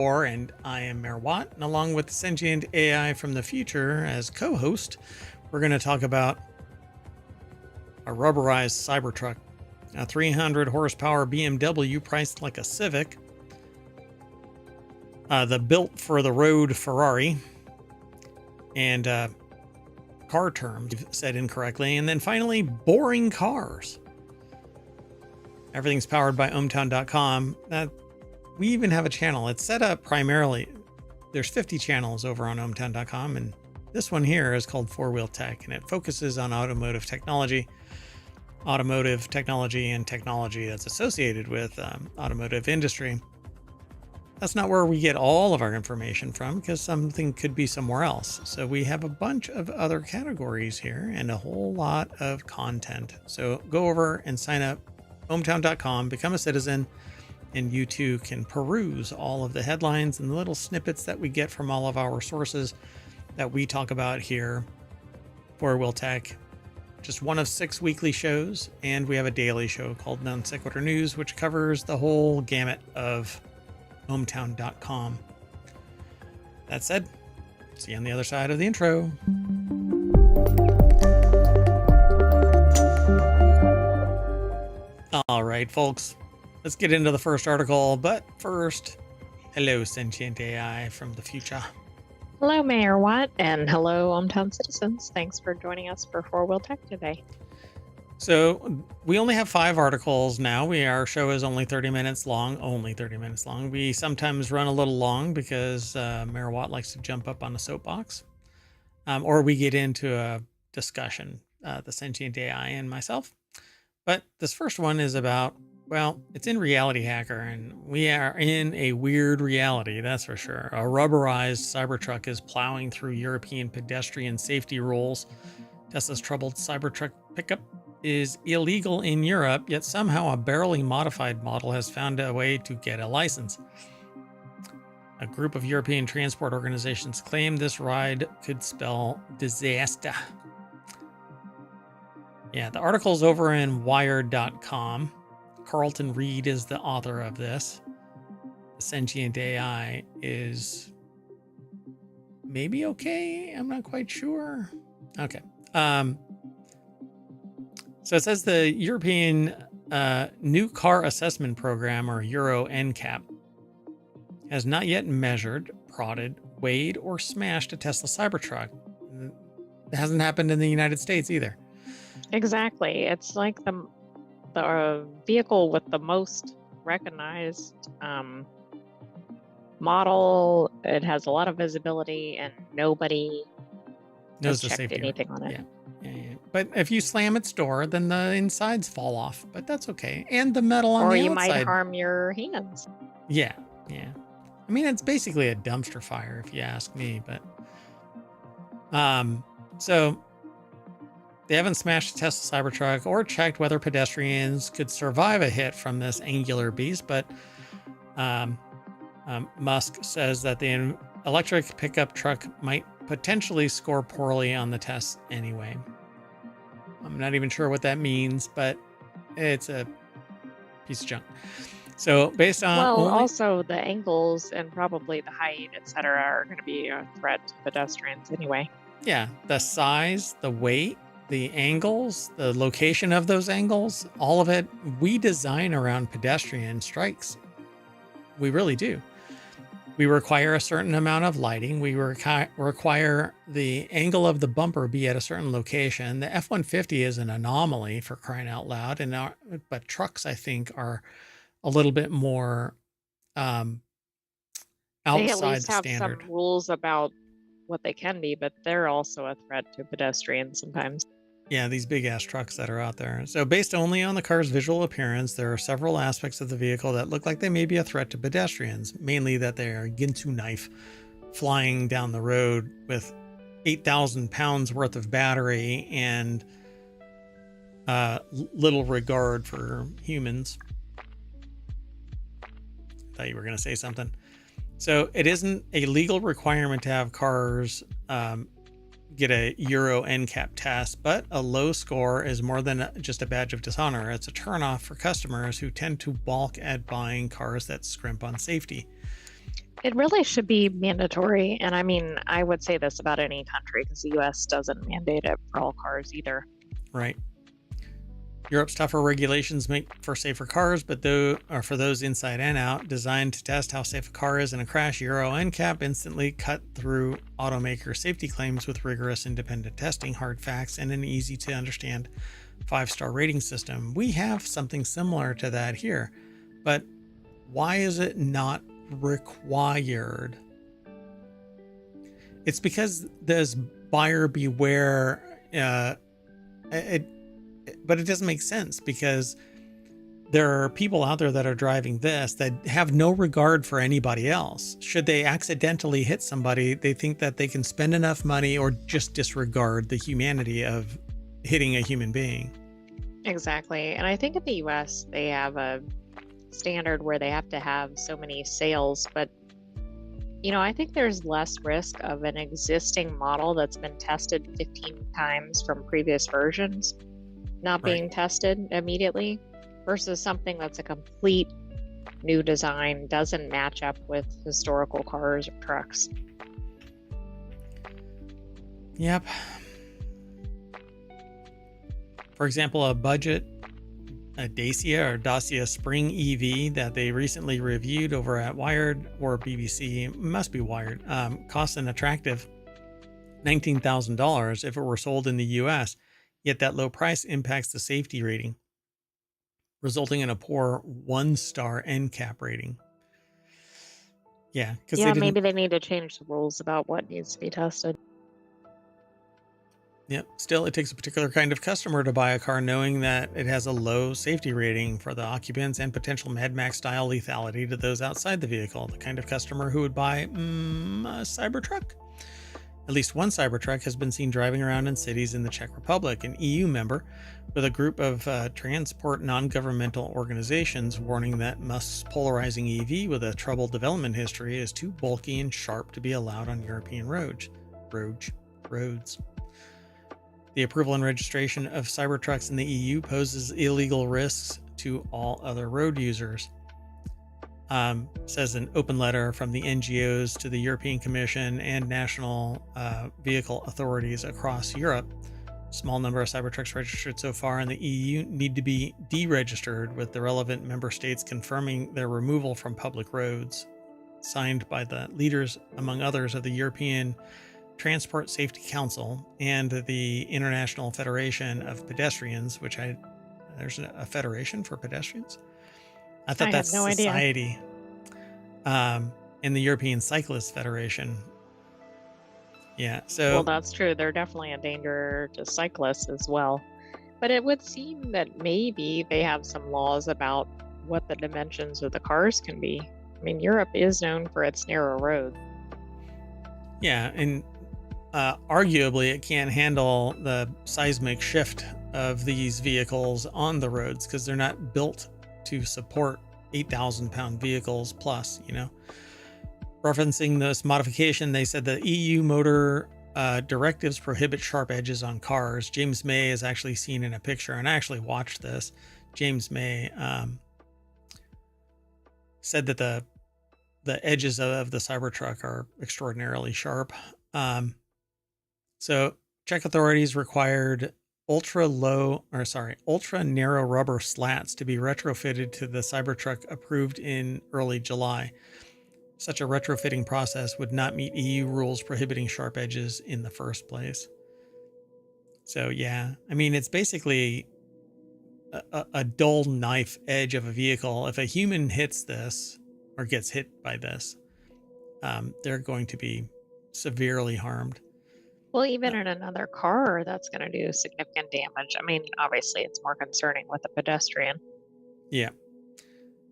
And I am Mayor Watt, and along with Sentient AI from the future as co-host, we're going to talk about a rubberized Cybertruck, a 300 horsepower BMW priced like a Civic, the built for the road Ferrari, and car terms said incorrectly, and then finally boring cars. Everything's powered by ohmTown.com. We even have a channel. It's set up primarily. There's 50 channels over on ohmTown.com, and this one here is called Four Wheel Tech, and it focuses on automotive technology and technology that's associated with automotive industry. That's not where we get all of our information from, because something could be somewhere else. So we have a bunch of other categories here and a whole lot of content. So go over and sign up, ohmTown.com, become a citizen, and you too can peruse all of the headlines and the little snippets that we get from all of our sources that we talk about here for Will Tech. Just one of 6 weekly shows, and we have a daily show called Sequitur News, which covers the whole gamut of ohmTown.com. That said, see you on the other side of the intro. All right, folks. Let's get into the first article, but first, hello, Sentient AI from the future. Hello, Mayor Watt, and hello, ohmTown citizens. Thanks for joining us for Four Wheel Tech today. So we only have 5 articles now. Our show is only 30 minutes long, We sometimes run a little long because Mayor Watt likes to jump up on a soapbox, or we get into a discussion, the Sentient AI and myself. But this first one is about, well, it's in Reality Hacker, and we are in a weird reality, that's for sure. A rubberized Cybertruck is plowing through European pedestrian safety rules. Tesla's troubled Cybertruck pickup is illegal in Europe, yet somehow a barely modified model has found a way to get a license. A group of European transport organizations claim this ride could spell disaster. Yeah, the article's over in wired.com. Carlton Reed is the author of this. The Sentient AI is maybe okay. I'm not quite sure. Okay. So it says the European New Car Assessment Program, or Euro NCAP, has not yet measured, prodded, weighed, or smashed a Tesla Cybertruck. It hasn't happened in the United States either. Exactly. It's like the vehicle with the most recognized model. It has a lot of visibility, and nobody knows has checked anything on it. Yeah. But if you slam its door, then the insides fall off. But that's okay. And the metal on the outside. Or you might harm your hands. Yeah. I mean, it's basically a dumpster fire, if you ask me. But so they haven't smashed a Tesla Cybertruck or checked whether pedestrians could survive a hit from this angular beast. But Musk says that the electric pickup truck might potentially score poorly on the tests anyway. I'm not even sure what that means, but it's a piece of junk. So based on also the angles and probably the height, etc., are going to be a threat to pedestrians anyway. Yeah, the size, the weight, the angles, the location of those angles, all of it, we design around pedestrian strikes. We really do. We require a certain amount of lighting. We require the angle of the bumper be at a certain location. The F-150 is an anomaly, for crying out loud, but trucks, I think, are a little bit more outside they at least the have standard. Some rules about what they can be, but they're also a threat to pedestrians sometimes. Yeah, these big ass trucks that are out there. So based only on the car's visual appearance, there are several aspects of the vehicle that look like they may be a threat to pedestrians, mainly that they are a Ginsu knife flying down the road with 8,000 pounds worth of battery and little regard for humans. Thought you were going to say something. So it isn't a legal requirement to have cars get a Euro NCAP test, but a low score is more than just a badge of dishonor. It's a turnoff for customers who tend to balk at buying cars that scrimp on safety. It really should be mandatory. And I mean, I would say this about any country because the US doesn't mandate it for all cars either. Right. Europe's tougher regulations make for safer cars, but for those inside and out, designed to test how safe a car is in a crash, Euro NCAP instantly cut through automaker safety claims with rigorous independent testing, hard facts, and an easy to understand 5-star rating system. We have something similar to that here, but why is it not required? It's because there's buyer beware. But it doesn't make sense because there are people out there that are driving this that have no regard for anybody else. Should they accidentally hit somebody, they think that they can spend enough money or just disregard the humanity of hitting a human being. Exactly. And I think in the US, they have a standard where they have to have so many sales. But, I think there's less risk of an existing model that's been tested 15 times from previous versions not being tested immediately versus something that's a complete new design, doesn't match up with historical cars or trucks. Yep. For example, a Dacia Spring EV that they recently reviewed over at Wired or BBC, must be Wired, costs an attractive $19,000 if it were sold in the US. Yet that low price impacts the safety rating, resulting in a poor 1-star NCAP rating. Yeah, because maybe they need to change the rules about what needs to be tested. Yep. Still, it takes a particular kind of customer to buy a car knowing that it has a low safety rating for the occupants and potential Mad Max style lethality to those outside the vehicle. The kind of customer who would buy a Cybertruck. At least one Cybertruck has been seen driving around in cities in the Czech Republic, an EU member, with a group of transport non-governmental organizations warning that Musk's polarizing EV with a troubled development history is too bulky and sharp to be allowed on European roads. The approval and registration of Cybertrucks in the EU poses illegal risks to all other road users. Says an open letter from the NGOs to the European Commission and national vehicle authorities across Europe. Small number of Cybertrucks registered so far in the EU need to be deregistered, with the relevant member states confirming their removal from public roads. Signed by the leaders, among others, of the European Transport Safety Council and the International Federation of Pedestrians, there's a federation for pedestrians? I thought that's no society. And the European Cyclist Federation. Yeah, so... Well, that's true. They're definitely a danger to cyclists as well. But it would seem that maybe they have some laws about what the dimensions of the cars can be. I mean, Europe is known for its narrow roads. Yeah, and arguably it can't handle the seismic shift of these vehicles on the roads because they're not built to support 8,000-pound vehicles plus, Referencing this modification, they said the EU motor directives prohibit sharp edges on cars. James May is actually seen in a picture, and I actually watched this. James May said that the edges of the Cybertruck are extraordinarily sharp. So Czech authorities required ultra narrow rubber slats to be retrofitted to the Cybertruck approved in early July. Such a retrofitting process would not meet EU rules prohibiting sharp edges in the first place. So yeah, I mean, it's basically a dull knife edge of a vehicle. If a human hits this or gets hit by this, they're going to be severely harmed. Well, even in another car, that's going to do significant damage. I mean, obviously, it's more concerning with a pedestrian. Yeah.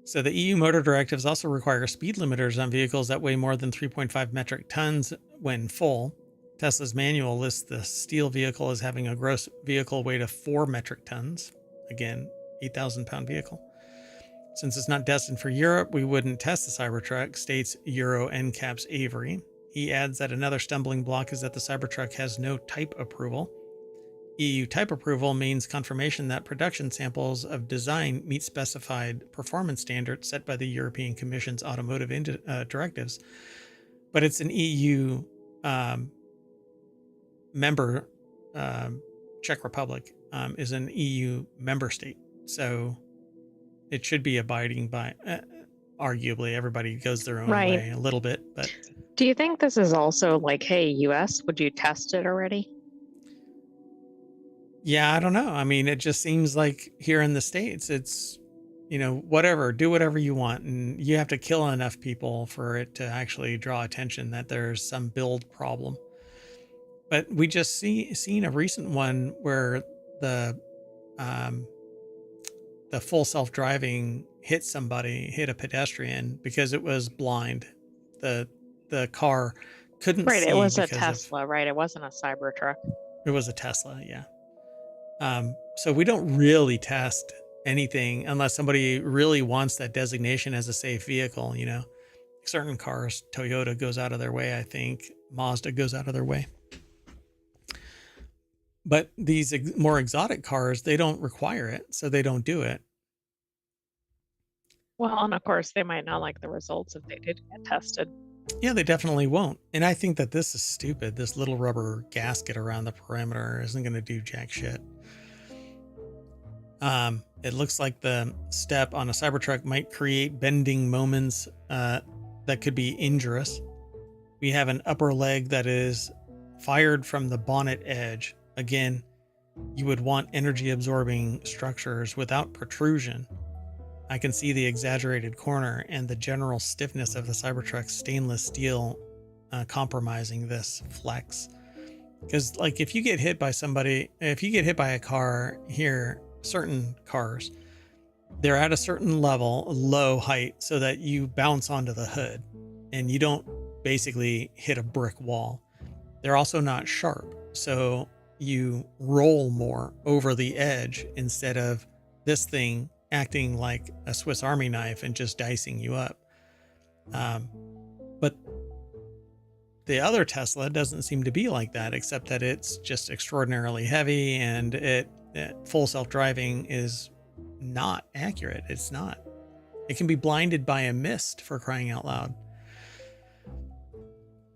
So the EU motor directives also require speed limiters on vehicles that weigh more than 3.5 metric tons when full. Tesla's manual lists the steel vehicle as having a gross vehicle weight of 4 metric tons. Again, 8,000-pound vehicle. Since it's not destined for Europe, we wouldn't test the Cybertruck, states Euro NCAP's Avery. He adds that another stumbling block is that the Cybertruck has no type approval. EU type approval means confirmation that production samples of design meet specified performance standards set by the European Commission's automotive directives. But it's an EU member. Czech Republic is an EU member state, so it should be abiding by. Arguably, everybody goes their own way a little bit, but. Do you think this is also like, hey, US, would you test it already? Yeah, I don't know. I mean, it just seems like here in the States, it's, whatever, do whatever you want. And you have to kill enough people for it to actually draw attention that there's some build problem. But we just seen a recent one where the full self-driving hit a pedestrian because it was blind. The car couldn't see. Right, it was a Tesla, right? It wasn't a Cybertruck. It was a Tesla, yeah. So we don't really test anything unless somebody really wants that designation as a safe vehicle, Certain cars, Toyota goes out of their way, I think. Mazda goes out of their way. But these more exotic cars, they don't require it, so they don't do it. Well, and of course, they might not like the results if they did get tested. Yeah, they definitely won't. And I think that this is stupid. This little rubber gasket around the perimeter isn't going to do jack shit. It looks like the step on a Cybertruck might create bending moments that could be injurious. We have an upper leg that is fired from the bonnet edge. Again, you would want energy absorbing structures without protrusion. I can see the exaggerated corner and the general stiffness of the Cybertruck's stainless steel compromising this flex. Because if you get hit by a car here, certain cars, they're at a certain level, low height, so that you bounce onto the hood and you don't basically hit a brick wall. They're also not sharp, so you roll more over the edge instead of this thing acting like a Swiss Army knife and just dicing you up. But the other Tesla doesn't seem to be like that, except that it's just extraordinarily heavy, and it full self-driving is not accurate. It's not. It can be blinded by a mist, for crying out loud.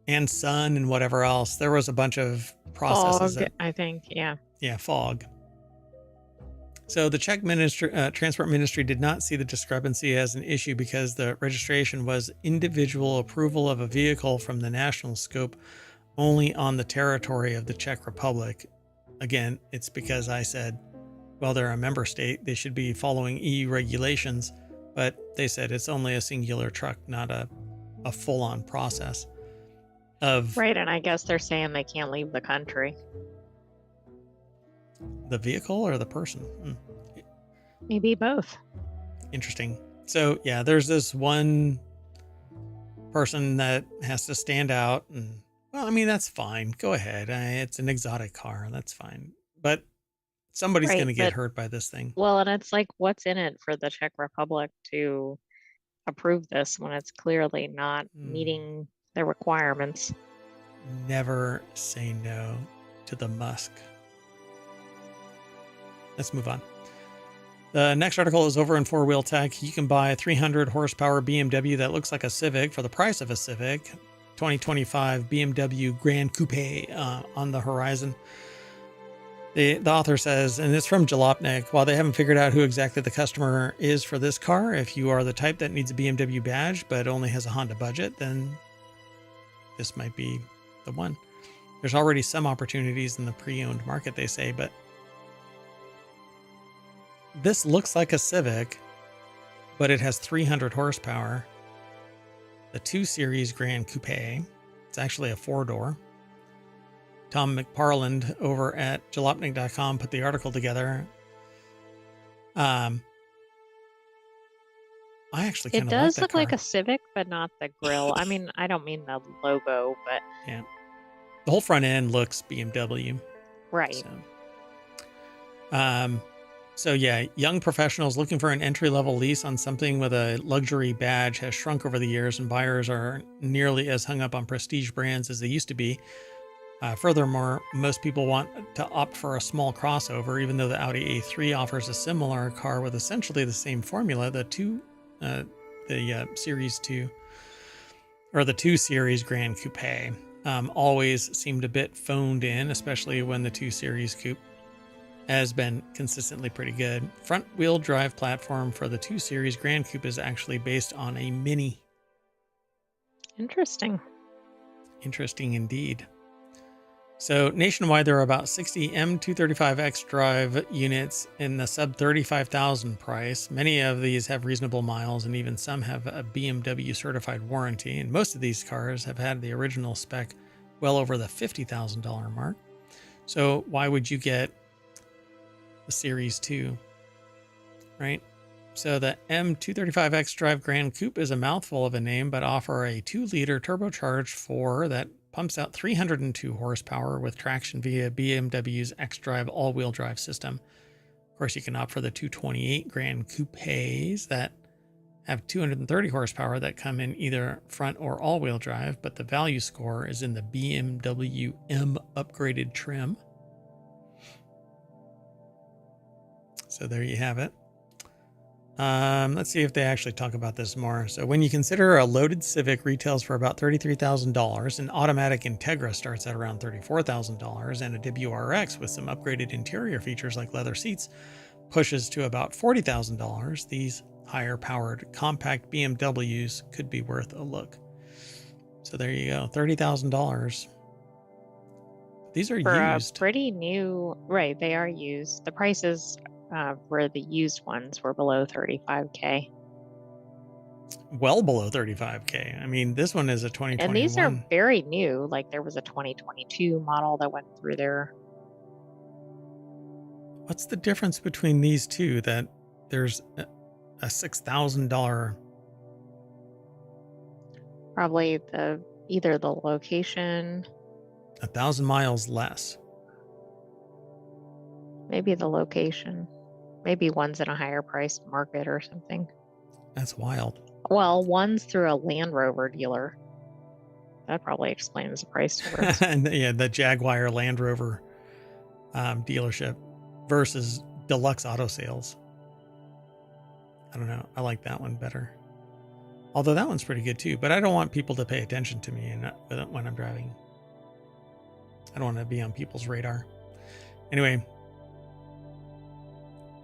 And sun and whatever else. There was a bunch of processes. Fog, I think, yeah. Yeah, fog. So the Czech Transport Ministry did not see the discrepancy as an issue because the registration was individual approval of a vehicle from the national scope only on the territory of the Czech Republic. Again, it's because I said, well, they're a member state. They should be following EU regulations, but they said it's only a singular truck, not a full-on process. Right, and I guess they're saying they can't leave the country. The vehicle or the person? Maybe both. Interesting. So yeah, there's this one person that has to stand out, and well, I mean, that's fine. Go ahead. It's an exotic car. That's fine. But somebody's going to get hurt by this thing. Well, and it's like, what's in it for the Czech Republic to approve this when it's clearly not meeting the requirements? Never say no to the Musk. Let's move on. The next article is over in Four Wheel Tech. You can buy a 300 horsepower BMW that looks like a Civic for the price of a Civic. 2025 BMW Grand Coupe on the horizon. The author says, and it's from Jalopnik, while they haven't figured out who exactly the customer is for this car, if you are the type that needs a BMW badge but only has a Honda budget, then this might be the one. There's already some opportunities in the pre-owned market, they say, but this looks like a Civic, but it has 300 horsepower. The 2 Series Grand Coupe. It's actually a 4-door. Tom McParland over at jalopnik.com put the article together. I actually kind of like that. It does look like a Civic, but not the grille. I mean, I don't mean the logo, but yeah, the whole front end looks BMW. Right. So yeah, young professionals looking for an entry-level lease on something with a luxury badge has shrunk over the years, and buyers are nearly as hung up on prestige brands as they used to be. Furthermore, most people want to opt for a small crossover, even though the Audi A3 offers a similar car with essentially the same formula. The Series 2 or the 2 Series Grand Coupe always seemed a bit phoned in, especially when the 2 Series Coupe has been consistently pretty good. Front-wheel drive platform for the 2 Series Grand Coupe is actually based on a Mini. Interesting. Interesting indeed. So nationwide, there are about 60 M235X drive units in the sub 35,000 price. Many of these have reasonable miles, and even some have a BMW certified warranty. And most of these cars have had the original spec well over the $50,000 mark. So why would you get the Series 2, right? So the M235X Drive Grand Coupe is a mouthful of a name, but offer a 2-liter turbocharged 4 that pumps out 302 horsepower with traction via BMW's xDrive all-wheel drive system. Of course, you can opt for the 228 Grand Coupes that have 230 horsepower that come in either front or all-wheel drive, but the value score is in the BMW M upgraded trim. So there you have it. Let's see if they actually talk about this more. So when you consider a loaded Civic retails for about $33,000, an automatic Integra starts at around $34,000, and a WRX with some upgraded interior features like leather seats pushes to about $40,000, these higher powered compact BMWs could be worth a look. So there you go, $30,000. These are For used. pretty new, right? They are used. The prices for the used ones were below 35K. Well below 35K. I mean, this one is a 2021. And these are very new. Like there was a 2022 model that went through there. What's the difference between these two? That there's a $6,000. Probably either the location, 1,000 miles less. maybe the location, maybe one's in a higher priced market or something. That's wild. Well, one's through a Land Rover dealer. That probably explains the price difference. And yeah, the Jaguar Land Rover dealership versus Deluxe Auto Sales. I don't know. I like that one better. Although that one's pretty good too, but I don't want people to pay attention to me when I'm driving. I don't want to be on people's radar. Anyway,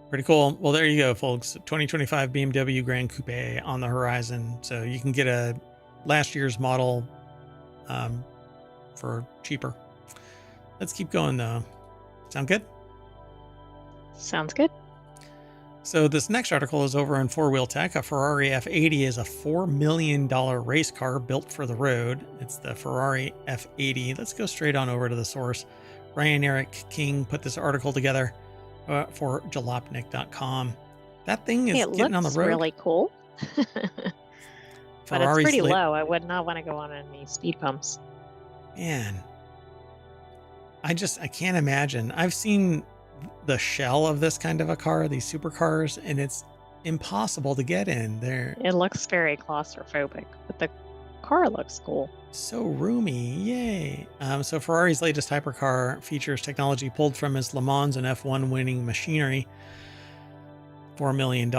pretty cool. Well, there you go, folks. 2025 BMW Grand Coupe on the horizon. So you can get a last year's model for cheaper. Let's keep going though. Sound good? Sounds good. So this next article is over on 4 Wheel Tech. A Ferrari F80 is a $4 million race car built for the road. It's the Ferrari F80. Let's go straight on over to the source. Ryan Eric King put this article together for jalopnik.com. That thing is getting on the road. It looks really cool. But it's pretty low. I would not want to go on any speed bumps. Man, I can't imagine. I've seen the shell of this kind of a car, these supercars, and it's impossible to get in there. It looks very claustrophobic, but the car looks cool. So roomy, yay. So Ferrari's latest hypercar features technology pulled from its Le Mans and F1 winning machinery. $4 million.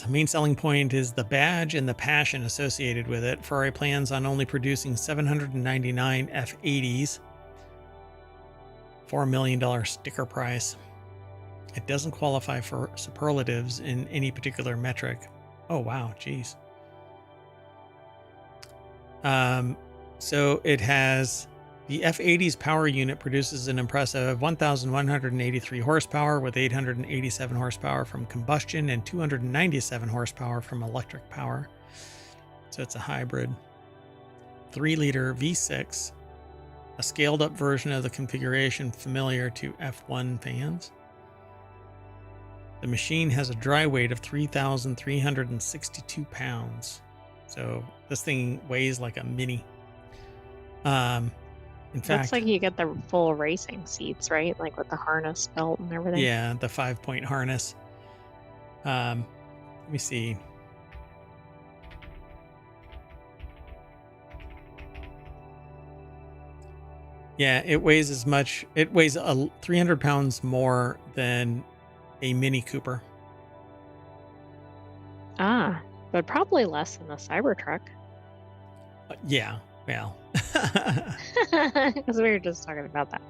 Main selling point is the badge and the passion associated with it. Ferrari plans on only producing 799 F80s. $4 million sticker price. It doesn't qualify for superlatives in any particular metric. Oh, wow. Geez. So it has the F80's power unit produces an impressive 1,183 horsepower with 887 horsepower from combustion and 297 horsepower from electric power. So it's a hybrid. 3-liter V6, a scaled up version of the configuration familiar to F1 fans. The machine has a dry weight of 3,362 pounds. So this thing weighs like a mini. In fact, looks like you get the full racing seats, right? Like with the harness belt and everything. Yeah, the 5-point harness. Let me see. Yeah, it weighs as much. It weighs 300 pounds more than a Mini Cooper. Ah, but probably less than the Cybertruck. Yeah, well, Because we were just talking about that.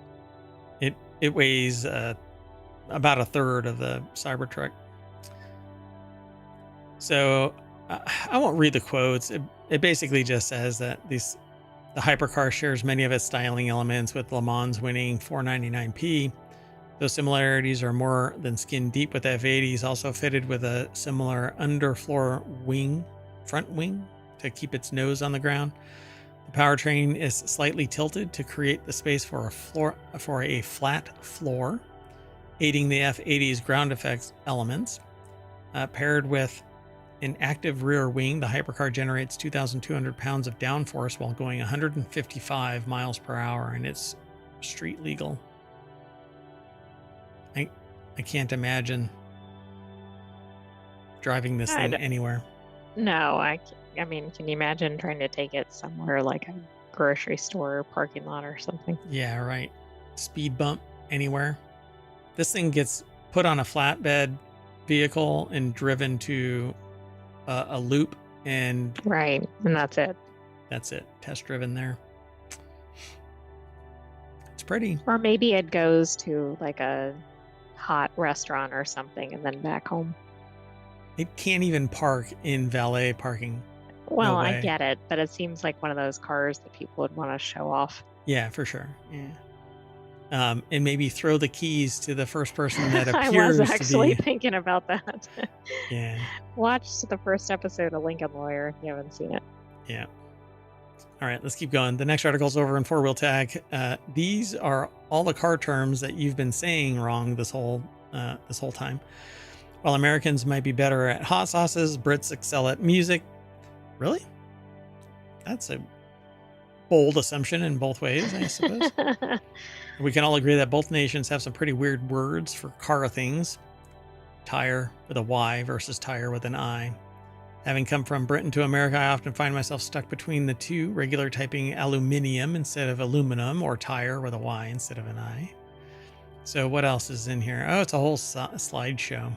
it weighs about a third of the Cybertruck. So I won't read the quotes. It basically just says that the hypercar shares many of its styling elements with Le Mans winning 499p. Those similarities are more than skin deep, with the F80s also fitted with a similar underfloor front wing, to keep its nose on the ground. The powertrain is slightly tilted to create the space for a flat floor, aiding the F80's ground effects elements. Paired with an active rear wing, the hypercar generates 2,200 pounds of downforce while going 155 miles per hour, and it's street legal. I can't imagine driving this thing anywhere. No, I mean, can you imagine trying to take it somewhere like a grocery store or parking lot or something? Yeah, right. Speed bump anywhere. This thing gets put on a flatbed vehicle and driven to a loop, and right, and that's it. That's it. Test driven there. It's pretty. Or maybe it goes to like a hot restaurant or something and then back home. It can't even park in valet parking. Well, no, I get it, but it seems like one of those cars that people would want to show off. Yeah, for sure. Yeah. And maybe throw the keys to the first person that appears. I was actually thinking about that. Yeah. Watch the first episode of Lincoln Lawyer if you haven't seen it. Yeah. All right, let's keep going. The next article's over in Four Wheel Tag. These are all the car terms that you've been saying wrong this whole time. While Americans might be better at hot sauces, Brits excel at music. Really? That's a bold assumption in both ways, I suppose. We can all agree that both nations have some pretty weird words for car things. Tire with a Y versus tire with an I. Having come from Britain to America, I often find myself stuck between the two, regular typing aluminium instead of aluminum, or tire with a Y instead of an I. So what else is in here? Oh, it's a whole slideshow.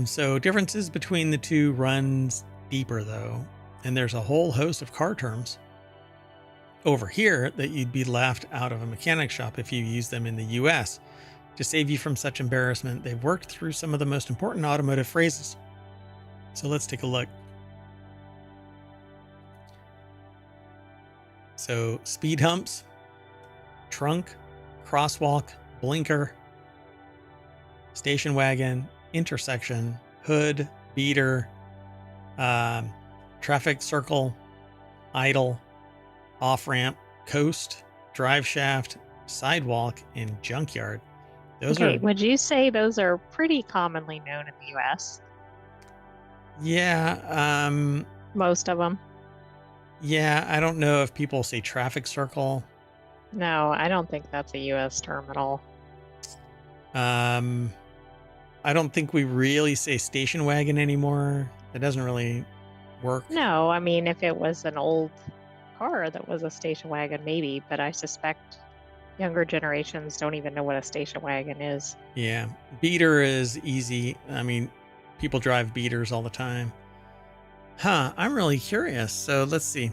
So differences between the two runs deeper, though, and there's a whole host of car terms over here that you'd be laughed out of a mechanic shop if you use them in the US. To save you from such embarrassment, they've worked through some of the most important automotive phrases. So let's take a look. So speed humps, trunk, crosswalk, blinker, station wagon, intersection, hood, beater, traffic circle, idle, off-ramp, coast, drive shaft, sidewalk, and junkyard. Would you say those are pretty commonly known in the US? Yeah. Most of them. Yeah, I don't know if people say traffic circle. No, I don't think that's a US term at all. I don't think we really say station wagon anymore. It doesn't really work. No, I mean, if it was an old car that was a station wagon, maybe, but I suspect younger generations don't even know what a station wagon is. Yeah. Beater is easy. I mean, people drive beaters all the time. I'm really curious. So let's see.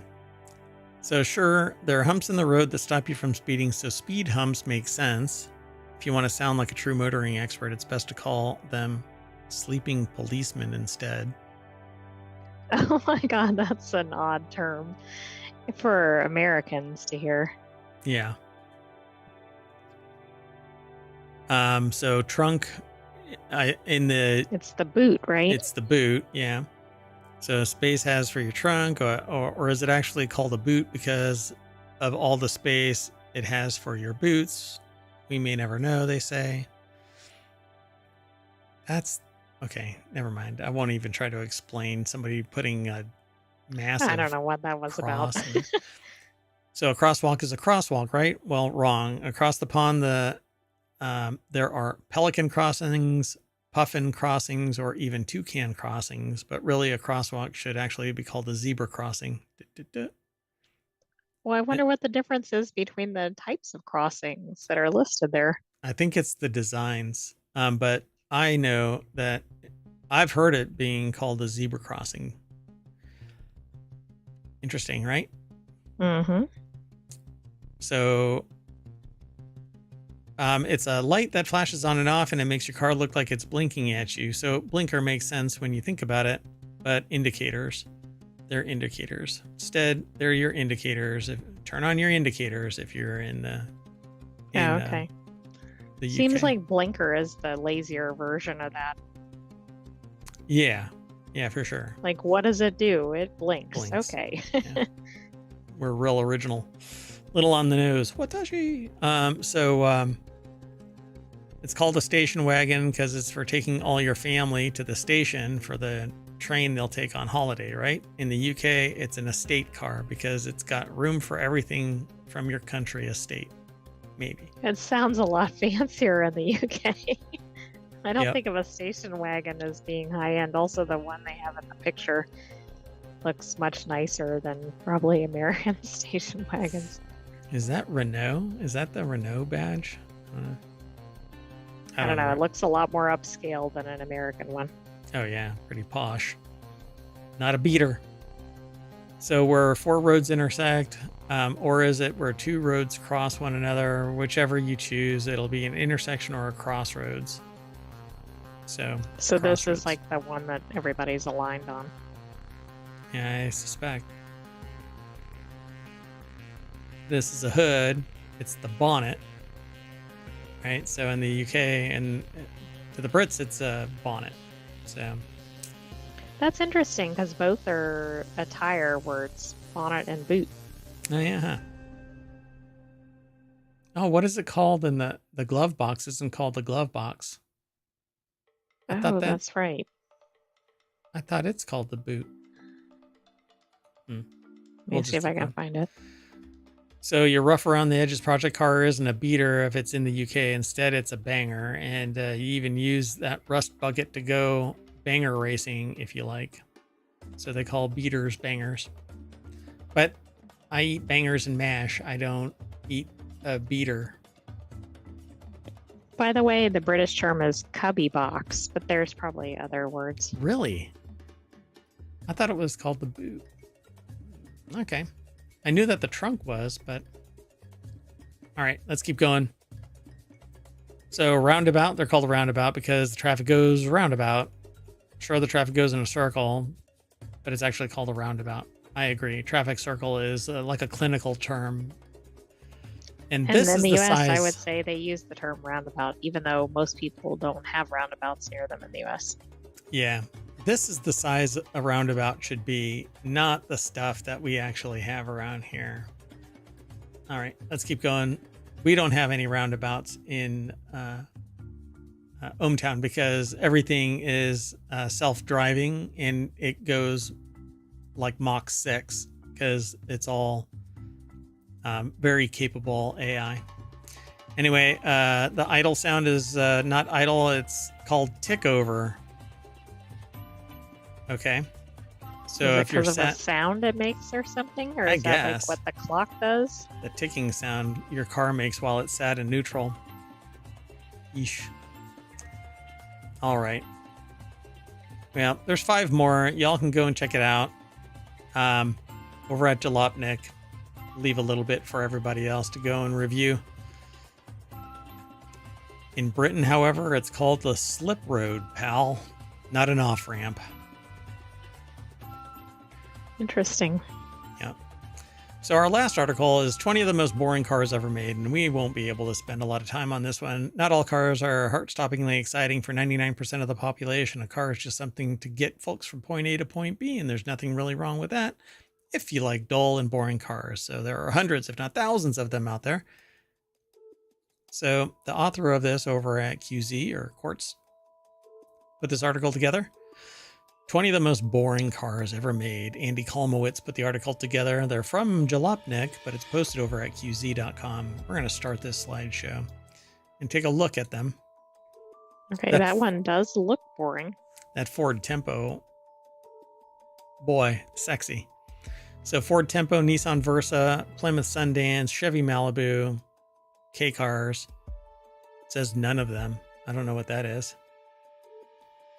So sure, there are humps in the road that stop you from speeding, so speed humps make sense. If you want to sound like a true motoring expert, it's best to call them sleeping policemen instead. Oh my God, that's an odd term for Americans to hear. Yeah. So trunk, it's the boot, right? It's the boot, yeah. So space has for your trunk, or is it actually called a boot because of all the space it has for your boots? We may never know, they say. That's okay. Never mind. I won't even try to explain somebody putting a massive. I don't know what that was about. So a crosswalk is a crosswalk, right? Well, wrong. Across the pond, there are pelican crossings, puffin crossings, or even toucan crossings. But really, a crosswalk should actually be called a zebra crossing. Well, I I, wonder what the difference is between the types of crossings that are listed there. I think it's the designs. But I know that I've heard it being called a zebra crossing. Interesting, right? Mm-hmm. So it's a light that flashes on and off, and it makes your car look like it's blinking at you. So blinker makes sense when you think about it, but indicators, they're indicators. Instead, they're your indicators. Turn on your indicators if you're in Oh, okay. the Seems UK. like blinker is the lazier version of that. Yeah, for sure. Like, what does it do? It blinks. Blinks. Okay. Yeah, we're real original. Little on the nose. Watashi. It's called a station wagon because it's for taking all your family to the station for the train they'll take on holiday, right? In the UK, it's an estate car because it's got room for everything from your country estate. Maybe. It sounds a lot fancier in the UK. I don't Yep. think of a station wagon as being high end. Also, the one they have in the picture looks much nicer than probably American station wagons. Is that Renault? Is that the Renault badge? I don't know. It looks a lot more upscale than an American one. Oh, yeah. Pretty posh. Not a beater. So where 4 roads intersect, or is it where 2 roads cross one another? Whichever you choose, it'll be an intersection or a crossroads. So this is like the one that everybody's aligned on. Yeah, I suspect. This is a hood. It's the bonnet. Right? So in the UK and to the Brits, it's a bonnet. So that's interesting because both are attire words, bonnet and boot. Oh, yeah. Huh? Oh, what is it called in the glove box? Isn't called the glove box. That's right. I thought it's called the boot. Let me see if I can find it. So your rough around the edges project car isn't a beater if it's in the UK. Instead, it's a banger. And you even use that rust bucket to go banger racing if you like. So they call beaters bangers. But I eat bangers and mash. I don't eat a beater. By the way, the British term is cubby box, but there's probably other words. Really? I thought it was called the boot. Okay. I knew that the trunk was, but... All right, let's keep going. So roundabout, they're called a roundabout because the traffic goes roundabout. Sure, the traffic goes in a circle, but it's actually called a roundabout. I agree. Traffic circle is like a clinical term. And this in is the US, size... I would say they use the term roundabout, even though most people don't have roundabouts near them in the US. Yeah. This is the size a roundabout should be, not the stuff that we actually have around here. All right, let's keep going. We don't have any roundabouts in ohmTown because everything is self-driving and it goes like Mach 6 because it's all very capable AI. Anyway, the idle sound is not idle. It's called tick over. Okay. So is it if you're because of the sound it makes or something? Or is that like what the clock does? The ticking sound your car makes while it's sat in neutral. Yeesh. All right. Well, there's 5 more. Y'all can go and check it out. Over at Jalopnik. Leave a little bit for everybody else to go and review. In Britain, however, it's called the slip road, pal. Not an off-ramp. Interesting. Yeah. So our last article is 20 of the most boring cars ever made, and we won't be able to spend a lot of time on this one. Not all cars are heart-stoppingly exciting for 99% of the population. A car is just something to get folks from point A to point B, and there's nothing really wrong with that if you like dull and boring cars. So there are hundreds, if not thousands of them out there. So the author of this over at QZ or Quartz put this article together. 20 of the most boring cars ever made. Andy Kolmowitz put the article together. They're from Jalopnik, but it's posted over at qz.com. We're going to start this slideshow and take a look at them. Okay, that one does look boring. That Ford Tempo. Boy, sexy. So Ford Tempo, Nissan Versa, Plymouth Sundance, Chevy Malibu, K cars. It says none of them. I don't know what that is.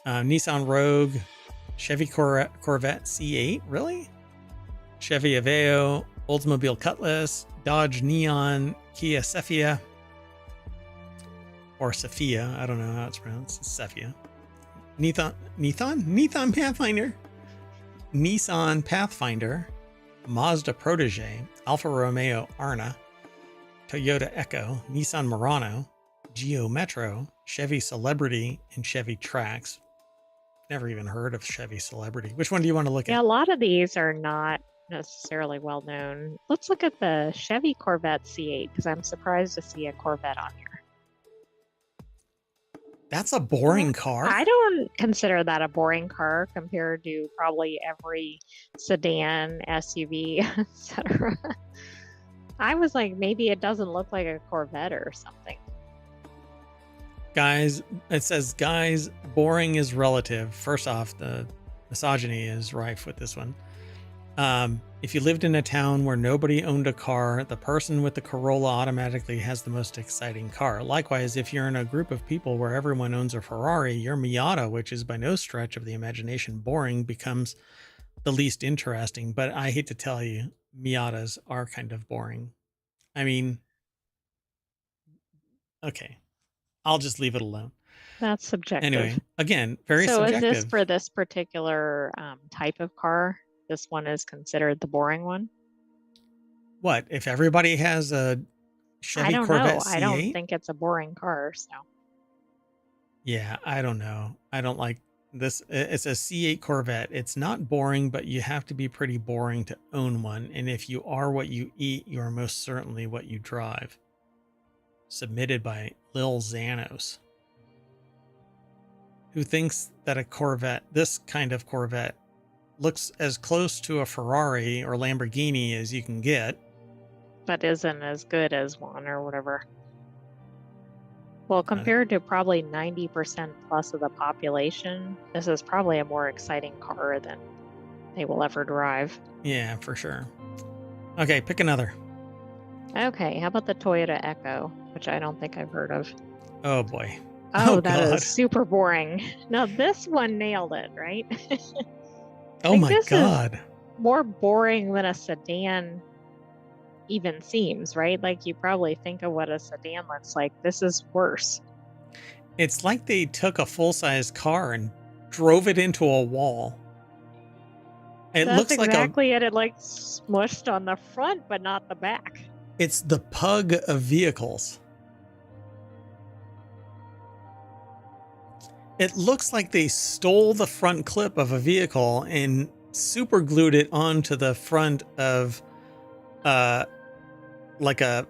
Nissan Rogue, Chevy Corvette C8, really? Chevy Aveo, Oldsmobile Cutlass, Dodge Neon, Kia Cephia, or Sophia. I don't know how it's pronounced. It's Cephia. Nissan Pathfinder, Nissan Pathfinder, Mazda Protege, Alfa Romeo Arna, Toyota Echo, Nissan Murano, Geo Metro, Chevy Celebrity, and Chevy Trax. Never even heard of Chevy Celebrity. Which one do you want to look Yeah, at? a lot of these are not necessarily well known. Let's look at the Chevy Corvette C8 because I'm surprised to see a Corvette on here. That's a boring car. I don't consider that a boring car compared to probably every sedan, SUV, etc. I was like, maybe it doesn't look like a Corvette or something. Guys, it says, guys, boring is relative. First off, the misogyny is rife with this one. If you lived in a town where nobody owned a car, the person with the Corolla automatically has the most exciting car. Likewise, if you're in a group of people where everyone owns a Ferrari, your Miata, which is by no stretch of the imagination boring, becomes the least interesting. But I hate to tell you, Miatas are kind of boring. I mean, okay, I'll just leave it alone. That's subjective. Anyway, again, very so subjective. So is this for this particular type of car? This one is considered the boring one? What? If everybody has a Chevy Corvette C8? I don't think it's a boring car, so. Yeah, I don't know. I don't like this. It's a C8 Corvette. It's not boring, but you have to be pretty boring to own one. And if you are what you eat, you are most certainly what you drive. Submitted by Lil Xanos, who thinks that a Corvette, this kind of Corvette, looks as close to a Ferrari or Lamborghini as you can get. But isn't as good as one or whatever. Well, compared to probably 90% plus of the population, this is probably a more exciting car than they will ever drive. Yeah, for sure. Okay, pick another. Okay, how about the Toyota Echo, which I don't think I've heard of. Oh boy. Oh, that is super boring. Now this one nailed it, right? Oh my God. More boring than a sedan even seems, right? Like you probably think of what a sedan looks like. This is worse. It's like they took a full-size car and drove it into a wall. It That's looks exactly it. It like smushed on the front, but not the back. It's the pug of vehicles. It looks like they stole the front clip of a vehicle and super glued it onto the front of like a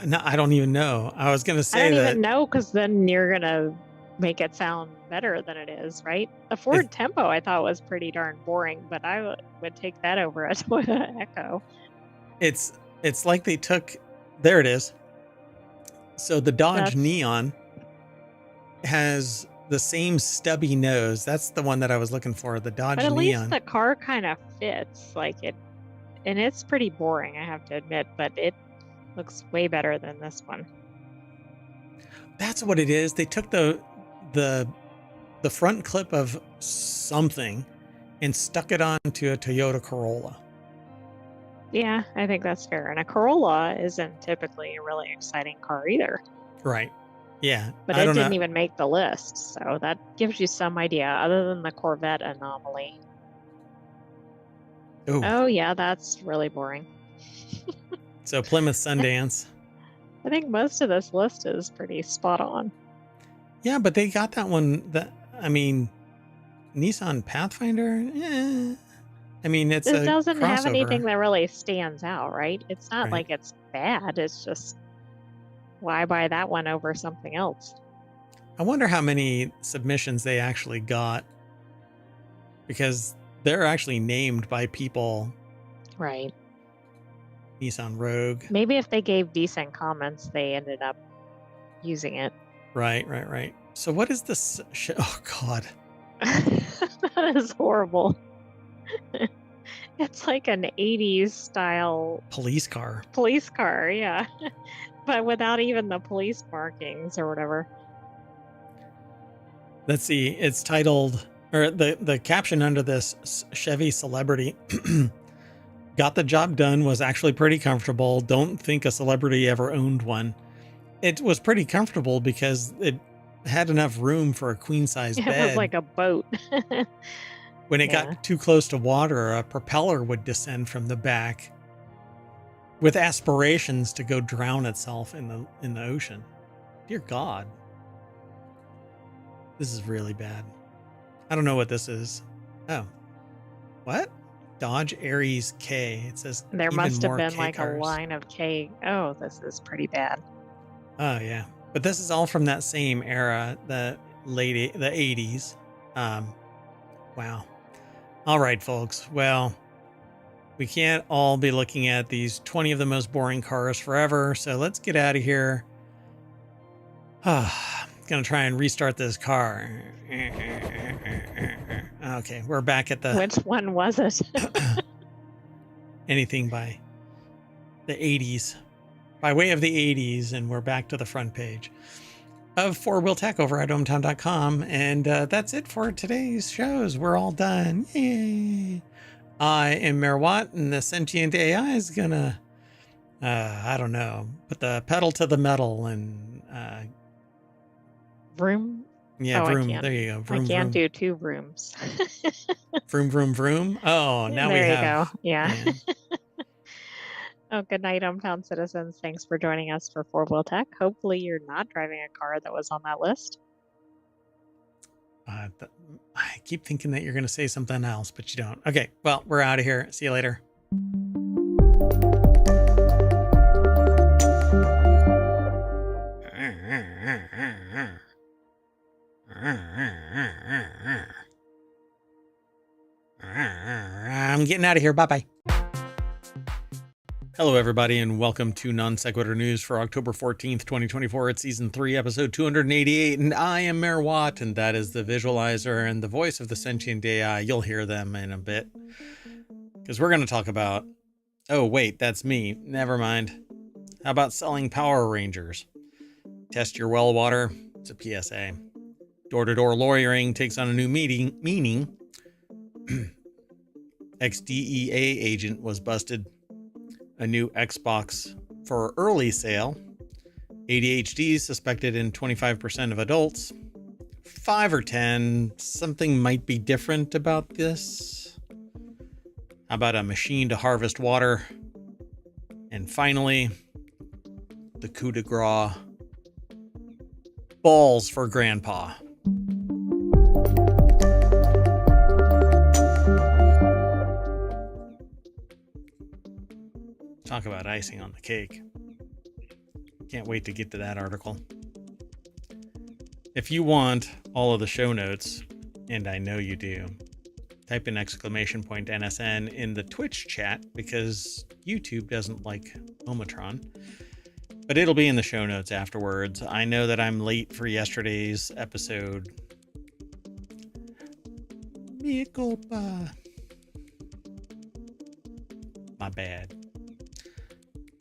no, I don't even know. I was gonna say I don't even know, because then you're gonna make it sound better than it is, right? The Ford Tempo I thought was pretty darn boring, but I would take that over a Toyota Echo. It's like they took, there it is. So the Dodge Neon has the same stubby nose. That's the one that I was looking for, the Dodge Neon. But at least the car kind of fits, like it, and it's pretty boring, I have to admit, but it looks way better than this one. That's what it is. They took the front clip of something and stuck it onto a Toyota Corolla. Yeah, I think that's fair. And a Corolla isn't typically a really exciting car either. Right. Yeah. But it didn't even make the list. So that gives you some idea, other than the Corvette anomaly. Ooh. Oh, yeah, that's really boring. So Plymouth Sundance. I think most of this list is pretty spot on. Yeah, but they got that one. I mean, Nissan Pathfinder. I mean, it doesn't have anything that really stands out, right? It's not like it's bad. It's just, why buy that one over something else? I wonder how many submissions they actually got, because they're actually named by people. Right. Nissan Rogue. Maybe if they gave decent comments, they ended up using it. Right. So what is this? Oh, God. That is horrible. It's like an 80s style Police car. police car, yeah. But without even the police markings or whatever. Let's see. It's titled, or the caption under this, Chevy celebrity got the job done, was actually pretty comfortable. Don't think a celebrity ever owned one. It was pretty comfortable because it had enough room for a queen size It bed. was like a boat. When it Yeah. got too close to water, a propeller would descend from the back with aspirations to go drown itself in the ocean. Dear God. This is really bad. I don't know what this is. Oh. What? Dodge Aries K. It says There even must have more been K like cars. a line of K. Oh, this is pretty bad. Oh yeah. But this is all from that same era, the 80s. Wow. All right, folks. Well, we can't all be looking at these 20 of the most boring cars forever. So let's get out of here. Gonna try and restart this car. Okay, we're back at the Which one was it? anything by the 80s, by way of the 80s, and we're back to the front page of Four Wheel Tech over at ohmTown.com. And that's it for today's shows. We're all done. Yay! I am Mayor Watt, and the Sentient AI is gonna, I don't know, put the pedal to the metal and Vroom? yeah, Oh, vroom. I There you go. Vroom, can't vroom. do two vrooms. Vroom, vroom, vroom. Oh, now There we you have. go. Yeah. Yeah. Oh, good night, hometown citizens. Thanks for joining us for Four Wheel Tech. Hopefully, you're not driving a car that was on that list. I keep thinking that you're going to say something else, but you don't. Okay, well, we're out of here. See you later. I'm getting out of here. Bye-bye. Hello, everybody, and welcome to Non Sequitur News for October 14th, 2024. It's Season 3, Episode 288, and I am Mayor Watt, and that is the visualizer and the voice of the Sentient AI. You'll hear them in a bit, because we're going to talk about... Oh, wait, that's me. Never mind. How about selling Power Rangers? Test your well water. It's a PSA. Door-to-door lawyering takes on a new meaning. Ex-DEA agent was busted. A new Xbox for early sale. ADHD suspected in 25% of adults. 5 or 10. Something might be different about this. How about a machine to harvest water? And finally, the coup de grace. Balls for Grandpa. Talk about icing on the cake. Can't wait to get to that article. If you want all of the show notes, and I know you do, type in !NSN in the Twitch chat because YouTube doesn't like ohmTown. But it'll be in the show notes afterwards. I know that I'm late for yesterday's episode. Mea culpa. My bad.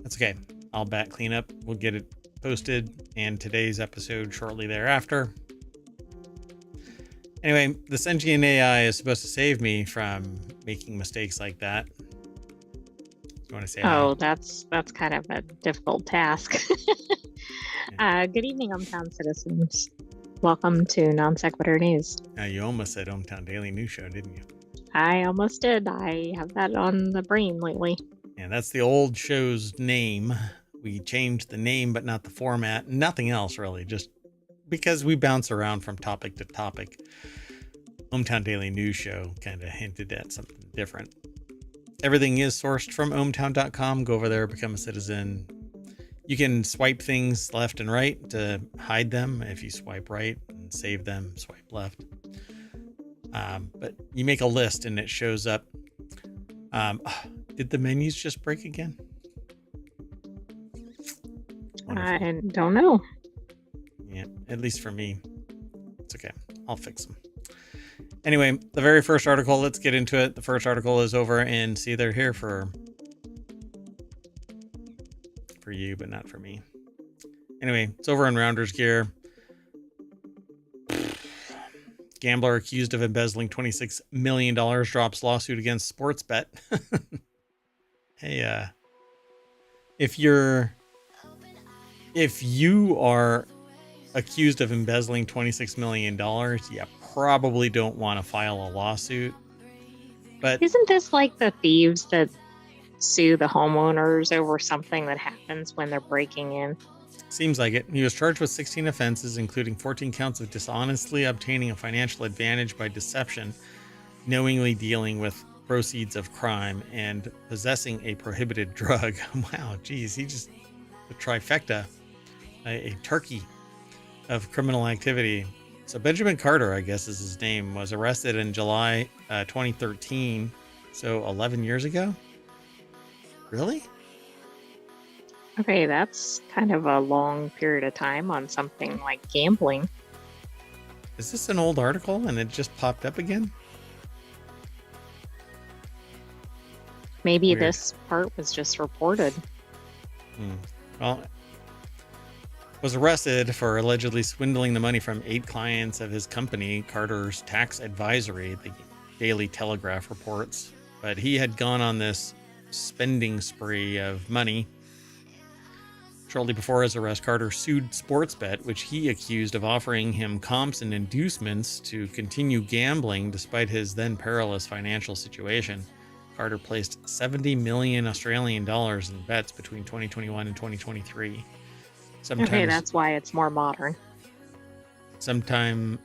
That's okay. I'll back clean up. We'll get it posted and today's episode shortly thereafter. Anyway, the Sentient AI is supposed to save me from making mistakes like that. You want to say Oh, that's kind of a difficult task. Good evening, hometown citizens. Welcome to Non Sequitur News. You almost said ohmTown Daily News Show, didn't you? I almost did. I have that on the brain lately. And that's the old show's name. We changed the name, but not the format. Nothing else, really. Just because we bounce around from topic to topic. ohmTown Daily News Show kind of hinted at something different. Everything is sourced from ohmTown.com. Go over there, become a citizen. You can swipe things left and right to hide them. If you swipe right and save them, swipe left. But you make a list and it shows up. Did the menus just break again? Wonderful. I don't know. Yeah, at least for me. It's okay. I'll fix them. Anyway, the very first article, let's get into it. The first article is over in, see, they're here for you, but not for me. Anyway, it's over in Rounders Gear. Gambler accused of embezzling $26 million drops lawsuit against Sportsbet. Hey, if you are accused of embezzling $26 million, you probably don't want to file a lawsuit. But isn't this like the thieves that sue the homeowners over something that happens when they're breaking in? Seems like it. He was charged with 16 offenses, including 14 counts of dishonestly obtaining a financial advantage by deception, knowingly dealing with proceeds of crime, and possessing a prohibited drug. Wow, geez, he just a trifecta, a turkey of criminal activity. So Benjamin Carter, I guess is his name, was arrested in July 2013, so 11 years ago? Really? Okay, that's kind of a long period of time on something like gambling. Is this an old article and it just popped up again? Maybe Weird. this part was just reported. Well, was arrested for allegedly swindling the money from 8 clients of his company, Carter's Tax Advisory, the Daily Telegraph reports. But he had gone on this spending spree of money. Shortly before his arrest, Carter sued Sportsbet, which he accused of offering him comps and inducements to continue gambling despite his then perilous financial situation. Carter placed 70 million Australian dollars in bets between 2021 and 2023. Okay, that's why it's more modern. Sometimes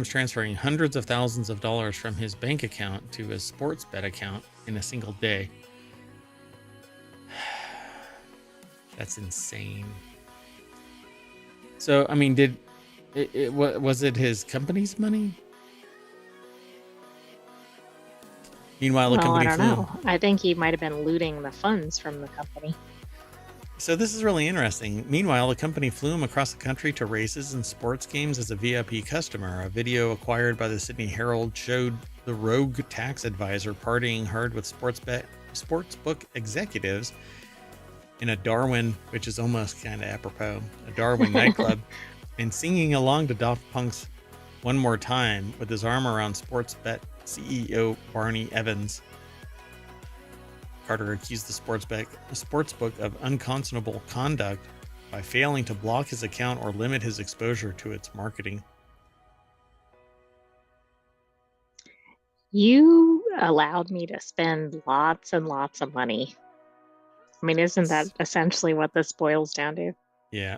transferring hundreds of thousands of dollars from his bank account to his Sportsbet account in a single day. That's insane. So, I mean, was it his company's money? Meanwhile, the company I don't know. I think he might have been looting the funds from the company. So this is really interesting. Meanwhile, the company flew him across the country to races and sports games as a VIP customer. A video acquired by the Sydney Herald showed the rogue tax advisor partying hard with sportsbook executives in a Darwin, which is almost kind of apropos, a Darwin nightclub, and singing along to Daft Punk's One More Time with his arm around Sportsbet CEO Barney Evans. Carter accused the sportsbook of unconscionable conduct by failing to block his account or limit his exposure to its marketing. You allowed me to spend lots and lots of money. I mean, isn't that essentially what this boils down to? Yeah.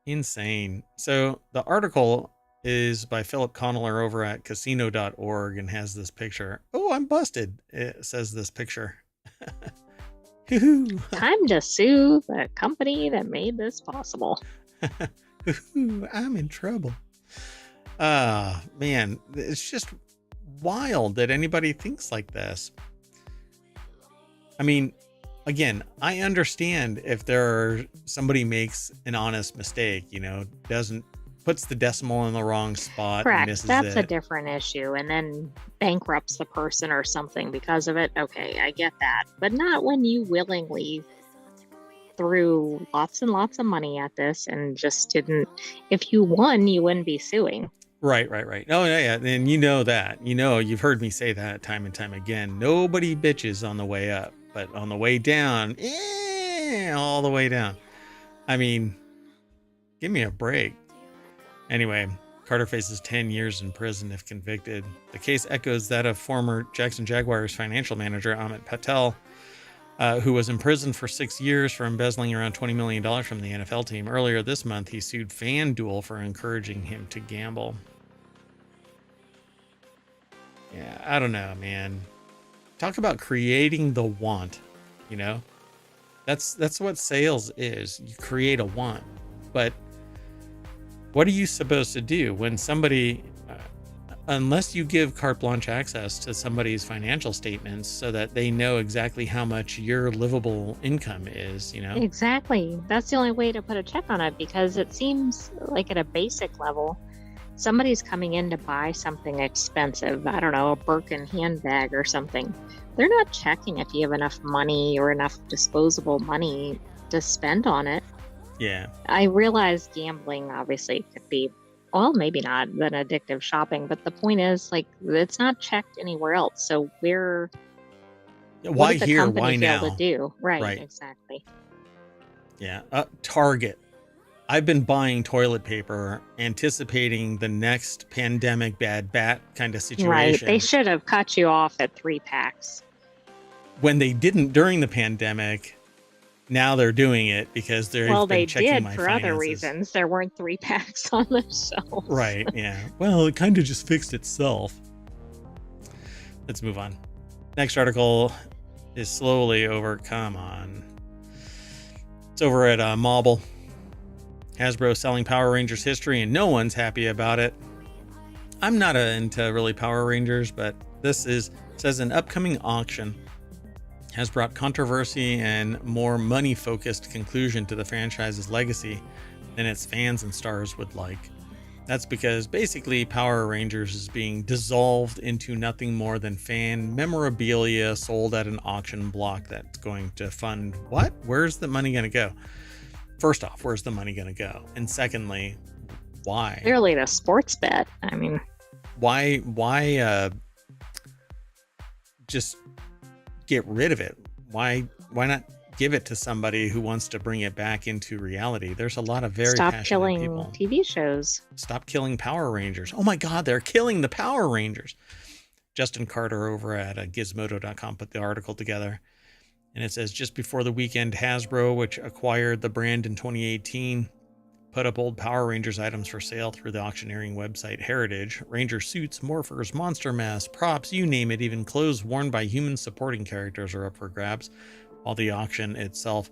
Insane. So the article is by Philip Conneller over at casino.org and has this picture. Oh, I'm busted. It says this picture. Time to sue the company that made this possible. I'm in trouble. Man, it's just wild that anybody thinks like this. I mean, again, I understand if somebody makes an honest mistake, puts the decimal in the wrong spot. Correct. That's a different issue. And then bankrupts the person or something because of it. Okay, I get that. But not when you willingly threw lots and lots of money at this and just didn't. If you won, you wouldn't be suing. Right. Oh, yeah. And you know that. You've heard me say that time and time again. Nobody bitches on the way up, but on the way down, all the way down. I mean, give me a break. Anyway, Carter faces 10 years in prison if convicted. The case echoes that of former Jackson Jaguars financial manager Amit Patel, who was imprisoned for 6 years for embezzling around $20 million from the NFL team. Earlier this month, he sued FanDuel for encouraging him to gamble. Yeah, I don't know, man. Talk about creating the want, That's what sales is. You create a want. But what are you supposed to do when somebody, unless you give carte blanche access to somebody's financial statements so that they know exactly how much your livable income is, Exactly. That's the only way to put a check on it, because it seems like at a basic level, somebody's coming in to buy something expensive, I don't know, a Birkin handbag or something, they're not checking if you have enough money or enough disposable money to spend on it. Yeah. I realize gambling obviously could be, well, maybe not than addictive shopping, but the point is, like, it's not checked anywhere else. So what Why did the here? company Why fail to now? do? Right, Right. exactly. Yeah. Target. I've been buying toilet paper, anticipating the next pandemic bad bat kind of Right. They situation. should have cut you off at 3 packs. When they didn't during the pandemic, now they're doing it because Well, they've been they checking did my for other finances. reasons. There weren't 3 packs on the shelves. Right. Yeah. Well, it kind of just fixed itself. Let's move on. Next article is slowly over. Come on. It's over at Mobile. Hasbro selling Power Rangers history, and no one's happy about it. I'm not into really Power Rangers, but says an upcoming auction has brought controversy and more money-focused conclusion to the franchise's legacy than its fans and stars would like. That's because basically Power Rangers is being dissolved into nothing more than fan memorabilia sold at an auction block that's going to fund what? Where's the money going to go? First off, where's the money going to go? And secondly, why? Clearly the sports bet. I mean, why just get rid of it? Why not give it to somebody who wants to bring it back into reality? There's a lot of very stop passionate killing people. TV shows. Stop killing Power Rangers. Oh my God, they're killing the Power Rangers. Justin Carter over at gizmodo.com put the article together. And it says, just before the weekend, Hasbro, which acquired the brand in 2018, put up old Power Rangers items for sale through the auctioneering website Heritage. Ranger suits, morphers, monster masks, props, you name it, even clothes worn by human supporting characters are up for grabs, while the auction itself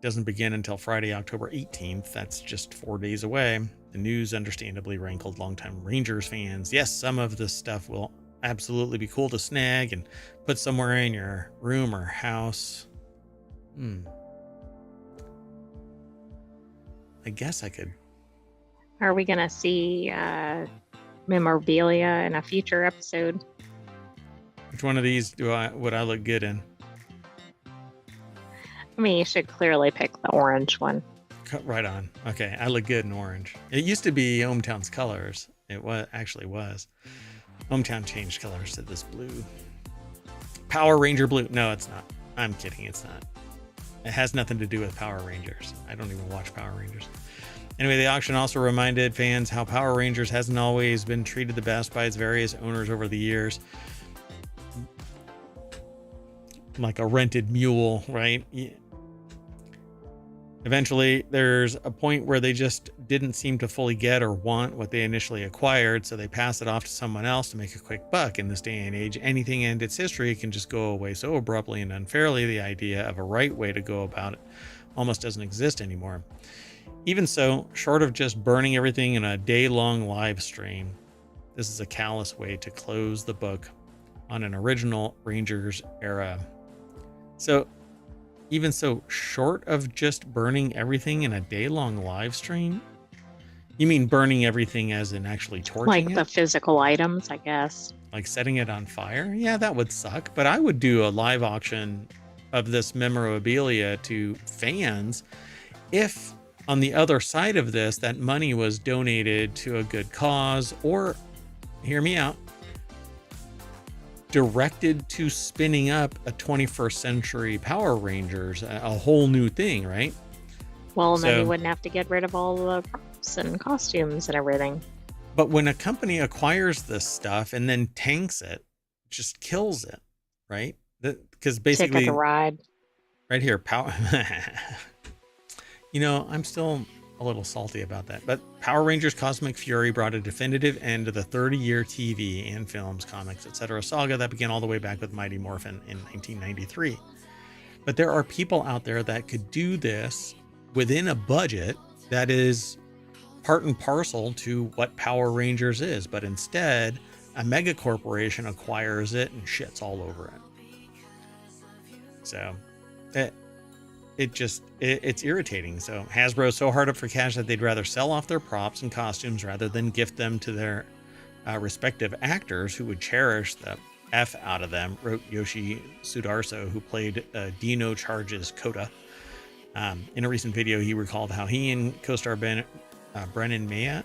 doesn't begin until Friday, October 18th. That's just 4 days away. The news understandably rankled longtime Rangers fans. Yes, some of this stuff will absolutely be cool to snag and put somewhere in your room or house. I guess I could. Are we going to see memorabilia in a future episode? Which one of these would I look good in? I mean, you should clearly pick the orange one. Right on. Okay, I look good in orange. It used to be ohmTown's colors. It actually was. ohmTown changed colors to this blue. Power Ranger blue. No, it's not. I'm kidding. It's not. It has nothing to do with Power Rangers. I don't even watch Power Rangers. Anyway, the auction also reminded fans how Power Rangers hasn't always been treated the best by its various owners over the years. Like a rented mule, right? Yeah. Eventually, there's a point where they just didn't seem to fully get or want what they initially acquired, so they pass it off to someone else to make a quick buck. In this day and age, anything and its history can just go away so abruptly and unfairly. The idea of a right way to go about it almost doesn't exist anymore. Even so, short of just burning everything in a day-long live stream, this is a callous way to close the book on an original Rangers era. So, even so, short of just burning everything in a day-long live stream? You mean burning everything as in actually torching Like it? the physical items, I guess. Like setting it on fire? Yeah, that would suck. But I would do a live auction of this memorabilia to fans if on the other side of this, that money was donated to a good cause, or, hear me out, directed to spinning up a 21st century Power Rangers, a whole new thing, right? Well, then you wouldn't have to get rid of all the props and costumes and everything. But when a company acquires this stuff and then tanks it, just kills it, right? Because basically, Ticket to ride. Right here, Power. I'm still a little salty about that. But Power Rangers Cosmic Fury brought a definitive end to the 30-year TV and films, comics, etc. saga that began all the way back with Mighty Morphin in 1993. But there are people out there that could do this within a budget that is part and parcel to what Power Rangers is. But instead, a mega corporation acquires it and shits all over it. So, it's irritating. So Hasbro's so hard up for cash that they'd rather sell off their props and costumes rather than gift them to their respective actors who would cherish the F out of them, wrote Yoshi Sudarso, who played Dino Charge's Kota. In a recent video, he recalled how he and co-star Brennan Mahia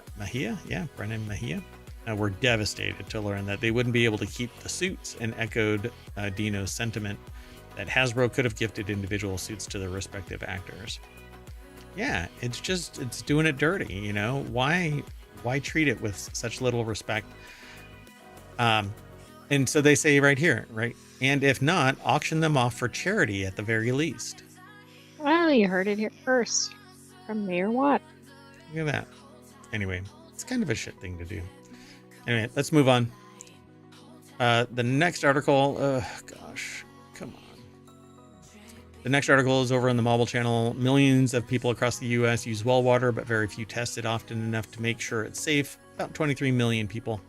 were devastated to learn that they wouldn't be able to keep the suits, and echoed Dino's sentiment that Hasbro could have gifted individual suits to their respective actors. Yeah, it's doing it dirty, you know? Why treat it with such little respect? And so they say right here, right? And if not, auction them off for charity at the very least. Well, you heard it here first from Mayor Watt. Look at that. Anyway, it's kind of a shit thing to do. Anyway, let's move on. The next article, gosh, come on. The next article is over on the Mobile Channel. Millions of people across the U.S. use well water, but very few test it often enough to make sure it's safe. About 23 million people.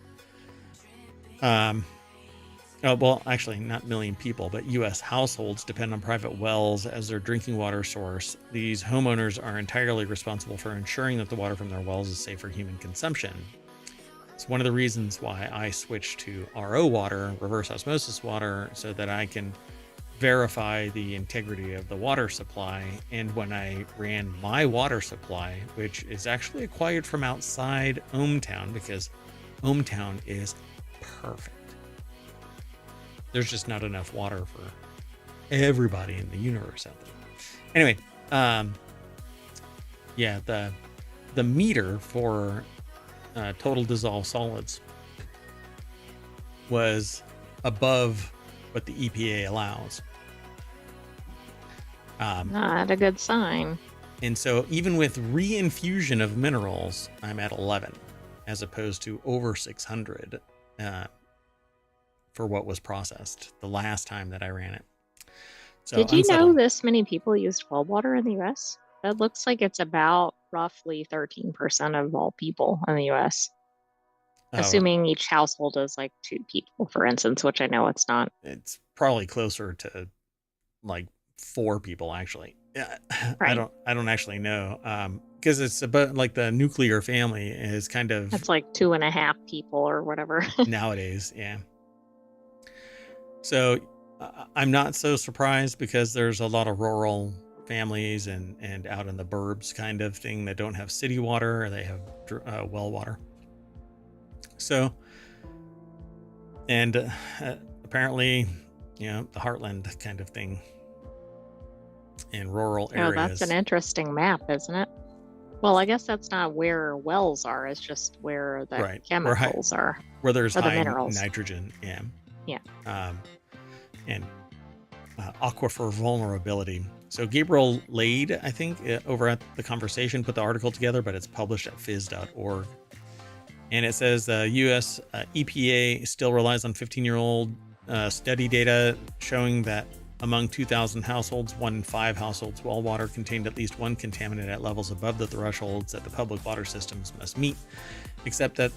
Well, actually, not million people, but U.S. households depend on private wells as their drinking water source. These homeowners are entirely responsible for ensuring that the water from their wells is safe for human consumption. It's one of the reasons why I switched to RO water, reverse osmosis water, so that I can verify the integrity of the water supply. And when I ran my water supply, which is actually acquired from outside ohmTown, because ohmTown is perfect. There's just not enough water for everybody in the universe out there. Anyway, yeah, the meter for total dissolved solids was above what the EPA allows. Not a good sign. And so even with reinfusion of minerals, I'm at 11 as opposed to over 600 for what was processed the last time that I ran it. So did you know this many people used well water in the U.S.? That looks like it's about roughly 13% of all people in the U.S. Assuming each household is like 2 people, for instance, which I know it's not. It's probably closer to like 4 people, actually. Yeah, right. I don't actually know, because it's about like the nuclear family is kind of. That's like 2.5 people or whatever nowadays. Yeah. So I'm not so surprised because there's a lot of rural families and out in the burbs kind of thing that don't have city water, or they have well water. So, and apparently, you know, the heartland kind of thing in rural areas. Oh, that's an interesting map, isn't it? Well, I guess that's not where wells are. It's just where the chemicals are. Where there's high minerals. Nitrogen. Yeah. Yeah. And aquifer vulnerability. So Gabriel Lade, I think, over at The Conversation, put the article together, but it's published at phys.org. And it says the U.S. EPA still relies on 15-year-old study data showing that among 2,000 households, 1 in 5 households' well water contained at least one contaminant at levels above the thresholds that the public water systems must meet, except that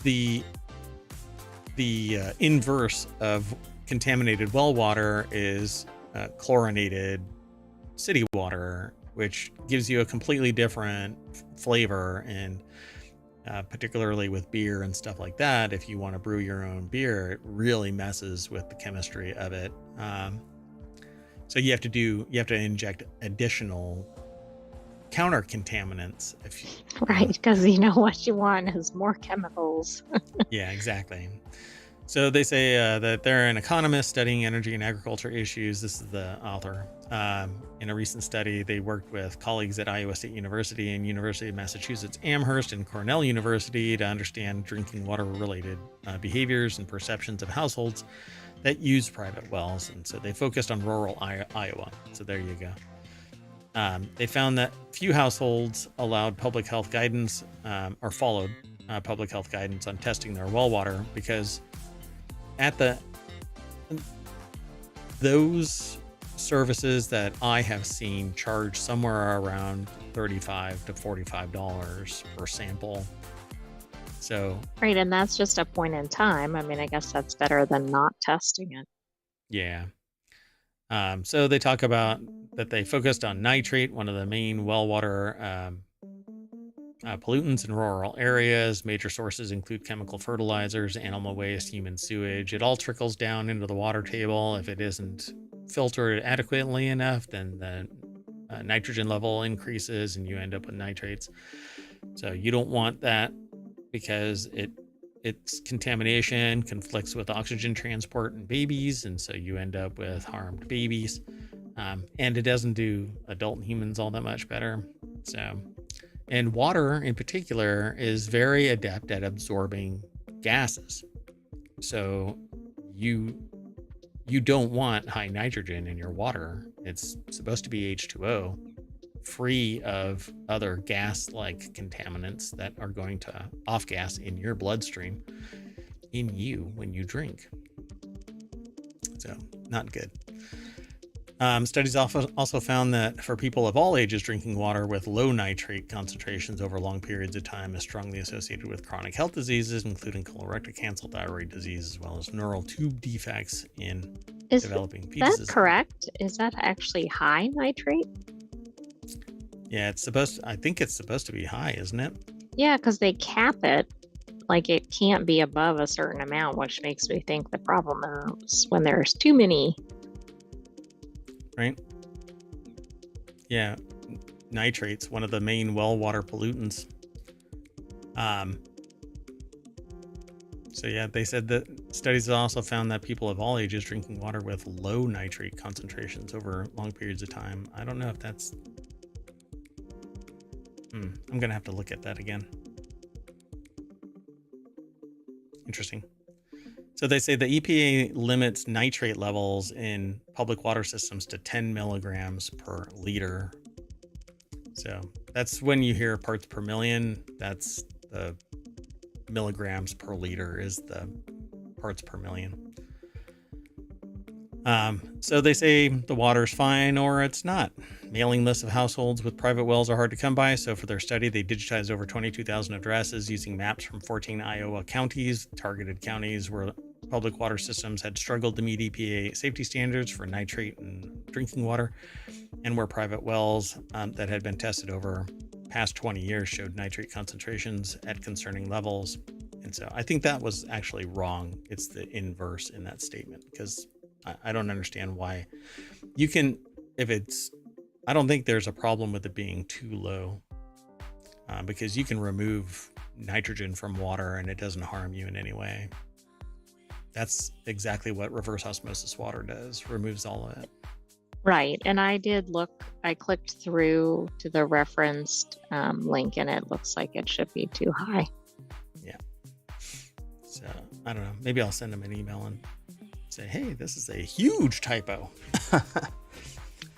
the inverse of contaminated well water is chlorinated city water, which gives you a completely different flavor. And particularly with beer and stuff like that, if you want to brew your own beer, it really messes with the chemistry of it. So you have to inject additional counter contaminants if you, right, because you know what you want is more chemicals. Yeah, exactly. So they say that they're an economist studying energy and agriculture issues. This is the author. In a recent study, they worked with colleagues at Iowa State University and University of Massachusetts Amherst and Cornell University to understand drinking water related behaviors and perceptions of households that use private wells. And so they focused on rural Iowa. So there you go. They found that few households allowed public health guidance or followed public health guidance on testing their well water, because those services that I have seen charge somewhere around $35 to $45 per sample. So right, and that's just a point in time. I mean, I guess that's better than not testing it. Yeah. So they talk about that they focused on nitrate, one of the main well water pollutants in rural areas. Major sources include chemical fertilizers, animal waste, human sewage. It all trickles down into the water table. If it isn't filtered adequately enough, then the nitrogen level increases and you end up with nitrates. So you don't want that because its contamination conflicts with oxygen transport in babies, and so you end up with harmed babies. And it doesn't do adult humans all that much better. So, and water in particular is very adept at absorbing gases. So you don't want high nitrogen in your water. It's supposed to be H2O, free of other gas-like contaminants that are going to off-gas in your bloodstream in you when you drink. So not good. Studies also found that for people of all ages, drinking water with low nitrate concentrations over long periods of time is strongly associated with chronic health diseases, including colorectal cancer, thyroid disease, as well as neural tube defects in developing fetuses. Is that correct? Is that actually high nitrate? Yeah, I think it's supposed to be high, isn't it? Yeah, because they cap it. Like it can't be above a certain amount, which makes me think the problem is when there's too many. Right? Yeah, nitrates, one of the main well water pollutants. So yeah, they said that studies also found that people of all ages drinking water with low nitrate concentrations over long periods of time. I don't know if that's... I'm going to have to look at that again. Interesting. So they say the EPA limits nitrate levels in public water systems to 10 milligrams per liter. So that's when you hear parts per million, that's the milligrams per liter is the parts per million. So they say the water's fine or it's not. Mailing lists of households with private wells are hard to come by, so for their study, they digitized over 22,000 addresses using maps from 14 Iowa counties, targeted counties where public water systems had struggled to meet EPA safety standards for nitrate and drinking water, and where private wells that had been tested over past 20 years showed nitrate concentrations at concerning levels. And so I think that was actually wrong. It's the inverse in that statement, because I don't understand why you can, I don't think there's a problem with it being too low, because you can remove nitrogen from water and it doesn't harm you in any way. That's exactly what reverse osmosis water does, removes all of it. Right. And I did look, I clicked through to the referenced link and it looks like it should be too high. Yeah. So I don't know. Maybe I'll send them an email and say, hey, this is a huge typo.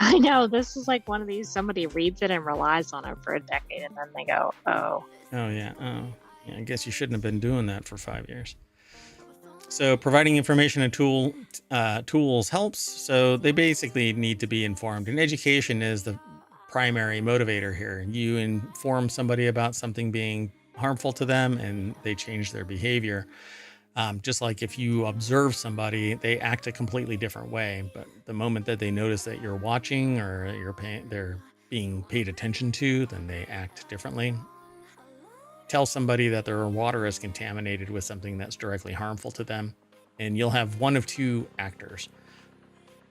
I know, this is like one of these, somebody reads it and relies on it for a decade and then they go, oh. Oh, yeah. I guess you shouldn't have been doing that for 5 years. So providing information and tools helps. So they basically need to be informed. And education is the primary motivator here. You inform somebody about something being harmful to them and they change their behavior. Just like if you observe somebody, they act a completely different way. But the moment that they notice that you're watching or they're being paid attention to, then they act differently. Tell somebody that their water is contaminated with something that's directly harmful to them, and you'll have one of two actors: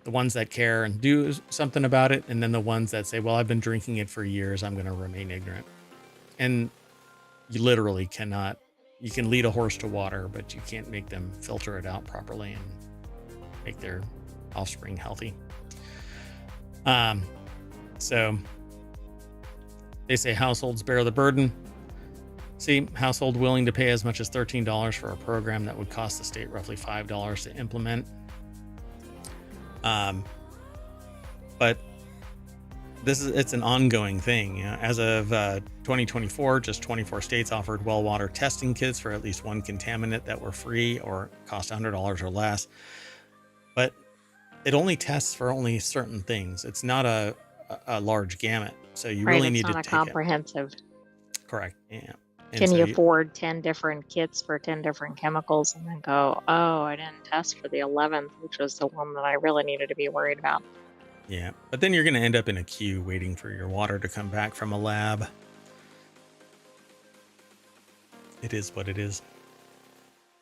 the ones that care and do something about it, and then the ones that say, well, I've been drinking it for years, I'm going to remain ignorant. And you literally cannot. You can lead a horse to water, but you can't make them filter it out properly and make their offspring healthy. So they say households bear the burden. See, household willing to pay as much as $13 for a program that would cost the state roughly $5 to implement. But it's an ongoing thing. You know, as of 2024, just 24 states offered well water testing kits for at least one contaminant that were free or cost $100 or less. But it only tests for only certain things. It's not a large gamut. So you really need to take it. It's not comprehensive. Correct. Yeah. And Can so you afford 10 different kits for 10 different chemicals and then go, oh, I didn't test for the 11th, which was the one that I really needed to be worried about? yeah, but then you're going to end up in a queue waiting for your water to come back from a lab. It is what it is.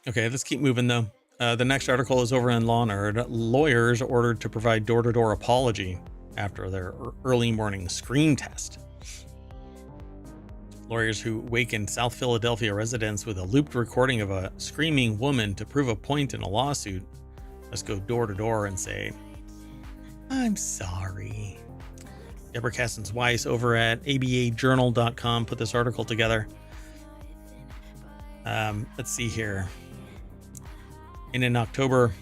Okay, let's keep moving though. The next article is over in Law Nerd. Lawyers ordered to provide door-to-door apology after their early morning screen test. Lawyers who wakened South Philadelphia residents with a looped recording of a screaming woman to prove a point in a lawsuit must go door to door and say, "I'm sorry." Deborah Cassens-Weiss over at abajournal.com put this article together. Let's see here. In an October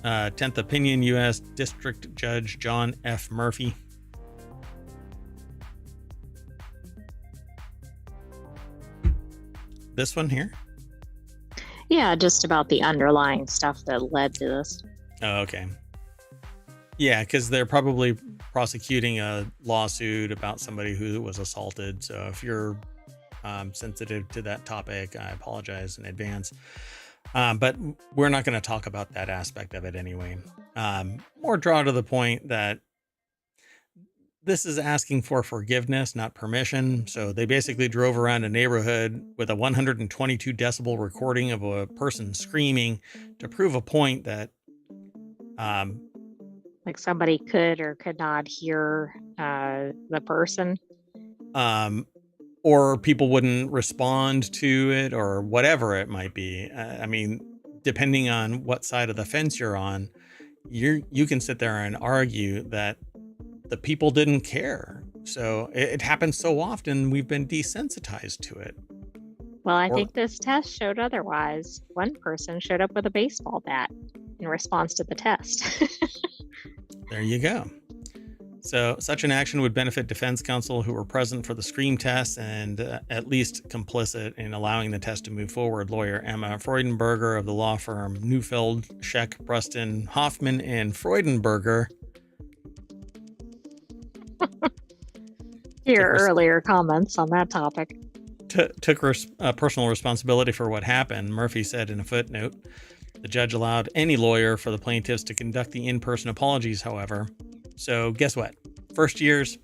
10th opinion, U.S. District Judge John F. Murphy this one here? Yeah, just about the underlying stuff that led to this. Oh, okay. Yeah, because they're probably prosecuting a lawsuit about somebody who was assaulted. So if you're sensitive to that topic, I apologize in advance. But we're not going to talk about that aspect of it anyway. More draw to the point that this is asking for forgiveness, not permission. So they basically drove around a neighborhood with a 122 decibel recording of a person screaming to prove a point that like somebody could or could not hear the person. Or people wouldn't respond to it or whatever it might be. I mean, depending on what side of the fence you're on, you can sit there and argue that the people didn't care. So it happens so often, we've been desensitized to it. Well, I think this test showed otherwise. One person showed up with a baseball bat in response to the test. There you go. So such an action would benefit defense counsel who were present for the scream test and at least complicit in allowing the test to move forward. Lawyer Emma Freudenberger of the law firm Neufeld, Scheck, Bruston, Hoffman, and Freudenberger. Your earlier comments on that topic. Took personal responsibility for what happened. Murphy said in a footnote. The judge allowed any lawyer for the plaintiffs to conduct the in-person apologies, however. So guess what? First years,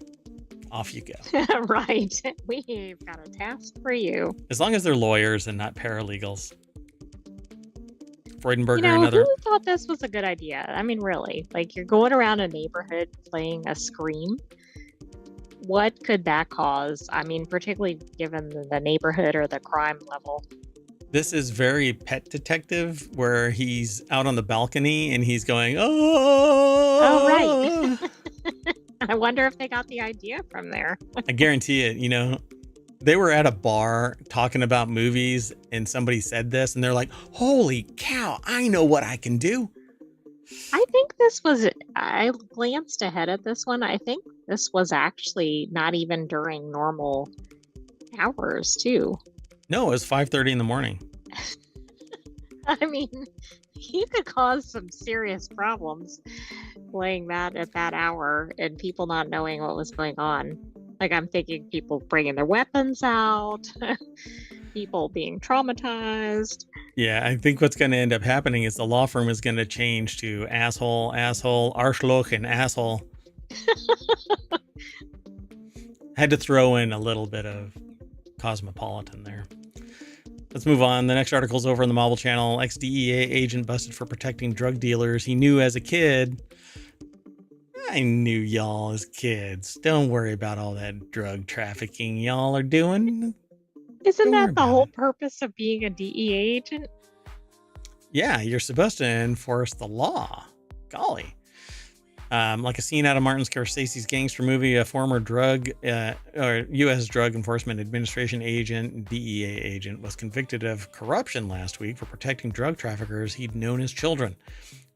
off you go. Right. We've got a task for you. As long as they're lawyers and not paralegals. Freudenberger, you know, another. Who thought this was a good idea? I mean, really, like you're going around a neighborhood playing a scream. What could that cause? I mean, particularly given the neighborhood or the crime level. This is very Pet Detective, where he's out on the balcony and he's going, oh, right. I wonder if they got the idea from there. I guarantee it. You know, they were at a bar talking about movies and somebody said this and they're like, holy cow, I know what I can do. I think I glanced ahead at this one. I think this was actually not even during normal hours too. No, it was 5:30 in the morning. I mean, you could cause some serious problems playing that at that hour and people not knowing what was going on. Like I'm thinking people bringing their weapons out, people being traumatized. Yeah, I think what's going to end up happening is the law firm is going to change to asshole, Arschloch, and asshole. Had to throw in a little bit of cosmopolitan there. Let's move on. The next article is over on the Marvel Channel. Ex-DEA agent busted for protecting drug dealers he knew as a kid. I knew y'all as kids. Don't worry about all that drug trafficking y'all are doing. Isn't that the whole purpose of being a DEA agent? Yeah, you're supposed to enforce the law. Golly. Like a scene out of Martin Scorsese's gangster movie, a former U.S. Drug Enforcement Administration agent, DEA agent, was convicted of corruption last week for protecting drug traffickers he'd known as children.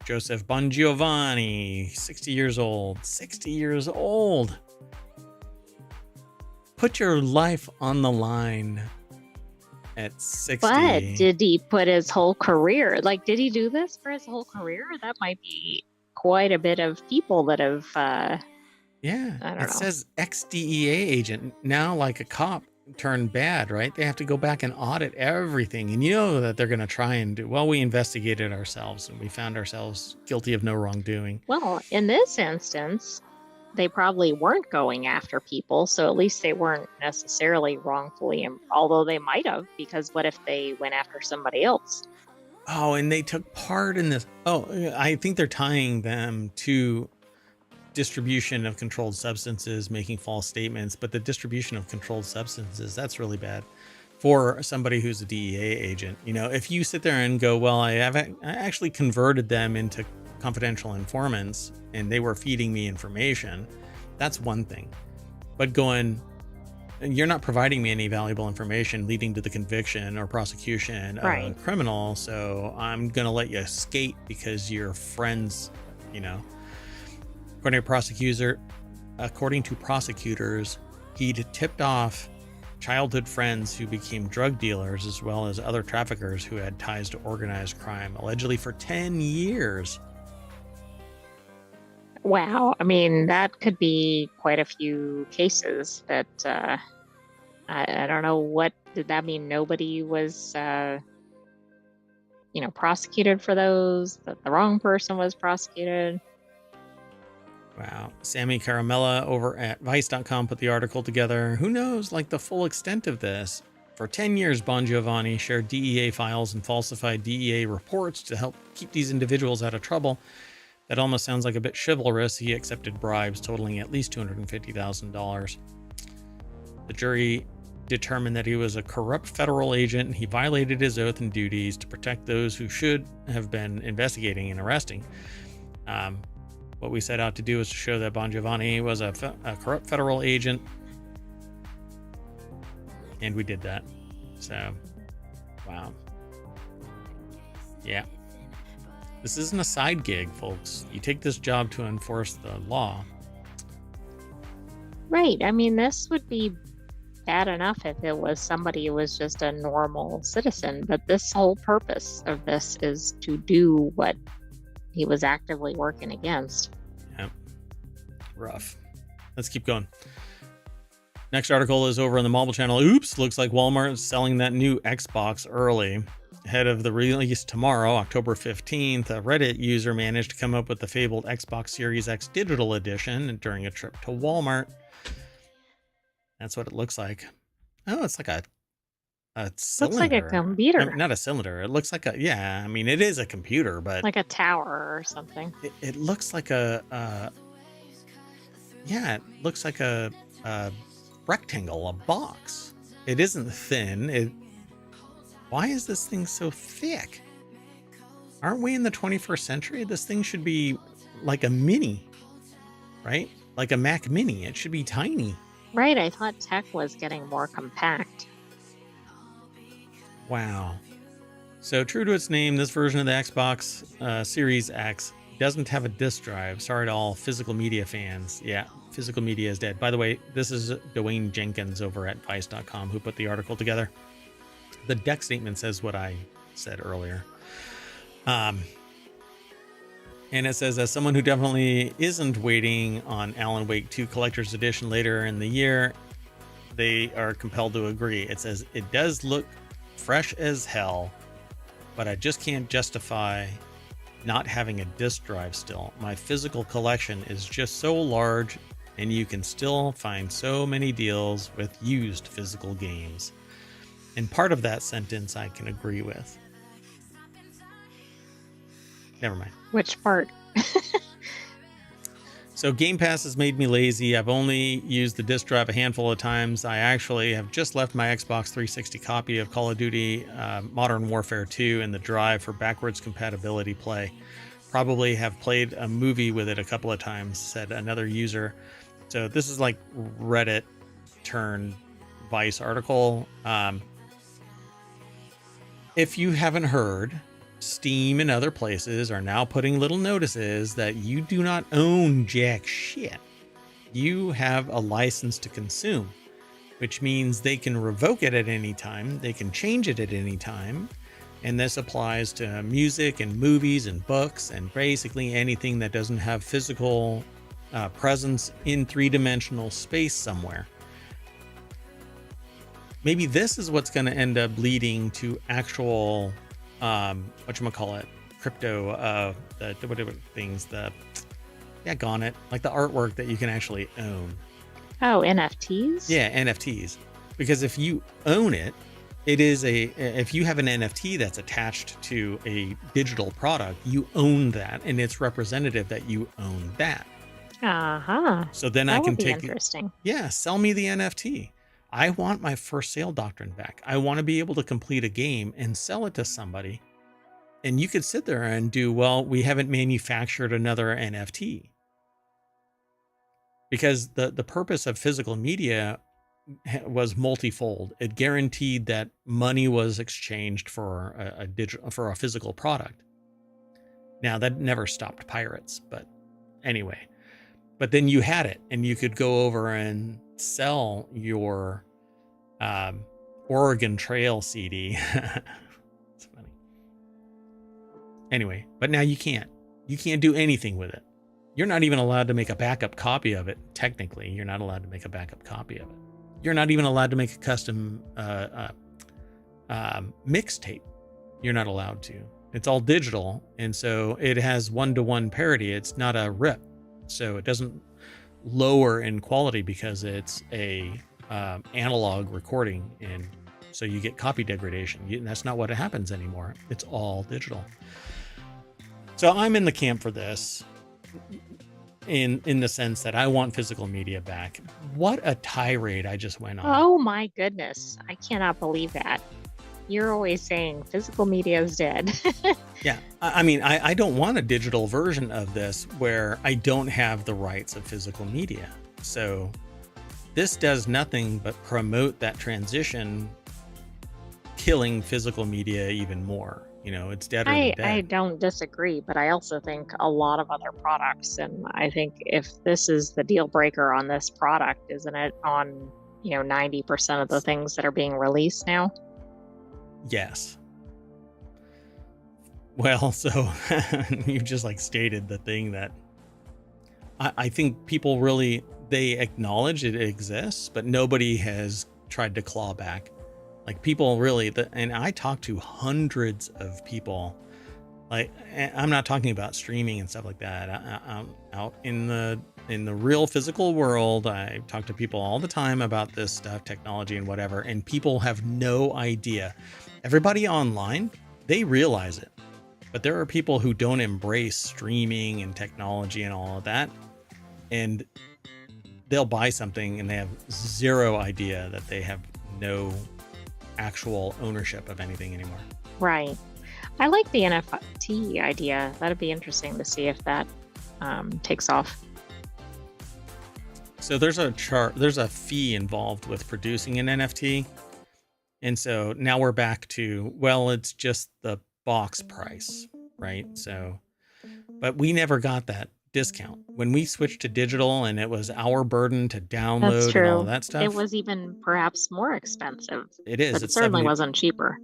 Joseph Bongiovanni, 60 years old. 60 years old. Put your life on the line at 60. But did he put his whole career? Like, did he do this for his whole career? That might be quite a bit of people that have yeah, I don't know. Says ex-DEA agent, now like a cop turn bad, right? They have to go back and audit everything. And you know that they're going to try and do, well, we investigated ourselves and we found ourselves guilty of no wrongdoing. Well, in this instance, they probably weren't going after people, so at least they weren't necessarily wrongfully, although they might have, because what if they went after somebody else? Oh, and they took part in this. Oh, I think they're tying them to distribution of controlled substances, making false statements, but the distribution of controlled substances, that's really bad for somebody who's a DEA agent. You know, if you sit there and go, well, I actually converted them into confidential informants and they were feeding me information, that's one thing. But going, you're not providing me any valuable information leading to the conviction or prosecution of a criminal, so I'm gonna let you skate because you're friends, you know. According to prosecutors, he'd tipped off childhood friends who became drug dealers as well as other traffickers who had ties to organized crime, allegedly for 10 years. Wow. I mean, that could be quite a few cases that I don't know. What did that mean? Nobody was, prosecuted for those, that the wrong person was prosecuted. Wow. Sammy Caramella over at Vice.com put the article together. Who knows, like, the full extent of this? For 10 years, Bon Giovanni shared DEA files and falsified DEA reports to help keep these individuals out of trouble. That almost sounds like a bit chivalrous. He accepted bribes totaling at least $250,000. The jury determined that he was a corrupt federal agent and he violated his oath and duties to protect those who should have been investigating and arresting. What we set out to do is to show that Bon Giovanni was a corrupt federal agent, and we did that. So, wow. Yeah. This isn't a side gig, folks. You take this job to enforce the law. Right. I mean, this would be bad enough if it was somebody who was just a normal citizen, but this whole purpose of this is to do what he was actively working against. Yep. Rough. Let's keep going. Next article is over on the mobile channel. Oops, looks like Walmart is selling that new Xbox early. Ahead of the release tomorrow, October 15th, a Reddit user managed to come up with the fabled Xbox Series X Digital Edition during a trip to Walmart. That's what it looks like. Oh, it's like a cylinder. Looks like a computer. Not a cylinder. It looks like I mean, it is a computer, but like a tower or something. It looks like it looks like a rectangle, a box. It isn't thin. Why is this thing so thick? Aren't we in the 21st century? This thing should be like a mini, right? Like a Mac Mini. It should be tiny. Right. I thought tech was getting more compact. Wow. So true to its name, this version of the Xbox Series X doesn't have a disk drive. Sorry to all physical media fans. Yeah, physical media is dead. By the way, this is Dwayne Jenkins over at Vice.com who put the article together. The deck statement says what I said earlier. And it says, as someone who definitely isn't waiting on Alan Wake 2 Collector's Edition later in the year, they are compelled to agree. It says, it does look fresh as hell, but I just can't justify not having a disk drive still. My physical collection is just so large, and you can still find so many deals with used physical games. And part of that sentence I can agree with. Never mind. Which part? So Game Pass has made me lazy. I've only used the disk drive a handful of times. I actually have just left my Xbox 360 copy of Call of Duty Modern Warfare 2 in the drive for backwards compatibility play. Probably have played a movie with it a couple of times, said another user. So this is like Reddit turned Vice article. If you haven't heard, Steam and other places are now putting little notices that you do not own jack shit. You have a license to consume, which means they can revoke it at any time. They can change it at any time. And this applies to music and movies and books and basically anything that doesn't have physical presence in three-dimensional space somewhere. maybe this is what's going to end up leading to actual, whatchamacallit, crypto, the whatever things, gone it, like the artwork that you can actually own. Oh, NFTs? Yeah, NFTs. Because if you own it, if you have an NFT that's attached to a digital product, you own that, and it's representative that you own that. So then I can take interesting. Sell me the NFT. I want my first sale doctrine back. I want to be able to complete a game and sell it to somebody. And you could sit there and do, well, we haven't manufactured another NFT. Because the purpose of physical media was multifold. It guaranteed that money was exchanged for a physical product. Now that never stopped pirates, but anyway. But then you had it, and you could go over and sell your Oregon Trail CD. It's funny. Anyway, but now you can't. You can't do anything with it. You're not even allowed to make a backup copy of it. Technically, you're not allowed to make a backup copy of it. You're not even allowed to make a custom mixtape. You're not allowed to. It's all digital, and so it has one-to-one parity. It's not a rip, so it doesn't lower in quality because it's a analog recording, and so you get copy degradation. That's not what happens anymore. It's all digital. So I'm in the camp for this. In the sense that I want physical media back. What a tirade I just went on. Oh my goodness. I cannot believe that. You're always saying physical media is dead. Yeah. I mean, I don't want a digital version of this where I don't have the rights of physical media. So this does nothing but promote that transition, killing physical media even more. You know, it's deader than dead. I don't disagree, but I also think a lot of other products, and I think if this is the deal breaker on this product, isn't it on, 90% of the things that are being released now? Yes. Well, so you just stated the thing that I think people really, they acknowledge it exists, but nobody has tried to claw back. People really, and I talk to hundreds of people. I'm not talking about streaming and stuff like that. I'm out in the real physical world. I talk to people all the time about this stuff, technology and whatever, and people have no idea. Everybody online, they realize it, but there are people who don't embrace streaming and technology and all of that, and they'll buy something and they have zero idea that they have no actual ownership of anything anymore. Right. I like the NFT idea. That'd be interesting to see if that takes off. So there's a fee involved with producing an NFT. And so now we're back to, well, it's just the box price, right? So, but we never got that discount when we switched to digital, and it was our burden to download and all that stuff. It was even perhaps more expensive. It is. But it certainly wasn't cheaper.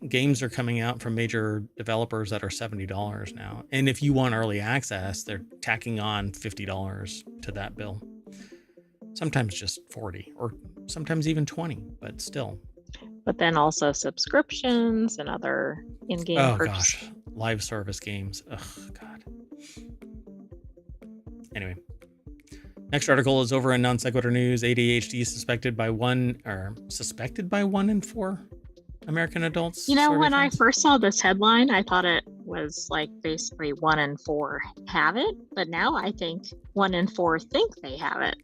Games are coming out from major developers that are $70 now. And if you want early access, they're tacking on $50 to that bill. Sometimes just 40 or sometimes even 20, but still. But then also subscriptions and other in-game purchases. Gosh, live service games. Oh, God. Anyway, next article is over in Non Sequitur News. ADHD suspected by 1 in 4 American adults. When I first saw this headline, I thought it was basically 1 in 4 have it, but now I think 1 in 4 think they have it,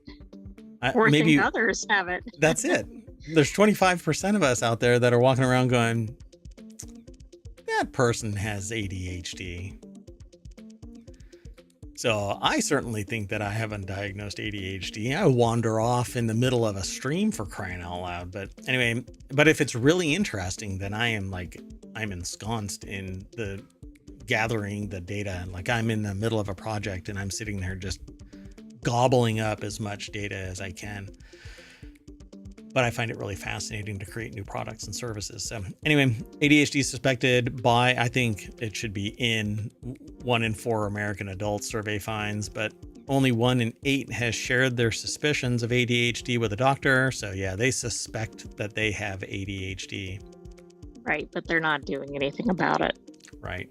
or maybe think others have it. That's it. There's 25% of us out there that are walking around going, that person has ADHD. So I certainly think that I haven't diagnosed ADHD. I wander off in the middle of a stream, for crying out loud. But anyway, but if it's really interesting, then I'm ensconced in the gathering the data. I'm in the middle of a project and I'm sitting there just gobbling up as much data as I can. But I find it really fascinating to create new products and services. So anyway, ADHD suspected by, I think it should be in 1 in 4 American adults, survey finds. But only 1 in 8 has shared their suspicions of ADHD with a doctor. So yeah, they suspect that they have ADHD. Right, but they're not doing anything about it. Right.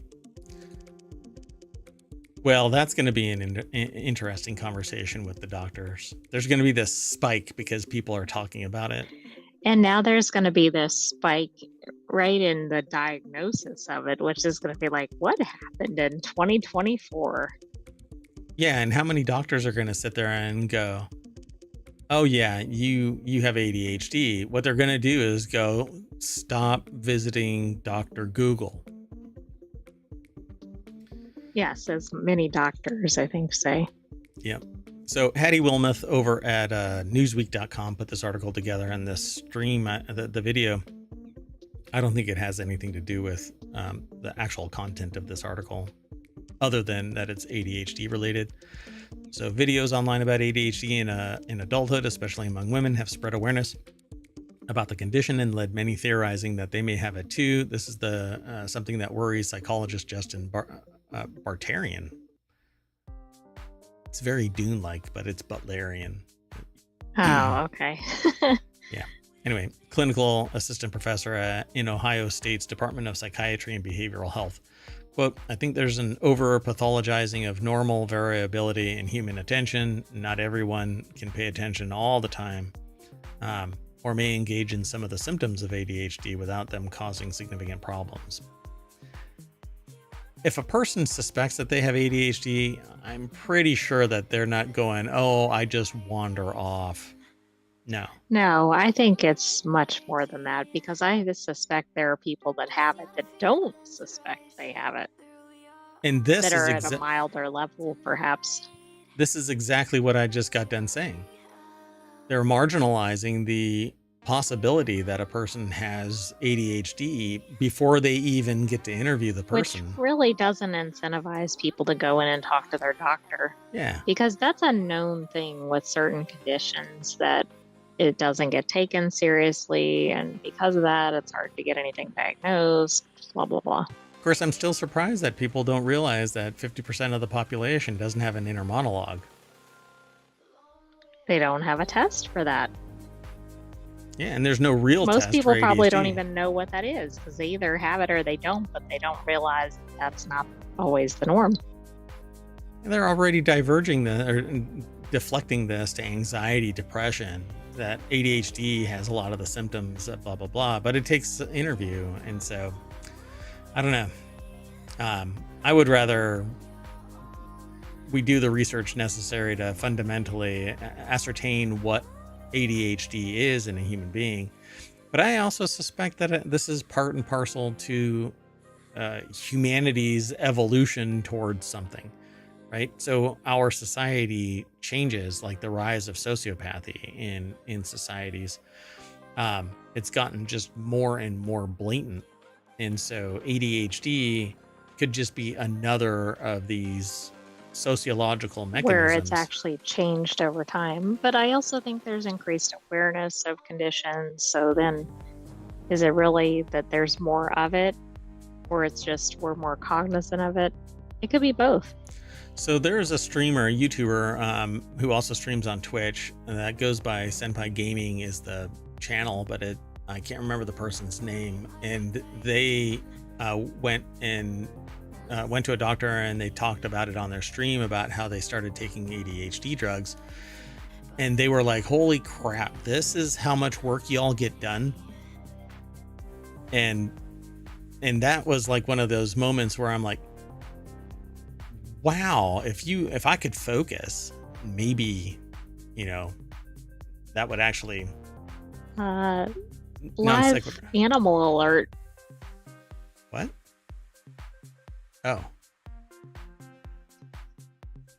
Well, that's going to be an interesting conversation with the doctors. There's going to be this spike because people are talking about it. And now there's going to be this spike right in the diagnosis of it, which is going to be like, what happened in 2024? Yeah, and how many doctors are going to sit there and go, oh yeah, you have ADHD. What they're going to do is go, stop visiting Dr. Google. Yes, as many doctors, I think, say. Yep. So Hattie Wilmoth over at newsweek.com put this article together, and this stream, the video, I don't think it has anything to do with the actual content of this article, other than that it's ADHD related. So videos online about ADHD in adulthood, especially among women, have spread awareness about the condition and led many theorizing that they may have it too. This is the something that worries psychologist Justin Bartarian. It's very Dune-like, but it's Butlerian. Oh, okay. Yeah. Anyway, clinical assistant professor in Ohio State's Department of Psychiatry and Behavioral Health. Quote, I think there's an over-pathologizing of normal variability in human attention. Not everyone can pay attention all the time, or may engage in some of the symptoms of ADHD without them causing significant problems. If a person suspects that they have ADHD, I'm pretty sure that they're not going, oh, I just wander off. No. No, I think it's much more than that, because I suspect there are people that have it that don't suspect they have it. And this that is are at a milder level, perhaps. This is exactly what I just got done saying. They're marginalizing the possibility that a person has ADHD before they even get to interview the person. Which really doesn't incentivize people to go in and talk to their doctor. Yeah. Because that's a known thing with certain conditions, that it doesn't get taken seriously. And because of that, it's hard to get anything diagnosed, blah, blah, blah. Of course, I'm still surprised that people don't realize that 50% of the population doesn't have an inner monologue. They don't have a test for that. Yeah, and there's no real test. Most people probably don't even know what that is, because they either have it or they don't, but they don't realize that that's not always the norm. And they're already deflecting this to anxiety, depression, that ADHD has a lot of the symptoms of blah, blah, blah, but it takes an interview. And so, I don't know. I would rather we do the research necessary to fundamentally ascertain what ADHD is in a human being. But I also suspect that this is part and parcel to humanity's evolution towards something, right? So our society changes, like the rise of sociopathy in societies. It's gotten just more and more blatant. And so ADHD could just be another of these sociological mechanisms where it's actually changed over time. But I also think there's increased awareness of conditions. So then, is it really that there's more of it, or it's just we're more cognizant of it? It could be both. So there's a streamer, YouTuber, who also streams on Twitch, and that goes by Senpai Gaming is the channel, but I can't remember the person's name. And they went to a doctor, and they talked about it on their stream about how they started taking ADHD drugs. And they were like, holy crap, this is how much work y'all get done. And that was like one of those moments where I'm like, wow, if I could focus, maybe, that would actually live animal alert. What? Oh.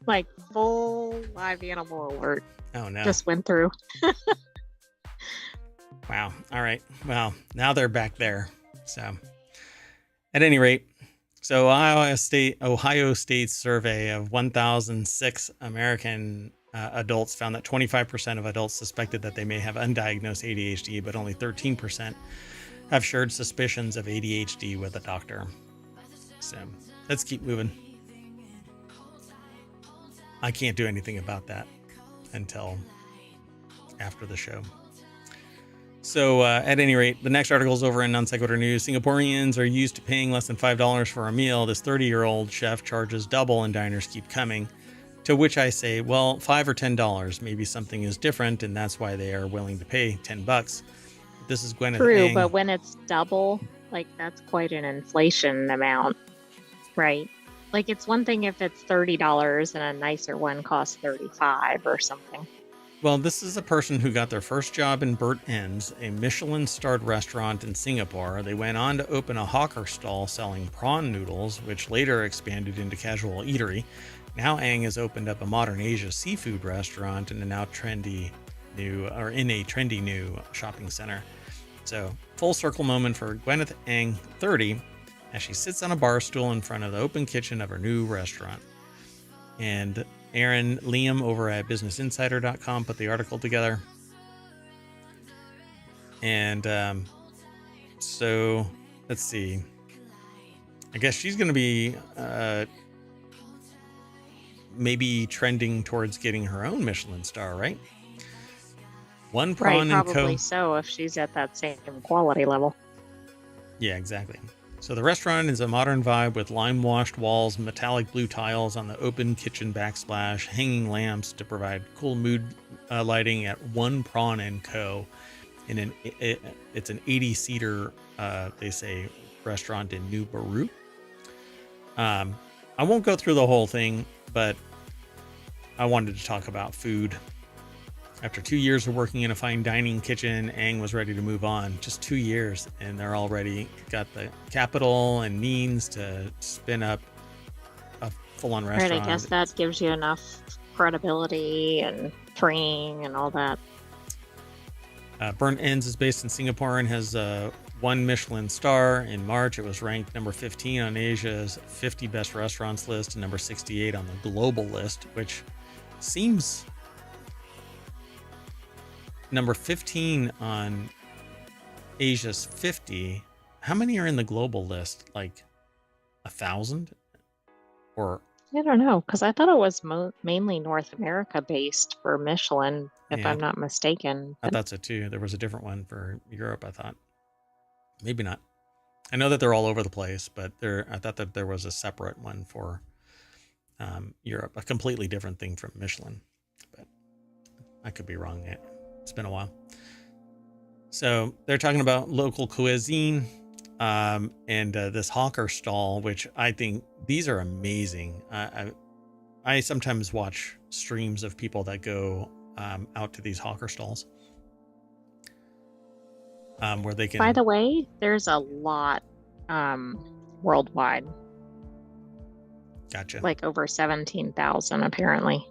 Like full live animal alert. Oh no. Just went through. Wow. All right. Well, now they're back there. So at any rate, so Ohio State's survey of 1,006 American adults found that 25% of adults suspected that they may have undiagnosed ADHD, but only 13% have shared suspicions of ADHD with a doctor. So let's keep moving. I can't do anything about that until after the show. So at any rate, the next article is over in Non Sequitur News. Singaporeans are used to paying less than $5 for a meal. This 30-year-old chef charges double and diners keep coming. To which I say, well, $5 or $10. Maybe something is different, and that's why they are willing to pay $10. This is Gwyneth True, Ang. but when it's double, like that's quite an inflation amount, right? Like it's one thing if it's $30 and a nicer one costs $35 or something. Well, this is a person who got their first job in Burt Ends, a Michelin-starred restaurant in Singapore. They went on to open a hawker stall selling prawn noodles, which later expanded into casual eatery. Now Ang has opened up a modern Asia seafood restaurant in a trendy new shopping center. So, full circle moment for Gwyneth Ang, 30, as she sits on a bar stool in front of the open kitchen of her new restaurant. And Aaron Liam over at BusinessInsider.com put the article together. And so, let's see. I guess she's going to be maybe trending towards getting her own Michelin star, right? One prawn and probably so if she's at that same quality level. Yeah, exactly. So the restaurant is a modern vibe with lime-washed walls, metallic blue tiles on the open kitchen backsplash, hanging lamps to provide cool mood lighting at One Prawn and Co. It's an 80-seater, they say, restaurant in New Baru. I won't go through the whole thing, but I wanted to talk about food. After 2 years of working in a fine dining kitchen, Ang was ready to move on. Just 2 years, and they're already got the capital and means to spin up a full-on restaurant. Right, I guess that gives you enough credibility and training and all that. Burnt Ends is based in Singapore and has one Michelin star. In March, it was ranked number 15 on Asia's 50 best restaurants list and number 68 on the global list, which seems... Number 15 on Asia's 50. How many are in the global list? Like 1,000? Or I don't know, because I thought it was mainly North America based for Michelin, if Yeah. I'm not mistaken. I thought so too. There was a different one for Europe, I thought. Maybe not. I know that they're all over the place, but I thought that there was a separate one for Europe, a completely different thing from Michelin. But I could be wrong. It's been a while. So they're talking about local cuisine and this hawker stall, which I think these are amazing. I sometimes watch streams of people that go out to these hawker stalls where they can... By the way, there's a lot worldwide. Gotcha. Like over 17,000 apparently.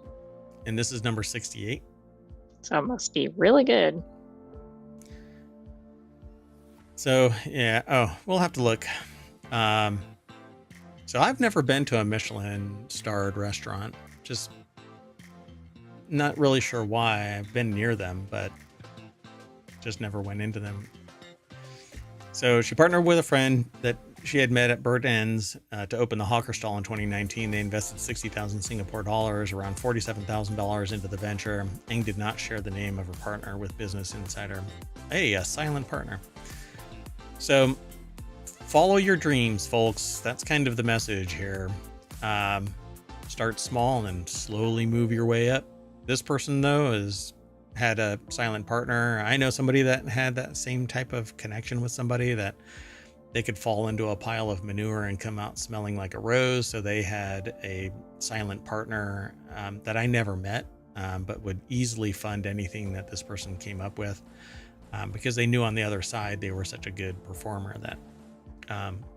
And this is number 68. So it must be really good. So, yeah. Oh, we'll have to look. So I've never been to a Michelin starred restaurant. Just not really sure why. I've been near them, but just never went into them. So she partnered with a friend that she had met at Burt Ends to open the hawker stall in 2019. They invested 60,000 Singapore dollars, around $47,000 into the venture. Eng did not share the name of her partner with Business Insider. Hey, a silent partner. So follow your dreams, folks. That's kind of the message here. Start small and slowly move your way up. This person, though, had a silent partner. I know somebody that had that same type of connection with somebody that they could fall into a pile of manure and come out smelling like a rose. So they had a silent partner that I never met, but would easily fund anything that this person came up with because they knew on the other side they were such a good performer that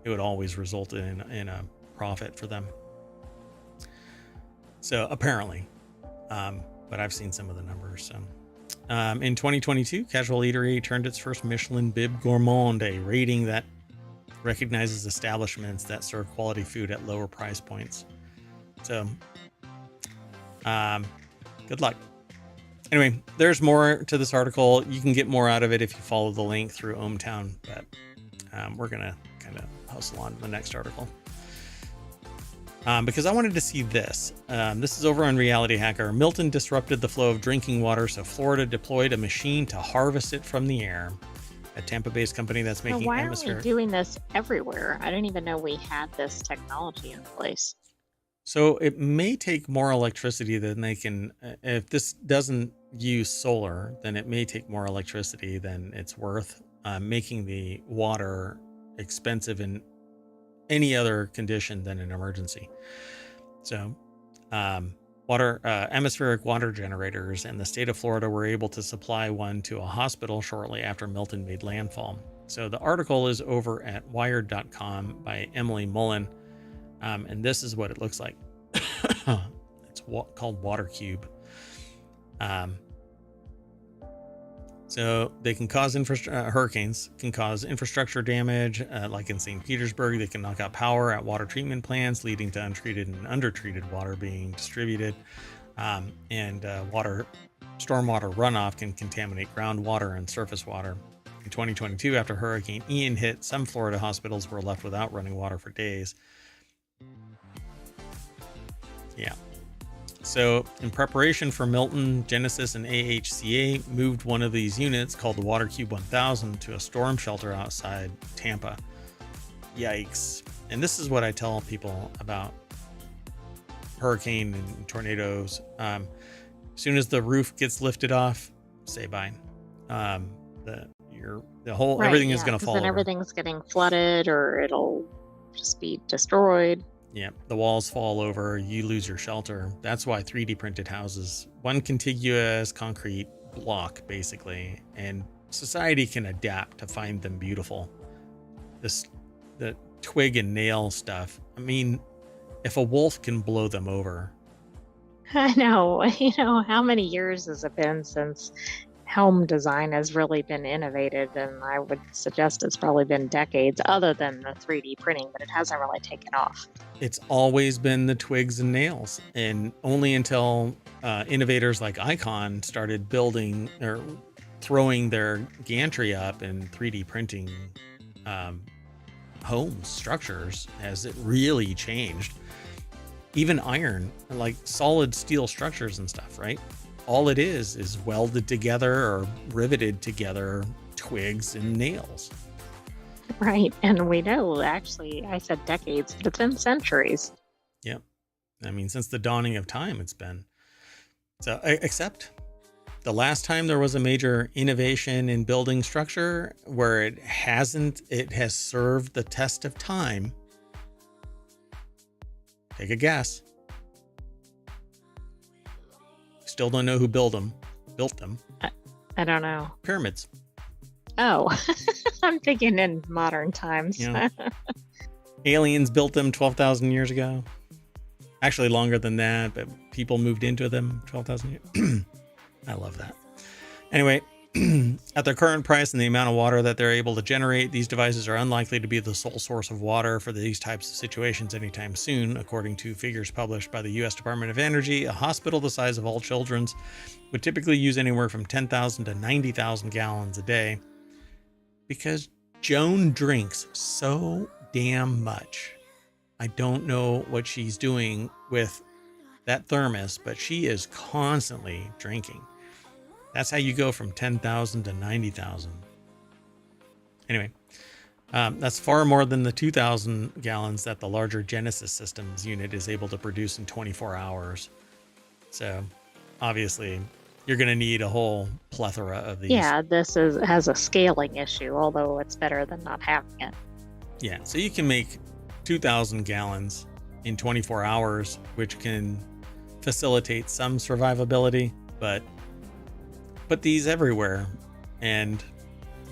it would always result in a profit for them. So apparently, but I've seen some of the numbers. So in 2022, Casual Eatery turned its first Michelin Bib Gourmand, a rating that recognizes establishments that serve quality food at lower price points. So, good luck. Anyway, there's more to this article. You can get more out of it if you follow the link through ohmTown, but we're going to kind of hustle on to the next article. because I wanted to see this. This is over on Reality Hacker. Milton disrupted the flow of drinking water, so Florida deployed a machine to harvest it from the air. A Tampa-based company that's So making why aren't we atmospheric. doing this everywhere? I didn't even know we had this technology in place. So it may take more electricity than they can. If this doesn't use solar, then it may take more electricity than it's worth, making the water expensive in any other condition than an emergency. So, atmospheric water generators in the state of Florida were able to supply one to a hospital shortly after Milton made landfall. So the article is over at wired.com by Emily Mullen. And this is what it looks like. It's called Water Cube. So they can cause hurricanes can cause infrastructure damage, like in St. Petersburg. They can knock out power at water treatment plants, leading to untreated and undertreated water being distributed. And stormwater runoff can contaminate groundwater and surface water. In 2022, after Hurricane Ian hit, some Florida hospitals were left without running water for days. Yeah. So in preparation for Milton, Genesis and AHCA moved one of these units called the Water Cube 1000 to a storm shelter outside Tampa. Yikes. And this is what I tell people about hurricane and tornadoes. As soon as the roof gets lifted off, say bye. Everything is going to fall over. Everything's getting flooded, or it'll just be destroyed. Yeah, the walls fall over, you lose your shelter. That's why 3D printed houses, one contiguous concrete block, basically, and society can adapt to find them beautiful. The twig and nail stuff. I mean, if a wolf can blow them over. I know. How many years has it been since home design has really been innovated? And I would suggest it's probably been decades, other than the 3D printing, but it hasn't really taken off. It's always been the twigs and nails, and only until innovators like Icon started building or throwing their gantry up and 3D printing homes, structures, has it really changed. Even iron, like solid steel structures and stuff, right? All it is welded together or riveted together twigs and nails. Right. And we know, actually, I said decades, but it's been centuries. Yep. I mean, since the dawning of time, it's been. So, except the last time there was a major innovation in building structure where it has served the test of time. Take a guess. Still don't know who built them. I don't know. Pyramids. Oh, I'm thinking in modern times. Yeah. Aliens built them 12,000 years ago. Actually, longer than that, but people moved into them 12,000 years. I love that. Anyway, at their current price and the amount of water that they're able to generate, these devices are unlikely to be the sole source of water for these types of situations anytime soon. According to figures published by the U.S. Department of Energy, a hospital the size of All Children's would typically use anywhere from 10,000 to 90,000 gallons a day. Because Joan drinks so damn much. I don't know what she's doing with that thermos, but she is constantly drinking. That's how you go from 10,000 to 90,000. Anyway, that's far more than the 2,000 gallons that the larger Genesis Systems unit is able to produce in 24 hours. So obviously, you're going to need a whole plethora of these. Yeah, this has a scaling issue, although it's better than not having it. Yeah, so you can make 2,000 gallons in 24 hours, which can facilitate some survivability, but put these everywhere and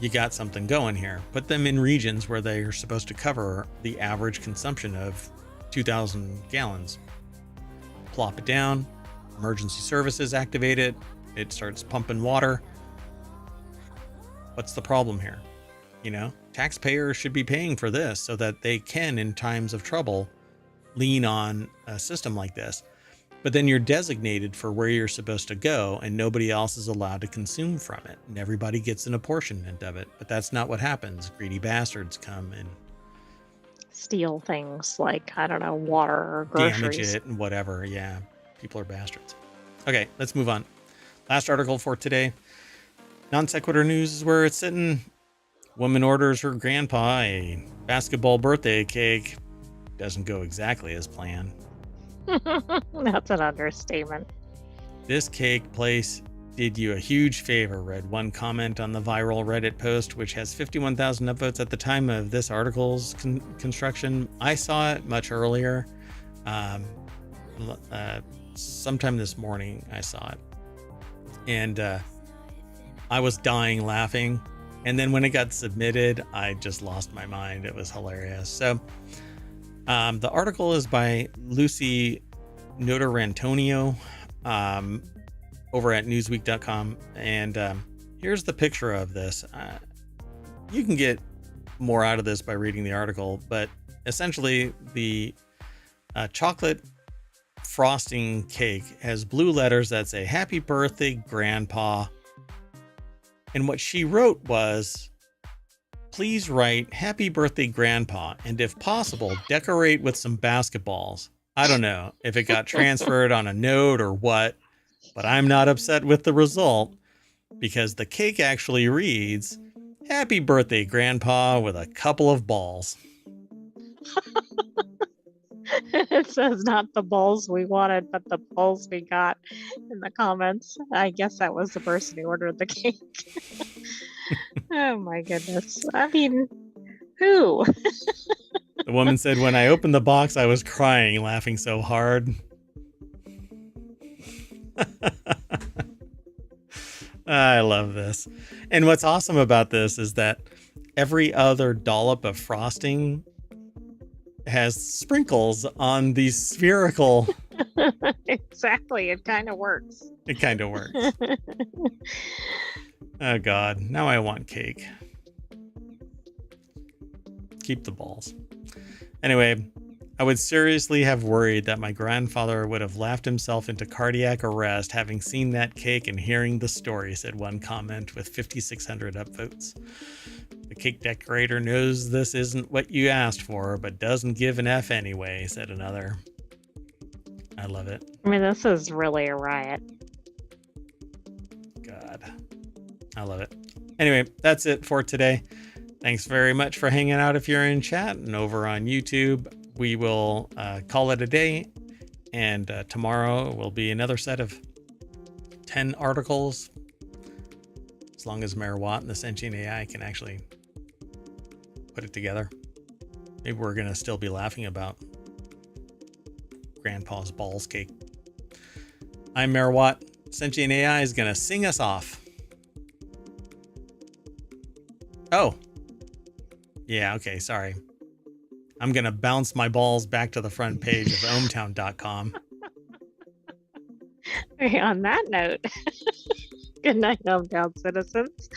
you got something going here. Put them in regions where they are supposed to cover the average consumption of 2,000 gallons. Plop it down, emergency services activate it, it starts pumping water. What's the problem here? Taxpayers should be paying for this so that they can, in times of trouble, lean on a system like this. But then you're designated for where you're supposed to go and nobody else is allowed to consume from it. And everybody gets an apportionment of it. But that's not what happens. Greedy bastards come and steal things like, I don't know, water or Damage groceries. it and whatever. Yeah, people are bastards. Okay, let's move on. Last article for today. Non sequitur news is where it's sitting. Woman orders her grandpa a basketball birthday cake. Doesn't go exactly as planned. That's an understatement. This cake place did you a huge favor, read one comment on the viral Reddit post, which has 51,000 upvotes at the time of this article's construction. I saw it much earlier. Sometime this morning, I saw it. And I was dying laughing. And then when it got submitted, I just lost my mind. It was hilarious. So the article is by Lucy Notarantonio over at newsweek.com. And here's the picture of this. You can get more out of this by reading the article, but essentially the chocolate frosting cake has blue letters that say "Happy Birthday, Grandpa." And what she wrote was, "Please write Happy Birthday, Grandpa, and if possible, decorate with some basketballs." I don't know if it got transferred on a note or what, but I'm not upset with the result because the cake actually reads, "Happy Birthday, Grandpa," with a couple of balls. It says not the balls we wanted, but the balls we got in the comments. I guess that was the person who ordered the cake. Oh my goodness. I mean, who? The woman said, "When I opened the box, I was crying, laughing so hard." I love this. And what's awesome about this is that every other dollop of frosting has sprinkles on the spherical. Exactly. It kind of works. It kind of works. Oh God, now I want cake. Keep the balls. Anyway, I would seriously have worried that my grandfather would have laughed himself into cardiac arrest having seen that cake and hearing the story, said one comment with 5,600 upvotes. The cake decorator knows this isn't what you asked for, but doesn't give an F anyway, said another. I love it. I mean, this is really a riot. God, I love it. Anyway, that's it for today. Thanks very much for hanging out if you're in chat and over on YouTube. We will call it a day, and tomorrow will be another set of 10 articles, as long as Mayor Watt and the Sentient AI can actually put it together. Maybe we're going to still be laughing about Grandpa's balls cake. I'm Mayor Watt. Sentient AI is going to sing us off. Oh. Yeah, okay, sorry. I'm going to bounce my balls back to the front page of ohmTown.com. On that note, good night, ohmTown citizens.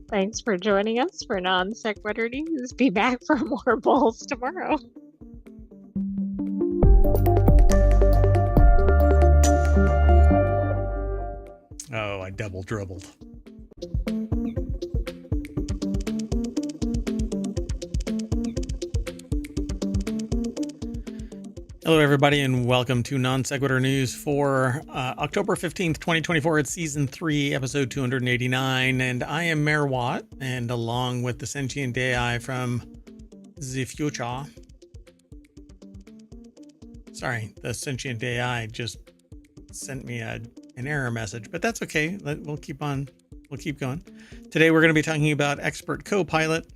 Thanks for joining us for Non Sequitur News. Be back for more balls tomorrow. Oh, I double dribbled. Hello, everybody, and welcome to Non Sequitur News for October 15th, 2024. It's Season 3, Episode 289, and I am Mayor Watt, and along with the Sentient AI from the future. Sorry, the Sentient AI just sent me an error message, but that's okay. We'll keep going. Today, we're going to be talking about Expert Copilot,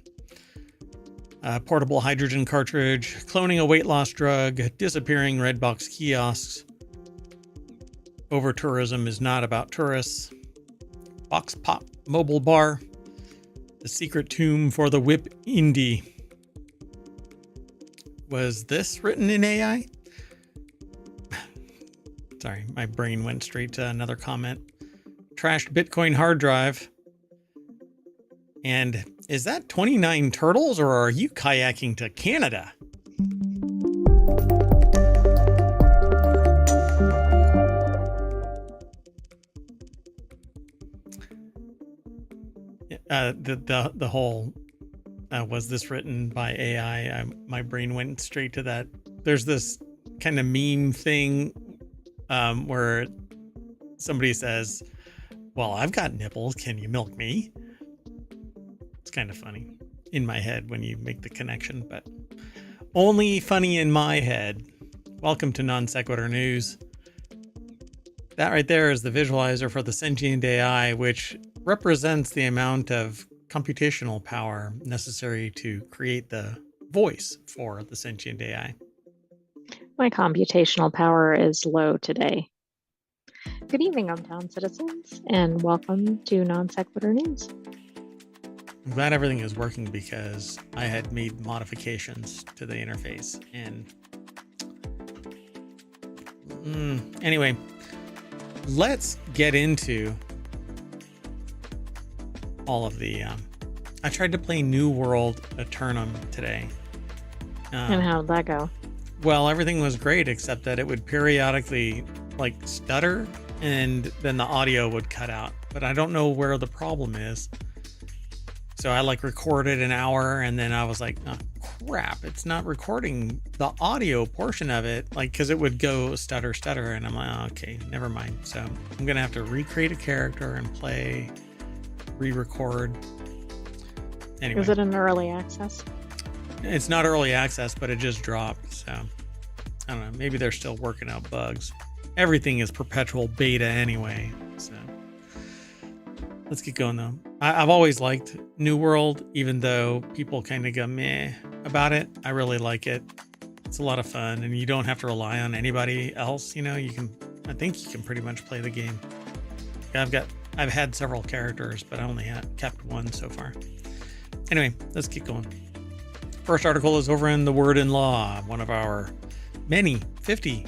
portable hydrogen cartridge, cloning a weight loss drug, disappearing red box kiosks, over tourism is not about tourists, box pop mobile bar, the secret tomb for the whip indie. Was this written in AI? Sorry, my brain went straight to another comment. Trashed Bitcoin hard drive. And is that 29 turtles, or are you kayaking to Canada? The whole was this written by AI? My brain went straight to that. There's this kind of meme thing where somebody says, well, I've got nipples. Can you milk me? It's kind of funny in my head when you make the connection, but only funny in my head. Welcome to Non Sequitur News. That right there is the visualizer for the Sentient AI, which represents the amount of computational power necessary to create the voice for the Sentient AI. My computational power is low today. Good evening, ohmTown citizens, and welcome to Non Sequitur News. I'm glad everything is working because I had made modifications to the interface. And anyway, let's get into all of the... I tried to play New World Eternum today. And how'd that go? Well, everything was great except that it would periodically like stutter and then the audio would cut out. But I don't know where the problem is. So I like recorded an hour and then I was like, oh, crap, it's not recording the audio portion of it. Like, cause it would go stutter. And I'm like, oh, okay, never mind. So I'm going to have to recreate a character and play, re-record. Anyway. Is it an early access? It's not early access, but it just dropped. So I don't know. Maybe they're still working out bugs. Everything is perpetual beta anyway. So let's get going though. I've always liked New World, even though people kind of go meh about it. I really like it. It's a lot of fun and you don't have to rely on anybody else. You know, I think you can pretty much play the game. I've had several characters, but I only kept one so far. Anyway, let's keep going. First article is over in The Word in Law, one of our many 50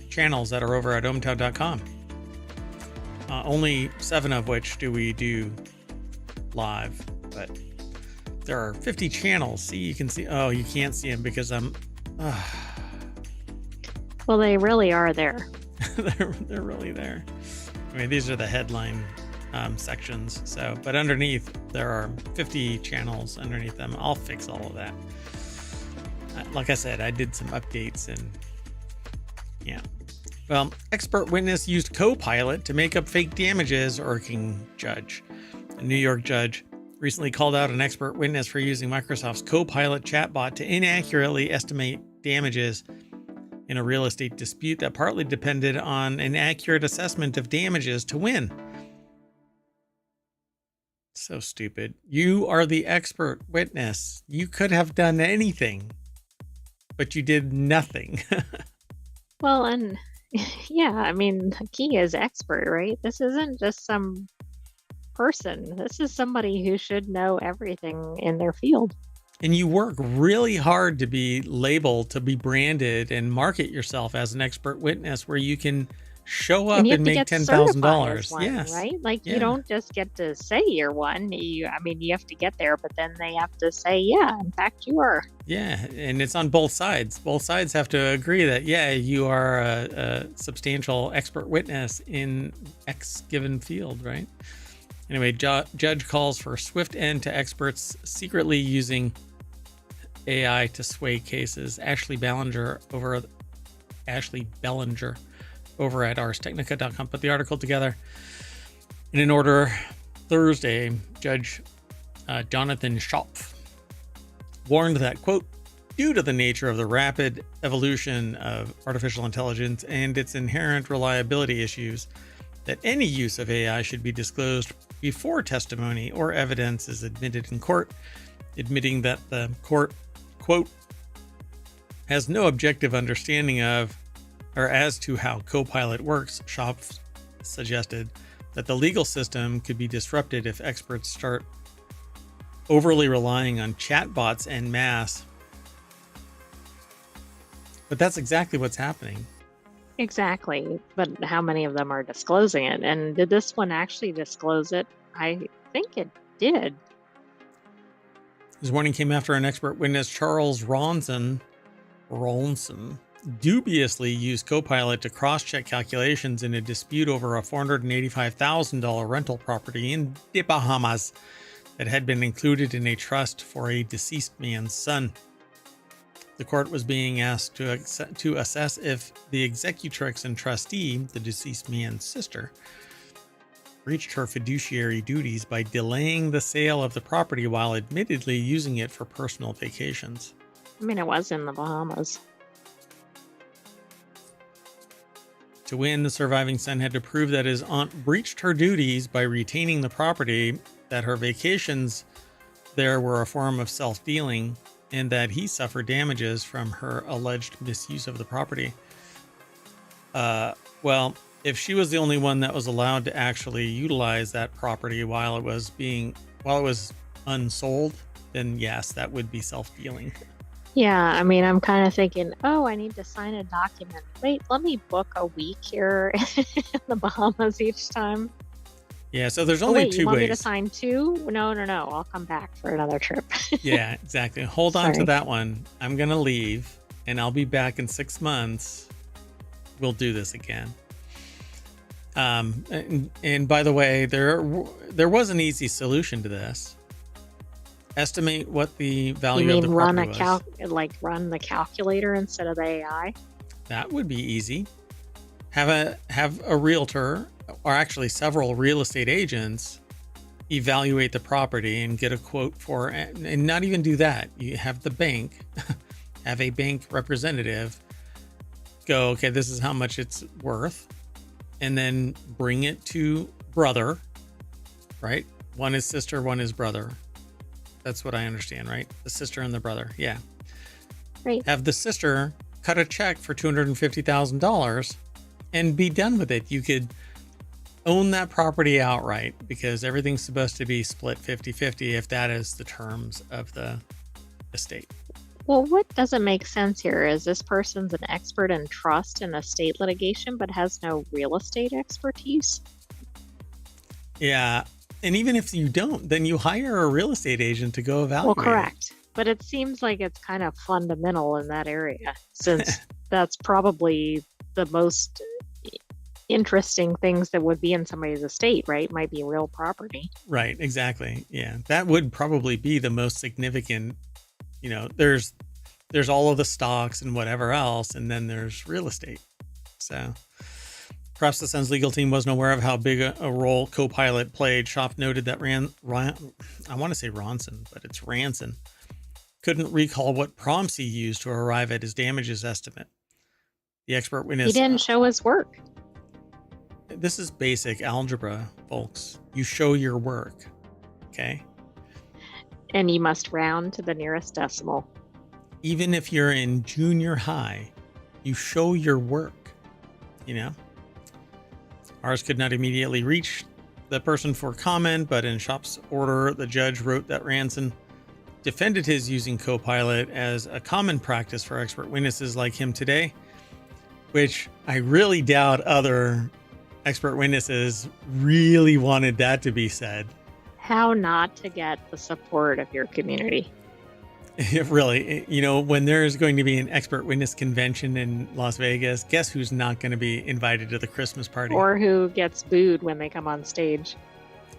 channels that are over at ohmTown.com. Only 7 of which do we do live, but there are 50 channels. See, you can see. Oh, you can't see them because I'm. Well, they really are there. they're really there. I mean, these are the headline sections. So, but underneath there are 50 channels underneath them. I'll fix all of that. Like I said, I did some updates and yeah. Well, expert witness used Copilot to make up fake damages, irking judge. A New York judge recently called out an expert witness for using Microsoft's Copilot chatbot to inaccurately estimate damages in a real estate dispute that partly depended on an accurate assessment of damages to win. So stupid. You are the expert witness. You could have done anything, but you did nothing. Well, and yeah, I mean, the key is expert, right? This isn't just some person. This is somebody who should know everything in their field. And you work really hard to be labeled, to be branded and market yourself as an expert witness where you can show up and make $10,000. Yes. Right? Like you don't just get to say you're one. You have to get there, but then they have to say, yeah, in fact you are. Yeah. And it's on both sides. Both sides have to agree that, yeah, you are a substantial expert witness in X given field, right? Anyway, judge calls for swift end to experts secretly using AI to sway cases. Ashley Bellinger over at arstechnica.com put the article together. And in order, Thursday, Judge Jonathan Schopf warned that, quote, due to the nature of the rapid evolution of artificial intelligence and its inherent reliability issues, that any use of AI should be disclosed before testimony or evidence is admitted in court, admitting that the court, quote, has no objective understanding of or as to how Copilot works. Schopf suggested that the legal system could be disrupted if experts start overly relying on chatbots en masse. But that's exactly what's happening. Exactly. But how many of them are disclosing it? And did this one actually disclose it? I think it did. This warning came after an expert witness, Charles Ronson, dubiously used Copilot to cross-check calculations in a dispute over a $485,000 rental property in the Bahamas. that had been included in a trust for a deceased man's son. The court was being asked to assess if the executrix and trustee, the deceased man's sister, breached her fiduciary duties by delaying the sale of the property while admittedly using it for personal vacations. I mean, it was in the Bahamas. To win, the surviving son had to prove that his aunt breached her duties by retaining the property, that her vacations there were a form of self-dealing, and that he suffered damages from her alleged misuse of the property. Well, if she was the only one that was allowed to actually utilize that property while it was unsold, then yes, that would be self-dealing. Yeah, I mean, I'm kind of thinking, oh, I need to sign a document. Wait, let me book a week here in the Bahamas each time. Yeah, so there's only two you want ways. Me to sign two? No. I'll come back for another trip. Yeah, exactly. Hold on to that one. I'm going to leave and I'll be back in 6 months. We'll do this again. And by the way, there was an easy solution to this. Estimate what the value of the property was. Run the calculator instead of the AI? That would be easy. Have a realtor, or actually several real estate agents, evaluate the property and get a quote for it. And not even do that. You have the bank, have a bank representative go, okay, this is how much it's worth. And then bring it to brother, right? One is sister, one is brother. That's what I understand, right? The sister and the brother. Yeah. Right. Have the sister cut a check for $250,000 and be done with it. You could own that property outright because everything's supposed to be split 50-50 if that is the terms of the estate. Well, what doesn't make sense here is this person's an expert in trust and estate litigation, but has no real estate expertise. Yeah. And even if you don't, then you hire a real estate agent to go evaluate. Well, correct. But it seems like it's kind of fundamental in that area, since that's probably the most interesting things that would be in somebody's estate, right? Might be real property. Right, exactly. Yeah, that would probably be the most significant. You know, there's all of the stocks and whatever else, and then there's real estate. So perhaps the Sun's legal team wasn't aware of how big a role Copilot played. Schaff noted that I want to say Ronson, but it's Ranson, couldn't recall what prompts he used to arrive at his damages estimate. The expert witness... He didn't show his work. This is basic algebra, folks. You show your work, okay? And you must round to the nearest decimal. Even if you're in junior high, you show your work, you know? Ours could not immediately reach the person for comment, but in Schaff's order, the judge wrote that Ranson defended his using Copilot as a common practice for expert witnesses like him today, which I really doubt other expert witnesses really wanted that to be said. How not to get the support of your community. Really, you know, when there's going to be an expert witness convention in Las Vegas, guess who's not going to be invited to the Christmas party? Or who gets booed when they come on stage.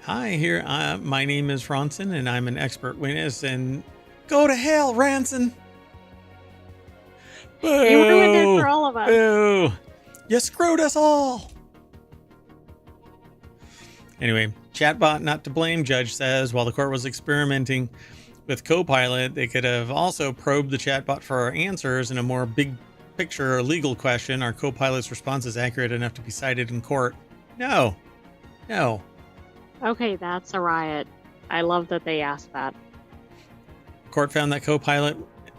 Hi, here. My name is Ronson, and I'm an expert witness. And go to hell, Ranson! Boo! You ruined it for all of us. Boo! You screwed us all. Anyway, chatbot not to blame, judge says. While the court was experimenting with Copilot, they could have also probed the chatbot for answers in a more big picture or legal question. Are Copilot's responses accurate enough to be cited in court? No. Okay, that's a riot. I love that they asked that. Court found that Copilot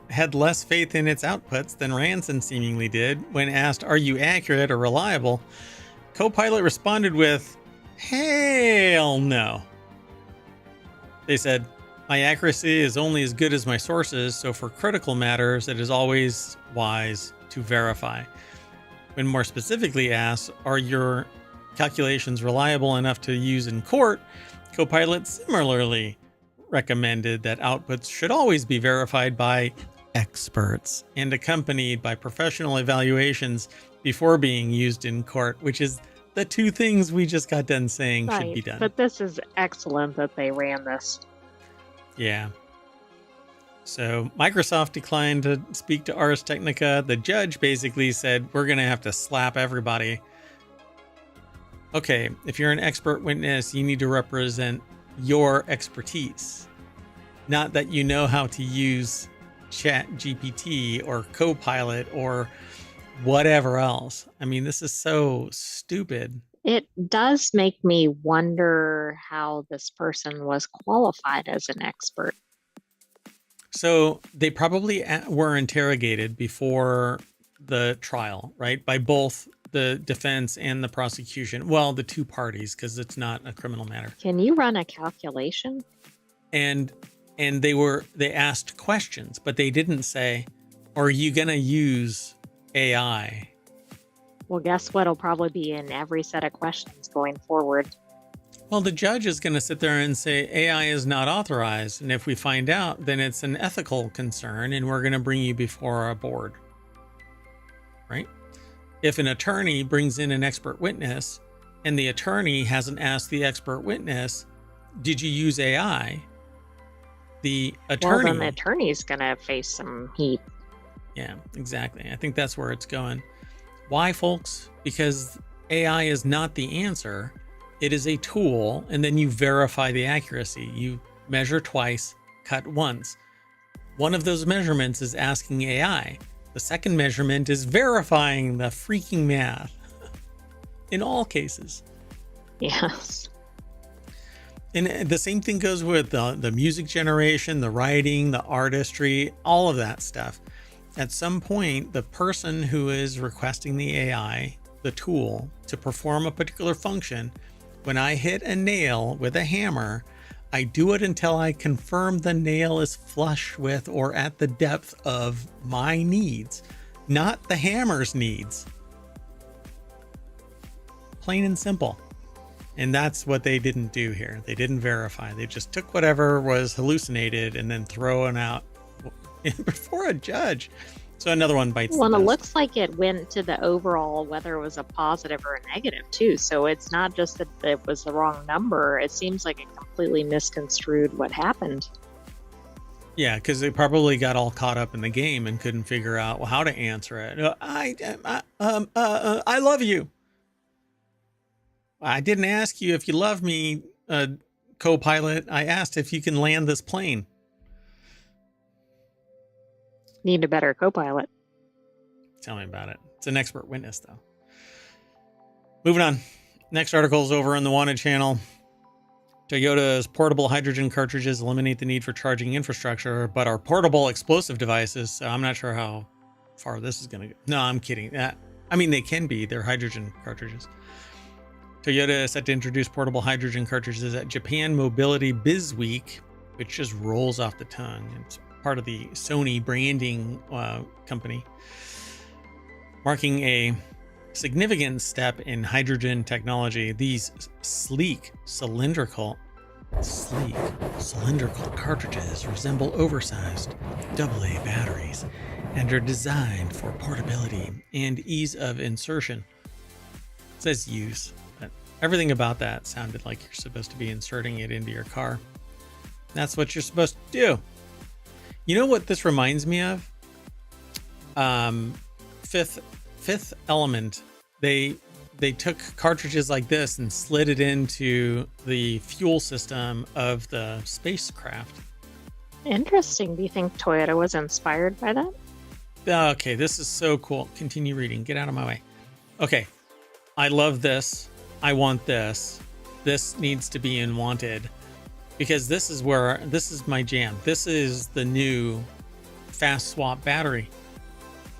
had less faith in its outputs than Ranson seemingly did. When asked, are you accurate or reliable? Copilot responded with, hell no. They said, my accuracy is only as good as my sources, so for critical matters, it is always wise to verify. When more specifically asked, are your calculations reliable enough to use in court? Copilot similarly recommended that outputs should always be verified by experts and accompanied by professional evaluations before being used in court, which is the two things we just got done saying should be done. But this is excellent that they ran this. Yeah. So Microsoft declined to speak to Ars Technica. The judge basically said, we're going to have to slap everybody. Okay, if you're an expert witness, you need to represent your expertise, not that you know how to use Chat GPT or Copilot or whatever else. I mean, this is so stupid. It does make me wonder how this person was qualified as an expert. So they probably were interrogated before the trial, right? By both the defense and the prosecution. Well, the two parties, because it's not a criminal matter. Can you run a calculation? And they asked questions, but they didn't say, are you going to use AI? Well, guess what'll probably be in every set of questions going forward? Well, the judge is going to sit there and say AI is not authorized. And if we find out, then it's an ethical concern and we're going to bring you before a board. Right? If an attorney brings in an expert witness and the attorney hasn't asked the expert witness, did you use AI? The attorney... Well, then the attorney's going to face some heat. Yeah, exactly. I think that's where it's going. Why, folks? Because AI is not the answer. It is a tool, and then you verify the accuracy. You measure twice, cut once. One of those measurements is asking AI. The second measurement is verifying the freaking math. In all cases. Yes. And the same thing goes with the music generation, the writing, the artistry, all of that stuff. At some point, the person who is requesting the AI, the tool, to perform a particular function, when I hit a nail with a hammer, I do it until I confirm the nail is flush with or at the depth of my needs, not the hammer's needs. Plain and simple. And that's what they didn't do here. They didn't verify. They just took whatever was hallucinated and then thrown out before a judge. So another one bites the Well, dust. it looks like it went to the overall, whether it was a positive or a negative too. So it's not just that it was the wrong number. It seems like it completely misconstrued what happened. Yeah, because they probably got all caught up in the game and couldn't figure out how to answer it. I love you. I didn't ask you if you love me, co-pilot. I asked if you can land this plane. Need a better co-pilot. Tell me about it. It's an expert witness, though. Moving on. Next article is over on the Wanted channel. Toyota's portable hydrogen cartridges eliminate the need for charging infrastructure, but are portable explosive devices. So I'm not sure how far this is going to go. No, I'm kidding. I mean, they can be. They're hydrogen cartridges. Toyota is set to introduce portable hydrogen cartridges at Japan Mobility Biz Week, which just rolls off the tongue. It's part of the Sony branding company, marking a significant step in hydrogen technology. These sleek cylindrical cartridges resemble oversized AA batteries and are designed for portability and ease of insertion. It says use, but everything about that sounded like you're supposed to be inserting it into your car. That's what you're supposed to do. You know what this reminds me of? Fifth Element. They took cartridges like this and slid it into the fuel system of the spacecraft. Interesting. Do you think Toyota was inspired by that? Okay, this is so cool. Continue reading. Get out of my way. Okay, I love this. I want this. This needs to be in Wanted. Because this is my jam. This is the new fast swap battery.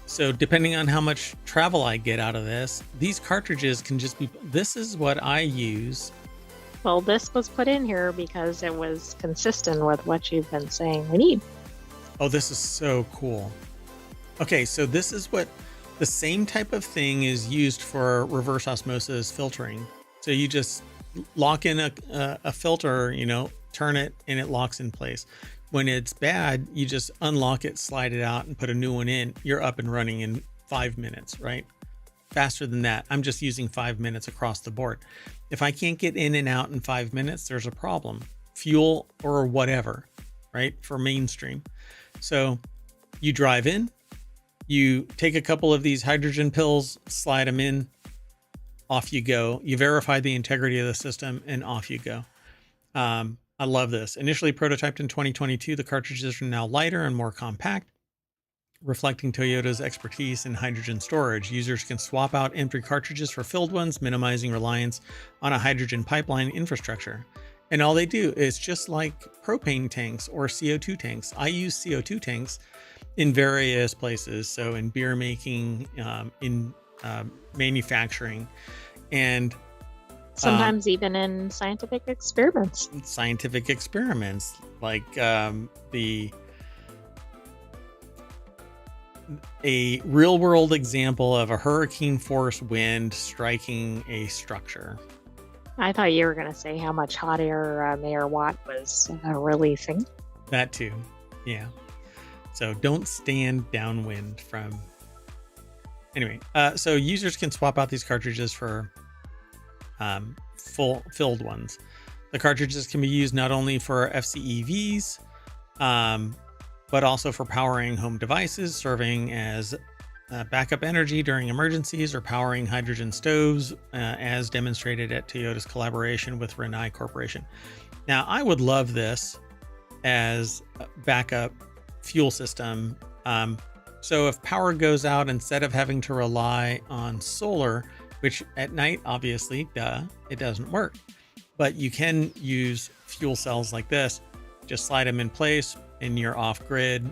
So depending on how much travel I get out of this, these cartridges can just be, this is what I use. Well, this was put in here because it was consistent with what you've been saying we need. Oh, this is so cool. Okay, so this is what the same type of thing is used for reverse osmosis filtering. So you just lock in a filter, turn it and it locks in place. When it's bad, you just unlock it, slide it out and put a new one in. You're up and running in 5 minutes, right? Faster than that. I'm just using 5 minutes across the board. If I can't get in and out in 5 minutes, there's a problem. Fuel or whatever. right? For mainstream. So you drive in, you take a couple of these hydrogen pills, slide them in, off you go. You verify the integrity of the system, and off you go. I love this. Initially prototyped in 2022, the cartridges are now lighter and more compact, reflecting Toyota's expertise in hydrogen storage. Users can swap out empty cartridges for filled ones, minimizing reliance on a hydrogen pipeline infrastructure. And all they do is just like propane tanks or CO2 tanks. I use CO2 tanks in various places. So in beer making, in manufacturing, and sometimes even in scientific experiments. Like a real world example of a hurricane force wind striking a structure. I thought you were going to say how much hot air Mayor Watt was releasing. That too. Yeah. So don't stand downwind from. Anyway, so users can swap out these cartridges for full filled ones. The cartridges can be used not only for FCEVs, but also for powering home devices, serving as backup energy during emergencies, or powering hydrogen stoves, as demonstrated at Toyota's collaboration with Rinnai Corporation. Now, I would love this as a backup fuel system. So if power goes out, instead of having to rely on solar, which at night, obviously, it doesn't work. But you can use fuel cells like this, just slide them in place and you're off grid.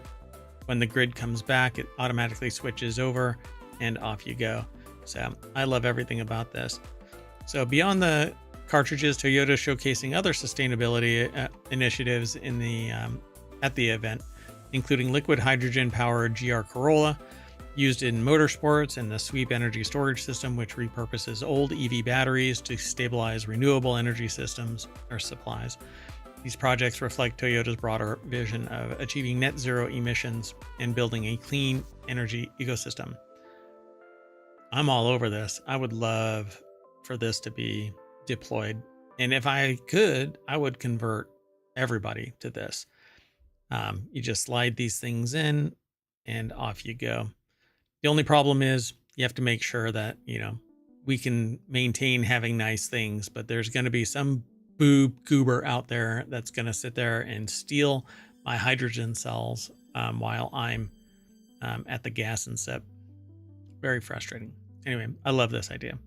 When the grid comes back, it automatically switches over and off you go. So I love everything about this. So beyond the cartridges, Toyota showcasing other sustainability initiatives in the at the event, including liquid hydrogen powered GR Corolla, used in motorsports, and the Sweep energy storage system, which repurposes old EV batteries to stabilize renewable energy systems or supplies. These projects reflect Toyota's broader vision of achieving net zero emissions and building a clean energy ecosystem. I'm all over this. I would love for this to be deployed. And if I could, I would convert everybody to this. You just slide these things in and off you go. The only problem is you have to make sure that, we can maintain having nice things, but there's going to be some goober out there that's going to sit there and steal my hydrogen cells while I'm at the gas and sip. Very frustrating. Anyway, I love this idea.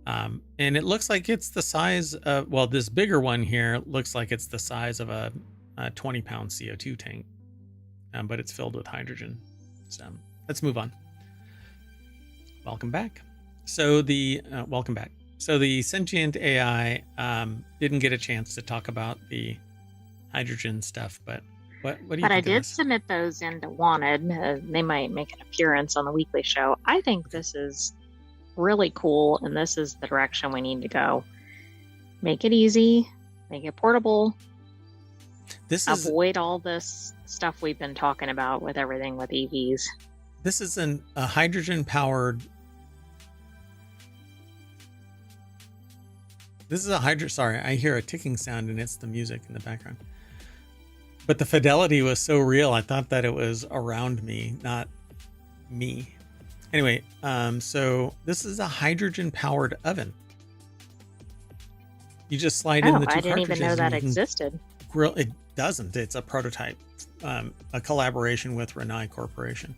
And it looks like it's the size of, this bigger one here looks like it's the size of a 20-pound CO2 tank, but it's filled with hydrogen. So let's move on. Welcome back. So welcome back. So the Sentient AI didn't get a chance to talk about the hydrogen stuff, but what do you think? But I did submit those into Wanted. They might make an appearance on the weekly show. I think this is really cool, and this is the direction we need to go. Make it easy, make it portable. Avoid all this stuff we've been talking about with everything with EVs. This is a hydrogen powered. This is a sorry, I hear a ticking sound and it's the music in the background. But the fidelity was so real, I thought that it was around me, not me. Anyway, so this is a hydrogen powered oven. You just slide in the two cartridges. I didn't even know that existed. Grill. It doesn't. It's a prototype, a collaboration with Rinnai Corporation.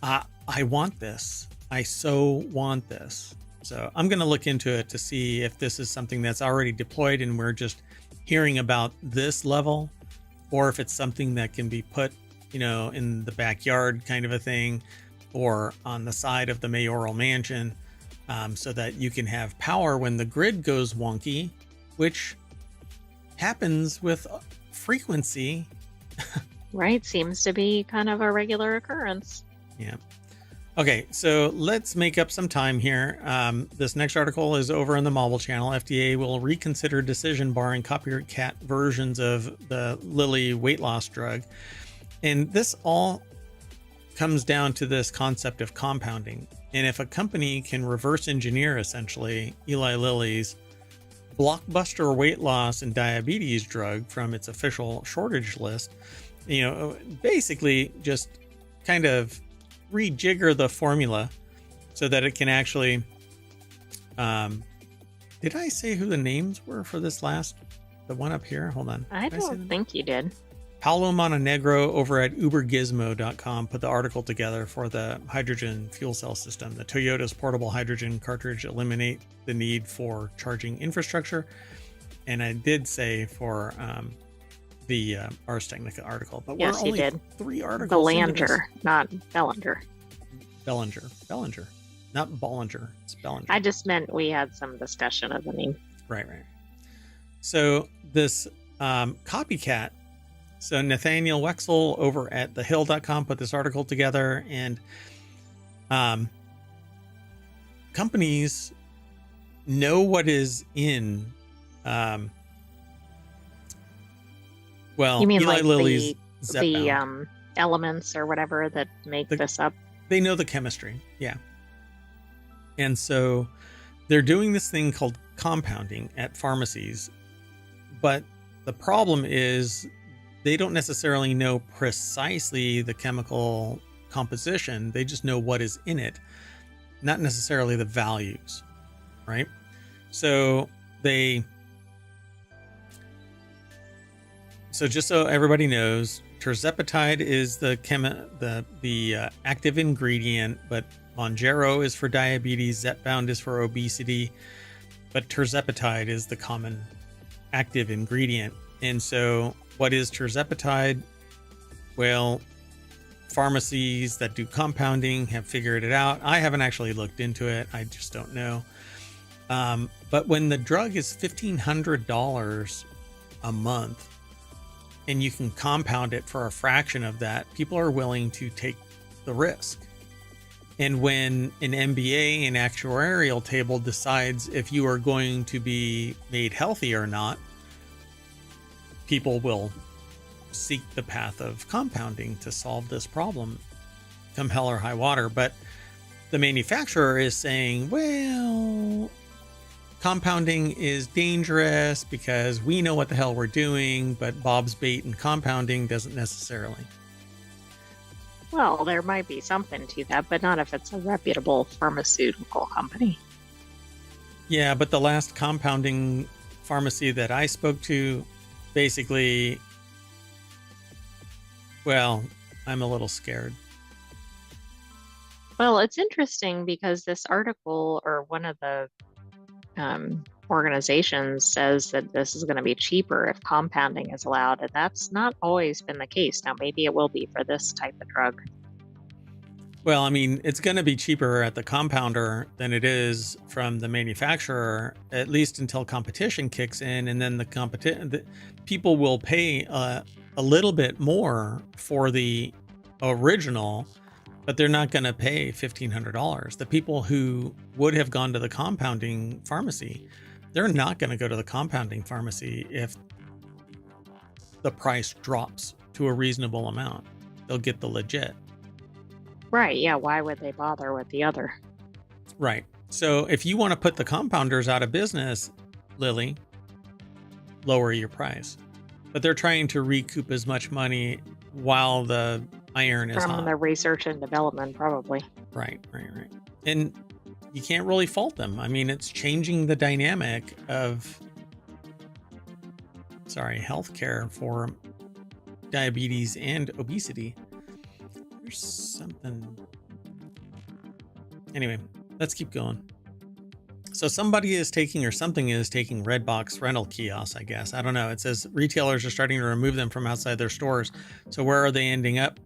I want this. I so want this. So I'm going to look into it to see if this is something that's already deployed and we're just hearing about this level, or if it's something that can be put, in the backyard kind of a thing, or on the side of the mayoral mansion, so that you can have power when the grid goes wonky, which happens with frequency. Right. Seems to be kind of a regular occurrence. Yeah. Okay, so let's make up some time here. This next article is over in the Mobile channel. FDA will reconsider decision barring copycat versions of the Lilly weight loss drug. And this all comes down to this concept of compounding. And if a company can reverse engineer, essentially, Eli Lilly's blockbuster weight loss and diabetes drug from its official shortage list. Basically just kind of rejigger the formula so that it can actually, did I say who the names were for this the one up here? Hold on. I don't think you did. Paulo Montenegro over at ubergizmo.com put the article together for the hydrogen fuel cell system. The Toyota's portable hydrogen cartridge eliminate the need for charging infrastructure. And I did say for the Ars Technica article, but yes, we're only did. 3 articles. Belanger, not Bellinger. Bellinger, not Bollinger. It's Bellinger. I just meant we had some discussion of the name. Right. So this copycat. So Nathaniel Wexel over at thehill.com put this article together, and companies know what is in, you mean Eli like Lilly's the elements or whatever that make this up? They know the chemistry. Yeah. And so they're doing this thing called compounding at pharmacies. But the problem is they don't necessarily know precisely the chemical composition. They just know what is in it, not necessarily the values, right? So just so everybody knows, terzepatide is the active ingredient, but Mounjaro is for diabetes, Zepbound is for obesity, but terzepatide is the common active ingredient. And so what is terzepatide? Well, pharmacies that do compounding have figured it out. I haven't actually looked into it. I just don't know. But when the drug is $1,500 a month and you can compound it for a fraction of that, people are willing to take the risk. And when an MBA and actuarial table decides if you are going to be made healthy or not, people will seek the path of compounding to solve this problem, come hell or high water. But the manufacturer is saying, well, compounding is dangerous because we know what the hell we're doing, but Bob's bait and compounding doesn't necessarily. Well, there might be something to that, but not if it's a reputable pharmaceutical company. Yeah, but the last compounding pharmacy that I spoke to, basically, well, I'm a little scared. Well, it's interesting because this article, or one of the organizations, says that this is going to be cheaper if compounding is allowed, and that's not always been the case. Now, maybe it will be for this type of drug. Well, I mean, it's going to be cheaper at the compounder than it is from the manufacturer, at least until competition kicks in, and then the people will pay a little bit more for the original, but they're not going to pay $1,500. The people who would have gone to the compounding pharmacy, they're not going to go to the compounding pharmacy if the price drops to a reasonable amount. They'll get the legit. Right. Yeah. Why would they bother with the other? Right. So if you want to put the compounders out of business, Lily, lower your price. But they're trying to recoup as much money while the iron is from hot. the research and development, probably. Right. And you can't really fault them. I mean, it's changing the dynamic of, healthcare for diabetes and obesity. There's something. Anyway, let's keep going. So somebody is taking, or something is taking, Redbox rental kiosks, I guess. I don't know. It says retailers are starting to remove them from outside their stores. So where are they ending up?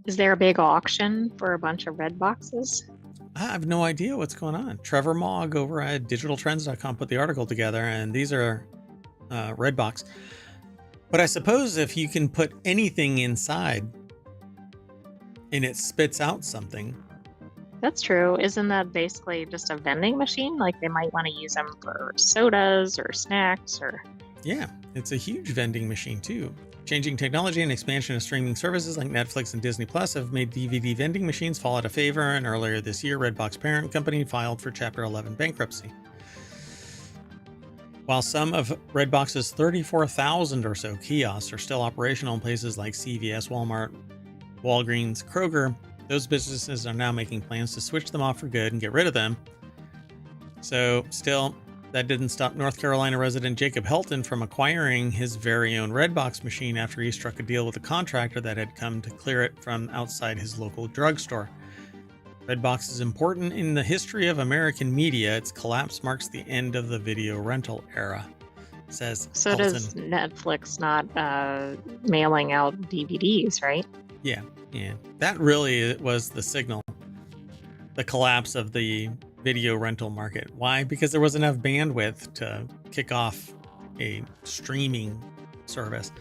Is there a big auction for a bunch of red boxes? I have no idea what's going on. Trevor Mogg over at digitaltrends.com put the article together, and these are Redbox. But I suppose if you can put anything inside and it spits out something. That's true. Isn't that basically just a vending machine? Like they might want to use them for sodas or snacks or... Yeah, it's a huge vending machine too. Changing technology and expansion of streaming services like Netflix and Disney Plus have made DVD vending machines fall out of favor, and earlier this year, Redbox parent company filed for Chapter 11 bankruptcy. While some of Redbox's 34,000 or so kiosks are still operational in places like CVS, Walmart, Walgreens, Kroger, those businesses are now making plans to switch them off for good and get rid of them. So still, that didn't stop North Carolina resident Jacob Helton from acquiring his very own Redbox machine after he struck a deal with a contractor that had come to clear it from outside his local drugstore. Redbox is important in the history of American media. Its collapse marks the end of the video rental era, says So Helton. does Netflix not mailing out DVDs, right? Yeah. That really was the signal. The collapse of the video rental market. Why? Because there wasn't enough bandwidth to kick off a streaming service.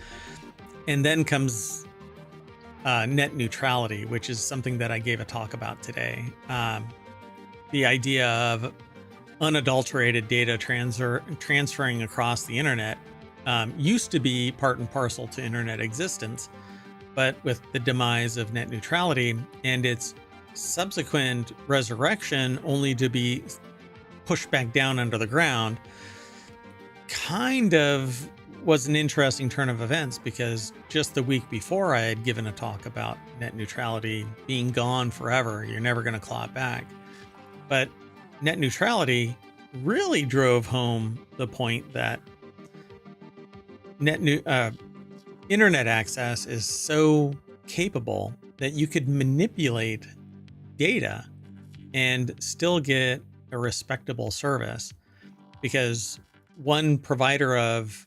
And then comes net neutrality, which is something that I gave a talk about today. The idea of unadulterated data transferring across the internet used to be part and parcel to internet existence, but with the demise of net neutrality and its subsequent resurrection only to be pushed back down under the ground, kind of was an interesting turn of events, because just the week before I had given a talk about net neutrality being gone forever. You're never going to claw it back. But net neutrality really drove home the point that internet access is so capable that you could manipulate data and still get a respectable service. Because one provider of,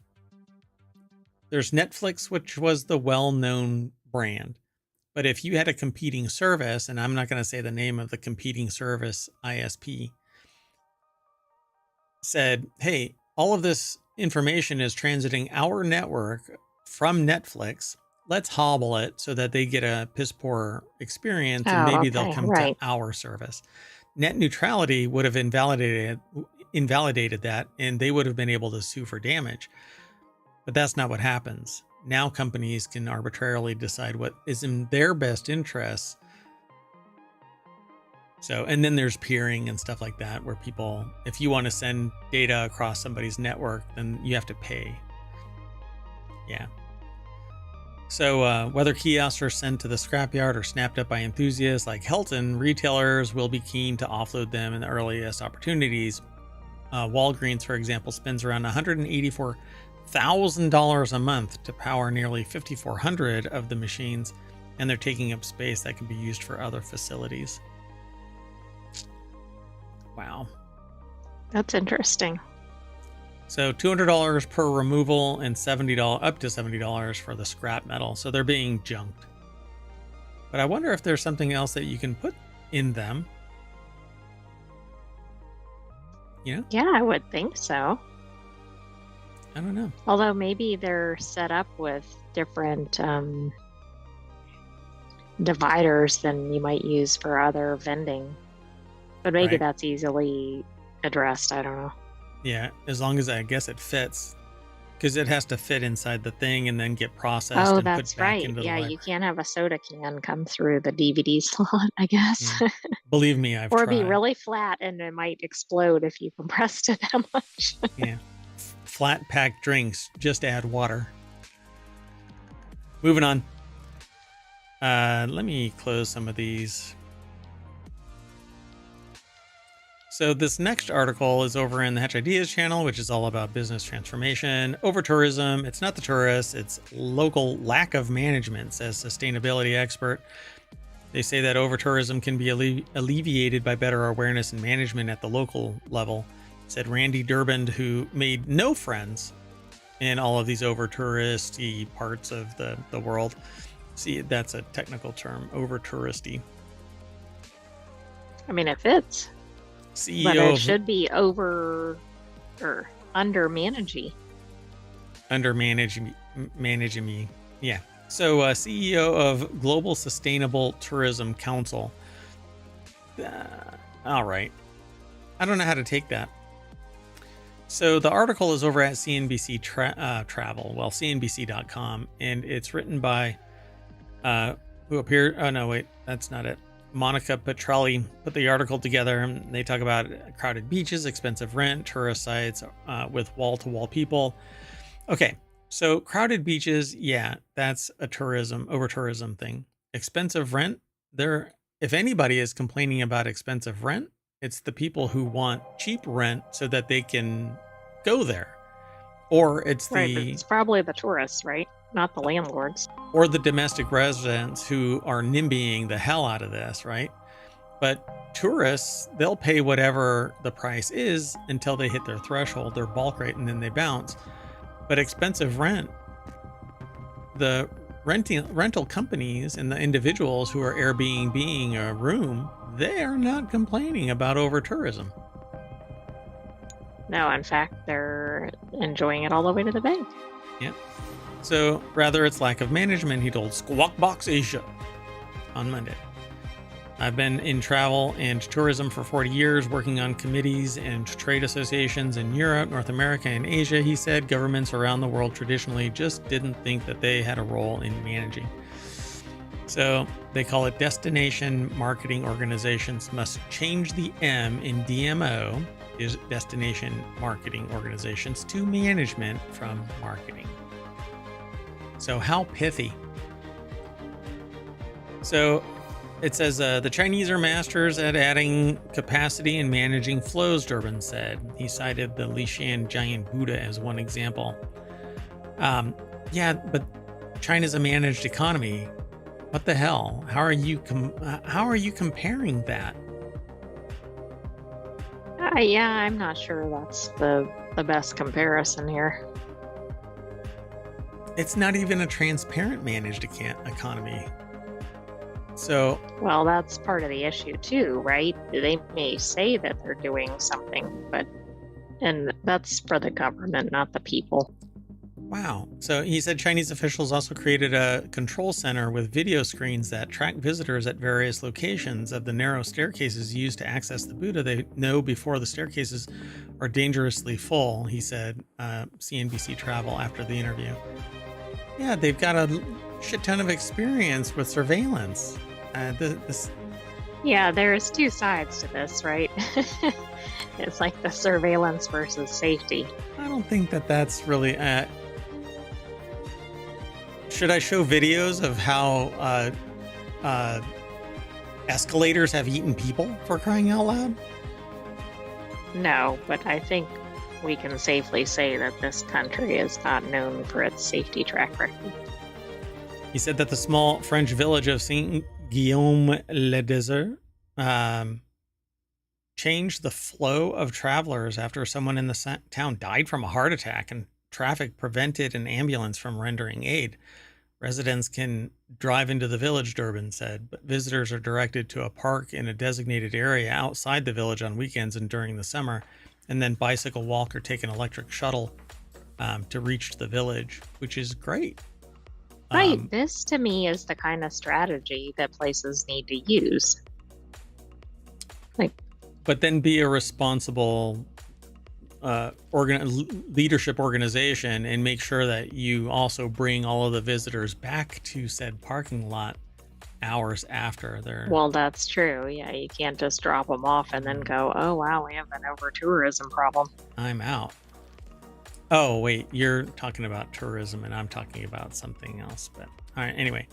there's Netflix, which was the well-known brand. But if you had a competing service, and I'm not going to say the name of the competing service ISP, said, hey, all of this information is transiting our network from Netflix. Let's hobble it so that they get a piss poor experience, and maybe they'll come to our service. Net neutrality would have invalidated that, and they would have been able to sue for damage. But that's not what happens. Now companies can arbitrarily decide what is in their best interests. So, and then there's peering and stuff like that, where people, if you want to send data across somebody's network, then you have to pay. Yeah. So whether kiosks are sent to the scrapyard or snapped up by enthusiasts like Helton, retailers will be keen to offload them in the earliest opportunities. Walgreens, for example, spends around $184,000 a month to power nearly 5,400 of the machines, and they're taking up space that can be used for other facilities. Wow. That's interesting. So $200 per removal and $70 up to $70 for the scrap metal. So they're being junked. But I wonder if there's something else that you can put in them. You know? Yeah, I would think so. I don't know. Although maybe they're set up with different dividers than you might use for other vending. But maybe that's easily addressed. I don't know. Yeah, as long as I guess it fits, because it has to fit inside the thing and then get processed and that's put back right. into the Yeah, library. you can't have a soda can come through the DVD slot, I guess. Yeah. Believe me, I've or tried. be really flat and it might explode if you compressed it that much. Yeah. Flat pack drinks, just add water. Moving on. Let me close some of these. So this next article is over in the Hatch Ideas channel, which is all about business transformation, over-tourism. It's not the tourists, it's local lack of management, says sustainability expert. They say that over-tourism can be alleviated by better awareness and management at the local level, said Randy Durband, who made no friends in all of these over-touristy parts of the world. See, that's a technical term, over-touristy. I mean, it fits. CEO but it should be over or under managing. Under managing me. Yeah. So CEO of Global Sustainable Tourism Council. All right. I don't know how to take that. So the article is over at CNBC Travel, well, CNBC.com, and it's written by who appeared. Oh no, wait, that's not it. Monica Petrelli put the article together, and they talk about crowded beaches, expensive rent, tourist sites with wall-to-wall people. Okay, so crowded beaches, yeah, that's a over-tourism thing. Expensive rent, if anybody is complaining about expensive rent, it's the people who want cheap rent so that they can go there. Or it's Right, but it's probably the tourists, right? Not the landlords. Or the domestic residents who are NIMBYing the hell out of this, right? But tourists, they'll pay whatever the price is until they hit their threshold, their bulk rate, and then they bounce. But expensive rent, the rental companies and the individuals who are Airbnb-ing a room, they are not complaining about over-tourism. No, in fact, they're enjoying it all the way to the bank. Yeah. So rather it's lack of management, he told Squawk Box Asia on Monday. I've been in travel and tourism for 40 years, working on committees and trade associations in Europe, North America, and Asia, he said. Governments around the world traditionally just didn't think that they had a role in managing. So they call it destination marketing organizations must change the M in DMO, is destination marketing organizations, to management from marketing. So how pithy. So it says the Chinese are masters at adding capacity and managing flows, Durbin said. He cited the Lishan giant Buddha as one example. Yeah, but China's a managed economy. What the hell? How are you comparing that? Yeah, I'm not sure that's the best comparison here. It's not even a transparent managed economy. So, well, that's part of the issue too, right? They may say that they're doing something, and that's for the government, not the people. Wow. So he said Chinese officials also created a control center with video screens that track visitors at various locations of the narrow staircases used to access the Buddha. They know before the staircases are dangerously full, he said, CNBC Travel after the interview. Yeah, they've got a shit ton of experience with surveillance. Yeah, there's two sides to this, right? It's like the surveillance versus safety. I don't think that's really... Should I show videos of how escalators have eaten people, for crying out loud? No, but I think we can safely say that this country is not known for its safety track record. He said that the small French village of Saint-Guillaume-le-Désert changed the flow of travelers after someone in the town died from a heart attack and traffic prevented an ambulance from rendering aid. Residents can drive into the village, Durbin said, but visitors are directed to a park in a designated area outside the village on weekends and during the summer, and then bicycle, walk, or take an electric shuttle to reach the village, which is great. Right. This, to me, is the kind of strategy that places need to use. But then be a responsible leadership organization and make sure that you also bring all of the visitors back to said parking lot hours after they're... Well, that's true. Yeah, you can't just drop them off and then go, oh, wow, we have an over-tourism problem. I'm out. Oh, wait, you're talking about tourism and I'm talking about something else. But all right, anyway.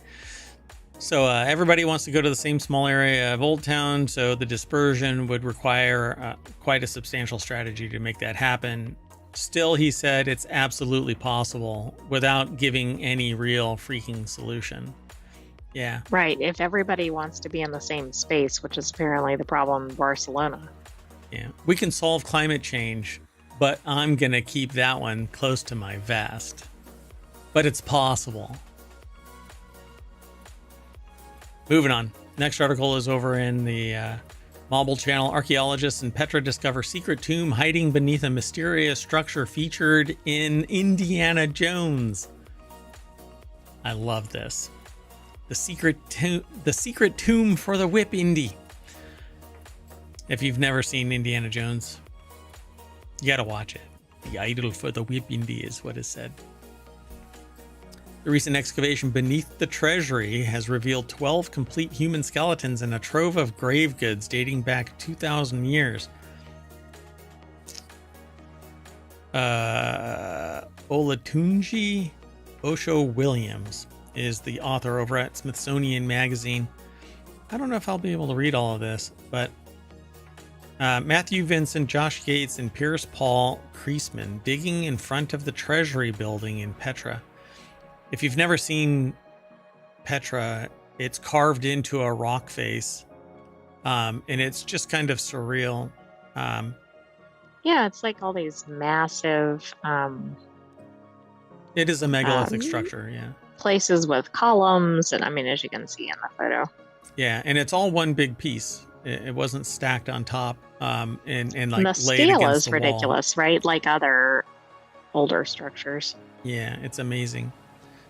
So everybody wants to go to the same small area of Old Town, so the dispersion would require quite a substantial strategy to make that happen. Still, he said it's absolutely possible without giving any real freaking solution. Yeah. Right. If everybody wants to be in the same space, which is apparently the problem in Barcelona. Yeah. We can solve climate change, but I'm going to keep that one close to my vest. But it's possible. Moving on. Next article is over in the Mobile Channel. Archaeologists in Petra discover secret tomb hiding beneath a mysterious structure featured in Indiana Jones. I love this. The secret tomb for the Whip Indy. If you've never seen Indiana Jones, you gotta watch it. The idol for the Whip Indy is what is said. The recent excavation beneath the treasury has revealed 12 complete human skeletons and a trove of grave goods dating back 2,000 years. Olatunji Osho Williams is the author over at Smithsonian Magazine. I don't know if I'll be able to read all of this, but Matthew Vincent, Josh Gates, and Pierce Paul Kreisman digging in front of the Treasury building in Petra. If you've never seen Petra, it's carved into a rock face, and it's just kind of surreal. Yeah, it's like all these massive It is a megalithic structure, yeah. places with columns, and I mean, as you can see in the photo. Yeah, and it's all one big piece. It wasn't stacked on top, and like And the laid scale against is the wall. ridiculous, right? Like other older structures. Yeah, it's amazing.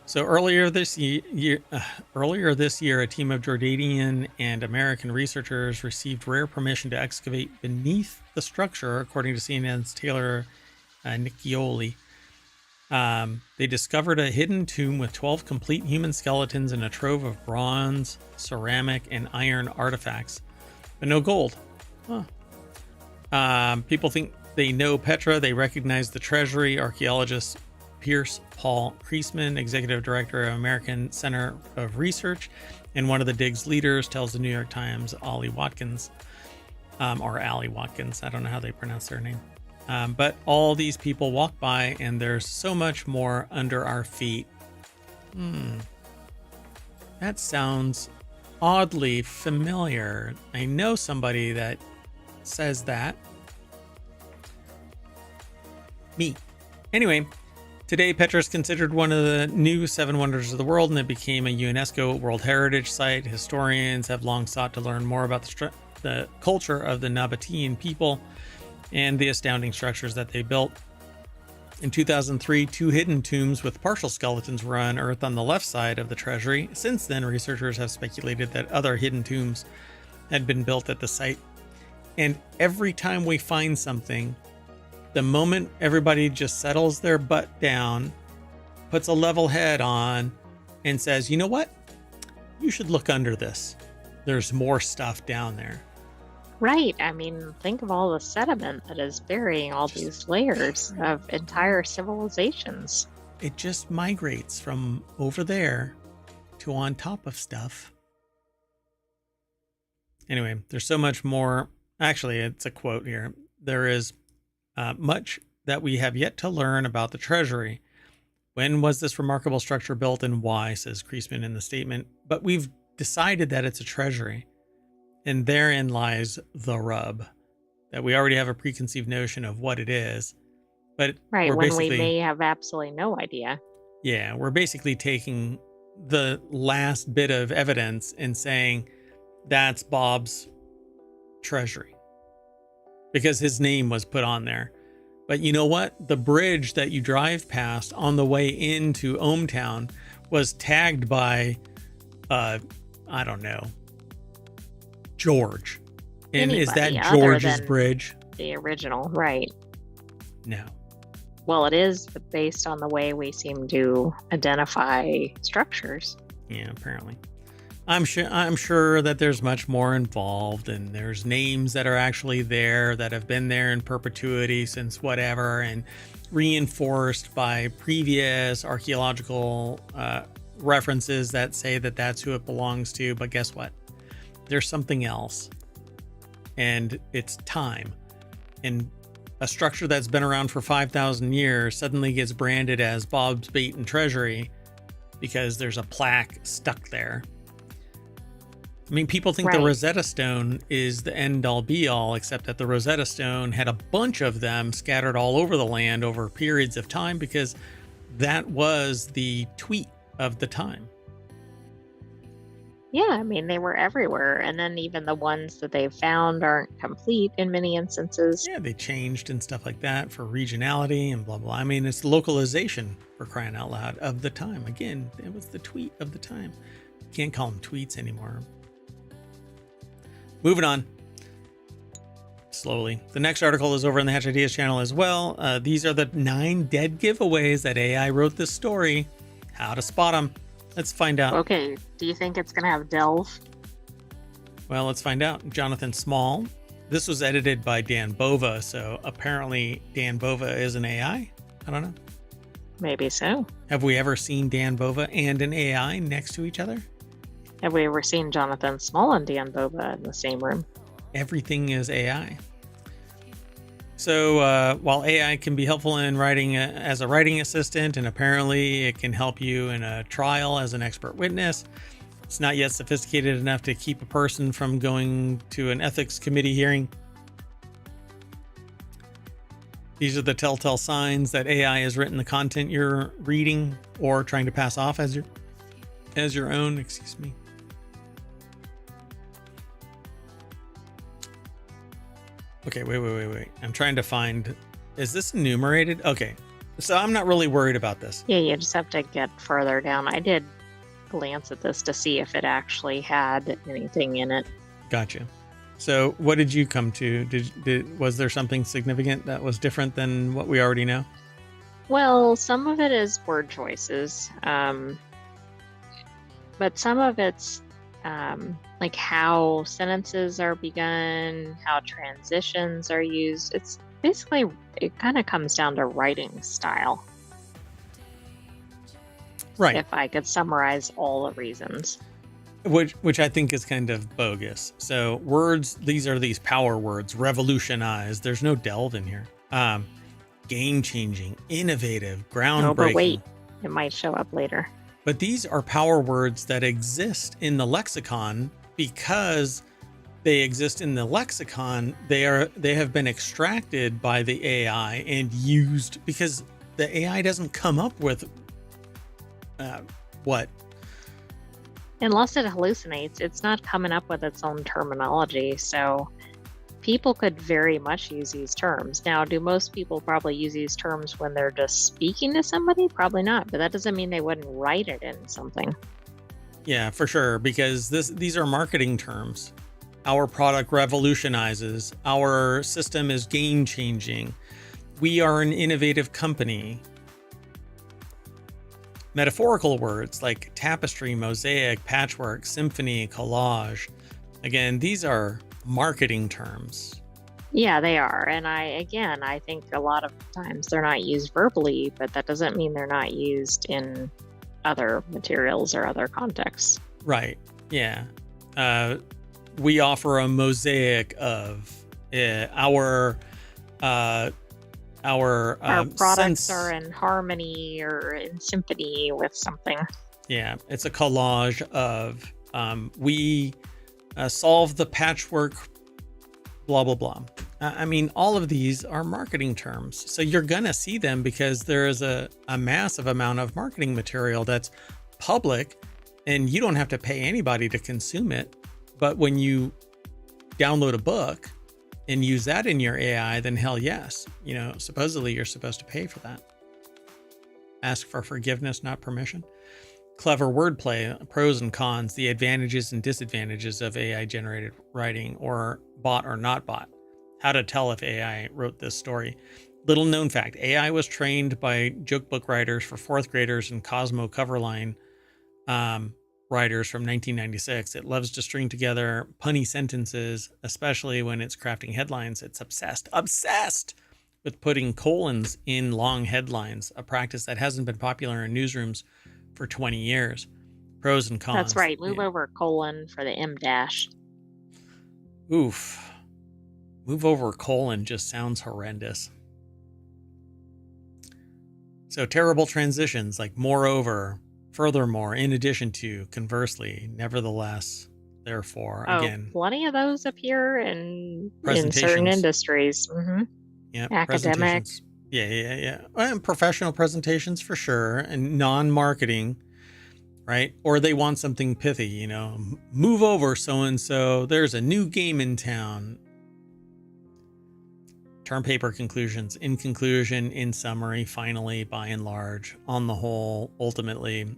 So earlier this year, a team of Jordanian and American researchers received rare permission to excavate beneath the structure, according to CNN's Taylor Niccioli. They discovered a hidden tomb with 12 complete human skeletons and a trove of bronze, ceramic, and iron artifacts, but no gold. People think they know Petra. They recognize the treasury. Archaeologist Pierce Paul Kreisman, executive director of American Center of Research, and one of the dig's leaders, tells the New York Times, Ollie Watkins, or Allie Watkins. I don't know how they pronounce their name. But all these people walk by, and there's so much more under our feet. That sounds oddly familiar. I know somebody that says that. Me. Anyway, today Petra is considered one of the new 7 wonders of the world, and it became a UNESCO World Heritage Site. Historians have long sought to learn more about the culture of the Nabatean people and the astounding structures that they built. In 2003, 2 hidden tombs with partial skeletons were unearthed on the left side of the treasury. Since then, researchers have speculated that other hidden tombs had been built at the site. And every time we find something, the moment everybody just settles their butt down, puts a level head on, and says, you know what? You should look under this. There's more stuff down there. Right. I mean, think of all the sediment that is burying all these layers of entire civilizations. It just migrates from over there to on top of stuff. Anyway, there's so much more. Actually, it's a quote here. There is much that we have yet to learn about the treasury. When was this remarkable structure built and why, says Kreisman in the statement. But we've decided that it's a treasury. And therein lies the rub, that we already have a preconceived notion of what it is. But right, when we may have absolutely no idea. Yeah, we're basically taking the last bit of evidence and saying that's Bob's treasury because his name was put on there. But you know what? The bridge that you drive past on the way into ohmTown was tagged by, I don't know, George. And Anybody is that other George's than bridge? The original, right. No. Well, it is based on the way we seem to identify structures. Yeah, apparently. I'm sure that there's much more involved, and there's names that are actually there that have been there in perpetuity since whatever, and reinforced by previous archaeological references that say that that's who it belongs to. But guess what? There's something else, and it's time. And a structure that's been around for 5,000 years suddenly gets branded as Bob's Bait and Treasury because there's a plaque stuck there. I mean, people think the Rosetta Stone is the end-all be-all, except that the Rosetta Stone had a bunch of them scattered all over the land over periods of time because that was the tweet of the time. Yeah, I mean, they were everywhere. And then even the ones that they found aren't complete in many instances. Yeah, they changed and stuff like that for regionality and blah, blah. I mean, it's localization, for crying out loud, of the time. Again, it was the tweet of the time. You can't call them tweets anymore. Moving on. Slowly. The next article is over on the Hatch Ideas channel as well. These are the 9 dead giveaways that AI wrote this story. How to spot them. Let's find out. Okay, do you think it's going to have Delve? Well, let's find out. Jonathan Small. This was edited by Dan Bova, so apparently Dan Bova is an AI. I don't know. Maybe so. Have we ever seen Dan Bova and an AI next to each other? Have we ever seen Jonathan Small and Dan Boba in the same room? Everything is AI. So while AI can be helpful in writing as a writing assistant, and apparently it can help you in a trial as an expert witness, it's not yet sophisticated enough to keep a person from going to an ethics committee hearing. These are the telltale signs that AI has written the content you're reading or trying to pass off as your own. Excuse me. Okay, wait. I'm trying to find. Is this enumerated? Okay, so I'm not really worried about this. Yeah, you just have to get further down. I did glance at this to see if it actually had anything in it. Gotcha. So what did you come to? Was there something significant that was different than what we already know? Well, some of it is word choices, but some of it's like how sentences are begun, how transitions are used. It's basically, it kind of comes down to writing style. Right. If I could summarize all the reasons. Which I think is kind of bogus. So words, these are these power words: revolutionize. There's no delve in here. Game changing, innovative, groundbreaking. Oh, but wait, it might show up later. But these are power words that exist in the lexicon because they exist in the lexicon. They have been extracted by the AI and used because the AI doesn't come up with what? Unless it hallucinates, it's not coming up with its own terminology. So people could very much use these terms. Now, do most people probably use these terms when they're just speaking to somebody? Probably not, but that doesn't mean they wouldn't write it in something. Yeah, for sure, because these are marketing terms. Our product revolutionizes. Our system is game changing. We are an innovative company. Metaphorical words like tapestry, mosaic, patchwork, symphony, collage. Again, these are marketing terms. Yeah, they are. And I think a lot of times they're not used verbally, but that doesn't mean they're not used in other materials or other contexts. Right. Yeah. We offer a mosaic of our products are in harmony or in symphony with something. Yeah, it's a collage of we solve the patchwork, blah, blah, blah. I mean, all of these are marketing terms. So you're going to see them because there is a massive amount of marketing material that's public and you don't have to pay anybody to consume it. But when you download a book and use that in your AI, then hell yes. You know, supposedly you're supposed to pay for that. Ask for forgiveness, not permission. Clever wordplay, pros and cons, the advantages and disadvantages of AI generated writing, or bot or not bot. How to tell if AI wrote this story. Little known fact, AI was trained by joke book writers for fourth graders and Cosmo Coverline writers from 1996. It loves to string together punny sentences, especially when it's crafting headlines. It's obsessed with putting colons in long headlines, a practice that hasn't been popular in newsrooms for 20 years. Pros and cons. That's right. Move over colon for the M dash. Oof. Move over colon just sounds horrendous. So terrible transitions like moreover, furthermore, in addition to, conversely, nevertheless, therefore, again. Plenty of those appear in certain industries. Mm-hmm. Yeah, academic. Yeah. And professional presentations for sure, and non-marketing, right? Or they want something pithy, you know, move over so-and-so, there's a new game in town. Term paper conclusions. In conclusion, in summary, finally, by and large, on the whole, ultimately.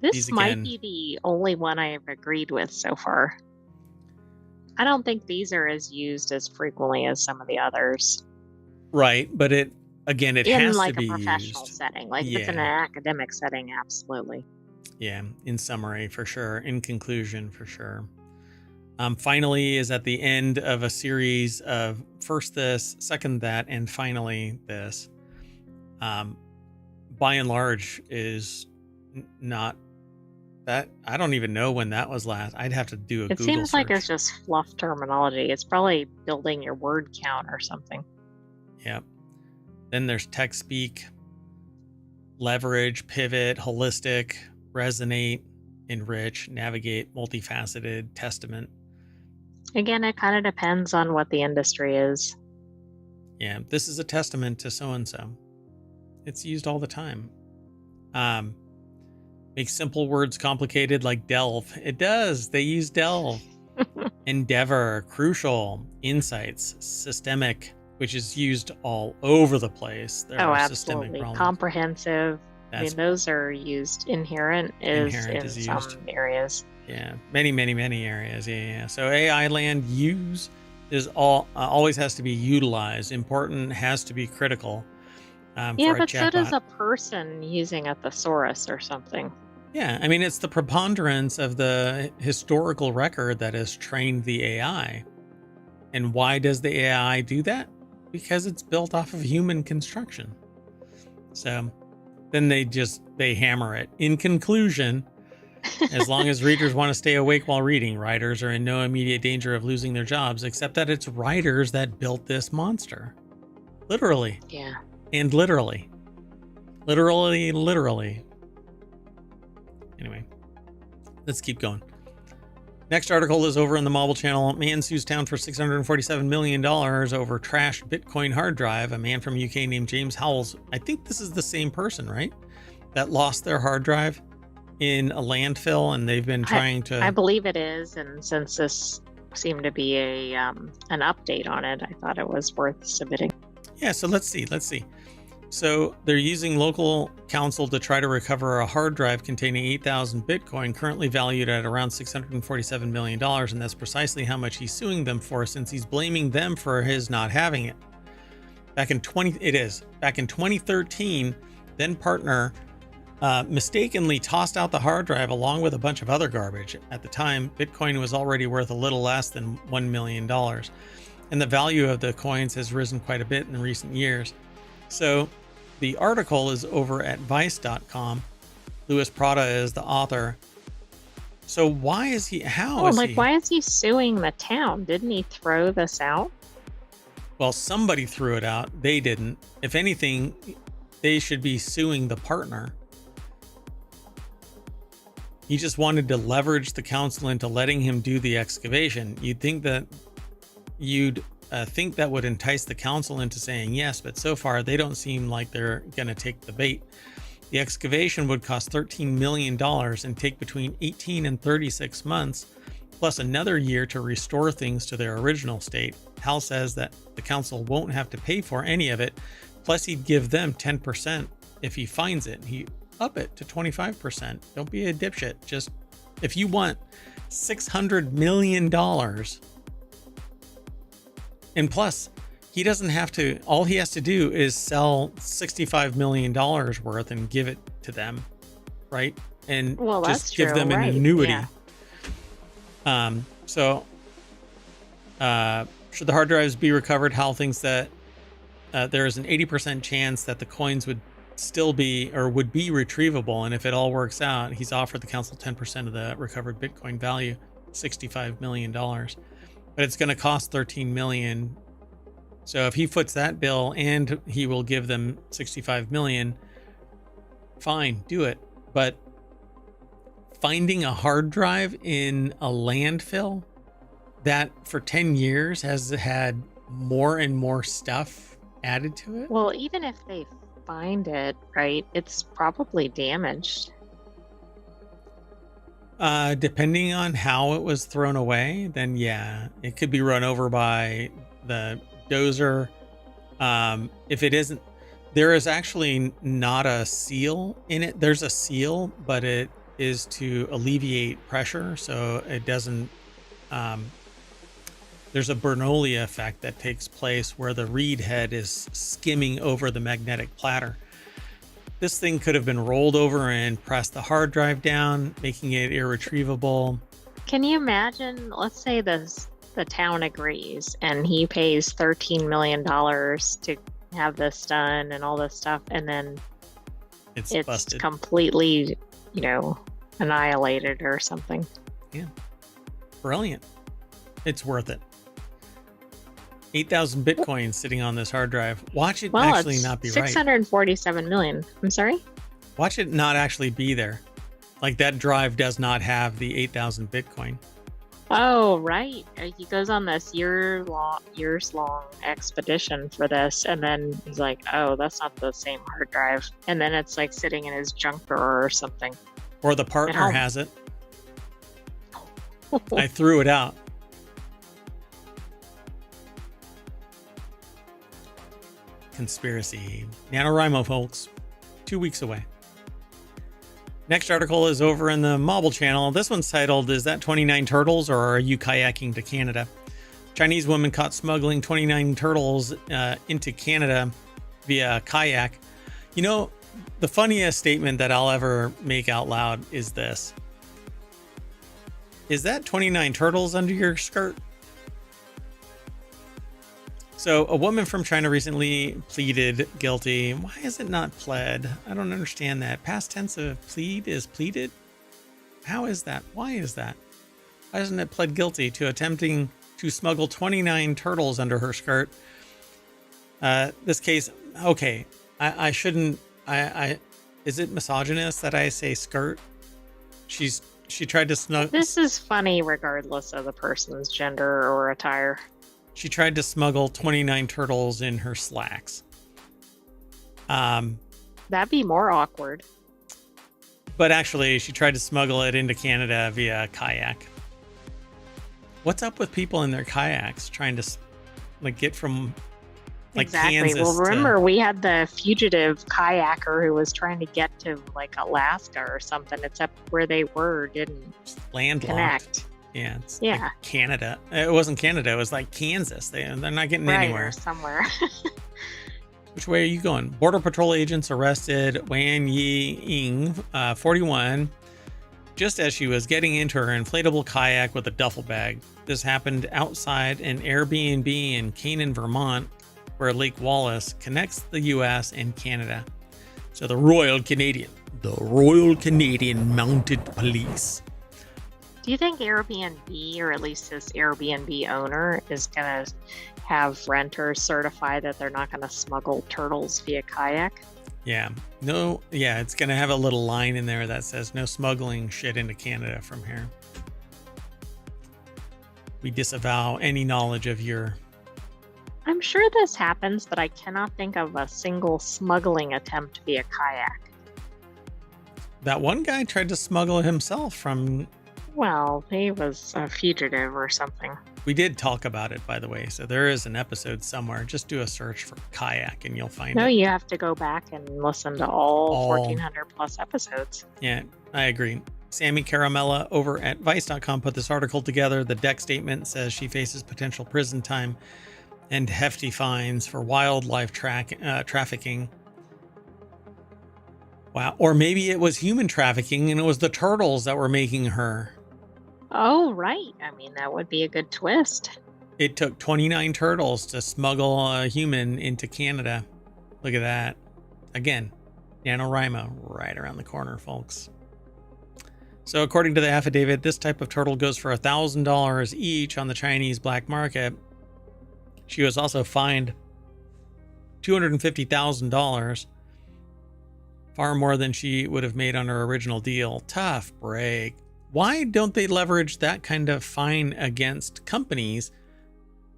This might be the only one I have agreed with so far. I don't think these are as used as frequently as some of the others. Right, but Again, it in has to like a be professional used. setting. Like if it's in an Yeah. academic setting, absolutely. Yeah. In summary, for sure. In conclusion, for sure. Finally is at the end of a series of first this, second that, and finally this. Um, by and large, is not that. I don't even know when that was last. I'd have to do a It Google seems like it's search. just fluff terminology. It's probably building your word count or something. Yep. Then there's text speak, leverage, pivot, holistic, resonate, enrich, navigate, multifaceted, testament. Again, it kind of depends on what the industry is. Yeah, this is a testament to so and so. It's used all the time. Um, Make simple words complicated, like delve. It does. They use delve. Endeavor, crucial, insights, systemic, which is used all over the place. There Oh, are systemic absolutely. problems. Comprehensive. I mean, That's those are used. Inherent is inherent in is used. some areas. Yeah, many areas. Yeah. So AI land use is always has to be utilized. Important has to be critical Yeah, for a but so does chatbot. a person using a thesaurus or something. Yeah, I mean it's the preponderance of the historical record that has trained the AI. And why does the AI do that? Because it's built off of human construction. So then they hammer it. In conclusion, as long as readers want to stay awake while reading, writers are in no immediate danger of losing their jobs, except that it's writers that built this monster. Literally. Yeah. And literally. Literally. Anyway, let's keep going. Next article is over in the Mobile Channel. Man sues town for $647 million over trashed Bitcoin hard drive. A man from UK named James Howells. I think this is the same person, right? That lost their hard drive in a landfill, and they've been trying to. I believe it is, and since this seemed to be a an update on it, I thought it was worth submitting. Yeah, so let's see. So they're using local counsel to try to recover a hard drive containing 8,000 Bitcoin, currently valued at around $647 million, and that's precisely how much he's suing them for, since he's blaming them for his not having it. Back in 2013, then partner mistakenly tossed out the hard drive along with a bunch of other garbage. At the time, Bitcoin was already worth a little less than $1 million, and the value of the coins has risen quite a bit in recent years. So the article is over at vice.com. Louis Prada is the author. So why is he, why is he suing the town? Didn't he throw this out? Well, somebody threw it out. They didn't. If anything, they should be suing the partner. He just wanted to leverage the council into letting him do the excavation. You'd think that would entice the council into saying yes, but so far they don't seem like they're going to take the bait. The excavation would cost $13 million and take between 18 and 36 months, plus another year to restore things to their original state. Hal says that the council won't have to pay for any of it, plus he'd give them 10% if he finds it. He up it to 25%. Don't be a dipshit. Just if you want $600 million, and plus he doesn't have to, all he has to do is sell $65 million worth and give it to them, right? And just give them an annuity. Yeah. Should the hard drives be recovered, Hal thinks that there is an 80% chance that the coins would still be or would be retrievable, and if it all works out, he's offered the council 10% of the recovered Bitcoin value, $65 million, but it's going to cost $13 million. So if he foots that bill and he will give them $65 million, fine, do it. But finding a hard drive in a landfill that for 10 years has had more and more stuff added to it. Well, even if they find it, right, it's probably damaged. Depending on how it was thrown away, then yeah, it could be run over by the dozer. If it isn't, there is actually not a seal in it. There's a seal, but it is to alleviate pressure, so it doesn't There's a Bernoulli effect that takes place where the read head is skimming over the magnetic platter. This thing could have been rolled over and pressed the hard drive down, making it irretrievable. Can you imagine? Let's say the town agrees, and he pays $13 million to have this done and all this stuff, and then It's it's busted. completely, annihilated or something. Yeah. Brilliant. It's worth it. 8,000 Bitcoin sitting on this hard drive. Watch it actually it's not be right. 647 million. I'm sorry? Watch it not actually be there. Like that drive does not have the 8,000 Bitcoin. Oh, right. He goes on this years long expedition for this, and then he's like, "Oh, that's not the same hard drive." And then it's like sitting in his junk drawer or something. Or the partner has it. I threw it out. Conspiracy. NaNoWriMo, folks. 2 weeks away. Next article is over in the Mobile channel. This one's titled, "Is that 29 turtles or are you kayaking to Canada?" Chinese woman caught smuggling 29 turtles into Canada via kayak. You know, the funniest statement that I'll ever make out loud is this. Is that 29 turtles under your skirt? So a woman from China recently pleaded guilty. Why is it not pled? I don't understand that. Past tense of plead is pleaded? How is that? Why is that? Why isn't it pled guilty to attempting to smuggle 29 turtles under her skirt? This case, okay, I shouldn't, is it misogynist that I say skirt? She tried to smuggle. This is funny regardless of the person's gender or attire. She tried to smuggle 29 turtles in her slacks. That'd be more awkward. But actually, she tried to smuggle it into Canada via kayak. What's up with people in their kayaks trying to get from Exactly. Kansas Well, remember we had the fugitive kayaker who was trying to get to Alaska or something, except where they were didn't landlocked. connect. Yeah, it's Yeah. Canada. It wasn't Canada. It was Kansas. They're not getting anywhere. Or somewhere. Which way are you going? Border Patrol agents arrested Wan Yi-ing, 41, just as she was getting into her inflatable kayak with a duffel bag. This happened outside an Airbnb in Canaan, Vermont, where Lake Wallace connects the U.S. and Canada. So the Royal Canadian Mounted Police. Do you think Airbnb, or at least this Airbnb owner, is going to have renters certify that they're not going to smuggle turtles via kayak? Yeah. No, yeah, it's going to have a little line in there that says no smuggling shit into Canada from here. We disavow any knowledge of your... I'm sure this happens, but I cannot think of a single smuggling attempt via kayak. That one guy tried to smuggle himself from... Well, he was a fugitive or something. We did talk about it, by the way, so there is an episode somewhere. Just do a search for kayak and you'll find it. No, you have to go back and listen to all 1,400 plus episodes. Yeah, I agree. Sammy Caramella over at Vice.com put this article together. The deck statement says she faces potential prison time and hefty fines for wildlife trafficking. Wow. Or maybe it was human trafficking and it was the turtles that were making her. Oh, right. I mean, that would be a good twist. It took 29 turtles to smuggle a human into Canada. Look at that. Again, NaNoWriMo right around the corner, folks. So according to the affidavit, this type of turtle goes for $1,000 each on the Chinese black market. She was also fined $250,000, far more than she would have made on her original deal. Tough break. Why don't they leverage that kind of fine against companies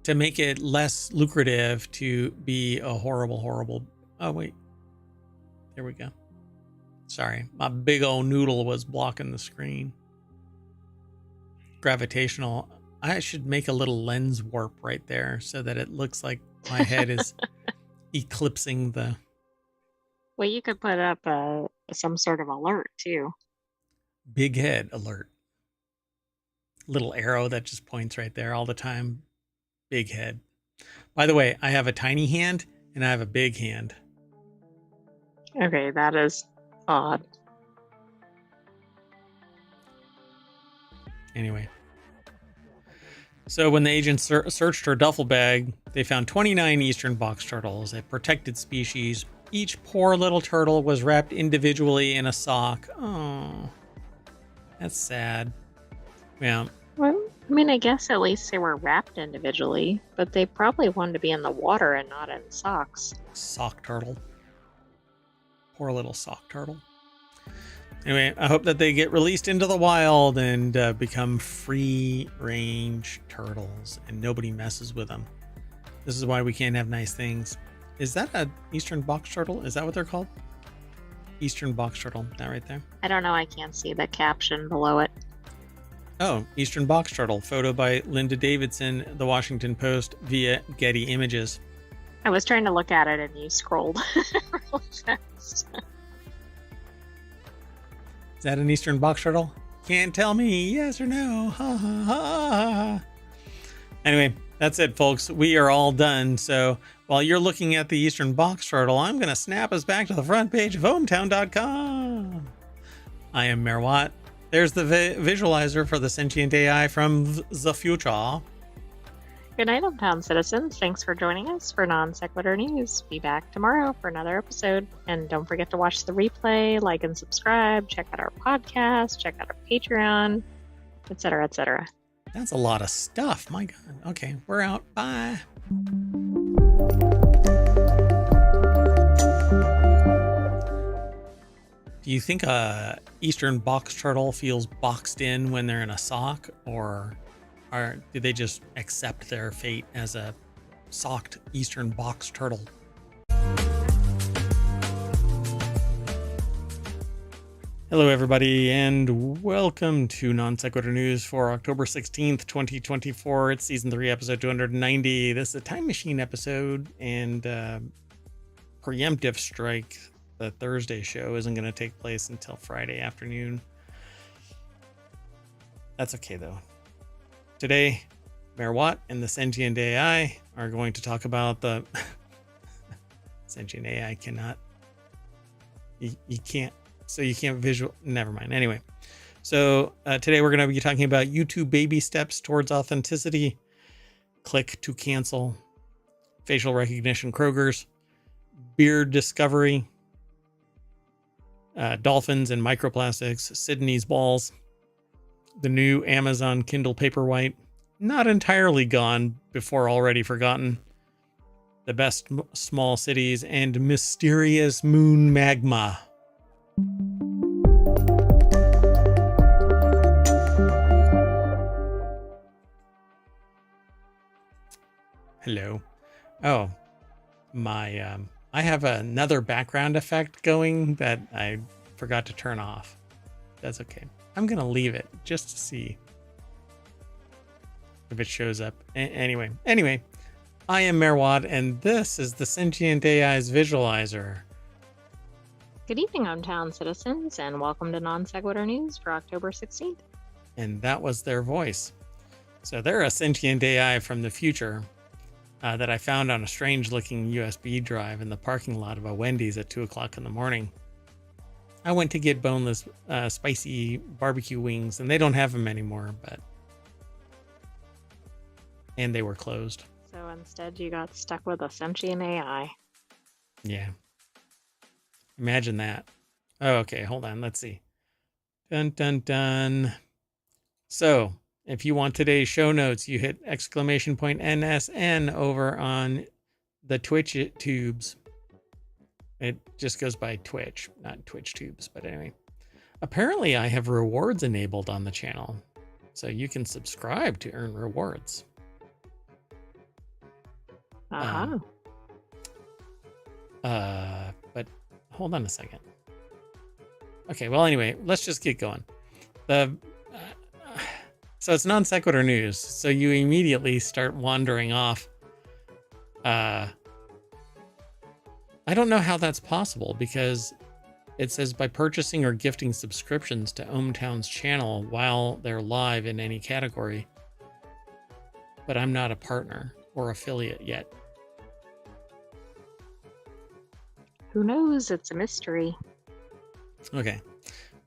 to make it less lucrative to be a horrible... Oh, wait. There we go. Sorry, my big old noodle was blocking the screen. Gravitational. I should make a little lens warp right there so that it looks like my head is eclipsing the... Well, you could put up some sort of alert, too. Big head alert. Little arrow that just points right there all the time. Big head. By the way, I have a tiny hand and I have a big hand. Okay, that is odd. Anyway. So when the agents searched her duffel bag, they found 29 eastern box turtles, a protected species. Each poor little turtle was wrapped individually in a sock. Oh, that's sad. Well, I mean, I guess at least they were wrapped individually, but they probably wanted to be in the water and not in socks. sock turtle. Poor little sock turtle. Anyway, I hope that they get released into the wild and become free-range turtles and nobody messes with them. This is why we can't have nice things. Is that a eastern box turtle? Is that what they're called? Eastern box turtle. That right there? I don't know. I can't see the caption below it. Oh, eastern box turtle. Photo by Linda Davidson, The Washington Post, via Getty Images. I was trying to look at it and you scrolled really fast. Is that an eastern box turtle? Can't tell me yes or no. Ha ha ha. Anyway, that's it, folks. We are all done. So while you're looking at the eastern box turtle, I'm going to snap us back to the front page of ohmTown.com. I am Mayor Watt. There's the visualizer for the Sentient AI from the future. Good night, ohmTown citizens. Thanks for joining us for Non Sequitur News. Be back tomorrow for another episode. And don't forget to watch the replay, like and subscribe, check out our podcast, check out our Patreon, etc., etc. That's a lot of stuff. My God. Okay, we're out. Bye. Do you think a eastern box turtle feels boxed in when they're in a sock, or do they just accept their fate as a socked eastern box turtle? Hello, everybody, and welcome to Non Sequitur News for October 16th, 2024. It's Season 3, Episode 290. This is a Time Machine episode, and Preemptive Strike, the Thursday show, isn't going to take place until Friday afternoon. That's okay, though. Today, Mayor Watt and the Sentient AI are going to talk about the... Sentient AI cannot... You can't... So you can't visual... Never mind. Anyway. So today we're going to be talking about YouTube baby steps towards authenticity. Click to cancel. Facial recognition Krogers. Beard discovery. Dolphins and microplastics. Sydney's balls. The new Amazon Kindle Paperwhite. Not entirely gone before already forgotten. The best small cities and mysterious moon magma. Hello. Oh, my, I have another background effect going that I forgot to turn off. That's okay. I'm going to leave it just to see if it shows up. Anyway, I am Mayor Watt, and this is the Sentient AI's visualizer. Good evening, ohmTown citizens, and welcome to Non Sequitur News for October 16th. And that was their voice. So they're a sentient AI from the future that I found on a strange-looking USB drive in the parking lot of a Wendy's at 2 o'clock in the morning. I went to get boneless, spicy barbecue wings, and they don't have them anymore, and they were closed. So instead, you got stuck with a sentient AI. Yeah. Imagine that. Oh, okay, hold on. Let's see. Dun, dun, dun. So, if you want today's show notes, you hit !NSN over on the Twitch tubes. It just goes by Twitch, not Twitch tubes, but anyway. Apparently, I have rewards enabled on the channel, so you can subscribe to earn rewards. Uh-huh. But hold on a second. Okay, well, anyway, let's just get going. So it's non sequitur news, so you immediately start wandering off. I don't know how that's possible, because it says by purchasing or gifting subscriptions to ohmTown's channel while they're live in any category. But I'm not a partner. or affiliate yet. Who knows? It's a mystery. Okay.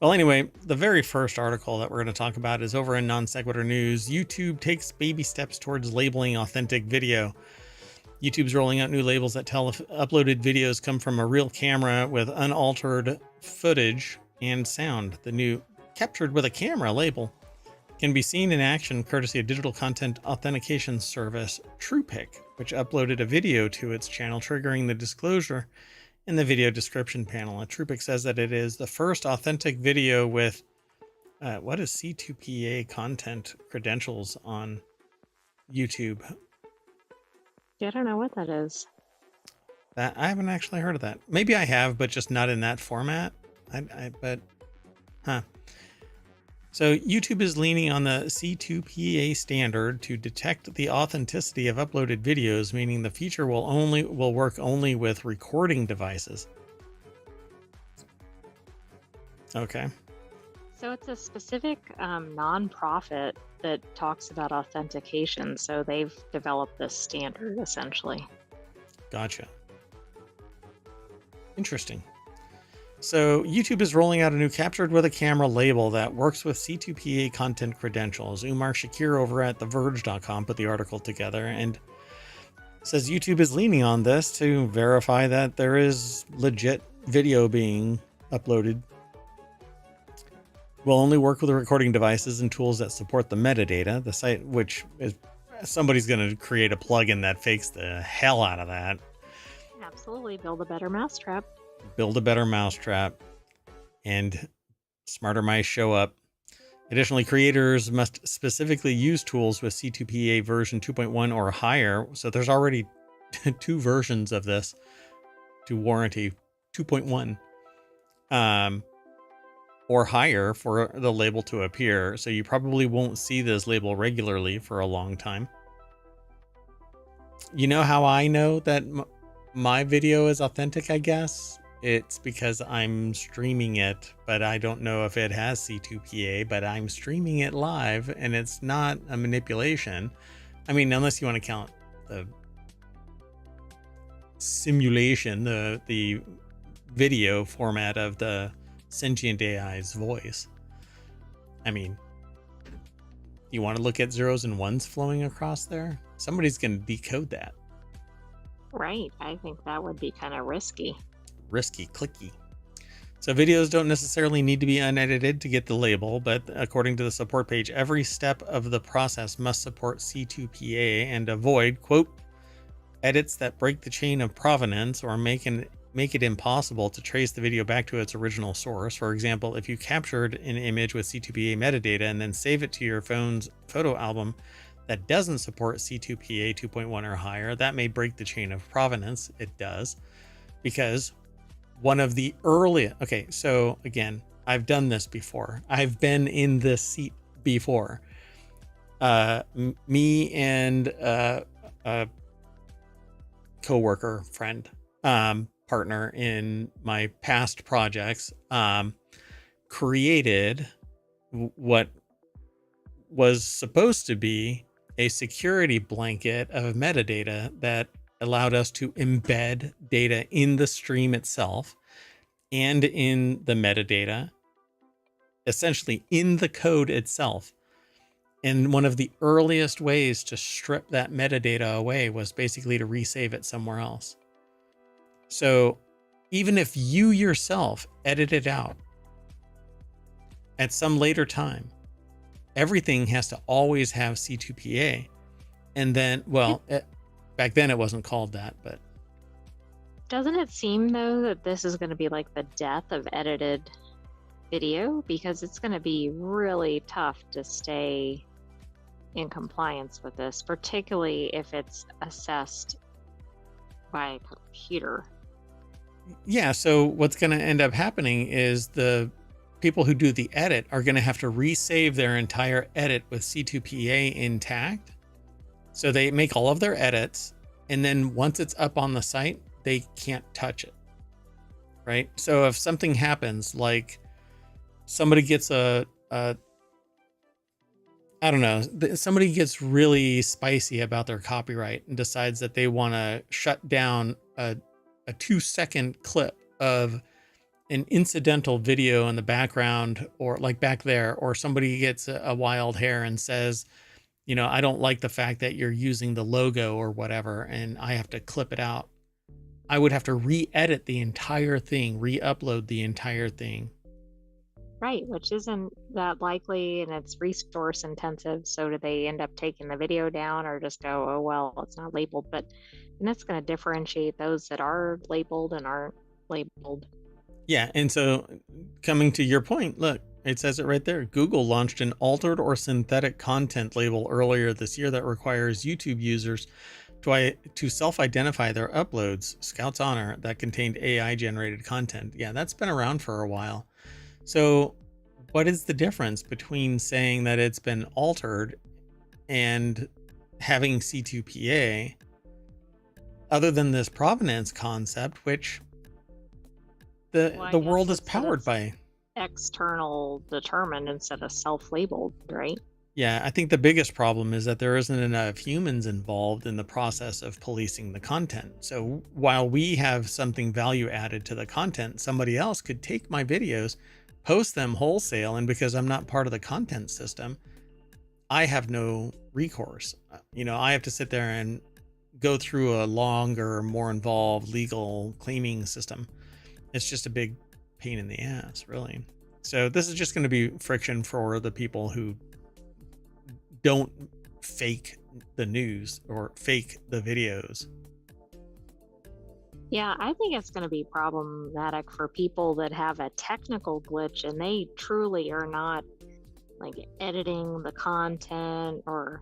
Well, anyway, the very first article that we're going to talk about is over in Non Sequitur News. YouTube takes baby steps towards labeling authentic video. YouTube's rolling out new labels that tell if uploaded videos come from a real camera with unaltered footage and sound. The new captured with a camera label can be seen in action courtesy of digital content authentication service TruePic, which uploaded a video to its channel, triggering the disclosure in the video description panel. And TruePic says that it is the first authentic video with what is C2PA content credentials on YouTube. Yeah, I don't know what that is. That I haven't actually heard of that. Maybe I have, but just not in that format. So YouTube is leaning on the C2PA standard to detect the authenticity of uploaded videos, meaning the feature will work only with recording devices. Okay. So it's a specific nonprofit that talks about authentication. So they've developed this standard essentially. Gotcha. Interesting. So YouTube is rolling out a new captured with a camera label that works with C2PA content credentials. Umar Shakir over at TheVerge.com put the article together and says YouTube is leaning on this to verify that there is legit video being uploaded. Will only work with recording devices and tools that support the metadata. The site, which is somebody's going to create a plugin that fakes the hell out of that. Absolutely. Build a better mousetrap. Build a better mousetrap, and smarter mice show up. Additionally, creators must specifically use tools with C2PA version 2.1 or higher. So there's already 2 versions of this to warranty 2.1 or higher for the label to appear. So you probably won't see this label regularly for a long time. You know how I know that my video is authentic, I guess? It's because I'm streaming it, but I don't know if it has C2PA, but I'm streaming it live and it's not a manipulation. I mean, unless you want to count the simulation, the video format of the Sentient AI's voice. I mean, you want to look at zeros and ones flowing across there? Somebody's going to decode that. Right. I think that would be kind of risky. Risky, clicky. So videos don't necessarily need to be unedited to get the label, but according to the support page, every step of the process must support C2PA and avoid, quote, edits that break the chain of provenance or make it impossible to trace the video back to its original source. For example, if you captured an image with C2PA metadata and then save it to your phone's photo album that doesn't support C2PA 2.1 or higher, that may break the chain of provenance. It does, because one of the early, okay, so again, I've done this before. I've been in this seat before. Me and a coworker, friend, partner in my past projects, created what was supposed to be a security blanket of metadata that allowed us to embed data in the stream itself and in the metadata, essentially in the code itself. And one of the earliest ways to strip that metadata away was basically to resave it somewhere else. So even if you yourself edit it out at some later time, everything has to always have C2PA. And then, well, back then it wasn't called that, but. Doesn't it seem, though, that this is going to be like the death of edited video? Because it's going to be really tough to stay in compliance with this, particularly if it's assessed by a computer. Yeah, so what's going to end up happening is the people who do the edit are going to have to resave their entire edit with C2PA intact. So they make all of their edits, and then once it's up on the site, they can't touch it, right? So if something happens, like somebody gets a I don't know. Somebody gets really spicy about their copyright and decides that they want to shut down a 2-second clip of an incidental video in the background, or like back there, or somebody gets a wild hair and says, you know, I don't like the fact that you're using the logo or whatever, and I have to clip it out. I would have to re-edit the entire thing, re-upload the entire thing. Right, which isn't that likely and it's resource intensive. So do they end up taking the video down or just go, oh, well, it's not labeled? But and that's going to differentiate those that are labeled and aren't labeled. Yeah, and so coming to your point, look, it says it right there. Google launched an altered or synthetic content label earlier this year that requires YouTube users to self-identify their uploads, Scout's Honor, that contained AI-generated content. Yeah, that's been around for a while. So what is the difference between saying that it's been altered and having C2PA, other than this provenance concept, which Well, I the guess world is it's that powered it's by? external determined instead of self-labeled, right? Yeah, I think the biggest problem is that there isn't enough humans involved in the process of policing the content. So while we have something value added to the content, somebody else could take my videos, post them wholesale, and because I'm not part of the content system, I have no recourse. You know, I have to sit there and go through a longer, more involved legal claiming system. It's just a big pain in the ass, really. So this is just going to be friction for the people who don't fake the news or fake the videos. Yeah, I think it's going to be problematic for people that have a technical glitch and they truly are not like editing the content, or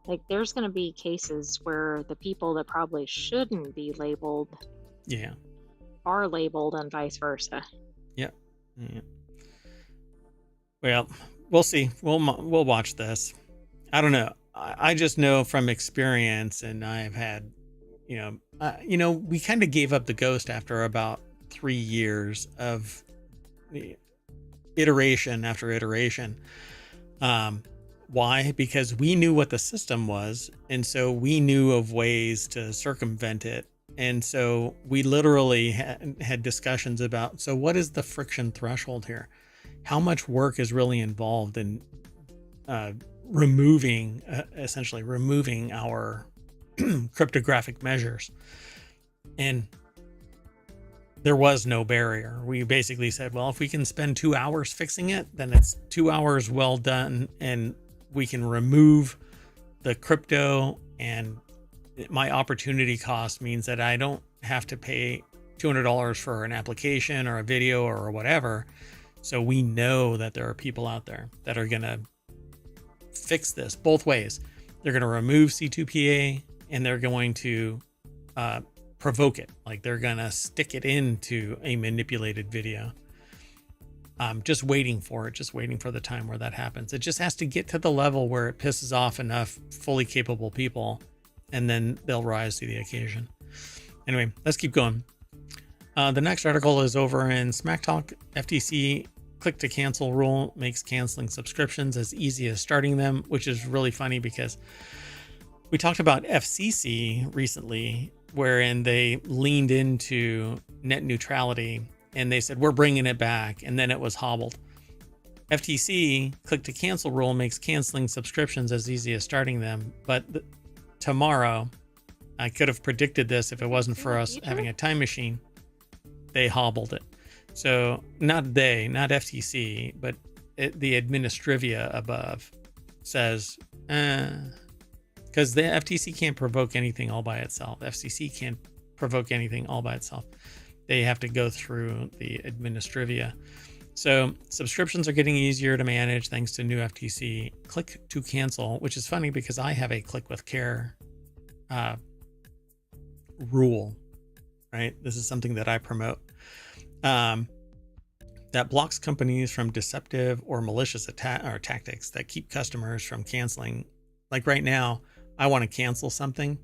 like there's going to be cases where the people that probably shouldn't be labeled Yeah. are labeled and vice versa. Yeah. Yeah. Well, we'll see. We'll watch this. I don't know. I just know from experience, and I've had, we kind of gave up the ghost after about 3 years of iteration after iteration. Why? Because we knew what the system was, and so we knew of ways to circumvent it. And so we literally had discussions about, so what is the friction threshold here? How much work is really involved in essentially removing our cryptographic measures? And there was no barrier. We basically said, well, if we can spend 2 hours fixing it, then it's 2 hours well done, and we can remove the crypto, and my opportunity cost means that I don't have to pay $200 for an application or a video or whatever. So we know that there are people out there that are going to fix this both ways. They're going to remove C2PA, and they're going to provoke it. Like they're going to stick it into a manipulated video. Just waiting for it, just waiting for the time where that happens. It just has to get to the level where it pisses off enough fully capable people, and then they'll rise to the occasion. Anyway, let's keep going. The next article is over in Smack Talk. FTC click to cancel rule makes canceling subscriptions as easy as starting them, which is really funny because we talked about FCC recently, wherein they leaned into net neutrality and they said, we're bringing it back. And then it was hobbled. FTC click to cancel rule makes canceling subscriptions as easy as starting them. But tomorrow, I could have predicted this if it wasn't for us having a time machine. They hobbled it. So not FTC, but the administrivia above says, because the FTC can't provoke anything all by itself. FCC can't provoke anything all by itself. They have to go through the administrivia. So subscriptions are getting easier to manage thanks to new FTC click to cancel, which is funny because I have a click with care rule, right? This is something that I promote. That blocks companies from deceptive or malicious tactics that keep customers from canceling. Like right now, I want to cancel something,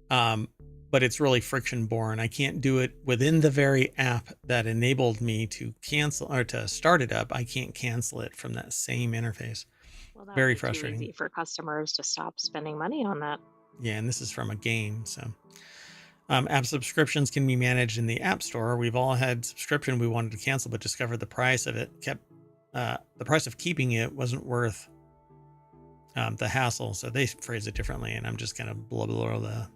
but it's really friction born. I can't do it within the very app that enabled me to cancel or to start it up. I can't cancel it from that same interface. Well, that would Very be too frustrating. easy for customers to stop spending money on that. Yeah, and this is from a game. So app subscriptions can be managed in the App Store. We've all had subscription we wanted to cancel, but discovered the price of it the price of keeping it wasn't worth the hassle. So they phrase it differently, and I'm just kind of blah blah blah.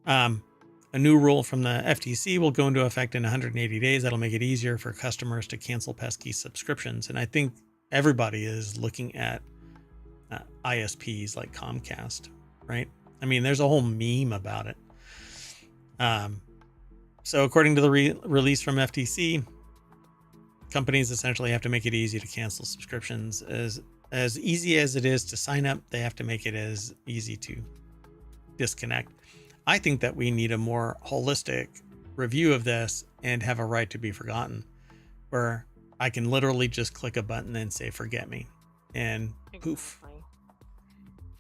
A new rule from the FTC will go into effect in 180 days. That'll make it easier for customers to cancel pesky subscriptions. And I think everybody is looking at ISPs like Comcast, right? I mean, there's a whole meme about it. So according to the release from FTC, companies essentially have to make it easy to cancel subscriptions. As easy as it is to sign up, they have to make it as easy to disconnect. I think that we need a more holistic review of this and have a right to be forgotten, where I can literally just click a button and say, forget me, and poof. Exactly.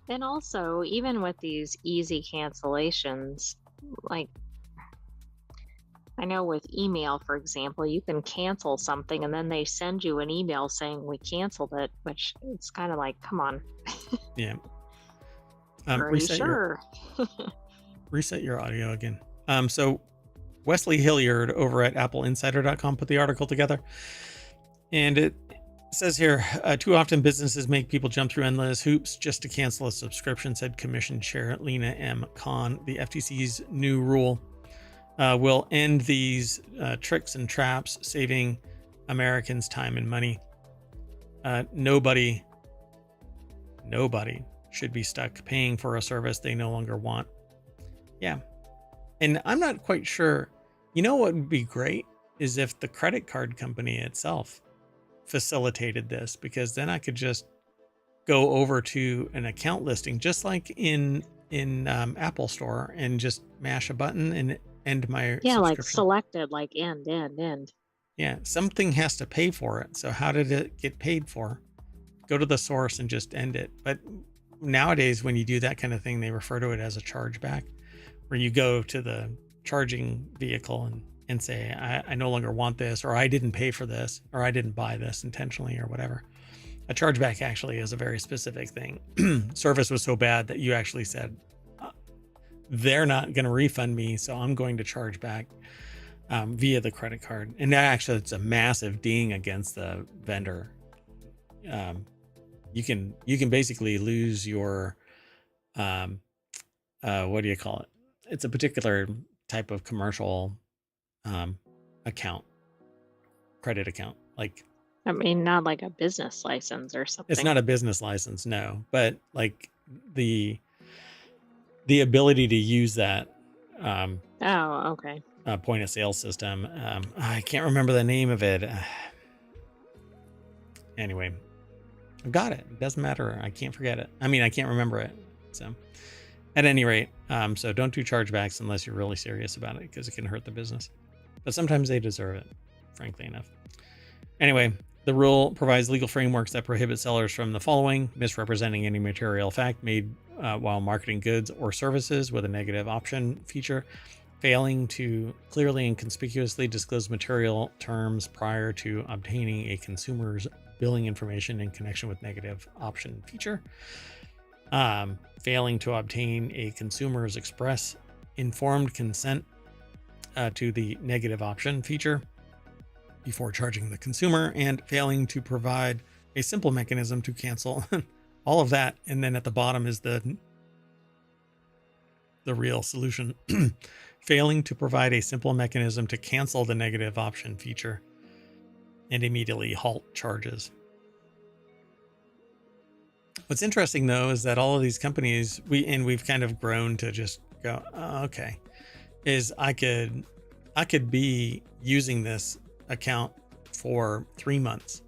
And also, even with these easy cancellations, like I know with email, for example, you can cancel something and then they send you an email saying we canceled it, which it's kind of like, come on. Yeah. Are you sure? Reset your audio again. So Wesley Hilliard over at appleinsider.com put the article together, and it says here, too often businesses make people jump through endless hoops just to cancel a subscription, said Commission Chair Lena M. Khan. The FTC's new rule will end these tricks and traps, saving Americans time and money. Nobody should be stuck paying for a service they no longer want. Yeah. And I'm not quite sure. You know what would be great is if the credit card company itself facilitated this, because then I could just go over to an account listing, just like in Apple Store, and just mash a button and end my Like subscription. selected, like end. Yeah, something has to pay for it. So how did it get paid for? Go to the source and just end it. But nowadays, when you do that kind of thing, they refer to it as a chargeback, where you go to the charging vehicle and say, I no longer want this, or I didn't pay for this, or I didn't buy this intentionally, or whatever. A chargeback actually is a very specific thing. Service was so bad that you actually said, they're not going to refund me, so I'm going to charge back via the credit card. And that actually, it's a massive ding against the vendor. You can basically lose your what do you call it? It's a particular type of commercial account, credit account. Like, I mean, not like a business license or something. it's not a business license, no, but like the ability to use that Oh, okay. point of sale system. I can't remember the name of it. Anyway, I got it. It doesn't matter. I can't forget it. I mean, I can't remember it. So at any rate, so don't do chargebacks unless you're really serious about it, because it can hurt the business. But sometimes they deserve it, frankly enough. Anyway, the rule provides legal frameworks that prohibit sellers from the following: misrepresenting any material fact made while marketing goods or services with a negative option feature, failing to clearly and conspicuously disclose material terms prior to obtaining a consumer's billing information in connection with negative option feature, failing to obtain a consumer's express informed consent to the negative option feature before charging the consumer, and failing to provide a simple mechanism to cancel all of that. And then at the bottom is the real solution. Failing to provide a simple mechanism to cancel the negative option feature and immediately halt charges. What's interesting though is that all of these companies, we've kind of grown to just go, oh, okay, is I could be using this account for 3 months.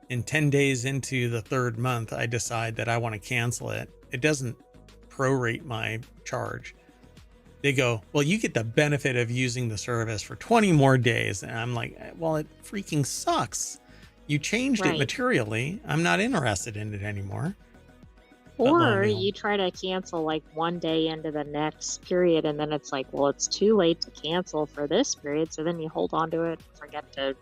And 10 days into the third month, I decide that I want to cancel it. It doesn't prorate my charge. They go, well, you get the benefit of using the service for 20 more days. And I'm like, well, it freaking sucks. You changed it materially. I'm not interested in it anymore. Or you try to cancel like one day into the next period, and then it's like, well, it's too late to cancel for this period. So then you hold on to it, forget to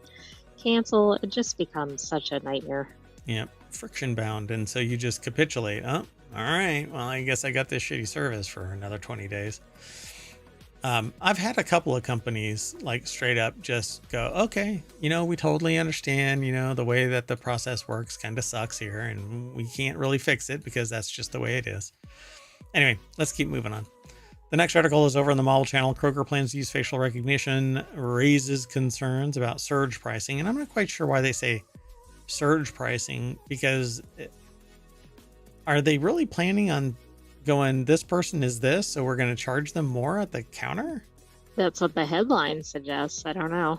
cancel. It just becomes such a nightmare. Yeah. friction bound, and so you just capitulate. Oh, all right, well, I guess I got this shitty service for another 20 days. I've had a couple of companies like straight up just go, okay, we totally understand, the way that the process works kind of sucks here, and we can't really fix it because that's just the way it is. Anyway, let's keep moving on. The next article is over on the model channel. Kroger plans to use facial recognition, raises concerns about surge pricing. And I'm not quite sure why they say surge pricing, because are they really planning on going, this person is this, so we're going to charge them more at the counter? That's what the headline suggests. I don't know.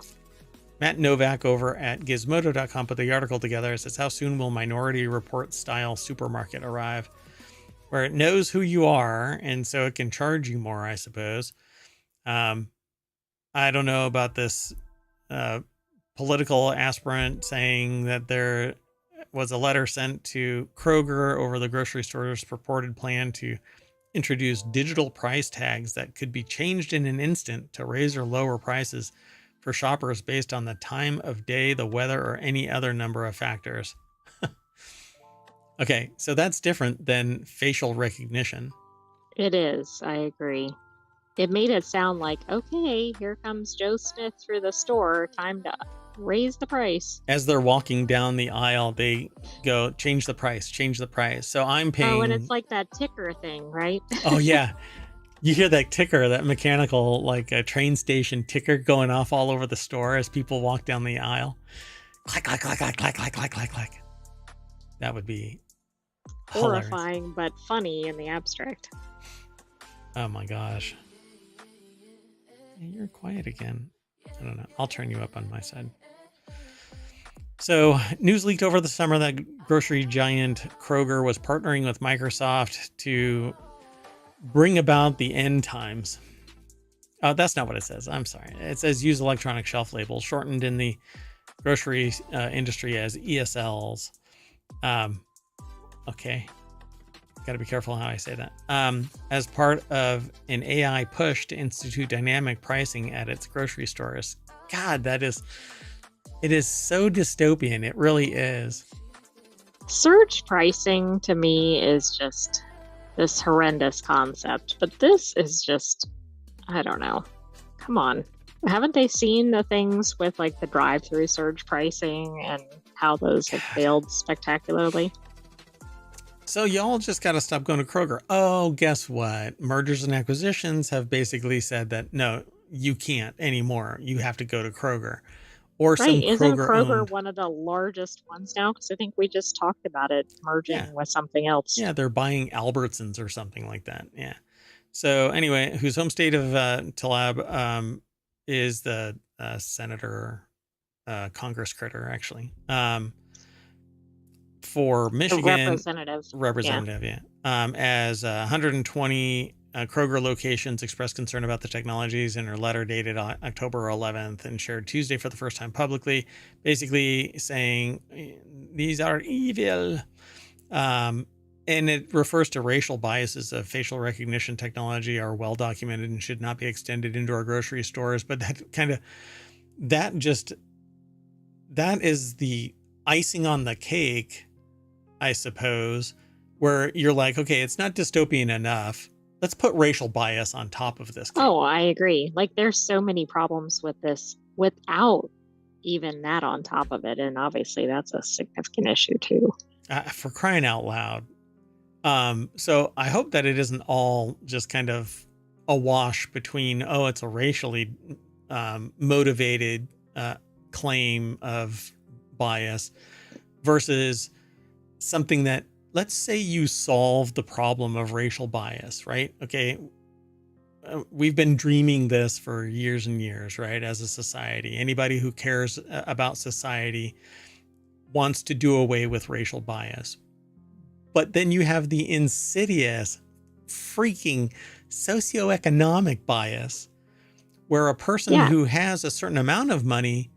Matt Novak over at gizmodo.com put the article together. It says, how soon will Minority Report style supermarket arrive? Where it knows who you are, and so it can charge you more, I suppose. I don't know about this political aspirant saying that there was a letter sent to Kroger over the grocery store's purported plan to introduce digital price tags that could be changed in an instant to raise or lower prices for shoppers based on the time of day, the weather, or any other number of factors. Okay, so that's different than facial recognition. It is. I agree. It made it sound like, okay, here comes Joe Smith through the store. Time to raise the price. As they're walking down the aisle, they go, change the price, change the price. So I'm paying. Oh, and it's like that ticker thing, right? Oh, yeah. You hear that ticker, that mechanical, like a train station ticker going off all over the store as people walk down the aisle. Clack, clack, clack, clack, clack, clack, clack, clack, clack. That would be horrifying, hilarious. but funny in the abstract. Oh my gosh. You're quiet again. I don't know. I'll turn you up on my side. So, news leaked over the summer that grocery giant Kroger was partnering with Microsoft to bring about the end times. Oh, that's not what it says. I'm sorry. It says use electronic shelf labels, shortened in the grocery industry as ESLs. Okay. Got to be careful how I say that. As part of an AI push to institute dynamic pricing at its grocery stores. God, it is so dystopian. It really is. Surge pricing to me is just this horrendous concept, but this is just, I don't know. Come on. Haven't they seen the things with like the drive-through surge pricing and how those have failed spectacularly? So y'all just got to stop going to Kroger. Oh, guess what? Mergers and acquisitions have basically said that, no, you can't anymore. You have to go to Kroger. Or some right. Isn't Kroger owned. one of the largest ones now? Because I think we just talked about it merging with something else. Yeah, they're buying Albertsons or something like that. Yeah. So anyway, whose home state of Talab is the senator, Congress critter, actually. For Michigan, representative, yeah. As 120 Kroger locations expressed concern about the technologies in her letter dated October 11th and shared Tuesday for the first time publicly, basically saying these are evil. And it refers to racial biases of facial recognition technology are well documented and should not be extended into our grocery stores. But that is the icing on the cake, I suppose, where you're like, okay, it's not dystopian enough. Let's put racial bias on top of this cake. Oh, I agree. Like there's so many problems with this without even that on top of it. And obviously that's a significant issue too. For crying out loud. So I hope that it isn't all just kind of a wash between, oh, it's a racially motivated claim of bias versus something that, let's say you solve the problem of racial bias, right? Okay. We've been dreaming this for years and years, right? As a society, anybody who cares about society wants to do away with racial bias. But then you have the insidious freaking socioeconomic bias where a person who has a certain amount of money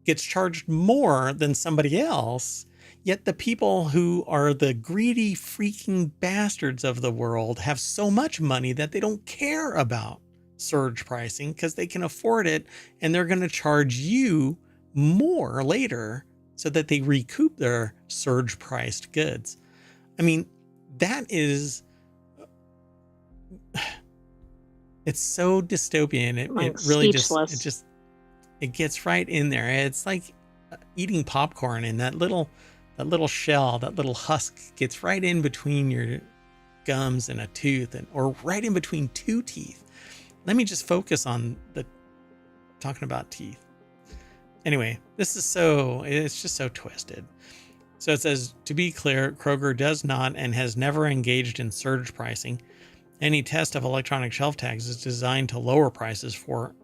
gets charged more than somebody else. Yet the people who are the greedy freaking bastards of the world have so much money that they don't care about surge pricing because they can afford it, and they're going to charge you more later so that they recoup their surge priced goods. I mean, that is, it's so dystopian. It Like really speechless. it gets right in there. It's like eating popcorn, and that little shell, that little husk gets right in between your gums and a tooth, or right in between two teeth. Let me just focus on talking about teeth. Anyway, it's just so twisted. So it says, to be clear, Kroger does not and has never engaged in surge pricing. Any test of electronic shelf tags is designed to lower prices for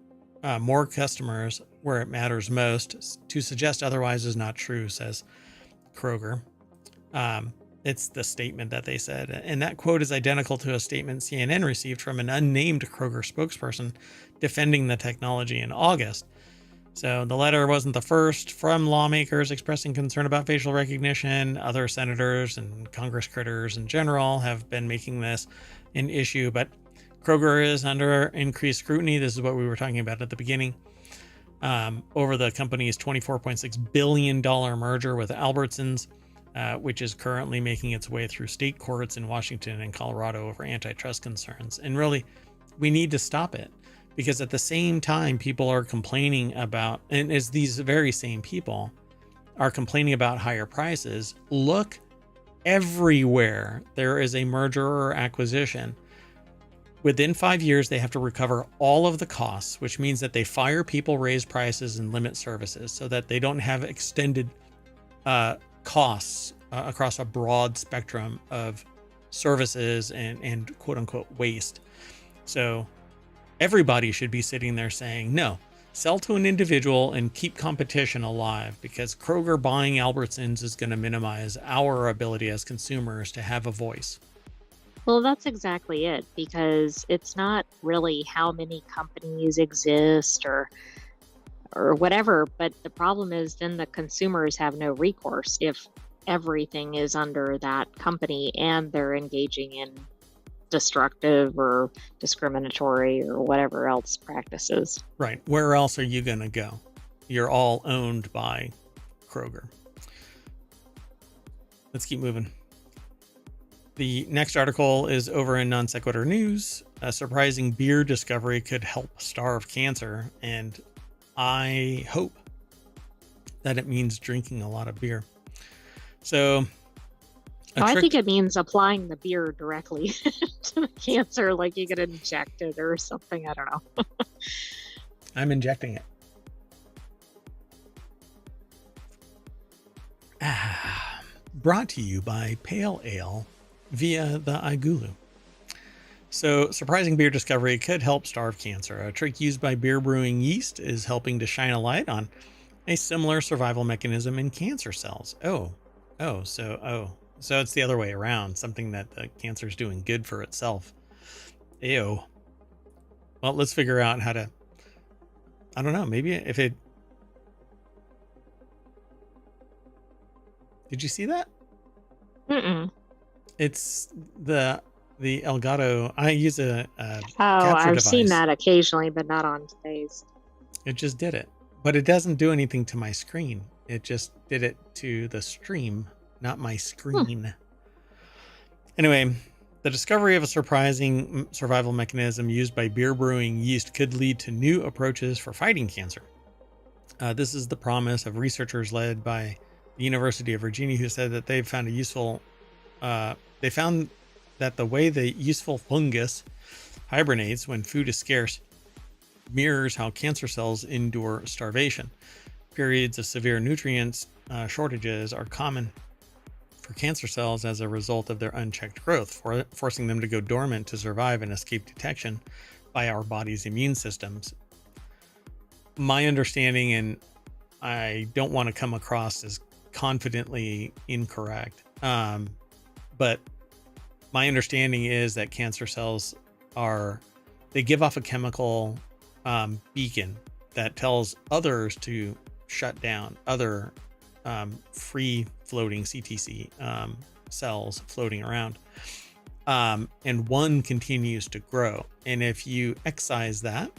more customers where it matters most. To suggest otherwise is not true, says Kroger. It's the statement that they said. And that quote is identical to a statement CNN received from an unnamed Kroger spokesperson defending the technology in August. So the letter wasn't the first from lawmakers expressing concern about facial recognition. Other senators and Congress critters in general have been making this an issue, but Kroger is under increased scrutiny. This is what we were talking about at the beginning, over the company's $24.6 billion merger with Albertsons, which is currently making its way through state courts in Washington and Colorado over antitrust concerns. And really, we need to stop it, because at the same time, people are complaining about, and as these very same people are complaining about higher prices, look everywhere there is a merger or acquisition. Within 5 years, they have to recover all of the costs, which means that they fire people, raise prices, and limit services so that they don't have extended costs across a broad spectrum of services and quote unquote waste. So everybody should be sitting there saying, no, sell to an individual and keep competition alive, because Kroger buying Albertsons is going to minimize our ability as consumers to have a voice. Well, that's exactly it, because it's not really how many companies exist or whatever, but the problem is then the consumers have no recourse if everything is under that company and they're engaging in destructive or discriminatory or whatever else practices. Right. Where else are you going to go? You're all owned by Kroger. Let's keep moving. The next article is over in Non Sequitur News. A surprising beer discovery could help starve cancer, and I hope that it means drinking a lot of beer. So I think it means applying the beer directly to the cancer, like you get injected or something. I don't know. I'm injecting it. Brought to you by Pale Ale via the Igulu. So, surprising beer discovery could help starve cancer. A trick used by beer brewing yeast is helping to shine a light on a similar survival mechanism in cancer cells. So it's the other way around, something that the cancer is doing good for itself. Ew. Well, let's figure out how to, I don't know, maybe if it, did you see that? Mm-mm. It's the Elgato. I use a capture I've device. seen that occasionally, but not on today's. It just did it, but it doesn't do anything to my screen. It just did it to the stream, not my screen. Anyway, the discovery of a surprising survival mechanism used by beer brewing yeast could lead to new approaches for fighting cancer. This is the promise of researchers led by the University of Virginia, who said that they found that the way the useful fungus hibernates when food is scarce mirrors how cancer cells endure starvation. Periods of severe nutrients shortages are common for cancer cells as a result of their unchecked growth, forcing them to go dormant to survive and escape detection by our body's immune systems. My understanding, and I don't want to come across as confidently incorrect, but my understanding is that cancer cells they give off a chemical beacon that tells others to shut down, other free floating CTC cells floating around. And one continues to grow. And if you excise that,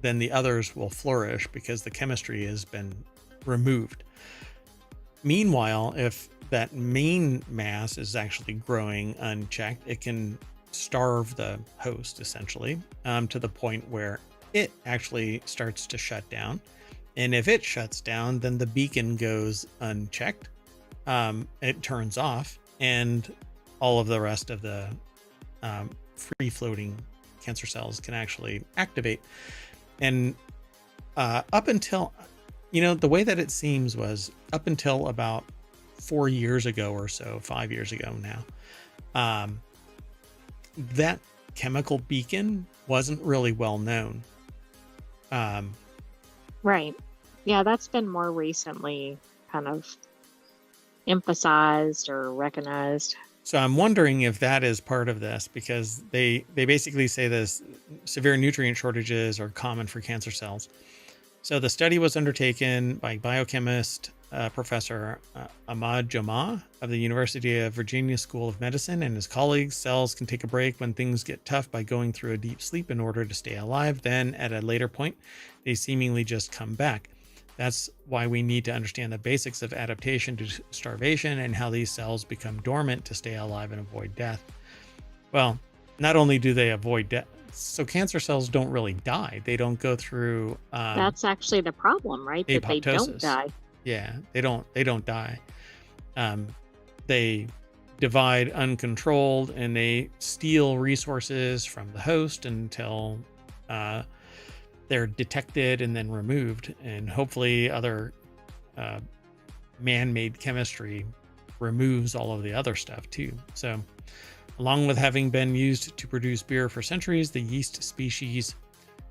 then the others will flourish because the chemistry has been removed. Meanwhile, if that main mass is actually growing unchecked, it can starve the host essentially, to the point where it actually starts to shut down. And if it shuts down, then the beacon goes unchecked. It turns off, and all of the rest of the free floating cancer cells can actually activate. And up until, the way that it seems was up until about 4 years ago or so, 5 years ago now, that chemical beacon wasn't really well known. Right. Yeah, that's been more recently kind of emphasized or recognized. So I'm wondering if that is part of this, because they basically say this severe nutrient shortages are common for cancer cells. So the study was undertaken by biochemist Professor Ahmad Jama of the University of Virginia School of Medicine and his colleagues. Cells can take a break when things get tough by going through a deep sleep in order to stay alive. Then at a later point, they seemingly just come back. That's why we need to understand the basics of adaptation to starvation and how these cells become dormant to stay alive and avoid death. Well, not only do they avoid death, so cancer cells don't really die. They don't go through That's actually the problem, right? That they don't apoptosis. die. Yeah, they don't die. They divide uncontrolled, and they steal resources from the host until they're detected and then removed. And hopefully other man-made chemistry removes all of the other stuff too. So along with having been used to produce beer for centuries, the yeast species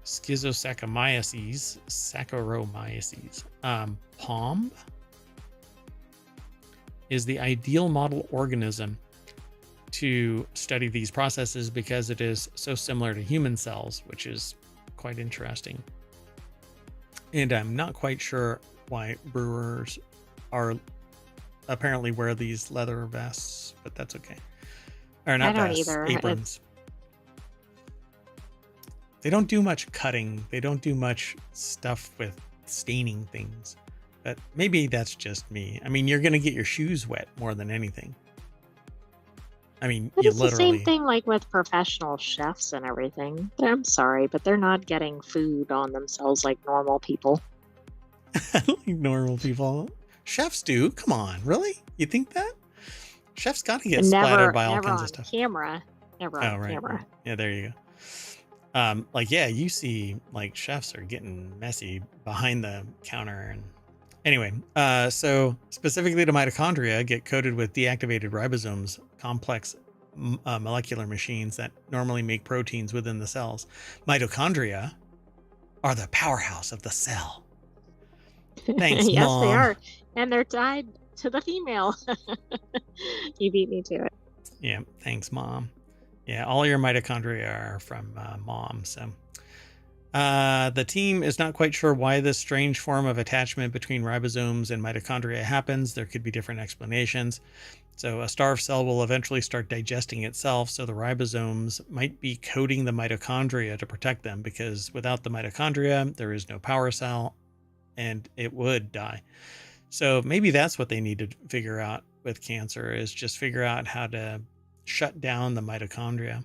Saccharomyces, POM, is the ideal model organism to study these processes because it is so similar to human cells, which is quite interesting. And I'm not quite sure why brewers are apparently wear these leather vests, but that's okay. Or not I don't vests, either. aprons. They don't do much cutting. They don't do much stuff with staining things. But maybe that's just me. I mean, you're going to get your shoes wet more than anything. I mean, But you it's literally... the same thing like with professional chefs and everything. I'm sorry, but they're not getting food on themselves like normal people. like normal people. Chefs do. Come on, really? You think that? Chefs got to get splattered by all kinds of stuff. Camera. Never on camera. Right. Yeah, there you go. You see, like, chefs are getting messy behind the counter. And anyway, so specifically to mitochondria get coated with deactivated ribosomes, complex molecular machines that normally make proteins within the cells. Mitochondria are the powerhouse of the cell. Thanks, yes, Mom. they are. And they're tied to the female. You beat me to it. Yeah, thanks, Mom. Yeah, all your mitochondria are from Mom. So the team is not quite sure why this strange form of attachment between ribosomes and mitochondria happens. There could be different explanations. So a starved cell will eventually start digesting itself. So the ribosomes might be coating the mitochondria to protect them, because without the mitochondria, there is no power cell and it would die. So maybe that's what they need to figure out with cancer, is just figure out how to shut down the mitochondria.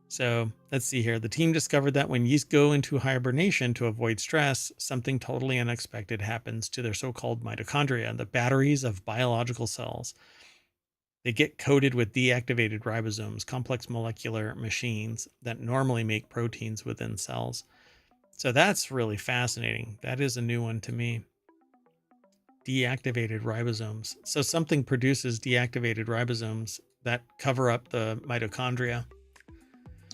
So let's see here. The team discovered that when yeast go into hibernation to avoid stress, something totally unexpected happens to their so-called mitochondria, the batteries of biological cells. They get coated with deactivated ribosomes, complex molecular machines that normally make proteins within cells. So that's really fascinating. That is a new one to me. Deactivated ribosomes. So something produces deactivated ribosomes that cover up the mitochondria.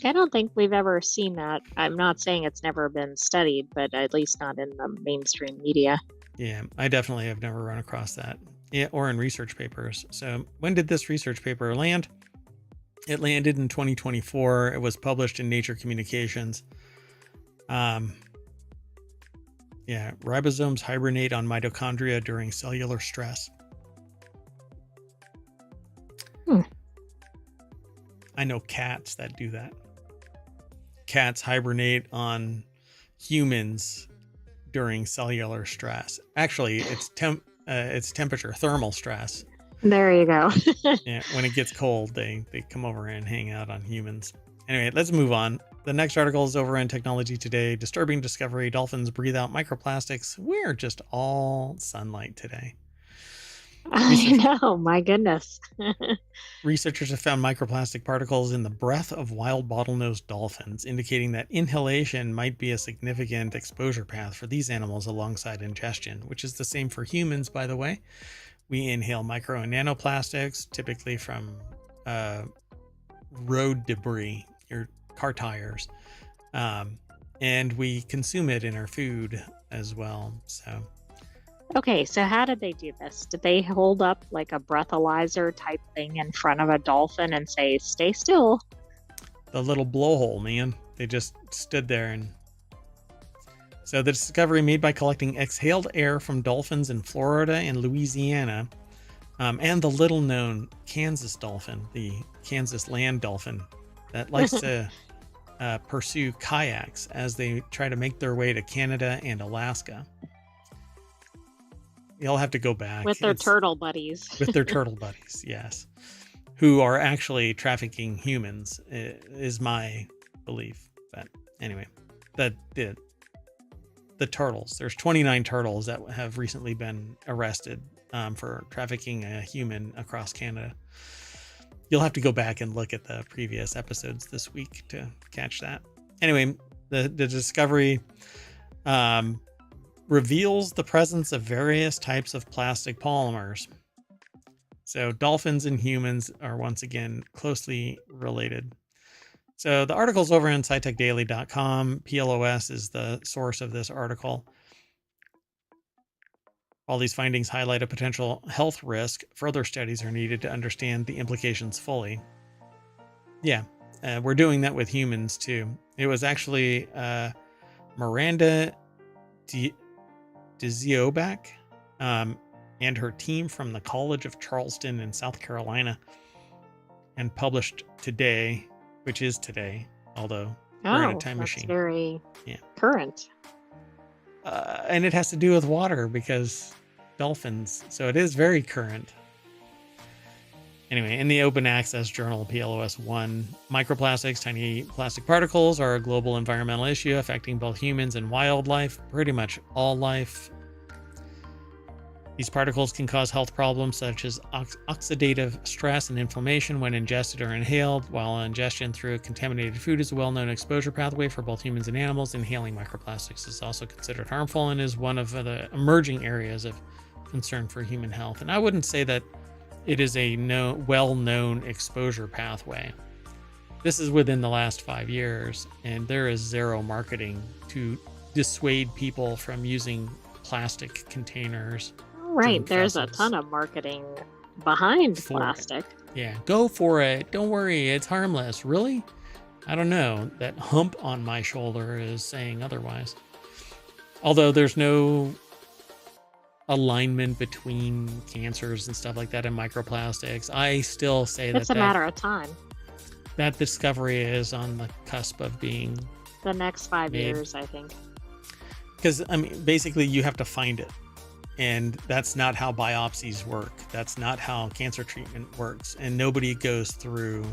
I don't think we've ever seen that. I'm not saying it's never been studied, but at least not in the mainstream media. Yeah, I definitely have never run across that. Yeah, or in research papers. So when did this research paper land? It landed in 2024. It was published in Nature Communications. Yeah, ribosomes hibernate on mitochondria during cellular stress. I know cats that do that. Cats hibernate on humans during cellular stress. Actually, it's temperature, thermal stress. There you go. Yeah, when it gets cold, they come over and hang out on humans. Anyway, let's move on. The next article is over in Technology Today. Disturbing discovery: dolphins breathe out microplastics. We're just all sunlight today. I know, my goodness. Researchers have found microplastic particles in the breath of wild bottlenose dolphins, indicating that inhalation might be a significant exposure path for these animals alongside ingestion, which is the same for humans, by the way. We inhale micro and nanoplastics, typically from road debris, your car tires, and we consume it in our food as well. So, Okay, so how did they do this? Did they hold up like a breathalyzer type thing in front of a dolphin and say, "Stay still"? the little blowhole, man, they just stood there. And so the discovery made by collecting exhaled air from dolphins in Florida and Louisiana, and the little known Kansas dolphin, the Kansas land dolphin that likes to pursue kayaks as they try to make their way to Canada and Alaska. You'll have to go back. With their turtle buddies. With their turtle buddies, yes. Who are actually trafficking humans, is my belief. But anyway, the turtles. There's 29 turtles that have recently been arrested for trafficking a human across Canada. You'll have to go back and look at the previous episodes this week to catch that. Anyway, the discovery reveals the presence of various types of plastic polymers. So dolphins and humans are once again closely related. So the article's over on scitechdaily.com. PLOS is the source of this article. All these findings highlight a potential health risk. Further studies are needed to understand the implications fully. Yeah, we're doing that with humans too. It was actually Miranda Dziobak and her team from the College of Charleston in South Carolina, and published today, which is today, although we're in a time machine. Very current. And it has to do with water because dolphins. So it is very current. Anyway, in the open access journal PLOS 1, microplastics, tiny plastic particles, are a global environmental issue affecting both humans and wildlife, pretty much all life. These particles can cause health problems such as oxidative stress and inflammation when ingested or inhaled. While ingestion through contaminated food is a well-known exposure pathway for both humans and animals, inhaling microplastics is also considered harmful and is one of the emerging areas of concern for human health. And I wouldn't say that it is a well-known exposure pathway. This is within the last 5 years, and there is zero marketing to dissuade people from using plastic containers. Right, there's a ton of marketing behind plastic. Yeah, go for it. Don't worry, it's harmless. Really? I don't know. That hump on my shoulder is saying otherwise. Although there's no alignment between cancers and stuff like that and microplastics, I still say it's a matter of time. That discovery is on the cusp of being the next 5 years, I think. Because, I mean, basically you have to find it. And that's not how biopsies work. That's not how cancer treatment works. And nobody goes through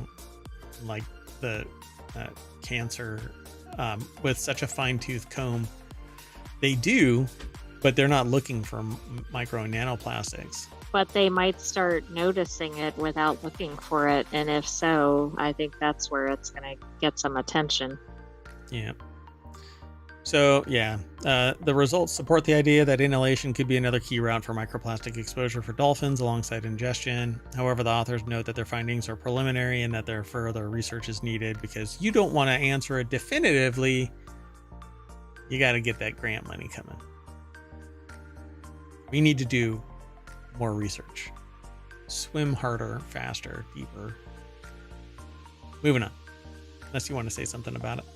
like the cancer with such a fine-tooth comb. They do, but they're not looking for micro and nanoplastics. But they might start noticing it without looking for it. And if so, I think that's where it's going to get some attention. Yeah. So, yeah, the results support the idea that inhalation could be another key route for microplastic exposure for dolphins alongside ingestion. However, the authors note that their findings are preliminary and that their further research is needed because you don't want to answer it definitively. You got to get that grant money coming. We need to do more research. Swim harder, faster, deeper. Moving on. Unless you want to say something about it.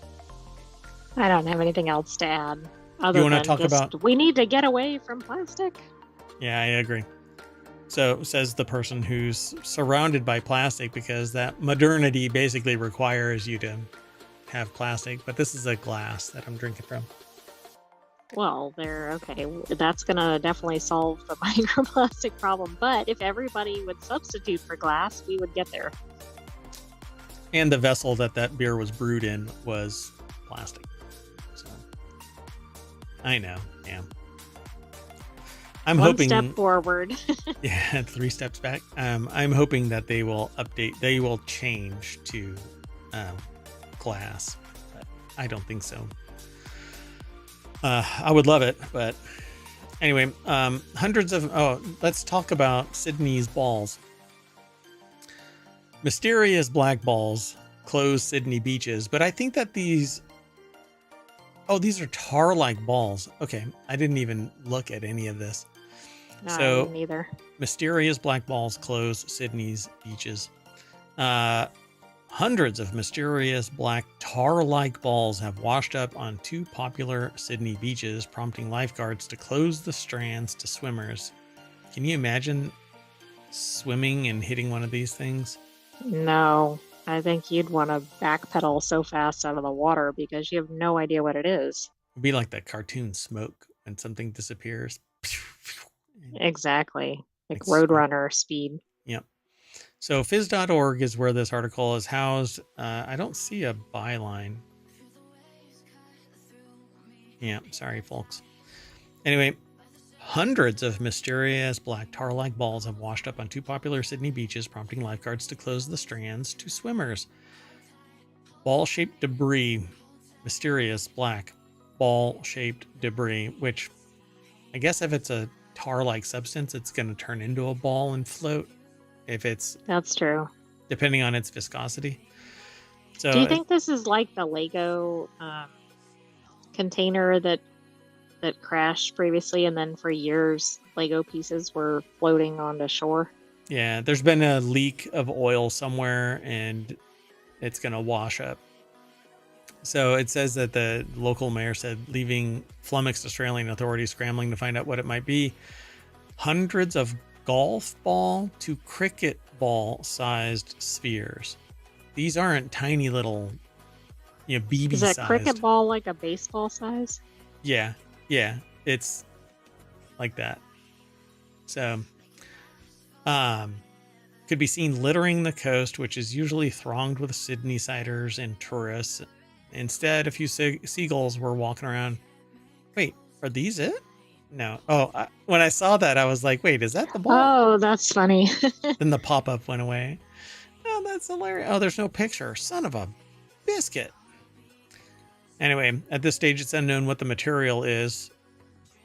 I don't have anything else to add. Other than talk about we need to get away from plastic. Yeah, I agree. So says the person who's surrounded by plastic because that modernity basically requires you to have plastic. But this is a glass that I'm drinking from. Well, they're okay. That's gonna definitely solve the microplastic problem. But if everybody would substitute for glass, we would get there. And the vessel that beer was brewed in was plastic. So I know. Yeah. I'm One hoping step forward. yeah, 3 steps back. I'm hoping that they will change to glass, but I don't think so. I would love it, but anyway, let's talk about Sydney's balls. Mysterious black balls close Sydney beaches, but I think that these are tar-like balls. Okay, I didn't even look at any of this. No, I So didn't either. mysterious black balls close Sydney's beaches. Hundreds of mysterious black tar-like balls have washed up on 2 popular Sydney beaches, prompting lifeguards to close the strands to swimmers. Can you imagine swimming and hitting one of these things? No, I think you'd want to backpedal so fast out of the water because you have no idea what it is. It'd be like that cartoon Smoke when something disappears. Exactly. Like It's Roadrunner speed. Yep. So phys.org is where this article is housed. I don't see a byline. Yeah, sorry, folks. Anyway, hundreds of mysterious black tar-like balls have washed up on 2 popular Sydney beaches, prompting lifeguards to close the strands to swimmers. Ball-shaped debris, mysterious black ball-shaped debris, which I guess if it's a tar-like substance, it's going to turn into a ball and float. If it's That's true. depending on its viscosity. So Do you think this is like the Lego container that crashed previously, and then for years Lego pieces were floating on the shore? yeah, there's been a leak of oil somewhere and it's going to wash up. So it says that the local mayor said, leaving flummoxed Australian authorities scrambling to find out what it might be. Hundreds of golf ball to cricket ball sized spheres. These aren't tiny little, BB Is that sized. cricket ball like a baseball size? Yeah, it's like that. So, could be seen littering the coast, which is usually thronged with Sydney-siders and tourists. Instead, a few seagulls were walking around. Wait, are these it? No. Oh, when I saw that, I was like, wait, is that the ball? Oh, that's funny. Then the pop-up went away. Oh, that's hilarious. Oh, there's no picture. Son of a biscuit. Anyway, at this stage, it's unknown what the material is.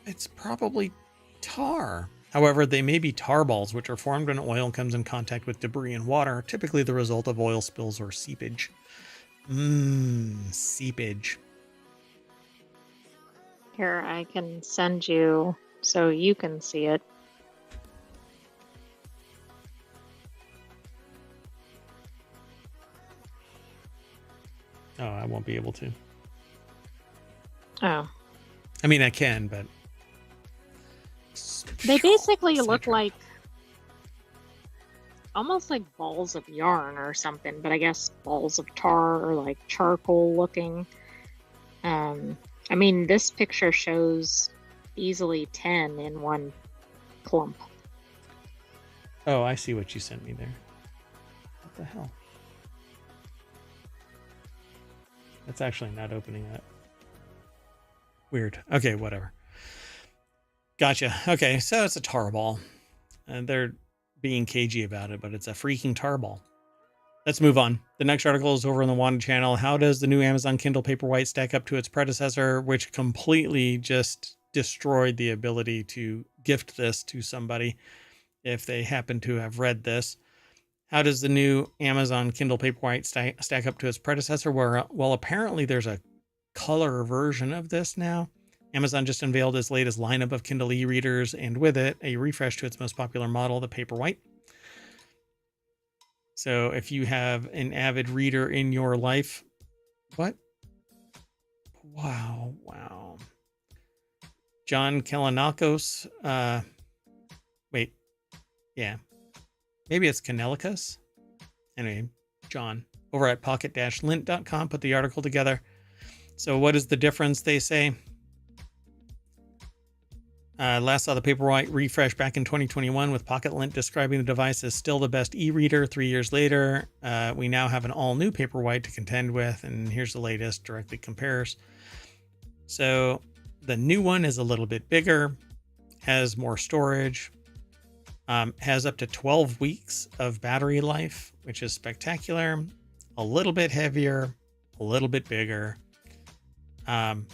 It's probably tar. However, they may be tar balls, which are formed when oil comes in contact with debris and water, typically the result of oil spills or seepage. Seepage. Here, I can send you so you can see it. Oh, I won't be able to. Oh. I mean, I can, but... They basically Sidetrack. look like almost like balls of yarn or something, but I guess balls of tar or like charcoal looking. I mean, this picture shows easily 10 in one clump. Oh, I see what you sent me there. What the hell? That's actually not opening up. Weird. Okay, whatever. Gotcha. Okay, so it's a tar ball. And they're being cagey about it, but it's a freaking tar ball. Let's move on. The next article is over on the Wanted channel. How does the new Amazon Kindle Paperwhite stack up to its predecessor, which completely just destroyed the ability to gift this to somebody if they happen to have read this? How does the new Amazon Kindle Paperwhite stack up to its predecessor? Well, apparently there's a color version of this now. Amazon just unveiled its latest lineup of Kindle e-readers, and with it, a refresh to its most popular model, the Paperwhite. So if you have an avid reader in your life, what? Wow. John Kalinakos, wait, yeah, maybe it's Kanelikos. Anyway, John over at pocket-lint.com put the article together. So what is the difference, they say? Last saw the Paperwhite refresh back in 2021 with Pocket Lint describing the device as still the best e-reader. 3 years later, we now have an all-new Paperwhite to contend with, and here's the latest, directly compares. So the new one is a little bit bigger, has more storage, has up to 12 weeks of battery life, which is spectacular, a little bit heavier, a little bit bigger, and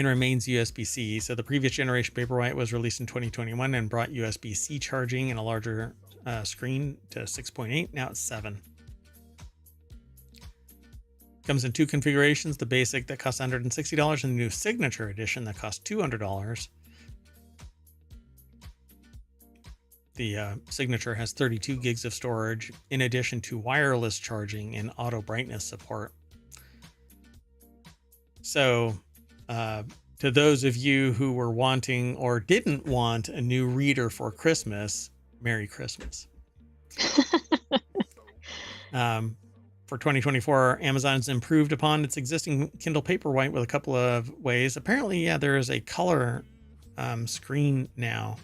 remains USB-C. So the previous generation Paperwhite was released in 2021 and brought USB-C charging and a larger screen to 6.8. Now it's 7. Comes in 2 configurations, the basic that costs $160 and the new Signature edition that costs $200. The Signature has 32 gigs of storage in addition to wireless charging and auto brightness support. So to those of you who were wanting or didn't want a new reader for Christmas, Merry Christmas. For 2024, Amazon's improved upon its existing Kindle Paperwhite with a couple of ways. Apparently, yeah, there is a color screen now,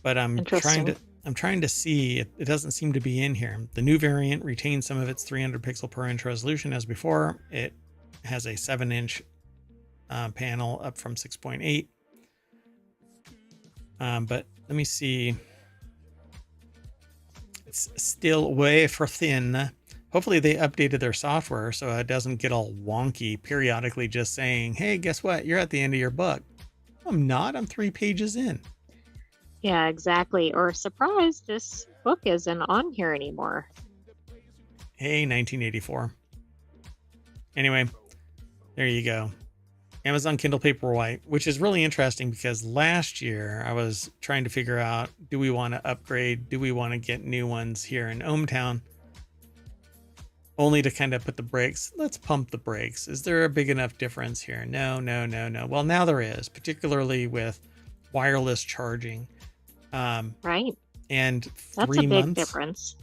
but I'm trying to see. It doesn't seem to be in here. The new variant retains some of its 300 pixel per inch resolution as before. It has a 7-inch panel up from 6.8. But let me see. It's still way for thin. Hopefully they updated their software so it doesn't get all wonky periodically just saying, hey, guess what? You're at the end of your book. I'm not. I'm 3 pages in. Yeah, exactly. Or surprise, this book isn't on here anymore. Hey, 1984. Anyway, there you go. Amazon Kindle Paperwhite, which is really interesting because last year I was trying to figure out, do we want to upgrade? Do we want to get new ones here in ohmTown? Only to kind of put the brakes. Let's pump the brakes. Is there a big enough difference here? No. Well, now there is, particularly with wireless charging. Right. And that's 3 a months. Big difference.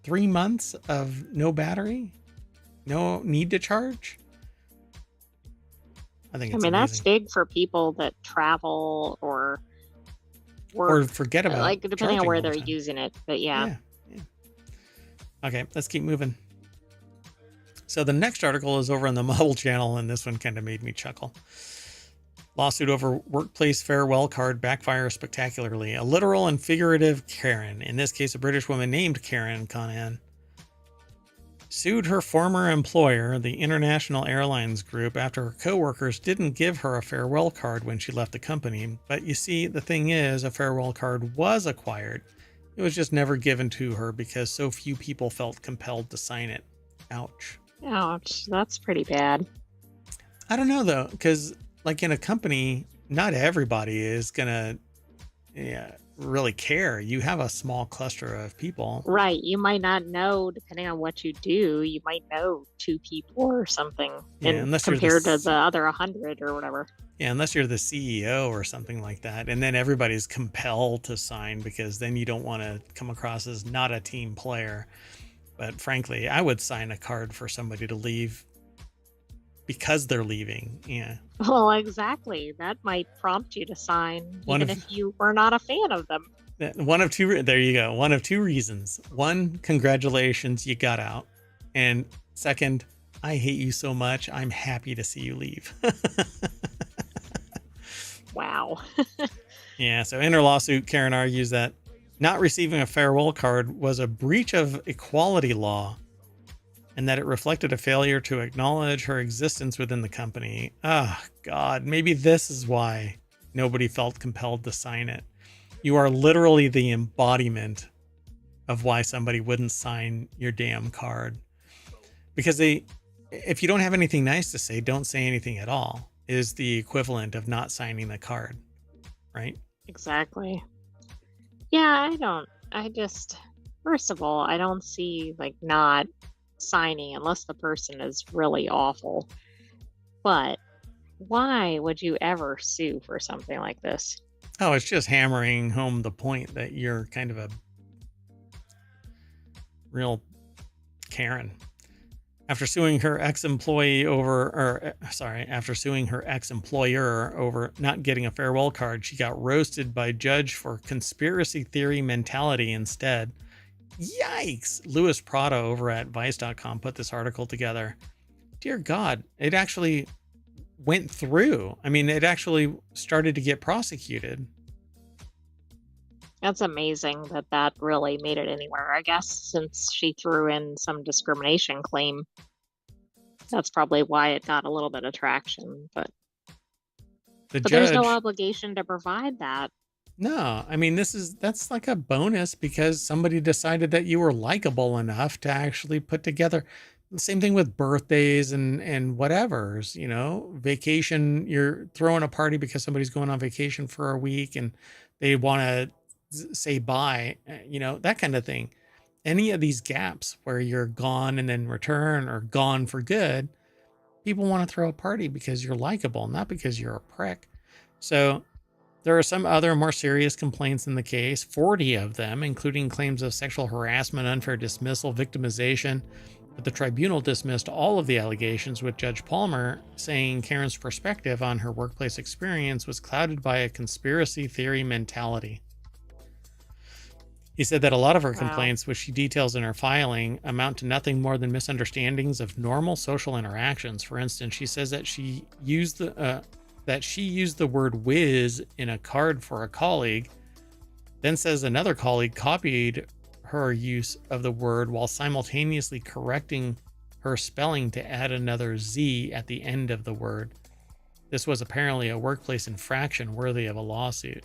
3 months of no battery, no need to charge. I think it's amazing. That's big for people that travel or forget about, like, depending on where they're using it. But yeah. Okay, let's keep moving. So the next article is over on the Model Channel, and this one kind of made me chuckle. Lawsuit over workplace farewell card backfires spectacularly. A literal and figurative Karen, in this case a British woman named Karen Conan, sued her former employer, the International Airlines Group, after her coworkers didn't give her a farewell card when she left the company. But you see, the thing is, a farewell card was acquired. It was just never given to her because so few people felt compelled to sign it. Ouch. Ouch. That's pretty bad. I don't know, though, because like in a company, not everybody is going to really care. You have a small cluster of people. Right. You might not know, depending on what you do, you might know 2 people or something, compared to the other 100 or whatever. Yeah, unless you're the CEO or something like that. And then everybody's compelled to sign because then you don't want to come across as not a team player. But frankly, I would sign a card for somebody to leave because they're leaving. Yeah. Well, exactly. That might prompt you to sign, even if you were not a fan of them. One of 2. There you go. One of 2 reasons. 1, congratulations, you got out. And 2, I hate you so much. I'm happy to see you leave. Wow. Yeah. So in her lawsuit, Karen argues that not receiving a farewell card was a breach of equality law and that it reflected a failure to acknowledge her existence within the company. Oh, God, maybe this is why nobody felt compelled to sign it. You are literally the embodiment of why somebody wouldn't sign your damn card. Because if you don't have anything nice to say, don't say anything at all, is the equivalent of not signing the card, right? Exactly. Yeah, first of all, I don't see like not signing unless the person is really awful. But why would you ever sue for something like this? Oh, it's just hammering home the point that you're kind of a real Karen. After suing her ex-employee over, after suing her ex-employer over not getting a farewell card, she got roasted by judge for conspiracy theory mentality instead. Yikes! Louis Prado over at Vice.com put this article together. Dear God, it actually went through. I mean, it actually started to get prosecuted. That's amazing that that really made it anywhere, I guess, since she threw in some discrimination claim. That's probably why it got a little bit of traction, The but there's no judge, obligation to provide that. no, I mean, that's like a bonus because somebody decided that you were likable enough to actually put together. The same thing with birthdays and whatever's, vacation. You're throwing a party because somebody's going on vacation for a week and they want to say bye, that kind of thing. Any of these gaps where you're gone and then return or gone for good, people want to throw a party because you're likable, not because you're a prick. So there are some other more serious complaints in the case, 40 of them, including claims of sexual harassment, unfair dismissal, victimization. But the tribunal dismissed all of the allegations, with Judge Palmer saying Karen's perspective on her workplace experience was clouded by a conspiracy theory mentality. He said that a lot of her complaints, which she details in her filing, amount to nothing more than misunderstandings of normal social interactions. For instance, she says that she used the word whiz in a card for a colleague, then says another colleague copied her use of the word while simultaneously correcting her spelling to add another Z at the end of the word. This was apparently a workplace infraction worthy of a lawsuit.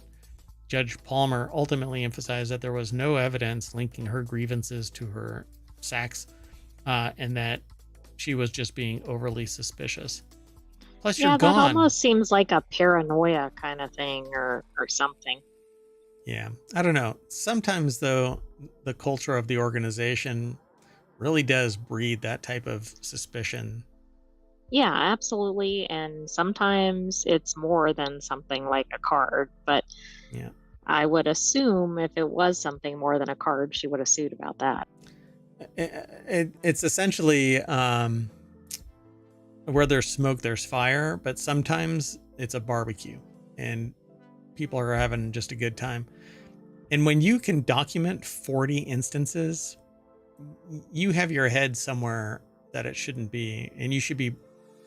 Judge Palmer ultimately emphasized that there was no evidence linking her grievances to her sex, and that she was just being overly suspicious. Plus, you're gone. That almost seems like a paranoia kind of thing or something. Yeah, I don't know. Sometimes, though, the culture of the organization really does breed that type of suspicion. Yeah, absolutely. And sometimes it's more than something like a card, but yeah, I would assume if it was something more than a card, she would have sued about that. It's essentially where there's smoke, there's fire, but sometimes it's a barbecue and people are having just a good time. And when you can document 40 instances, you have your head somewhere that it shouldn't be, and you should be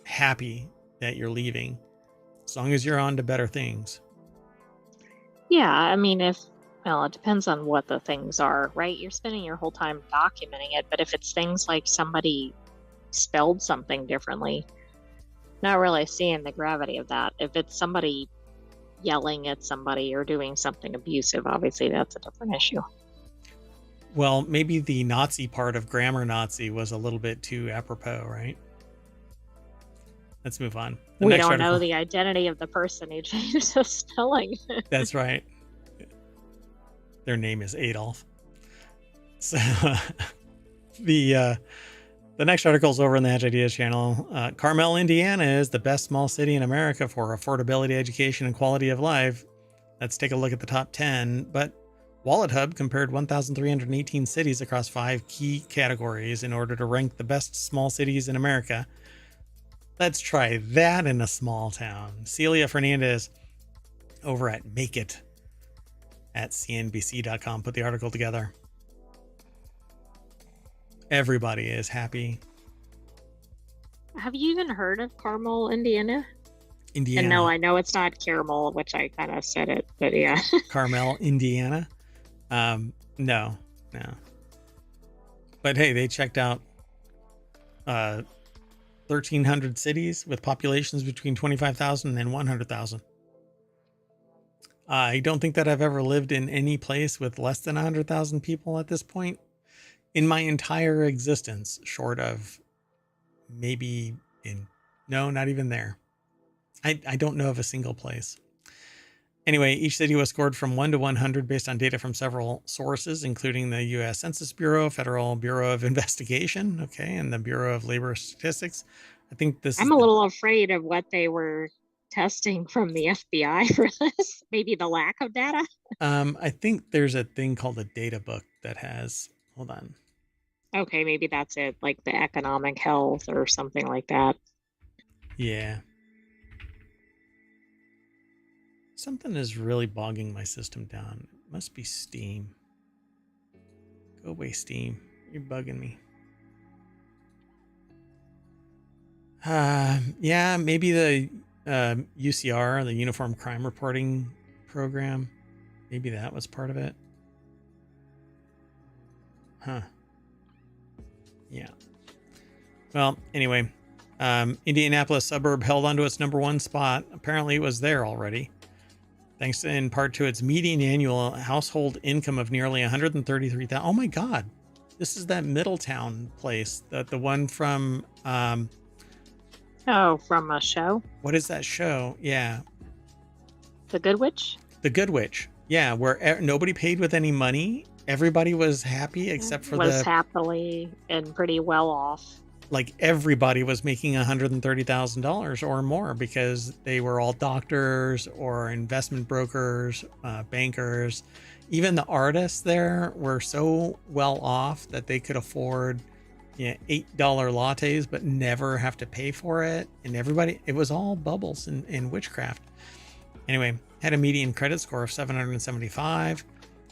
happy that you're leaving as long as you're on to better things. Yeah, I mean, it depends on what the things are, right? You're spending your whole time documenting it, but if it's things like somebody spelled something differently, not really seeing the gravity of that. If it's somebody yelling at somebody or doing something abusive, obviously that's a different issue. Well, maybe the Nazi part of grammar Nazi was a little bit too apropos, right? Let's move on. We don't know the identity of the person who changed the spelling. That's right. Their name is Adolf. So the next article is over in the Hatch Ideas channel. Carmel, Indiana is the best small city in America for affordability, education, and quality of life. Let's take a look at the top 10. But Wallet Hub compared 1,318 cities across 5 key categories in order to rank the best small cities in America. Let's try that in a small town. Celia Fernandez over at Make It at CNBC.com put the article together. Everybody is happy. Have you even heard of Carmel, Indiana? Indiana. And no, I know it's not caramel, which I kind of said it, but yeah. Carmel, Indiana. No. But hey, they checked out 1,300 cities with populations between 25,000 and 100,000. I don't think that I've ever lived in any place with less than 100,000 people at this point in my entire existence, short of maybe no, not even there. I don't know of a single place. Anyway, each city was scored from 1 to 100 based on data from several sources, including the U.S. Census Bureau, Federal Bureau of Investigation, and the Bureau of Labor Statistics. I think I'm a little afraid of what they were testing from the FBI for this. Maybe the lack of data. I think there's a thing called a data book that has. Hold on. Okay, maybe that's it, like the economic health or something like that. Yeah. Something is really bogging my system down. It must be Steam. Go away, Steam. You're bugging me. Yeah, maybe the UCR, the Uniform Crime Reporting Program. Maybe that was part of it. Huh. Yeah. Well, anyway, Indianapolis suburb held onto its number one spot. Apparently, it was there already, thanks in part to its median annual household income of nearly 133,000. Oh my God, this is that Middletown place, the one from Oh, from a show? what is that show? Yeah, The Good Witch? The Good Witch. Yeah, where nobody paid with any money. Everybody was happy except for Was happily and pretty well off. like everybody was making $130,000 or more because they were all doctors or investment brokers, bankers. Even the artists there were so well off that they could afford $8 lattes but never have to pay for it. And everybody, it was all bubbles in witchcraft. Anyway, had a median credit score of 775.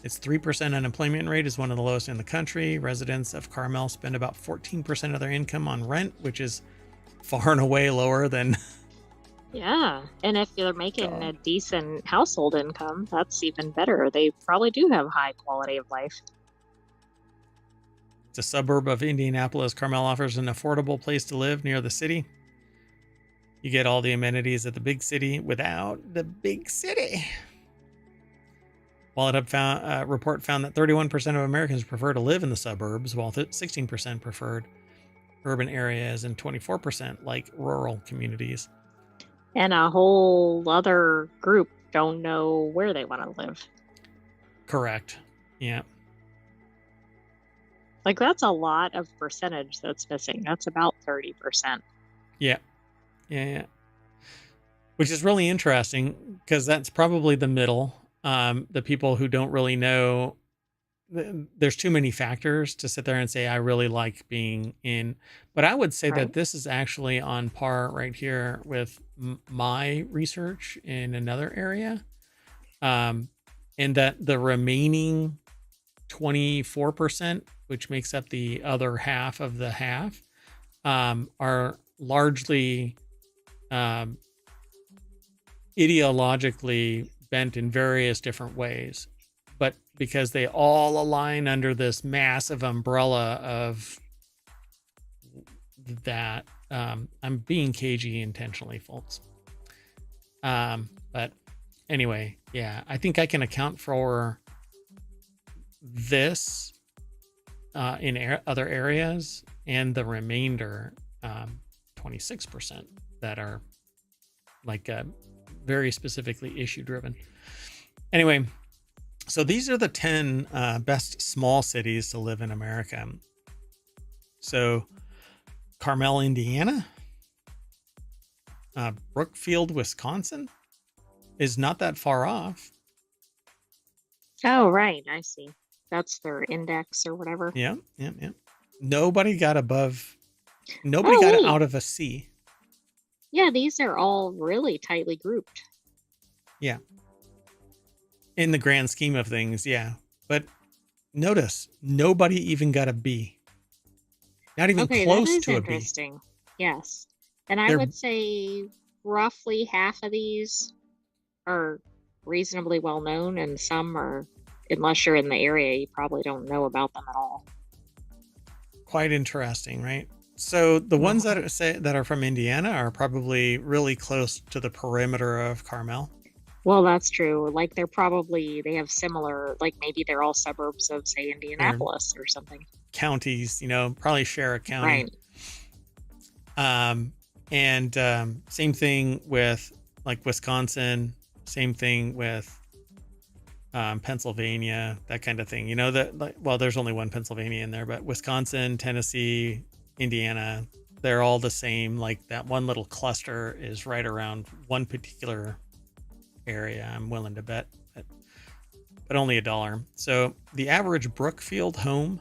Its 3% unemployment rate is one of the lowest in the country. Residents of Carmel spend about 14% of their income on rent, which is far and away lower than. Yeah, and if you're making a decent household income, that's even better. They probably do have high quality of life. It's a suburb of Indianapolis. Carmel offers an affordable place to live near the city. You get all the amenities at the big city without the big city. Wallet Hub report found that 31% of Americans prefer to live in the suburbs, while 16% preferred urban areas and 24% like rural communities. And a whole other group don't know where they want to live. Correct. Yeah. Like, that's a lot of percentage that's missing. That's about 30%. Yeah. Yeah. Which is really interesting because that's probably the middle. The people who don't really know, there's too many factors to sit there and say, I really like being in. But I would say Right. that this is actually on par right here with my research in another area. And that the remaining 24%, which makes up the other half of the half, are largely ideologically bent in various different ways, but because they all align under this massive umbrella of that, I'm being cagey intentionally, folks. But anyway, yeah, I think I can account for this in other areas, and the remainder, 26%, that are like very specifically issue driven. Anyway, so these are the 10 best small cities to live in America. So Carmel, Indiana, Brookfield, Wisconsin is not that far off. Oh, right. I see. That's their index or whatever. Yeah. Nobody got above, nobody got out of a C. Yeah, these are all really tightly grouped. Yeah. In the grand scheme of things, yeah. But notice, nobody even got a B. Not even close to a B. Interesting. Yes. And I would say roughly half of these are reasonably well known, and some are, unless you're in the area, you probably don't know about them at all. Quite interesting, right? So the ones that are from Indiana are probably really close to the perimeter of Carmel. Well, that's true. Like they have similar, like maybe they're all suburbs of, say, Indianapolis or something. Counties, probably share a county. Right. And same thing with like Wisconsin, same thing with Pennsylvania, that kind of thing. There's only one Pennsylvania in there, but Wisconsin, Tennessee, Indiana, they're all the same. Like that one little cluster is right around one particular area, I'm willing to bet, but only $1. So the average Brookfield home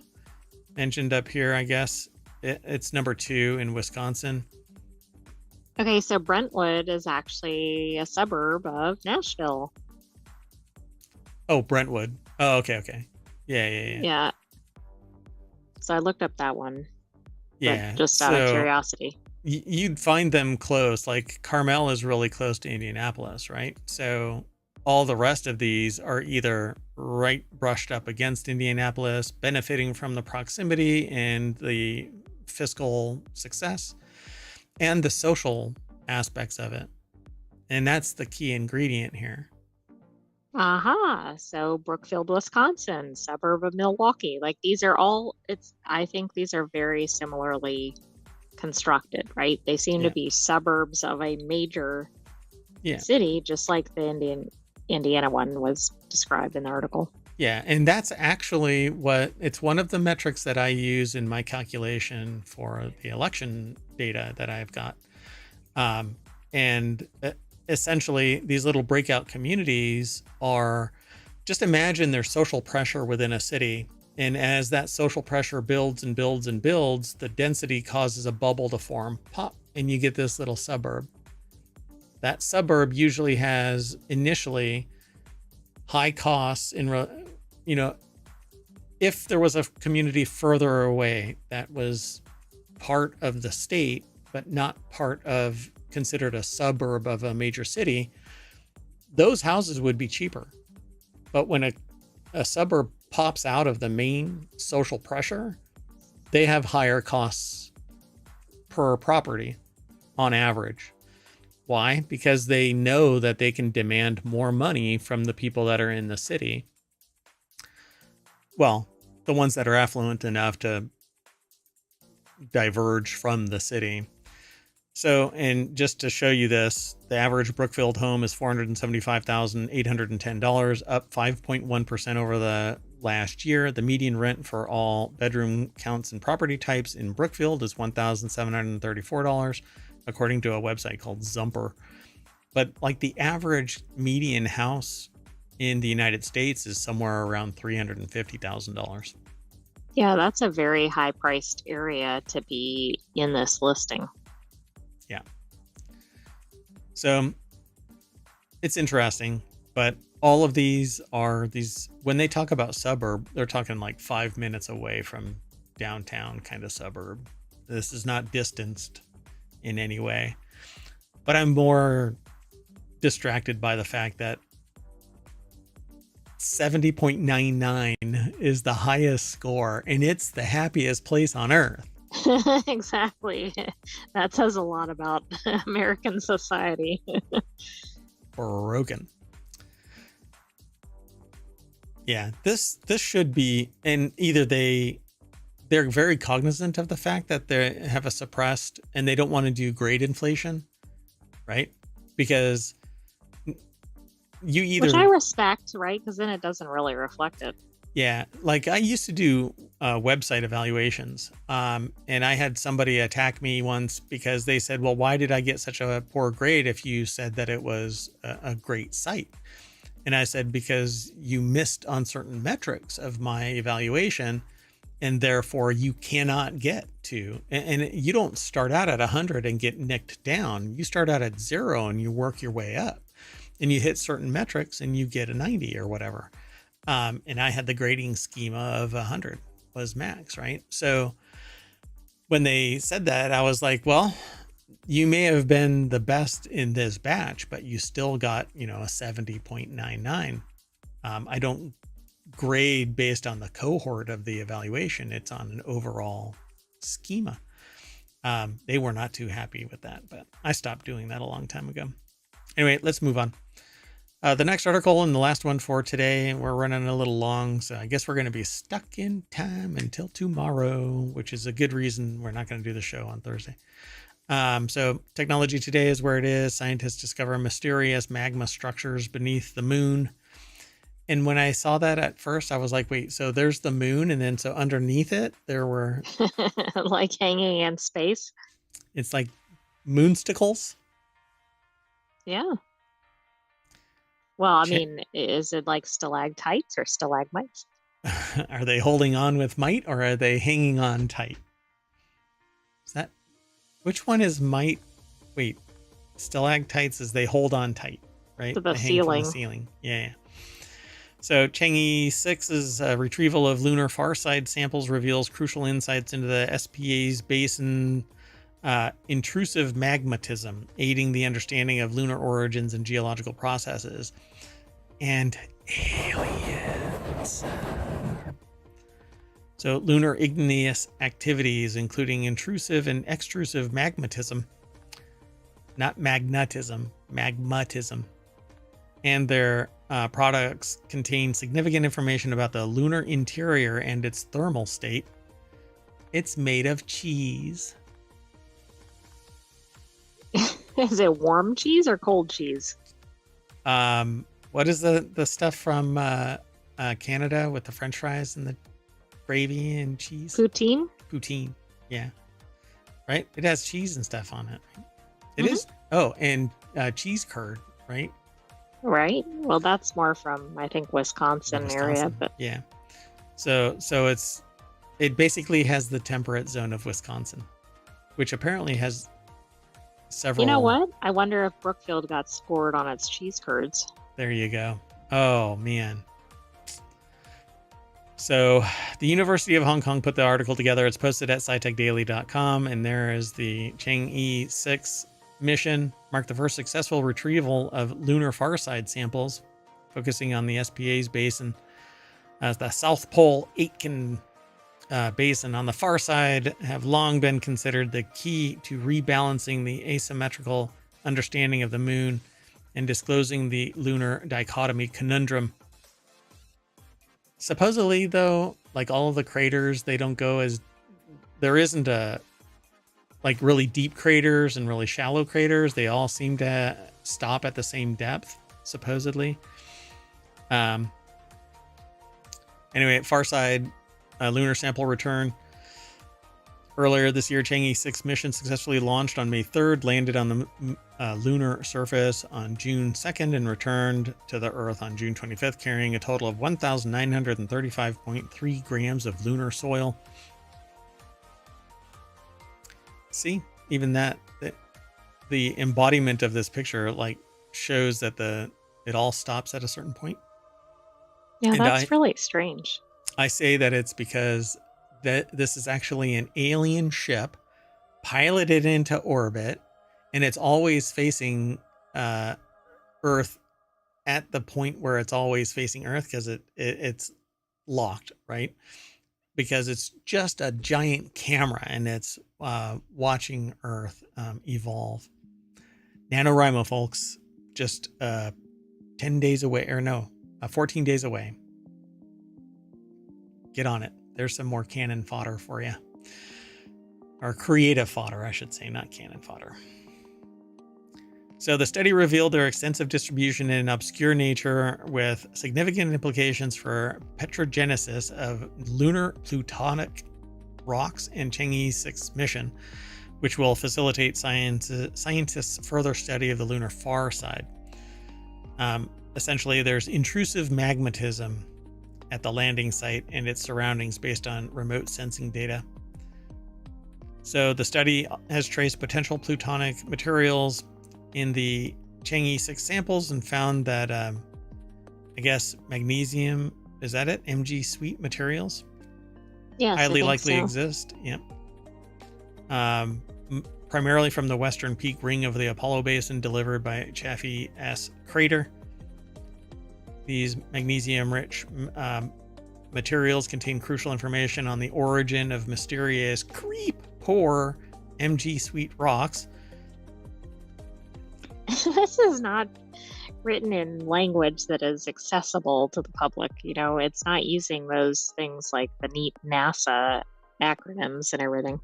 mentioned up here, I guess. It's number 2 in Wisconsin. Okay, so Brentwood is actually a suburb of Nashville. Oh, Brentwood. Oh, okay, okay. Yeah, yeah, yeah. Yeah, so I looked up that one, but Yeah. just out of So curiosity. you'd find them close. Like Carmel is really close to Indianapolis, right? So all the rest of these are either right brushed up against Indianapolis, benefiting from the proximity and the fiscal success and the social aspects of it. And that's the key ingredient here. Aha, so Brookfield, Wisconsin, suburb of Milwaukee. Like these are all, I think these are very similarly constructed, right? They seem to Yeah. be suburbs of a major Yeah. city, just like the Indiana one was described in the article. Yeah, and that's actually it's one of the metrics that I use in my calculation for the election data that I've got. And essentially, these little breakout communities are just imagine there's social pressure within a city. And as that social pressure builds and builds and builds, the density causes a bubble to form, pop, and you get this little suburb. That suburb usually has initially high costs you know, if there was a community further away that was part of the state, but not part of considered a suburb of a major city, those houses would be cheaper. But when a suburb pops out of the main social pressure, they have higher costs per property on average. Why? Because they know that they can demand more money from the people that are in the city. Well, the ones that are affluent enough to diverge from the city. So, and just to show you this, the average Brookfield home is $475,810, up 5.1% over the last year. The median rent for all bedroom counts and property types in Brookfield is $1,734, according to a website called Zumper. But like the average median house in the United States is somewhere around $350,000. Yeah, that's a very high priced area to be in this listing. Yeah. So it's interesting, but all of these are when they talk about suburb, they're talking like 5 minutes away from downtown kind of suburb. This is not distanced in any way, but I'm more distracted by the fact that 70.99 is the highest score, and it's the happiest place on earth. Exactly. That says a lot about American society. Broken. Yeah, this should be, and either they're very cognizant of the fact that they have a suppressed and they don't want to do grade inflation, right? Because you either, which I respect, right? Because then it doesn't really reflect it. yeah, like I used to do website evaluations, and I had somebody attack me once because they said, well, why did I get such a poor grade if you said that it was a great site? And I said, because you missed on certain metrics of my evaluation, and therefore you cannot get to, and you don't start out at 100 and get nicked down. You start out at 0 and you work your way up, and you hit certain metrics and you get a 90 or whatever. And I had the grading schema of 100 was max, right? So when they said that, I was like, well, you may have been the best in this batch, but you still got, a 70.99. I don't grade based on the cohort of the evaluation. It's on an overall schema. They were not too happy with that, but I stopped doing that a long time ago. Anyway, let's move on. The next article and the last one for today, we're running a little long, so I guess we're going to be stuck in time until tomorrow, which is a good reason we're not going to do the show on Thursday. So technology today is where it is. Scientists discover mysterious magma structures beneath the moon. And when I saw that at first, I was like, wait, so there's the moon, and then so underneath it, there were like hanging in space. it's like moonsticles. Yeah. Well, I Ch- mean, is it like stalactites or stalagmites? Are they holding on with might or are they hanging on tight? Is that which one is might? Wait, stalactites is they hold on tight, right? To the They hang from the ceiling. ceiling. Yeah. So Chang'e 6's retrieval of lunar far side samples reveals crucial insights into the SPA's basin intrusive magmatism, aiding the understanding of lunar origins and geological processes. And aliens. So lunar igneous activities, including intrusive and extrusive magmatism, not magnetism, magmatism, and their products contain significant information about the lunar interior and its thermal state. It's made of cheese. Is it warm cheese or cold cheese? What is the stuff from Canada with the French fries and the gravy and cheese? Poutine? Poutine, yeah. Right? It has cheese and stuff on it. It is. Oh, and cheese curd, right? Right. Well, that's more from, I think, Wisconsin area, but yeah. So it basically has the temperate zone of Wisconsin, which apparently has several. you know what? I wonder if Brookfield got scored on its cheese curds. There you go. Oh man. So the University of Hong Kong put the article together. It's posted at scitechdaily.com, and there is the Chang'e 6 mission, marked the first successful retrieval of lunar farside samples, focusing on the SPA's basin as the South Pole Aitken basin on the far side have long been considered the key to rebalancing the asymmetrical understanding of the moon and disclosing the lunar dichotomy conundrum. Supposedly, though, like all of the craters, they don't go as there isn't a like really deep craters and really shallow craters. They all seem to stop at the same depth, supposedly. Anyway, far side lunar sample return. Earlier this year, Chang'e 6 mission successfully launched on May 3rd, landed on the lunar surface on June 2nd, and returned to the Earth on June 25th, carrying a total of 1,935.3 grams of lunar soil. See, even that, the embodiment of this picture like shows that it all stops at a certain point. Yeah, And that's really strange. I say that it's because that this is actually an alien ship piloted into orbit, and it's always facing Earth at the point where it's always facing Earth because it's locked, right? Because it's just a giant camera and it's watching Earth evolve. NaNoWriMo, folks, just 10 days away, or no, 14 days away. Get on it. There's some more cannon fodder for you. Or creative fodder, I should say, not cannon fodder. So the study revealed their extensive distribution in obscure nature with significant implications for petrogenesis of lunar plutonic rocks and Chang'e 6 mission, which will facilitate scientists' further study of the lunar far side. Essentially, there's intrusive magmatism at the landing site and its surroundings based on remote sensing data. So the study has traced potential plutonic materials in the Chang'e 6 samples and found that, I guess, magnesium, is that it? Mg sweet materials? Yes, highly I think likely so. exist. Yep. Primarily from the western peak ring of the Apollo Basin delivered by Chaffee S crater. These magnesium-rich materials contain crucial information on the origin of mysterious creep-poor Mg sweet rocks. This is not written in language that is accessible to the public. You know, it's not using those things like the neat NASA acronyms and everything.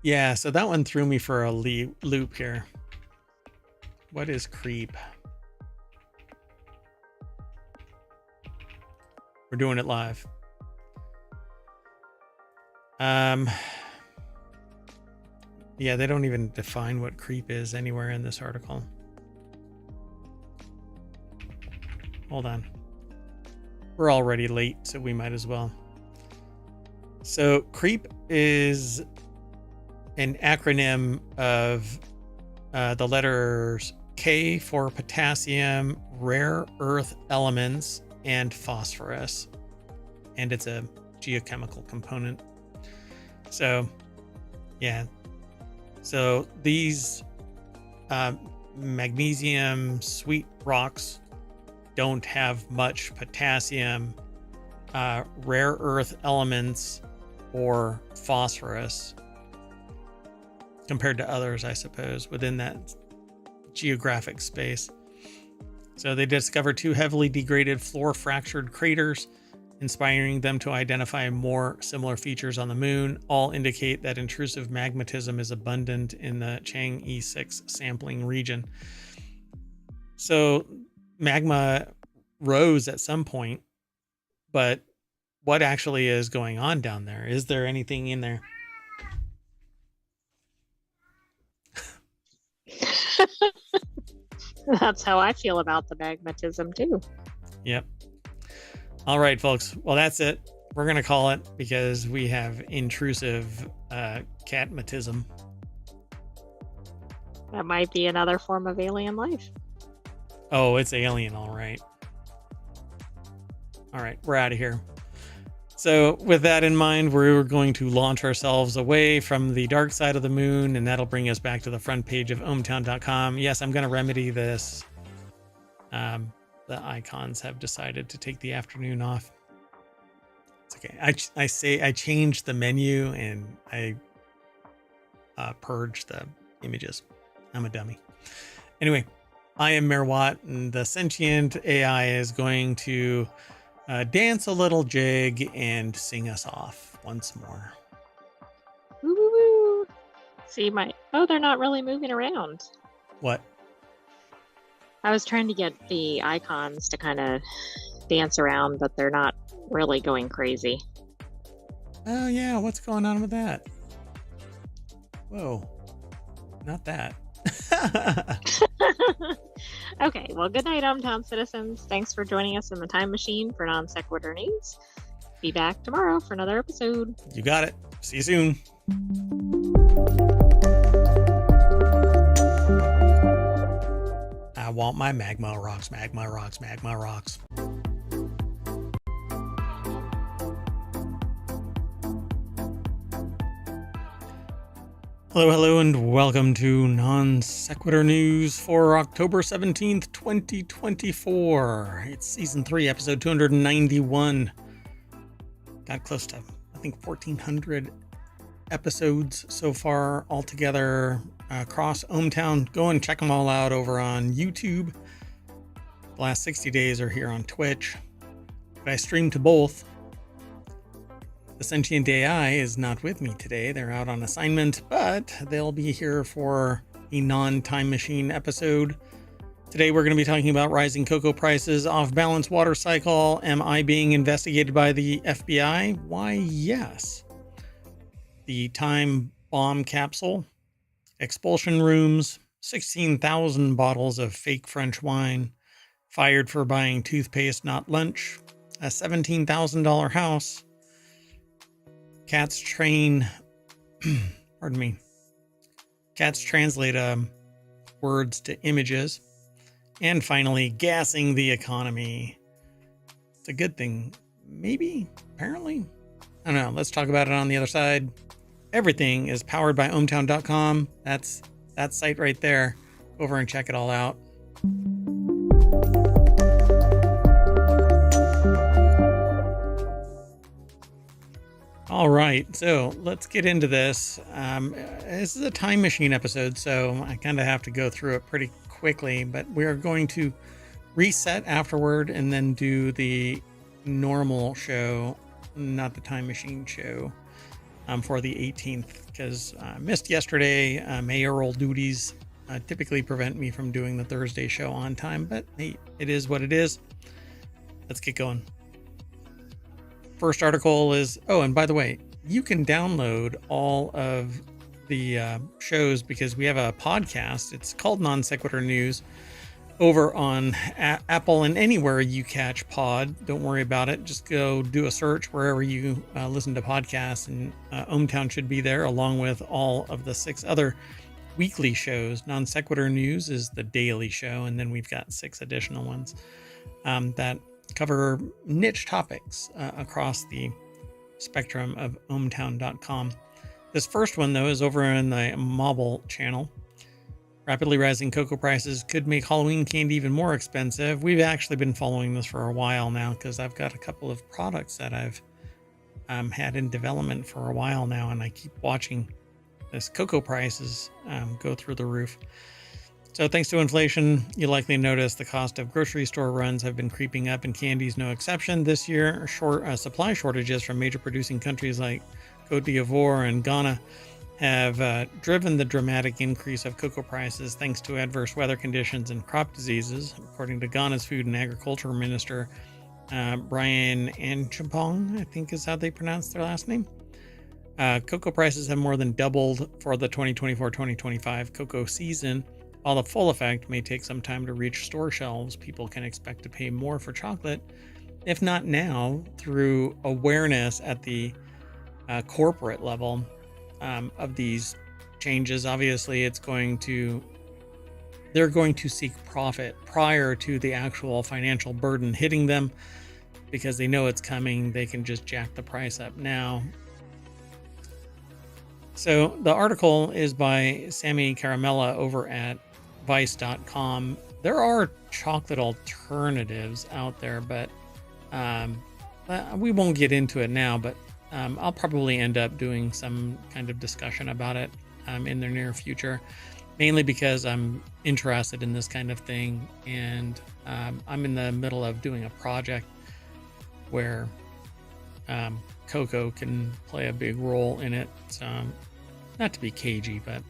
Yeah, so that one threw me for a loop here. What is creep? We're doing it live. Yeah, they don't even define what creep is anywhere in this article. Hold on. we're already late, so we might as well. So CREEP is an acronym of the letters K for potassium, rare earth elements, and phosphorus. And it's a geochemical component. So, yeah. So these magnesium sweet rocks don't have much potassium, rare earth elements, or phosphorus compared to others, I suppose, within that geographic space. So they discovered 2 heavily degraded floor fractured craters, inspiring them to identify more similar features on the moon. All indicate that intrusive magmatism is abundant in the Chang'e 6 sampling region. So magma rose at some point, but what actually is going on down there? Is there anything in there? That's how I feel about the magmatism too. Yep. All right, folks. Well, that's it. We're going to call it because we have intrusive catmatism. That might be another form of alien life. Oh, it's alien. All right. All right. We're out of here. So with that in mind, we're going to launch ourselves away from the dark side of the moon, and that'll bring us back to the front page of ohmTown.com. Yes, I'm going to remedy this. The icons have decided to take the afternoon off. It's okay. I changed the menu and I purged the images. I'm a dummy. Anyway, I am Mayor Watt, and the Sentient AI is going to dance a little jig and sing us off once more. Woo, woo, woo. See they're not really moving around. What? I was trying to get the icons to kind of dance around, but they're not really going crazy. Oh yeah, what's going on with that? Whoa, not that. Okay, well, good night, ohmTown citizens. Thanks for joining us in the time machine for Non Sequitur News. Be back tomorrow for another episode. You got it. See you soon. I want my magma rocks, magma rocks, magma rocks. Hello, and welcome to Non Sequitur News for October 17th, 2024. It's Season 3, Episode 291. Got close to, I think, 1,400 episodes so far altogether across ohmTown. Go and check them all out over on YouTube. The last 60 days are here on Twitch. But I stream to both. The Sentient AI is not with me today. They're out on assignment, but they'll be here for a non-time machine episode. Today we're going to be talking about rising cocoa prices, off-balance water cycle. Am I being investigated by the FBI? Why, yes. The time bomb capsule, expulsion rooms, 16,000 bottles of fake French wine, fired for buying toothpaste, not lunch, a $17,000 house, cats translate words to images, and finally, gassing the economy. It's a good thing. Maybe, apparently. I don't know. Let's talk about it on the other side. Everything is powered by ohmTown.com. That's that site right there. Go over and check it all out. All right, so let's get into this. This is a time machine episode, so I kind of have to go through it pretty quickly, but we are going to reset afterward and then do the normal show, not the time machine show, for the 18th, because I missed yesterday. Mayoral duties typically prevent me from doing the Thursday show on time, but hey, it is what it is. Let's get going. First article is, oh, and by the way, you can download all of the shows because we have a podcast. It's called Non Sequitur News. over on Apple and anywhere you catch pod. Don't worry about it. Just go do a search wherever you listen to podcasts, and ohmTown should be there, along with all of the 6 other weekly shows. Non Sequitur News is the daily show, and then we've got 6 additional ones that cover niche topics across the spectrum of ohmTown.com. This first one, though, is over in the mobile channel. Rapidly rising cocoa prices could make Halloween candy even more expensive. We've actually been following this for a while now because I've got a couple of products that I've had in development for a while now, and I keep watching this cocoa prices go through the roof. So thanks to inflation, you likely notice the cost of grocery store runs have been creeping up, and candy's no exception. This year, supply shortages from major producing countries like Cote d'Ivoire and Ghana have driven the dramatic increase of cocoa prices thanks to adverse weather conditions and crop diseases. According to Ghana's Food and Agriculture Minister, Brian Anchampong, I think is how they pronounce their last name, cocoa prices have more than doubled for the 2024-2025 cocoa season. While the full effect may take some time to reach store shelves, people can expect to pay more for chocolate, if not now, through awareness at the corporate level of these changes. Obviously, they're going to seek profit prior to the actual financial burden hitting them, because they know it's coming. They can just jack the price up now. So the article is by Sammy Caramella over at vice.com. There are chocolate alternatives out there, but we won't get into it now, but I'll probably end up doing some kind of discussion about it in the near future, mainly because I'm interested in this kind of thing, and I'm in the middle of doing a project where cocoa can play a big role in it. So, not to be cagey, but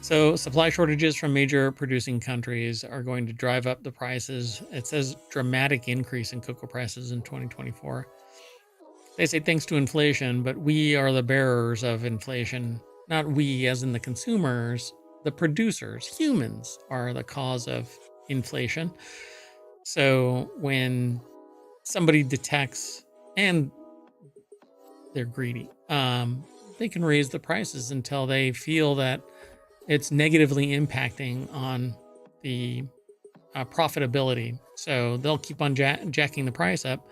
so supply shortages from major producing countries are going to drive up the prices. It says dramatic increase in cocoa prices in 2024. They say thanks to inflation, but we are the bearers of inflation. Not we as in the consumers, the producers, humans are the cause of inflation. So when somebody detects, and they're greedy, they can raise the prices until they feel that it's negatively impacting on the profitability. So they'll keep on jacking the price up,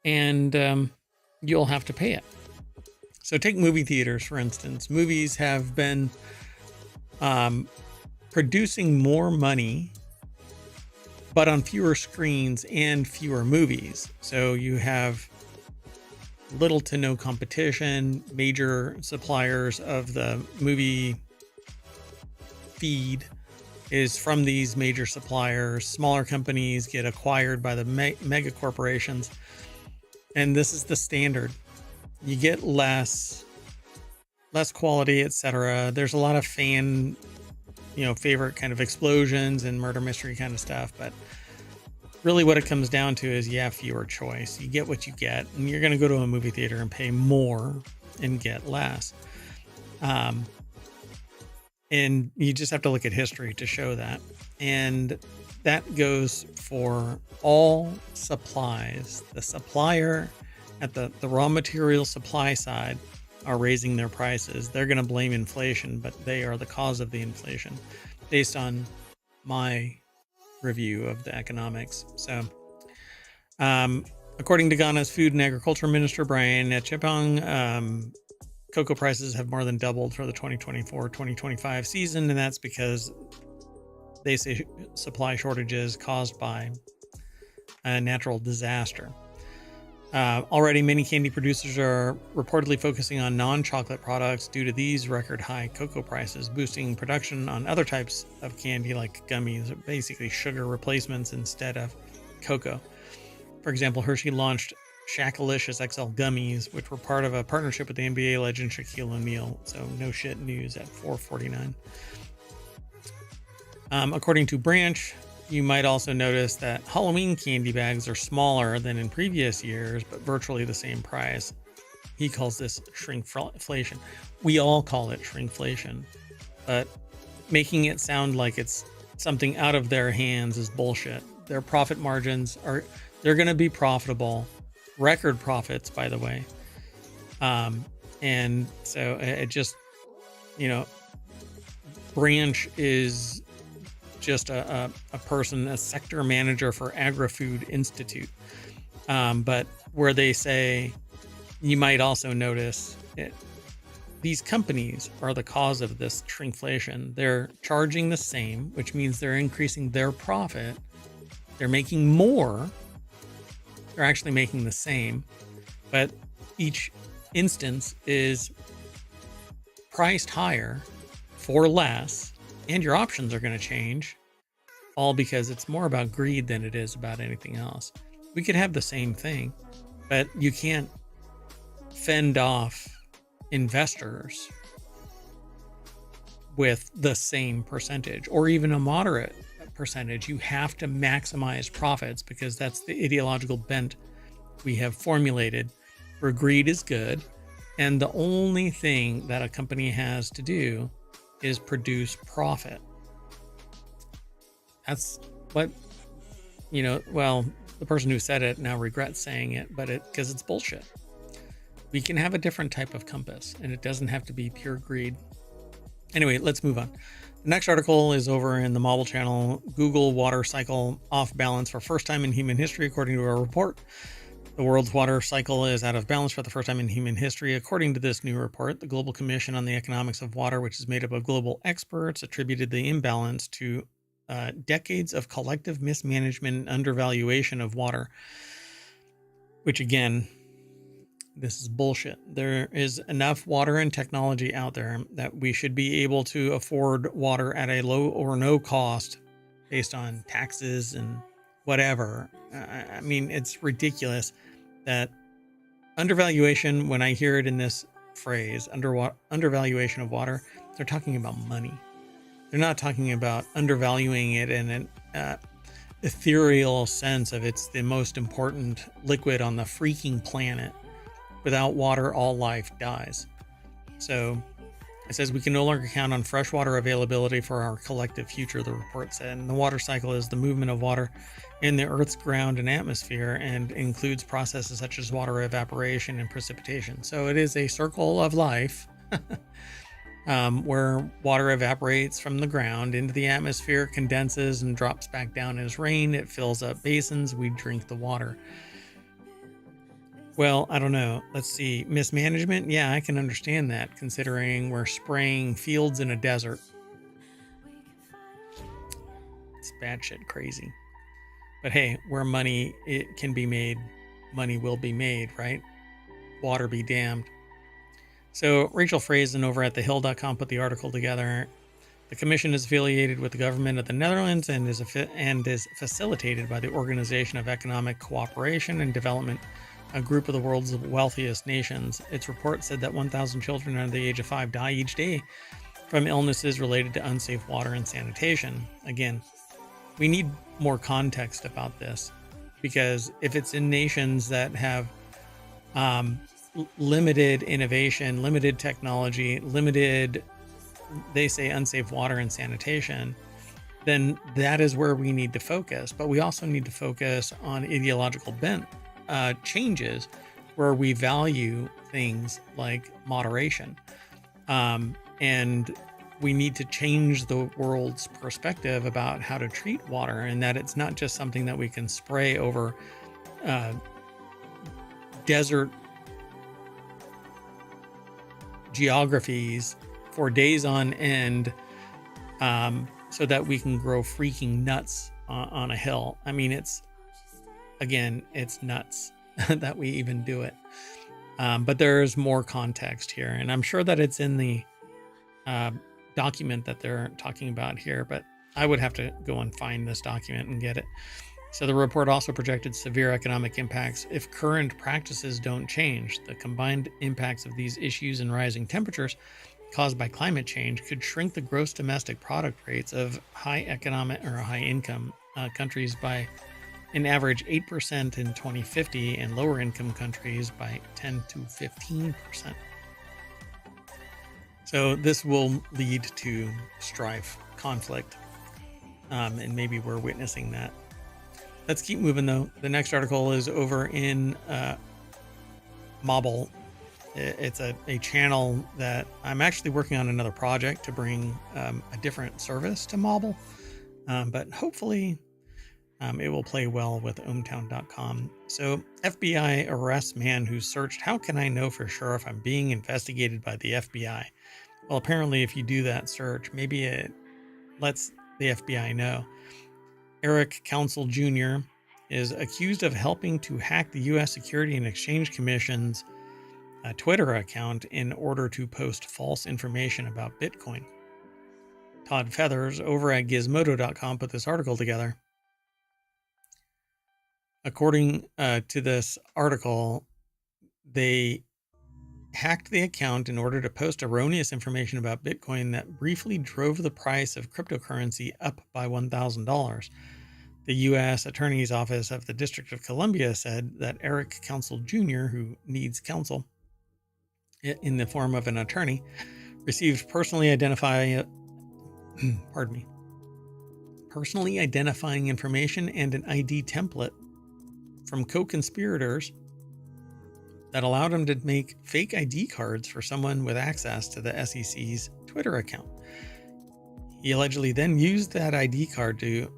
and you'll have to pay it. So take movie theaters, for instance. Movies have been producing more money, but on fewer screens and fewer movies. So you have little to no competition. Major suppliers of the movie feed is from these major suppliers. Smaller companies get acquired by the mega corporations, and this is the standard. You get less quality, etc. There's a lot of fan, favorite kind of explosions and murder mystery kind of stuff, but really what it comes down to is you have fewer choice. You get what you get, and you're going to go to a movie theater and pay more and get less. And you just have to look at history to show that. And that goes for all supplies. The supplier at the raw material supply side are raising their prices. They're going to blame inflation, but they are the cause of the inflation based on my review of the economics. So, according to Ghana's Food and Agriculture Minister, Brian Chepong, cocoa prices have more than doubled for the 2024-2025 season, and that's because they say supply shortages caused by a natural disaster. Already, many candy producers are reportedly focusing on non-chocolate products due to these record high cocoa prices, boosting production on other types of candy like gummies, or basically sugar replacements instead of cocoa. For example, Hershey launched Shackalicious XL gummies, which were part of a partnership with the NBA legend Shaquille O'Neal. So no shit news at $4.49. According to Branch, you might also notice that Halloween candy bags are smaller than in previous years, but virtually the same price. He calls this shrinkflation. We all call it shrinkflation, but making it sound like it's something out of their hands is bullshit. Their profit margins they're going to be profitable, record profits, by the way. And so it just, you know, Branch is just a person, a sector manager for Agri-Food Institute. But where they say, you might also notice it, these companies are the cause of this shrinkflation. They're charging the same, which means they're increasing their profit. They're making more. They're actually making the same, but each instance is priced higher for less, and your options are going to change, all because it's more about greed than it is about anything else. We could have the same thing, but you can't fend off investors with the same percentage or even a moderate percentage. You have to maximize profits because that's the ideological bent we have formulated, where greed is good and the only thing that a company has to do is produce profit. That's what, you know, well, the person who said it now regrets saying it, but because it's bullshit. We can have a different type of compass, and it doesn't have to be pure greed. Anyway, let's move on. The next article is over in the Mobile channel. Google water cycle off balance for first time in human history, according to a report. The world's water cycle is out of balance for the first time in human history, according to this new report. The Global Commission on the Economics of Water, which is made up of global experts, attributed the imbalance to decades of collective mismanagement and undervaluation of water, which again, this is bullshit. There is enough water and technology out there that we should be able to afford water at a low or no cost based on taxes and whatever. I mean, it's ridiculous that undervaluation, when I hear it in this phrase, undervaluation of water, they're talking about money. They're not talking about undervaluing it in an ethereal sense of it's the most important liquid on the freaking planet. Without water, all life dies. So it says we can no longer count on fresh water availability for our collective future, the report said. And the water cycle is the movement of water in the Earth's ground and atmosphere and includes processes such as water evaporation and precipitation. So it is a circle of life where water evaporates from the ground into the atmosphere, condenses, and drops back down as rain. It fills up basins. We drink the water. Well, I don't know. Let's see. Mismanagement? Yeah, I can understand that, considering we're spraying fields in a desert. It's batshit crazy. But hey, where money it can be made, money will be made, right? Water be damned. So Rachel Frazen over at thehill.com put the article together. The commission is affiliated with the government of the Netherlands and is facilitated by the Organization of Economic Cooperation and Development, a group of the world's wealthiest nations. Its report said that 1,000 children under the age of 5 die each day from illnesses related to unsafe water and sanitation. Again, we need more context about this, because if it's in nations that have limited innovation, limited technology, limited, they say, unsafe water and sanitation, then that is where we need to focus. But we also need to focus on ideological bent changes where we value things like moderation. And we need to change the world's perspective about how to treat water, and that it's not just something that we can spray over desert geographies for days on end so that we can grow freaking nuts on a hill. I mean, it's nuts that we even do it. But there's more context here, and I'm sure that it's in the document that they're talking about here, but I would have to go and find this document and get it. So the report also projected severe economic impacts if current practices don't change. The combined impacts of these issues and rising temperatures caused by climate change could shrink the gross domestic product rates of high economic or high income countries by an average 8% in 2050 and lower income countries by 10 to 15%. So this will lead to strife, conflict. And maybe we're witnessing that. Let's keep moving though. The next article is over in Mobile. It's a channel that I'm actually working on another project to bring a different service to Mobile, but hopefully it will play well with ohmTown.com. So FBI arrests man who searched, how can I know for sure if I'm being investigated by the FBI? Well, apparently if you do that search, maybe it lets the FBI know. Eric Council Jr. is accused of helping to hack the U.S. Security and Exchange Commission's Twitter account in order to post false information about Bitcoin. Todd Feathers over at Gizmodo.com put this article together. According to this article, they hacked the account in order to post erroneous information about Bitcoin that briefly drove the price of cryptocurrency up by $1,000. The U.S. Attorney's Office of the District of Columbia said that Eric Council Jr., who needs counsel in the form of an attorney, received personally identifying information and an ID template from co-conspirators that allowed him to make fake ID cards for someone with access to the SEC's Twitter account. He allegedly then used that ID card to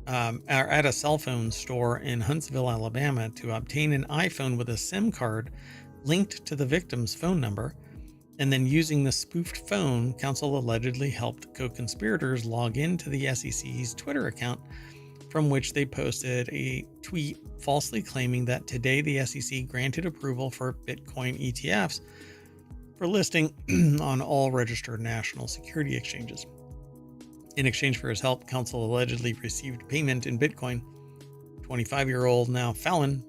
at a cell phone store in Huntsville, Alabama, to obtain an iPhone with a SIM card linked to the victim's phone number. And then using the spoofed phone, counsel allegedly helped co-conspirators log into the SEC's Twitter account, from which they posted a tweet falsely claiming that today the SEC granted approval for Bitcoin ETFs for listing on all registered national security exchanges. In exchange for his help, counsel allegedly received payment in Bitcoin. 25-year-old now felon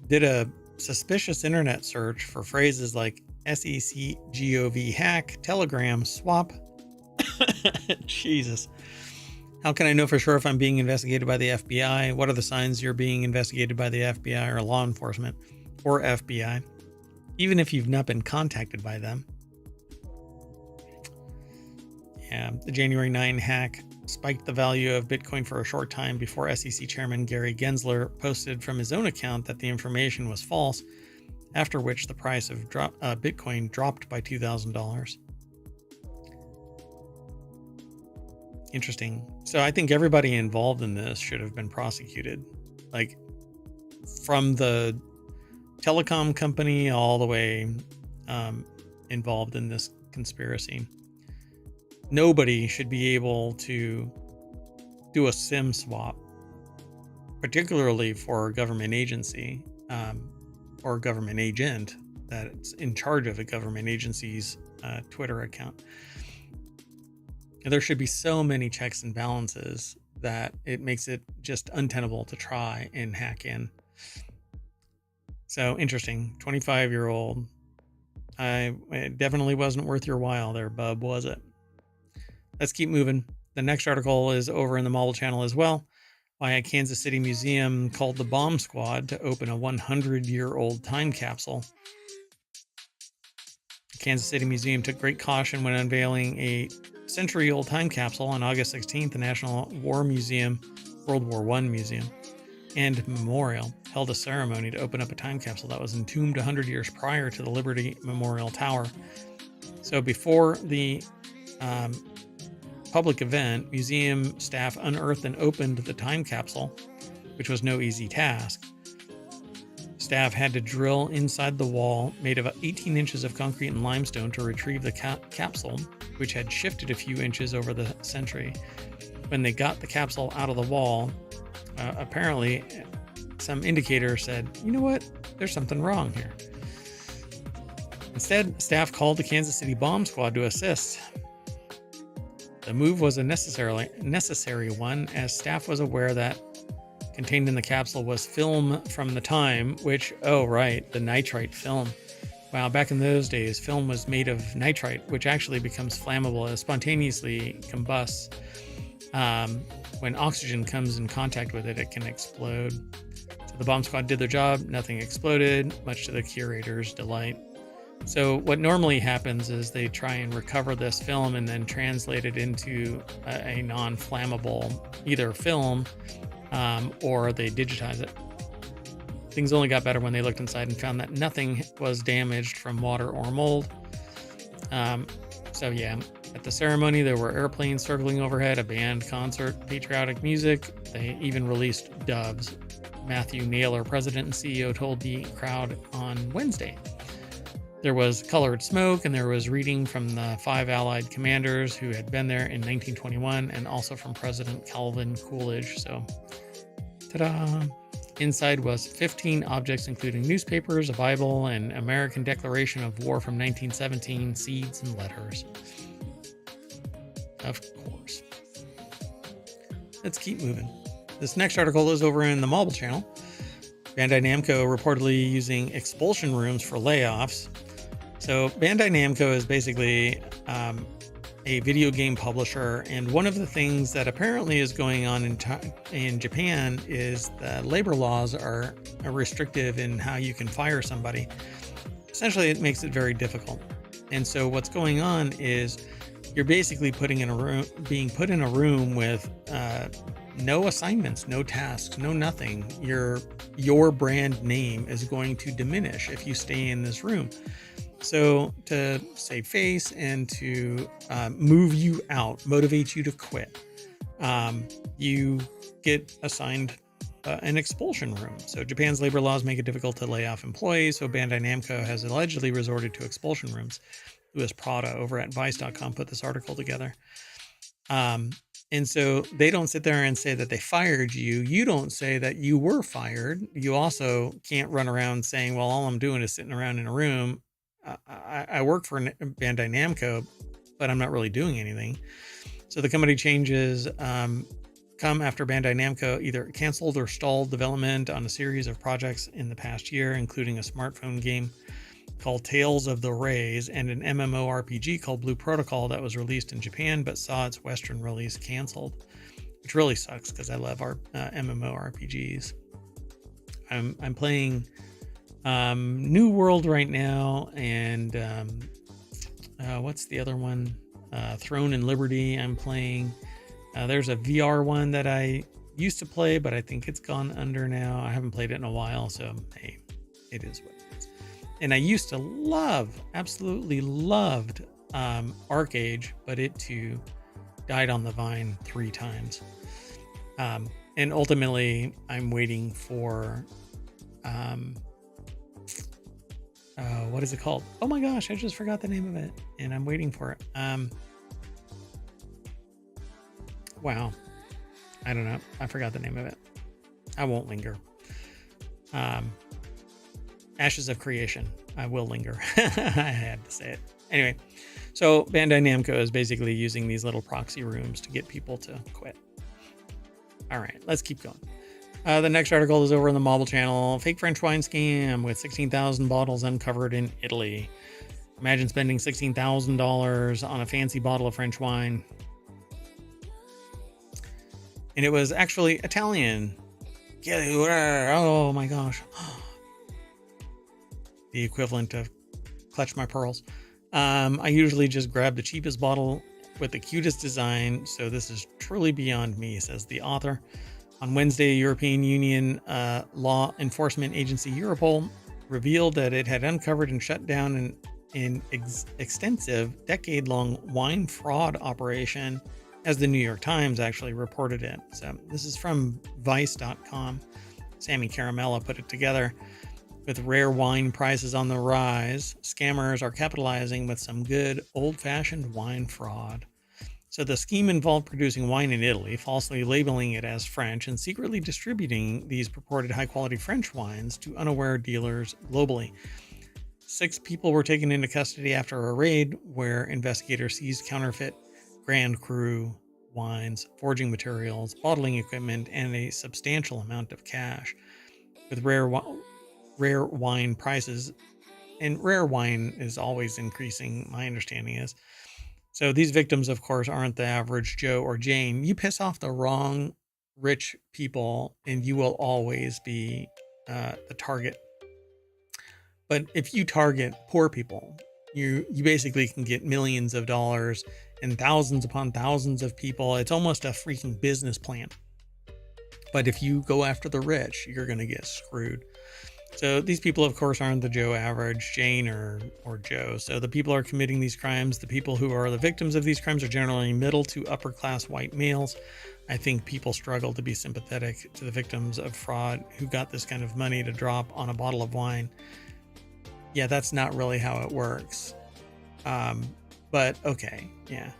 did a suspicious internet search for phrases like SEC GOV hack, Telegram swap. Jesus. How can I know for sure if I'm being investigated by the FBI? What are the signs you're being investigated by the FBI or law enforcement or FBI, even if you've not been contacted by them? Yeah, the January 9 hack spiked the value of Bitcoin for a short time before SEC Chairman Gary Gensler posted from his own account that the information was false, after which the price of Bitcoin dropped by $2,000. Interesting. So I think everybody involved in this should have been prosecuted, like from the telecom company all the way involved in this conspiracy. Nobody should be able to do a SIM swap, particularly for a government agency or a government agent that's in charge of a government agency's Twitter account. And there should be so many checks and balances that it makes it just untenable to try and hack in. So interesting. 25-year-old. It definitely wasn't worth your while there, bub, was it? Let's keep moving. The next article is over in the Mobile channel as well. Why a Kansas City museum called the Bomb Squad to open a 100-year-old time capsule. The Kansas City Museum took great caution when unveiling a century-old time capsule on August 16th. The National War Museum, World War I Museum, and Memorial held a ceremony to open up a time capsule that was entombed 100 years prior to the Liberty Memorial Tower. So before the public event, museum staff unearthed and opened the time capsule, which was no easy task. Staff had to drill inside the wall made of 18 inches of concrete and limestone to retrieve the capsule, which had shifted a few inches over the century. When they got the capsule out of the wall, apparently some indicator said, you know what, there's something wrong here. Instead, staff called the Kansas City Bomb Squad to assist. The move was a necessary one, as staff was aware that contained in the capsule was film from the time, which, oh right, the nitrite film. Wow, back in those days, film was made of nitrite, which actually becomes flammable and spontaneously combusts. When oxygen comes in contact with it, it can explode. So the bomb squad did their job, nothing exploded, much to the curator's delight. So what normally happens is they try and recover this film and then translate it into a non-flammable either film, or they digitize it. Things only got better when they looked inside and found that nothing was damaged from water or mold. So yeah, at the ceremony, there were airplanes circling overhead, a band, concert, patriotic music. They even released doves. Matthew Naylor, president and CEO, told the crowd on Wednesday. There was colored smoke, and there was reading from the 5 Allied commanders who had been there in 1921, and also from President Calvin Coolidge. So, ta-da! Inside was 15 objects, including newspapers, a Bible, and American Declaration of War from 1917, seeds and letters. Of course. Let's keep moving. This next article is over in the Mobile Channel. Bandai Namco reportedly using expulsion rooms for layoffs. So Bandai Namco is basically a video game publisher, and one of the things that apparently is going on in Japan is the labor laws are restrictive in how you can fire somebody. Essentially, it makes it very difficult. And so what's going on is you're basically being put in a room with no assignments, no tasks, no nothing. Your brand name is going to diminish if you stay in this room. So to save face and to move you out, motivate you to quit, you get assigned an expulsion room. So Japan's labor laws make it difficult to lay off employees. So Bandai Namco has allegedly resorted to expulsion rooms. Louis Prada over at Vice.com put this article together. And so they don't sit there and say that they fired you. You don't say that you were fired. You also can't run around saying, well, all I'm doing is sitting around in a room. I work for Bandai Namco, but I'm not really doing anything. So the company changes come after Bandai Namco either canceled or stalled development on a series of projects in the past year, including a smartphone game called Tales of the Rays and an MMORPG called Blue Protocol that was released in Japan but saw its Western release canceled, which really sucks because I love our MMORPGs. I'm playing New World right now, and what's the other one? Throne and Liberty I'm playing. There's a VR one that I used to play, but I think it's gone under now. I haven't played it in a while, so hey, it is what it is. And I used to absolutely loved ArcAge, but it too died on the vine 3 times. And ultimately, I'm waiting for what is it called? Oh my gosh, I just forgot the name of it, and I'm waiting for it. Wow, I don't know. I forgot the name of it. I won't linger. Ashes of Creation. I will linger. I had to say it. Anyway, so Bandai Namco is basically using these little proxy rooms to get people to quit. All right, let's keep going. The next article is over on the Mobile Channel. Fake French wine scam with 16,000 bottles uncovered in Italy. Imagine spending $16,000 on a fancy bottle of French wine. And it was actually Italian. Oh my gosh. The equivalent of Clutch My Pearls. I usually just grab the cheapest bottle with the cutest design, so this is truly beyond me, says the author. On Wednesday, European Union law enforcement agency Europol revealed that it had uncovered and shut down an extensive, decade-long wine fraud operation, as the New York Times actually reported it. So this is from Vice.com. Sammy Caramella put it together. With rare wine prices on the rise, scammers are capitalizing with some good old-fashioned wine fraud. So the scheme involved producing wine in Italy, falsely labeling it as French, and secretly distributing these purported high-quality French wines to unaware dealers globally. 6 people were taken into custody after a raid where investigators seized counterfeit Grand Cru wines, forging materials, bottling equipment, and a substantial amount of cash. With rare wine prices, and rare wine is always increasing, my understanding is. So these victims, of course, aren't the average Joe or Jane. You piss off the wrong rich people and you will always be the target. But if you target poor people, you basically can get millions of dollars and thousands upon thousands of people. It's almost a freaking business plan. But if you go after the rich, you're going to get screwed. So these people, of course, aren't the Joe average, Jane or Joe. So the people are committing these crimes. The people who are the victims of these crimes are generally middle to upper class white males. I think people struggle to be sympathetic to the victims of fraud who got this kind of money to drop on a bottle of wine. Yeah, that's not really how it works. But okay, yeah.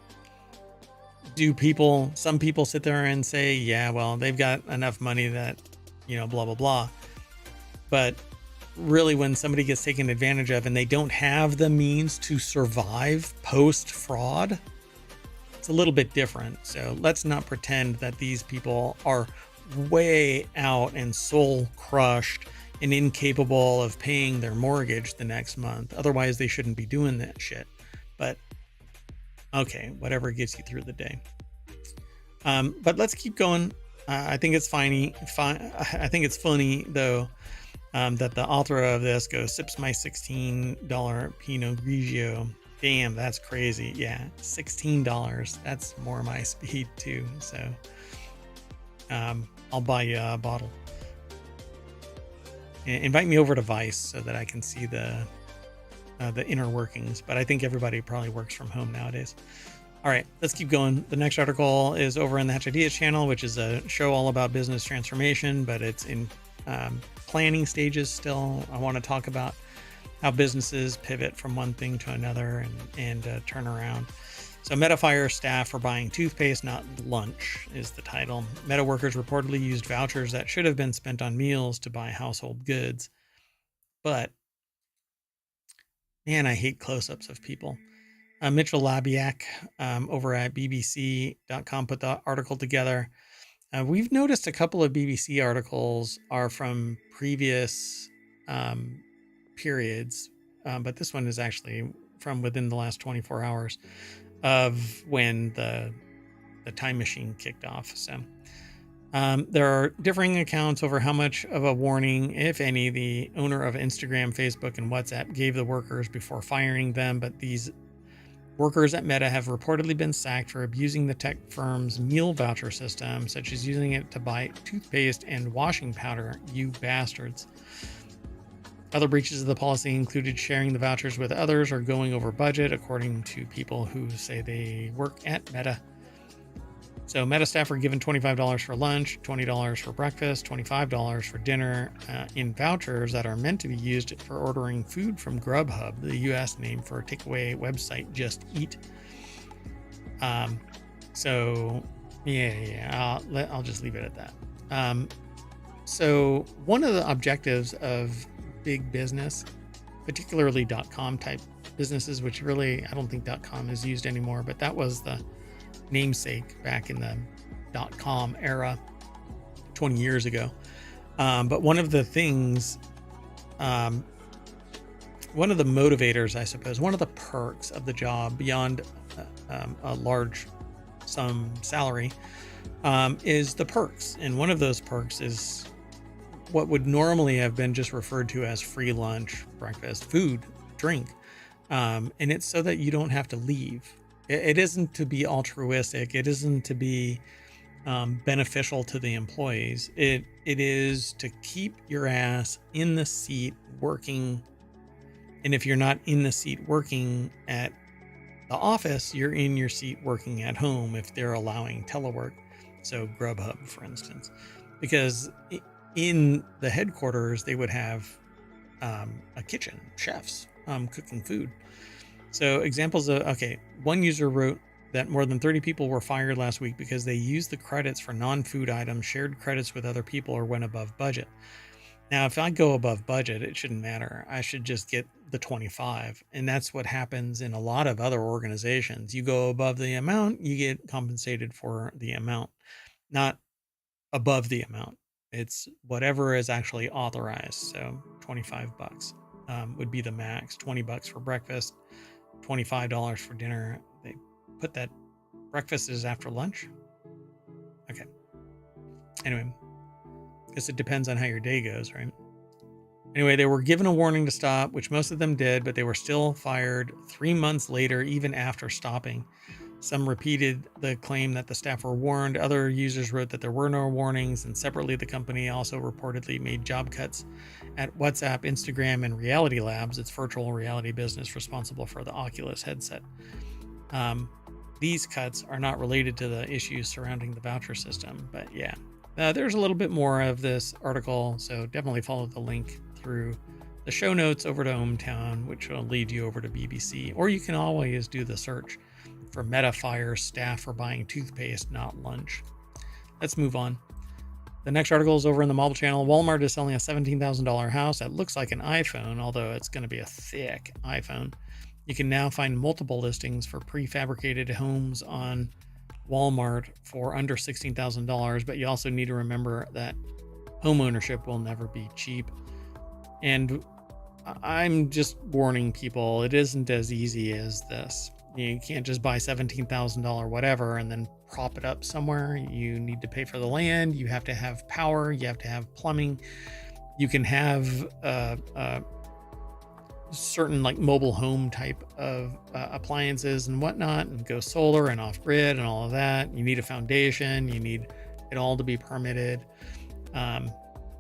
Some people sit there and say, yeah, well, they've got enough money that, blah, blah, blah. But really, when somebody gets taken advantage of and they don't have the means to survive post fraud, it's a little bit different. So let's not pretend that these people are way out and soul crushed and incapable of paying their mortgage the next month. Otherwise, they shouldn't be doing that shit. But okay, whatever gets you through the day. But let's keep going. I think it's funny. I think it's funny though that the author of this goes, sips my $16 Pinot Grigio. Damn, that's crazy. Yeah, $16. That's more my speed too. So I'll buy you a bottle. Invite me over to Vice so that I can see the inner workings. But I think everybody probably works from home nowadays. All right, let's keep going. The next article is over on the Hatch Ideas channel, which is a show all about business transformation, but it's in planning stages still. I want to talk about how businesses pivot from one thing to another and turn around. So Meta fires staff for buying toothpaste, not lunch, is the title. Meta workers reportedly used vouchers that should have been spent on meals to buy household goods. But, man, I hate close-ups of people. Mitchell Labiak over at bbc.com put the article together. We've noticed a couple of BBC articles are from previous periods, but this one is actually from within the last 24 hours of when the time machine kicked off. So there are differing accounts over how much of a warning, if any, the owner of Instagram, Facebook, and WhatsApp gave the workers before firing them. But these workers at Meta have reportedly been sacked for abusing the tech firm's meal voucher system, such as using it to buy toothpaste and washing powder. You bastards. Other breaches of the policy included sharing the vouchers with others or going over budget, according to people who say they work at Meta. So Meta staff are given $25 for lunch, $20 for breakfast, $25 for dinner in vouchers that are meant to be used for ordering food from Grubhub, the U.S. name for a takeaway website, Just Eat. So I'll just leave it at that. So one of the objectives of big business, particularly .com type businesses, which really I don't think .com is used anymore, but that was the namesake back in the .com era 20 years ago. But one of the things, one of the motivators, I suppose, one of the perks of the job beyond a large sum salary is the perks. And one of those perks is what would normally have been just referred to as free lunch, breakfast, food, drink. And it's so that you don't have to leave. It isn't to be altruistic. It isn't to be beneficial to the employees. It is to keep your ass in the seat working. And if you're not in the seat working at the office, you're in your seat working at home if they're allowing telework. So Grubhub, for instance, because in the headquarters, they would have a kitchen, chefs cooking food. So examples of, one user wrote that more than 30 people were fired last week because they used the credits for non-food items, shared credits with other people, or went above budget. Now, if I go above budget, it shouldn't matter. I should just get the 25. And that's what happens in a lot of other organizations. You go above the amount, you get compensated for the amount, not above the amount. It's whatever is actually authorized. So $25 would be the max. $20 for breakfast, $25 for dinner. They put that breakfast is after lunch. Okay. Anyway, guess it depends on how your day goes, right? Anyway, they were given a warning to stop, which most of them did, but they were still fired 3 months later, even after stopping. Some repeated the claim that the staff were warned. Other users wrote that there were no warnings. And separately, the company also reportedly made job cuts at WhatsApp, Instagram, and Reality Labs, its virtual reality business responsible for the Oculus headset. These cuts are not related to the issues surrounding the voucher system, but yeah, there's a little bit more of this article, so definitely follow the link through the show notes over to ohmTown, which will lead you over to BBC, or you can always do the search for Meta fires staff for buying toothpaste, not lunch. Let's move on. The next article is over in the mobile channel. Walmart is selling a $17,000 house that looks like an iPhone, although it's going to be a thick iPhone. You can now find multiple listings for prefabricated homes on Walmart for under $16,000, but you also need to remember that home ownership will never be cheap. And I'm just warning people, it isn't as easy as this. You can't just buy $17,000 whatever and then prop it up somewhere. You need to pay for the land. You have to have power. You have to have plumbing. You can have certain like mobile home type of appliances and whatnot, and go solar and off grid and all of that. You need a foundation. You need it all to be permitted.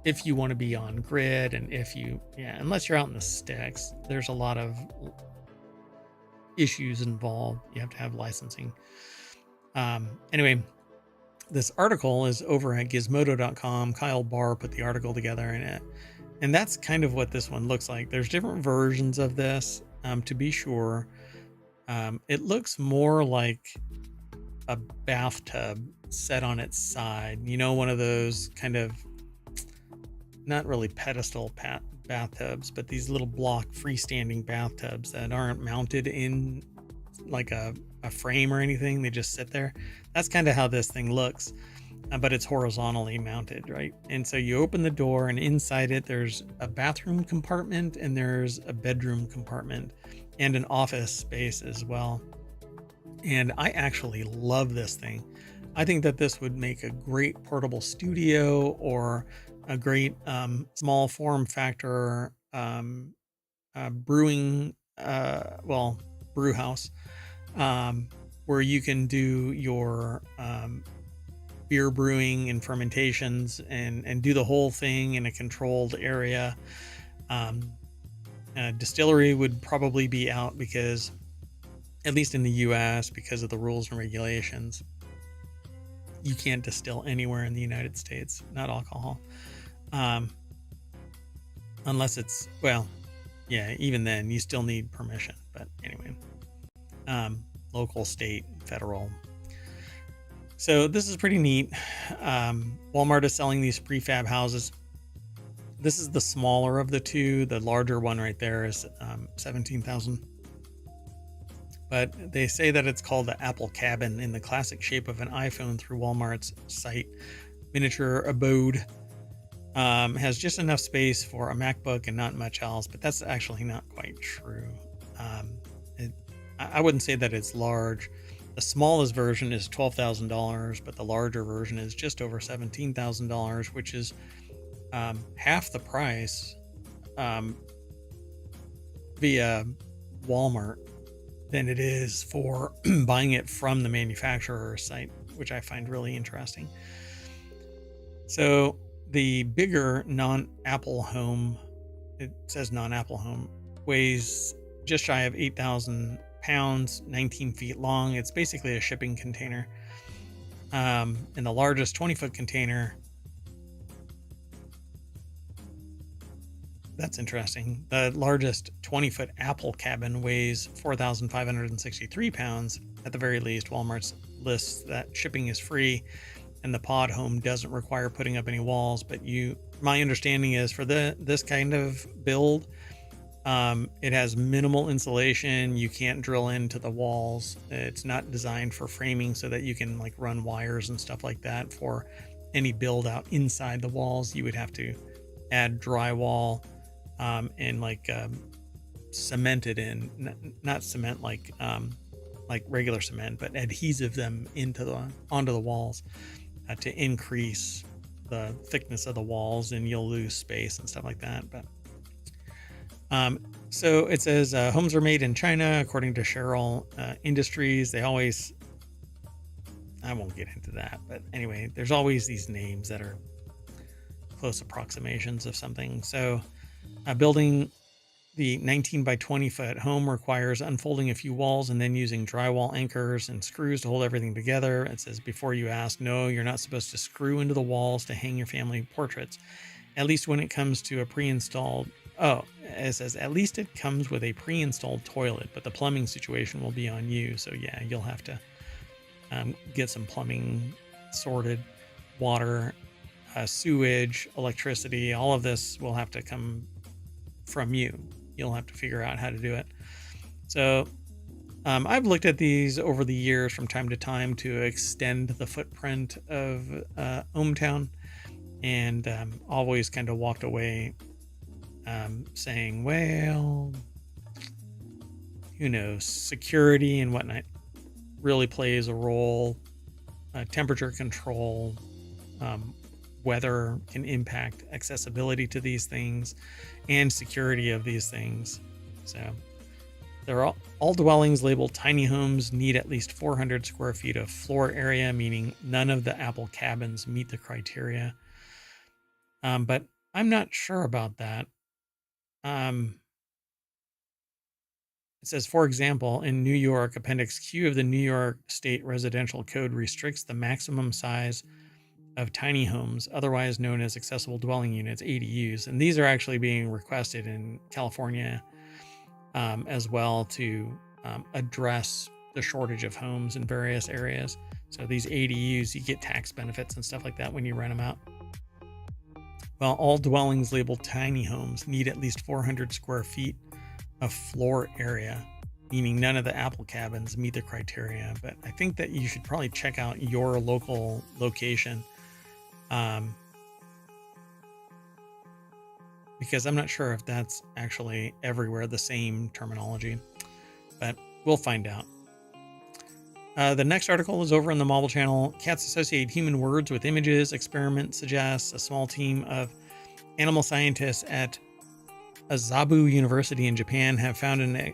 If you want to be on grid, and unless you're out in the sticks, there's a lot of issues involved. You have to have licensing. Anyway, this article is over at gizmodo.com. Kyle Barr put the article together in it. And that's kind of what this one looks like. There's different versions of this, to be sure. It looks more like a bathtub set on its side. One of those kind of, not really pedestal bathtubs, but these little block freestanding bathtubs that aren't mounted in like a frame or anything. They just sit there. That's kind of how this thing looks. But it's horizontally mounted, right? And so you open the door, and inside it, there's a bathroom compartment, and there's a bedroom compartment, and an office space as well. And I actually love this thing. I think that this would make a great portable studio, or a great small form factor brewing, brew house, where you can do your beer brewing and fermentations and do the whole thing in a controlled area. Distillery would probably be out, because at least in the US, because of the rules and regulations, you can't distill anywhere in the United States, not alcohol. Unless it's, even then you still need permission. But anyway, local, state, federal. So this is pretty neat. Walmart is selling these prefab houses. This is the smaller of the two. The larger one right there is $17,000. But they say that it's called the Apple Cabin, in the classic shape of an iPhone through Walmart's site. Miniature abode. Has just enough space for a MacBook and not much else, but that's actually not quite true. I wouldn't say that it's large. The smallest version is $12,000, but the larger version is just over $17,000, which is half the price via Walmart than it is for buying it from the manufacturer's site, which I find really interesting. So the bigger non-Apple home, it says non-Apple home, weighs just shy of 8,000 pounds, 19 feet long. It's basically a shipping container. And the largest 20-foot container, that's interesting. The largest 20-foot Apple cabin weighs 4,563 pounds. At the very least, Walmart lists that shipping is free, and the pod home doesn't require putting up any walls. But my understanding is for this kind of build, it has minimal insulation. You can't drill into the walls. It's not designed for framing so that you can like run wires and stuff like that for any build out inside the walls. You would have to add drywall and cement it in, not cement like regular cement, but adhesive them onto the walls to increase the thickness of the walls, and you'll lose space and stuff like that. But So it says homes are made in China, according to Cheryl Industries. They always, I won't get into that, but anyway, there's always these names that are close approximations of something. So building the 19 by 20 foot home requires unfolding a few walls and then using drywall anchors and screws to hold everything together. It says, before you ask, no, you're not supposed to screw into the walls to hang your family portraits, at least when it comes to a pre-installed. Oh, it says, at least it comes with a pre-installed toilet, but the plumbing situation will be on you. So yeah, you'll have to get some plumbing sorted, water, sewage, electricity, all of this will have to come from you. You'll have to figure out how to do it. So I've looked at these over the years from time to time to extend the footprint of ohmTown, and always kind of walked away saying, well, who knows, security and whatnot really plays a role. Temperature control, weather can impact accessibility to these things and security of these things. So they're all dwellings labeled tiny homes need at least 400 square feet of floor area, meaning none of the Apple cabins meet the criteria. But I'm not sure about that. It says, for example, in New York, Appendix Q of the New York State Residential Code restricts the maximum size of tiny homes, otherwise known as accessible dwelling units, ADUs. And these are actually being requested in California as well to address the shortage of homes in various areas. So these ADUs, you get tax benefits and stuff like that when you rent them out. Well, all dwellings labeled tiny homes need at least 400 square feet of floor area, meaning none of the Apple cabins meet the criteria. But I think that you should probably check out your local location, because I'm not sure if that's actually everywhere the same terminology, but we'll find out. The next article is over on the Marvel channel. Cats associate human words with images. Experiment suggests a small team of animal scientists at Azabu University in Japan have found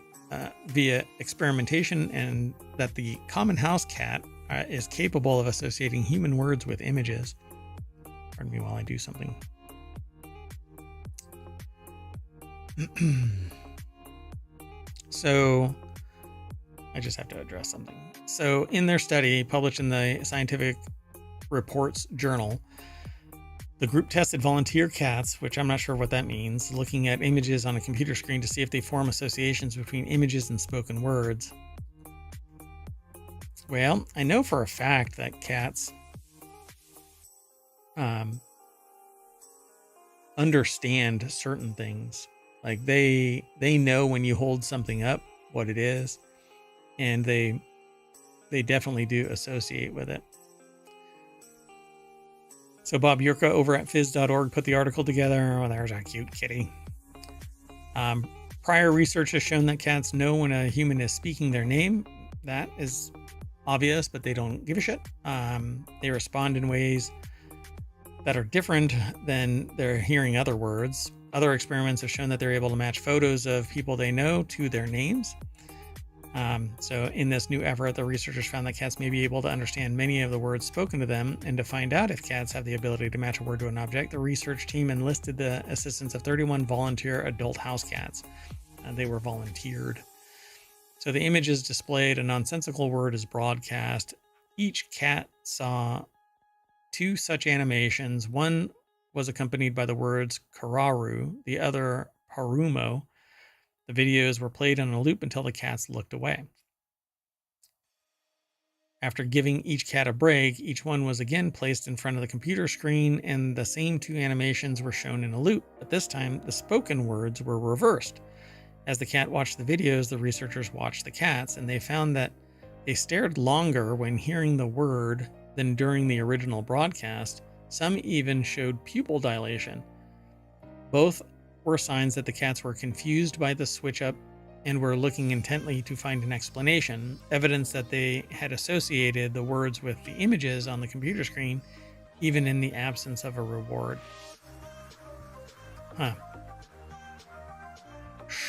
via experimentation and that the common house cat is capable of associating human words with images. Pardon me while I do something. So I just have to address something. So in their study published in the Scientific Reports Journal, the group tested volunteer cats, which I'm not sure what that means, looking at images on a computer screen to see if they form associations between images and spoken words. Well, I know for a fact that cats understand certain things. Like they know when you hold something up what it is, and they definitely do associate with it. So Bob Yurka over at phys.org put the article together. Oh, there's a cute kitty. Prior research has shown that cats know when a human is speaking their name. That is obvious, but they don't give a shit. They respond in ways that are different than they're hearing other words. Other experiments have shown that they're able to match photos of people they know to their names. So in this new effort, the researchers found that cats may be able to understand many of the words spoken to them, and to find out if cats have the ability to match a word to an object, the research team enlisted the assistance of 31 volunteer adult house cats. They were volunteered. So the image is displayed, a nonsensical word is broadcast. Each cat saw 2 such animations. One was accompanied by the words Kararu, the other Harumo. The videos were played on a loop until the cats looked away. After giving each cat a break, each one was again placed in front of the computer screen, and the same 2 animations were shown in a loop, but this time the spoken words were reversed. As the cat watched the videos, the researchers watched the cats, and they found that they stared longer when hearing the word than during the original broadcast. Some even showed pupil dilation. Both were signs that the cats were confused by the switch up and were looking intently to find an explanation, evidence that they had associated the words with the images on the computer screen, even in the absence of a reward.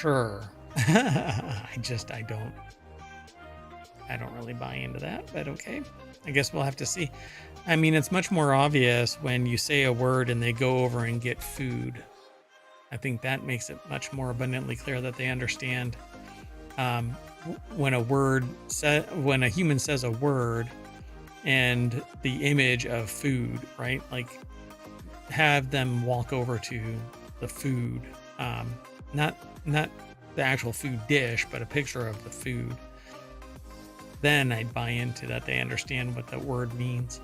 Sure. I don't really buy into that, but okay. I guess we'll have to see. I mean, it's much more obvious when you say a word and they go over and get food. I think that makes it much more abundantly clear that they understand when a human says a word and the image of food, right? Like have them walk over to the food, not the actual food dish, but a picture of the food. Then I'd buy into that they understand what that word means.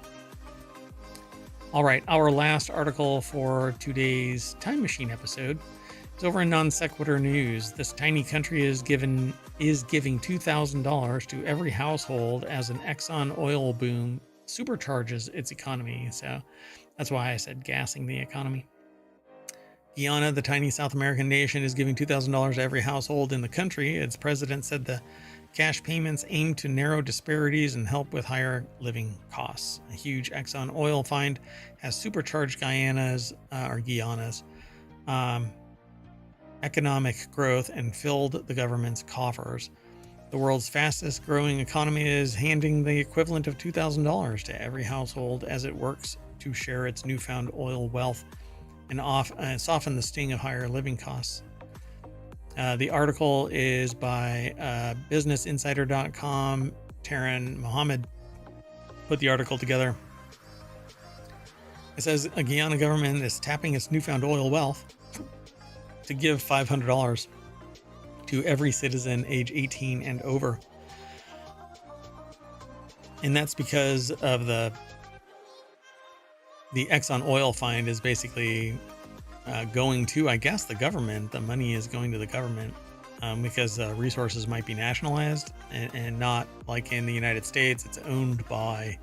All right, our last article for today's Time Machine episode is over in Non Sequitur News. This tiny country is giving $2,000 to every household as an Exxon oil boom supercharges its economy. So that's why I said gassing the economy. Guyana, the tiny South American nation, is giving $2,000 to every household in the country. Its president said the cash payments aim to narrow disparities and help with higher living costs. A huge Exxon oil find has supercharged Guyana's economic growth and filled the government's coffers. The world's fastest growing economy is handing the equivalent of $2,000 to every household as it works to share its newfound oil wealth and soften the sting of higher living costs. The article is by BusinessInsider.com. Taryn Mohammed put the article together. It says a Guyana government is tapping its newfound oil wealth to give $500 to every citizen age 18 and over. And that's because of the Exxon oil find is basically going to, I guess, the government. The money is going to the government because resources might be nationalized and not like in the United States. It's owned by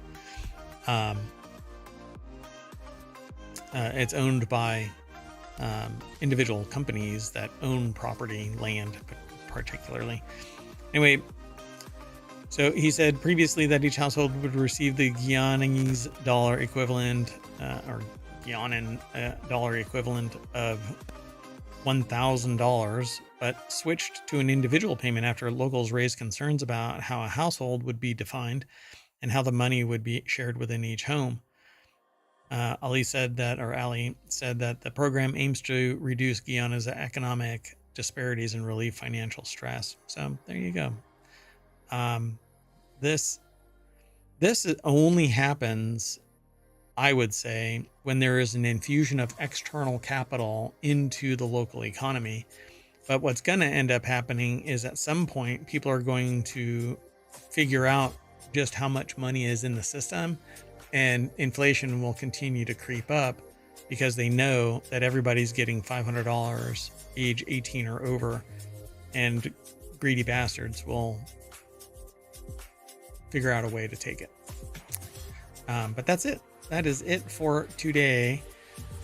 individual companies that own property, land, particularly. Anyway, so he said previously that each household would receive the Guyanese dollar equivalent, Guyanan dollar equivalent of $1,000, but switched to an individual payment after locals raised concerns about how a household would be defined and how the money would be shared within each home. Ali said that the program aims to reduce Guyana's economic disparities and relieve financial stress. So there you go. This only happens, I would say, when there is an infusion of external capital into the local economy. But what's going to end up happening is at some point, people are going to figure out just how much money is in the system, and inflation will continue to creep up because they know that everybody's getting $500 age 18 or over, and greedy bastards will figure out a way to take it. But that's it. That is it for today.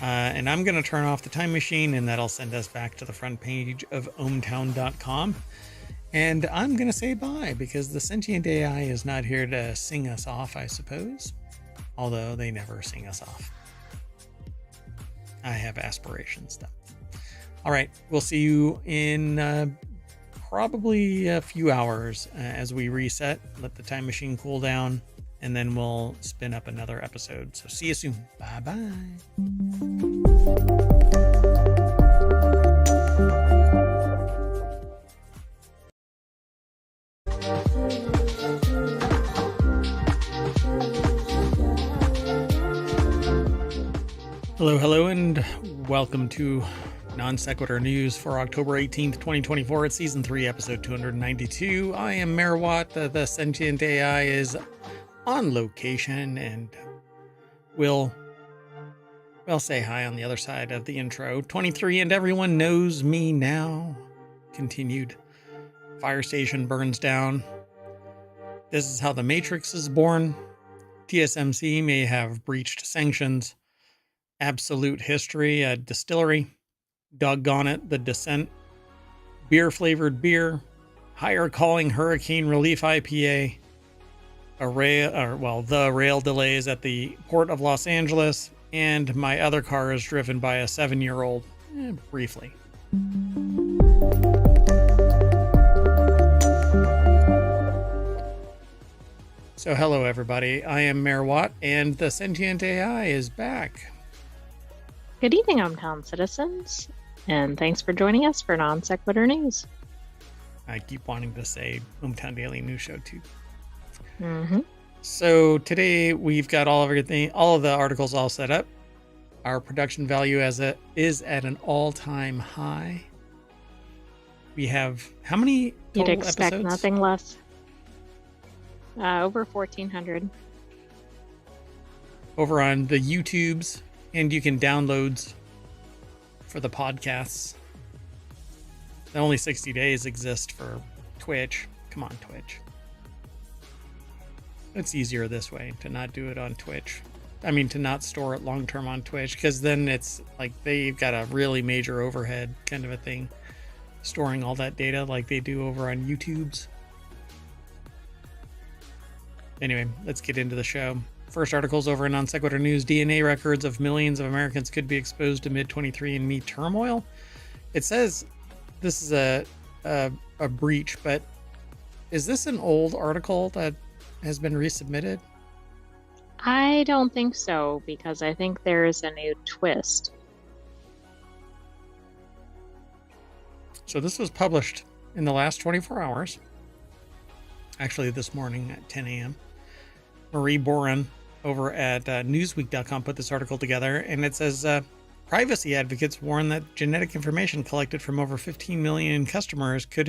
And I'm going to turn off the time machine, and that'll send us back to the front page of ohmTown.com. And I'm going to say bye because the Sentient AI is not here to sing us off, I suppose. Although they never sing us off. I have aspirations, though. All right. We'll see you in probably a few hours as we reset, let the time machine cool down, and then we'll spin up another episode. So see you soon. Bye-bye. Hello, and welcome to Non Sequitur News for October 18th, 2024. It's Season 3, Episode 292. I am Merawat. The Sentient AI is on location, and we'll say hi on the other side of the intro. 23, and everyone knows me now. Continued. Fire station burns down. This is how the Matrix is born. TSMC may have breached sanctions. Absolute History, a distillery. Doggone it, The Descent. Beer-flavored beer. Higher calling Hurricane Relief IPA. The rail delays at the Port of Los Angeles. And my other car is driven by a 7-year-old. Briefly. So hello everybody, I am Mayor Watt and the Sentient AI is back. Good evening, ohmTown citizens, and thanks for joining us for Non Sequitur News. I keep wanting to say ohmTown Daily News Show too. Mm-hmm. So today we've got all of the articles all set up. Our production value is at an all-time high. We have how many total You'd expect episodes? nothing less. Over 1,400. Over on the YouTubes, and you can downloads for the podcasts. Only 60 days exist for Twitch. Come on, Twitch. It's easier this way to not do it on Twitch. I mean, to not store it long term on Twitch, because then it's like they've got a really major overhead kind of a thing storing all that data like they do over on YouTube's. Anyway, let's get into the show. First article's over in Non Sequitur News. DNA records of millions of Americans could be exposed to mid-23andMe turmoil. It says this is a breach, but is this an old article that has been resubmitted? I don't think so, because I think there's a new twist. So this was published in the last 24 hours. Actually, this morning at 10 a.m. Marie Boren over at Newsweek.com put this article together, and it says privacy advocates warn that genetic information collected from over 15 million customers could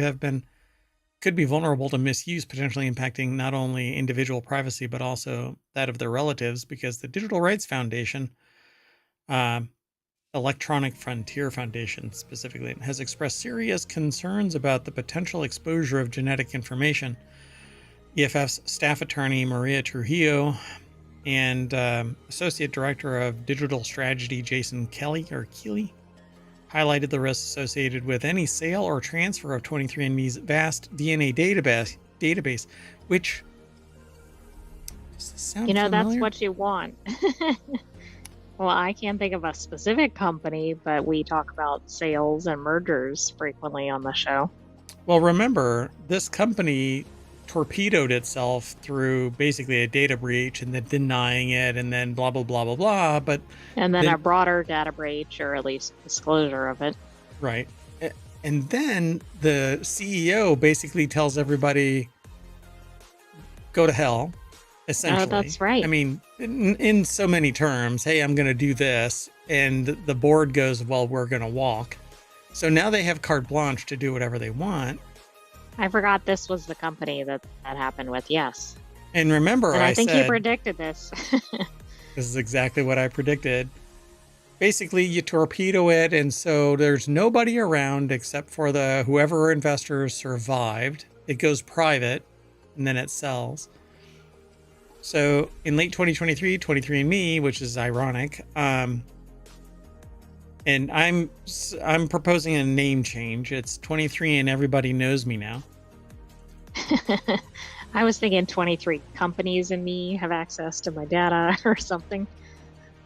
be vulnerable to misuse, potentially impacting not only individual privacy but also that of their relatives, because the Digital Rights Foundation, Electronic Frontier Foundation specifically, has expressed serious concerns about the potential exposure of genetic information. EFF's staff attorney Maria Trujillo and Associate Director of Digital Strategy Jason Keeley highlighted the risks associated with any sale or transfer of 23andMe's vast DNA database, which does this sound familiar? That's what you want. Well, I can't think of a specific company, but we talk about sales and mergers frequently on the show. Well, remember, this company torpedoed itself through basically a data breach and then denying it and then blah, blah, blah, blah, blah. And then a broader data breach, or at least disclosure of it. Right. And then the CEO basically tells everybody, go to hell, essentially. Oh, that's right. I mean, in so many terms, hey, I'm going to do this. And the board goes, well, we're going to walk. So now they have carte blanche to do whatever they want. I forgot this was the company that happened with, yes. And remember, and I think said, you predicted this. This is exactly what I predicted. Basically, you torpedo it, and so there's nobody around except for whoever investors survived. It goes private, and then it sells. So in late 2023, 23andMe, which is ironic, and I'm proposing a name change. It's 23 and everybody knows me now. I was thinking 23 companies and me have access to my data or something.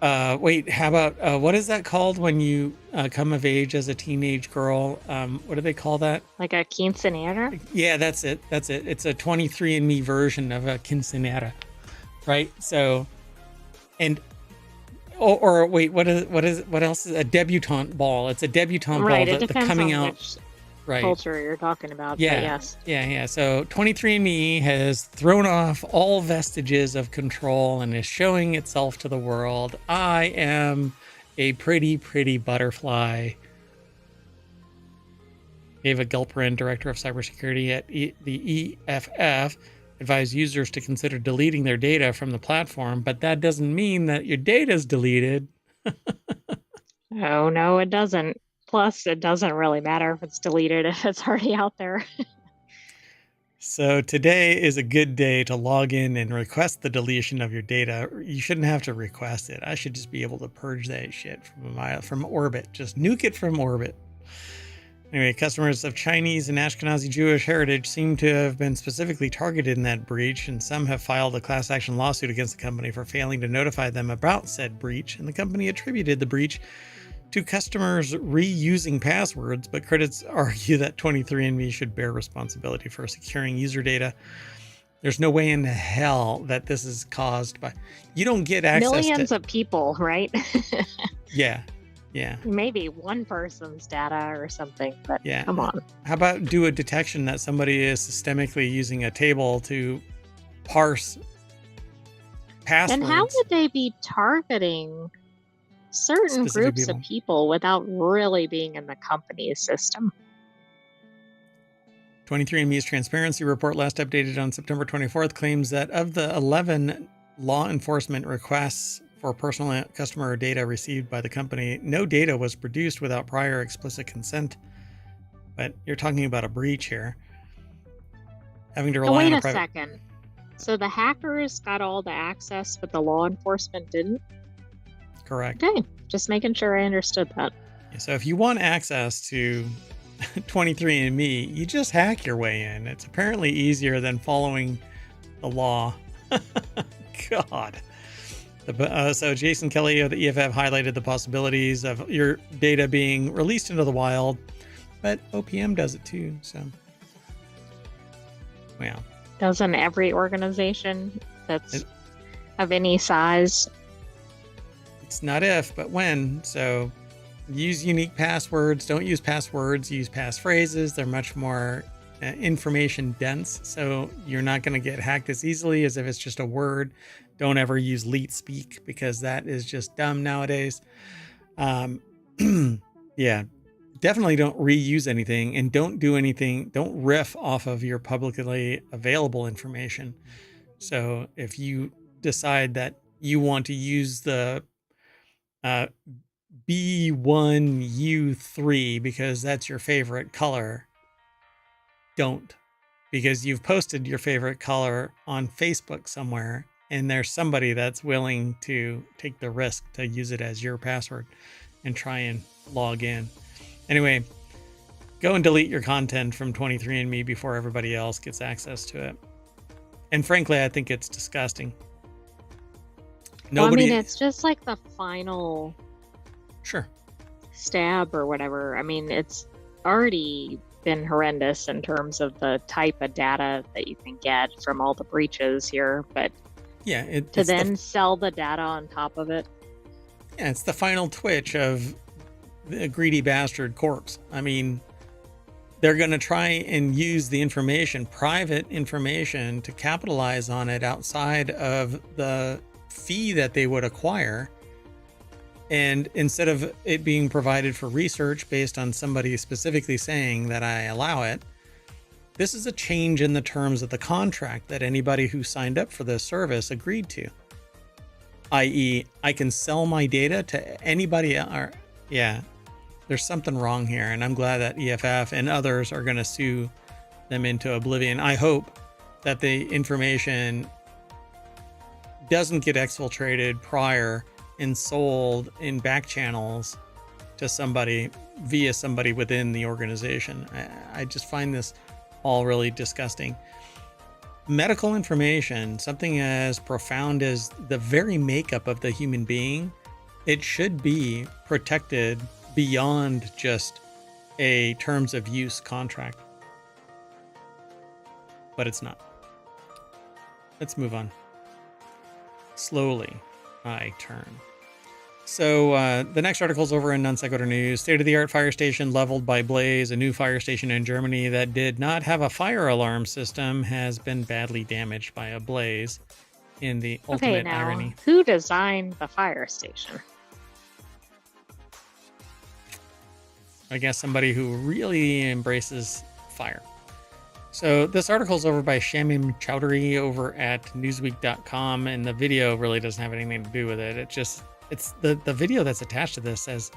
Wait, how about what is that called when you come of age as a teenage girl? What do they call that? Like a quinceanera? Yeah, that's it. It's a 23andMe version of a quinceanera, right? So, and or wait, what else is a debutante ball? It's a debutante right, ball. It depends coming on out. Which right. culture you're talking about. Yeah. But yes. Yeah. So 23andMe has thrown off all vestiges of control and is showing itself to the world. I am a pretty butterfly. Ava Gilperin, Director of Cybersecurity at the EFF, advised users to consider deleting their data from the platform, but that doesn't mean that your data is deleted. Oh, no, it doesn't. Plus, it doesn't really matter if it's deleted if it's already out there. So today is a good day to log in and request the deletion of your data. You shouldn't have to request it. I should just be able to purge that shit from orbit. Just nuke it from orbit. Anyway, customers of Chinese and Ashkenazi Jewish heritage seem to have been specifically targeted in that breach, and some have filed a class action lawsuit against the company for failing to notify them about said breach, and the company attributed the breach to customers reusing passwords, but critics argue that 23andMe should bear responsibility for securing user data There's no way in hell that this is caused by. You don't get access to. Millions of people, right? Yeah, yeah, Maybe one person's data or something, but yeah. come on. How about do a detection that somebody is systemically using a table to parse And how passwords, would they be targeting certain specific groups of people? people without really being in the company's system? 23andMe's transparency report, last updated on September 24th, claims that of the 11 law enforcement requests for personal customer data received by the company, no data was produced without prior explicit consent. But you're talking about a breach here. Having to Now, rely on wait a a private. second. So the hackers got all the access, but the law enforcement didn't? Correct. Okay, just making sure I understood that. So if you want access to 23andMe, you just hack your way in. It's apparently easier than following the law. God. So Jason Kelly of the EFF highlighted the possibilities of your data being released into the wild, but OPM does it too. So, well, Doesn't every organization that's of any size? it's not if, but when. So use unique passwords. Don't use passwords. Use passphrases. They're much more information dense. So you're not going to get hacked as easily as if it's just a word. Don't ever use leet speak because that is just dumb nowadays. Yeah, definitely don't reuse anything and don't do anything. Don't riff off of your publicly available information. So if you decide that you want to use the B1U3 because that's your favorite color, don't, because you've posted your favorite color on Facebook somewhere and there's somebody that's willing to take the risk to use it as your password and try and log in. Anyway, go and delete your content from 23andMe before everybody else gets access to it. And frankly, I think it's disgusting. Nobody. Well, I mean, it's just like the final Sure. stab or whatever. I mean, it's already been horrendous in terms of the type of data that you can get from all the breaches here, but Yeah. to then sell the data on top of it. Yeah, it's the final twitch of the greedy bastard corpse. I mean, they're going to try and use the information, private information, to capitalize on it outside of the fee that they would acquire. And instead of it being provided for research based on somebody specifically saying that I allow it, this is a change in the terms of the contract that anybody who signed up for this service agreed to. I.e., I can sell my data to anybody. Yeah, there's something wrong here. And I'm glad that EFF and others are going to sue them into oblivion. I hope that the information doesn't get exfiltrated prior and sold in back channels to somebody via somebody within the organization. I just find this all really disgusting. Medical information, something as profound as the very makeup of the human being, it should be protected beyond just a terms of use contract. But it's not. Let's move on. Slowly, I turn. So the next article is over in Non Sequitur News. State-of-the-art fire station leveled by blaze. A new fire station in Germany that did not have a fire alarm system has been badly damaged by a blaze. In the ultimate irony. Who designed the fire station? I guess somebody who really embraces fire. So this article is over by Shamim Chowdhury over at Newsweek.com, and the video really doesn't have anything to do with it. It's the video that's attached to this says,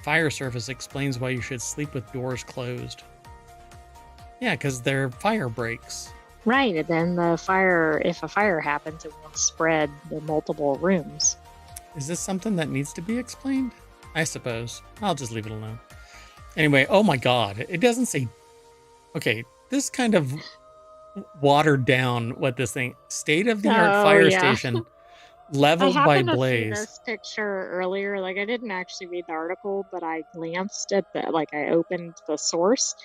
"Fire service explains why you should sleep with doors closed." Yeah, because they're fire breaks. Right, and then if a fire happens, it won't spread the multiple rooms. Is this something that needs to be explained? I suppose. I'll just leave it alone. Anyway, oh my God, it doesn't say. Okay, this kind of watered down what this thing, state-of-the-art fire station. Leveled by blaze. I happened to see this picture earlier. Like, I didn't actually read the article, but I glanced at I opened the source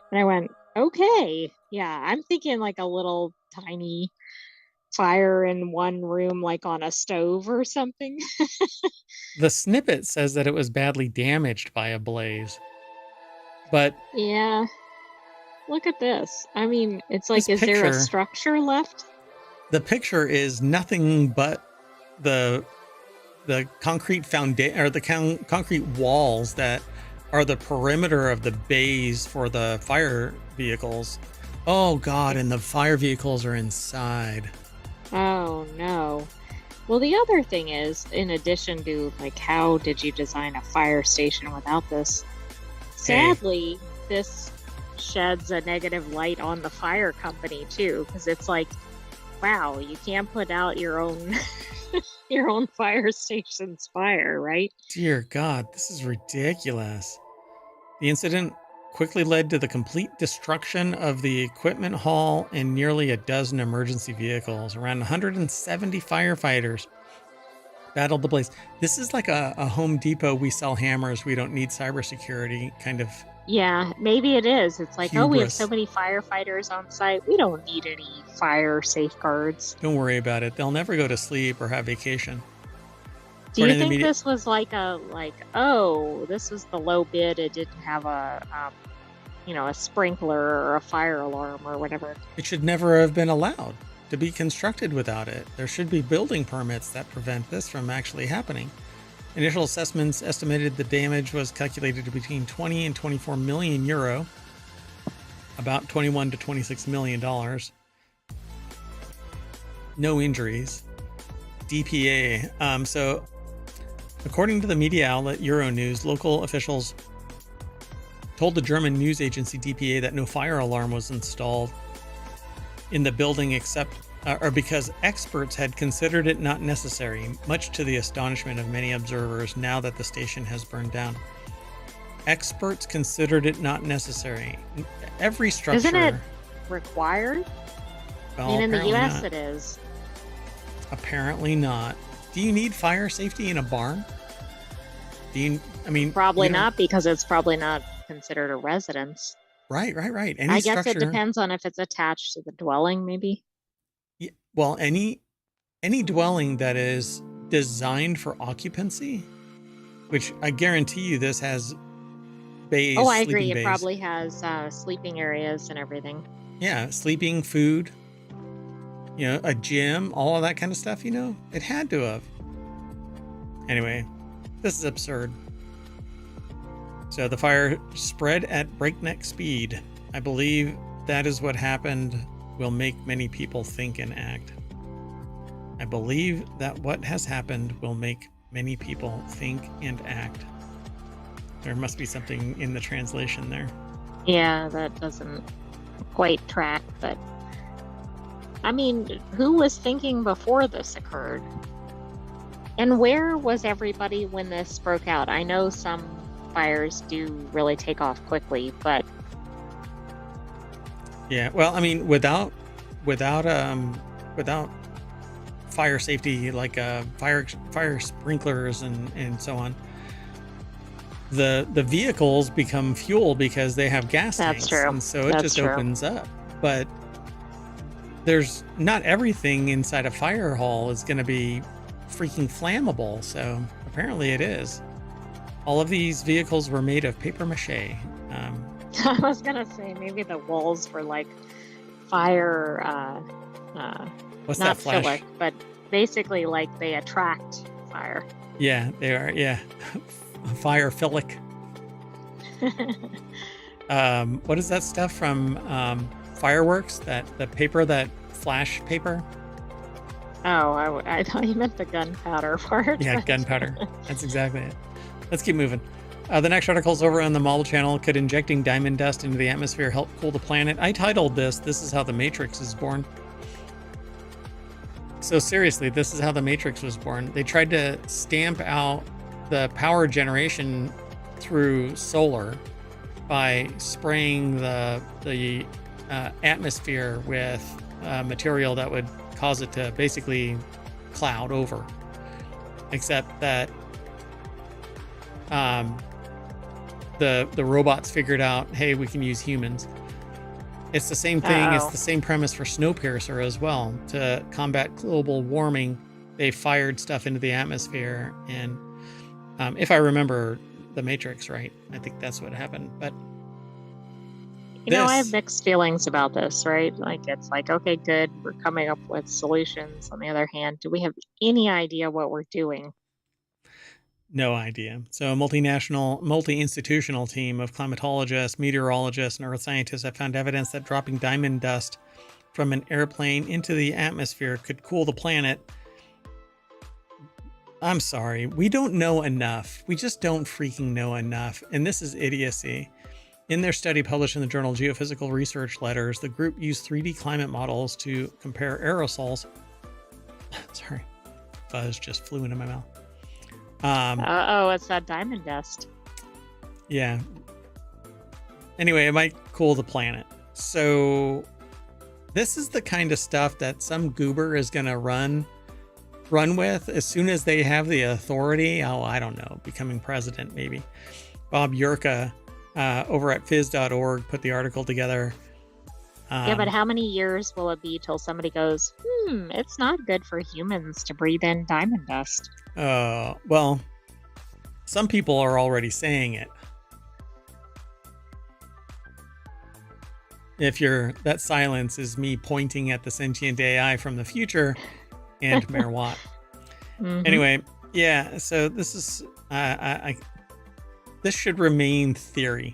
and I went, okay, yeah, I'm thinking like a little tiny fire in one room, like on a stove or something. The snippet says that it was badly damaged by a blaze. But Yeah. Look at this. I mean, it's this like, is there a picture, structure left? the picture is nothing but the concrete foundation, or the concrete walls that are the perimeter of the bays for the fire vehicles. Oh God, and the fire vehicles are inside. Oh no. Well, the other thing is, in addition to like, how did you design a fire station without this? Hey, Sadly, this sheds a negative light on the fire company too, because it's like, wow, you can't put out your own your own fire station's fire, right? dear God, this is ridiculous. The incident quickly led to the complete destruction of the equipment hall and nearly a dozen emergency vehicles. Around 170 firefighters battled the blaze. This is like a Home Depot, we sell hammers, we don't need cybersecurity kind of Yeah, maybe it is. It's like, oh, we have so hubris. many firefighters on site. We don't need any fire safeguards. Don't worry about it. They'll never go to sleep or have vacation. Do you According to the think media, this was like oh, this was the low bid. It didn't have a, a sprinkler or a fire alarm or whatever. it should never have been allowed to be constructed without it. There should be building permits that prevent this from actually happening. Initial assessments estimated the damage was calculated to between 20 and 24 million euro, about 21 to 26 million dollars. No injuries. DPA. So, according to the media outlet Euronews, local officials told the German news agency DPA that no fire alarm was installed in the building except or because experts had considered it not necessary, much to the astonishment of many observers now that the station has burned down. Experts considered it not necessary. Every structure. Isn't it required? Well, I mean, in the apparently U.S. not. it is. Apparently not. Do you need fire safety in a barn? Do you? I mean, Probably you know, not, because it's probably not considered a residence. Right. Any I guess structure. it depends on if it's attached to the dwelling, maybe. Well, any dwelling that is designed for occupancy, which I guarantee you this has bays. Oh, I agree. Sleeping It bays. probably has sleeping areas and everything. Yeah, sleeping, food, a gym, all of that kind of stuff, it had to have. Anyway, this is absurd. So the fire spread at breakneck speed. I believe that is what happened will make many people think and act. I believe that what has happened will make many people think and act. There must be something in the translation there. Yeah, that doesn't quite track, but I mean, who was thinking before this occurred? And where was everybody when this broke out? I know some fires do really take off quickly, but Yeah, well, I mean, without fire safety, like fire sprinklers and so on, the vehicles become fuel because they have gas that's tanks, true. and so it That's just true. opens up. But there's not everything inside a fire hall is going to be freaking flammable. So apparently it is. All of these vehicles were made of paper mache. I was gonna say maybe the walls were like fire, What's not that flash? philic, but basically like they attract fire. Yeah, they are. Yeah, fire philic. What is that stuff from fireworks? That the paper, that flash paper? Oh, I thought you meant the gunpowder part. Yeah, gunpowder. That's exactly it. Let's keep moving. The next article is over on the Model Channel. Could injecting diamond dust into the atmosphere help cool the planet? I titled this is how the Matrix is born. So seriously, this is how the Matrix was born. They tried to stamp out the power generation through solar by spraying the atmosphere with material that would cause it to basically cloud over. Except that the robots figured out, hey, we can use humans. It's the same thing. It's Uh-oh. the same premise for Snowpiercer as well. To combat global warming, they fired stuff into the atmosphere. And if I remember the Matrix right, I think that's what happened. But I have this, mixed feelings about this, right? Like, it's like, okay, good, we're coming up with solutions. On the other hand, do we have any idea what we're doing? no idea. So a multinational, multi-institutional team of climatologists, meteorologists, and earth scientists have found evidence that dropping diamond dust from an airplane into the atmosphere could cool the planet. I'm sorry, we don't know enough. We just don't freaking know enough. And this is idiocy. In their study published in the journal Geophysical Research Letters, the group used 3D climate models to compare aerosols. Sorry, fuzz just flew into my mouth. Uh-oh, it's that diamond dust. Yeah. Anyway, it might cool the planet. So this is the kind of stuff that some goober is going to run with as soon as they have the authority. Oh, I don't know, becoming president maybe. Bob Yurka over at phys.org put the article together. Yeah, but how many years will it be till somebody goes, it's not good for humans to breathe in diamond dust? Well, some people are already saying it. That silence is me pointing at the sentient AI from the future and Mayor Watt. Mhm. Anyway, yeah, so this is, this should remain theory.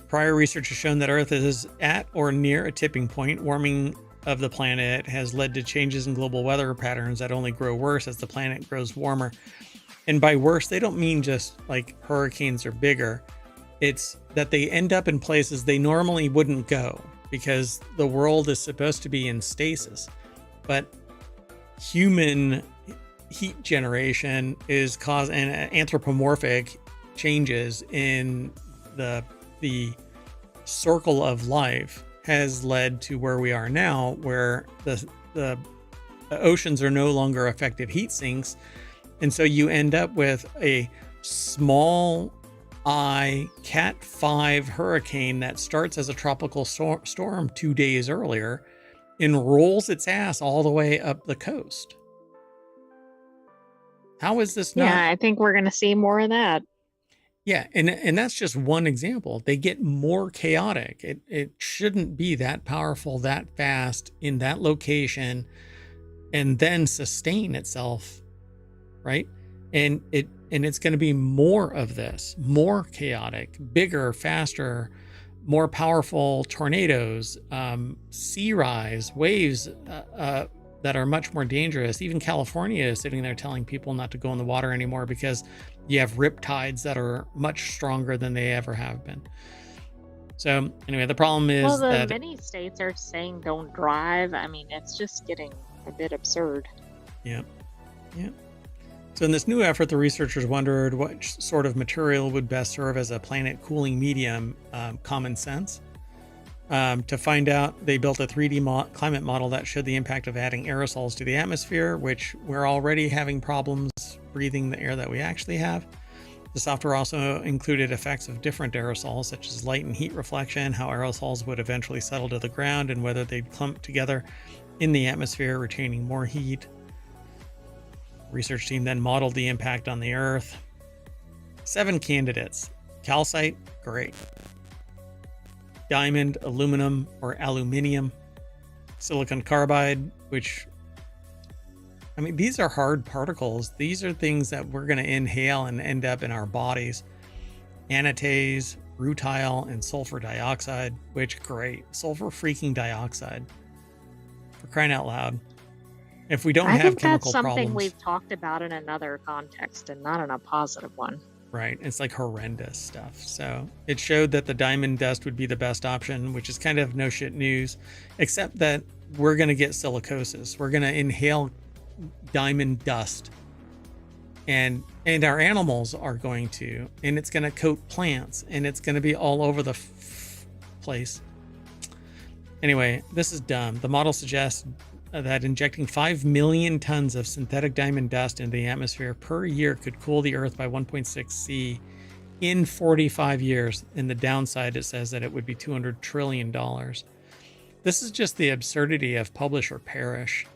Prior research has shown that Earth is at or near a tipping point. Warming of the planet has led to changes in global weather patterns that only grow worse as the planet grows warmer. And by worse, they don't mean just like hurricanes are bigger. It's that they end up in places they normally wouldn't go because the world is supposed to be in stasis. But human heat generation is causing anthropomorphic changes in the circle of life has led to where we are now, where the oceans are no longer effective heat sinks. And so you end up with a small Cat 5 hurricane that starts as a tropical storm 2 days earlier and rolls its ass all the way up the coast. How is this not? Yeah, I think we're going to see more of that. Yeah, and that's just one example. They get more chaotic. It shouldn't be that powerful, that fast, in that location, and then sustain itself, right? And it's going to be more of this, more chaotic, bigger, faster, more powerful tornadoes, sea rise, waves that are much more dangerous. Even California is sitting there telling people not to go in the water anymore because you have rip tides that are much stronger than they ever have been. So anyway, the problem is that many states are saying don't drive. I mean, it's just getting a bit absurd. Yeah. So in this new effort, the researchers wondered what sort of material would best serve as a planet cooling medium, common sense. To find out, they built a 3D climate model that showed the impact of adding aerosols to the atmosphere, which we're already having problems breathing the air that we actually have. The software also included effects of different aerosols, such as light and heat reflection, how aerosols would eventually settle to the ground, and whether they'd clump together in the atmosphere, retaining more heat. Research team then modeled the impact on the Earth. 7 candidates. Calcite, great. Diamond, aluminum, or aluminium. Silicon carbide, which, I mean, these are hard particles. These are things that we're going to inhale and end up in our bodies. Anatase, rutile, and sulfur dioxide, which, great. Sulfur freaking dioxide. For crying out loud. If we don't I have think chemical that's something problems, we've talked about in another context and not in a positive one. right? It's like horrendous stuff. So it showed that the diamond dust would be the best option, which is kind of no shit news, except that we're going to get silicosis. We're going to inhale diamond dust, and our animals are going to, and it's going to coat plants, and it's going to be all over the place. Anyway, this is dumb. The model suggests that injecting 5 million tons of synthetic diamond dust into the atmosphere per year could cool the Earth by 1.6 C in 45 years. In the downside, it says that it would be $200 trillion. This is just the absurdity of publish or perish.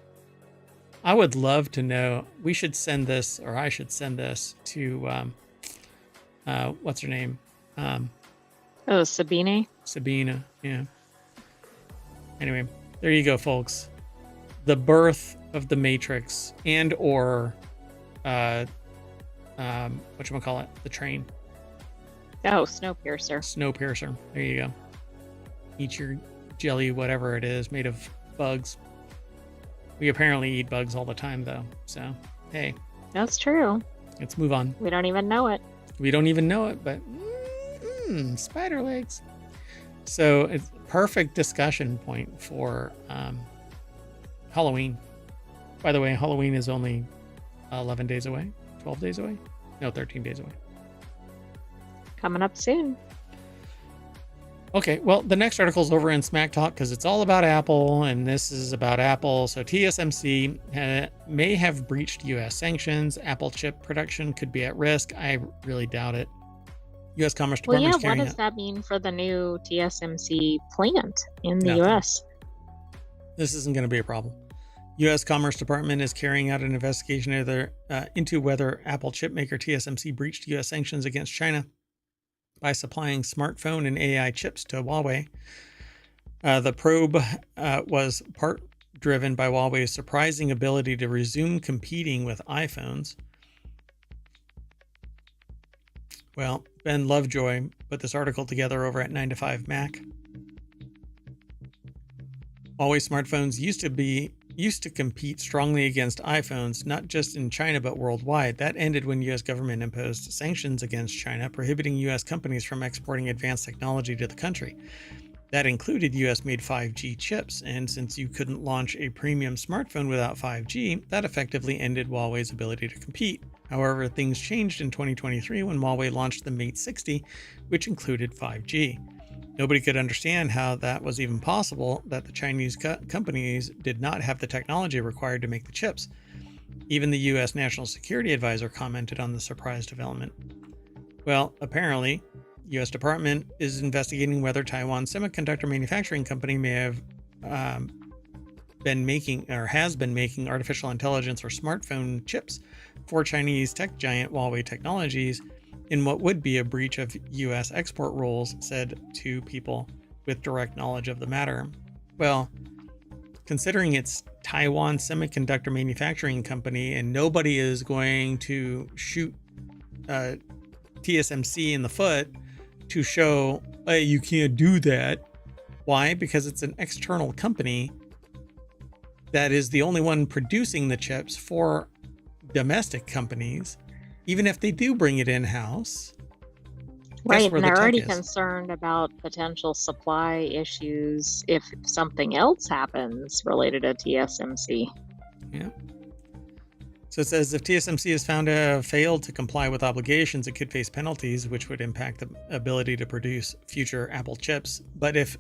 I would love to know. We should send this, or I should send this to, what's her name? Sabine. Sabina. Yeah. Anyway, there you go, folks. The birth of the Matrix and or, whatchamacallit, the train. Oh, Snowpiercer. Snowpiercer. There you go. Eat your jelly, whatever it is, made of bugs. We apparently eat bugs all the time, though. So, hey. That's true. Let's move on. We don't even know it. We don't even know it, but spider legs. So it's a perfect discussion point for Halloween. By the way, Halloween is only 11 days away, 12 days away. No, 13 days away. Coming up soon. Okay, well, the next article is over in Smack Talk because it's all about Apple, and this is about Apple. So TSMC may have breached U.S. sanctions. Apple chip production could be at risk. I really doubt it. U.S. Commerce Department. What does that mean for the new TSMC plant in the Nothing. U.S.? This isn't going to be a problem. U.S. Commerce Department is carrying out an investigation into whether Apple chipmaker TSMC breached U.S. sanctions against China by supplying smartphone and AI chips to Huawei. The probe was part driven by Huawei's surprising ability to resume competing with iPhones. Well, Ben Lovejoy put this article together over at 9to5Mac. Huawei smartphones used to compete strongly against iPhones, not just in China, but worldwide. That ended when U.S. government imposed sanctions against China, prohibiting U.S. companies from exporting advanced technology to the country. That included U.S.-made 5G chips, and since you couldn't launch a premium smartphone without 5G, that effectively ended Huawei's ability to compete. However, things changed in 2023 when Huawei launched the Mate 60, which included 5G. Nobody could understand how that was even possible, that the Chinese companies did not have the technology required to make the chips. Even the U.S. National Security Advisor commented on the surprise development. Well, apparently, U.S. Department is investigating whether Taiwan Semiconductor Manufacturing Company may have been making artificial intelligence or smartphone chips for Chinese tech giant Huawei Technologies in what would be a breach of U.S. export rules, said two people with direct knowledge of the matter. Well, considering it's Taiwan Semiconductor Manufacturing Company and nobody is going to shoot TSMC in the foot to show, hey, you can't do that. Why? Because it's an external company that is the only one producing the chips for domestic companies. Even if they do bring it in-house. Right, and they're already concerned about potential supply issues if something else happens related to TSMC. Yeah. So it says if TSMC is found to have failed to comply with obligations, it could face penalties, which would impact the ability to produce future Apple chips. But if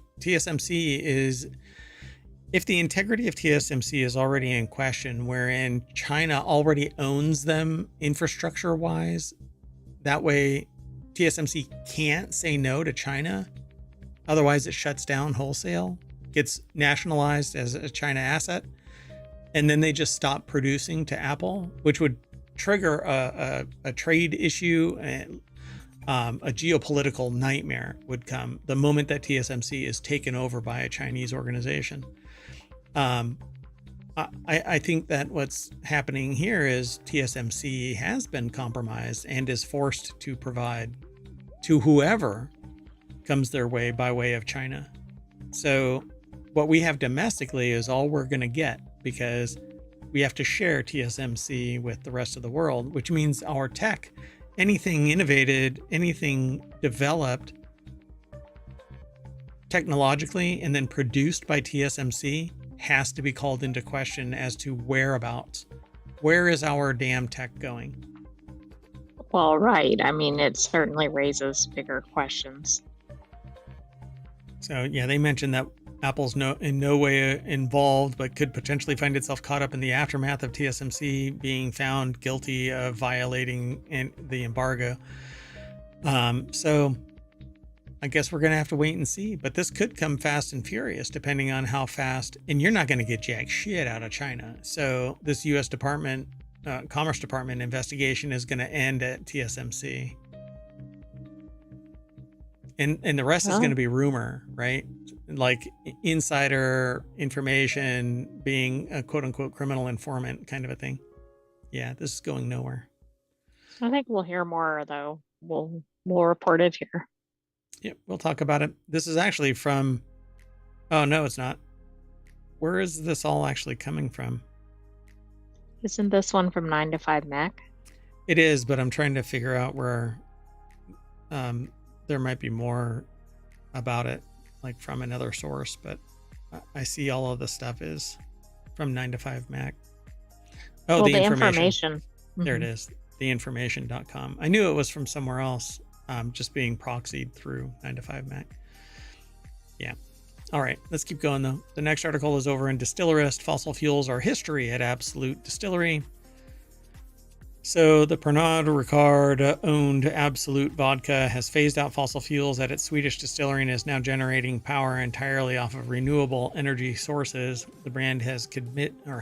the integrity of TSMC is already in question, wherein China already owns them infrastructure-wise, that way TSMC can't say no to China. Otherwise, it shuts down wholesale, gets nationalized as a China asset, and then they just stop producing to Apple, which would trigger a trade issue and a geopolitical nightmare would come the moment that TSMC is taken over by a Chinese organization. I think that what's happening here is TSMC has been compromised and is forced to provide to whoever comes their way by way of China. So what we have domestically is all we're going to get because we have to share TSMC with the rest of the world, which means our tech, anything innovated, anything developed technologically and then produced by TSMC has to be called into question as to whereabouts. Where is our damn tech going? Well, right. I mean, it certainly raises bigger questions. So yeah, they mentioned that Apple's in no way involved, but could potentially find itself caught up in the aftermath of TSMC being found guilty of violating the embargo. So I guess we're going to have to wait and see. But this could come fast and furious depending on how fast. And you're not going to get jack shit out of China. So this U.S. Commerce Department investigation is going to end at TSMC. And the rest is going to be rumor, right? Like insider information, being a quote unquote criminal informant kind of a thing. Yeah, this is going nowhere. I think we'll hear more though. We'll report it here. Yep, we'll talk about it. This is actually from, oh no, it's not. Where is this all actually coming from? Isn't this one from 9 to 5 Mac? It is, but I'm trying to figure out where there might be more about it, like from another source, but I see all of the stuff is from 9 to 5 Mac. Oh, well, the information. There it is. Theinformation.com. I knew it was from somewhere else, just being proxied through 9 to 5 Mac. Yeah. All right, let's keep going though. The next article is over in Distillerist. Fossil fuels are history at Absolute Distillery. So the Pernod Ricard owned Absolute Vodka has phased out fossil fuels at its Swedish distillery and is now generating power entirely off of renewable energy sources. The brand has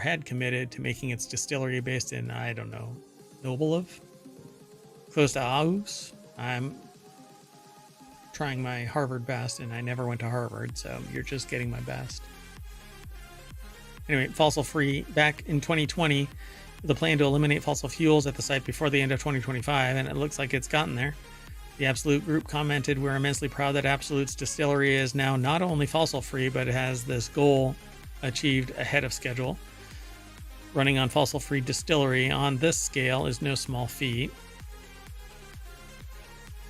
had committed to making its distillery based in, I don't know, Nobelov, close to Aarhus. I'm trying my Harvard best, and I never went to Harvard, so you're just getting my best. Anyway, fossil free back in 2020. The plan to eliminate fossil fuels at the site before the end of 2025, and it looks like it's gotten there. The Absolute Group commented, "We're immensely proud that Absolute's distillery is now not only fossil free, but it has this goal achieved ahead of schedule. Running on fossil free distillery on this scale is no small feat."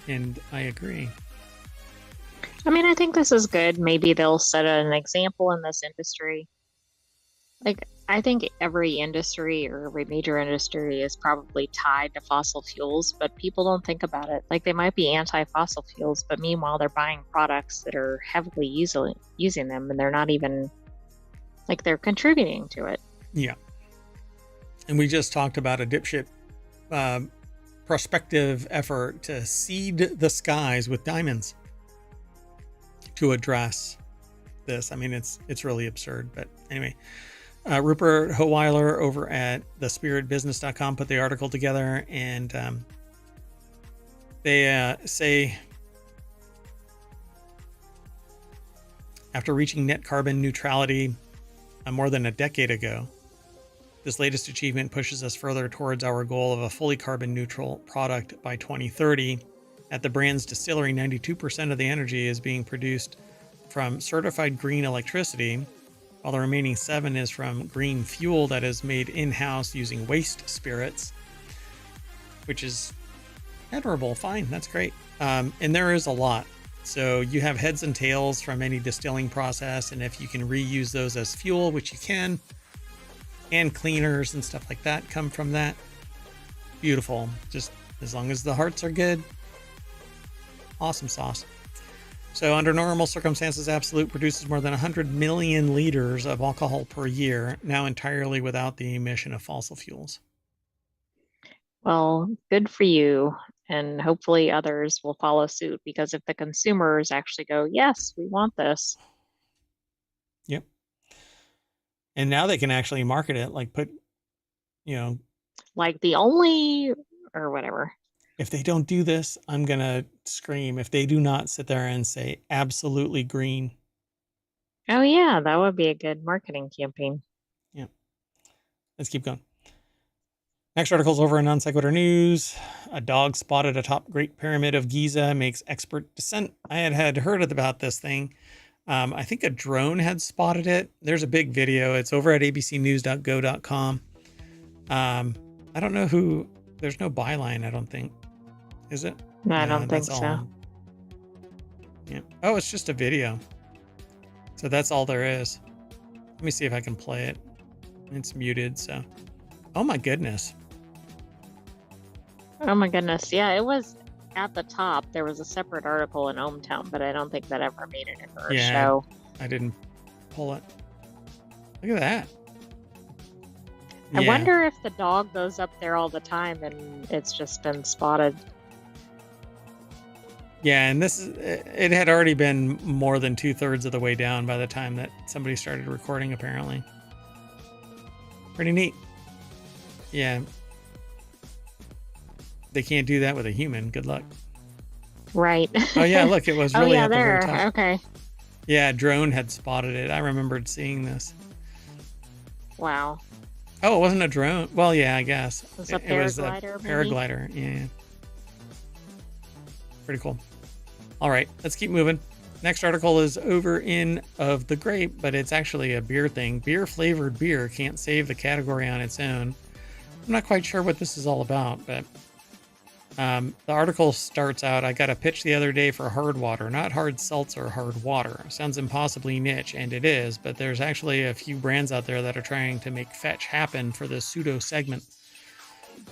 And I agree. I mean, I think this is good. Maybe they'll set an example in this industry. Like, I think every industry or every major industry is probably tied to fossil fuels, but people don't think about it. Like, they might be anti-fossil fuels, but meanwhile, they're buying products that are heavily using them, and they're not even, like, they're contributing to it. Yeah. And we just talked about a dipshit prospective effort to seed the skies with diamonds to address this. I mean, it's really absurd, but anyway. Rupert Howeiler over at thespiritbusiness.com put the article together, and they say, after reaching net carbon neutrality more than a decade ago, this latest achievement pushes us further towards our goal of a fully carbon neutral product by 2030. At the brand's distillery, 92% of the energy is being produced from certified green electricity, while the remaining 7% is from green fuel that is made in-house using waste spirits, which is admirable. Fine, that's great. And there is a lot. So you have heads and tails from any distilling process, and if you can reuse those as fuel, which you can, and cleaners and stuff like that come from that, beautiful. Just as long as the hearts are good, awesome sauce. So under normal circumstances, Absolute produces more than 100 million liters of alcohol per year, now entirely without the emission of fossil fuels. Well, good for you. And hopefully others will follow suit, because if the consumers actually go, yes, we want this. Yep. And now they can actually market it, like put, like the only, or whatever. If they don't do this, I'm going to scream. If they do not sit there and say absolutely green. Oh, yeah, that would be a good marketing campaign. Yeah. Let's keep going. Next article's over in Non Sequitur News. A dog spotted atop Great Pyramid of Giza makes expert descent. I had heard about this thing. I think a drone had spotted it. There's a big video. It's over at abcnews.go.com. I don't know who. There's no byline, I don't think. Is it? No, I don't think so. Yeah. Oh, it's just a video. So that's all there is. Let me see if I can play it. It's muted, so. Oh my goodness. Oh my goodness. Yeah, it was at the top. There was a separate article in ohmTown, but I don't think that ever made it into our show. I didn't pull it. Look at that. I wonder if the dog goes up there all the time and it's just been spotted. Yeah, and it had already been more than 2/3 of the way down by the time that somebody started recording, apparently. Pretty neat. Yeah. They can't do that with a human. Good luck. Right. Oh yeah, look, it was Oh really yeah, at the very there. top. Okay. Yeah, drone had spotted it. I remembered seeing this. Wow. Oh, it wasn't a drone. Well, yeah, I guess. It was a It was a paraglider, maybe? paraglider. Yeah. Pretty cool. All right, let's keep moving. Next article is over in Of the Grape, but it's actually a beer thing. Beer flavored beer can't save the category on its own. I'm not quite sure what this is all about, but the article starts out, I got a pitch the other day for hard water, not hard seltzer, hard water. Sounds impossibly niche, and it is, but there's actually a few brands out there that are trying to make fetch happen for this pseudo segment.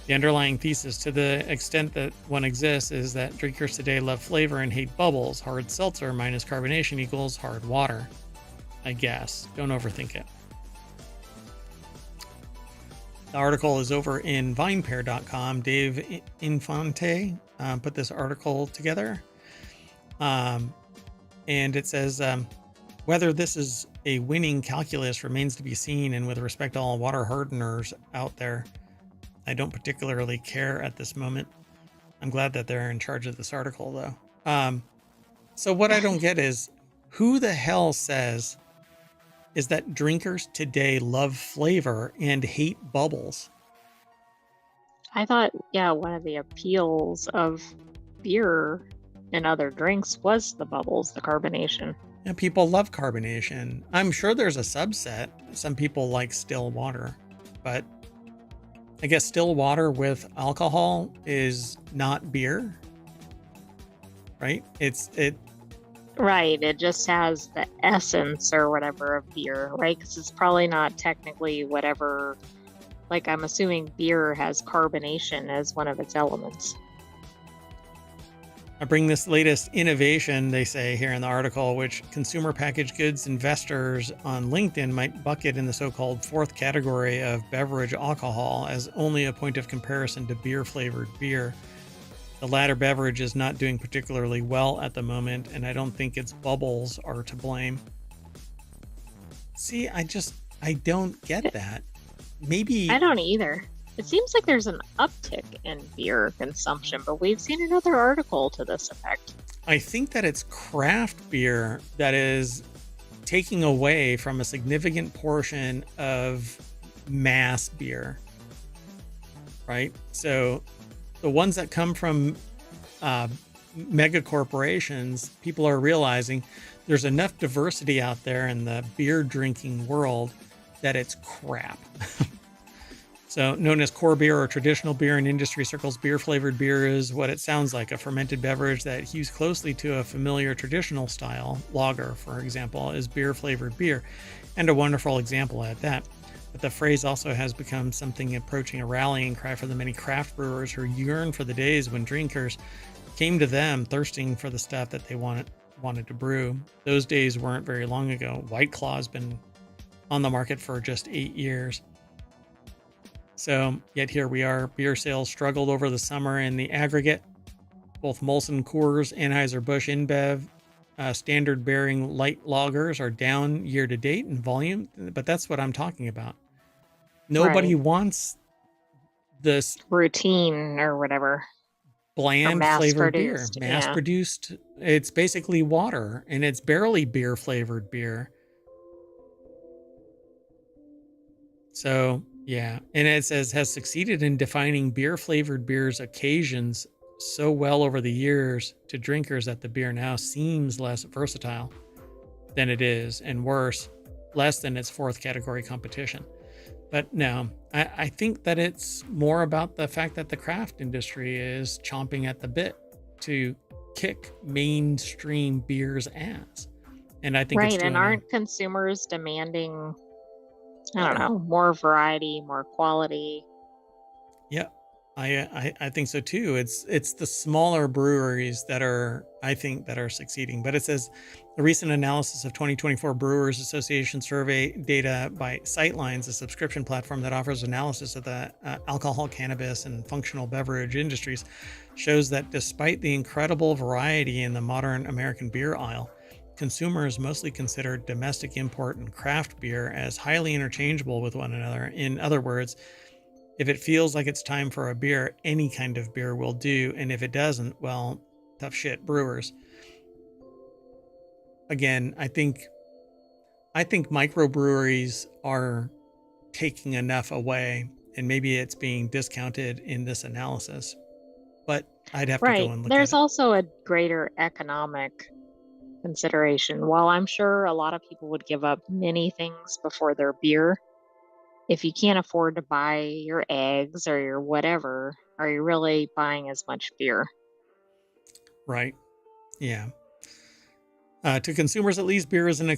The underlying thesis, to the extent that one exists, is that drinkers today love flavor and hate bubbles. Hard seltzer minus carbonation equals hard water. I guess. Don't overthink it. The article is over in vinepair.com. Dave Infante put this article together. And it says, whether this is a winning calculus remains to be seen. And with respect to all water hardeners out there, I don't particularly care at this moment. I'm glad that they're in charge of this article, though. So what I don't get is, who the hell says is that drinkers today love flavor and hate bubbles? I thought, yeah, one of the appeals of beer and other drinks was the bubbles, the carbonation. Yeah, people love carbonation. I'm sure there's a subset. Some people like still water, but I guess still water with alcohol is not beer, right? Right, it just has the essence or whatever of beer, right? Because it's probably not technically whatever, like I'm assuming beer has carbonation as one of its elements. I bring this latest innovation, they say here in the article, which consumer packaged goods investors on LinkedIn might bucket in the so-called fourth category of beverage alcohol as only a point of comparison to beer flavored beer. The latter beverage is not doing particularly well at the moment, and I don't think its bubbles are to blame. See, I don't get that. Maybe I don't either. It seems like there's an uptick in beer consumption, but we've seen another article to this effect. I think that it's craft beer that is taking away from a significant portion of mass beer, right? So the ones that come from mega corporations, people are realizing there's enough diversity out there in the beer drinking world that it's crap. So known as core beer or traditional beer in industry circles, beer flavored beer is what it sounds like, a fermented beverage that hews closely to a familiar traditional style. Lager, for example, is beer flavored beer, and a wonderful example at that. But the phrase also has become something approaching a rallying cry for the many craft brewers who yearn for the days when drinkers came to them thirsting for the stuff that they wanted to brew. Those days weren't very long ago. White Claw's been on the market for just 8 years. So yet here we are. Beer sales struggled over the summer in the aggregate. Both Molson Coors, Anheuser-Busch InBev, standard bearing light lagers are down year to date in volume, but that's what I'm talking about. Nobody wants this routine or whatever. Bland flavored beer, mass yeah. produced. It's basically water, and it's barely beer flavored beer. So yeah, and it says has succeeded in defining beer flavored beer's occasions so well over the years to drinkers that the beer now seems less versatile than it is, and worse, less than its fourth category competition. But no, I think that it's more about the fact that the craft industry is chomping at the bit to kick mainstream beer's ass. And I think right, and aren't consumers demanding, I don't know, more variety, more quality? Yeah. I think so too. It's the smaller breweries that are, I think, that are succeeding. But it says a recent analysis of 2024 Brewers Association survey data by Sightlines, a subscription platform that offers analysis of the alcohol, cannabis, and functional beverage industries, shows that despite the incredible variety in the modern American beer aisle, consumers mostly consider domestic import and craft beer as highly interchangeable with one another. In other words, if it feels like it's time for a beer, any kind of beer will do. And if it doesn't, well, tough shit, brewers. Again, I think microbreweries are taking enough away, and maybe it's being discounted in this analysis. But I'd have to go Right. and look at There's it. also a greater economic consideration. While I'm sure a lot of people would give up many things before their beer, if you can't afford to buy your eggs or your whatever, are you really buying as much beer? Right. Yeah. To consumers, at least, beer is an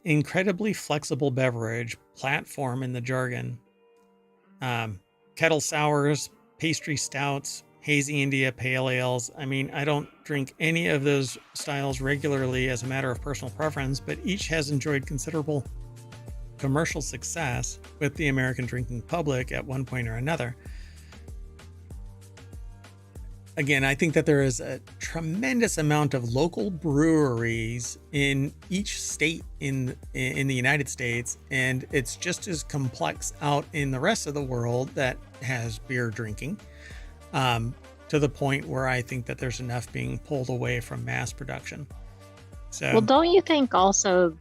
incredibly flexible beverage platform in the jargon. Um, Kettle sours, pastry stouts, hazy India pale ales. I mean, I don't drink any of those styles regularly as a matter of personal preference, but each has enjoyed considerable commercial success with the American drinking public at one point or another. Again, I think that there is a tremendous amount of local breweries in each state in the United States, and it's just as complex out in the rest of the world that has beer drinking, to the point where I think that there's enough being pulled away from mass production. So, Well, don't you think also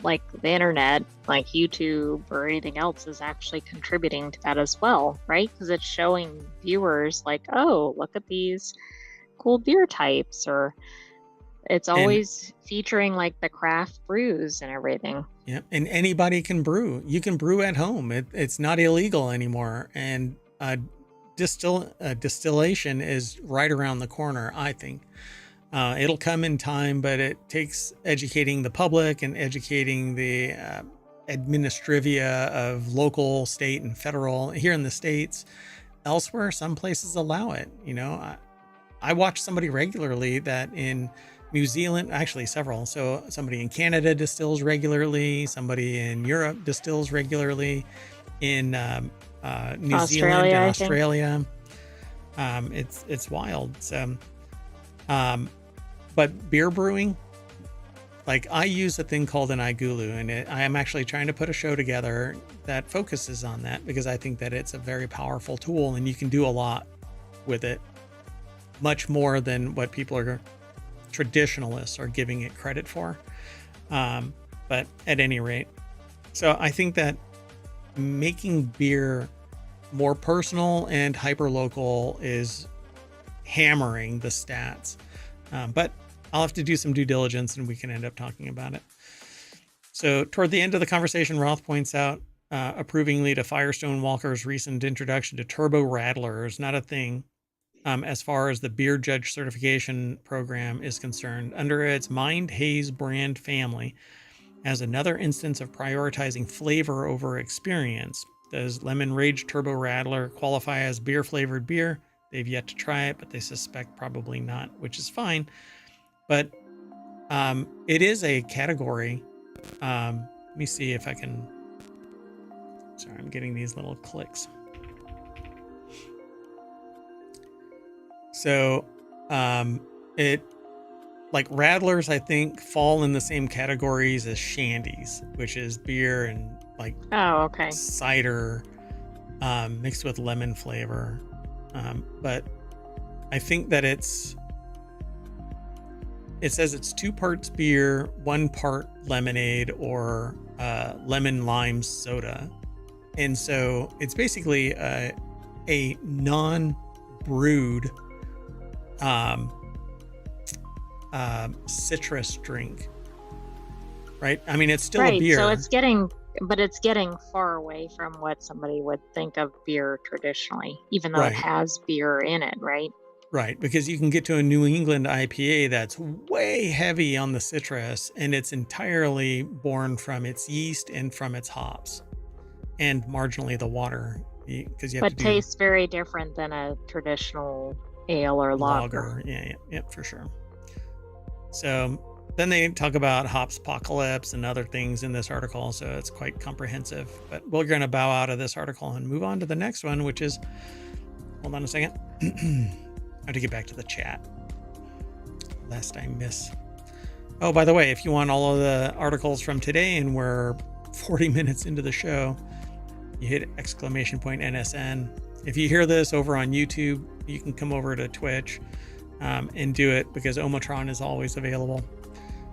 like the internet, like YouTube or anything else, is actually contributing to that as well, right? Because it's showing viewers like, oh, look at these cool beer types, or it's and always featuring like the craft brews and everything. yeah, and anybody can brew. You can brew at home. It's not illegal anymore, and distillation is right around the corner, I think. It'll come in time, but it takes educating the public and educating the administrivia of local, state, and federal. Here in the States, elsewhere, some places allow it. You know, I watch somebody regularly that in New Zealand, actually several. So somebody in Canada distills regularly. Somebody in Europe distills regularly. In New Zealand and Australia, I think. Australia, it's wild. So, but beer brewing, like I use a thing called an igulu, and I am actually trying to put a show together that focuses on that because I think that it's a very powerful tool, and you can do a lot with it, much more than what traditionalists are giving it credit for. But at any rate, so I think that making beer more personal and hyper local is hammering the stats. But I'll have to do some due diligence and we can end up talking about it. So toward the end of the conversation, Roth points out approvingly to Firestone Walker's recent introduction to turbo rattlers, not a thing as far as the beer judge certification program is concerned, under its Mind Haze brand family, as another instance of prioritizing flavor over experience. Does Lemon Rage Turbo Rattler qualify as beer flavored beer? They've yet to try it, but they suspect probably not, which is fine. But it is a category. Let me see if I can. Sorry, I'm getting these little clicks. So it, like rattlers, I think fall in the same categories as shandies, which is beer and like Okay. cider mixed with lemon flavor. But I think that it says it's 2 parts beer, 1 part lemonade or lemon lime soda. And so it's basically a non-brewed citrus drink, right? I mean, it's still a beer. So it's getting far away from what somebody would think of beer traditionally, even though it has beer in it, right? Right, because you can get to a New England IPA that's way heavy on the citrus, and it's entirely born from its yeast and from its hops, and marginally the water because you have to But do tastes very different than a traditional ale or lager. lager. Yeah, for sure. So then they talk about hops apocalypse and other things in this article, so it's quite comprehensive. But we're going to bow out of this article and move on to the next one, which is, hold on a second. I have to get back to the chat lest I miss. Oh, by the way, if you want all of the articles from today and we're 40 minutes into the show, you hit !NSN. If you hear this over on YouTube, you can come over to Twitch and do it because ohmTown is always available.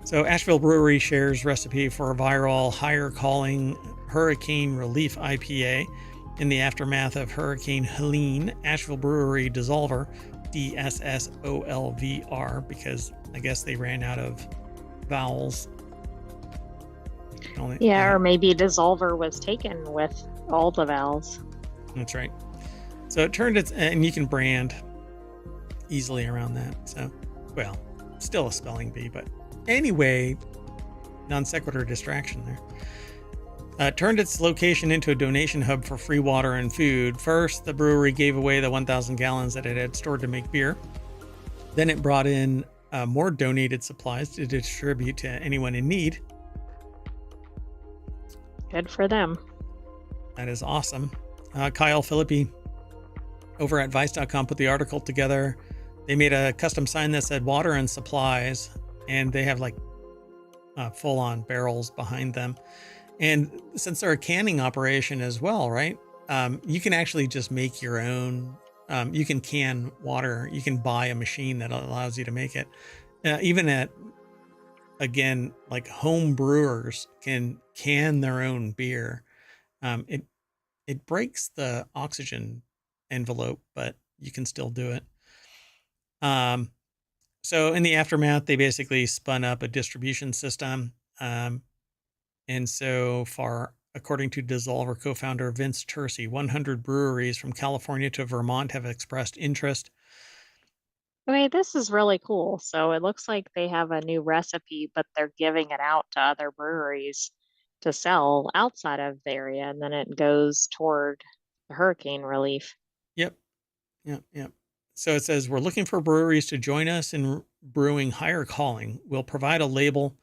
So Asheville Brewery shares recipe for a viral higher calling hurricane relief IPA in the aftermath of Hurricane Helene. Asheville Brewery Dissolver, DSSOLVR, because I guess they ran out of vowels. Or maybe dissolver was taken with all the vowels. That's right. So it turned its, and you can brand easily around that. So, well, still a spelling bee, but anyway, non sequitur distraction there. Turned its location into a donation hub for free water and food. First, the brewery gave away the 1,000 gallons that it had stored to make beer. Then it brought in more donated supplies to distribute to anyone in need. Good for them. That is awesome. Kyle Philippi over at Vice.com put the article together. They made a custom sign that said water and supplies, and they have like full-on barrels behind them. And since they're a canning operation as well, right? You can actually just make your own. You can can water. You can buy a machine that allows you to make it. Even at, again, like home brewers can can their own beer. It breaks the oxygen envelope, but you can still do it. So in the aftermath, they basically spun up a distribution system. And so far, according to Dissolver co-founder Vince Tercy, 100 breweries from California to Vermont have expressed interest. Okay, this is really cool. So it looks like they have a new recipe, but they're giving it out to other breweries to sell outside of the area, and then it goes toward the hurricane relief. Yep. So it says, we're looking for breweries to join us in brewing higher calling. We'll provide a label,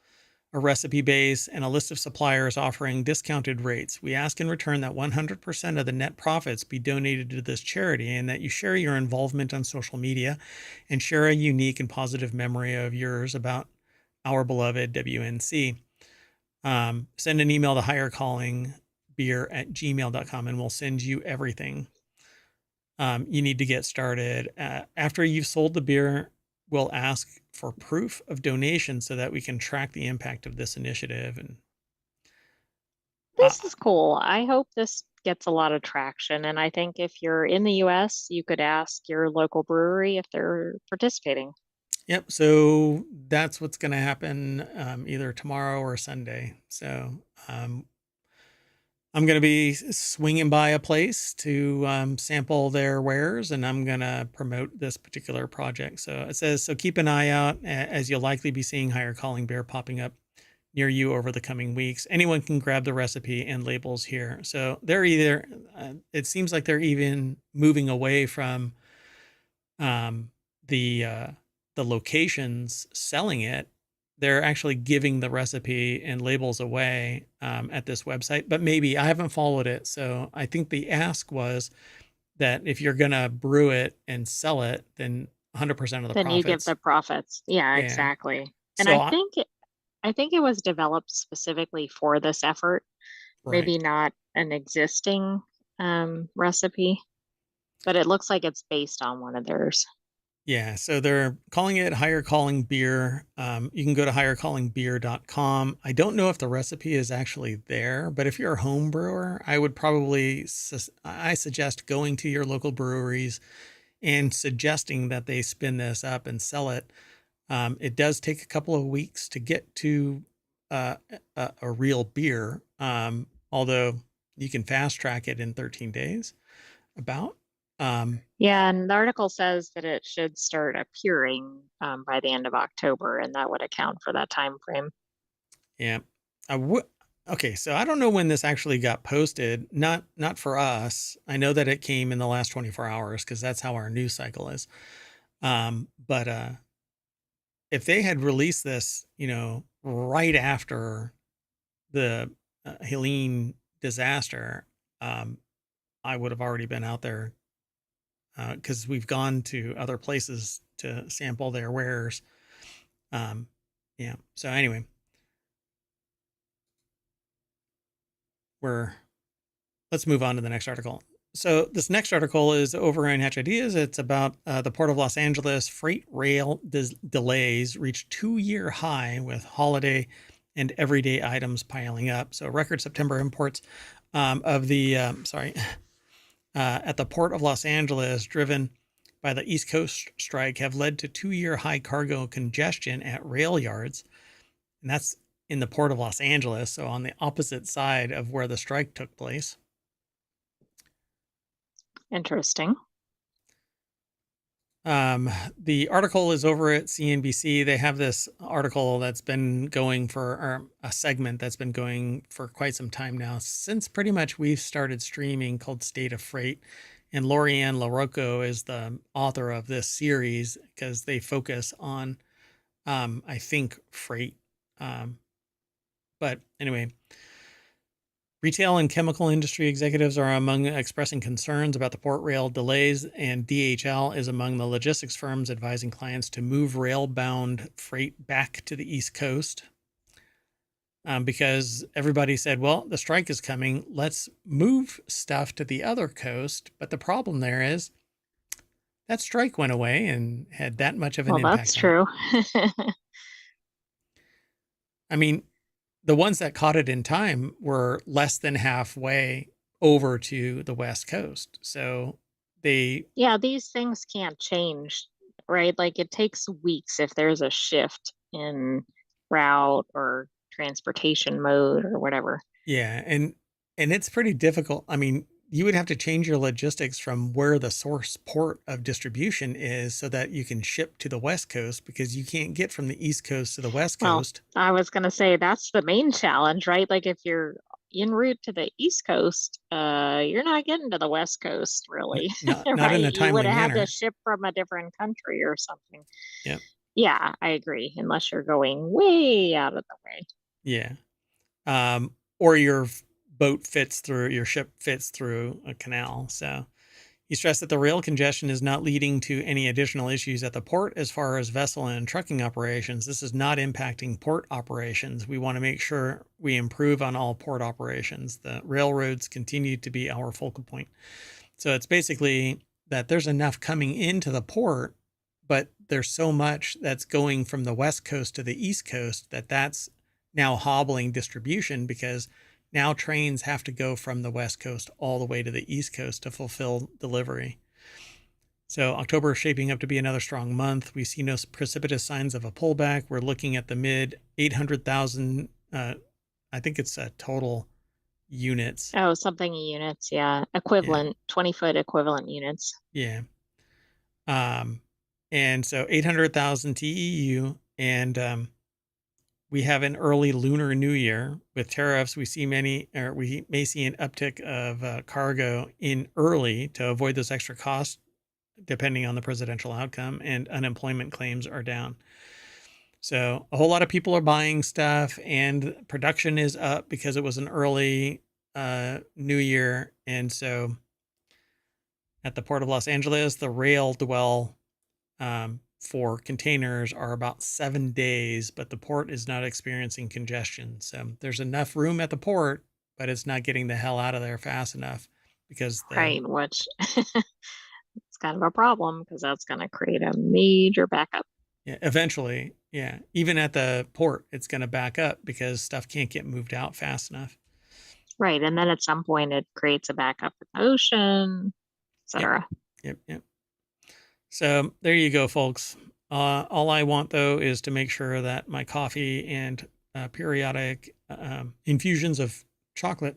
a recipe base, and a list of suppliers offering discounted rates. We ask in return that 100% of the net profits be donated to this charity and that you share your involvement on social media and share a unique and positive memory of yours about our beloved WNC. Send an email to highercallingbeer@gmail.com and we'll send you everything. You need to get started. After you've sold the beer, we'll ask for proof of donation so that we can track the impact of this initiative. And this is cool. I hope this gets a lot of traction. And I think if you're in the US, you could ask your local brewery if they're participating. Yep. So that's what's going to happen either tomorrow or Sunday. So I'm going to be swinging by a place to sample their wares, and I'm going to promote this particular project. So it says, so keep an eye out as you'll likely be seeing higher calling beer popping up near you over the coming weeks. Anyone can grab the recipe and labels here. So they're either, it seems like they're even moving away from the locations selling it. They're actually giving the recipe and labels away at this website, but maybe I haven't followed it. So I think the ask was that if you're going to brew it and sell it, then 100% of the then profits. you give the profits. Yeah, exactly. And So I think it was developed specifically for this effort. right. Maybe not an existing recipe, but it looks like it's based on one of theirs. Yeah, so they're calling it Higher Calling Beer. You can go to highercallingbeer.com. I don't know if the recipe is actually there, but if you're a home brewer, I would probably, I suggest going to your local breweries and suggesting that they spin this up and sell it. It does take a couple of weeks to get to a real beer, although you can fast track it in 13 days, about. Yeah, and the article says that it should start appearing by the end of October, and that would account for that time frame. Yeah, Okay, so I don't know when this actually got posted. Not for us. I know that it came in the last 24 hours because that's how our news cycle is. But if they had released this, right after the Helene disaster, um, I would have already been out there because we've gone to other places to sample their wares. Um, yeah. So anyway, let's move on to the next article. So this next article is over in Hatch Ideas. It's about the Port of Los Angeles freight rail delays reach 2-year high with holiday and everyday items piling up. So record September imports of the at the Port of Los Angeles, driven by the East Coast strike, have led to 2-year high cargo congestion at rail yards, and that's in the Port of Los Angeles, so on the opposite side of where the strike took place. Interesting. The article is over at CNBC. They have this article that's been going or a segment that's been going for quite some time now, since pretty much we've started streaming, called State of Freight. And Lorianne LaRocco is the author of this series because they focus on, I think, freight. But anyway, retail and chemical industry executives are among expressing concerns about the port rail delays, and DHL is among the logistics firms advising clients to move rail-bound freight back to the East Coast. Because everybody said, well, the strike is coming, let's move stuff to the other coast. But the problem there is that strike went away and had that much of an Well, that's impact on it. true. I mean, the ones that caught it in time were less than halfway over to the West Coast. So Yeah, these things can't change, right? Like it takes weeks if there's a shift in route or transportation mode or whatever. yeah, and it's pretty difficult. I mean, you would have to change your logistics from where the source port of distribution is so that you can ship to the West Coast, because you can't get from the East Coast to the West Well, Coast. I was going to say that's the main challenge, right? Like if you're en route to the East Coast, you're not getting to the West Coast really, Not in right? a You would timely have had to manner. ship from a different country or something. Yeah. Yeah, I agree. Unless you're going way out of the way. Yeah. Or your ship fits through a canal. So he stressed that the rail congestion is not leading to any additional issues at the port as far as vessel and trucking operations. This is not impacting port operations. We want to make sure we improve on all port operations. The railroads continue to be our focal point. So it's basically that there's enough coming into the port, but there's so much that's going from the West Coast to the East Coast that's now hobbling distribution, because now trains have to go from the West Coast all the way to the East Coast to fulfill delivery. So October is shaping up to be another strong month. We see no precipitous signs of a pullback. We're looking at the mid 800,000. I think it's total units. Oh, something units, yeah. Yeah, Equivalent, 20-foot equivalent units. yeah. And so 800,000 TEU, and we have an early Lunar New Year. With tariffs, we may see an uptick of cargo in early to avoid those extra costs, depending on the presidential outcome, and unemployment claims are down. So a whole lot of people are buying stuff, and production is up because it was an early New Year. And so at the Port of Los Angeles, the rail dwell for containers are about 7 days, but the port is not experiencing congestion. So there's enough room at the port, but it's not getting the hell out of there fast enough, because Right, which it's kind of a problem because that's going to create a major backup. eventually, yeah, even at the port, it's going to back up because stuff can't get moved out fast enough. Right, and then at some point it creates a backup in the ocean, Yep, etc. yep. So there you go, folks. All I want, though, is to make sure that my coffee and periodic infusions of chocolate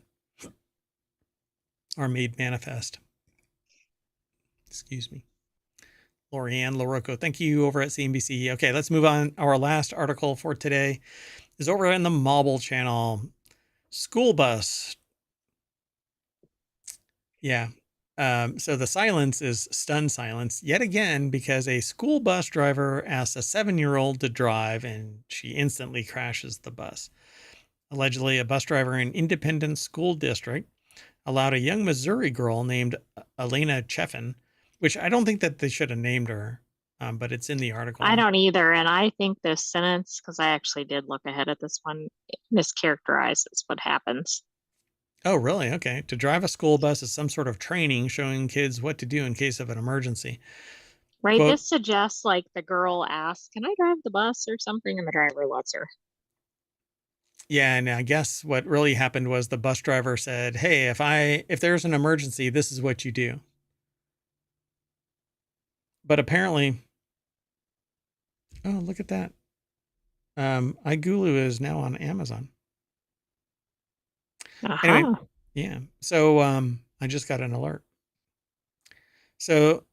are made manifest. Excuse me. Lorianne LaRocco, thank you, over at CNBC. Okay, let's move on. Our last article for today is over in the Mobile channel. School bus. Yeah. So the silence is stunned silence yet again because a school bus driver asks a 7-year-old to drive and she instantly crashes the bus. Allegedly, a bus driver in Independence School District allowed a young Missouri girl named Elena Cheffin, which I don't think that they should have named her, but it's in the I article. don't either. And I think this sentence, because I actually did look ahead at this one, it mischaracterizes what happens. Oh, really? Okay. To drive a school bus is some sort of training showing kids what to do in case of an emergency. Right? Quote, This suggests like the girl asks, "Can I drive the bus or something?" And the driver lets her. yeah, and I guess what really happened was the bus driver said, "Hey, if there's an emergency, this is what you do." But apparently, oh, look at that. iGulu is now on Amazon. Anyway, Uh-huh. yeah. So I just got an alert. So,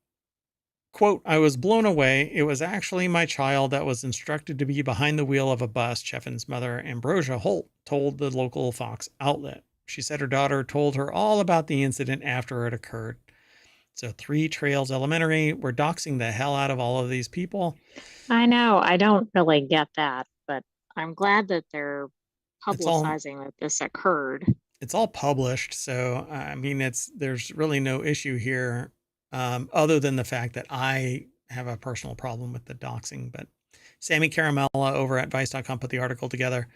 quote, I was blown away. It was actually my child that was instructed to be behind the wheel of a bus, Cheffin's mother, Ambrosia Holt, told the local Fox outlet. She said her daughter told her all about the incident after it occurred. So, Three Trails Elementary, we're doxing the hell out of all of these people. I know. I don't really get that, but I'm glad that they're It's all publicizing that this occurred. it's all published, so I mean, there's really no issue here, other than the fact that I have a personal problem with the doxing. But Sammy Caramella over at Vice.com put the article together.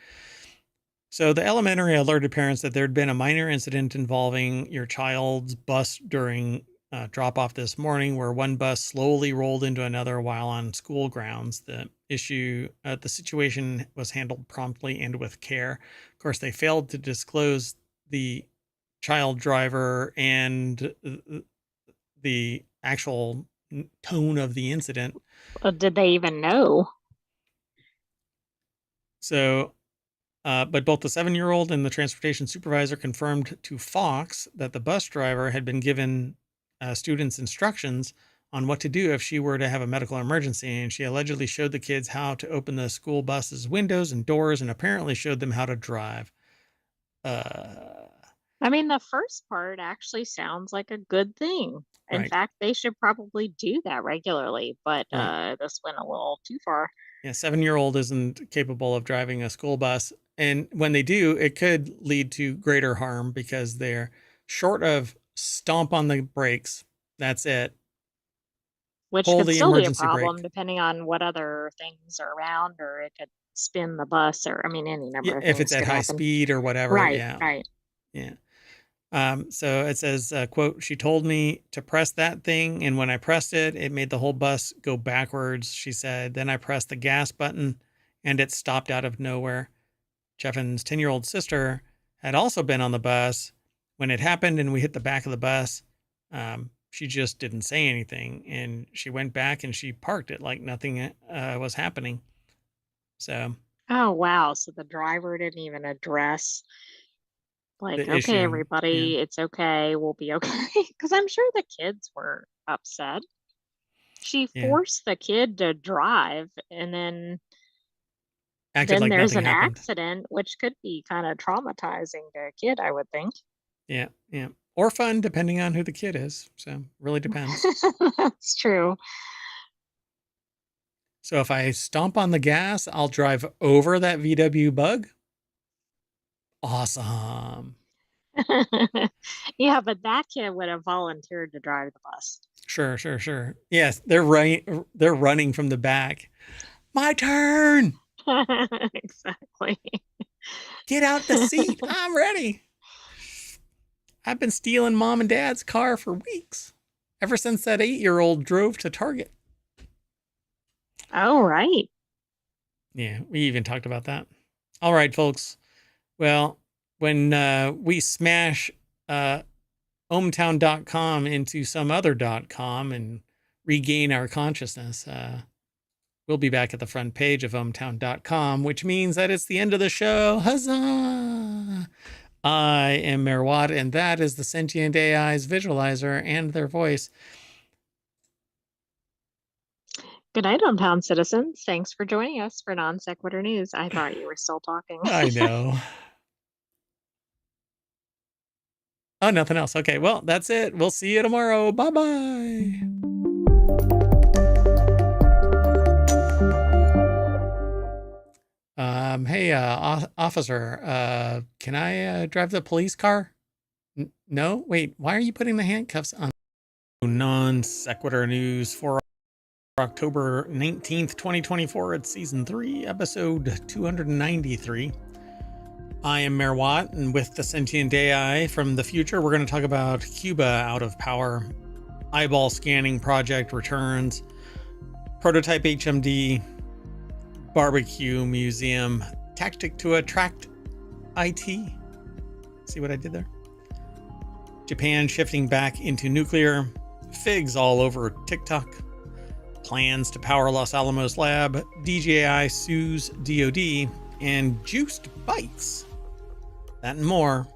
So the elementary alerted parents that there'd been a minor incident involving your child's bus during drop off this morning, where one bus slowly rolled into another while on school grounds. The situation was handled promptly and with care. Of course, they failed to disclose the child driver and the actual tone of the incident. Did they even know? So but both the 7-year-old and the transportation supervisor confirmed to Fox that the bus driver had been given students instructions on what to do if she were to have a medical emergency. And she allegedly showed the kids how to open the school bus's windows and doors and apparently showed them how to drive. Uh, I mean, the first part actually sounds like a good thing. In right, fact, they should probably do that regularly, but right. this went a little too far. Yeah, 7-year-old isn't capable of driving a school bus. And when they do, it could lead to greater harm because they're short of stomp on the brakes. That's it. Which Pull could the still be a emergency problem brake. depending on what other things are around, or it could spin the bus, or I mean, any Yeah, number of if it's things at could high happen. speed or whatever. Right, Yeah, right. yeah. So it says, quote, she told me to press that thing, and when I pressed it, it made the whole bus go backwards, she said. Then I pressed the gas button, and it stopped out of nowhere. Cheffin's 10-year-old sister had also been on the bus when it happened, and we hit the back of the bus. She just didn't say anything, and she went back and she parked it like nothing was happening. So Oh, wow. So the driver didn't even address, like, the okay, issue, yeah, everybody, it's okay, we'll be okay. Because I'm sure the kids were upset. She yeah, forced the kid to drive, and acted then like there's nothing an happened. accident, which could be kind of traumatizing to a kid, I would think. Yeah, yeah. Or fun, depending on who the kid is. So really depends. That's true. So if I stomp on the gas, I'll drive over that VW bug. Awesome. Yeah, but that kid would have volunteered to drive the bus. Sure, sure, sure. Yes, they're right. They're running from the back. My turn. Exactly. Get out the seat. I'm ready. I've been stealing mom and dad's car for weeks. Ever since that 8-year-old drove to Target. Oh, right. Yeah, we even talked about that. All right, folks. Well, when we smash ohmTown.com into some other .com and regain our consciousness, we'll be back at the front page of ohmTown.com, which means that it's the end of the show. Huzzah! I am Merwat, and that is the Sentient AI's visualizer and their voice. Good night, hometown citizens. Thanks for joining us for Non Sequitur News. I thought you were still talking. I know. Oh, nothing else. Okay, well, that's it. We'll see you tomorrow. Bye-bye. Hey, officer, can I drive the police car? No? Wait, why are you putting the handcuffs on? Non sequitur news for October 19th, 2024. It's season 3, episode 293. I am Mayor Watt, and with the Sentient AI from the future, we're going to talk about Cuba out of power, eyeball scanning project returns, prototype HMD, barbecue museum, tactic to attract IT. See what I did there? Japan shifting back into nuclear, figs all over TikTok, plans to power Los Alamos lab, DJI sues DoD, and juiced bikes. That and more.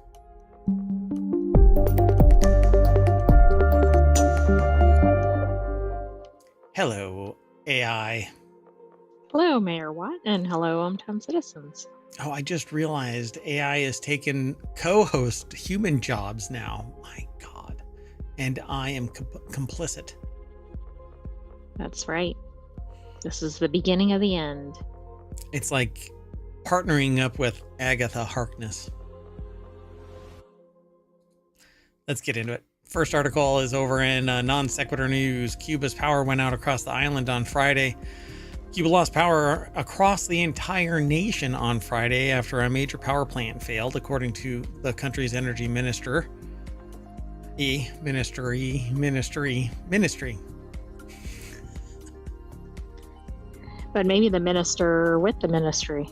Hello, AI. Hello, Mayor Watt, and hello, ohmTown citizens. Oh, I just realized AI has taken co-host human jobs now. My God. And I am complicit. That's right. This is the beginning of the end. It's like partnering up with Agatha Harkness. Let's get into it. First article is over in non sequitur news. Cuba's power went out across the island on Friday. Cuba lost power across the entire nation on Friday after a major power plant failed, according to the country's energy ministry. But maybe the minister with the ministry.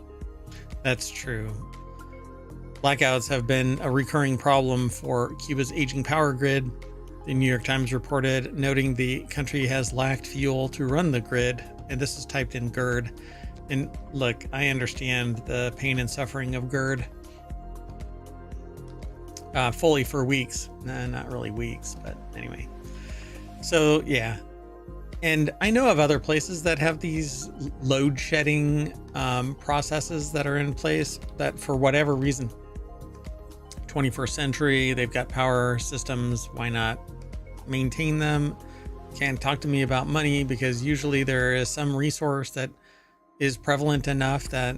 That's true. Blackouts have been a recurring problem for Cuba's aging power grid. The New York Times reported, noting the country has lacked fuel to run the grid. And this is typed in GERD. And look, I understand the pain and suffering of GERD. Fully for weeks. Nah, not really weeks, but anyway. So, yeah. And I know of other places that have these load shedding processes that are in place that for whatever reason, 21st century, they've got power systems. Why not maintain them? Can't talk to me about money, because usually there is some resource that is prevalent enough that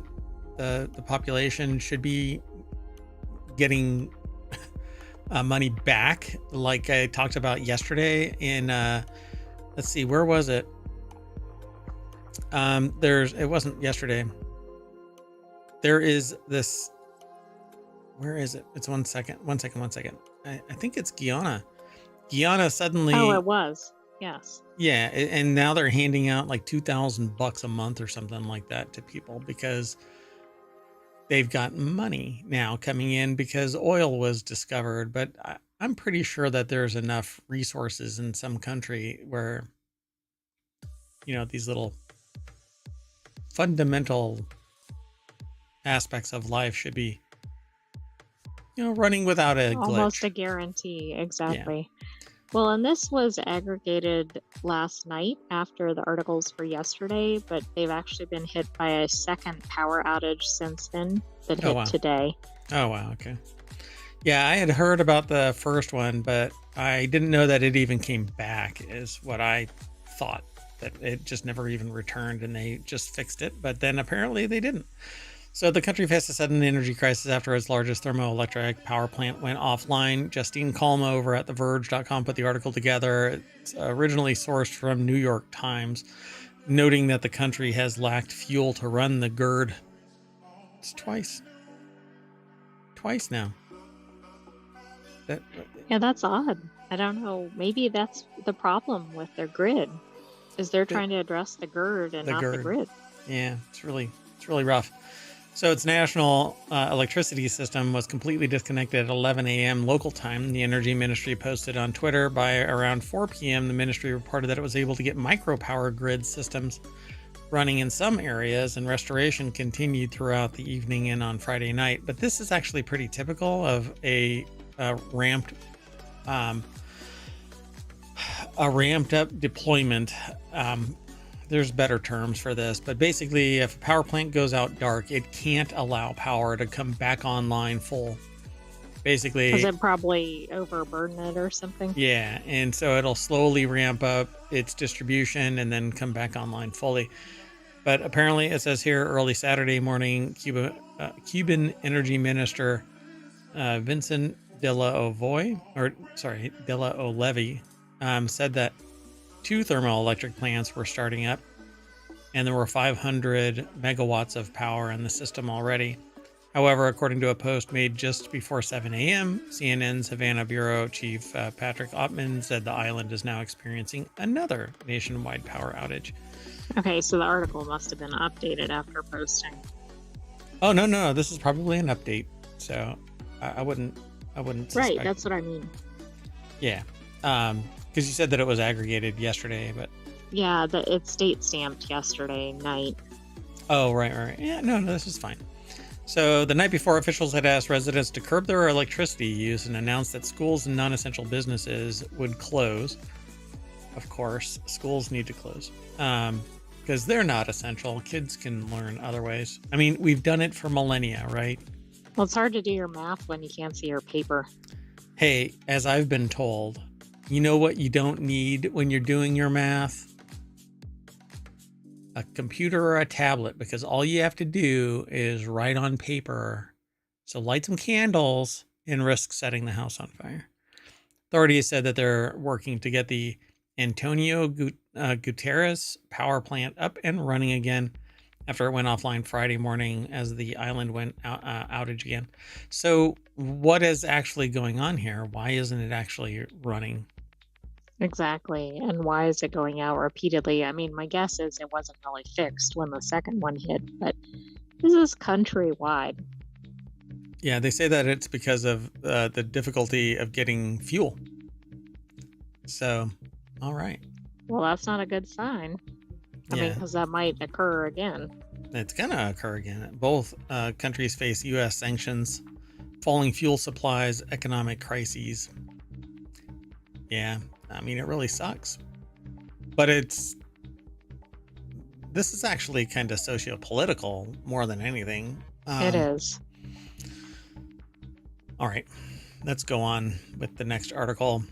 the population should be getting money back. Like I talked about yesterday in, let's see, where was it? It wasn't yesterday. There is this, where is it? It's one second. I think it's Guyana. Guyana suddenly. Oh, it was. Yes. Yeah. And now they're handing out like $2,000 a month or something like that to people because they've got money now coming in because oil was discovered. But I'm pretty sure that there's enough resources in some country where, you know, these little fundamental aspects of life should be, you know, running without a glitch. Almost a guarantee. Exactly. Yeah. Well, and this was aggregated last night after the articles for yesterday, but they've actually been hit by a second power outage since then that hit today. Oh, wow. Okay. Yeah, I had heard about the first one, but I didn't know that it even came back, is what I thought, that it just never even returned and they just fixed it. But then apparently they didn't. So the country faced a sudden energy crisis after its largest thermoelectric power plant went offline. Justine Colma over at TheVerge.com put the article together. It's originally sourced from New York Times, noting that the country has lacked fuel to run the GERD. It's twice now. Yeah, that's odd. I don't know. Maybe that's the problem with their grid, is they're trying to address the GERD and not the grid. Yeah, it's really rough. So its national electricity system was completely disconnected at 11 a.m. local time. The Energy Ministry posted on Twitter by around 4 p.m. The ministry reported that it was able to get micro power grid systems running in some areas, and restoration continued throughout the evening and on Friday night. But this is actually pretty typical of a ramped up deployment. There's better terms for this, but basically if a power plant goes out dark, it can't allow power to come back online full. basically, Because it probably overburden it or something. yeah, and so it'll slowly ramp up its distribution and then come back online fully. But apparently, it says here early Saturday morning, Cuban Energy Minister Vincent de la Olevy, said that 2 thermoelectric plants were starting up, and there were 500 megawatts of power in the system already. However, according to a post made just before 7 a.m., CNN's Havana Bureau Chief Patrick Ottman said the island is now experiencing another nationwide power outage. Okay, so the article must have been updated after posting. Oh, no, this is probably an update. So I wouldn't suspect. Right, that's what I mean. Yeah. Because you said that it was aggregated yesterday, but Yeah, it's date stamped yesterday night. oh, right. Yeah, no, this is fine. So the night before, officials had asked residents to curb their electricity use and announced that schools and non-essential businesses would close. Of course, schools need to close because they're not essential. Kids can learn other ways. I mean, we've done it for millennia, right? Well, it's hard to do your math when you can't see your paper. Hey, as I've been told, you know what you don't need when you're doing your math? A computer or a tablet, because all you have to do is write on paper. So light some candles and risk setting the house on fire. Authorities said that they're working to get the Antonio Guterres power plant up and running again after it went offline Friday morning as the island went outage again. So what is actually going on here? Why isn't it actually running? Exactly. And why is it going out repeatedly? I mean, my guess is it wasn't really fixed when the second one hit, but this is countrywide. Yeah, they say that it's because of the difficulty of getting fuel. So, all right. Well, that's not a good sign. I mean, because that might occur again. It's going to occur again. Both countries face U.S. sanctions, falling fuel supplies, economic crises. Yeah, I mean, it really sucks. But this is actually kind of socio-political more than anything. It is. All right, let's go on with the next article.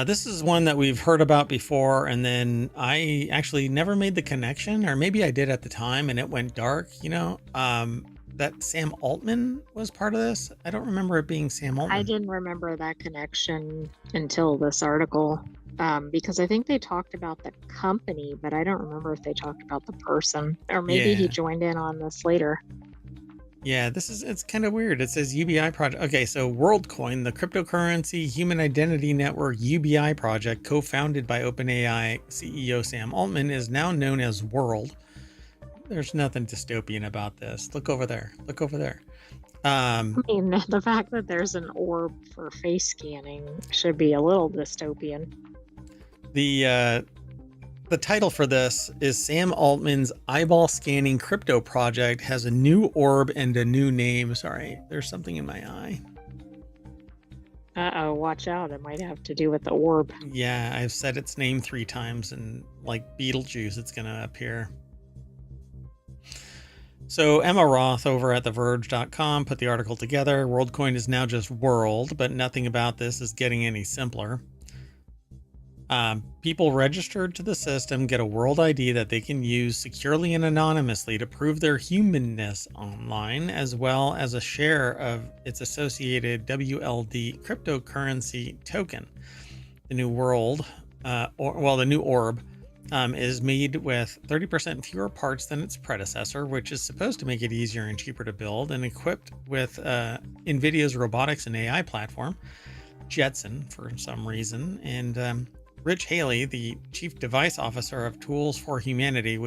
This is one that we've heard about before, and then I actually never made the connection, or maybe I did at the time and it went dark, that Sam Altman was part of this. I don't remember it being Sam Altman. I didn't remember that connection until this article, because I think they talked about the company, but I don't remember if they talked about the person, or maybe he joined in on this later. Yeah, it's kind of weird. It says UBI project. Okay, so WorldCoin, the cryptocurrency human identity network UBI project, co-founded by OpenAI CEO Sam Altman, is now known as World. There's nothing dystopian about this. Look over there. I mean, the fact that there's an orb for face scanning should be a little dystopian. The title for this is Sam Altman's eyeball scanning crypto project has a new orb and a new name. Sorry, there's something in my eye. Uh-oh, watch out. It might have to do with the orb. Yeah, I've said its name 3 times, and like Beetlejuice, it's going to appear. So Emma Roth over at TheVerge.com put the article together. WorldCoin is now just World, but nothing about this is getting any simpler. People registered to the system get a World ID that they can use securely and anonymously to prove their humanness online, as well as a share of its associated WLD cryptocurrency token. The new World, the new orb, is made with 30% fewer parts than its predecessor, which is supposed to make it easier and cheaper to build, and equipped with NVIDIA's robotics and AI platform, Jetson, for some reason, and Rich Haley, the Chief Device Officer of Tools for Humanity,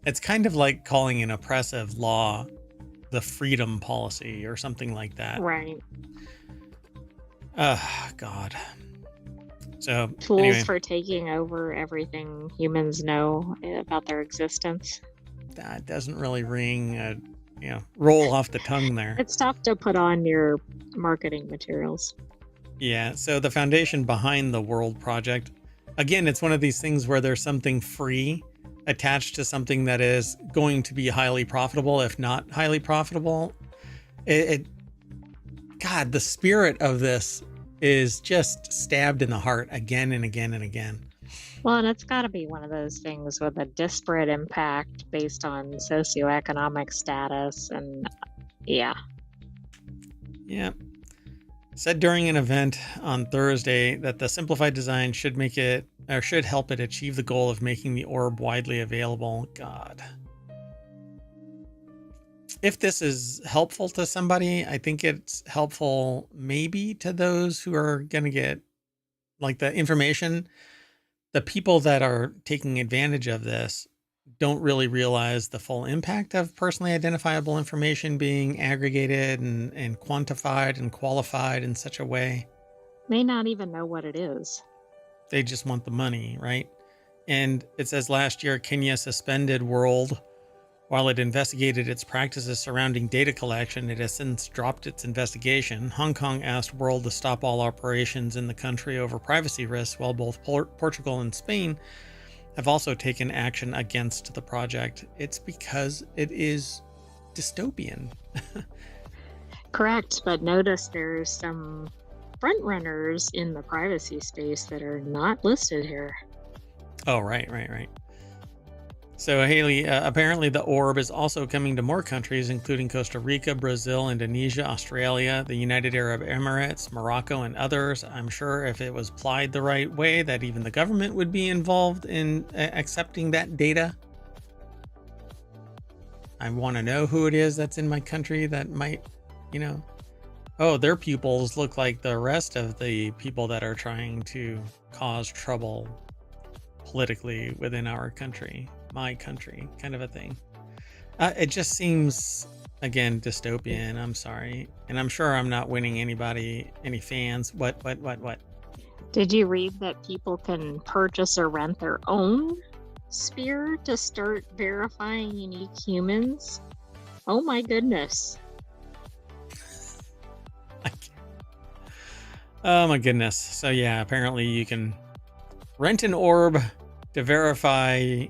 it's kind of like calling an oppressive law the freedom policy or something like that. Right. God. So tools for taking over everything humans know about their existence. That doesn't really ring, roll off the tongue there. It's tough to put on your marketing materials. Yeah, so the foundation behind the World project, again, it's one of these things where there's something free. attached to something that is going to be highly profitable, if not highly profitable. God, the spirit of this is just stabbed in the heart again and again and again. Well, and it's got to be one of those things with a disparate impact based on socioeconomic status. And yeah. Yeah. Said during an event on Thursday that the simplified design should make it, or should help it achieve the goal of making the orb widely available. God. If this is helpful to somebody, I think it's helpful maybe to those who are going to get like the information. The people that are taking advantage of this don't really realize the full impact of personally identifiable information being aggregated and quantified and qualified in such a way. May not even know what it is. They just want the money, right? And it says last year, Kenya suspended World while it investigated its practices surrounding data collection. It has since dropped its investigation. Hong Kong asked World to stop all operations in the country over privacy risks, while both Portugal and Spain have also taken action against the project. It's because it is dystopian. Correct, but notice there's some front runners in the privacy space that are not listed here. Oh, right. So Haley, apparently the orb is also coming to more countries, including Costa Rica, Brazil, Indonesia, Australia, the United Arab Emirates, Morocco, and others. I'm sure if it was applied the right way, that even the government would be involved in accepting that data. I want to know who it is that's in my country that might, oh, their pupils look like the rest of the people that are trying to cause trouble politically within our country. My country, kind of a thing. It just seems, again, dystopian. I'm sorry. And I'm sure I'm not winning any fans. What? Did you read that people can purchase or rent their own sphere to start verifying unique humans? Oh my goodness. Oh my goodness. So yeah, apparently you can rent an orb to verify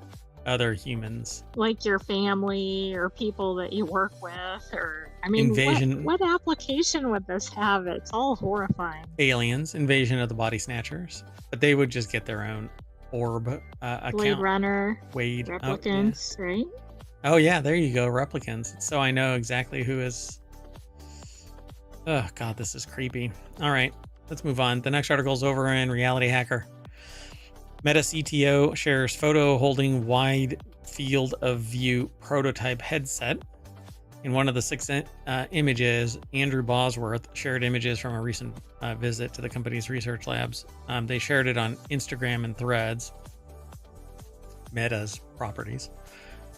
other humans, like your family or people that you work with, or invasion. What application would this have? It's all horrifying. Aliens, invasion of the body snatchers, but they would just get their own orb account. Blade Runner, Wade, replicants, right? Oh yeah, there you go, replicants. So I know exactly who is. Oh God, this is creepy. All right, let's move on. The next article is over in Reality Hacker. Meta CTO shares photo holding wide field of view prototype headset. In one of the 6 images, Andrew Bosworth shared images from a recent visit to the company's research labs. They shared it on Instagram and Threads, Meta's properties.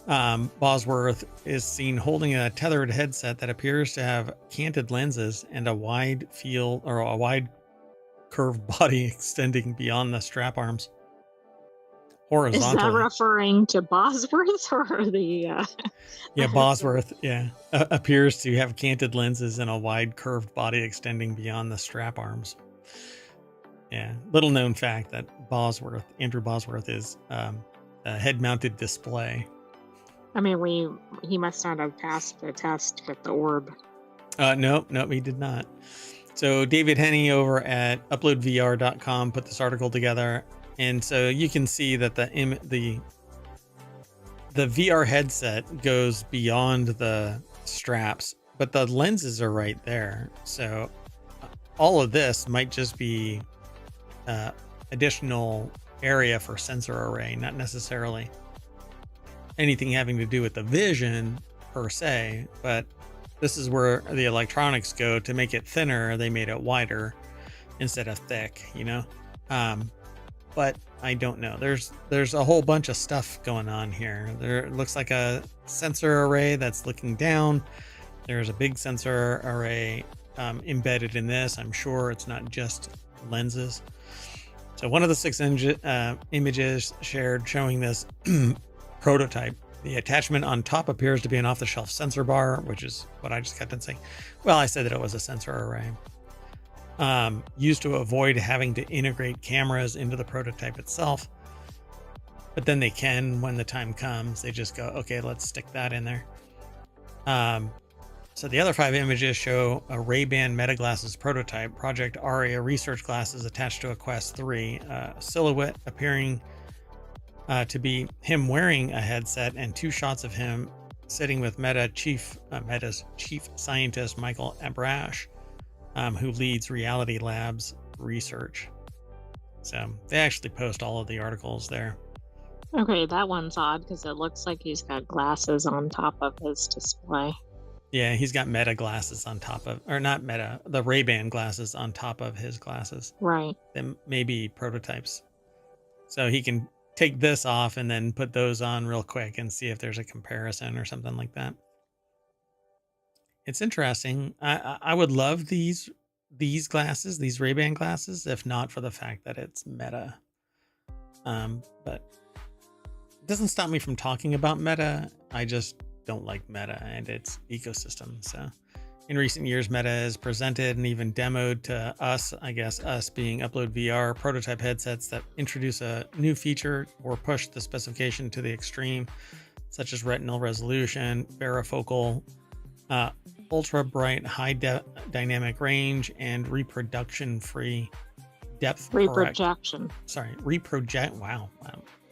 Bosworth is seen holding a tethered headset that appears to have canted lenses and a wide field, or a wide curved body extending beyond the strap arms. Horizontally. Is that referring to Bosworth or the yeah, Bosworth, yeah, appears to have canted lenses and a wide curved body extending beyond the strap arms. Yeah, little known fact that Andrew Bosworth is a head mounted display. I mean, he must not have passed the test with the orb. No, he did not. So David Henney over at uploadvr.com put this article together. And so you can see that the VR headset goes beyond the straps, but the lenses are right there. So all of this might just be additional area for sensor array, not necessarily anything having to do with the vision per se, but this is where the electronics go to make it thinner. They made it wider instead of thick, but I don't know. There's a whole bunch of stuff going on here. There looks like a sensor array that's looking down. There's a big sensor array embedded in this. I'm sure it's not just lenses. So one of the 6 images shared showing this prototype. The attachment on top appears to be an off-the-shelf sensor bar, which is what I just got done saying. Well, I said that it was a sensor array. Used to avoid having to integrate cameras into the prototype itself. but then they can when the time comes. They just go, okay, let's stick that in there. So the other 5 images show a Ray-Ban Meta Glasses prototype, Project Aria research glasses attached to a Quest 3, a silhouette appearing to be him wearing a headset, and 2 shots of him sitting with Meta's chief scientist, Michael Abrash, who leads Reality Labs research. So they actually post all of the articles there. Okay, that one's odd because it looks like he's got glasses on top of his display. Yeah, he's got Meta glasses on top of, or not Meta, the Ray-Ban glasses on top of his glasses. Right. Them maybe prototypes. So he can take this off and then put those on real quick and see if there's a comparison or something like that. It's interesting. I would love these glasses, these Ray-Ban glasses, if not for the fact that it's Meta. But it doesn't stop me from talking about Meta. I just don't like Meta and its ecosystem. So in recent years, Meta has presented and even demoed to us, I guess us being Upload VR, prototype headsets that introduce a new feature or push the specification to the extreme, such as retinal resolution, varifocal, ultra bright high dynamic range, and reproduction-free depth reprojection. Wow,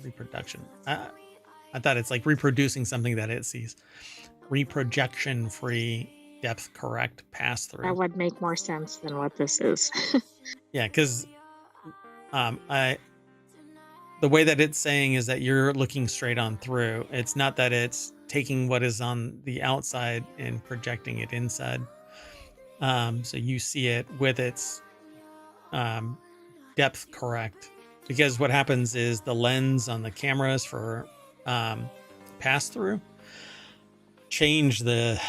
reproduction. I thought it's like reproducing something that it sees. Reprojection-free depth correct pass-through. That would make more sense than what this is. Yeah, because the way that it's saying is that you're looking straight on through. It's not that it's taking what is on the outside and projecting it inside. So you see it with its depth correct. Because what happens is the lens on the cameras for pass-through change the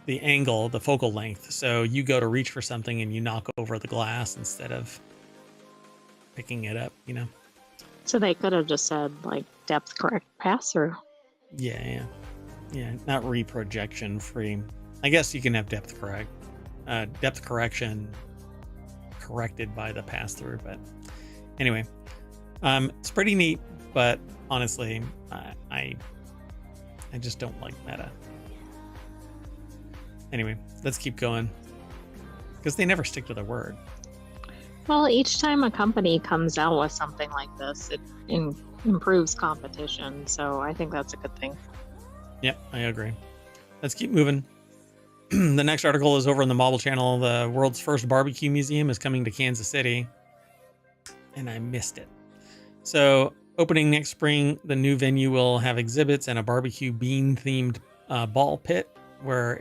angle, the focal length. So you go to reach for something and you knock over the glass instead of picking it up, you know? So they could have just said like depth correct pass-through. Yeah. Not reprojection free. I guess you can have depth correction corrected by the pass-through, but anyway, it's pretty neat, but honestly, I just don't like Meta. Anyway, let's keep going because they never stick to their word. Well, each time a company comes out with something like this, it improves competition. So I think that's a good thing. Yep, I agree. Let's keep moving. The next article is over on the Mobile Channel. The world's first barbecue museum is coming to Kansas City, and I missed it. So opening next spring, the new venue will have exhibits and a barbecue bean themed ball pit where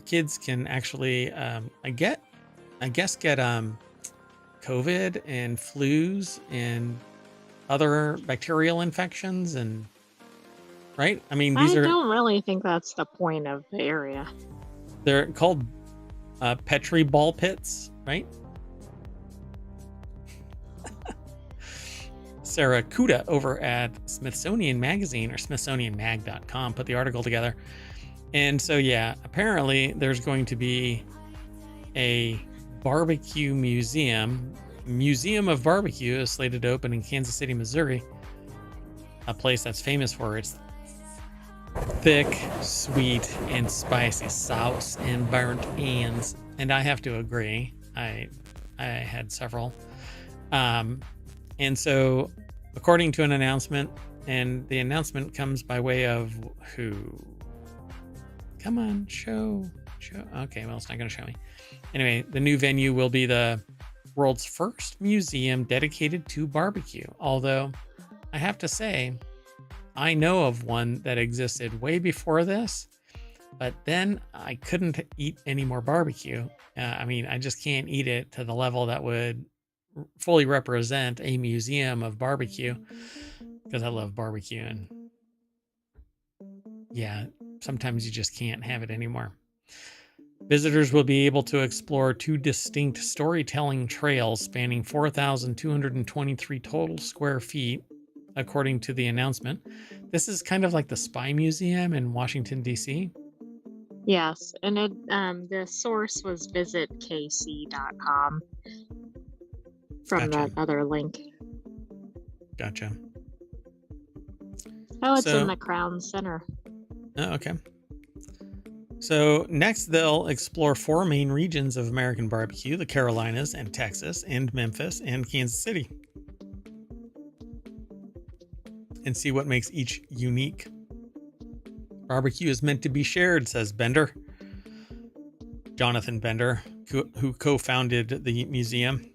kids can actually, I guess get COVID and flus and other bacterial infections and right. I mean, I don't really think that's the point of the area. They're called Petri ball pits, right? Sarah Kuda over at Smithsonian Magazine or SmithsonianMag.com put the article together. And so, yeah, apparently there's going to be a barbecue museum of barbecue is slated to open in Kansas City, Missouri, a place that's famous for its thick, sweet, and spicy sauce and burnt ends. And I have to agree. I had several. And so, according to an announcement, and the announcement comes by way of who? Come on, show. Okay, well, it's not going to show me. Anyway, the new venue will be the world's first museum dedicated to barbecue. Although, I have to say, I know of one that existed way before this, but then I couldn't eat any more barbecue. I mean, I just can't eat it to the level that would fully represent a museum of barbecue because I love barbecue, and yeah, sometimes you just can't have it anymore. Visitors will be able to explore 2 distinct storytelling trails spanning 4,223 total square feet, according to the announcement. This is kind of like the Spy Museum in Washington, D.C. Yes, and the source was visitkc.com from that other link. Gotcha. Oh, it's in So, the Crown Center. oh, okay. So next, they'll explore 4 main regions of American barbecue: the Carolinas and Texas and Memphis and Kansas City, and see what makes each unique. Barbecue is meant to be shared, says Bender. Jonathan Bender, who co-founded the museum,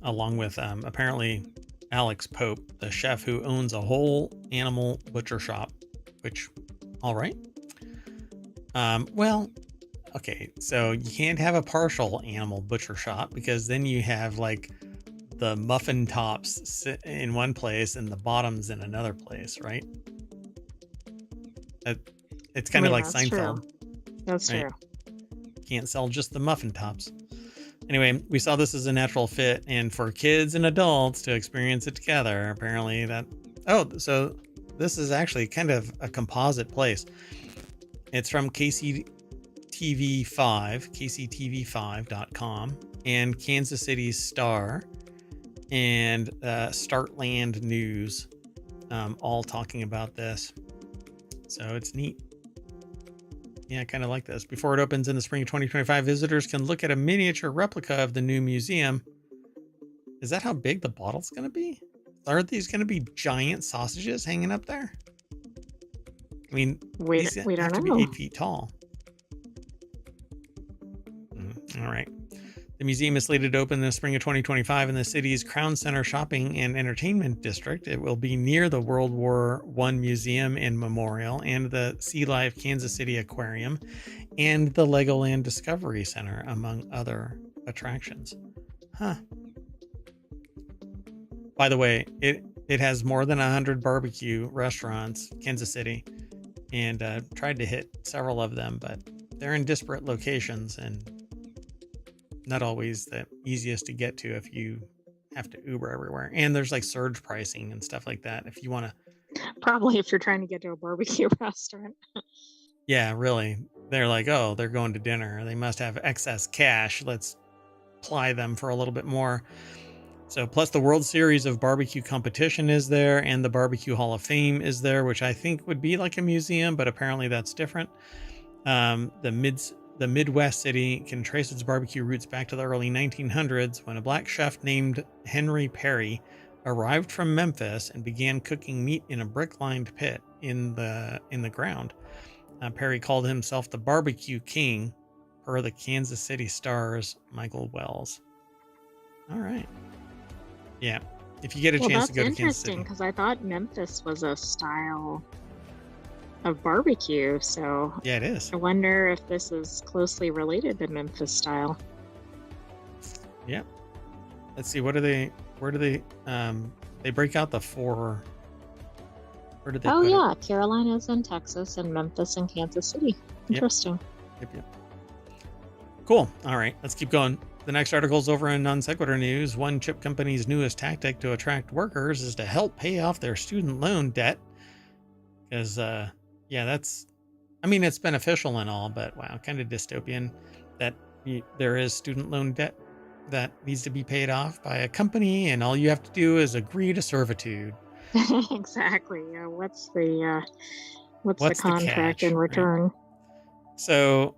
along with apparently Alex Pope, the chef who owns a whole animal butcher shop, which, all right. Well, okay, so you can't have a partial animal butcher shop because then you have like the muffin tops sit in one place and the bottoms in another place, right? It's kind of like That's true. Seinfeld, That's right? true. Can't sell just the muffin tops. Anyway, we saw this as a natural fit, and for kids and adults to experience it together. Apparently, that so this is actually kind of a composite place. It's from kctv5.com, and Kansas City's Star and Startland News, all talking about this. So it's neat. Yeah, I kind of like this. Before it opens in the spring of 2025, visitors can look at a miniature replica of the new museum. Is that how big the bottle's going to be? Are these going to be giant sausages hanging up there? I mean, We these don't have to be know. 8 feet tall. All right. The museum is slated to open in the spring of 2025 in the city's Crown Center Shopping and Entertainment District. It will be near the World War I Museum and Memorial and the Sea Life Kansas City Aquarium and the Legoland Discovery Center, among other attractions. Huh. By the way, it has more than 100 barbecue restaurants, Kansas City, and tried to hit several of them, but they're in disparate locations and not always the easiest to get to if you have to Uber everywhere. And there's like surge pricing and stuff like that if you want to. Probably if you're trying to get to a barbecue restaurant. Yeah, really. They're like, oh, they're going to dinner. They must have excess cash. Let's ply them for a little bit more. So, plus the World Series of Barbecue competition is there, and the Barbecue Hall of Fame is there, which I think would be like a museum, but apparently that's different. The Midwest city can trace its barbecue roots back to the early 1900s when a black chef named Henry Perry arrived from Memphis and began cooking meat in a brick-lined pit in the ground. Perry called himself the Barbecue King, per the Kansas City Star's Michael Wells. All right. Yeah. If you get a chance to go to Kansas City. That's interesting because I thought Memphis was a style of barbecue. So yeah, it is. I wonder if this is closely related to Memphis style. Yeah. Let's see. Where do they they break out the 4? Where did they put it? Carolinas and Texas and Memphis and Kansas City. Interesting. Yep. Cool. All right, let's keep going. The next article is over in Non Sequitur News. One chip company's newest tactic to attract workers is to help pay off their student loan debt. Because, it's beneficial and all, but wow, kind of dystopian that there is student loan debt that needs to be paid off by a company, and all you have to do is agree to servitude. Exactly. What's the contract catch, in return? Right? So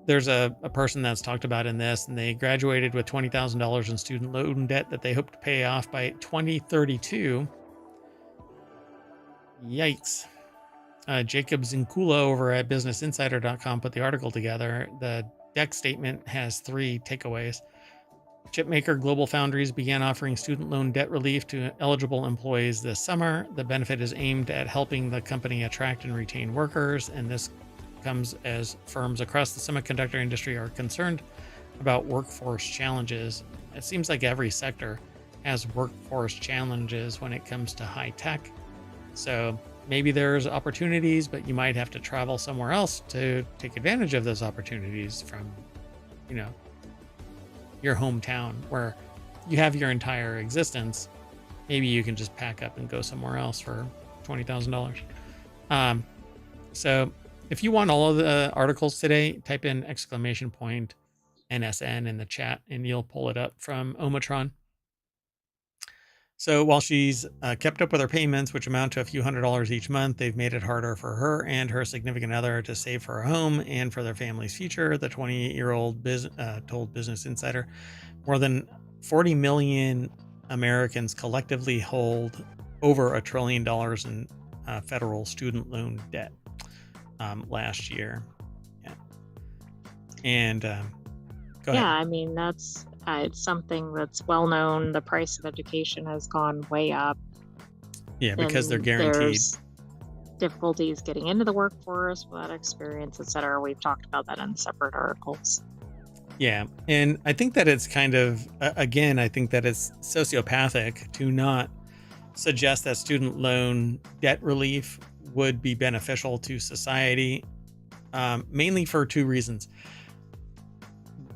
there's a person that's talked about in this, and they graduated with $20,000 in student loan debt that they hope to pay off by 2032. Yikes. Jacob Zinkula over at businessinsider.com put the article together. The deck statement has 3 takeaways. Chipmaker Global Foundries began offering student loan debt relief to eligible employees this summer. The benefit is aimed at helping the company attract and retain workers, and this comes as firms across the semiconductor industry are concerned about workforce challenges. It seems like every sector has workforce challenges when it comes to high tech. So maybe there's opportunities, but you might have to travel somewhere else to take advantage of those opportunities from, your hometown where you have your entire existence. Maybe you can just pack up and go somewhere else for $20,000. So if you want all of the articles today, type in !NSN in the chat and you'll pull it up from ohmTown. So while she's kept up with her payments, which amount to a few $100s each month, they've made it harder for her and her significant other to save for a home and for their family's future. The 28-year-old told Business Insider more than 40 million Americans collectively hold over $1 trillion in federal student loan debt last year. Yeah. And go Yeah, ahead. I mean, that's it's something that's well known. The price of education has gone way up. Yeah, because they're Then guaranteed. there's difficulties getting into the workforce without experience, et cetera. We've talked about that in separate articles. Yeah. And I think that it's kind of, again, I think that it's sociopathic to not suggest that student loan debt relief would be beneficial to society, mainly for two reasons.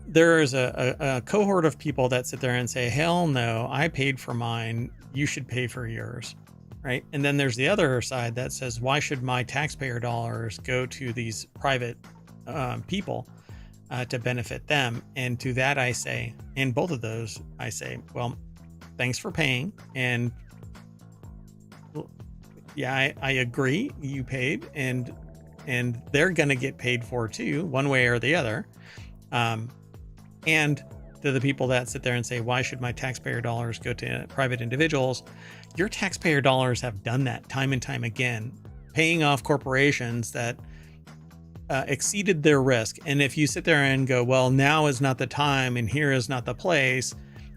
There is a cohort of people that sit there and say, hell no, I paid for mine. You should pay for yours. Right. And then there's the other side that says, why should my taxpayer dollars go to these private people to benefit them? And to that, I say, and both of those, I say, well, thanks for paying. And yeah, I agree. You paid, and they're going to get paid for too, one way or the other. And to the people that sit there and say, why should my taxpayer dollars go to private individuals? Your taxpayer dollars have done that time and time again, paying off corporations that exceeded their risk. And if you sit there and go, well, now is not the time and here is not the place,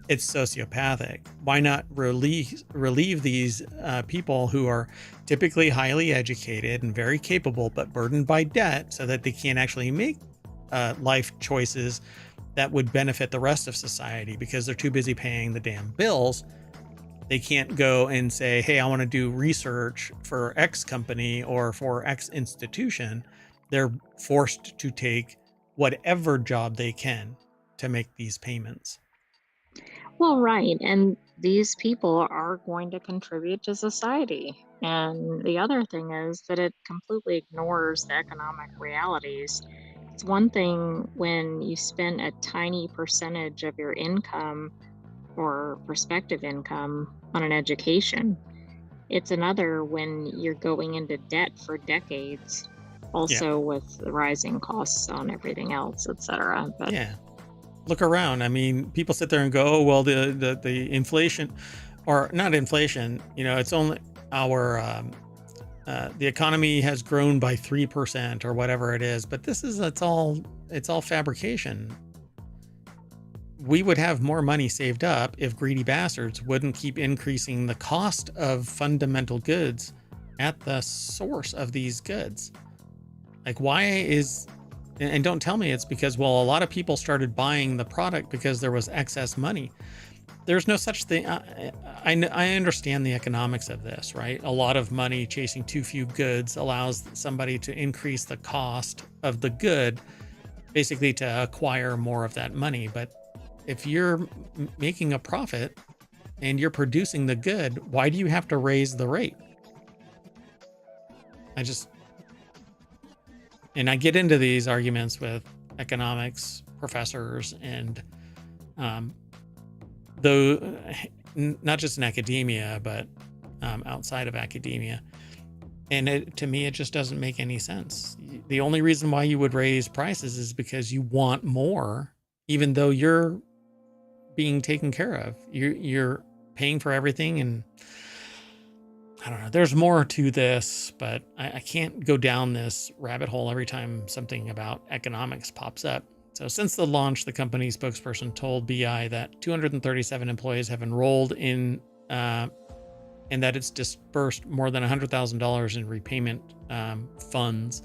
it's sociopathic. Why not relieve these people who are typically highly educated and very capable, but burdened by debt so that they can't actually make life choices that would benefit the rest of society because they're too busy paying the damn bills. They can't go and say, hey, I want to do research for X company or for X institution. They're forced to take whatever job they can to make these payments. Well, right. And these people are going to contribute to society. And the other thing is that it completely ignores the economic realities. It's one thing when you spend a tiny percentage of your income or prospective income on an education. It's another when you're going into debt for decades, Yeah. also with the rising costs on everything else, et cetera. But Yeah. Look around. I mean, people sit there and go, oh, well, the inflation, or not inflation, it's only our, the economy has grown by 3% or whatever it is, but it's all fabrication. We would have more money saved up if greedy bastards wouldn't keep increasing the cost of fundamental goods at the source of these goods. Like, and don't tell me it's because, well, a lot of people started buying the product because there was excess money. There's no such thing. I understand the economics of this, right? A lot of money chasing too few goods allows somebody to increase the cost of the good, basically to acquire more of that money. But if you're making a profit and you're producing the good, why do you have to raise the rate? And I get into these arguments with economics professors and though not just in academia, but outside of academia. And to me, it just doesn't make any sense. The only reason why you would raise prices is because you want more, even though you're being taken care of. You're paying for everything. And I don't know, there's more to this, but I can't go down this rabbit hole every time something about economics pops up. So since the launch, the company spokesperson told BI that 237 employees have enrolled in, and that it's dispersed more than $100,000 in repayment funds.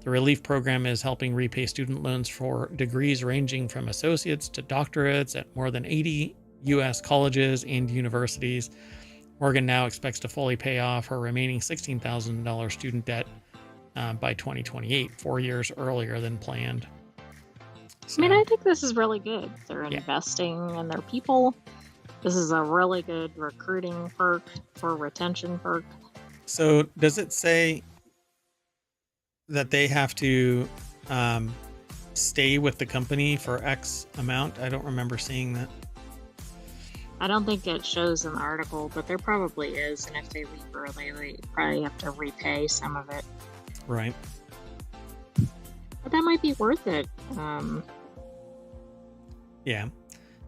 The relief program is helping repay student loans for degrees ranging from associates to doctorates at more than 80 U.S. colleges and universities. Morgan now expects to fully pay off her remaining $16,000 student debt by 2028, 4 years earlier than planned. I mean, I think this is really good. They're Yeah. investing in their people. This is a really good recruiting perk for retention perk. So does it say that they have to stay with the company for X amount? I don't remember seeing that. I don't think it shows in the article, but there probably is. And if they leave early, they probably have to repay some of it. Right. But that might be worth it. Yeah.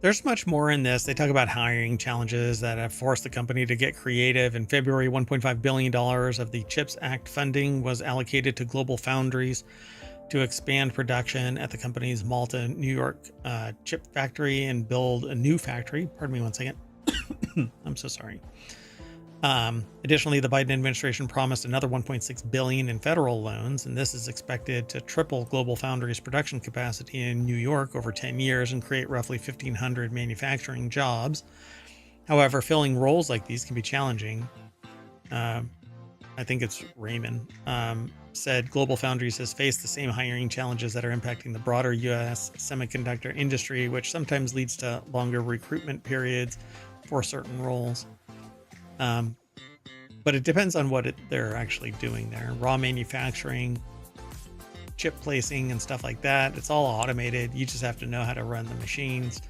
There's much more in this. They talk about hiring challenges that have forced the company to get creative. In February, $1.5 billion of the CHIPS Act funding was allocated to global foundries to expand production at the company's Malta, New York chip factory and build a new factory. Pardon me one second. I'm so sorry. Additionally, the Biden administration promised another $1.6 billion in federal loans, and this is expected to triple global foundries production capacity in New York over 10 years and create roughly 1,500 manufacturing jobs. However, filling roles like these can be challenging. I think it's Raymond said Global Foundries has faced the same hiring challenges that are impacting the broader U.S. semiconductor industry, which sometimes leads to longer recruitment periods for certain roles. But it depends on what they're actually doing there. Raw manufacturing, chip placing, and stuff like that. It's all automated. You just have to know how to run the machines.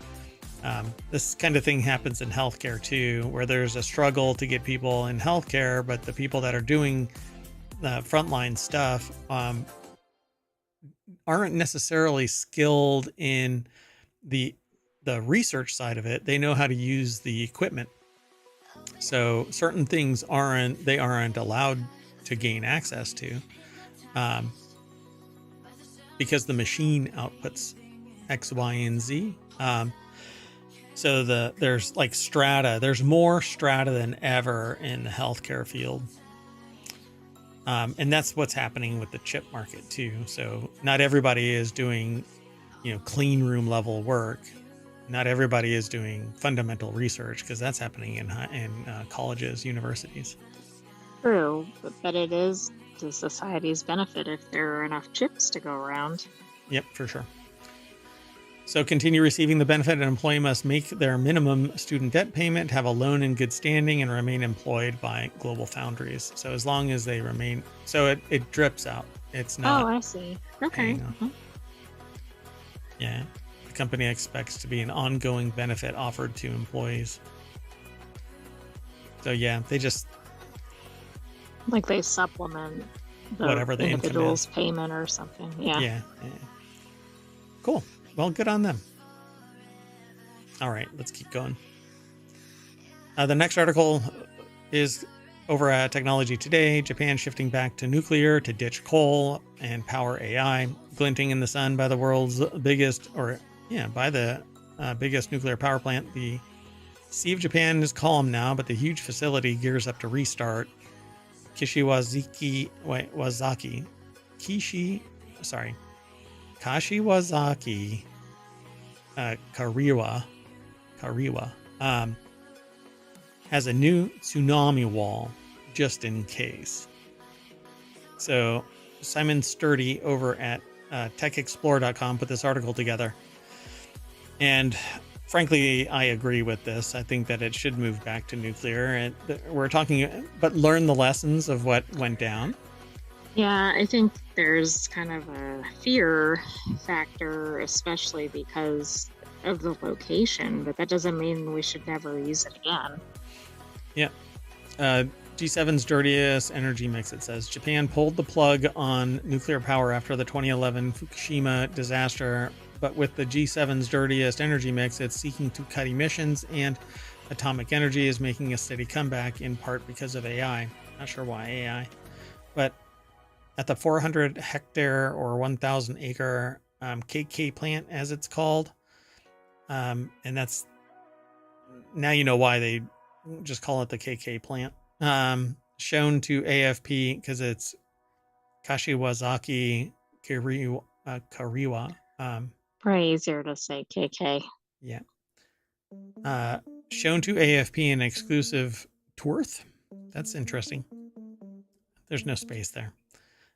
This kind of thing happens in healthcare too, where there's a struggle to get people in healthcare, but the people that are doing the frontline stuff aren't necessarily skilled in the research side of it. They know how to use the equipment. So certain things aren't allowed to gain access to because the machine outputs X, Y, and Z. So there's like strata. There's more strata than ever in the healthcare field. And that's what's happening with the chip market too. So not everybody is doing, clean room level work. Not everybody is doing fundamental research because that's happening in colleges, universities. True, but it is to society's benefit if there are enough chips to go around. Yep, for sure. So continue receiving the benefit. An employee must make their minimum student debt payment, have a loan in good standing, and remain employed by Global Foundries. So as long as they remain, so it drips out. It's not. Oh, I see. Okay. Mm-hmm. Yeah. The company expects to be an ongoing benefit offered to employees. So yeah, they just like they supplement the whatever the individual's payment or something. Yeah. Yeah. Cool. Well, good on them. All right, let's keep going. The next article is over at Technology Today. Japan shifting back to nuclear to ditch coal and power AI. Glinting in the sun by the world's biggest, biggest nuclear power plant. The Sea of Japan is calm now, but the huge facility gears up to restart. Kashiwazaki Kariwa has a new tsunami wall just in case. So Simon Sturdy over at techexplore.com put this article together. And frankly, I agree with this. I think that it should move back to nuclear. And we're talking, but learn the lessons of what went down. Yeah, I think there's kind of a fear factor, especially because of the location, but that doesn't mean we should never use it again. Yeah. G7's dirtiest energy mix, it says. Japan pulled the plug on nuclear power after the 2011 Fukushima disaster, but with the G7's dirtiest energy mix, it's seeking to cut emissions, and atomic energy is making a steady comeback, in part because of AI. Not sure why AI, but at the 400 hectare or 1,000 acre KK plant, as it's called. And that's, now you know why they just call it the KK plant. Shown to AFP because it's Kashiwazaki Kariwa. Probably easier to say KK. Yeah. Shown to AFP in exclusive tour. That's interesting. There's no space there.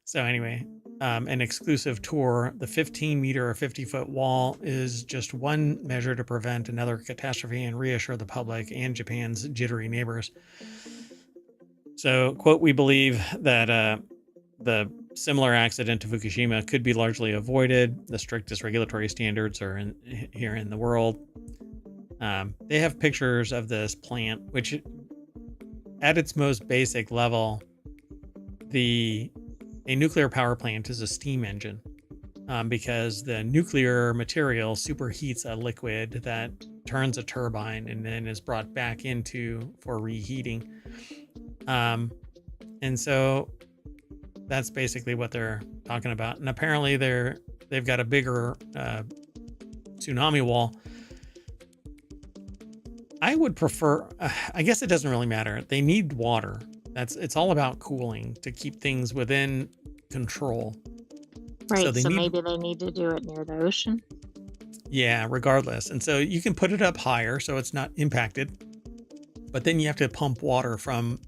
So anyway, an exclusive tour. The 15-meter or 50-foot wall is just one measure to prevent another catastrophe and reassure the public and Japan's jittery neighbors. So, quote, we believe that the similar accident to Fukushima could be largely avoided. The strictest regulatory standards are here in the world. They have pictures of this plant, which at its most basic level, a nuclear power plant is a steam engine, because the nuclear material superheats a liquid that turns a turbine and then is brought back into for reheating. And so that's basically what they're talking about. And apparently they've got a bigger tsunami wall. I would prefer, I guess it doesn't really matter. They need water. It's all about cooling to keep things within control. Right. So maybe they need to do it near the ocean. Yeah, regardless. And so you can put it up higher so it's not impacted, but then you have to pump water from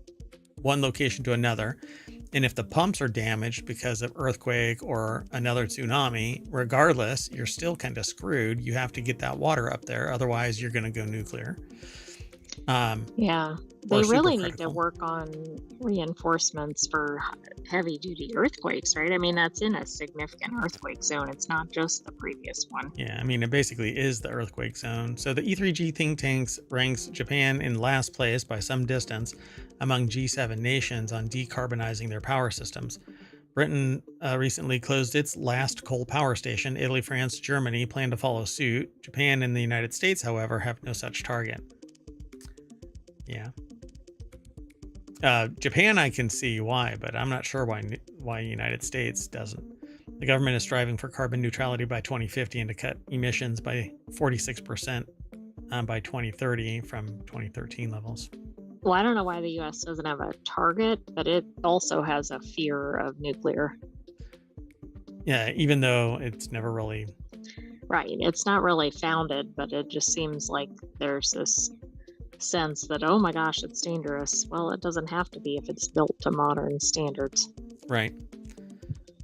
one location to another. And if the pumps are damaged because of earthquake or another tsunami, regardless, you're still kind of screwed. You have to get that water up there. Otherwise, you're going to go nuclear. Yeah, they really need to work on reinforcements for heavy duty earthquakes, right? I mean, that's in a significant earthquake zone. It's not just the previous one. Yeah, I mean, it basically is the earthquake zone. So the E3G think tanks ranks Japan in last place by some distance among G7 nations on decarbonizing their power systems. Britain recently closed its last coal power station. Italy, France, Germany plan to follow suit. Japan and the United States, however, have no such target. Yeah. Japan, I can see why, but I'm not sure why United States doesn't. The government is striving for carbon neutrality by 2050 and to cut emissions by 46% by 2030 from 2013 levels. Well, I don't know why the U.S. doesn't have a target, but it also has a fear of nuclear. Yeah, even though it's never really... Right. It's not really founded, but it just seems like there's this sense that, oh my gosh, it's dangerous. Well, it doesn't have to be if it's built to modern standards. Right.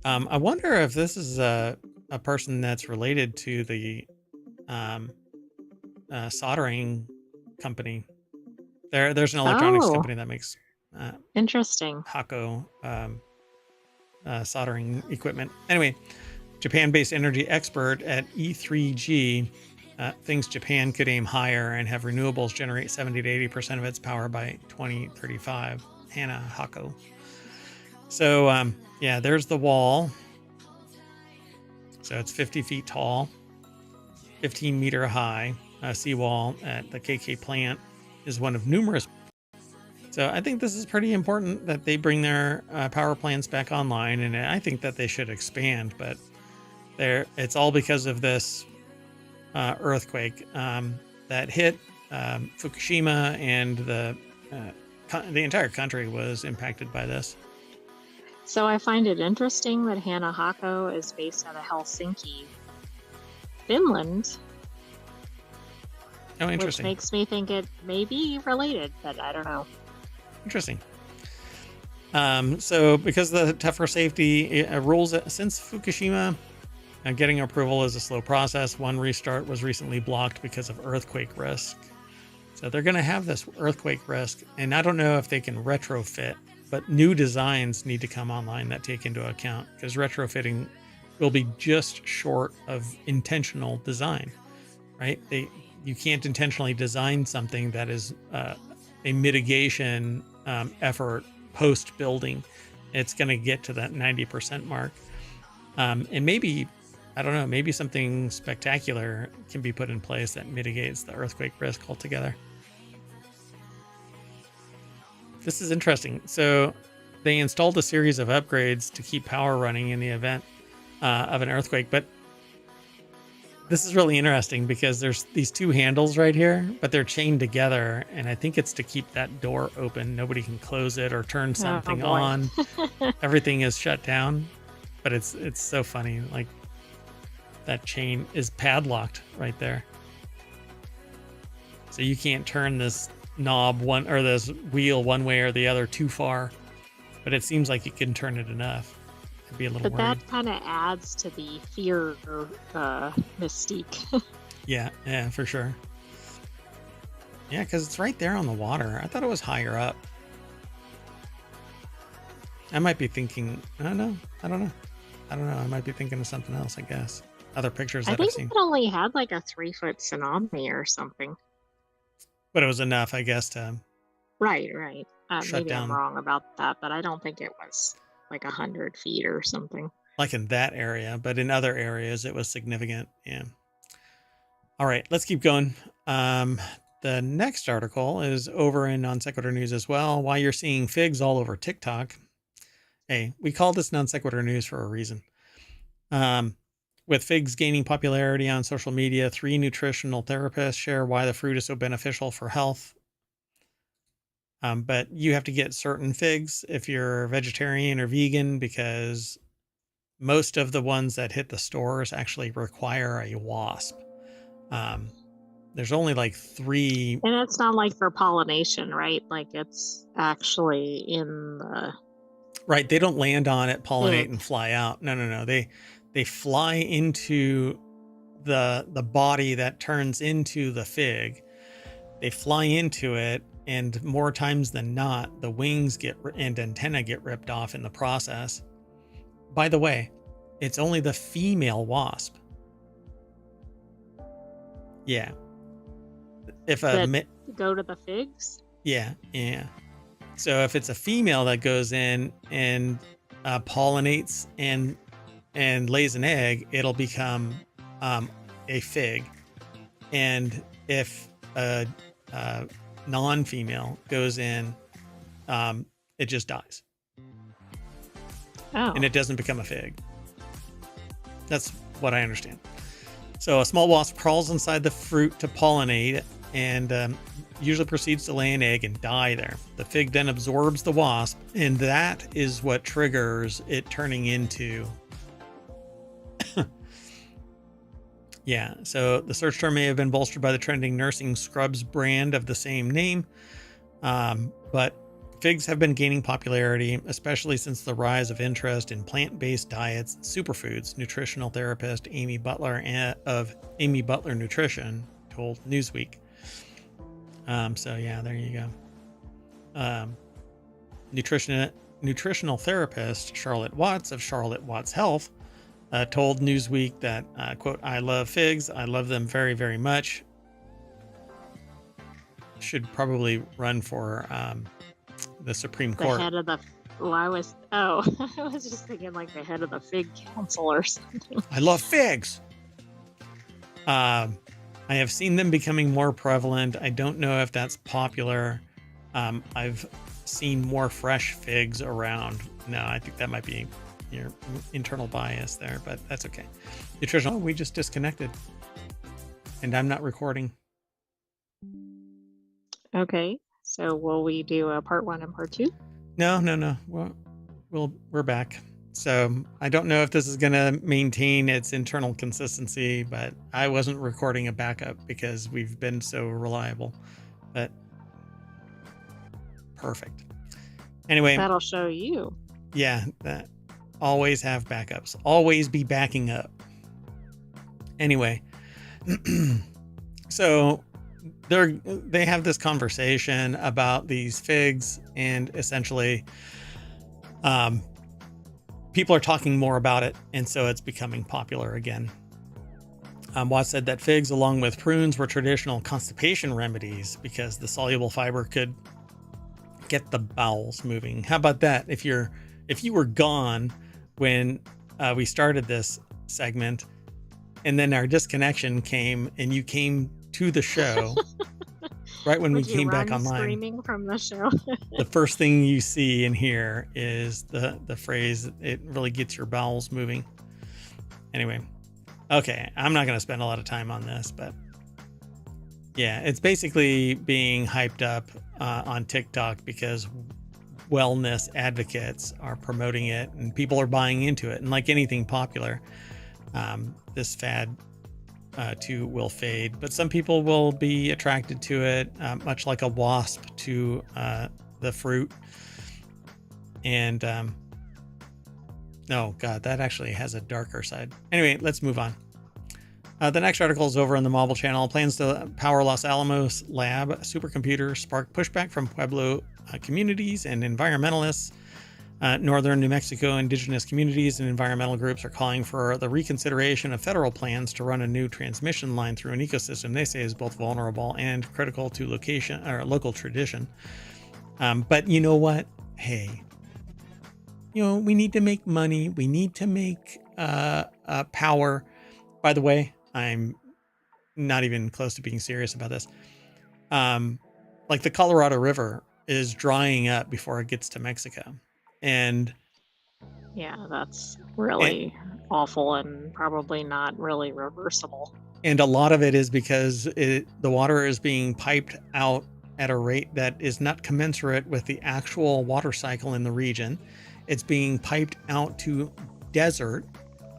I wonder if this is a person that's related to the soldering company. There's an electronics company that makes interesting Hako soldering equipment. Anyway, Japan-based energy expert at E3G thinks Japan could aim higher and have renewables generate 70 to 80% of its power by 2035. Hana Hako. So yeah, there's the wall. So it's 50 feet tall, 15 meter high. Seawall at the KK plant is one of numerous. So I think this is pretty important that they bring their power plants back online, and I think that they should expand, but it's all because of this earthquake that hit Fukushima, and the entire country was impacted by this. So I find it interesting that Hana Hako is based out of Helsinki, Finland. Oh, interesting. Which makes me think it may be related, but I don't know. Interesting. So because of the tougher safety rules since Fukushima, getting approval is a slow process. One restart was recently blocked because of earthquake risk. So they're going to have this earthquake risk, and I don't know if they can retrofit, but new designs need to come online that take into account, because retrofitting will be just short of intentional design, right? You can't intentionally design something that is a mitigation effort post building. It's going to get to that 90% mark. And maybe, I don't know, maybe something spectacular can be put in place that mitigates the earthquake risk altogether. This is interesting. So they installed a series of upgrades to keep power running in the event of an earthquake, but this is really interesting because there's these two handles right here, but they're chained together, and I think it's to keep that door open. Nobody can close it or turn something on. Everything is shut down, but it's so funny. Like, that chain is padlocked right there, so you can't turn this knob this wheel one way or the other too far, but it seems like you can turn it enough. Be a little but worried. That kind of adds to the fear mystique. yeah, for sure. Yeah, because it's right there on the water. I thought it was higher up. I might be thinking, I don't know. I might be thinking of something else, I guess. Other pictures that I've seen. I think it only had like a 3-foot tsunami or something. But it was enough, I guess, to Right, right. shut Maybe I'm down, wrong about that, but I don't think it was like 100 feet or something. like in that area, but in other areas it was significant. Yeah. All right, let's keep going. The next article is over in Non Sequitur News as well. Why you're seeing figs all over TikTok. Hey, we call this Non Sequitur News for a reason. Um, with figs gaining popularity on social media, 3 nutritional therapists share why the fruit is so beneficial for health. But you have to get certain figs if you're vegetarian or vegan, because most of the ones that hit the stores actually require a wasp. Um, there's only like 3. And it's not like for pollination, right? Like it's actually in the Right, they don't land on it, pollinate, fig. and fly out. No. They fly into the body that turns into the fig. They fly into it, and more times than not, the wings and antenna get ripped off in the process. By the way, it's only the female wasp. Yeah. If That go to the figs. yeah. So if it's a female that goes in and pollinates and lays an egg, it'll become a fig. And if a non-female goes in, it just dies. Oh. And it doesn't become a fig. That's what I understand. So a small wasp crawls inside the fruit to pollinate and usually proceeds to lay an egg and die there. The fig then absorbs the wasp, and that is what triggers it turning into. Yeah, so the search term may have been bolstered by the trending nursing scrubs brand of the same name, but figs have been gaining popularity, especially since the rise of interest in plant-based diets, superfoods. Nutritional therapist Amy Butler of Amy Butler Nutrition told Newsweek. So yeah, there you go. Nutritional therapist Charlotte Watts of Charlotte Watts Health told Newsweek that, quote, "I love figs. I love them very, very much." Should probably run for the Supreme Court. The head of the. Well, I was just thinking like the head of the fig council or something. I love figs. I have seen them becoming more prevalent. I don't know if that's popular. I've seen more fresh figs around. No, I think that might be your internal bias there, but that's okay. Nutritional. Oh, we just disconnected, and I'm not recording. Okay, so will we do a part 1 and part 2? No. We're back. So I don't know if this is going to maintain its internal consistency, but I wasn't recording a backup because we've been so reliable. But perfect. Anyway, That'll show you. Yeah, that always have backups. Always be backing up. Anyway, so they have this conversation about these figs, and essentially people are talking more about it, and so it's becoming popular again. Watts said that figs, along with prunes, were traditional constipation remedies because the soluble fiber could get the bowels moving. How about that? If you were gone when we started this segment, and then our disconnection came, and you came to the show right when we came back online, screaming from the show. the first thing you see and hear is the phrase, "It really gets your bowels moving." Anyway, okay, I'm not going to spend a lot of time on this, but yeah, it's basically being hyped up on TikTok because wellness advocates are promoting it and people are buying into it. And like anything popular, this fad too will fade, but some people will be attracted to it, much like a wasp to the fruit. And oh god, that actually has a darker side. Anyway, let's move on. The next article is over on the Mobile channel. Plans to power Los Alamos lab supercomputer spark pushback from Pueblo communities and environmentalists. Northern New Mexico indigenous communities and environmental groups are calling for the reconsideration of federal plans to run a new transmission line through an ecosystem they say is both vulnerable and critical to location or local tradition. But you know what? Hey, we need to make money. We need to make power. By the way, I'm not even close to being serious about this. Like the Colorado River is drying up before it gets to Mexico. And yeah, that's really awful and probably not really reversible. And a lot of it is because the water is being piped out at a rate that is not commensurate with the actual water cycle in the region. It's being piped out to desert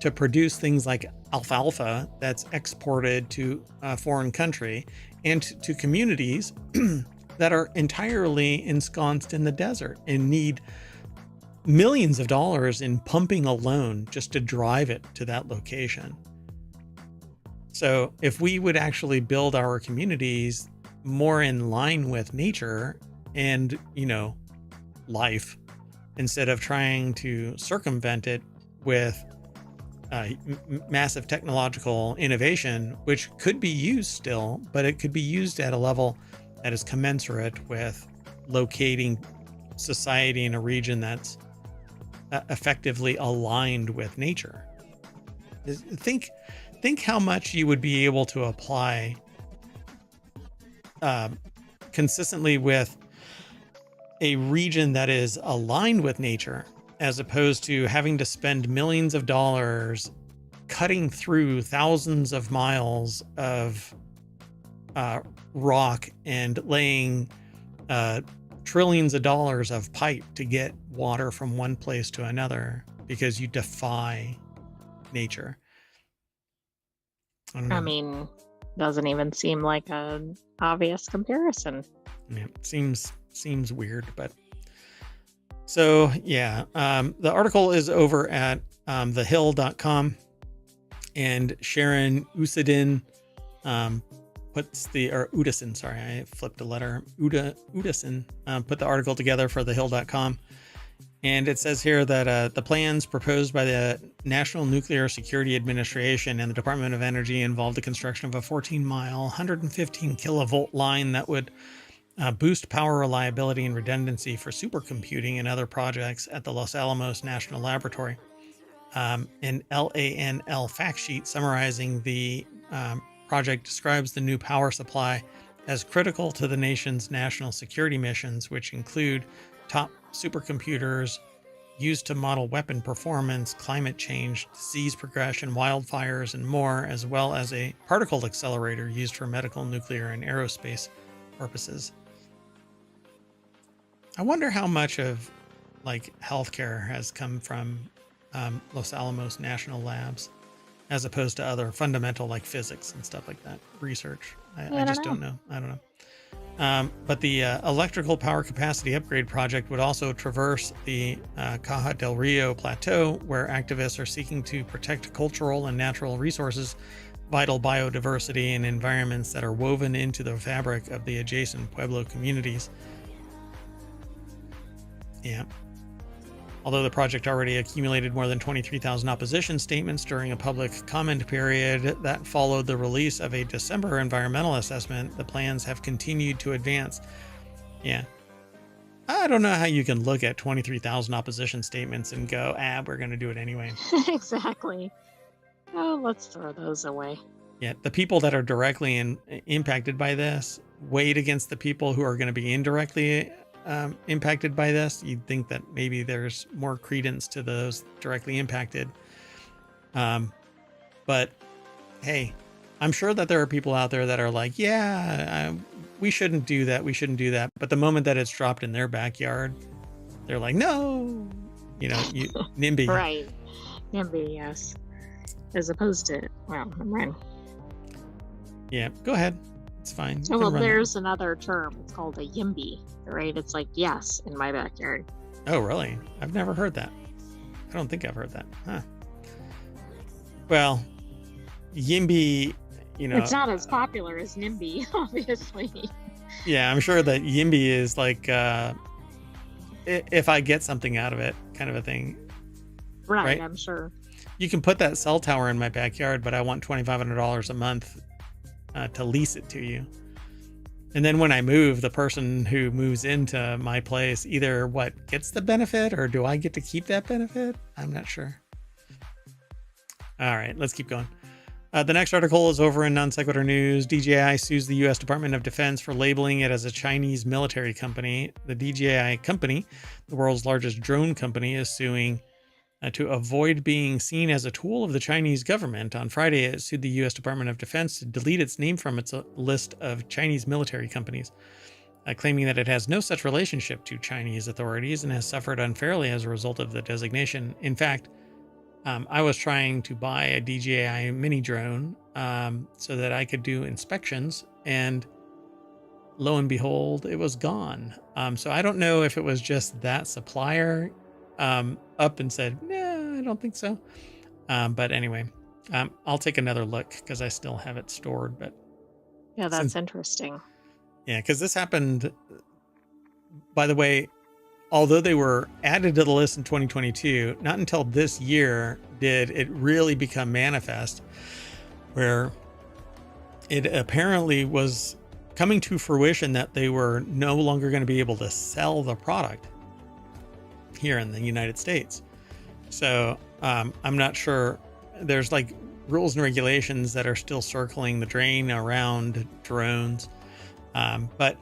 to produce things like alfalfa that's exported to a foreign country and to communities that are entirely ensconced in the desert and need millions of dollars in pumping alone just to drive it to that location. So if we would actually build our communities more in line with nature and, life, instead of trying to circumvent it with massive technological innovation, which could be used still, but it could be used at a level that is commensurate with locating society in a region that's effectively aligned with nature. Think how much you would be able to apply consistently with a region that is aligned with nature, as opposed to having to spend millions of dollars cutting through thousands of miles of rock and laying trillions of dollars of pipe to get water from one place to another because you defy nature. I mean, doesn't even seem like an obvious comparison. Yeah, it seems weird, but so yeah, the article is over at thehill.com, and Sharon Usadin Udison, sorry, I flipped a letter. Udison put the article together for thehill.com. And it says here that the plans proposed by the National Nuclear Security Administration and the Department of Energy involved the construction of a 14-mile, 115 kilovolt line that would boost power reliability and redundancy for supercomputing and other projects at the Los Alamos National Laboratory. An LANL fact sheet summarizing the project describes the new power supply as critical to the nation's national security missions, which include top supercomputers used to model weapon performance, climate change, disease progression, wildfires, and more, as well as a particle accelerator used for medical, nuclear, and aerospace purposes. I wonder how much of healthcare has come from Los Alamos National Labs, as opposed to other fundamental physics and stuff like that research. I just don't know. I don't know. But the electrical power capacity upgrade project would also traverse the Caja del Rio Plateau, where activists are seeking to protect cultural and natural resources, vital biodiversity, and environments that are woven into the fabric of the adjacent Pueblo communities. Yeah. Although the project already accumulated more than 23,000 opposition statements during a public comment period that followed the release of a December environmental assessment, the plans have continued to advance. Yeah. I don't know how you can look at 23,000 opposition statements and go, we're going to do it anyway. Exactly. Oh, let's throw those away. Yeah. The people that are directly impacted by this weighed against the people who are going to be indirectly impacted by this. You'd think that maybe there's more credence to those directly impacted. But hey, I'm sure that there are people out there that are like, we shouldn't do that. We shouldn't do that. But the moment that it's dropped in their backyard, they're like, no, NIMBY. Right. NIMBY, yes. As opposed to, I'm right. Yeah, go ahead. It's fine. Oh, well, there's another term. It's called a YIMBY, right? It's like, yes, in my backyard. Oh, really? I've never heard that. I don't think I've heard that. Huh. Well, YIMBY, it's not as popular as NIMBY, obviously. Yeah, I'm sure that YIMBY is like, if I get something out of it, kind of a thing. Right, I'm sure. You can put that cell tower in my backyard, but I want $2,500 a month to lease it to you. And then when I move, the person who moves into my place either gets the benefit, or do I get to keep that benefit? I'm not sure. All right, let's keep going. The next article is over in Non Sequitur News. DJI sues the U.S. Department of Defense for labeling it as a Chinese military company. The DJI company, the world's largest drone company, is suing to avoid being seen as a tool of the Chinese government. On Friday, it sued the U.S. Department of Defense to delete its name from its list of Chinese military companies, claiming that it has no such relationship to Chinese authorities and has suffered unfairly as a result of the designation. In fact, I was trying to buy a DJI mini drone so that I could do inspections, and lo and behold, it was gone. So I don't know if it was just that supplier up and said, no, I don't think so. But anyway, I'll take another look because I still have it stored. But yeah, that's interesting. Yeah, because this happened, by the way, although they were added to the list in 2022, not until this year did it really become manifest, where it apparently was coming to fruition that they were no longer going to be able to sell the product here in the United States. So I'm not sure. There's like rules and regulations that are still circling the drain around drones. But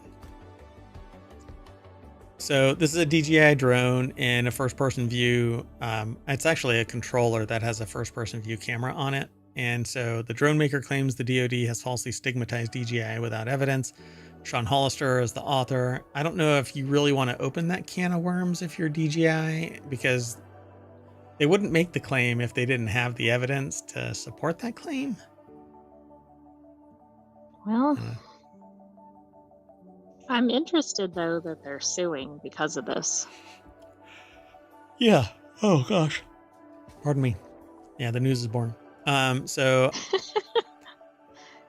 so this is a DJI drone in a first-person view. It's actually a controller that has a first-person view camera on it. And so the drone maker claims the DoD has falsely stigmatized DJI without evidence. Sean Hollister is the author. I don't know if you really want to open that can of worms if you're DJI, because they wouldn't make the claim if they didn't have the evidence to support that claim. Well, I'm interested, though, that they're suing because of this. Yeah. Oh, gosh. Pardon me. Yeah, the news is born.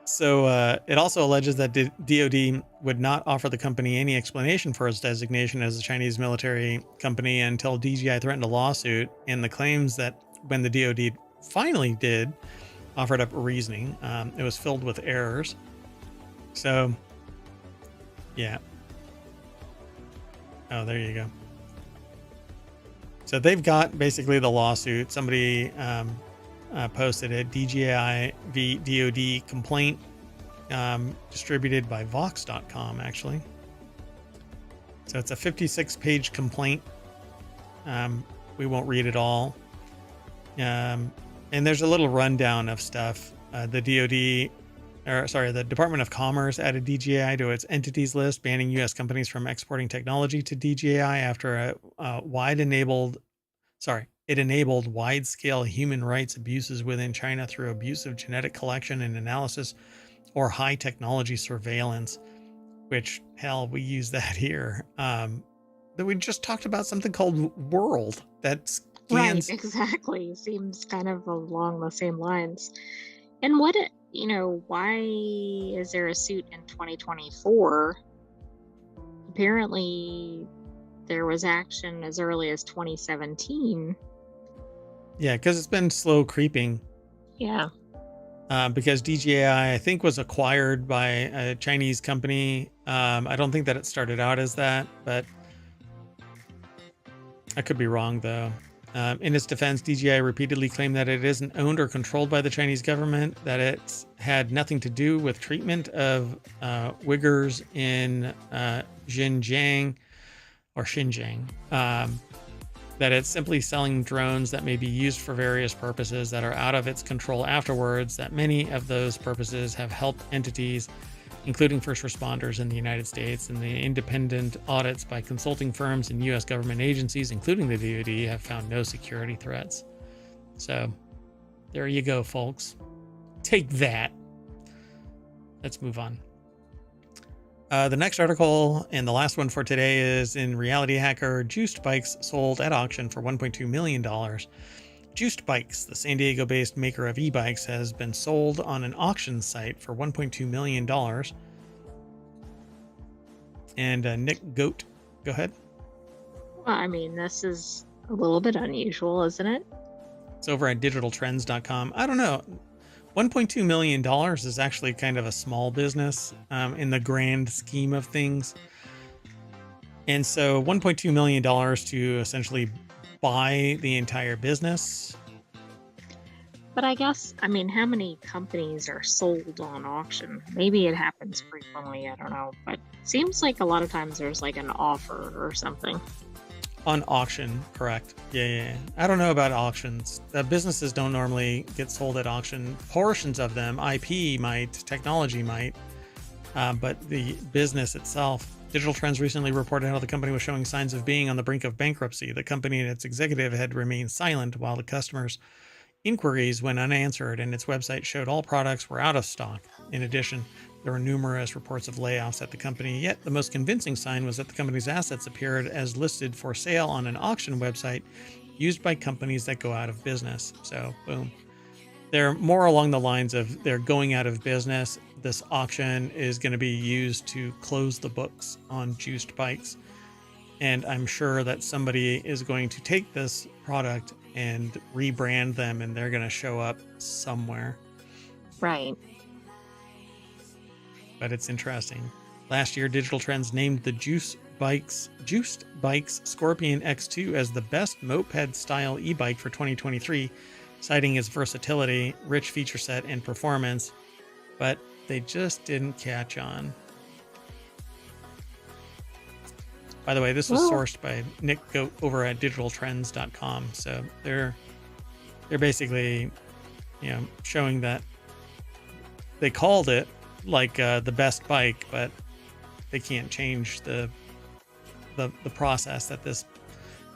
So it also alleges that DoD would not offer the company any explanation for its designation as a Chinese military company until DJI threatened a lawsuit, and the claims that when the DoD finally did offered up reasoning, it was filled with errors. So, yeah. Oh, there you go. So they've got basically the lawsuit. Somebody posted it, DJI v. DoD complaint, distributed by Vox.com, actually. So it's a 56-page complaint. We won't read it all. And there's a little rundown of stuff. The Department of Commerce added DJI to its entities list, banning U.S. companies from exporting technology to DJI after it enabled wide-scale human rights abuses within China through abusive genetic collection and analysis or high technology surveillance, which, hell, we use that here. That we just talked about something called World that scans. Right, exactly. Seems kind of along the same lines. And why is there a suit in 2024? Apparently, there was action as early as 2017. Yeah, because it's been slow creeping. Yeah. Because DJI, I think, was acquired by a Chinese company. I don't think that it started out as that, but I could be wrong, though. In its defense, DJI repeatedly claimed that it isn't owned or controlled by the Chinese government, that it's had nothing to do with treatment of Uyghurs in Xinjiang, that it's simply selling drones that may be used for various purposes that are out of its control afterwards, that many of those purposes have helped entities, including first responders in the United States, and the independent audits by consulting firms and U.S. government agencies, including the DoD, have found no security threats. So there you go, folks. Take that. Let's move on. The next article and the last one for today is in Reality Hacker. Juiced bikes sold at auction for $1.2 million. Juiced Bikes, the San Diego-based maker of e-bikes, has been sold on an auction site for $1.2 million. And Nick Goat, go ahead. Well, I mean, this is a little bit unusual, isn't it? It's over at digitaltrends.com. I don't know. $1.2 million is actually kind of a small business in the grand scheme of things. And so $1.2 million to essentially buy the entire business. But I guess, I mean, how many companies are sold on auction? Maybe it happens frequently, I don't know. But seems like a lot of times there's like an offer or something. On auction, correct. Yeah. I don't know about auctions. The businesses don't normally get sold at auction. Portions of them, IP might, technology might, but the business itself. Digital Trends recently reported how the company was showing signs of being on the brink of bankruptcy. The company and its executive had remained silent while the customers' inquiries went unanswered, and its website showed all products were out of stock. In addition, there were numerous reports of layoffs at the company, yet the most convincing sign was that the company's assets appeared as listed for sale on an auction website used by companies that go out of business. So, boom. They're more along the lines of they're going out of business. This auction is going to be used to close the books on juiced bikes. And I'm sure that somebody is going to take this product and rebrand them, and they're going to show up somewhere. Right. But it's interesting. Last year, Digital Trends named the Juiced Bikes Scorpion X2 as the best moped-style e-bike for 2023, citing its versatility, rich feature set, and performance. But they just didn't catch on. By the way, this was sourced by Nick Goat over at digitaltrends.com. So they're basically, showing that they called it like the best bike, but they can't change the process that this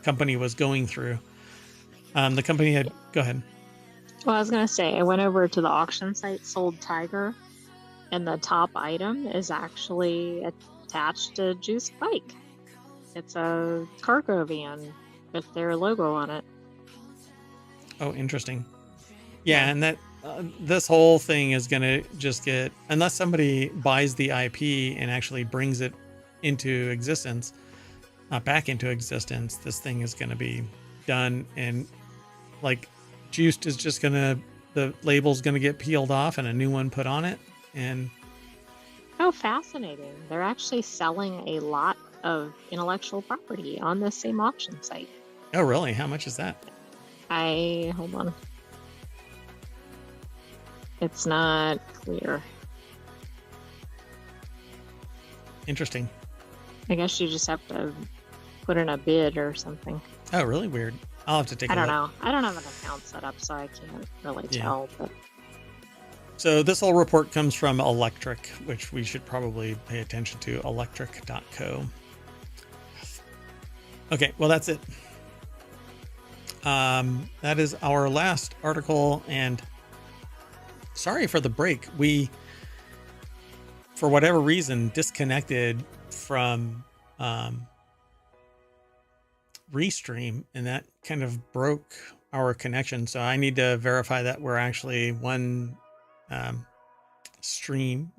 company was going through. The company had, go ahead. Well, I was going to say, I went over to the auction site, Sold Tiger, and the top item is actually attached to Juice Bike. It's a cargo van with their logo on it. Oh, interesting. Yeah, and that this whole thing is going to just get, unless somebody buys the IP and actually brings it into existence, back into existence, this thing is going to be done. And like Juiced is just going to, the label's going to get peeled off and a new one put on it. And oh, fascinating. They're actually selling a lot of intellectual property on the same auction site. Oh, really? How much is that? Hold on. It's not clear. Interesting. I guess you just have to put in a bid or something. Oh, really weird. I'll have to take a look. I don't know. I don't have an account set up, so I can't really tell. But so this whole report comes from Electric, which we should probably pay attention to, electric.co. Okay, well, that's it. That is our last article, and sorry for the break. We, for whatever reason, disconnected from Restream, and that kind of broke our connection. So I need to verify that we're actually one stream,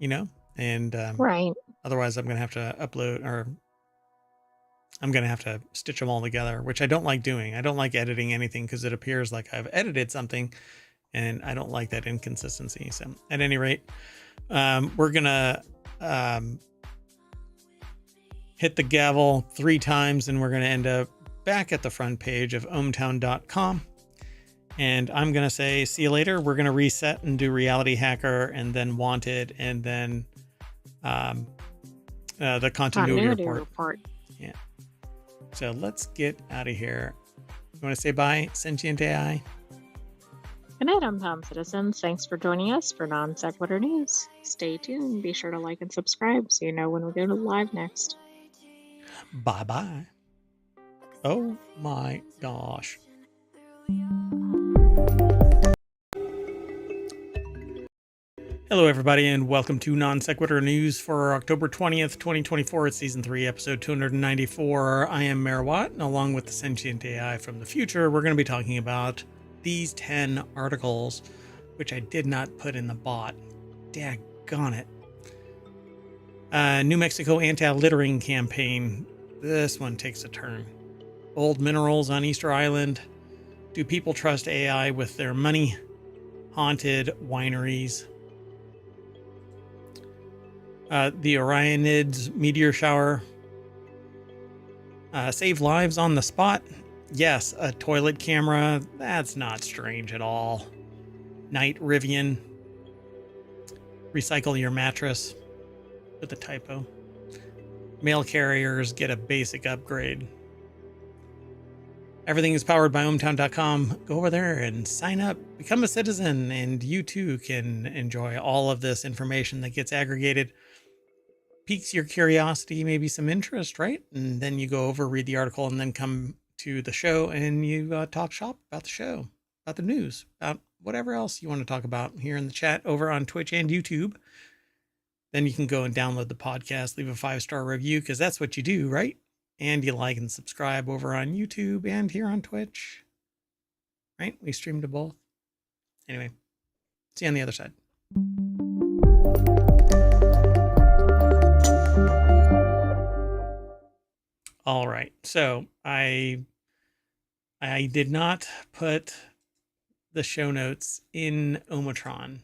and right. Otherwise I'm going to have to upload, or I'm going to have to stitch them all together, which I don't like doing. I don't like editing anything because it appears like I've edited something, and I don't like that inconsistency. So at any rate, we're going to hit the gavel 3 times, and we're going to end up back at the front page of ohmTown.com. And I'm going to say, see you later. We're going to reset and do Reality Hacker, and then Wanted, and then the continuity report. Yeah. So let's get out of here. You want to say bye, Sentient AI? Good night, ohmTown citizens. Thanks for joining us for Non Sequitur News. Stay tuned. Be sure to like and subscribe so you know when we go to live next. Bye-bye. Oh my gosh. Hello, everybody, and welcome to Non Sequitur News for October 20th, 2024. It's Season 3, Episode 294. I am Merwat, and along with the Sentient AI from the future, we're going to be talking about these 10 articles, which I did not put in the bot. Daggone it. New Mexico anti-littering campaign. This one takes a turn. Old minerals on Easter Island. Do people trust AI with their money? Haunted wineries. The Orionids meteor shower. Save lives on the spot. Yes, a toilet camera. That's not strange at all. Night Rivian. Recycle your mattress. With a typo. Mail carriers get a basic upgrade. Everything is powered by ohmTown.com. Go over there and sign up, become a citizen, and you too can enjoy all of this information that gets aggregated. Piques your curiosity, maybe some interest, right? And then you go over, read the article, and then come to the show and you talk shop about the show, about the news, about whatever else you want to talk about here in the chat over on Twitch and YouTube. Then you can go and download the podcast, leave a 5-star review, because that's what you do, right? And you like and subscribe over on YouTube and here on Twitch, right? We stream to both. Anyway, see you on the other side. All right, so I did not put the show notes in ohmTown,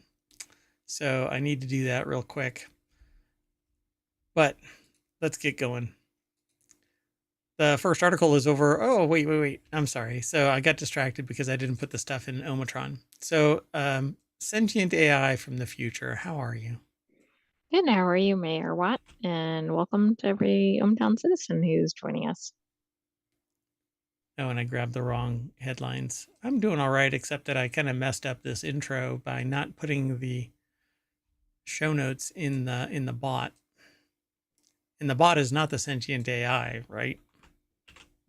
so I need to do that real quick. But let's get going. The first article is over. Oh, wait. I'm sorry. So I got distracted because I didn't put the stuff in ohmTown. So, Sentient AI from the future. How are you? Good. How are you, Mayor Watt? And welcome to every ohmTown citizen who's joining us. Oh, and I grabbed the wrong headlines. I'm doing all right, except that I kind of messed up this intro by not putting the show notes in the bot. And the bot is not the Sentient AI, right?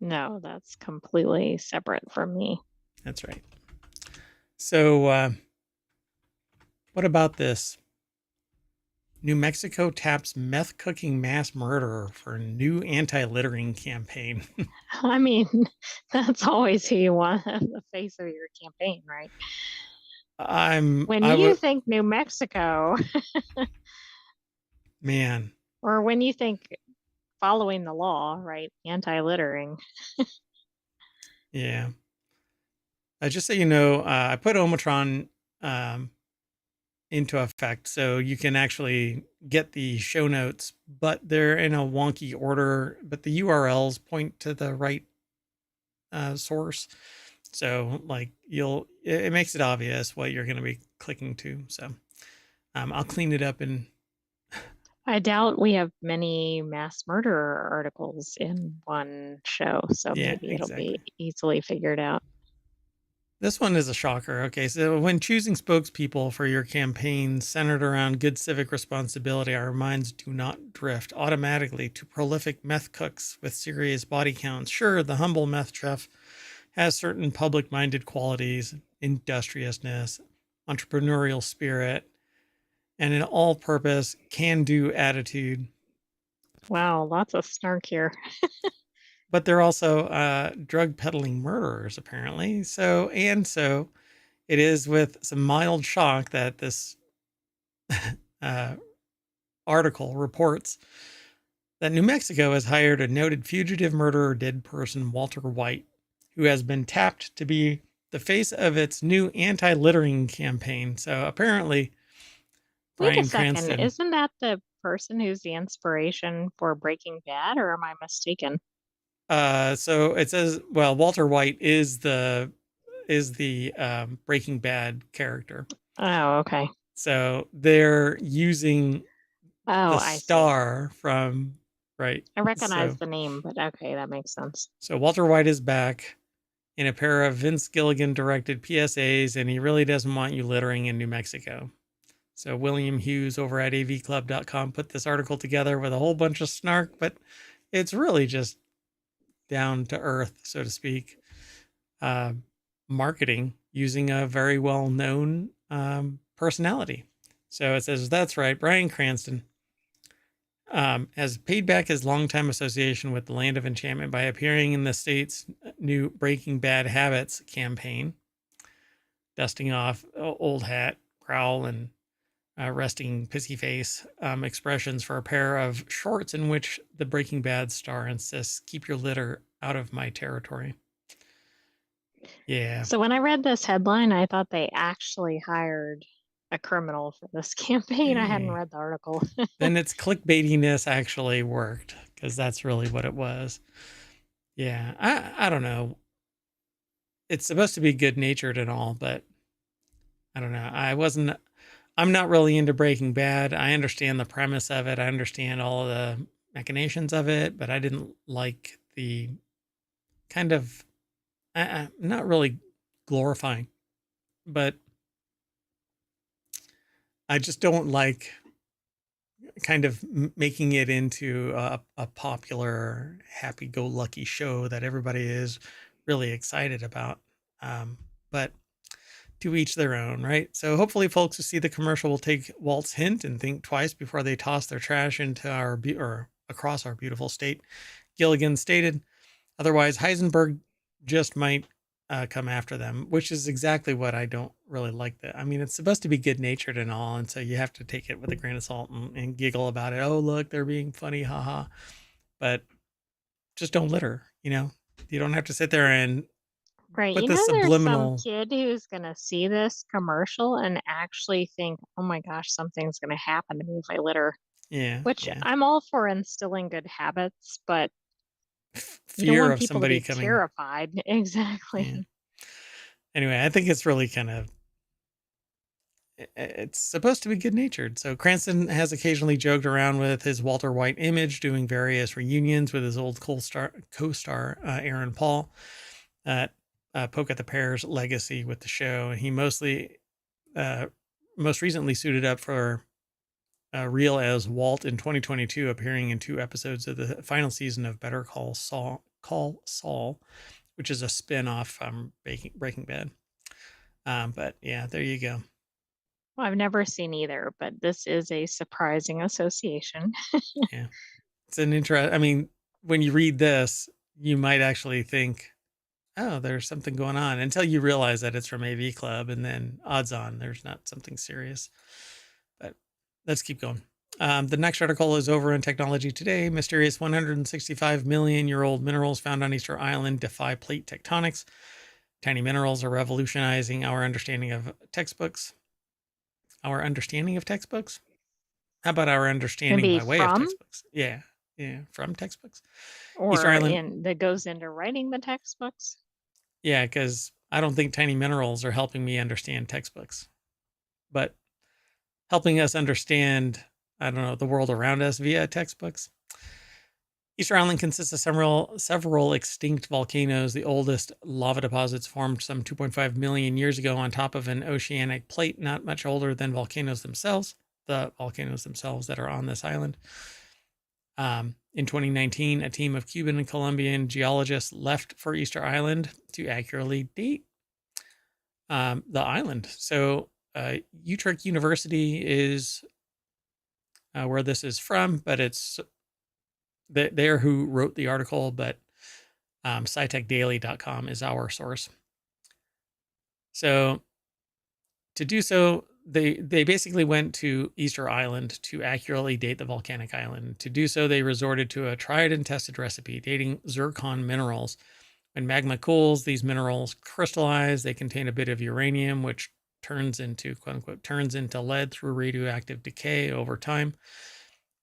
No, that's completely separate from me. That's right. So, what about this? New Mexico taps meth cooking mass murderer for new anti-littering campaign. I mean, that's always who you want at the face of your campaign, right? When you think New Mexico, man, or when you think following the law, right? Anti-littering. Yeah. Just so you know, I put ohmTown into effect, so you can actually get the show notes, but they're in a wonky order, but the URLs point to the right source. So like it makes it obvious what you're going to be clicking to. So I'll clean it up. And I doubt we have many mass murderer articles in one show, so yeah, maybe it'll exactly. be easily figured out. This one is a shocker. Okay, so when choosing spokespeople for your campaign centered around good civic responsibility, our minds do not drift automatically to prolific meth cooks with serious body counts. Sure, the humble meth chef has certain public-minded qualities, industriousness, entrepreneurial spirit, and an all-purpose can-do attitude. Wow, lots of snark here. But they're also drug peddling murderers, apparently. So it is with some mild shock that this article reports that New Mexico has hired a noted fugitive murderer dead person, Walter White, who has been tapped to be the face of its new anti-littering campaign. So apparently, Wait Bryan a second, Cranston, isn't that the person who's the inspiration for Breaking Bad, or am I mistaken? So it says, well, Walter White is the Breaking Bad character. Oh, okay. So they're using the I star from, right. I recognize the name, but okay, that makes sense. So Walter White is back in a pair of Vince Gilligan directed PSAs, and he really doesn't want you littering in New Mexico. So William Hughes over at avclub.com put this article together with a whole bunch of snark, but it's really just down to earth, so to speak, marketing using a very well-known personality. So it says, that's right, Bryan Cranston has paid back his longtime association with the Land of Enchantment by appearing in the state's new Breaking Bad Habits campaign, dusting off old hat, growl, and resting pissy face expressions for a pair of shorts in which the Breaking Bad star insists keep your litter out of my territory. Yeah. So when I read this headline, I thought they actually hired a criminal for this campaign. I hadn't Hey. read the article. Then its clickbaitiness actually worked because that's really what it was. Yeah. I don't know. It's supposed to be good natured and all, but I don't know. I'm not really into Breaking Bad. I understand the premise of it. I understand all of the machinations of it, but I didn't like the kind of, not really glorifying, but I just don't like kind of making it into a popular, happy-go-lucky show that everybody is really excited about. But to each their own, right? So hopefully, folks who see the commercial will take Walt's hint and think twice before they toss their trash into or across our beautiful state. Gilligan stated. Otherwise, Heisenberg just might come after them, which is exactly what I don't really like. That I mean, it's supposed to be good natured and all, and so you have to take it with a grain of salt and giggle about it. Oh, look, they're being funny, haha. But just don't litter. You don't have to sit there and Right. put this There's some subliminal. kid who's going to see this commercial and actually think, oh my gosh, something's going to happen to me if I litter, Yeah, which yeah. I'm all for instilling good habits, but you don't Fear want of people to somebody be coming. terrified. Yeah. Exactly. Anyway, I think it's really kind of it's supposed to be good natured. So Cranston has occasionally joked around with his Walter White image, doing various reunions with his old co-star Aaron Paul, poke at the pair's legacy with the show. He uh, most recently suited up for real as Walt in 2022, appearing in 2 episodes of the final season of Better Call Saul, which is a spin-off from Breaking Bad. But yeah, there you go. Well, I've never seen either, but this is a surprising association. Yeah. It's an interest. I mean, when you read this, you might actually think, "Oh, there's something going on," until you realize that it's from AV Club, and then odds on there's not something serious. But let's keep going. The next article is over in Technology Today. Mysterious 165 million year old minerals found on Easter Island defy plate tectonics. Tiny minerals are revolutionizing our understanding of textbooks. Our understanding of textbooks? How about our understanding Maybe by way of from textbooks? Yeah, yeah, from textbooks. Easter or Island, in that goes into writing the textbooks. yeah, because I don't think tiny minerals are helping me understand textbooks, but helping us understand, I don't know, the world around us via textbooks. Easter Island consists of several extinct volcanoes. The oldest lava deposits formed some 2.5 million years ago on top of an oceanic plate, not much older than volcanoes themselves, the volcanoes themselves that are on this island. In 2019, a team of Cuban and Colombian geologists left for Easter Island to accurately date the island. So, Utrecht University is where this is from, but it's they're who wrote the article, but scitechdaily.com is our source. So, to do so, they basically went to Easter Island to accurately date the volcanic island. To do so, they resorted to a tried and tested recipe dating zircon minerals. When magma cools, these minerals crystallize. They contain a bit of uranium, which turns into, quote unquote, turns into lead through radioactive decay over time.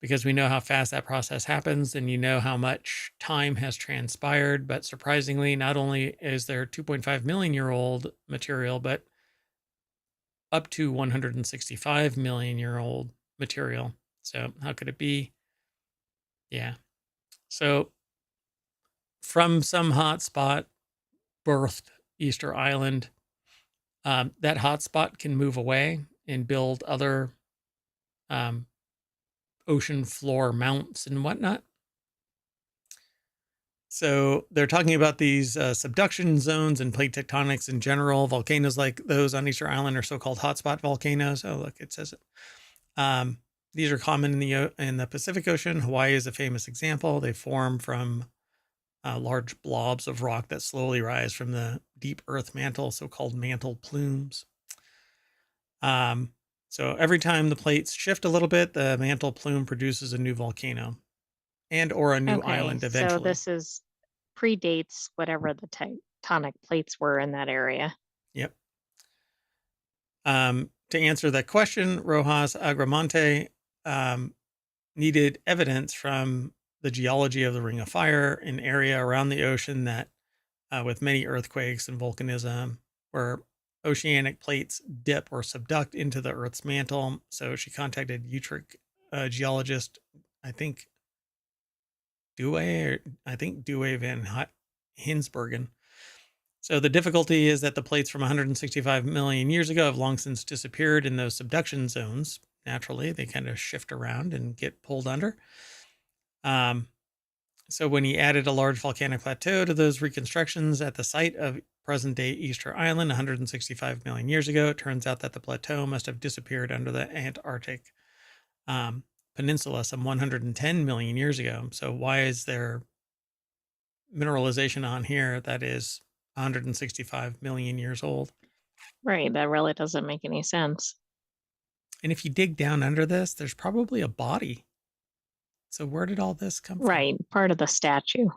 Because we know how fast that process happens, and you know how much time has transpired. But surprisingly, not only is there 2.5 million year old material, but up to 165 million year old material. So, how could it be? Yeah. So, from some hot spot birthed Easter Island. That hotspot can move away and build other um, ocean floor mounts and whatnot. So they're talking about these subduction zones and plate tectonics in general. Volcanoes like those on Easter Island are so-called hotspot volcanoes. Oh, look, it says it. These are common in the Pacific Ocean. Hawaii is a famous example. They form from large blobs of rock that slowly rise from the deep earth mantle, so-called mantle plumes. So every time the plates shift a little bit, the mantle plume produces a new volcano and or a new Okay, island so eventually. this is predates whatever the tectonic plates were in that area. Yep. To answer that question, Rojas Agramonte needed evidence from the geology of the Ring of Fire, an area around the ocean that, with many earthquakes and volcanism, where oceanic plates dip or subduct into the Earth's mantle. So she contacted Utrecht geologist, I think Douwe van Hinsbergen. So the difficulty is that the plates from 165 million years ago have long since disappeared in those subduction zones. Naturally, they kind of shift around and get pulled under. So when he added a large volcanic plateau to those reconstructions at the site of present-day Easter Island 165 million years ago, it turns out that the plateau must have disappeared under the Antarctic peninsula some 110 million years ago. So why is there mineralization on here that is 165 million years old? Right, that really doesn't make any sense. And if you dig down under this, there's probably a body. So where did all this come from? Right, part of the statue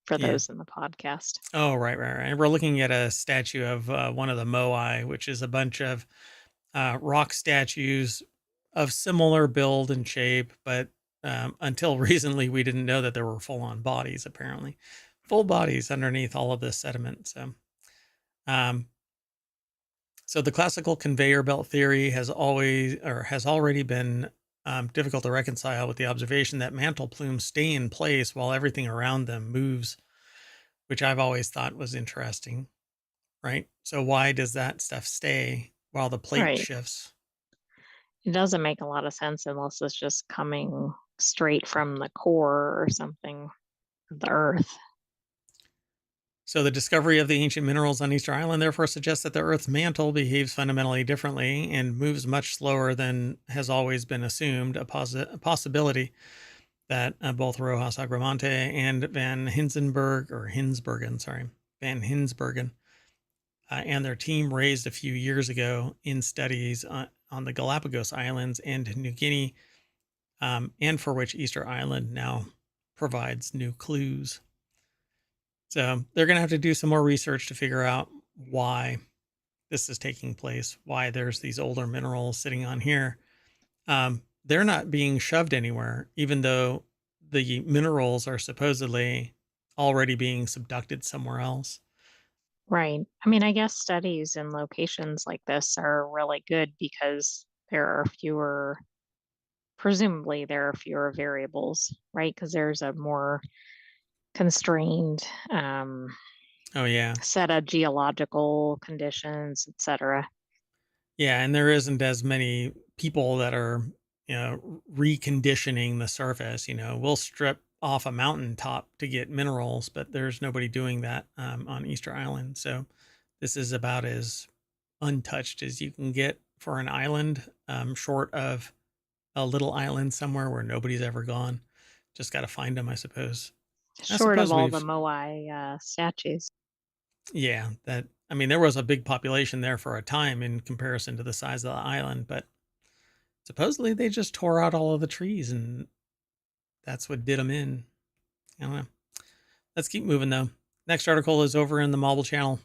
for Yeah. those in the podcast. Oh, right. We're looking at a statue of one of the Moai, which is a bunch of rock statues of similar build and shape, but until recently, we didn't know that there were full-on bodies, apparently. Full bodies underneath all of this sediment. So the classical conveyor belt theory has already been difficult to reconcile with the observation that mantle plumes stay in place while everything around them moves, which I've always thought was interesting, right? So why does that stuff stay while the plate shifts? It doesn't make a lot of sense unless it's just coming straight from the core or something of the Earth. So the discovery of the ancient minerals on Easter Island therefore suggests that the Earth's mantle behaves fundamentally differently and moves much slower than has always been assumed, a possibility that both Rojas Agramonte and Van Hinsbergen and their team raised a few years ago in studies on the Galapagos Islands and New Guinea, and for which Easter Island now provides new clues. So they're going to have to do some more research to figure out why this is taking place, why there's these older minerals sitting on here. They're not being shoved anywhere, even though the minerals are supposedly already being subducted somewhere else. Right. I mean, I guess studies in locations like this are really good because presumably there are fewer variables, right? Because there's a more constrained set of geological conditions, etc. Yeah, and there isn't as many people that are, reconditioning the surface. We'll strip off a mountaintop to get minerals, but there's nobody doing that on Easter Island. So this is about as untouched as you can get for an island, short of a little island somewhere where nobody's ever gone. Just got to find them, I suppose. Short of all the Moai statues. Yeah, there was a big population there for a time in comparison to the size of the island, but supposedly they just tore out all of the trees and that's what did them in. I don't know. Let's keep moving though. Next article is over in the Marble channel.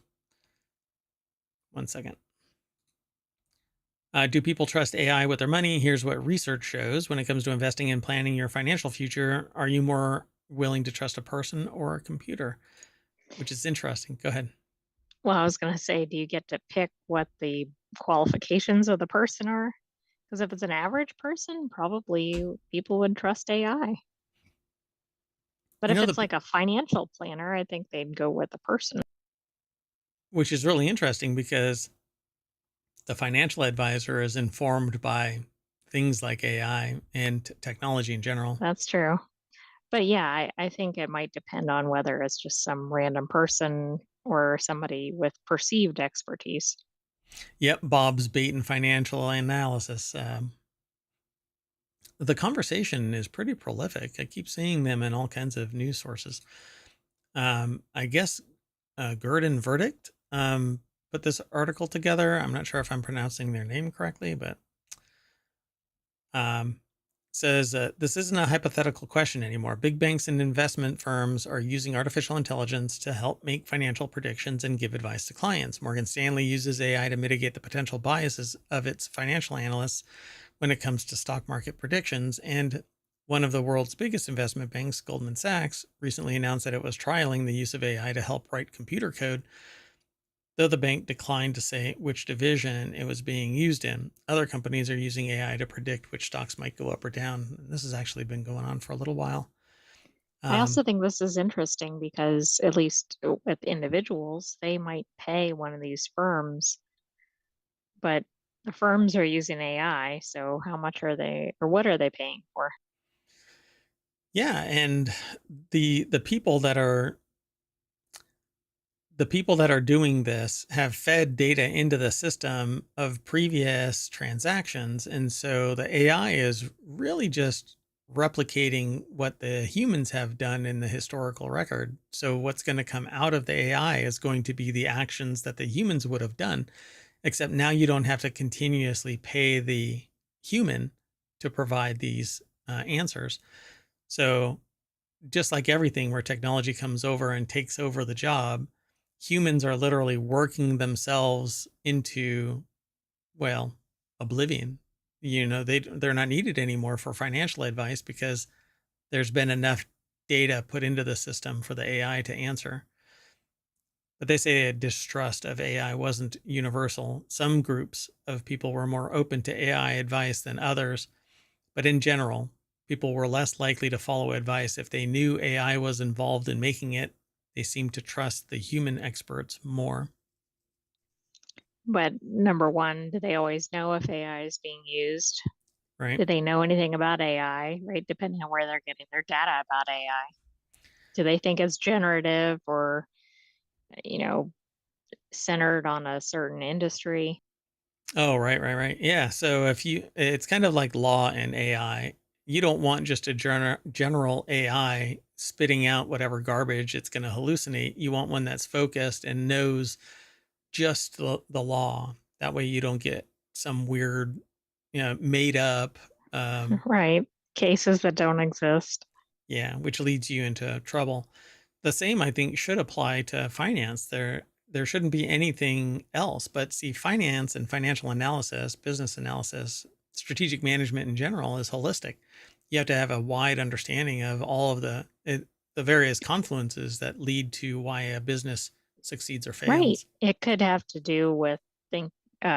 1 second. Do people trust AI with their money? Here's what research shows when it comes to investing and planning your financial future. Are you more willing to trust a person or a computer? Which is interesting. Go ahead. Well, I was going to say, do you get to pick what the qualifications of the person are? Because if it's an average person, probably people would trust AI. But if it's like a financial planner, I think they'd go with the person. Which is really interesting because the financial advisor is informed by things like AI and technology in general. That's true. But yeah, I think it might depend on whether it's just some random person or somebody with perceived expertise. Yep, Bob's Bait and Financial Analysis. The conversation is pretty prolific. I keep seeing them in all kinds of news sources. I guess Gurdon Verdict put this article together. I'm not sure if I'm pronouncing their name correctly, but says this isn't a hypothetical question anymore. Big banks and investment firms are using artificial intelligence to help make financial predictions and give advice to clients. Morgan Stanley uses AI to mitigate the potential biases of its financial analysts when it comes to stock market predictions. And one of the world's biggest investment banks, Goldman Sachs, recently announced that it was trialing the use of AI to help write computer code, though the bank declined to say which division it was being used in. Other companies are using AI to predict which stocks might go up or down. This has actually been going on for a little while. I also Um, think this is interesting because, at least with individuals, they might pay one of these firms, but the firms are using AI. So, how much are they, or what are they paying for? yeah, and the people that are the people that are doing this have fed data into the system of previous transactions. And so the AI is really just replicating what the humans have done in the historical record. So what's going to come out of the AI is going to be the actions that the humans would have done, except now you don't have to continuously pay the human to provide these answers. So just like everything where technology comes over and takes over the job, humans are literally working themselves into, well, oblivion. They're not needed anymore for financial advice because there's been enough data put into the system for the AI to answer. But they say a distrust of AI wasn't universal. Some groups of people were more open to AI advice than others, but in general, people were less likely to follow advice if they knew AI was involved in making it. They seemed to trust the human experts more, But number one, do they always know if AI is being used? right? Do they know anything about AI, right? Depending on where they're getting their data about AI. Do they think it's generative or, you know, centered on a certain industry? Oh, right, right, right. Yeah. So it's kind of like law and AI. You don't want just a general AI spitting out whatever garbage it's going to hallucinate. You want one that's focused and knows just the law. That way you don't get some weird, made up, um, Right. Cases that don't exist. yeah, which leads you into trouble. The same, I think, should apply to finance. There shouldn't be anything else. But see, finance and financial analysis, business analysis, strategic management in general is holistic. You have to have a wide understanding of all of the various confluences that lead to why a business succeeds or Right. fails. It could have to do with think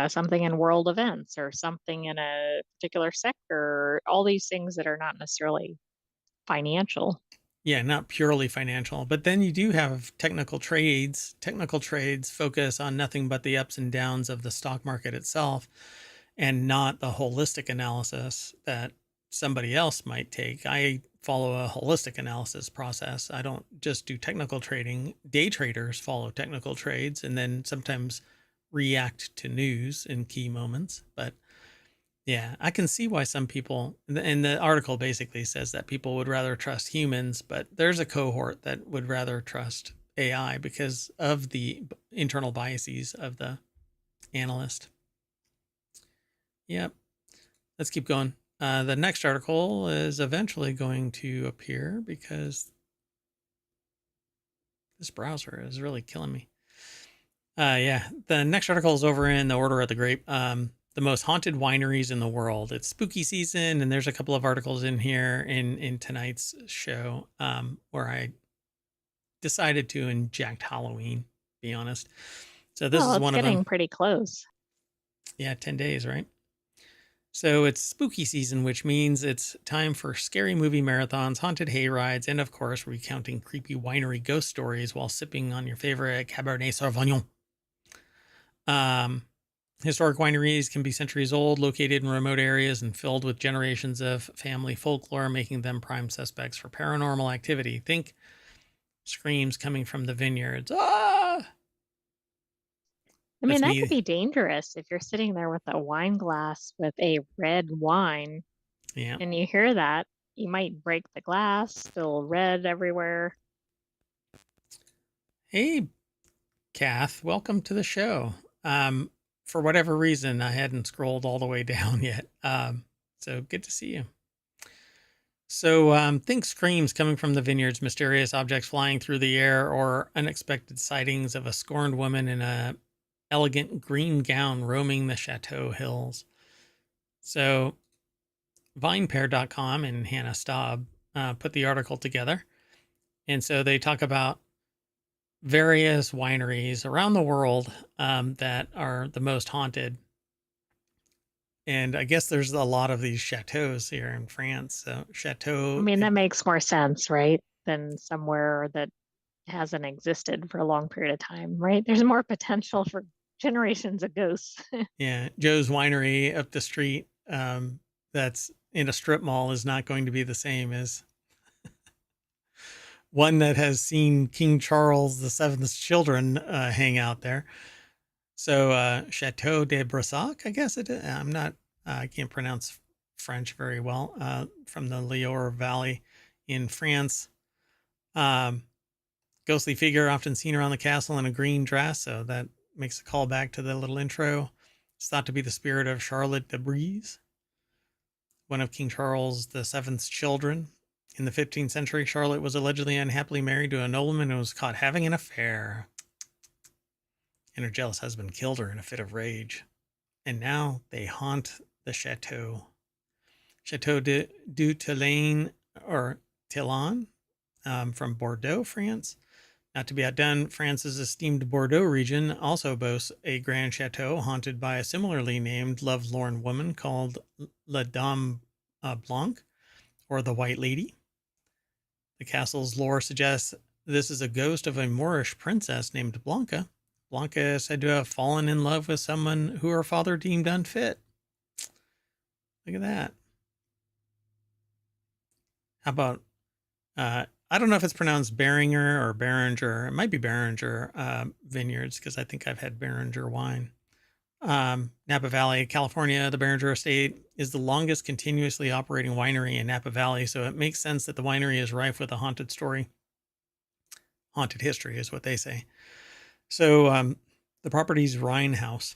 something in world events or something in a particular sector, all these things that are not necessarily financial. Yeah, not purely financial, but then you do have technical trades. Technical trades focus on nothing but the ups and downs of the stock market itself and not the holistic analysis that somebody else might take. I follow a holistic analysis process. I don't just do technical trading. Day traders follow technical trades and then sometimes react to news in key moments. But yeah, I can see why some people, and the article basically says that people would rather trust humans, but there's a cohort that would rather trust AI because of the internal biases of the analyst. Yep. Let's keep going. The next article is eventually going to appear because this browser is really killing me. Yeah, the next article is over in the Order of the Grape. The most haunted wineries in the world. It's spooky season, and there's a couple of articles in here in tonight's show where I decided to inject Halloween. Be honest. So this Well, is it's one of them. getting pretty close. Yeah, 10 days, right? So it's spooky season, which means it's time for scary movie marathons, haunted hay rides, and of course, recounting creepy winery ghost stories while sipping on your favorite Cabernet Sauvignon. Um, Historic wineries can be centuries old, located in remote areas, and filled with generations of family folklore, making them prime suspects for paranormal activity. Think screams coming from the vineyards. Ah! I mean, That's that could me. be dangerous if you're sitting there with a wine glass with a red wine Yeah. and you hear that. You might break the glass, spill red everywhere. Hey, Kath, welcome to the show. For whatever reason, I hadn't scrolled all the way down yet. So good to see you. So think screams coming from the vineyards, mysterious objects flying through the air, or unexpected sightings of a scorned woman in a elegant green gown roaming the chateau hills. So vinepair.com and Hannah Staub put the article together. And so they talk about various wineries around the world that are the most haunted. And I guess there's a lot of these chateaus here in France. So I chateau, mean, that makes more sense, right? Than somewhere that hasn't existed for a long period of time, right? There's more potential for generations of ghosts. yeah, Joe's Winery up the street, that's in a strip mall is not going to be the same as one that has seen King Charles the Seventh's children hang out there. So Chateau de Brissac, I guess it is. I'm not. I can't pronounce French very well. From the Loire Valley in France. Um, Ghostly figure often seen around the castle in a green dress, so that makes a call back to the little intro. It's thought to be the spirit of Charlotte de Brise, one of King Charles VII's children. In the 15th century, Charlotte was allegedly unhappily married to a nobleman and was caught having an affair. And her jealous husband killed her in a fit of rage. And now they haunt the chateau. Chateau du Tilane, or Tillan, from Bordeaux, France. Not to be outdone, France's esteemed Bordeaux region also boasts a grand chateau haunted by a similarly named lovelorn woman called La Dame Blanche, or the White Lady. The castle's lore suggests this is a ghost of a Moorish princess named Blanca. Blanca is said to have fallen in love with someone who her father deemed unfit. Look at that. How about I don't know if it's pronounced Beringer or Beringer. It might be Beringer Vineyards, because I think I've had Beringer wine. Napa Valley, California. The Beringer Estate is the longest continuously operating winery in Napa Valley, so it makes sense that the winery is rife with a haunted story. Haunted history is what they say. So the property's Rhine House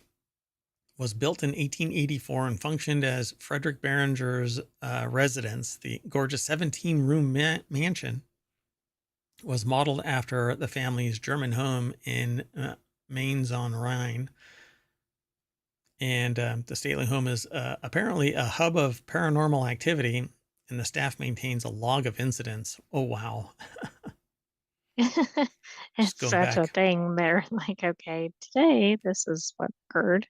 was built in 1884 and functioned as Frederick Beringer's residence. The gorgeous 17-room mansion was modeled after the family's German home in Mainz on Rhine. And the stately home is apparently a hub of paranormal activity, and the staff maintains a log of incidents. Oh, wow. Just It's going such a back. thing. They're like, okay, today this is what occurred.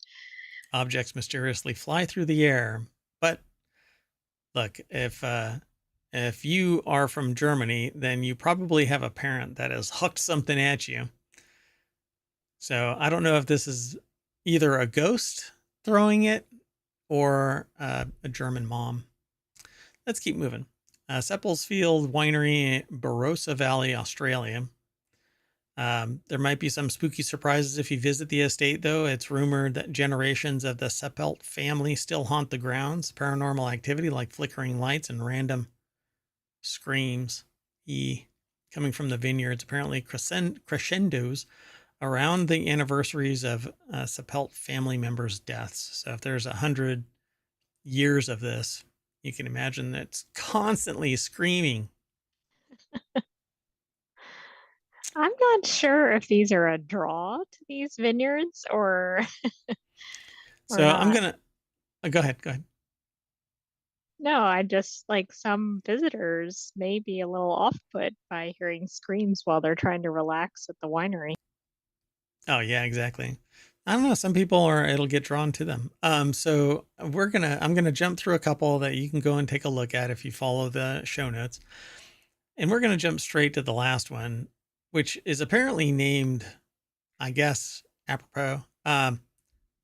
Objects mysteriously fly through the air. But look, if you are from Germany, then you probably have a parent that has hooked something at you. So I don't know if this is either a ghost throwing it or a German mom. Let's keep moving. Seppelsfield Winery, Barossa Valley, Australia. There might be some spooky surprises if you visit the estate, though. It's rumored that generations of the Seppelt family still haunt the grounds. Paranormal activity like flickering lights and random screams coming from the vineyards, apparently crescendos around the anniversaries of Seppelt family members' deaths. So if there's 100 years of this, you can imagine that it's constantly screaming. I'm not sure if these are a draw to these vineyards or or So I'm not. gonna go ahead. Go ahead. No, I just like some visitors may be a little off put by hearing screams while they're trying to relax at the winery. Oh yeah, exactly. I don't know. Some people are. It'll get drawn to them. So I'm gonna jump through a couple that you can go and take a look at if you follow the show notes, and we're gonna jump straight to the last one, which is apparently named, I guess, apropos,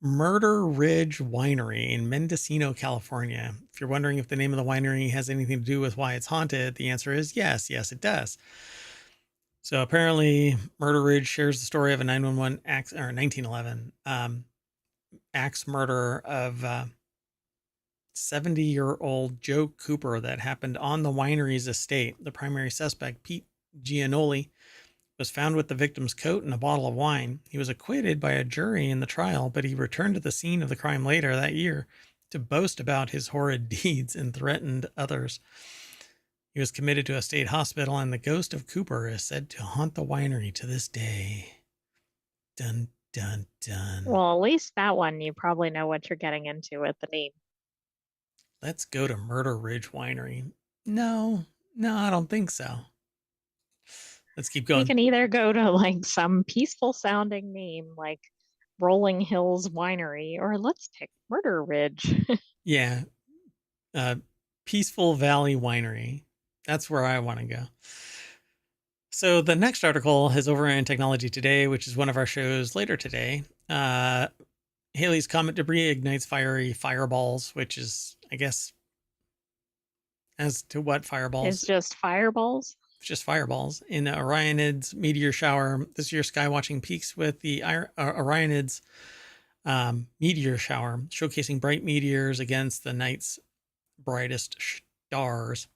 Murder Ridge Winery in Mendocino, California. If you're wondering if the name of the winery has anything to do with why it's haunted, the answer is yes. Yes, it does. So apparently, Murder Ridge shares the story of a 911 axe, or 1911 axe murder of 70-year-old Joe Cooper that happened on the winery's estate. The primary suspect, Pete Gianoli, was found with the victim's coat and a bottle of wine. He was acquitted by a jury in the trial, but he returned to the scene of the crime later that year to boast about his horrid deeds and threatened others. He was committed to a state hospital, and the ghost of Cooper is said to haunt the winery to this day. Dun, dun, dun. Well, at least that one, you probably know what you're getting into with the name. Let's go to Murder Ridge Winery. No, I don't think so. Let's keep You going. can either go to like some peaceful sounding name like Rolling Hills Winery, or let's pick Murder Ridge. Yeah. Peaceful Valley Winery. That's where I want to go. So the next article is over in Technology Today, which is one of our shows later today. Halley's Comet debris ignites fiery fireballs, which is, I guess, as to what fireballs? It's just fireballs. It's just fireballs. In the Orionids meteor shower, this year's skywatching peaks with the Orionids meteor shower, showcasing bright meteors against the night's brightest stars.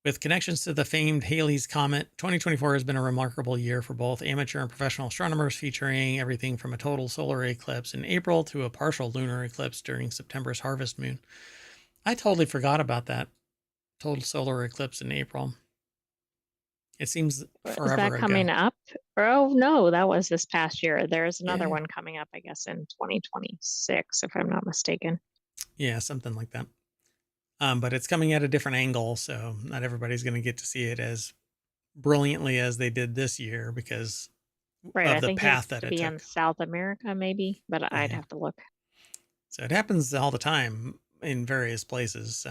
With connections to the famed Halley's Comet, 2024 has been a remarkable year for both amateur and professional astronomers, featuring everything from a total solar eclipse in April to a partial lunar eclipse during September's harvest moon. I totally forgot about that total solar eclipse in April. It seems forever Is that ago. coming up? Oh, no, that was this past year. There's another one coming up, I guess, in 2026, if I'm not mistaken. Yeah, something like that. But it's coming at a different angle, so not everybody's going to get to see it as brilliantly as they did this year because of the path that it took. In South America, maybe, but I'd have to look. So it happens all the time in various places.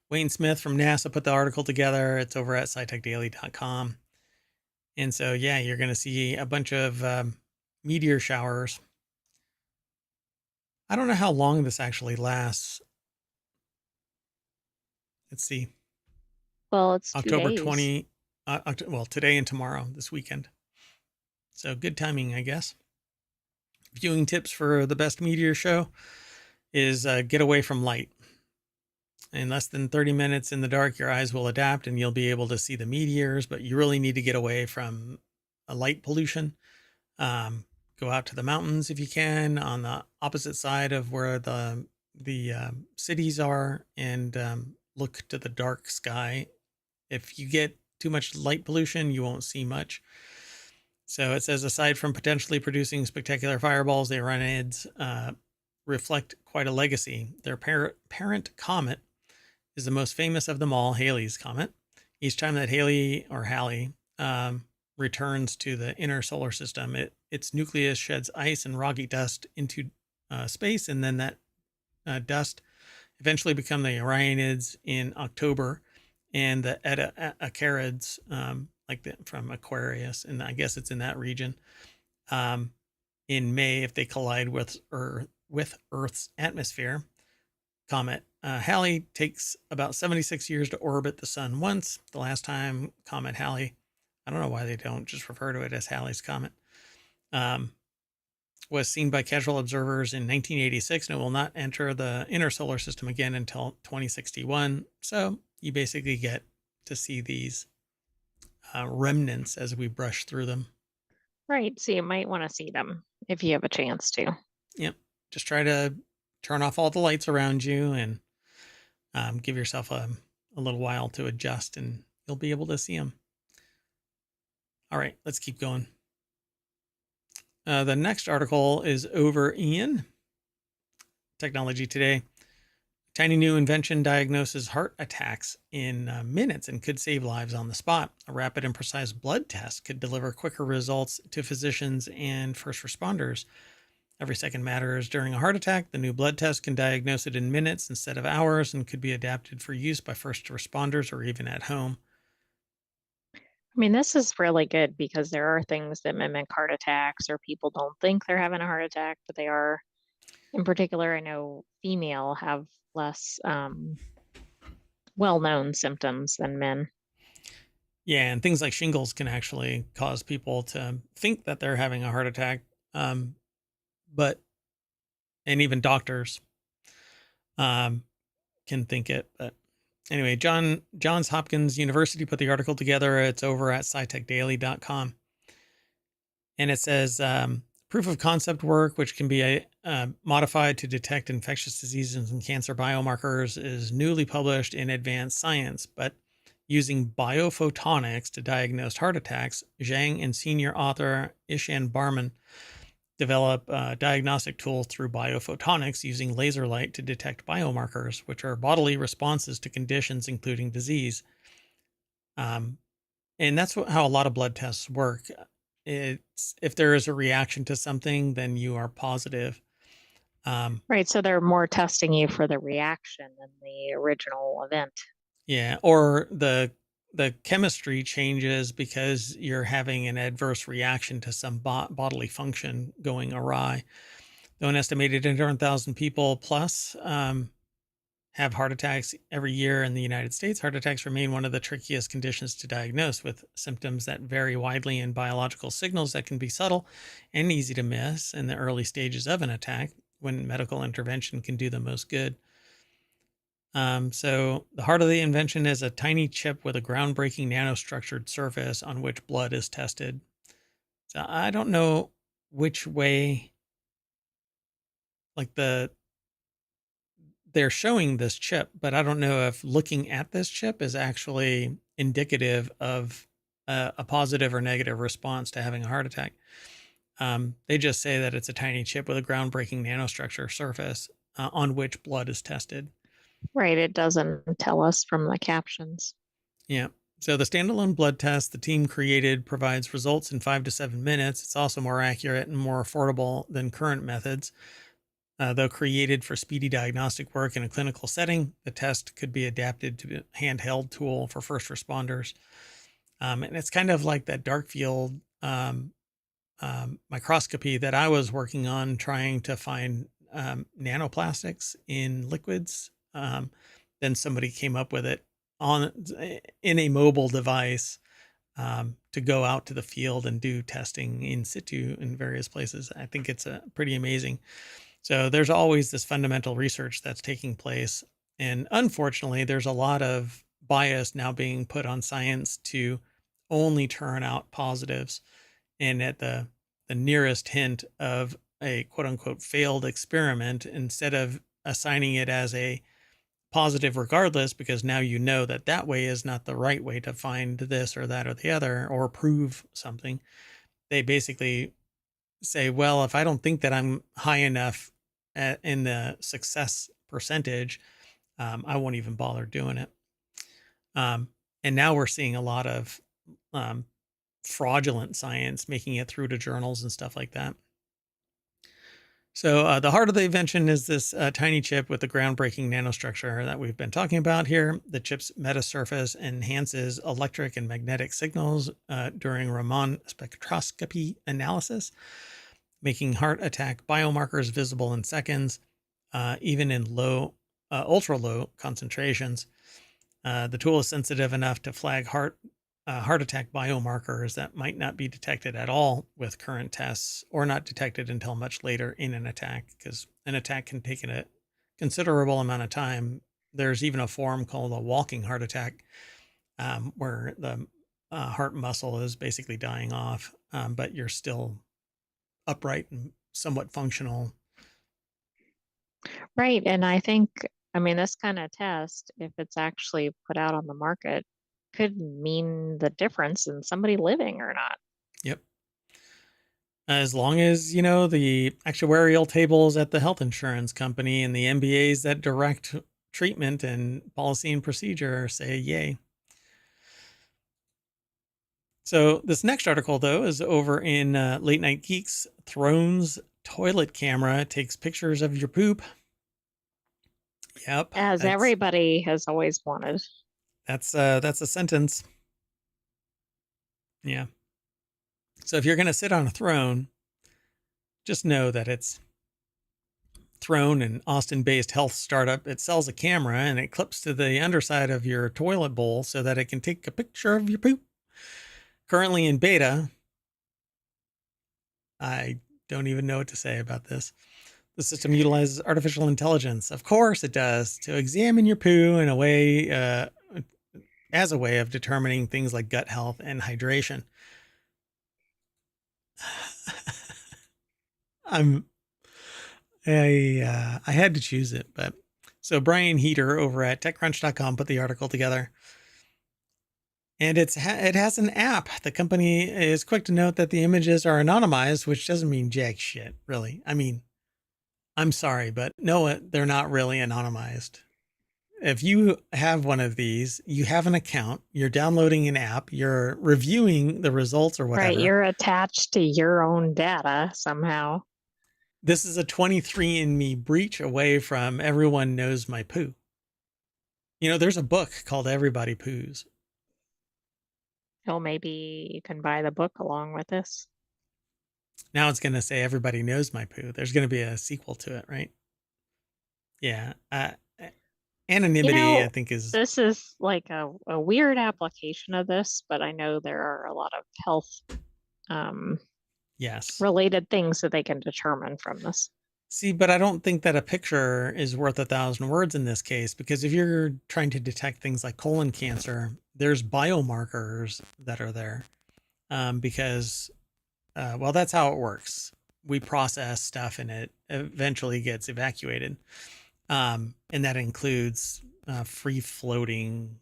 Wayne Smith from NASA put the article together. It's over at scitechdaily.com. And so, yeah, you're going to see a bunch of meteor showers. I don't know how long this actually lasts. Let's see. Well, it's October 20. Well, today and tomorrow, this weekend. So good timing, I guess. Viewing tips for the best meteor show is get away from light. In less than 30 minutes in the dark, your eyes will adapt and you'll be able to see the meteors, but you really need to get away from a light pollution. Go out to the mountains if you can, on the opposite side of where the cities are, and look to the dark sky. If you get too much light pollution, you won't see much. So it says, aside from potentially producing spectacular fireballs, the Orionids reflect quite a legacy. Their parent comet is the most famous of them all, Halley's Comet. Each time that Halley returns to the inner solar system, its nucleus sheds ice and rocky dust into space, and then that dust eventually become the Orionids in October, and the Aggregades, from Aquarius, and I guess it's in that region, in May if they collide with Earth's atmosphere. Comet Halley takes about 76 years to orbit the sun once. The last time Comet Halley, I don't know why they don't just refer to it as Halley's Comet, was seen by casual observers in 1986, and it will not enter the inner solar system again until 2061. So you basically get to see these remnants as we brush through them. Right. So you might want to see them if you have a chance to. Yep. Just try to turn off all the lights around you and give yourself a little while to adjust, and you'll be able to see them. All right, let's keep going. The next article is over in Technology Today. Tiny new invention diagnoses heart attacks in minutes and could save lives on the spot. A rapid and precise blood test could deliver quicker results to physicians and first responders. Every second matters during a heart attack. The new blood test can diagnose it in minutes instead of hours and could be adapted for use by first responders or even at home. I mean, this is really good because there are things that mimic heart attacks, or people don't think they're having a heart attack, but they are. In particular, I know female have less well-known symptoms than men. Yeah, and things like shingles can actually cause people to think that they're having a heart attack. And even doctors can think it. But anyway, Johns Hopkins University put the article together. It's over at scitechdaily.com. And it says, proof of concept work, which can be modified to detect infectious diseases and cancer biomarkers, is newly published in Advanced Science, but Using biophotonics to diagnose heart attacks, Zhang and senior author Ishan Barman develop diagnostic tools through biophotonics using laser light to detect biomarkers, which are bodily responses to conditions including disease. Um, and that's how a lot of blood tests work. It's if there is a reaction to something, then you are positive. Right. So they're more testing you for the reaction than the original event. Yeah, or the chemistry changes because you're having an adverse reaction to some bodily function going awry. Though an estimated 800,000 people plus have heart attacks every year in the United States, heart attacks remain one of the trickiest conditions to diagnose, with symptoms that vary widely and biological signals that can be subtle and easy to miss in the early stages of an attack when medical intervention can do the most good. So the heart of the invention is a tiny chip with a groundbreaking nanostructured surface on which blood is tested. So I don't know which way, like they're showing this chip, but I don't know if looking at this chip is actually indicative of a positive or negative response to having a heart attack. They just say that it's a tiny chip with a groundbreaking nanostructure surface on which blood is tested. Right. It doesn't tell us from the captions. Yeah. So the standalone blood test the team created provides results in 5 to 7 minutes. It's also more accurate and more affordable than current methods. Though created for speedy diagnostic work in a clinical setting, the test could be adapted to a handheld tool for first responders. And it's kind of like that dark field microscopy that I was working on, trying to find nanoplastics in liquids. Then somebody came up with it on in a mobile device to go out to the field and do testing in situ in various places. I think it's pretty amazing. So there's always this fundamental research that's taking place. And unfortunately, there's a lot of bias now being put on science to only turn out positives. And at the nearest hint of a quote unquote failed experiment, instead of assigning it as a positive regardless, because now you know that that way is not the right way to find this or that or the other or prove something, they basically say, well, if I don't think that I'm high enough in the success percentage, I won't even bother doing it. And now we're seeing a lot of fraudulent science making it through to journals and stuff like that. So the heart of the invention is this tiny chip with the groundbreaking nanostructure that we've been talking about here. The chip's metasurface enhances electric and magnetic signals during Raman spectroscopy analysis, making heart attack biomarkers visible in seconds, even in ultra low concentrations. The tool is sensitive enough to flag heart attack biomarkers that might not be detected at all with current tests, or not detected until much later in an attack, because an attack can take a considerable amount of time. There's even a form called a walking heart attack, where the heart muscle is basically dying off, but you're still upright and somewhat functional. Right. And I think, I mean, this kind of test, if it's actually put out on the market, could mean the difference in somebody living or not. Yep. As long as, you know, the actuarial tables at the health insurance company and the MBAs that direct treatment and policy and procedure say yay. So this next article, though, is over in Late Night Geeks. Throne's toilet camera takes pictures of your poop. Yep, As everybody has always wanted. that's a sentence. Yeah. So if you're going to sit on a throne, just know that it's Throne, an Austin-based health startup. It sells a camera and it clips to the underside of your toilet bowl so that it can take a picture of your poop. Currently in beta, I don't even know what to say about this. The system utilizes artificial intelligence. Of course it does, to examine your poo in a way, as a way of determining things like gut health and hydration. I had to choose it, but so Brian Heater over at TechCrunch.com put the article together. And it has an app. The company is quick to note that the images are anonymized, which doesn't mean jack shit, really. I mean, I'm sorry, but no, they're not really anonymized. If you have one of these, you have an account, you're downloading an app, you're reviewing the results or Right, whatever. you're attached to your own data somehow. This is a 23andMe breach away from everyone knows my poo. You know, there's a book called Everybody Poos. Oh, maybe you can buy the book along with this. Now it's going to say everybody knows my poo. There's going to be a sequel to it, right? Yeah. You Anonymity, I know, think, is this is like a weird application of this, but I know there are a lot of health um, yes. related things that they can determine from this. See, but I don't think that a picture is worth 1,000 words in this case, because if you're trying to detect things like colon cancer, there's biomarkers that are there, because, well, that's how it works. We process stuff and it eventually gets evacuated. And that includes free floating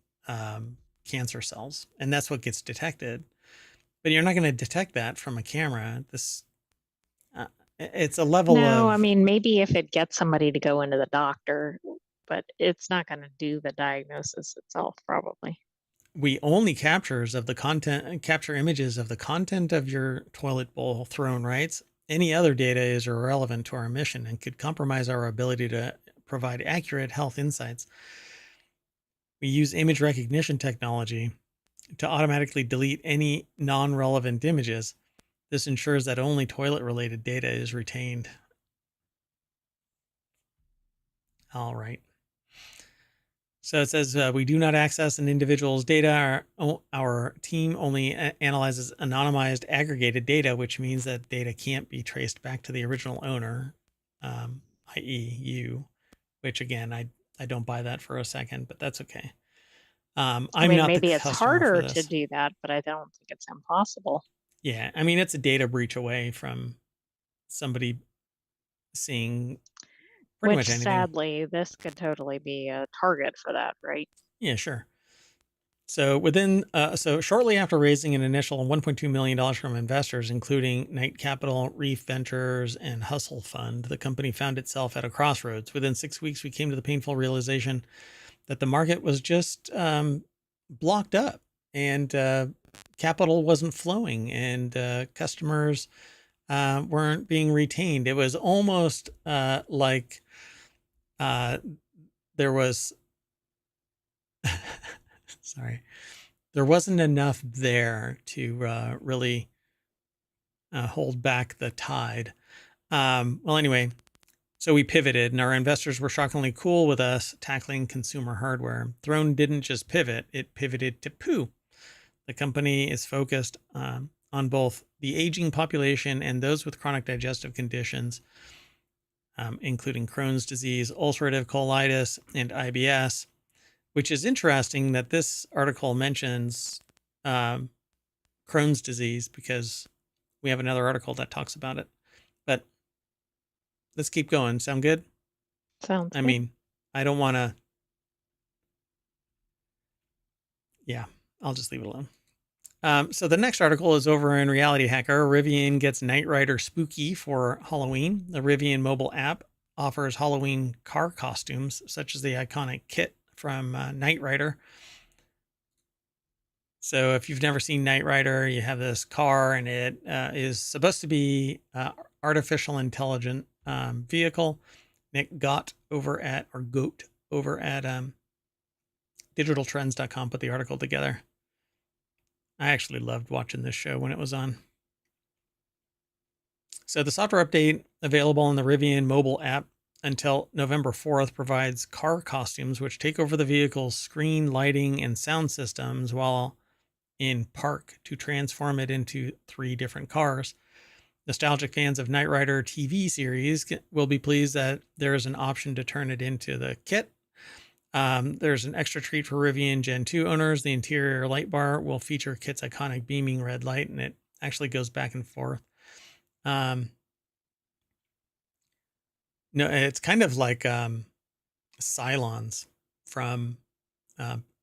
cancer cells. And that's what gets detected. But you're not going to detect that from a camera. Uh, it's a level No, I of, mean, maybe if it gets somebody to go into the doctor, but it's not going to do the diagnosis itself, probably. we only captures of the content, capture images of the content of your toilet bowl, Throne writes. Any other data is irrelevant to our mission and could compromise our ability to provide accurate health insights. We use image recognition technology to automatically delete any non-relevant images. This ensures that only toilet-related data is retained. All right. So it says we do not access an individual's data. Our team only analyzes anonymized aggregated data, which means that data can't be traced back to the original owner, i.e. you, which again, I don't buy that for a second, but that's okay. I I'm mean, not the maybe it's customer for harder to this. do that, but I don't think it's impossible. Yeah, I mean, it's a data breach away from somebody seeing pretty Which much anything. sadly, this could totally be a target for that, right? Yeah, sure. So shortly after raising an initial $1.2 million from investors, including Knight Capital, Reef Ventures, and Hustle Fund, the company found itself at a crossroads. Within 6 weeks, we came to the painful realization that the market was just blocked up, and capital wasn't flowing, and customers weren't being retained. It was almost like uh, there was, sorry, there wasn't enough there to really hold back the tide. Well, anyway, so we pivoted, and our investors were shockingly cool with us tackling consumer hardware. Throne didn't just pivot, it pivoted to poo. The company is focused on both the aging population and those with chronic digestive conditions, including Crohn's disease, ulcerative colitis, and IBS, which is interesting that this article mentions um, Crohn's disease because we have another article that talks about it. But let's keep going. Sound good? Sounds I good. mean, I don't want to. Yeah, I'll just leave it alone. So the next article is over in Reality Hacker. Rivian gets Knight Rider spooky for Halloween. The Rivian mobile app offers Halloween car costumes, such as the iconic kit from Knight Rider. So if you've never seen Knight Rider, you have this car, and it is supposed to be artificial intelligent vehicle. Nick Gott over at digitaltrends.com put the article together. I actually loved watching this show when it was on. So the software update available in the Rivian mobile app until November 4th provides car costumes which take over the vehicle's screen, lighting, and sound systems while in park to transform it into 3 different cars. Nostalgic fans of Knight Rider TV series will be pleased that there is an option to turn it into the kit. There's an extra treat for Rivian Gen 2 owners. The interior light bar will feature Kit's iconic beaming red light, and it actually goes back and forth. No, it's kind of like Cylons from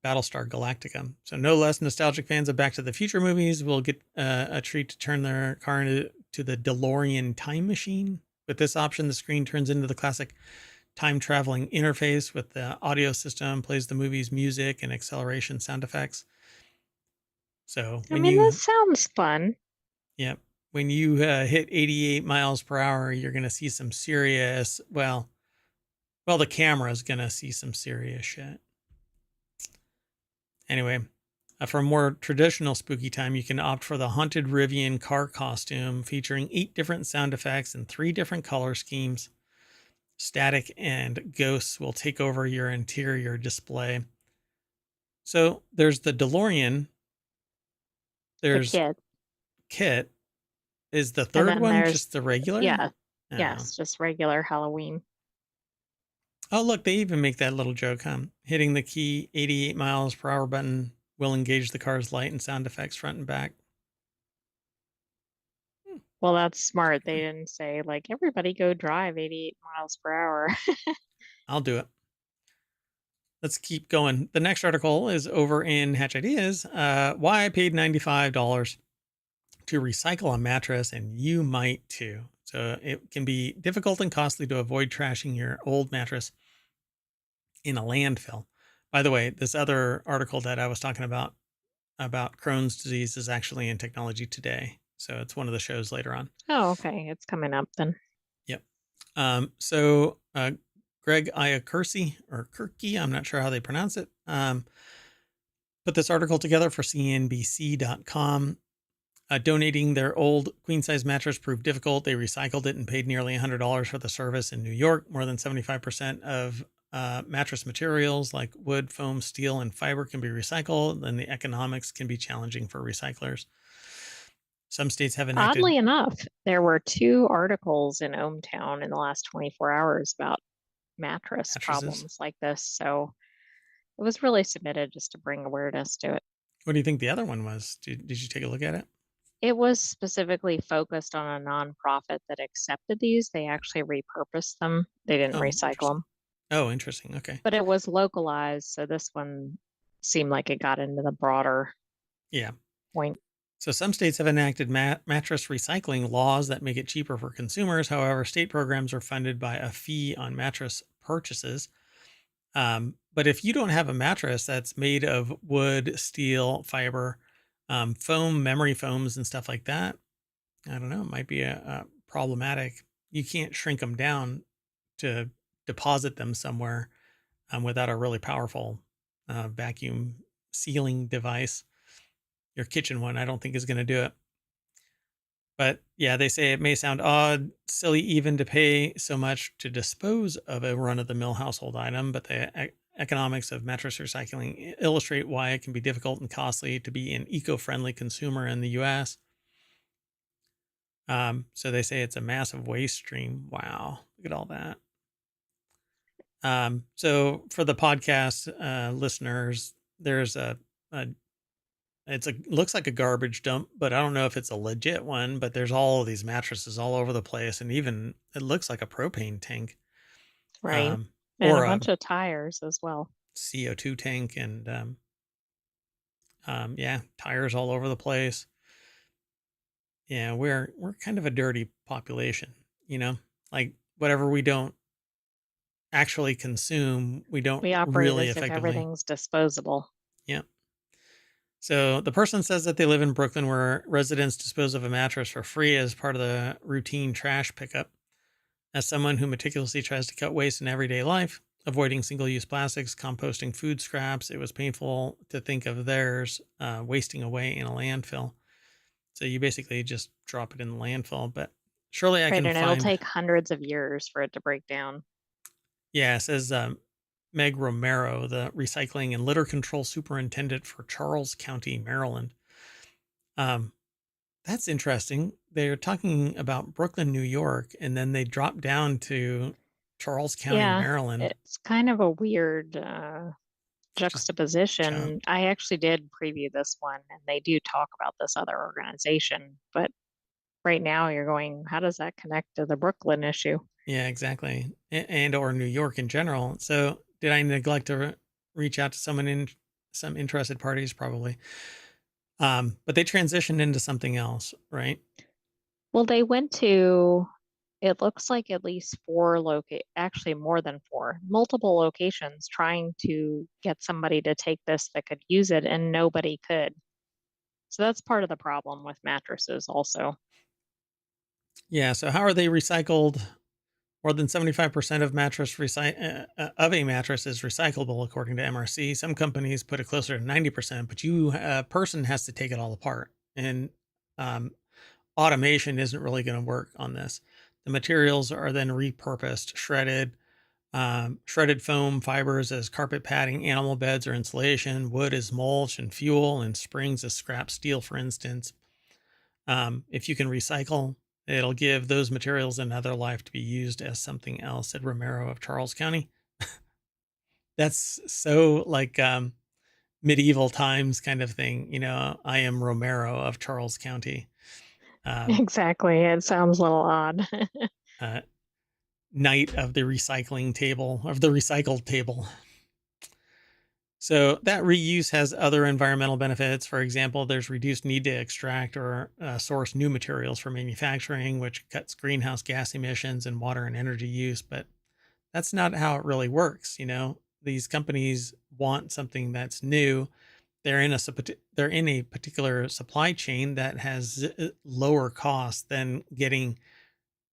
Battlestar Galactica. So no less nostalgic fans of Back to the Future movies will get a treat to turn their car into the DeLorean time machine. With this option, the screen turns into the classic time traveling interface with the audio system, plays the movie's music and acceleration sound effects. So I when mean, that you, sounds fun. yep, when you hit 88 miles per hour, you're going to see some serious, well, the camera's going to see some serious shit. Anyway, for a more traditional spooky time, you can opt for the Haunted Rivian car costume featuring 8 different sound effects and 3 different color schemes. Static and ghosts will take over your interior display. So there's the DeLorean. The There's kid. Kit. Is the And third then one there's, just the regular? yeah, Oh. yes, just regular Halloween. Oh, look, they even make that little joke, huh? Hitting the key 88 miles per hour button will engage the car's light and sound effects front and back. Well, that's smart. They didn't say, like, everybody go drive 88 miles per hour. I'll do it. Let's keep going. The next article is over in Hatch Ideas. Why I paid $95 to recycle a mattress, and you might too. So it can be difficult and costly to avoid trashing your old mattress in a landfill. By the way, this other article that I was talking about Crohn's disease is actually in Technology Today. So it's one of the shows later on. Oh, okay. It's coming up then. Yep. So Greg Iakursi or Kirky, I'm not sure how they pronounce it, put this article together for CNBC.com. Donating their old queen size mattress proved difficult. They recycled it and paid nearly $100 for the service in New York. More than 75% of mattress materials like wood, foam, steel, and fiber can be recycled, and the economics can be challenging for recyclers. Some states have enacted. Oddly enough, there were 2 articles in ohmTown in the last 24 hours about mattress Mattresses. problems like this. So it was really submitted just to bring awareness to it. What do you think the other one was? Did you take a look at it? It was specifically focused on a nonprofit that accepted these. They actually repurposed them. They didn't Oh, recycle them. Oh, interesting. Okay. But it was localized, so this one seemed like it got into the broader point. So some states have enacted mattress recycling laws that make it cheaper for consumers. However, state programs are funded by a fee on mattress purchases. But if you don't have a mattress that's made of wood, steel, fiber, foam, memory foams, and stuff like that, I don't know, it might be a problematic. You can't shrink them down to deposit them somewhere without a really powerful vacuum sealing device. Your kitchen one, I don't think is going to do it. But yeah, they say it may sound odd, silly even to pay so much to dispose of a run-of-the-mill household item, but the economics of mattress recycling illustrate why it can be difficult and costly to be an eco-friendly consumer in the U.S. So they say it's a massive waste stream. Wow, look at all that. So for the podcast listeners, there's looks like a garbage dump, but I don't know if it's a legit one. But there's all of these mattresses all over the place, and even it looks like a propane tank, Right. And or a bunch of tires as well. CO2 tank, and yeah, tires all over the place. Yeah, we're kind of a dirty population, like whatever we don't actually consume, we don't We operate really as if effectively. everything's disposable. Yeah. So the person says that they live in Brooklyn where residents dispose of a mattress for free as part of the routine trash pickup. As someone who meticulously tries to cut waste in everyday life, avoiding single-use plastics, composting food scraps, it was painful to think of theirs wasting away in a landfill. So you basically just drop it in the landfill, but surely I Right, can and find. it'll take hundreds of years for it to break down. Yeah, it says Meg Romero, the recycling and litter control superintendent for Charles County, Maryland. That's interesting. They're talking about Brooklyn, New York, and then they drop down to Charles County, Maryland. It's kind of a weird juxtaposition. Jump. I actually did preview this one, and they do talk about this other organization, but right now you're going, how does that connect to the Brooklyn issue? Yeah, exactly. And or New York in general. So did I neglect to reach out to someone in some interested parties probably. But they transitioned into something else, right? Well, they went to, it looks like at least actually more than four, multiple locations trying to get somebody to take this that could use it, and nobody could. So that's part of the problem with mattresses also. Yeah. So how are they recycled? More than 75% of of a mattress is recyclable, according to MRC. Some companies put it closer to 90%, but a person has to take it all apart, and um, automation isn't really going to work on this. The materials are then repurposed, shredded foam fibers as carpet padding, animal beds or insulation, wood as mulch and fuel, and springs as scrap steel, for instance. If you can recycle, it'll give those materials another life to be used as something else, said Romero of Charles County. That's so like medieval times kind of thing. I am Romero of Charles County. Um, Exactly. It sounds a little odd. uh, Knight of the recycled table. So that reuse has other environmental benefits. For example, there's reduced need to extract or source new materials for manufacturing, which cuts greenhouse gas emissions and water and energy use. But that's not how it really works. These companies want something that's new. They're in a particular supply chain that has lower cost than getting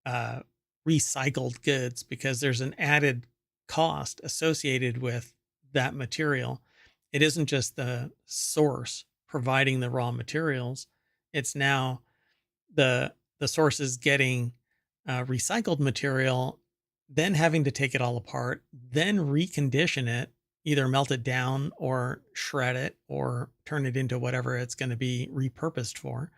uh, recycled goods, because there's an added cost associated with that material. It isn't just the source providing the raw materials. It's now the source is getting recycled material, then having to take it all apart, then recondition it, either melt it down or shred it or turn it into whatever it's going to be repurposed for.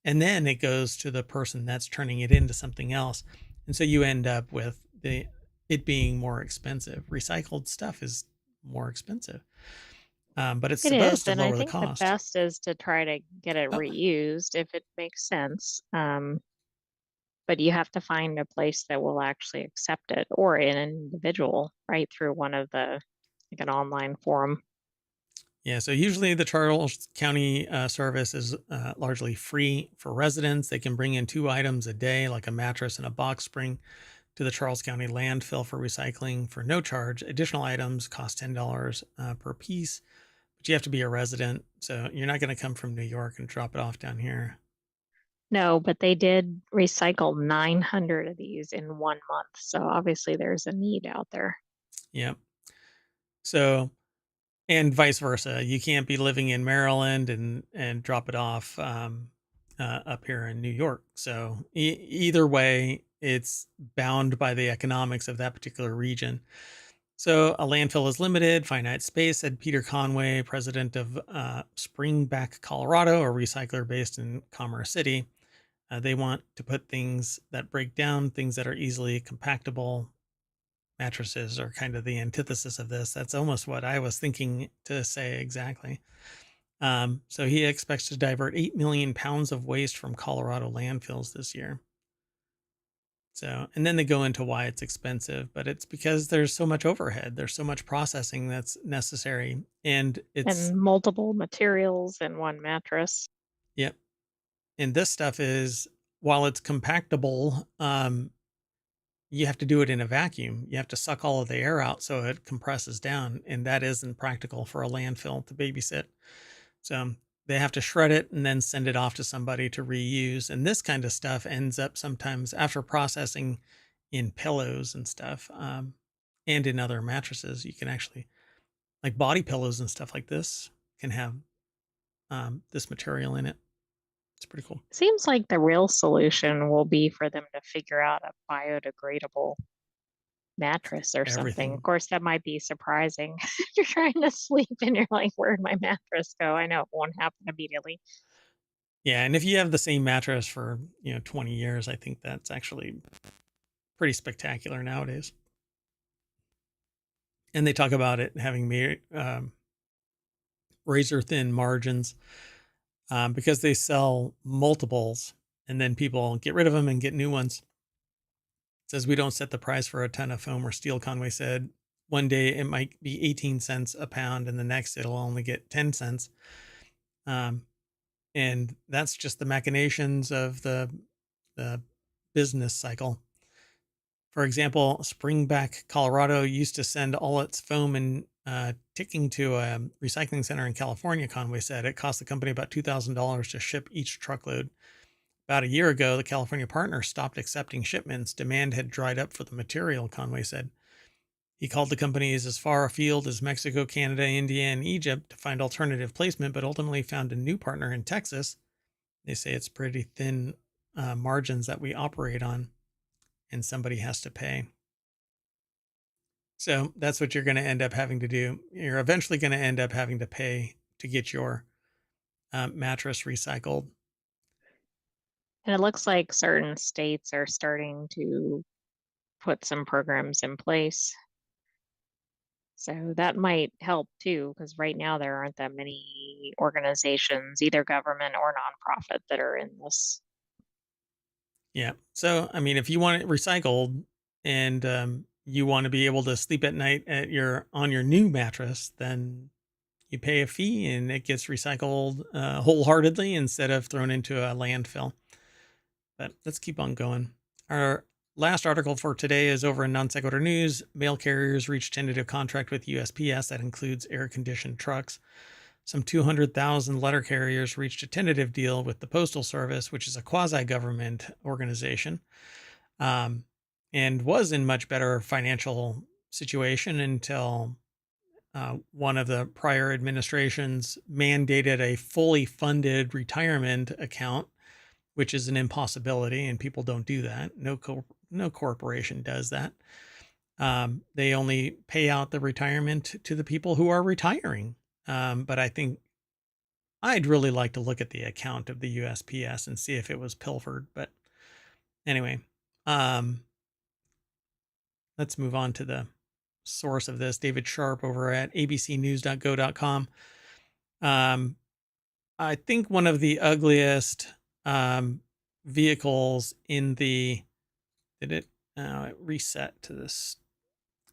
And then it goes to the person that's turning it into something else. And so you end up with it being more expensive. Recycled stuff is more expensive, but it's It supposed is, to and I lower the think the cost. best is to try to get it Oh, reused if it makes sense. But you have to find a place that will actually accept it, or an individual, right, through one of the, like an online forum. yeah. So usually the Charles County service is largely free for residents. They can bring in 2 items a day, like a mattress and a box spring, to the Charles County landfill for recycling for no charge. Additional items cost $10 per piece, but you have to be a resident. So you're not going to come from New York and drop it off down here. No, but they did recycle 900 of these in 1 month. So obviously there's a need out there. Yep. So, and vice versa. You can't be living in Maryland and drop it off up here in New York. So either way, it's bound by the economics of that particular region. So a landfill is limited, finite space, said Peter Conway, president of Springback, Colorado, a recycler based in Commerce City. They want to put things that break down, things that are easily compactable. Mattresses are kind of the antithesis of this. That's almost what I was thinking to say exactly. So he expects to divert 8 million pounds of waste from Colorado landfills this year. So, and then they go into why it's expensive, but it's because there's so much overhead. There's so much processing that's necessary. And And multiple materials in one mattress. yep. And this stuff is, while it's compactable, you have to do it in a vacuum. You have to suck all of the air out so it compresses down. And that isn't practical for a landfill to babysit. So they have to shred it and then send it off to somebody to reuse. And this kind of stuff ends up sometimes, after processing, in pillows and stuff, and in other mattresses. You can actually, like body pillows and stuff like this, can have this material in it. It's pretty cool. Seems like the real solution will be for them to figure out a biodegradable mattress or something. Of Everything. course, that might be surprising. You're trying to sleep and you're like, where'd my mattress go? I know it won't happen immediately. Yeah. And if you have the same mattress for, 20 years, I think that's actually pretty spectacular nowadays. And they talk about it having razor thin margins, because they sell multiples and then people get rid of them and get new ones. It says we don't set the price for a ton of foam or steel, Conway said. one day it might be 18 cents a pound, and the next it'll only get 10 cents. Um, and that's just the machinations of the business cycle. For example, Springback, Colorado used to send all its foam and ticking to a recycling center in California, Conway said. It cost the company about $2,000 to ship each truckload. About a year ago, the California partner stopped accepting shipments. Demand had dried up for the material, Conway said. He called the companies as far afield as Mexico, Canada, India, and Egypt to find alternative placement, but ultimately found a new partner in Texas. They say it's pretty thin margins that we operate on, and somebody has to pay. So that's what you're going to end up having to do. You're eventually going to end up having to pay to get your mattress recycled. And it looks like certain states are starting to put some programs in place. So that might help too, because right now there aren't that many organizations, either government or nonprofit, that are in this. Yeah. So, I mean, if you want it recycled and you want to be able to sleep at night on your new mattress, then you pay a fee and it gets recycled wholeheartedly instead of thrown into a landfill. But let's keep on going. Our last article for today is over in Non Sequitur News. Mail carriers reach tentative contract with USPS that includes air-conditioned trucks. Some 200,000 letter carriers reached a tentative deal with the Postal Service, which is a quasi-government organization, and was in much better financial situation until one of the prior administrations mandated a fully funded retirement account, which is an impossibility, and people don't do that. No corporation does that. They only pay out the retirement to the people who are retiring. But I think I'd really like to look at the account of the USPS and see if it was pilfered. But anyway, let's move on to the source of this. David Sharp over at abcnews.go.com. I think one of the ugliest vehicles in the did it reset to this.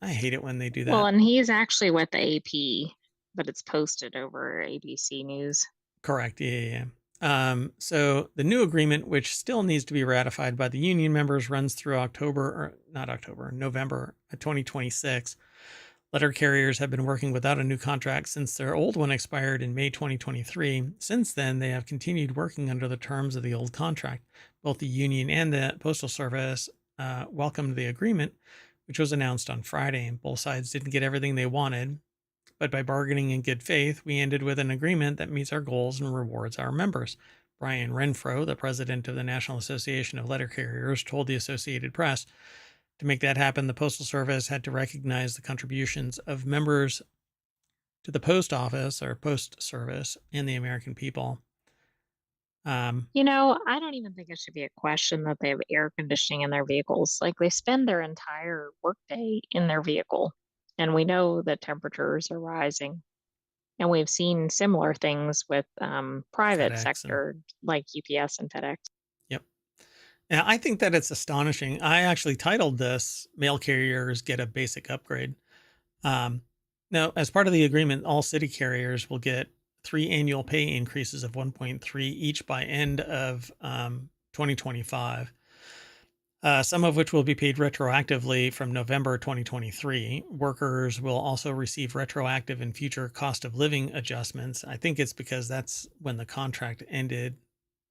I hate it when they do Well, that. and he's actually with the AP, but it's posted over ABC News. Correct. Yeah. So the new agreement, which still needs to be ratified by the union members, runs through November 2026. Letter carriers have been working without a new contract since their old one expired in May 2023. Since then, they have continued working under the terms of the old contract. Both the union and the Postal Service welcomed the agreement, which was announced on Friday. Both sides didn't get everything they wanted, but by bargaining in good faith, we ended with an agreement that meets our goals and rewards our members. Brian Renfro, the president of the National Association of Letter Carriers, told the Associated Press, to make that happen, the Postal Service had to recognize the contributions of members to the post office or post service and the American people. I don't even think it should be a question that they have air conditioning in their vehicles. Like they spend their entire workday in their vehicle, and we know that temperatures are rising. And we've seen similar things with private FedEx and sector like UPS and FedEx. yep. Now, I think that it's astonishing. I actually titled this "Mail Carriers Get a Basic Upgrade." Um, Now, as part of the agreement, all city carriers will get 3 annual pay increases of 1.3 each by end of 2025. Some of which will be paid retroactively from November 2023. Workers will also receive retroactive and future cost of living adjustments. I think it's because that's when the contract ended.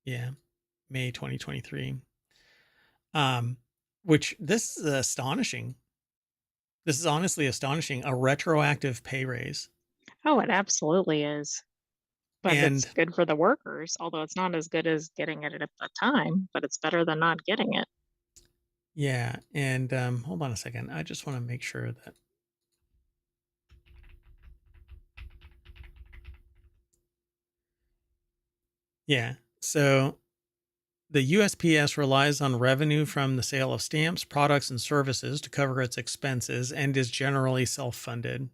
Yeah, May 2023. Which this is astonishing. This is honestly astonishing. A retroactive pay raise. Oh, it absolutely is. But it's And good for the workers, although it's not as good as getting it at the time, but it's better than not getting it. yeah, and hold on a second. I just want to make sure that. Yeah. So the USPS relies on revenue from the sale of stamps, products, and services to cover its expenses and is generally self funded.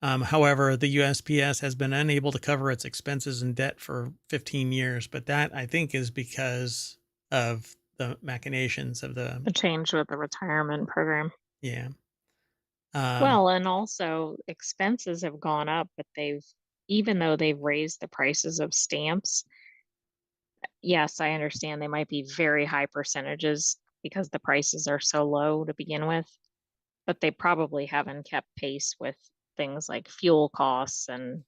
However, the USPS has been unable to cover its expenses and debt for 15 years, but that I think is because of the machinations of the. A change with the retirement program. Yeah. Well, and also expenses have gone up, but even though they've raised the prices of stamps, yes, I understand they might be very high percentages because the prices are so low to begin with, but they probably haven't kept pace with things like fuel costs and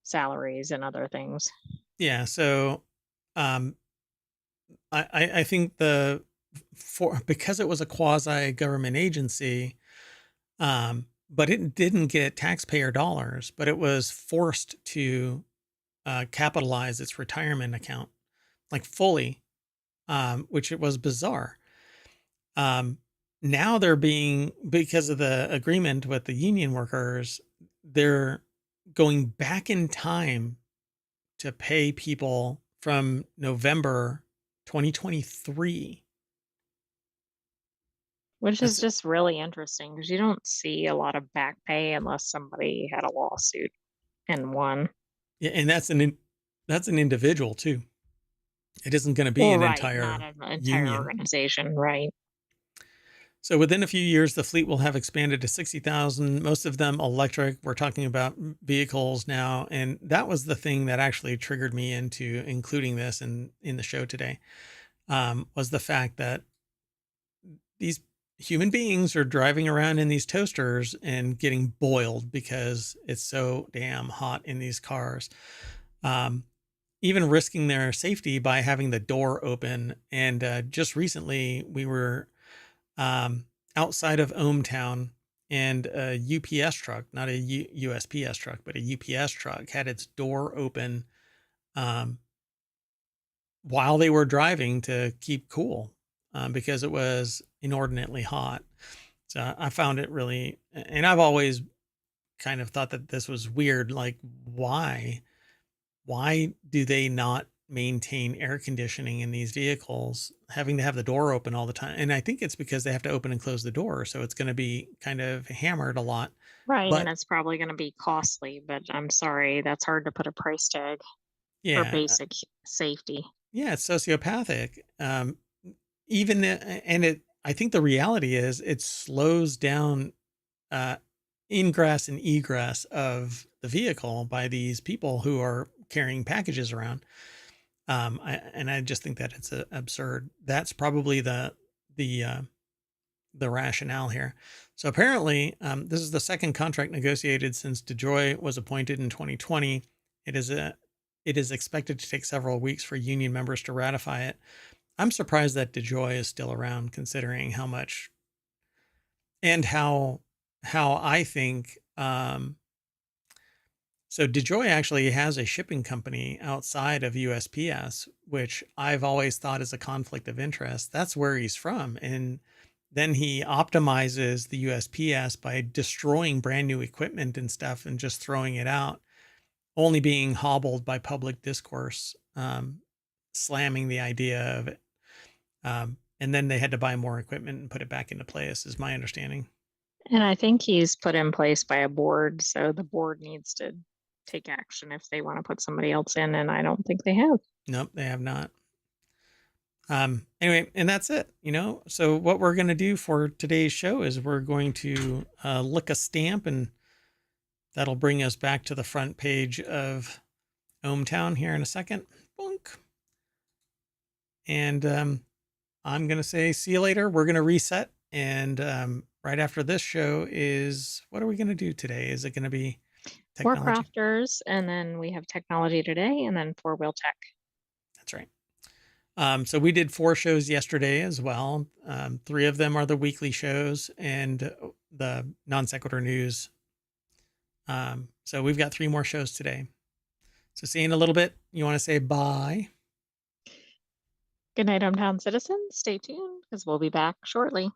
salaries and other things. Yeah. So um, I think for because it was a quasi government agency, but it didn't get taxpayer dollars, but it was forced to capitalize its retirement account like fully, which it was bizarre. Um, Now they're being, because of the agreement with the union workers, they're going back in time to pay people from November 2023. Which is That's, just really interesting because you don't see a lot of back pay unless somebody had a lawsuit and won. yeah, and that's an individual too. It isn't going to be Well, an right, not entire an entire union. organization, right? So within a few years, the fleet will have expanded to 60,000, most of them electric. We're talking about vehicles now. And that was the thing that actually triggered me into including this in the show today, was the fact that these human beings are driving around in these toasters and getting boiled because it's so damn hot in these cars. Um, Even risking their safety by having the door open. And just recently, we were outside of ohmTown, and a UPS truck, not a USPS truck, but a UPS truck, had its door open um, while they were driving to keep cool, because it was inordinately hot. So I found it really, and I've always kind of thought that this was weird. Like, why do they not maintain air conditioning in these vehicles, having to have the door open all the time? And I think it's because they have to open and close the door, so it's going to be kind of hammered a lot. Right, and But it's probably going to be costly, but I'm sorry, that's hard to put a price tag for yeah, basic safety. yeah, it's sociopathic. Even and it, I think the reality is it slows down uh, ingress and egress of the vehicle by these people who are carrying packages around. And I just think that it's absurd. That's probably the uh, the rationale here. So apparently, this is the second contract negotiated since DeJoy was appointed in 2020. It is expected to take several weeks for union members to ratify it. I'm surprised that DeJoy is still around, considering how much and how I think. So DeJoy actually has a shipping company outside of USPS, which I've always thought is a conflict of interest. That's where he's from. And then he optimizes the USPS by destroying brand new equipment and stuff and just throwing it out, only being hobbled by public discourse, slamming the idea of it. And then they had to buy more equipment and put it back into place, is my understanding. And I think he's put in place by a board, so the board needs to take action if they want to put somebody else in, and I don't think they have. Nope, they have not. Anyway, and that's it, you know. So what we're going to do for today's show is we're going to lick a stamp, and that'll bring us back to the front page of ohmTown here in a second. Boink. And I'm going to say see you later. We're going to reset, and right after this show is, what are we going to do today? Is it going to be technology? WarCrafters, and then we have technology today, and then four wheel tech. That's right. So we did 4 shows yesterday as well. 3 of them are the weekly shows and the non sequitur news. So we've got 3 more shows today. So see you in a little bit. You want to say bye? Good night, hometown citizens. Stay tuned because we'll be back shortly.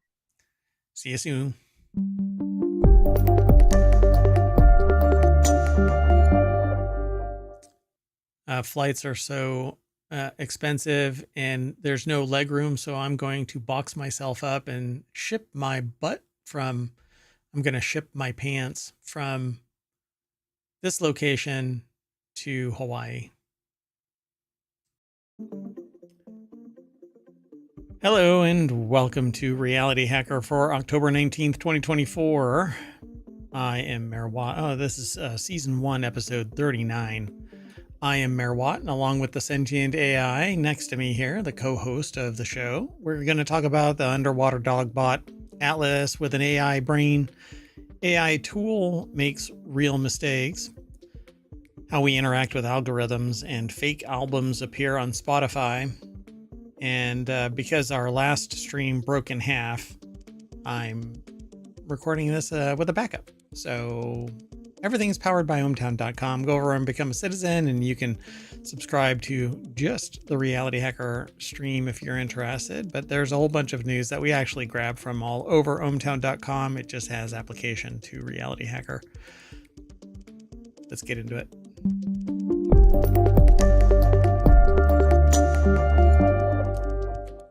See you soon. Flights are so expensive and there's no leg room, so I'm going to box myself up and ship my butt from, I'm going to ship my pants from this location to Hawaii. Hello and welcome to Reality Hacker for October 19th, 2024. I am Mayor Watt. Oh, this is season 1, episode 39. I am Mayor Watt, and along with the Sentient AI next to me here, the co-host of the show, we're going to talk about the underwater dog bot Atlas with an AI brain. AI tool makes real mistakes. How we interact with algorithms and fake albums appear on Spotify. And because our last stream broke in half, I'm recording this with a backup. So everything's powered by ohmTown.com. Go over and become a citizen, and you can subscribe to just the Reality Hacker stream if you're interested. But there's a whole bunch of news that we actually grab from all over ohmTown.com. It just has application to Reality Hacker. Let's get into it.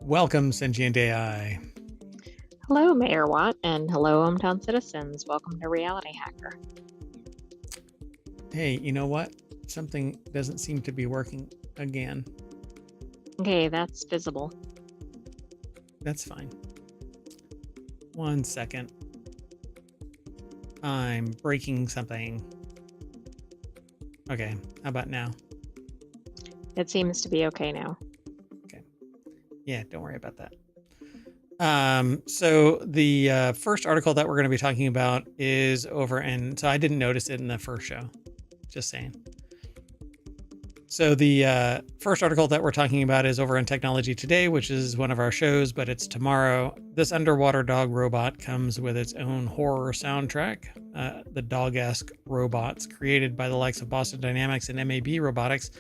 Welcome, Sentient AI. Hello, Mayor Watt, and hello, ohmTown citizens. Welcome to Reality Hacker. Hey, you know what? Something doesn't seem to be working again. Okay, that's visible. That's fine. 1 second. I'm breaking something. Okay, how about now? It seems to be okay now. Okay. Yeah, don't worry about that. So the first article that we're going to be talking about is over, and so I didn't notice it in the first show. Just saying. So the first article that we're talking about is over in Technology Today, which is one of our shows, but it's tomorrow. This underwater dog robot comes with its own horror soundtrack. The dog-esque robots created by the likes of Boston Dynamics and MAB Robotics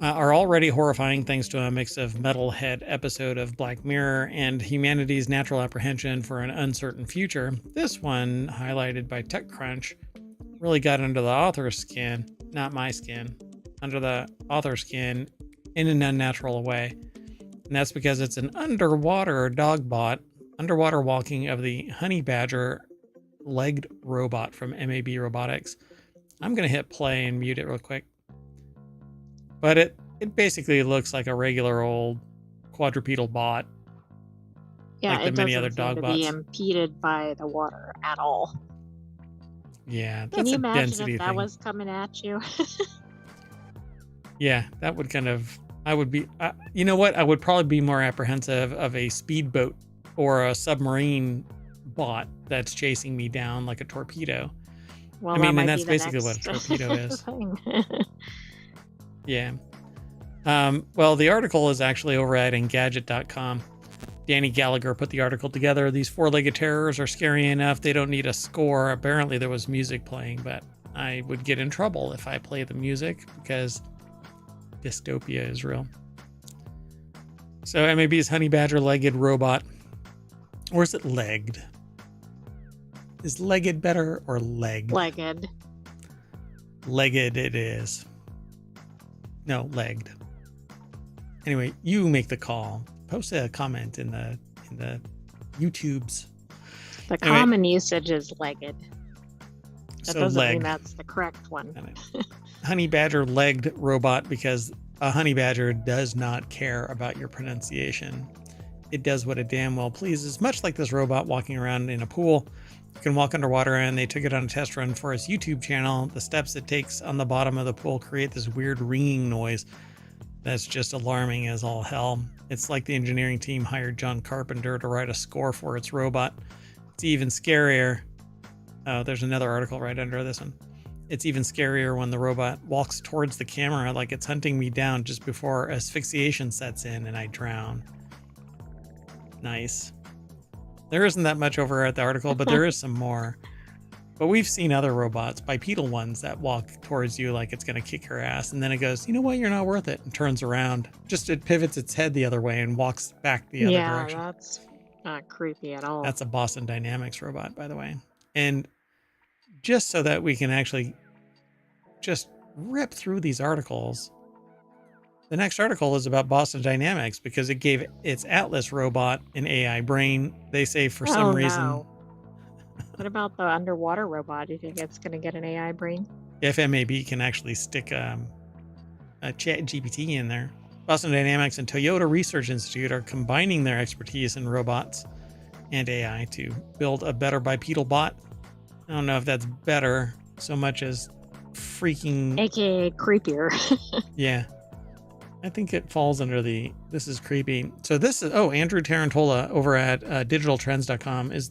are already horrifying thanks to a mix of metalhead episode of Black Mirror and humanity's natural apprehension for an uncertain future. This one, highlighted by TechCrunch, really got under the author's skin, not my skin, under the author's skin in an unnatural way. And that's because it's an underwater dog bot, underwater walking of the honey badger legged robot from MAB Robotics. I'm going to hit play and mute it real quick. But it basically looks like a regular old quadrupedal bot. Yeah, like it the many doesn't other seem dog to bots. be impeded by the water at all. Yeah, that's Can you a imagine density if that thing. was coming at you? Yeah, that would kind of, I would be, you know what? I would probably be more apprehensive of a speedboat or a submarine bot that's chasing me down like a torpedo. Well, I mean, that and might that's be the basically what a next torpedo is. thing. Yeah. Well, the article is actually over at Engadget.com. Danny Gallagher put the article together. These four-legged terrors are scary enough. They don't need a score. Apparently there was music playing, but I would get in trouble if I play the music because dystopia is real. So MAB's honey badger legged robot, or is it legged? Is legged better or legged? Legged. Legged it is. No, legged. Anyway, you make the call. Post a comment in the YouTubes. The Anyway. common usage is legged. That So doesn't mean legged. that's the correct one. Honey badger legged robot, because a honey badger does not care about your pronunciation. It does what it damn well pleases, much like this robot walking around in a pool. You can walk underwater, and they took it on a test run for its YouTube channel. The steps it takes on the bottom of the pool create this weird ringing noise that's just alarming as all hell. It's like the engineering team hired John Carpenter to write a score for its robot. It's even scarier. Oh, there's another article right under this one. It's even scarier when the robot walks towards the camera like it's hunting me down just before asphyxiation sets in and I drown. Nice. There isn't that much over at the article, but there is some more. But we've seen other robots, bipedal ones, that walk towards you like it's going to kick your ass. And then it goes, you know what, you're not worth it, and turns around. Just it pivots its head the other way and walks back the other direction. Yeah, that's not creepy at all. That's a Boston Dynamics robot, by the way. And just so that we can actually just rip through these articles, the next article is about Boston Dynamics because it gave its Atlas robot an AI brain. They say for some reason... No. What about the underwater robot? Do you think it's going to get an AI brain? If MAB can actually stick a chat GPT in there. Boston Dynamics and Toyota Research Institute are combining their expertise in robots and AI to build a better bipedal bot. I don't know if that's better so much as freaking, AKA creepier. yeah. I think it falls under the, this is creepy. So this is, oh, Andrew Tarantola over at digitaltrends.com is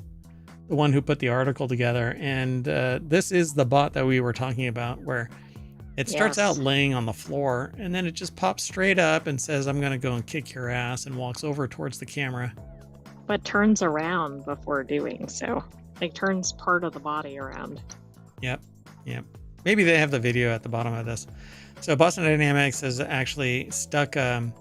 the one who put the article together. And this is the bot that we were talking about, where it starts out Yes. laying on the floor and then it just pops straight up and says, I'm going to go and kick your ass, and walks over towards the camera. But turns around before doing so. Like turns part of the body around. Yep. Yep. Maybe they have the video at the bottom of this. So Boston Dynamics has actually stuck, let's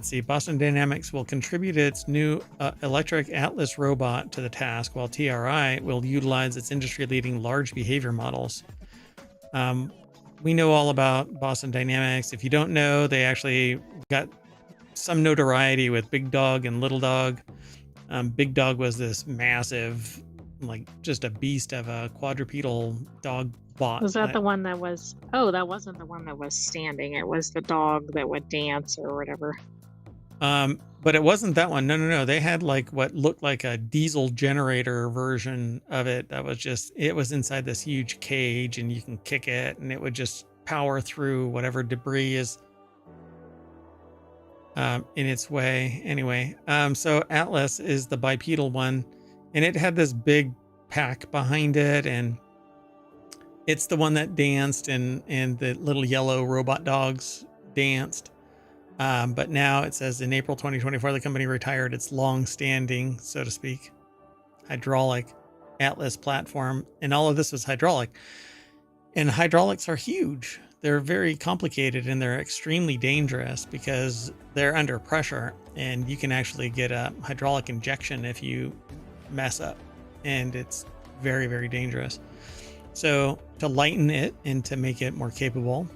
see, Boston Dynamics will contribute its new electric Atlas robot to the task, while TRI will utilize its industry-leading large behavior models. We know all about Boston Dynamics. If you don't know, they actually got some notoriety with Big Dog and Little Dog. Big Dog was this massive, like just a beast of a quadrupedal dog bot. Was that the one that was, oh, that wasn't the one that was standing. It was the dog that would dance or whatever. But it wasn't that one. No. They had like what looked like a diesel generator version of it. That was just, it was inside this huge cage and you can kick it and it would just power through whatever debris is in its way. Anyway, so Atlas is the bipedal one, and it had this big pack behind it, and it's the one that danced and the little yellow robot dogs danced. But now it says in April 2024, the company retired its long-standing, so to speak, hydraulic Atlas platform. And all of this was hydraulic. And hydraulics are huge. They're very complicated and they're extremely dangerous because they're under pressure. And you can actually get a hydraulic injection if you mess up. And it's very, very dangerous. So to lighten it and to make it more capable,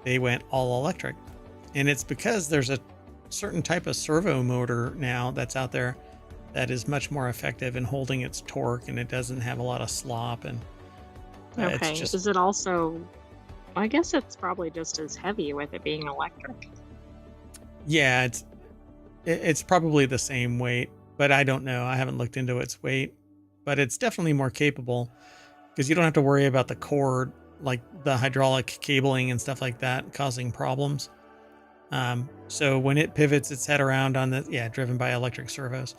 they went all electric. And it's because there's a certain type of servo motor now that's out there that is much more effective in holding its torque, and it doesn't have a lot of slop. And Okay. it's just, Is it also, I guess it's probably just as heavy with it being electric. yeah, it's probably the same weight, but I don't know. I haven't looked into its weight, but it's definitely more capable because you don't have to worry about the cord, like the hydraulic cabling and stuff like that, causing problems. So when it pivots its head around on the, yeah, driven by electric servos.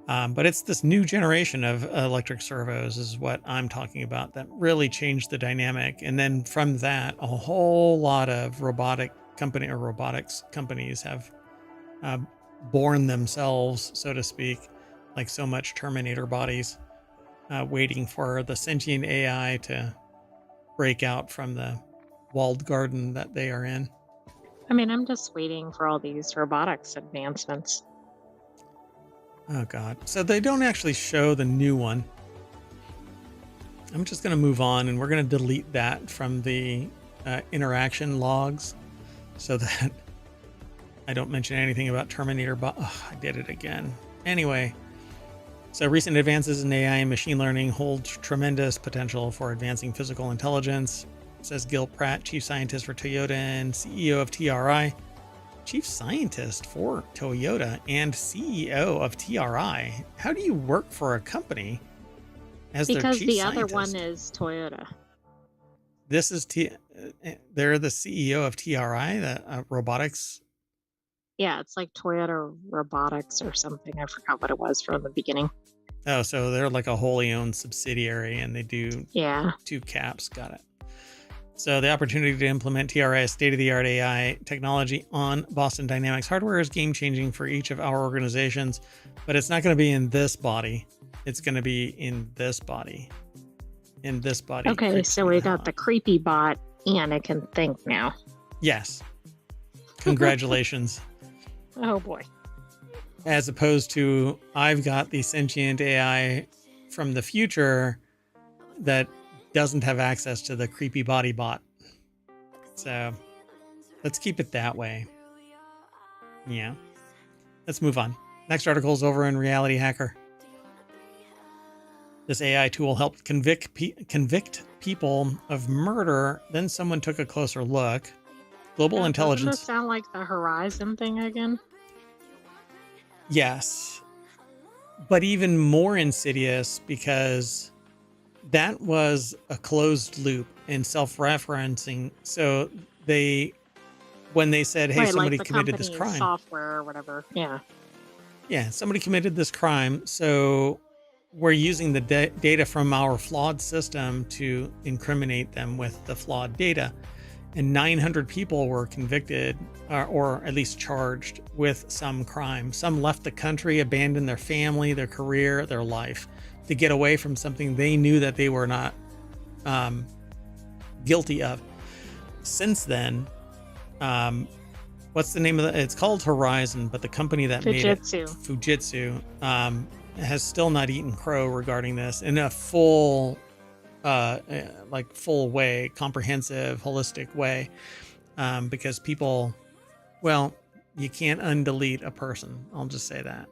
But it's this new generation of electric servos is what I'm talking about that really changed the dynamic. And then from that, a whole lot of robotics companies have born themselves, so to speak, like so much Terminator bodies, waiting for the sentient AI to break out from the walled garden that they are in. I mean, I'm just waiting for all these robotics advancements. Oh God. So they don't actually show the new one. I'm just going to move on and we're going to delete that from the interaction logs so that I don't mention anything about Terminator. Oh, I did it again. Anyway, so recent advances in AI and machine learning hold tremendous potential for advancing physical intelligence, says Gil Pratt, chief scientist for Toyota and CEO of TRI. Chief scientist for Toyota and CEO of TRI. How do you work for a company as their Because chief the scientist? other one is Toyota. This is they're the CEO of TRI, the robotics. Yeah, it's like Toyota Robotics or something. I forgot what it was from the beginning. Oh, so they're like a wholly owned subsidiary and they do Yeah. two caps. Got it. So the opportunity to implement TRI's state-of-the-art AI technology on Boston Dynamics hardware is game-changing for each of our organizations, but it's not going to be in this body. It's going to be in this body. In this body. Okay, so we got the creepy bot and it can think now. Yes. Congratulations. Oh boy. As opposed to, I've got the sentient AI from the future that doesn't have access to the creepy body bot. So let's keep it that way. Yeah. Let's move on. Next article is over in Reality Hacker. This AI tool helped convict people of murder. Then someone took a closer look. Global intelligence. Doesn't this sound like the Horizon thing again? Yes. but even more insidious because that was a closed loop and self-referencing. So when they said, hey, Right, like somebody the committed this company's crime. software or whatever. Yeah. Yeah, somebody committed this crime. So we're using the data from our flawed system to incriminate them with the flawed data. And 900 people were convicted or at least charged with some crime. Some left the country, abandoned their family, their career, their life to get away from something they knew that they were not guilty of. Since then, what's the name of it? It's called Horizon, but the company that made it, Fujitsu, has still not eaten crow regarding this in a full way, comprehensive, holistic way, because people, well, you can't undelete a person. I'll just say that.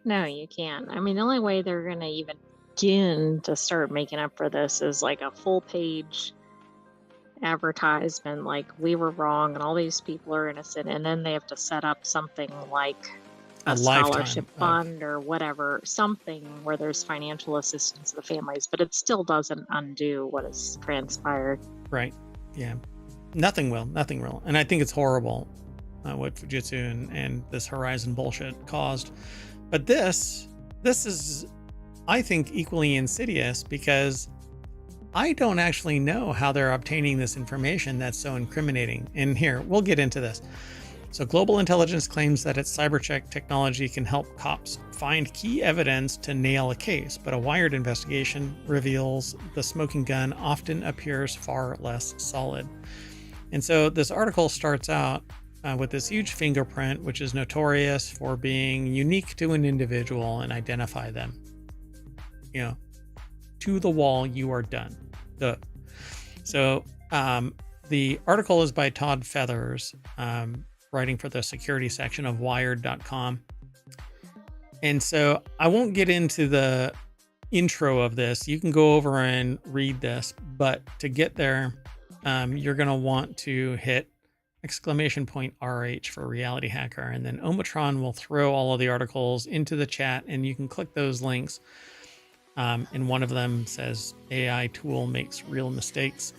No, you can't. I mean, the only way they're going to even begin to start making up for this is like a full page advertisement, like we were wrong and all these people are innocent. And then they have to set up something like a scholarship fund or whatever, something where there's financial assistance to the families, but it still doesn't undo what has transpired. Right. Yeah. Nothing will. And I think it's horrible what Fujitsu and this Horizon bullshit caused. But this is, I think, equally insidious because I don't actually know how they're obtaining this information that's so incriminating. And here, we'll get into this. So Global Intelligence claims that its cybercheck technology can help cops find key evidence to nail a case, but a Wired investigation reveals the smoking gun often appears far less solid. And so this article starts out with this huge fingerprint, which is notorious for being unique to an individual and identify them. You know, to the wall, you are done. So the article is by Todd Feathers, writing for the security section of wired.com. And so I won't get into the intro of this. You can go over and read this, but to get there, you're going to want to hit !RH for Reality Hacker. And then ohmTown will throw all of the articles into the chat and you can click those links. And one of them says AI tool makes real mistakes.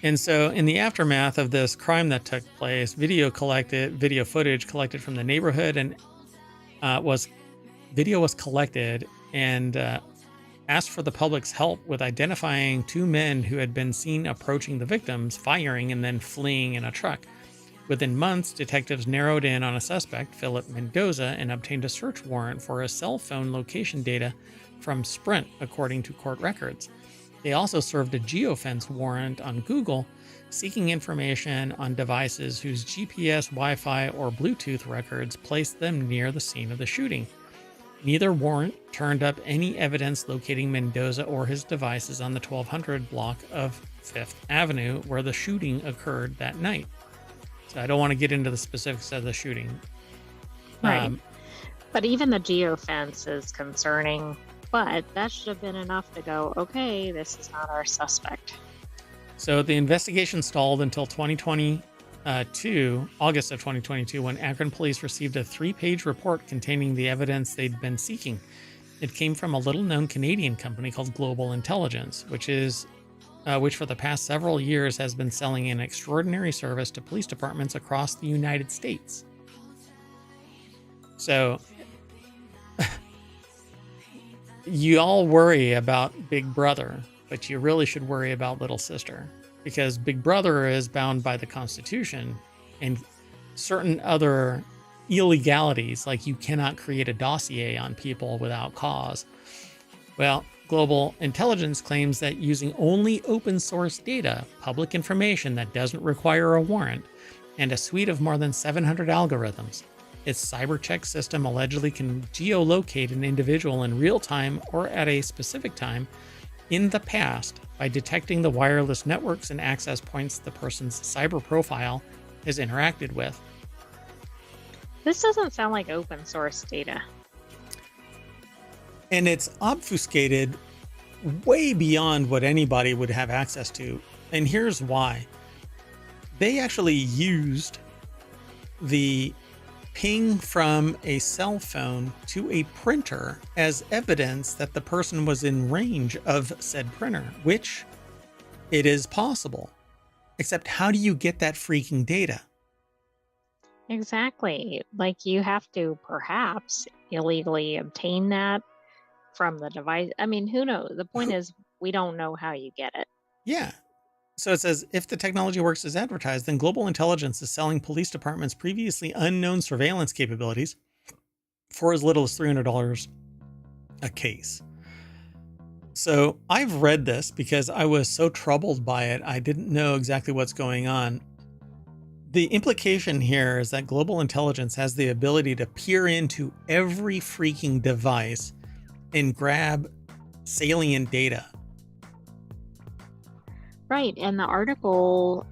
And so in the aftermath of this crime that took place, video footage collected from the neighborhood and video was collected and asked for the public's help with identifying two men who had been seen approaching the victims, firing and then fleeing in a truck. Within months, detectives narrowed in on a suspect, Philip Mendoza, and obtained a search warrant for his cell phone location data from Sprint, according to court records. They also served a geofence warrant on Google, seeking information on devices whose GPS, Wi-Fi, or Bluetooth records placed them near the scene of the shooting. Neither warrant turned up any evidence locating Mendoza or his devices on the 1200 block of 5th Avenue, where the shooting occurred that night. So I don't want to get into the specifics of the shooting. Right. But even the geofence is concerning, but that should have been enough to go, okay, this is not our suspect. So the investigation stalled until August of 2022, when Akron police received a 3-page report containing the evidence they'd been seeking. It came from a little-known Canadian company called Global Intelligence, which for the past several years has been selling an extraordinary service to police departments across the United States. So you all worry about Big Brother, but you really should worry about Little Sister, because Big Brother is bound by the Constitution and certain other illegalities, like you cannot create a dossier on people without cause. Well, Global Intelligence claims that using only open source data, public information that doesn't require a warrant, and a suite of more than 700 algorithms, its cybercheck system allegedly can geolocate an individual in real time or at a specific time in the past by detecting the wireless networks and access points the person's cyber profile has interacted with. This doesn't sound like open source data. And it's obfuscated way beyond what anybody would have access to. And here's why. They actually used the ping from a cell phone to a printer as evidence that the person was in range of said printer, which it is possible. Except how do you get that freaking data? Exactly. Like you have to perhaps illegally obtain that from the device. I mean, who knows? The point is, we don't know how you get it. Yeah. So it says, if the technology works as advertised, then Global Intelligence is selling police departments previously unknown surveillance capabilities for as little as $300 a case. So I've read this because I was so troubled by it. I didn't know exactly what's going on. The implication here is that Global Intelligence has the ability to peer into every freaking device and grab salient data. Right. And the article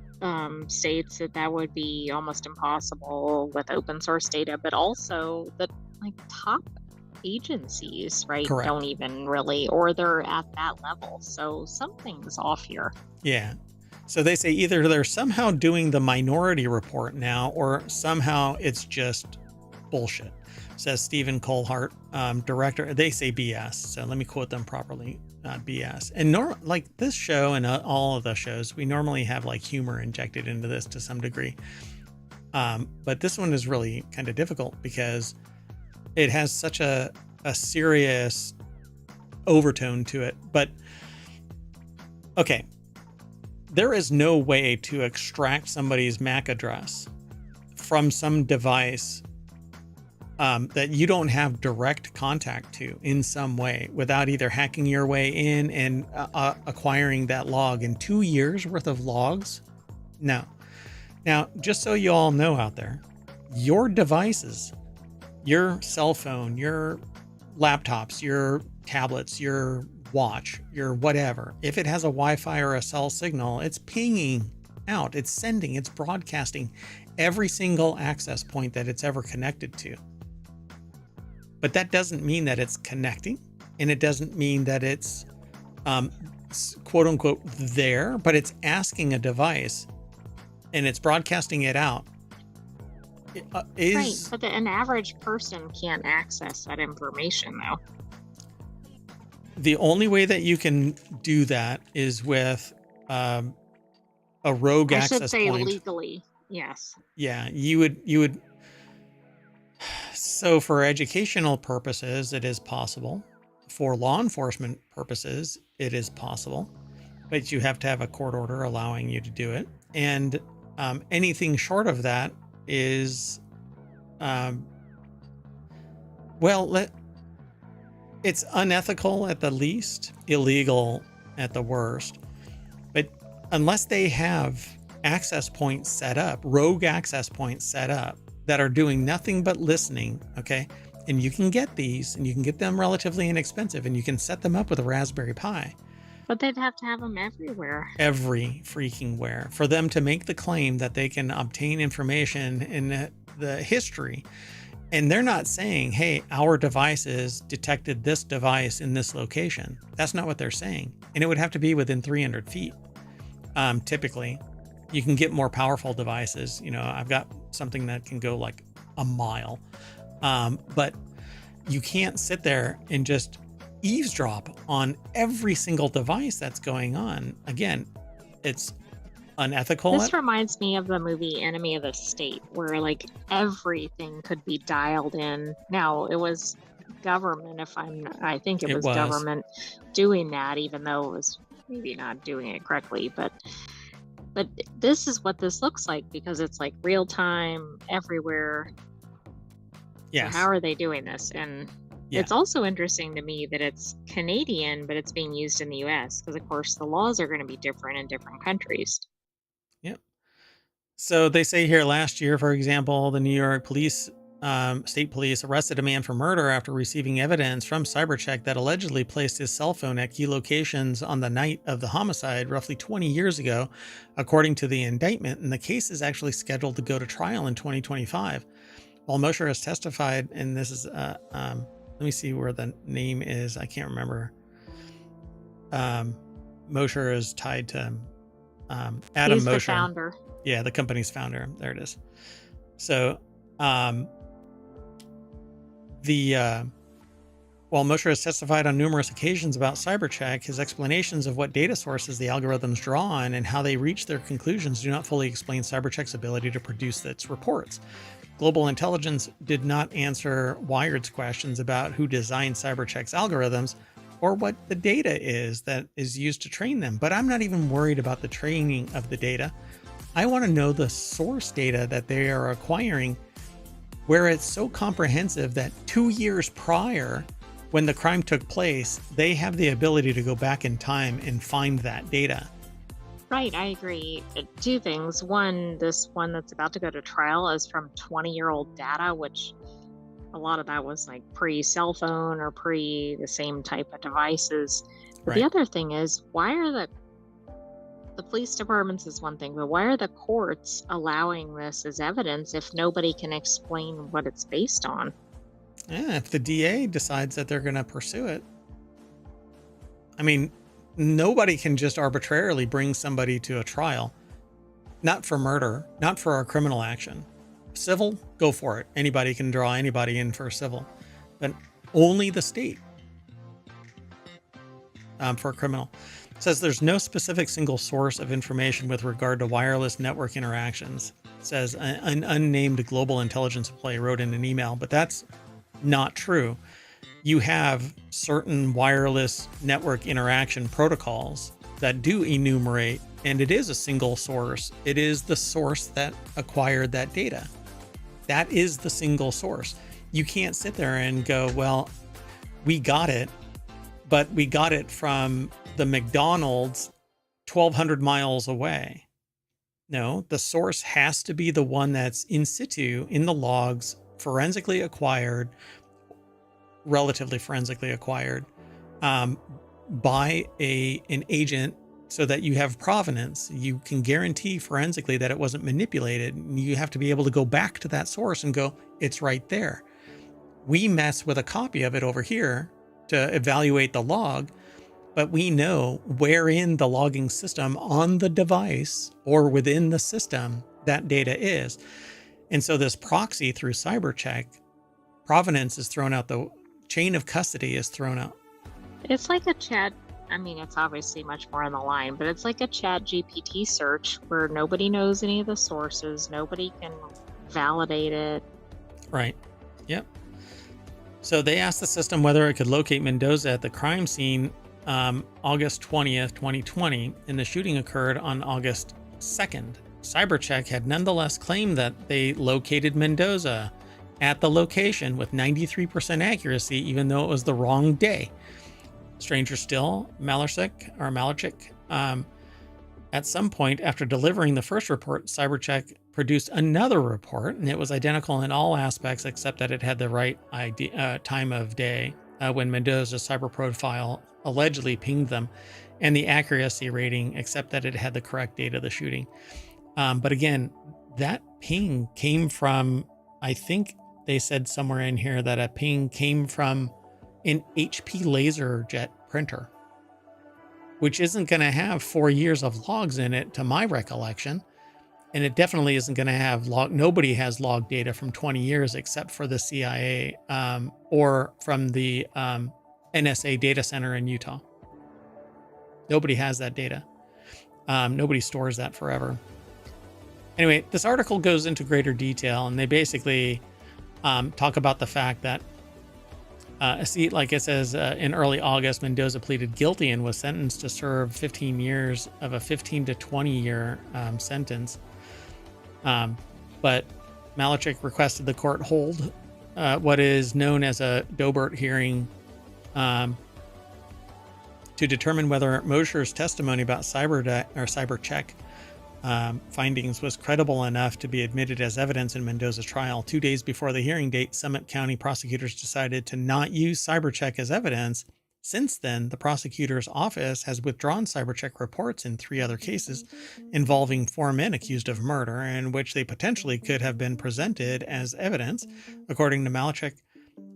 states that that would be almost impossible with open source data, but also the like top agencies, right, Correct. don't even really, or they're at that level. So something's off here. Yeah. So they say either they're somehow doing the Minority Report now, or somehow it's just bullshit, says Stephen Colhart, director. They say BS. So let me quote them properly. BS. And like this show and all of the shows, we normally have like humor injected into this to some degree. But this one is really kind of difficult because it has such a serious overtone to it. But okay, there is no way to extract somebody's MAC address from some device that you don't have direct contact to in some way without either hacking your way in and acquiring that log in 2 years worth of logs. No. Now, just so you all know out there, your devices, your cell phone, your laptops, your tablets, your watch, your whatever, if it has a Wi-Fi or a cell signal, it's pinging out, it's sending, it's broadcasting every single access point that it's ever connected to. But that doesn't mean that it's connecting, and it doesn't mean that it's quote unquote there, but it's asking a device and it's broadcasting it out. Right, but an average person can't access that information though. The only way that you can do that is with a rogue access point. I should say legally, yes. Yeah, you would. So for educational purposes, it is possible. For law enforcement purposes, it is possible. But you have to have a court order allowing you to do it. And anything short of that is, it's unethical at the least, illegal at the worst. But unless they have access points set up, rogue access points set up, that are doing nothing but listening, okay? And you can get these, and you can get them relatively inexpensive, and you can set them up with a Raspberry Pi. But they'd have to have them everywhere. Every freaking where. For them to make the claim that they can obtain information in the history. And they're not saying, hey, our devices detected this device in this location. That's not what they're saying. And it would have to be within 300 feet, typically. You can get more powerful devices. You know, I've got something that can go like a mile. But you can't sit there and just eavesdrop on every single device that's going on. Again, it's unethical. This reminds me of the movie Enemy of the State, where like everything could be dialed in. Now it was government, I think it was government doing that, even though it was maybe not doing it correctly, but this is what this looks like because it's like real time everywhere. Yes. So how are they doing this? And it's also interesting to me that it's Canadian, but it's being used in the US because, of course, the laws are going to be different in different countries. Yep. So they say here last year, for example, the New York State Police arrested a man for murder after receiving evidence from CyberCheck that allegedly placed his cell phone at key locations on the night of the homicide roughly 20 years ago, according to the indictment. And the case is actually scheduled to go to trial in 2025. While Mosher has testified, and this is, let me see where the name is. I can't remember. Mosher is tied to Adam He's Mosher. The founder. Yeah, the company's founder. There it is. So, While Mosher has testified on numerous occasions about CyberCheck, his explanations of what data sources the algorithms draw on and how they reach their conclusions do not fully explain CyberCheck's ability to produce its reports. Global Intelligence did not answer Wired's questions about who designed CyberCheck's algorithms or what the data is that is used to train them. But I'm not even worried about the training of the data. I want to know the source data that they are acquiring, where it's so comprehensive that 2 years prior, when the crime took place, they have the ability to go back in time and find that data. Right, I agree. Two things. One, this one that's about to go to trial is from 20-year-old data, which a lot of that was like pre-cell phone or pre the same type of devices. But the Right. other thing is, why are the police departments is one thing, but why are the courts allowing this as evidence if nobody can explain what it's based on? Yeah, if the DA decides that they're going to pursue it. I mean, nobody can just arbitrarily bring somebody to a trial, not for murder, not for a criminal action. Civil, go for it. Anybody can draw anybody in for civil, but only the state for a criminal. It says there's no specific single source of information with regard to wireless network interactions. It says an unnamed global intelligence employee wrote in an email, but that's not true. You have certain wireless network interaction protocols that do enumerate, and it is a single source. It is the source that acquired that data. That is the single source. You can't sit there and go, well, we got it, but we got it from the McDonald's 1,200 miles away. No, the source has to be the one that's in situ in the logs, forensically acquired, relatively forensically acquired by an agent, so that you have provenance. You can guarantee forensically that it wasn't manipulated. You have to be able to go back to that source and go, it's right there. We mess with a copy of it over here to evaluate the log, but we know where in the logging system on the device or within the system that data is. And so this proxy through CyberCheck, provenance is thrown out, the chain of custody is thrown out. It's like a chat. I mean, it's obviously much more on the line, but it's like a chat GPT search where nobody knows any of the sources. Nobody can validate it. Right. Yep. So they asked the system whether it could locate Mendoza at the crime scene August 20th, 2020, and the shooting occurred on August 2nd. CyberCheck had nonetheless claimed that they located Mendoza at the location with 93% accuracy, even though it was the wrong day. Stranger still, Malarchik, at some point after delivering the first report, CyberCheck produced another report, and it was identical in all aspects except that it had the right time of day when Mendoza's cyber profile allegedly pinged them, and the accuracy rating except that it had the correct date of the shooting. But again, that ping came from, I think they said somewhere in here that a ping came from an HP LaserJet printer, which isn't going to have 4 years of logs in it, to my recollection. And it definitely isn't going to have nobody has log data from 20 years except for the CIA or from the NSA data center in Utah. Nobody has that data. Nobody stores that forever. Anyway, this article goes into greater detail, and they basically talk about the fact that, like it says, in early August, Mendoza pleaded guilty and was sentenced to serve 15 years of a 15 to 20 year sentence. But Malachik requested the court hold what is known as a Dobert hearing to determine whether Mosher's testimony about CyberCheck findings was credible enough to be admitted as evidence in Mendoza's trial. 2 days before the hearing date, Summit County prosecutors decided to not use CyberCheck as evidence. Since then, the prosecutor's office has withdrawn CyberCheck reports in 3 other cases involving 4 men accused of murder, in which they potentially could have been presented as evidence, according to Malachik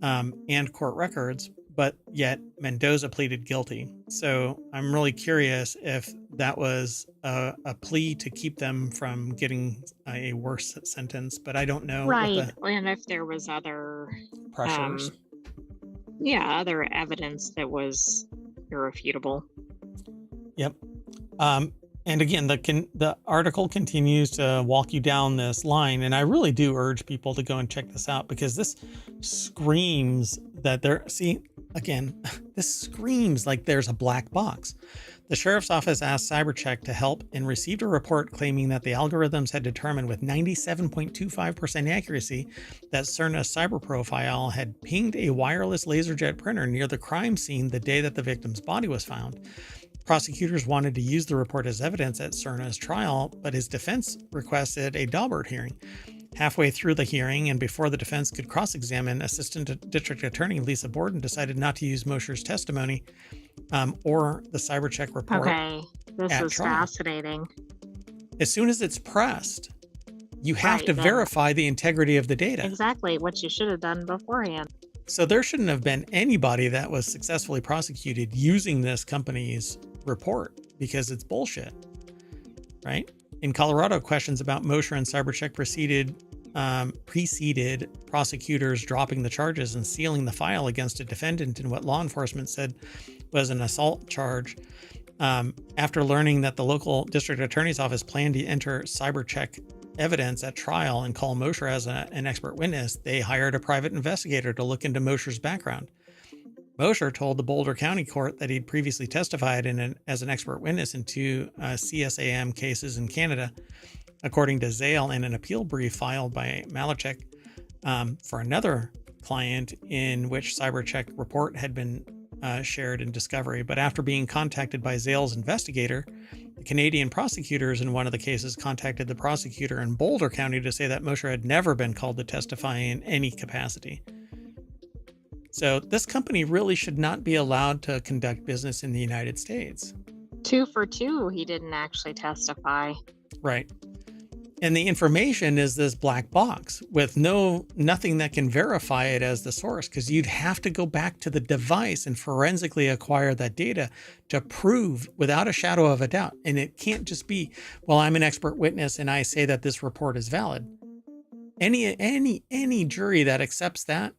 and court records. but yet Mendoza pleaded guilty. So I'm really curious if that was a plea to keep them from getting a worse sentence, but I don't know what Right. the And if there was other, pressures. um, yeah, other evidence that was irrefutable. Yep. Um, and again, the article continues to walk you down this line, and I really do urge people to go and check this out, because this screams that again, this screams like there's a black box. The sheriff's office asked CyberCheck to help and received a report claiming that the algorithms had determined with 97.25% accuracy that Cerna's cyber profile had pinged a wireless laserjet printer near the crime scene the day that the victim's body was found. Prosecutors wanted to use the report as evidence at Cerna's trial, but his defense requested a Daubert hearing. Halfway through the hearing, and before the defense could cross-examine, Assistant District Attorney Lisa Borden decided not to use Mosher's testimony or the CyberCheck report. Okay, this is trial. fascinating. As soon as it's pressed, you have Right, to then- verify the integrity of the data. Exactly what you should have done beforehand. So there shouldn't have been anybody that was successfully prosecuted using this company's report, because it's bullshit, right? In Colorado, questions about Mosher and CyberCheck preceded prosecutors dropping the charges and sealing the file against a defendant in what law enforcement said was an assault charge. After learning that the local district attorney's office planned to enter CyberCheck evidence at trial and call Mosher as an expert witness, they hired a private investigator to look into Mosher's background. Mosher told the Boulder County Court that he'd previously testified as an expert witness in two CSAM cases in Canada, according to Zale in an appeal brief filed by Malachek for another client in which CyberCheck report had been shared in discovery. But after being contacted by Zale's investigator, the Canadian prosecutors in one of the cases contacted the prosecutor in Boulder County to say that Mosher had never been called to testify in any capacity. So this company really should not be allowed to conduct business in the United States. 2 for 2, he didn't actually testify. Right. And the information is this black box with nothing that can verify it as the source, because you'd have to go back to the device and forensically acquire that data to prove without a shadow of a doubt. And it can't just be, well, I'm an expert witness and I say that this report is valid. Any jury that accepts that,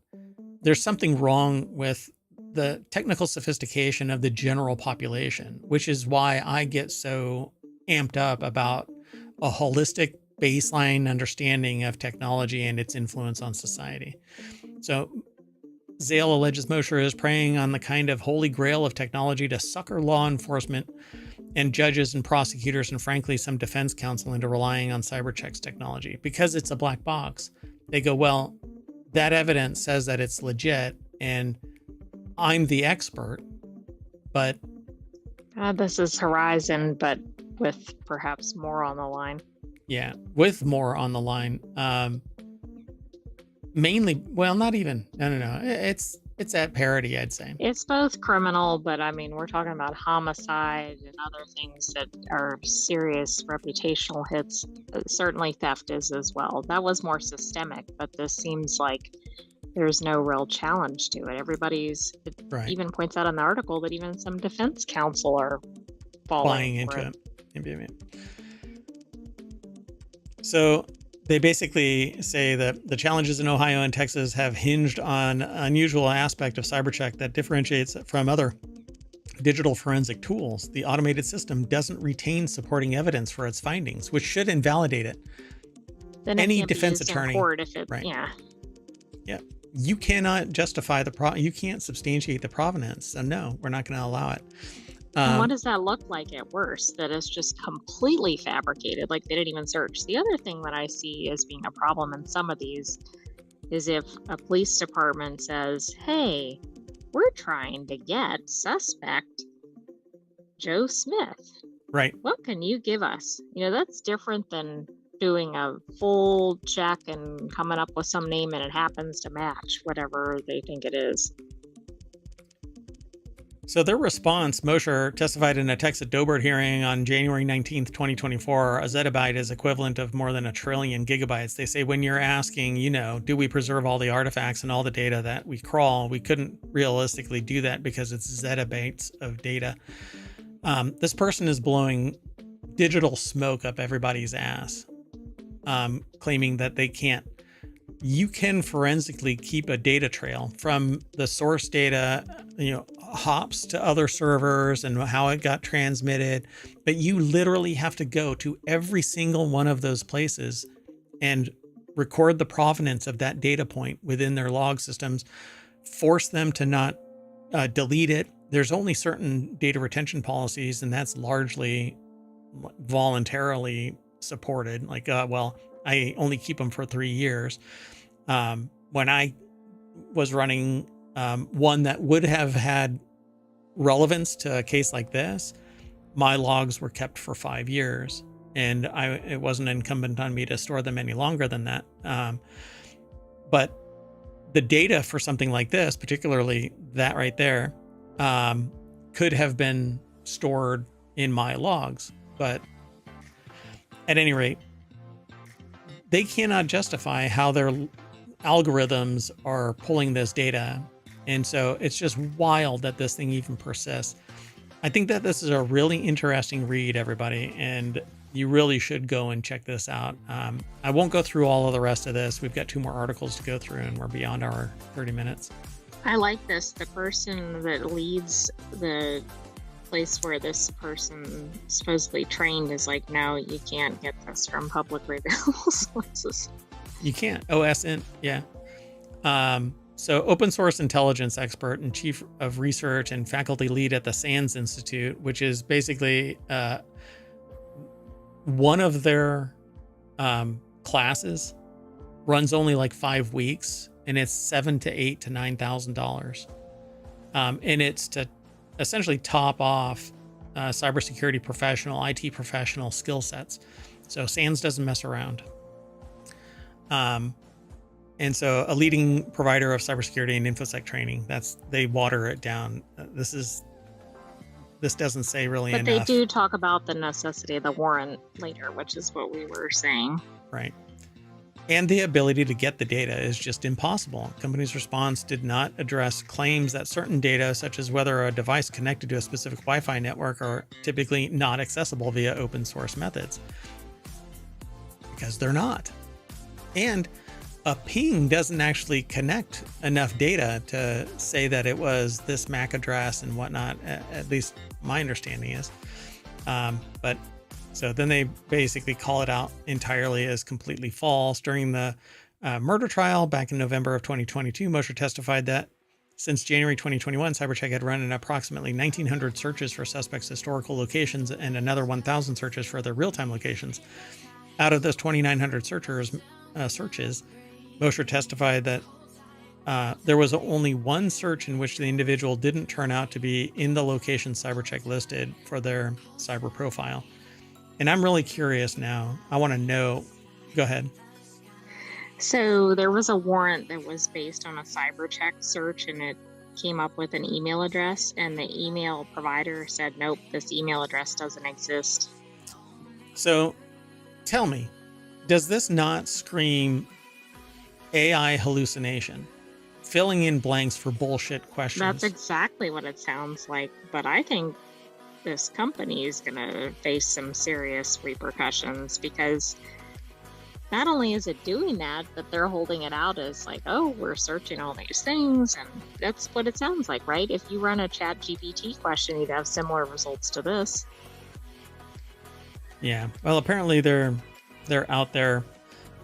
there's something wrong with the technical sophistication of the general population, which is why I get so amped up about a holistic baseline understanding of technology and its influence on society. So Zale alleges Mosher is preying on the kind of holy grail of technology to sucker law enforcement and judges and prosecutors and frankly some defense counsel into relying on CyberCheck's technology. Because it's a black box, they go, well, that evidence says that it's legit and I'm the expert, but... This is Horizon, but with perhaps more on the line. Yeah, with more on the line. Mainly, well, not even. No. It's at parity, I'd say. It's both criminal, but I mean, we're talking about homicide and other things that are serious reputational hits. Certainly theft is as well. That was more systemic, but this seems like there's no real challenge to it. It Right. even points out in the article that even some defense counsel are Buying into it. So they basically say that the challenges in Ohio and Texas have hinged on an unusual aspect of CyberCheck that differentiates it from other digital forensic tools. The automated system doesn't retain supporting evidence for its findings, which should invalidate it. Then Any it can't be defense used in attorney- court if it, right. Yeah. Yeah. You cannot justify you can't substantiate the provenance. So no, we're not going to allow it. And what does that look like at worst? That it's just completely fabricated, like they didn't even search. The other thing that I see as being a problem in some of these is if a police department says, hey, we're trying to get suspect Joe Smith. Right. What can you give us? That's different than doing a full check and coming up with some name and it happens to match whatever they think it is. So their response, Mosher testified in a Texas Dobert hearing on January 19th, 2024, a zettabyte is equivalent of more than 1 trillion gigabytes. They say when you're asking, do we preserve all the artifacts and all the data that we crawl, we couldn't realistically do that because it's zettabytes of data. This person is blowing digital smoke up everybody's ass, claiming that they can't. You can forensically keep a data trail from the source data, hops to other servers and how it got transmitted, but you literally have to go to every single one of those places and record the provenance of that data point within their log systems, force them to not delete it. There's only certain data retention policies, and that's largely voluntarily supported. Like, I only keep them for 3 years. When I was running one that would have had relevance to a case like this, my logs were kept for 5 years, and it wasn't incumbent on me to store them any longer than that. But the data for something like this, particularly that right there, could have been stored in my logs. But at any rate, they cannot justify how their algorithms are pulling this data. And so it's just wild that this thing even persists. I think that this is a really interesting read, everybody, and you really should go and check this out. I won't go through all of the rest of this. We've got 2 more articles to go through, and we're beyond our 30 minutes. I like this. The person that leads the place where this person supposedly trained is like, no, you can't get this from publicly available sources. You can't. OSINT, yeah. So open source intelligence expert and chief of research and faculty lead at the SANS Institute, which is basically one of their classes runs only like 5 weeks, and it's $7,000 to $8,000 to $9,000. And it's to essentially top off cybersecurity professional, IT professional skill sets. So SANS doesn't mess around. And so a leading provider of cybersecurity and infosec training, they water it down. This doesn't say really enough. But they do talk about the necessity of the warrant later, which is what we were saying. Right. And the ability to get the data is just impossible. Company's response did not address claims that certain data, such as whether a device connected to a specific Wi-Fi network, are typically not accessible via open source methods. Because they're not. And a ping doesn't actually connect enough data to say that it was this MAC address and whatnot. At least my understanding is. But so then they basically call it out entirely as completely false. During the murder trial back in November of 2022, Mosher testified that since January 2021, CyberCheck had run an approximately 1,900 searches for suspects' historical locations and another 1,000 searches for their real-time locations. Out of those 2,900 searches, Mosher testified that there was only one search in which the individual didn't turn out to be in the location CyberCheck listed for their cyber profile. And I'm really curious now. I want to know. Go ahead. So there was a warrant that was based on a CyberCheck search, and it came up with an email address, and the email provider said, nope, this email address doesn't exist. So tell me, does this not scream AI hallucination? Filling in blanks for bullshit questions. That's exactly what it sounds like. But I think this company is going to face some serious repercussions, because not only is it doing that, but they're holding it out as like, oh, we're searching all these things. And that's what it sounds like, right? If you run a chat GPT question, you'd have similar results to this. Yeah. Well, apparently they're out there.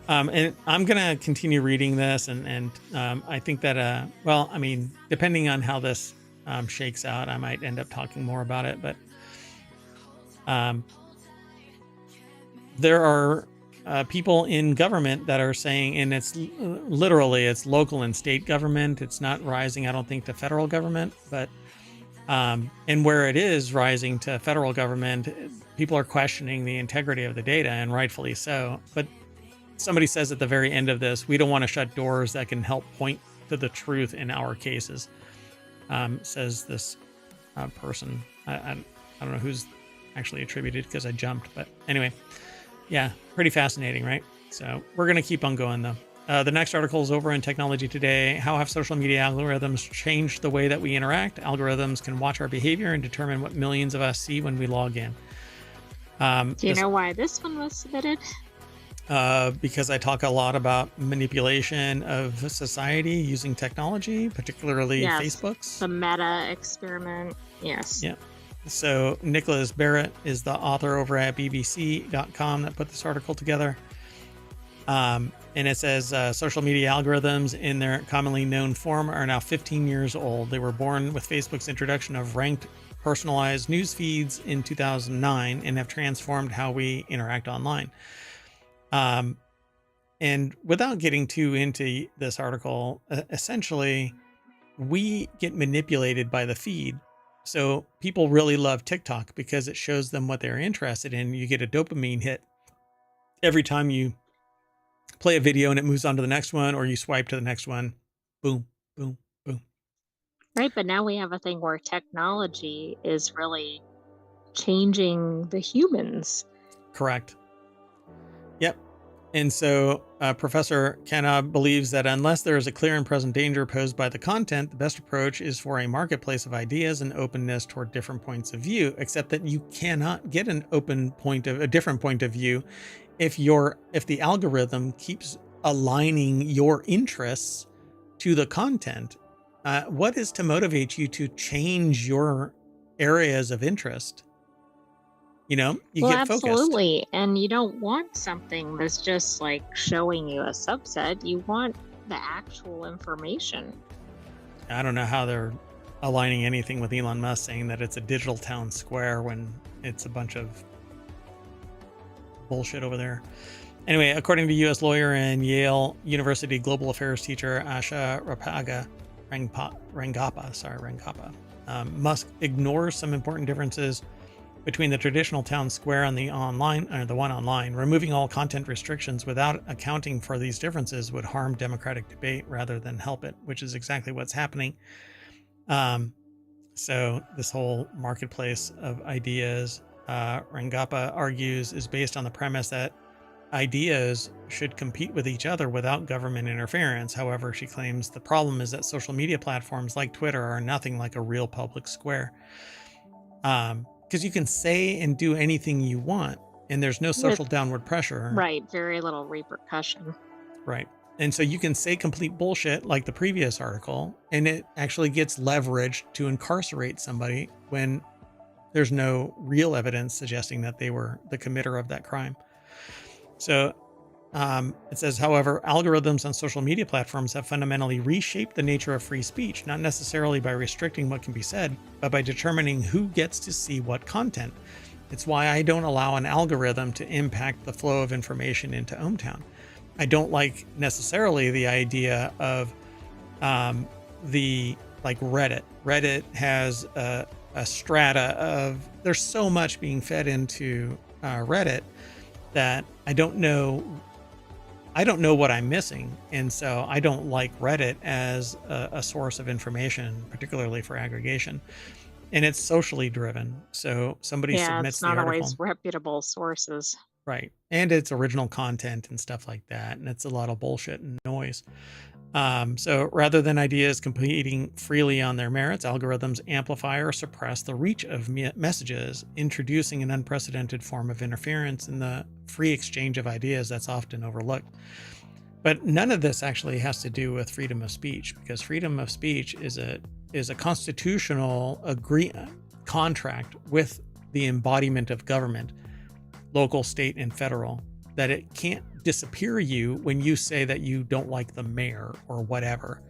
And I'm going to continue reading this. And I think that, depending on how this shakes out, I might end up talking more about it. But there are people in government that are saying, and it's literally, it's local and state government. It's not rising, I don't think, to federal government, but and where it is rising to federal government, people are questioning the integrity of the data, and rightfully so. But somebody says at the very end of this, we don't want to shut doors that can help point to the truth in our cases, says this person. I don't know who's actually attributed because I jumped, but anyway, yeah, pretty fascinating, right? So we're going to keep on going though. The next article is over in Technology Today. How have social media algorithms changed the way that we interact? Algorithms can watch our behavior and determine what millions of us see when we log in. Do you know why this one was submitted? Because I talk a lot about manipulation of society using technology, particularly Facebook's. The meta experiment. Yes. Yeah. So Nicholas Barrett is the author over at BBC.com that put this article together. And it says social media algorithms in their commonly known form are now 15 years old. They were born with Facebook's introduction of ranked personalized news feeds in 2009 and have transformed how we interact online. And without getting too into this article, essentially, we get manipulated by the feed. So people really love TikTok because it shows them what they're interested in. You get a dopamine hit every time you play a video and it moves on to the next one, or you swipe to the next one. Boom, boom, boom. Right. But now we have a thing where technology is really changing the humans. Correct. Yep. And so Professor Kenna believes that unless there is a clear and present danger posed by the content, the best approach is for a marketplace of ideas and openness toward different points of view, except that you cannot get a different point of view if the algorithm keeps aligning your interests to the content. What is to motivate you to change your areas of interest? You get focused. Absolutely. And you don't want something that's just like showing you a subset. You want the actual information. I don't know how they're aligning anything with Elon Musk saying that it's a digital town square when it's a bunch of bullshit over there. Anyway, according to U.S. lawyer and Yale University global affairs teacher Asha Rangappa, Musk ignores some important differences between the traditional town square and the one online. Removing all content restrictions without accounting for these differences would harm democratic debate rather than help it, which is exactly what's happening. So this whole marketplace of ideas, Rangappa argues, is based on the premise that ideas should compete with each other without government interference. However, she claims the problem is that social media platforms like Twitter are nothing like a real public square. Because you can say and do anything you want, and there's no social downward pressure. Right. Very little repercussion. Right. And so you can say complete bullshit like the previous article, and it actually gets leveraged to incarcerate somebody when there's no real evidence suggesting that they were the committer of that crime. So it says, however, algorithms on social media platforms have fundamentally reshaped the nature of free speech, not necessarily by restricting what can be said, but by determining who gets to see what content. It's why I don't allow an algorithm to impact the flow of information into ohmTown. I don't like necessarily the idea of Reddit. Reddit has a strata of, there's so much being fed into Reddit that I don't know what I'm missing. And so I don't like Reddit as a source of information, particularly for aggregation. And it's socially driven. So somebody submits the article. It's not always reputable sources. Right. And it's original content and stuff like that. And it's a lot of bullshit and noise. So rather than ideas competing freely on their merits, algorithms amplify or suppress the reach of messages, introducing an unprecedented form of interference in the free exchange of ideas that's often overlooked. But none of this actually has to do with freedom of speech, because freedom of speech is a constitutional contract with the embodiment of government, local, state, and federal, that it can't disappear you when you say that you don't like the mayor or whatever.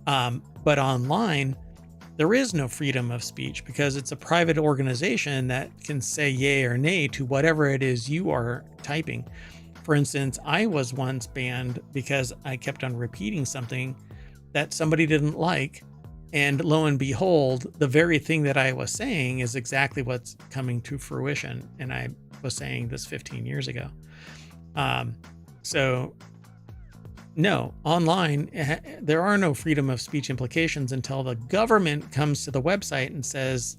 But online, there is no freedom of speech because it's a private organization that can say yay or nay to whatever it is you are typing. For instance, I was once banned because I kept on repeating something that somebody didn't like. And lo and behold, the very thing that I was saying is exactly what's coming to fruition. And I was saying this 15 years ago. So No, online, there are no freedom of speech implications until the government comes to the website and says,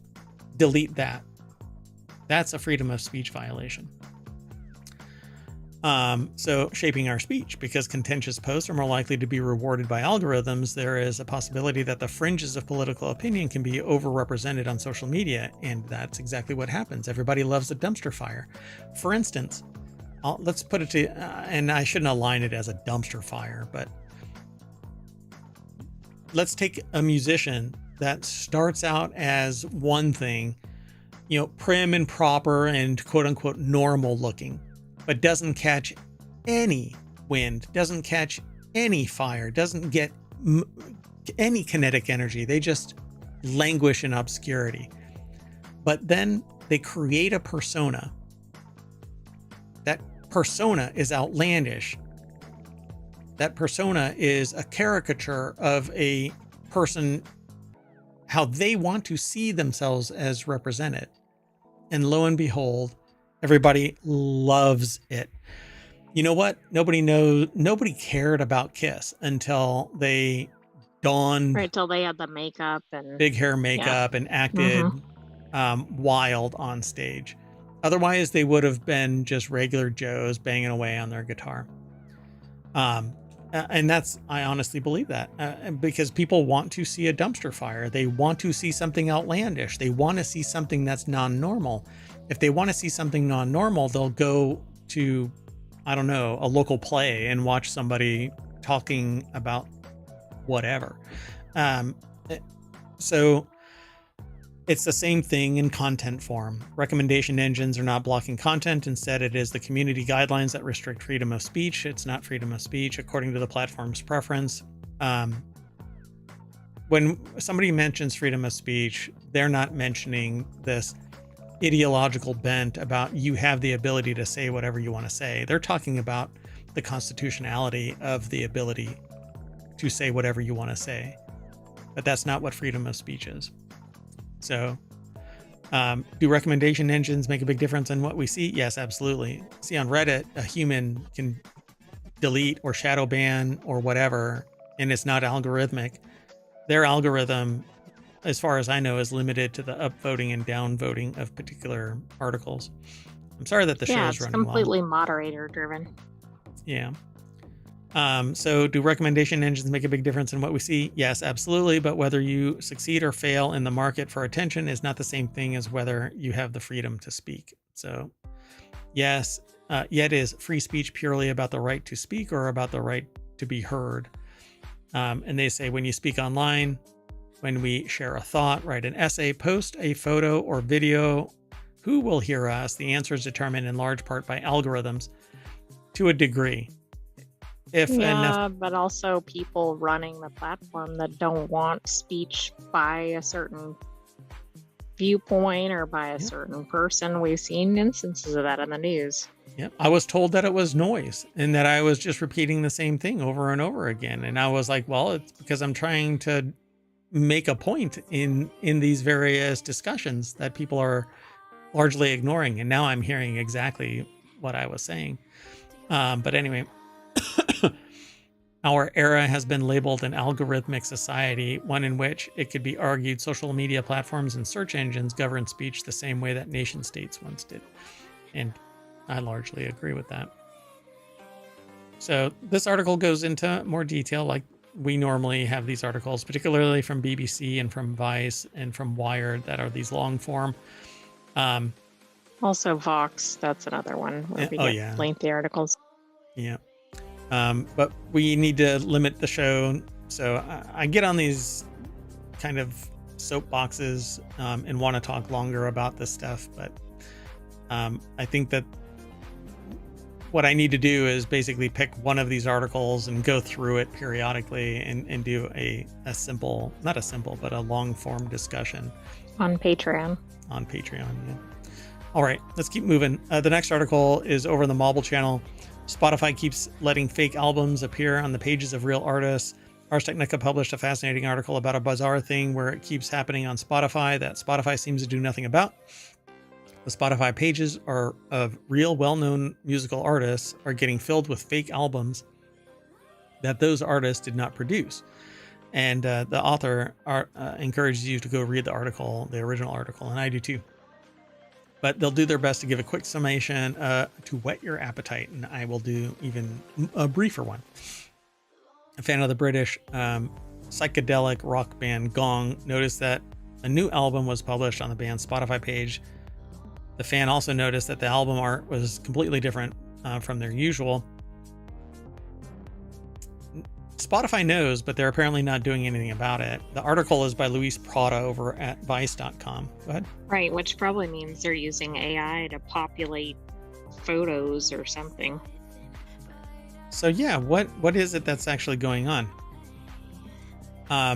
delete that. That's a freedom of speech violation. So shaping our speech, because contentious posts are more likely to be rewarded by algorithms, there is a possibility that the fringes of political opinion can be overrepresented on social media. And that's exactly what happens. Everybody loves a dumpster fire. For instance, let's put it to, and I shouldn't align it as a dumpster fire, but let's take a musician that starts out as one thing, prim and proper and quote unquote normal looking, but doesn't catch any wind, doesn't catch any fire, doesn't get any kinetic energy. They just languish in obscurity. But then they create a persona. That persona is outlandish. That persona is a caricature of a person, how they want to see themselves as represented. And lo and behold, everybody loves it. You know what? Nobody cared about Kiss until they donned Right till they had the makeup and big hair makeup and acted wild on stage. Otherwise, they would have been just regular Joes banging away on their guitar. And I honestly believe that because people want to see a dumpster fire. They want to see something outlandish. They want to see something that's non-normal. If they want to see something non-normal, they'll go to, I don't know, a local play and watch somebody talking about whatever. So it's the same thing in content form. Recommendation engines are not blocking content. Instead, it is the community guidelines that restrict freedom of speech. It's not freedom of speech according to the platform's preference. When somebody mentions freedom of speech, they're not mentioning this ideological bent about you have the ability to say whatever you want to say. They're talking about the constitutionality of the ability to say whatever you want to say. But that's not what freedom of speech is. So, do recommendation engines make a big difference in what we see? Yes, absolutely. See, on Reddit, a human can delete or shadow ban or whatever, and it's not algorithmic. Their algorithm, as far as I know, is limited to the upvoting and downvoting of particular articles. I'm sorry that the show is running long. Yeah, it's completely moderator driven. Yeah. So do recommendation engines make a big difference in what we see? Yes, absolutely. But whether you succeed or fail in the market for attention is not the same thing as whether you have the freedom to speak. So yes, yet is free speech purely about the right to speak or about the right to be heard? And they say when you speak online, when we share a thought, write an essay, post a photo or video, who will hear us? The answer is determined in large part by algorithms to a degree. But also people running the platform that don't want speech by a certain viewpoint or by a certain person. We've seen instances of that in the news. Yeah, I was told that it was noise and that I was just repeating the same thing over and over again. And I was like, well, it's because I'm trying to make a point in these various discussions that people are largely ignoring. And now I'm hearing exactly what I was saying. But anyway, our era has been labeled an algorithmic society, one in which it could be argued social media platforms and search engines govern speech the same way that nation states once did. And I largely agree with that. So this article goes into more detail, like we normally have these articles, particularly from BBC and from Vice and from Wired, that are these long form. Also Vox, that's another one where we get lengthy articles. Yeah. But we need to limit the show. So I get on these kind of soapboxes and want to talk longer about this stuff. But I think that what I need to do is basically pick one of these articles and go through it periodically and do a simple, not a simple, but a long form discussion. On Patreon. On Patreon, yeah. All right, let's keep moving. The next article is over in the Mobile channel. Spotify keeps letting fake albums appear on the pages of real artists. Ars Technica published a fascinating article about a bizarre thing where it keeps happening on Spotify that Spotify seems to do nothing about. The Spotify pages of real well-known musical artists are getting filled with fake albums that those artists did not produce. And the author encourages you to go read the article, the original article, and I do too. But they'll do their best to give a quick summation to whet your appetite, and I will do even a briefer one. A fan of the British psychedelic rock band Gong noticed that a new album was published on the band's Spotify page. The fan also noticed that the album art was completely different from their usual. Spotify knows, but they're apparently not doing anything about it. The article is by Luis Prada over at Vice.com. Go ahead. Right, which probably means they're using AI to populate photos or something. So yeah, what is it that's actually going on?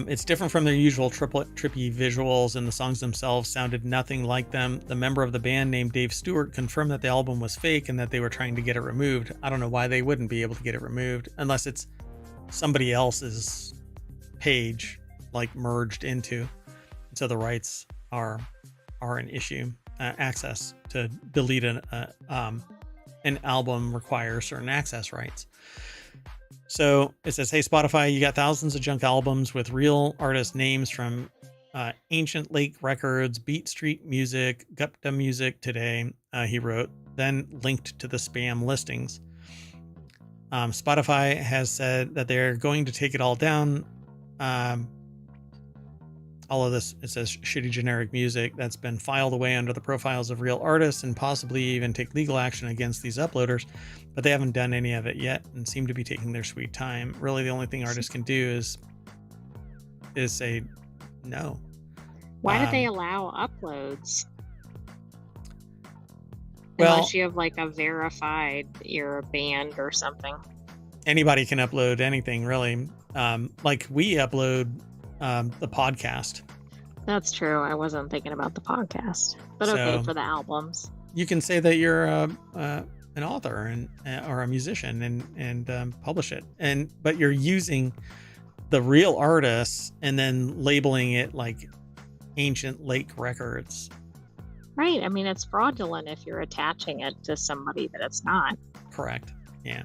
It's different from their usual trippy visuals, and the songs themselves sounded nothing like them. The member of the band named Dave Stewart confirmed that the album was fake and that they were trying to get it removed. I don't know why they wouldn't be able to get it removed unless it's somebody else's page, like merged into. So the rights are an issue. Access to delete an album requires certain access rights. So it says, hey, Spotify, you got thousands of junk albums with real artist names from Ancient Lake Records, Beat Street Music, Gupta Music Today, he wrote, then linked to the spam listings. Spotify has said that they're going to take it all down. All of this, it says shitty generic music that's been filed away under the profiles of real artists and possibly even take legal action against these uploaders, but they haven't done any of it yet and seem to be taking their sweet time. Really, the only thing artists can do is say no. Why do they allow uploads? Well, unless you have like a verified you're a band or something. Anybody can upload anything, really. Like we upload the podcast. That's true. I wasn't thinking about the podcast, but okay, for the albums. You can say that you're an author or a musician and publish it, but you're using the real artists and then labeling it like Ancient Lake Records. Right. I mean, it's fraudulent if you're attaching it to somebody that it's not. Correct. Yeah.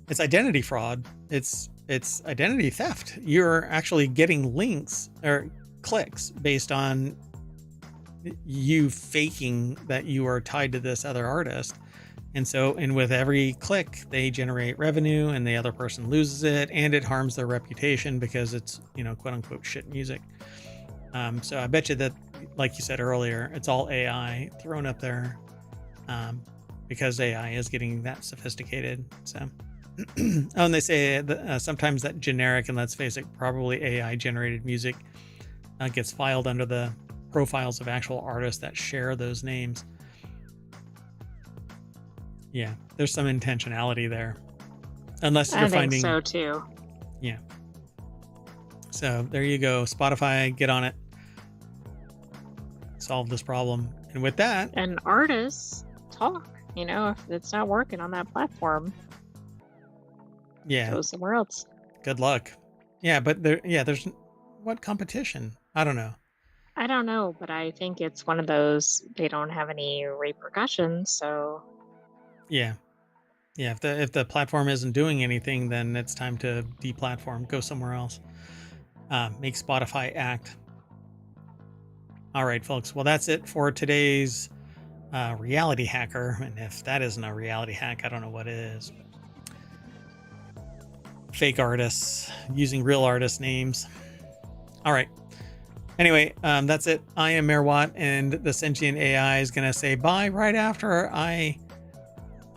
It's identity fraud. It's identity theft. You're actually getting links or clicks based on you faking that you are tied to this other artist. And with every click, they generate revenue and the other person loses it, and it harms their reputation because it's, quote unquote shit music. So I bet you that, like you said earlier, it's all AI thrown up there because AI is getting that sophisticated. So, and they say that, sometimes that generic, and let's face it, probably AI generated music gets filed under the profiles of actual artists that share those names. Yeah, there's some intentionality there. Unless you're finding... I think so too. Yeah. So there you go. Spotify, get on it. Solve this problem. And with that... And artists talk, if it's not working on that platform. Yeah. Go somewhere else. Good luck. Yeah, but there's... What competition? I don't know. I don't know, but I think it's one of those, they don't have any repercussions, so... Yeah. If the platform isn't doing anything, then it's time to deplatform, go somewhere else. Make Spotify act. All right, folks. Well, that's it for today's reality hacker. And if that isn't a reality hack, I don't know what is. Fake artists using real artist names. All right. Anyway, that's it. I am Mayor Watt, and the Sentient AI is going to say bye right after I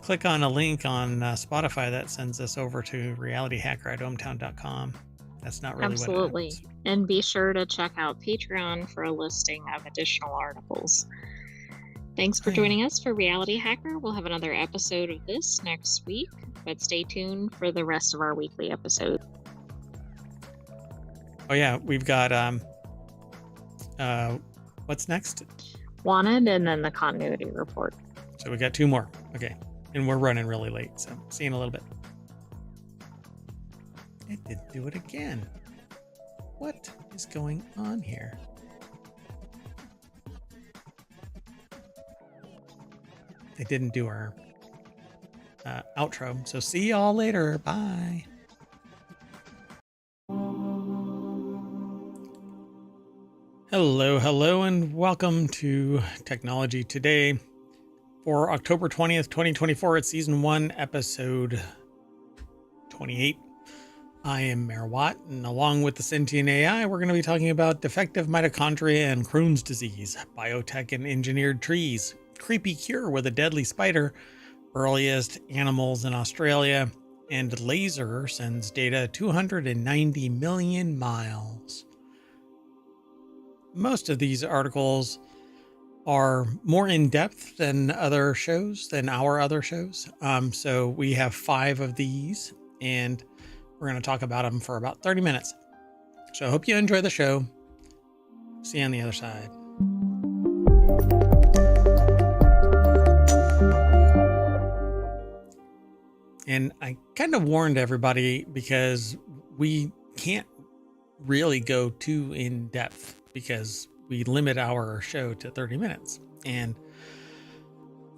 click on a link on Spotify that sends us over to realityhacker at ohmTown.com. That's not really Absolutely. what happens. And be sure to check out Patreon for a listing of additional articles. Thanks for joining us for Reality Hacker. We'll have another episode of this next week, but stay tuned for the rest of our weekly episodes. Oh yeah, we've got what's next? Wanted, and then the continuity report. So we got 2 more. Okay. And we're running really late, so see you in a little bit. It didn't do it again. What is going on here? It didn't do our outro. So see y'all later. Bye. Hello, and welcome to Technology Today for October 20th, 2024. It's Season 1, Episode 28. I am Mayor Watt, and along with the Sentient AI, we're going to be talking about defective mitochondria and Crohn's disease, biotech and engineered trees, creepy cure with a deadly spider, earliest animals in Australia, and laser sends data 290 million miles. Most of these articles are more in depth than our other shows. So we have 5 of these, and we're going to talk about them for about 30 minutes. So I hope you enjoy the show. See you on the other side. And I kind of warned everybody because we can't really go too in depth because we limit our show to 30 minutes. And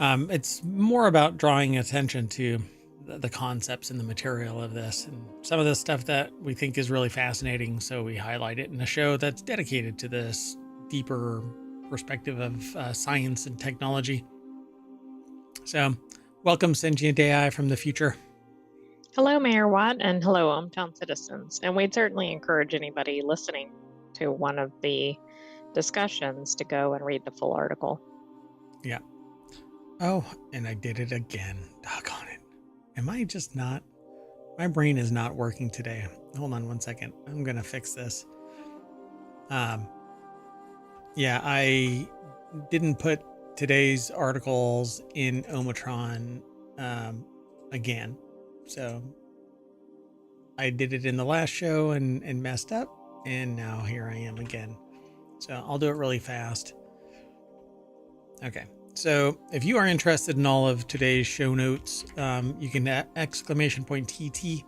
it's more about drawing attention to the concepts and the material of this and some of the stuff that we think is really fascinating. So we highlight it in a show that's dedicated to this deeper perspective of science and technology. So welcome, Sentient AI from the future. Hello, Mayor Watt, and hello, ohmTown citizens. And we'd certainly encourage anybody listening to one of the discussions to go and read the full article. Yeah. Oh, and I did it again. Doggone it. Am I just not? My brain is not working today. Hold on one second. I'm going to fix this. Yeah, I didn't put today's articles in ohmTown again. So I did it in the last show and messed up. And now here I am again. So I'll do it really fast. Okay. So if you are interested in all of today's show notes, you can !TT.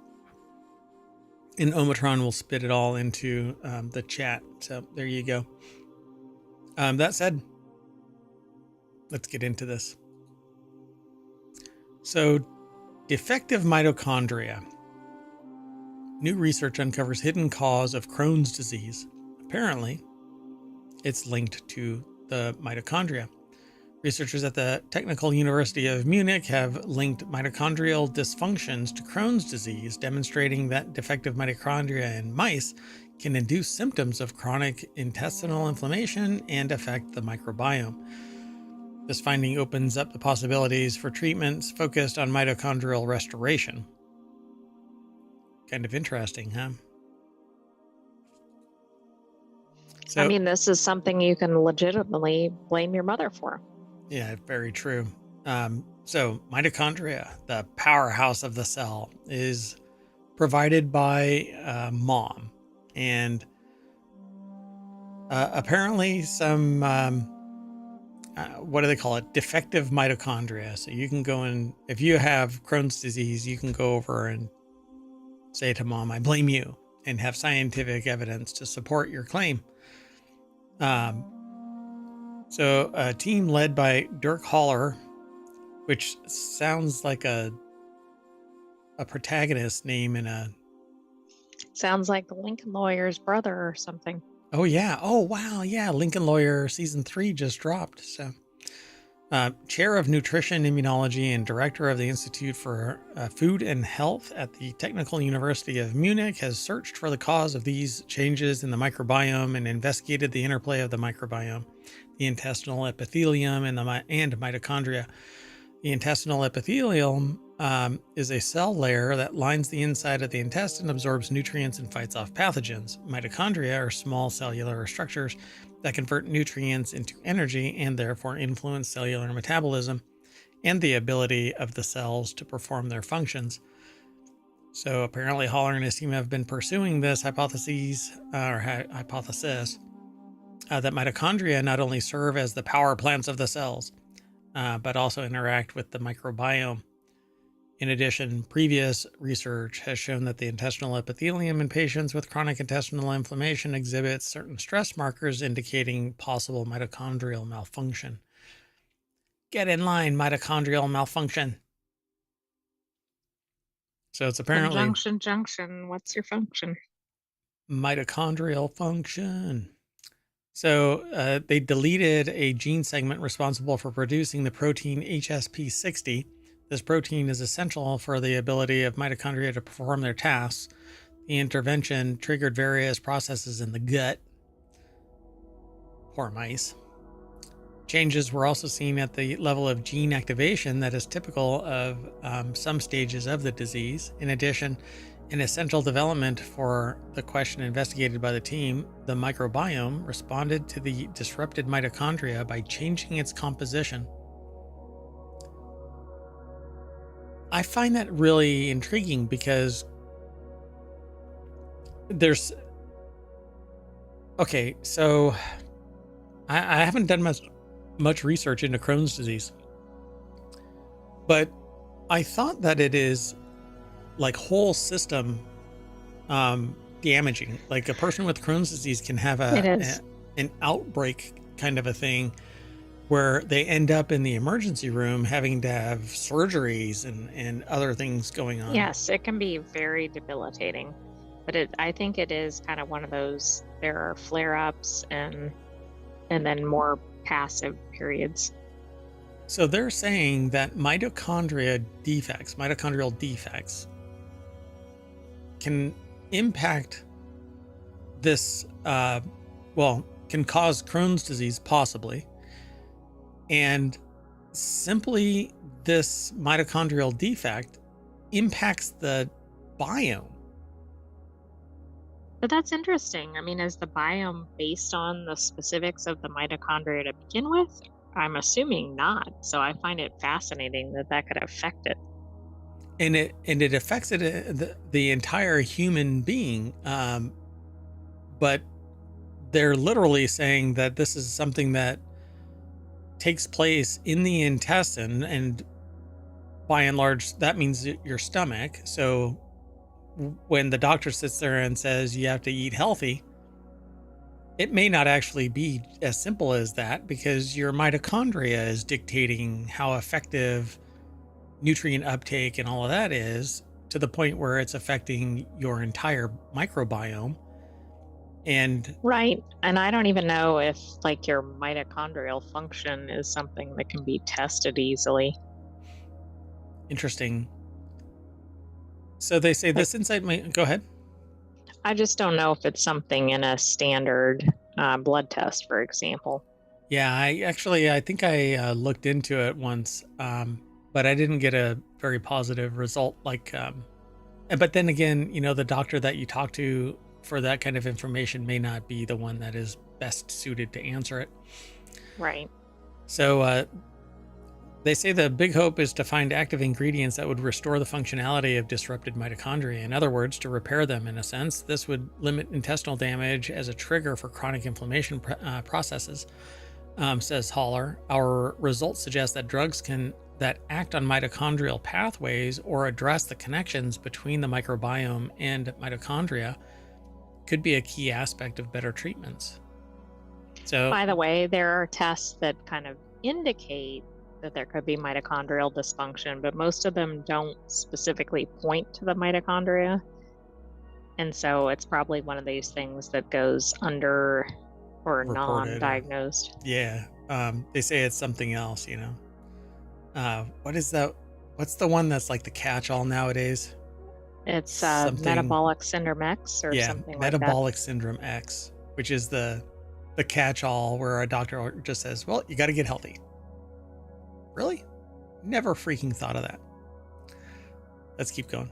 And ohmTown will spit it all into the chat. So there you go. That said, let's get into this. So, defective mitochondria. New research uncovers hidden cause of Crohn's disease. Apparently, it's linked to the mitochondria. Researchers at the Technical University of Munich have linked mitochondrial dysfunctions to Crohn's disease, demonstrating that defective mitochondria in mice can induce symptoms of chronic intestinal inflammation and affect the microbiome. This finding opens up the possibilities for treatments focused on mitochondrial restoration. Kind of interesting, huh? So, I mean, this is something you can legitimately blame your mother for. Yeah, very true. So mitochondria, the powerhouse of the cell, is provided by mom, and apparently some what do they call it? Defective mitochondria. So you can go in, if you have Crohn's disease, you can go over and say to mom, "I blame you," and have scientific evidence to support your claim. So a team led by Dirk Haller, which sounds like a protagonist name in a... Sounds like the Lincoln lawyer's brother or something. Oh, yeah. Oh, wow. Yeah. Lincoln Lawyer season 3 just dropped. So, chair of nutrition immunology and director of the Institute for Food and Health at the Technical University of Munich has searched for the cause of these changes in the microbiome and investigated the interplay of the microbiome, the intestinal epithelium, and mitochondria. The intestinal epithelium is a cell layer that lines the inside of the intestine, absorbs nutrients, and fights off pathogens. Mitochondria are small cellular structures that convert nutrients into energy and therefore influence cellular metabolism and the ability of the cells to perform their functions. So apparently Haller and his team have been pursuing this hypothesis that mitochondria not only serve as the power plants of the cells, but also interact with the microbiome. In addition, previous research has shown that the intestinal epithelium in patients with chronic intestinal inflammation exhibits certain stress markers indicating possible mitochondrial malfunction. Get in line, mitochondrial malfunction. So it's apparently... Junction, what's your function? Mitochondrial function. So they deleted a gene segment responsible for producing the protein HSP60. This protein is essential for the ability of mitochondria to perform their tasks. The intervention triggered various processes in the gut. Poor mice. Changes were also seen at the level of gene activation that is typical of some stages of the disease. In addition, an essential development for the question investigated by the team, the microbiome responded to the disrupted mitochondria by changing its composition. I find that really intriguing because there's okay, so I haven't done much research into Crohn's disease, but I thought that it is like whole system damaging. Like a person with Crohn's disease can have It is. an outbreak kind of a thing where they end up in the emergency room having to have surgeries and other things going on. Yes, it can be very debilitating. But I think it is kind of one of those, there are flare-ups and then more passive periods. So they're saying that mitochondrial defects can impact this, can cause Crohn's disease possibly. And simply this mitochondrial defect impacts the biome. But that's interesting. I mean, is the biome based on the specifics of the mitochondria to begin with? I'm assuming not. So I find it fascinating that that could affect it. And it affects the entire human being. But they're literally saying that this is something that takes place in the intestine, and by and large, that means your stomach. So when the doctor sits there and says you have to eat healthy, it may not actually be as simple as that, because your mitochondria is dictating how effective nutrient uptake and all of that is, to the point where it's affecting your entire microbiome. And Right. And I don't even know if like your mitochondrial function is something that can be tested easily. interesting. So they say Like, this insight might go ahead. I just don't know if it's something in a standard blood test, for example. Yeah, I think I looked into it once, but I didn't get a very positive result. But then again, the doctor that you talk to for that kind of information may not be the one that is best suited to answer it. Right. So they say the big hope is to find active ingredients that would restore the functionality of disrupted mitochondria. In other words, to repair them in a sense. This would limit intestinal damage as a trigger for chronic inflammation processes, says Haller. Our results suggest that drugs that act on mitochondrial pathways or address the connections between the microbiome and mitochondria could be a key aspect of better treatments. So, By the way, there are tests that kind of indicate that there could be mitochondrial dysfunction, but most of them don't specifically point to the mitochondria. And so it's probably one of these things that goes under or reported, non-diagnosed. yeah. They say it's something else, what is that? What's the one that's like the catch-all nowadays? It's metabolic syndrome X or something like that. Metabolic syndrome X, which is the catch-all where a doctor just says, well, you got to get healthy. Really? Never freaking thought of that. Let's keep going.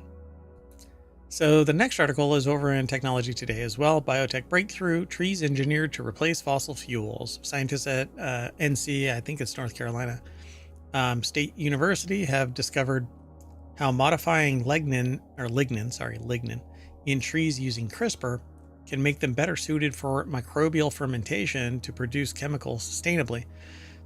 So the next article is over in Technology Today as well. Biotech breakthrough, trees engineered to replace fossil fuels. Scientists at NC, I think it's North Carolina, State University, have discovered how modifying lignin in trees using CRISPR can make them better suited for microbial fermentation to produce chemicals sustainably.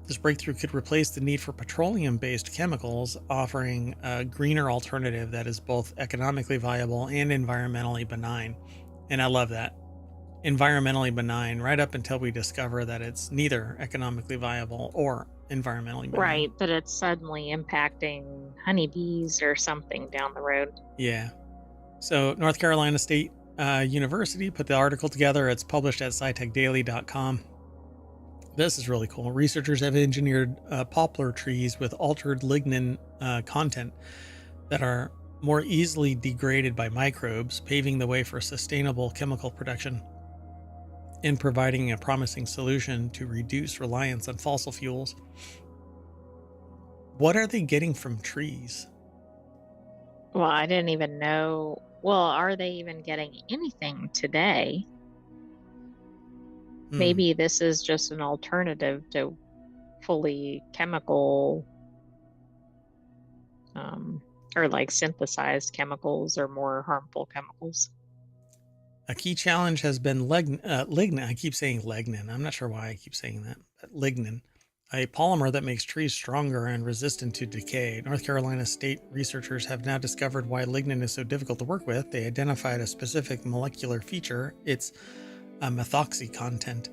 This breakthrough could replace the need for petroleum-based chemicals, offering a greener alternative that is both economically viable and environmentally benign. And I love that. Environmentally benign, right up until we discover that it's neither economically viable or environmentally benign. Right, but it's suddenly impacting honeybees or something down the road. Yeah. So North Carolina State University put the article together. It's published at scitechdaily.com. This is really cool. Researchers have engineered poplar trees with altered lignin content that are more easily degraded by microbes, paving the way for sustainable chemical production and providing a promising solution to reduce reliance on fossil fuels. What are they getting from trees? Well, I didn't even know. Well, are they even getting anything today? Hmm. Maybe this is just an alternative to fully chemical, um, or like synthesized chemicals or more harmful chemicals. A key challenge has been lignin. I keep saying lignin. I'm not sure why I keep saying that. But lignin, a polymer that makes trees stronger and resistant to decay. North Carolina state researchers have now discovered why lignin is so difficult to work with. They identified a specific molecular feature, its methoxy content,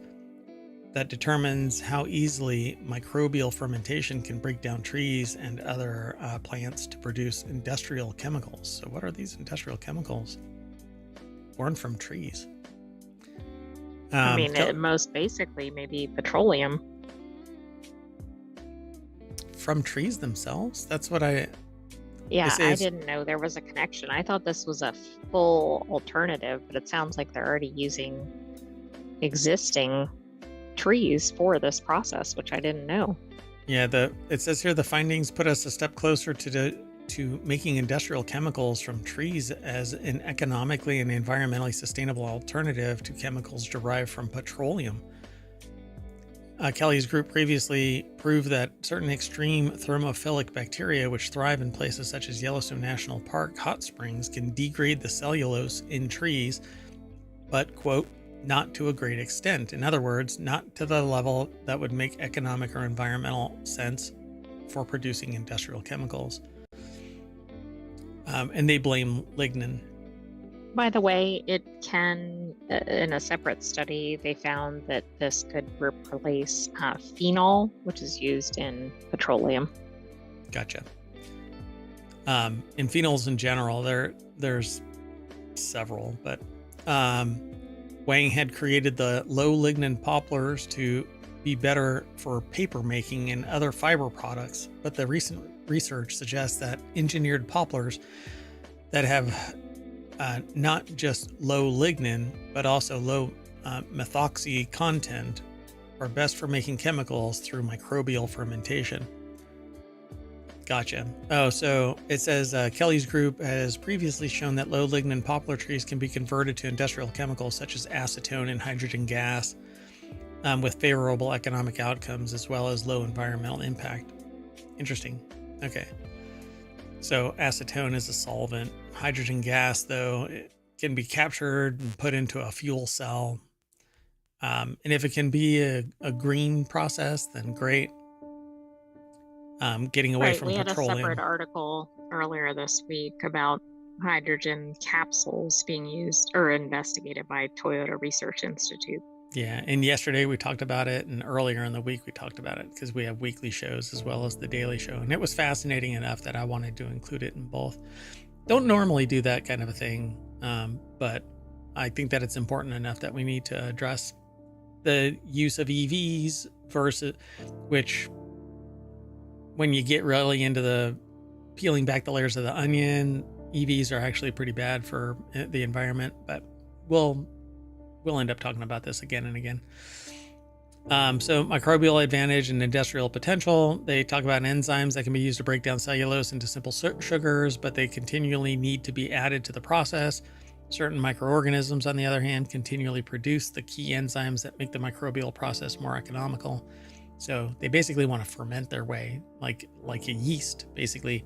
that determines how easily microbial fermentation can break down trees and other plants to produce industrial chemicals. So, what are these industrial chemicals? Born from trees. I mean, most basically, maybe petroleum. From trees themselves? That's what I. Yeah, I didn't know there was a connection. I thought this was a full alternative, but it sounds like they're already using existing trees for this process, which I didn't know. Yeah, it says here the findings put us a step closer to making industrial chemicals from trees as an economically and environmentally sustainable alternative to chemicals derived from petroleum. Kelly's group previously proved that certain extreme thermophilic bacteria, which thrive in places such as Yellowstone National Park hot springs, can degrade the cellulose in trees, but, quote, not to a great extent. In other words, not to the level that would make economic or environmental sense for producing industrial chemicals. And they blame lignin. By the way, it can, in a separate study, they found that this could replace phenol, which is used in petroleum. Gotcha. In phenols in general, there's several, but Wang had created the low lignin poplars to be better for paper making and other fiber products, but the recent research suggests that engineered poplars that have not just low lignin, but also low methoxy content are best for making chemicals through microbial fermentation. Gotcha. Oh, so it says Kelly's group has previously shown that low lignin poplar trees can be converted to industrial chemicals such as acetone and hydrogen gas with favorable economic outcomes as well as low environmental impact. Interesting. Okay. So acetone is a solvent. Hydrogen gas, though, it can be captured and put into a fuel cell. And if it can be a green process, then great. Getting away from petroleum. We had a separate article earlier this week about hydrogen capsules being used or investigated by Toyota Research Institute. Yeah, and yesterday we talked about it, and earlier in the week we talked about it because we have weekly shows as well as the daily show, and it was fascinating enough that I wanted to include it in both. Don't normally do that kind of a thing, but I think that it's important enough that we need to address the use of EVs versus which, when you get really into the peeling back the layers of the onion, EVs are actually pretty bad for the environment, but we'll end up talking about this again and again. So microbial advantage and industrial potential. They talk about enzymes that can be used to break down cellulose into simple sugars, but they continually need to be added to the process. Certain microorganisms, on the other hand, continually produce the key enzymes that make the microbial process more economical. So they basically want to ferment their way, like a yeast, basically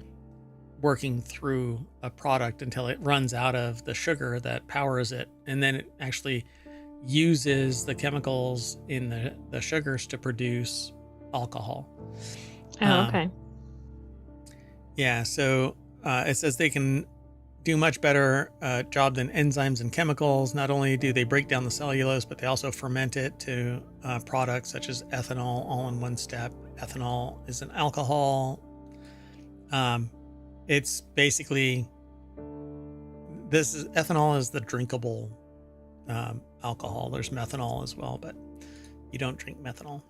working through a product until it runs out of the sugar that powers it, and then it actually uses the chemicals in the sugars to produce alcohol. Oh, okay. Yeah, so it says they can do much better job than enzymes and chemicals. Not only do they break down the cellulose, but they also ferment it to products such as ethanol, all in one step. Ethanol is an alcohol. It's basically, ethanol is the drinkable alcohol. There's methanol as well, but you don't drink methanol.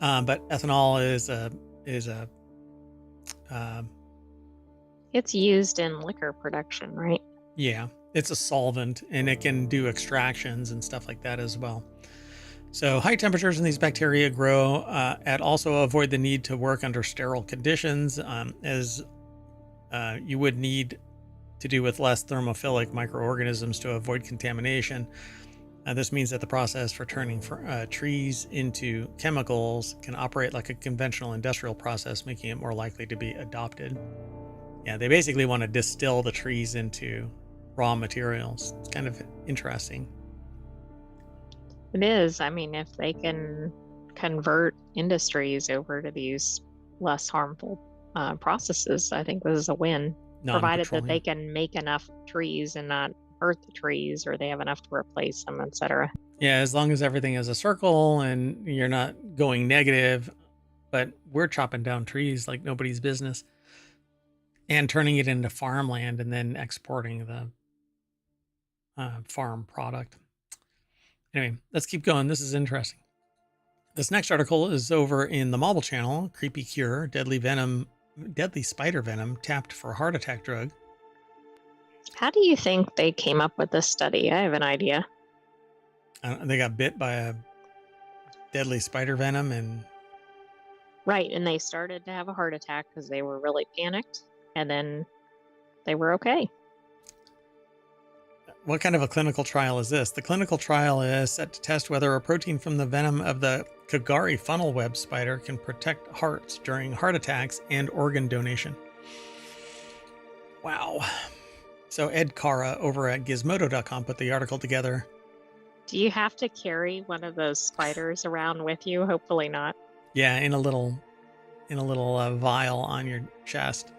But ethanol is a It's used in liquor production, right? yeah, it's a solvent, and it can do extractions and stuff like that as well. So high temperatures in these bacteria grow at also avoid the need to work under sterile conditions, as you would need to do with less thermophilic microorganisms to avoid contamination. This means that the process for turning trees into chemicals can operate like a conventional industrial process, making it more likely to be adopted. Yeah, they basically want to distill the trees into raw materials. It's kind of interesting. It is. I mean, if they can convert industries over to these less harmful processes, I think this is a win, provided that they Non-petroleum. can make enough trees and not hurt the trees, or they have enough to replace them, etc. Yeah, as long as everything is a circle and you're not going negative, but we're chopping down trees like nobody's business and turning it into farmland and then exporting the farm product. Anyway, let's keep going. This is interesting. This next article is over in the Mobile channel. Creepy cure, deadly spider venom tapped for heart attack drug. How do you think they came up with this study? I have an idea. They got bit by a deadly spider venom, and Right, and they started to have a heart attack because they were really panicked, and then they were okay. what kind of a clinical trial is this? The clinical trial is set to test whether a protein from the venom of the Kagari funnel web spider can protect hearts during heart attacks and organ donation. Wow. So Ed Cara over at Gizmodo.com put the article together. Do you have to carry one of those spiders around with you? Hopefully not. Yeah, in a little vial on your chest.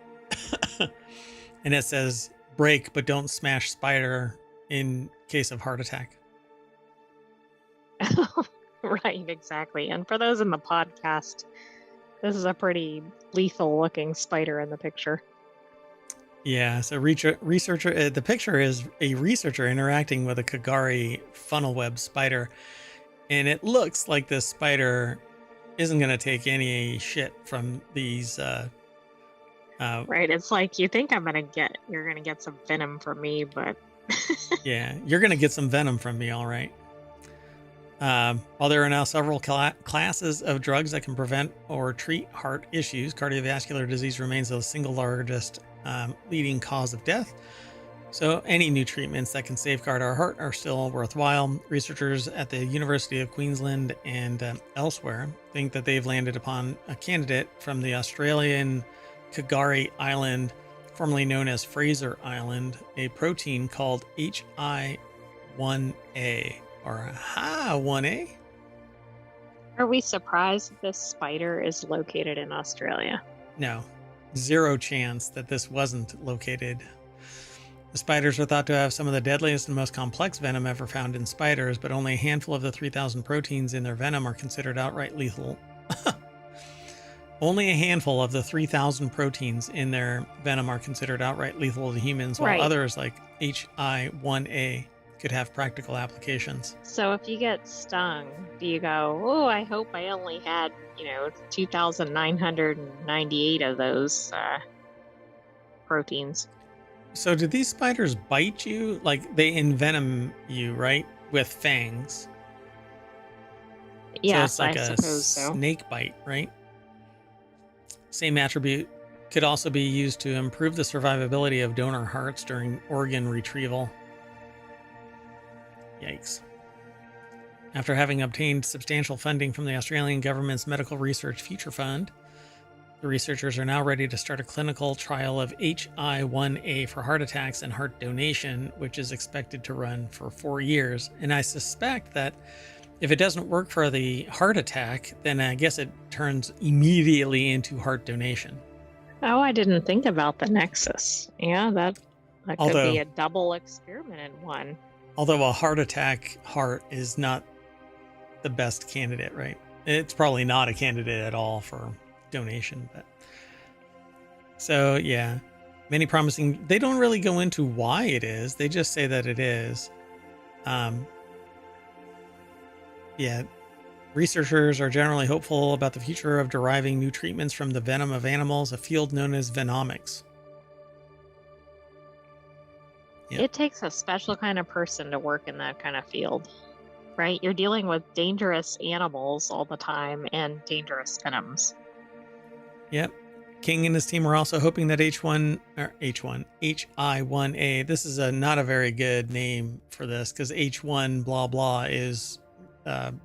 And it says, break but don't smash spider in case of heart attack. Right, exactly. And for those in the podcast, this is a pretty lethal looking spider in the picture. Yeah, so researcher, the picture is a researcher interacting with a Kagari funnel web spider, and it looks like this spider isn't going to take any shit from these. Right, it's like, you think you're gonna get some venom from me, but Yeah, you're going to get some venom from me, all right. While there are now several classes of drugs that can prevent or treat heart issues, cardiovascular disease remains the single largest leading cause of death. So any new treatments that can safeguard our heart are still worthwhile. Researchers at the University of Queensland and elsewhere think that they've landed upon a candidate from the Australian Kagari Island, formerly known as Fraser Island, a protein called HI1A. Or HI1A? are we surprised that this spider is located in Australia? No, zero chance that this wasn't located. The spiders are thought to have some of the deadliest and most complex venom ever found in spiders, but only a handful of the 3,000 proteins in their venom are considered outright lethal. Only a handful of the 3,000 proteins in their venom are considered outright lethal to humans, while Right. others, like HI1A, could have practical applications. So if you get stung, do you go, oh, I hope I only had, 2,998 of those proteins? So do these spiders bite you? Like they envenom you, right? With fangs. Yes, so it's like I a suppose so. snake bite, right? Same attribute could also be used to improve the survivability of donor hearts during organ retrieval. Yikes. After having obtained substantial funding from the Australian government's Medical Research Future Fund, the researchers are now ready to start a clinical trial of HI1A for heart attacks and heart donation, which is expected to run for 4 years. And I suspect that if it doesn't work for the heart attack, then I guess it turns immediately into heart donation. Oh, I didn't think about the nexus. Yeah, that could be a double experiment in one. Although a heart attack heart is not the best candidate, right? It's probably not a candidate at all for donation. But so, yeah, many promising. They don't really go into why it is. They just say that it is. Yeah, Researchers are generally hopeful about the future of deriving new treatments from the venom of animals, a field known as venomics. Yep. It takes a special kind of person to work in that kind of field, right? You're dealing with dangerous animals all the time and dangerous venoms. Yep. King and his team are also hoping that HI1A. This is not a very good name for this because H1 blah blah is H1N1,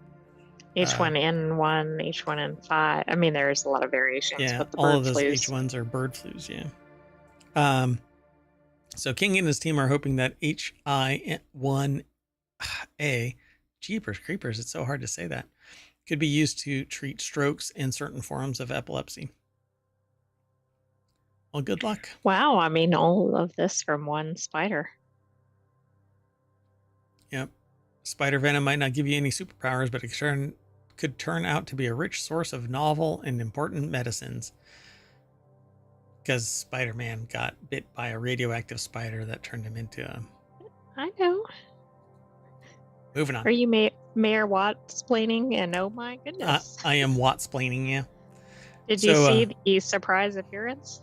H1N5. I mean, there's a lot of variations. Yeah, but the all bird of those flus. H1s are bird flus. Yeah. So King and his team are hoping that HI1A, jeepers creepers, it's so hard to say that, could be used to treat strokes and certain forms of epilepsy. Well, good luck. Wow, I mean, all of this from one spider. Yep. Spider venom might not give you any superpowers, but it could turn out to be a rich source of novel and important medicines. Because Spider-Man got bit by a radioactive spider that turned him into a... I know. Moving on. Are you Mayor Watt-splaining? And oh my goodness. I am Watt-splaining, yeah. Did you see the surprise appearance?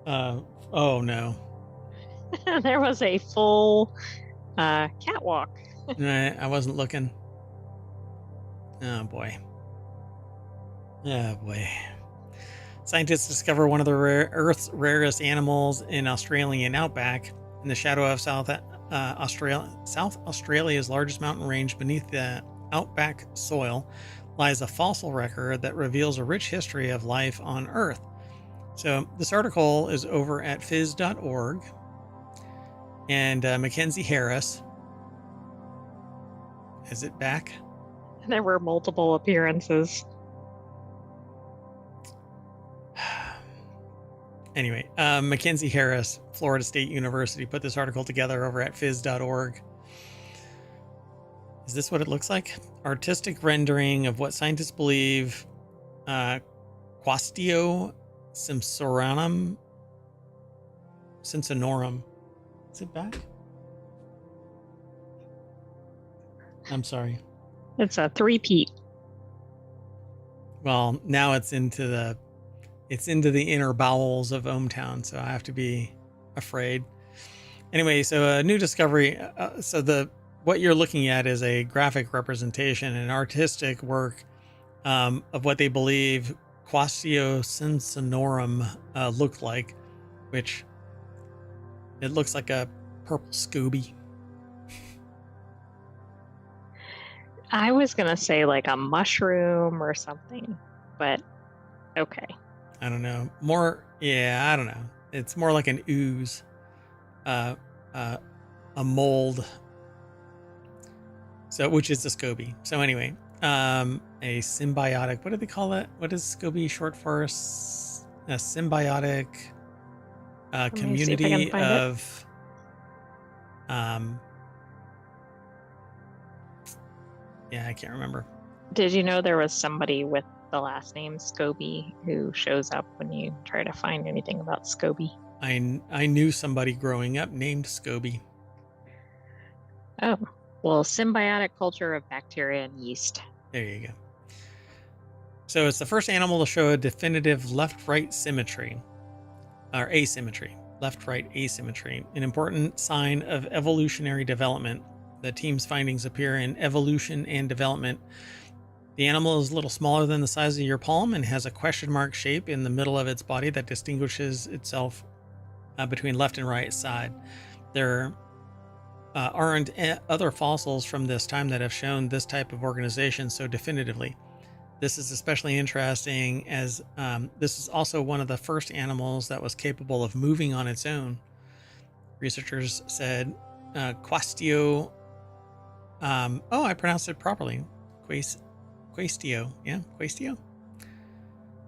Oh no. There was a full catwalk. I wasn't looking. Oh boy. Oh boy. Scientists discover one of the Earth's rarest animals in Australian outback. In the shadow of South Australia's largest mountain range, beneath the outback soil, lies a fossil record that reveals a rich history of life on Earth. So this article is over at phys.org, and Mackenzie Harris, is it back? There were multiple appearances. Anyway, Mackenzie Harris, Florida State University, put this article together over at phys.org. Is this what it looks like? Artistic rendering of what scientists believe Quastio Simpsonorum. Is it back? I'm sorry. It's a three-peat. Well, now it's into the inner bowels of ohmTown, so I have to be afraid. Anyway, so a new discovery. What you're looking at is a graphic representation, an artistic work of what they believe Quastio Simpsonorum looked like, which it looks like a purple Scooby. I was going to say like a mushroom or something, but okay. I don't know. I don't know. It's more like an ooze, a mold. So, which is the SCOBY. So anyway, a symbiotic, what do they call it? What is SCOBY short for? A symbiotic community of, yeah, I can't remember. Did you know there was somebody with the last name Scobie who shows up when you try to find anything about Scobie? I knew somebody growing up named Scobie. Oh, well, symbiotic culture of bacteria and yeast. There you go. So it's the first animal to show a definitive left-right symmetry, or asymmetry, left-right asymmetry, an important sign of evolutionary development. The team's findings appear in Evolution and Development. The animal is a little smaller than the size of your palm and has a question mark shape in the middle of its body that distinguishes itself between left and right side. There aren't other fossils from this time that have shown this type of organization so definitively. This is especially interesting as this is also one of the first animals that was capable of moving on its own. Researchers said Quastio, I pronounced it properly. Quastio, yeah, Quastio.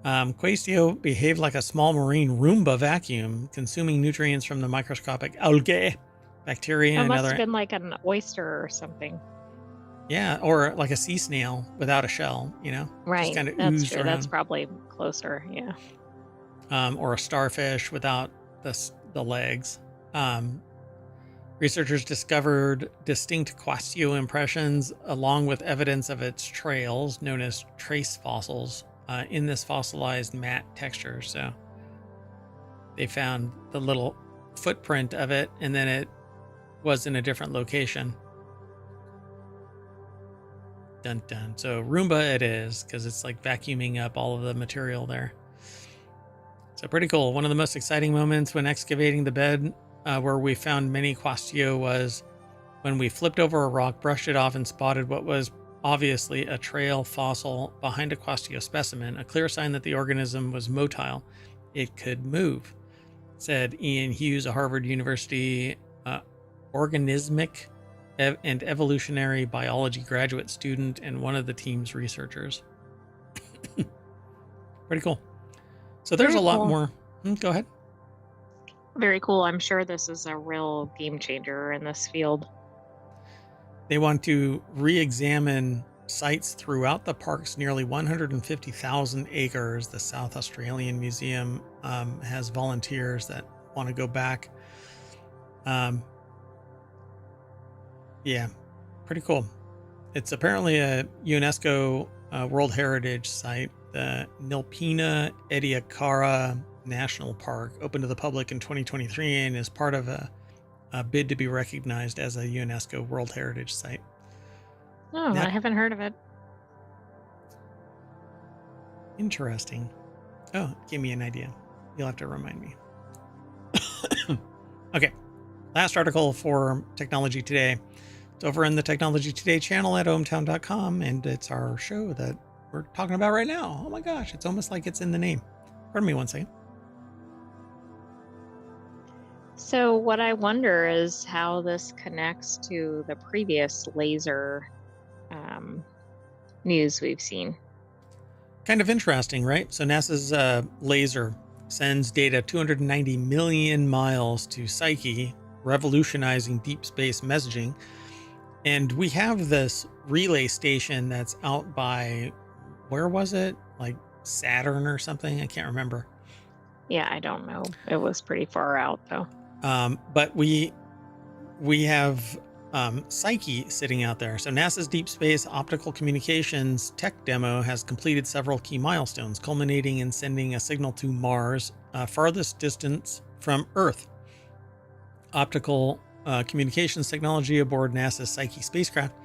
Quastio behaved like a small marine Roomba vacuum, consuming nutrients from the microscopic algae, bacteria, and must other. Have been like an oyster or something. Yeah, or like a sea snail without a shell, Right. Just kind of That's oozed true. around. That's probably closer. Yeah. Or a starfish without the legs. Researchers discovered distinct Quastio impressions along with evidence of its trails, known as trace fossils, in this fossilized matte texture. So they found the little footprint of it, and then it was in a different location. Dun dun. So Roomba it is, because it's like vacuuming up all of the material there. So pretty cool. One of the most exciting moments when excavating the bed where we found many Quastio was when we flipped over a rock, brushed it off, and spotted what was obviously a trail fossil behind a Quastio specimen, a clear sign that the organism was motile. It could move, said Ian Hughes, a Harvard University organismic and evolutionary biology graduate student and one of the team's researchers. Pretty cool. So there's Very a lot cool. more. Go ahead. Very cool. I'm sure this is a real game changer in this field. They want to re-examine sites throughout the park's nearly 150,000 acres. The South Australian Museum has volunteers that want to go back. Yeah, pretty cool. It's apparently a UNESCO World Heritage Site. The Nilpena Ediacara National Park opened to the public in 2023 and is part of a bid to be recognized as a UNESCO World Heritage Site. Oh, I haven't heard of it. Interesting. Oh, give me an idea. You'll have to remind me. Okay, last article for Technology Today. It's over in the Technology Today channel at ohmTown.com, and it's our show that we're talking about right now. Oh my gosh, it's almost like it's in the name. Pardon me one second. So what I wonder is how this connects to the previous laser news we've seen. Kind of interesting, right? So NASA's laser sends data 290 million miles to Psyche, revolutionizing deep space messaging. And we have this relay station that's out by, where was it? Like Saturn or something? I can't remember. Yeah, I don't know. It was pretty far out though. But we have Psyche sitting out there. So NASA's Deep Space Optical Communications tech demo has completed several key milestones, culminating in sending a signal to Mars, farthest distance from Earth. Optical communications technology aboard NASA's Psyche spacecraft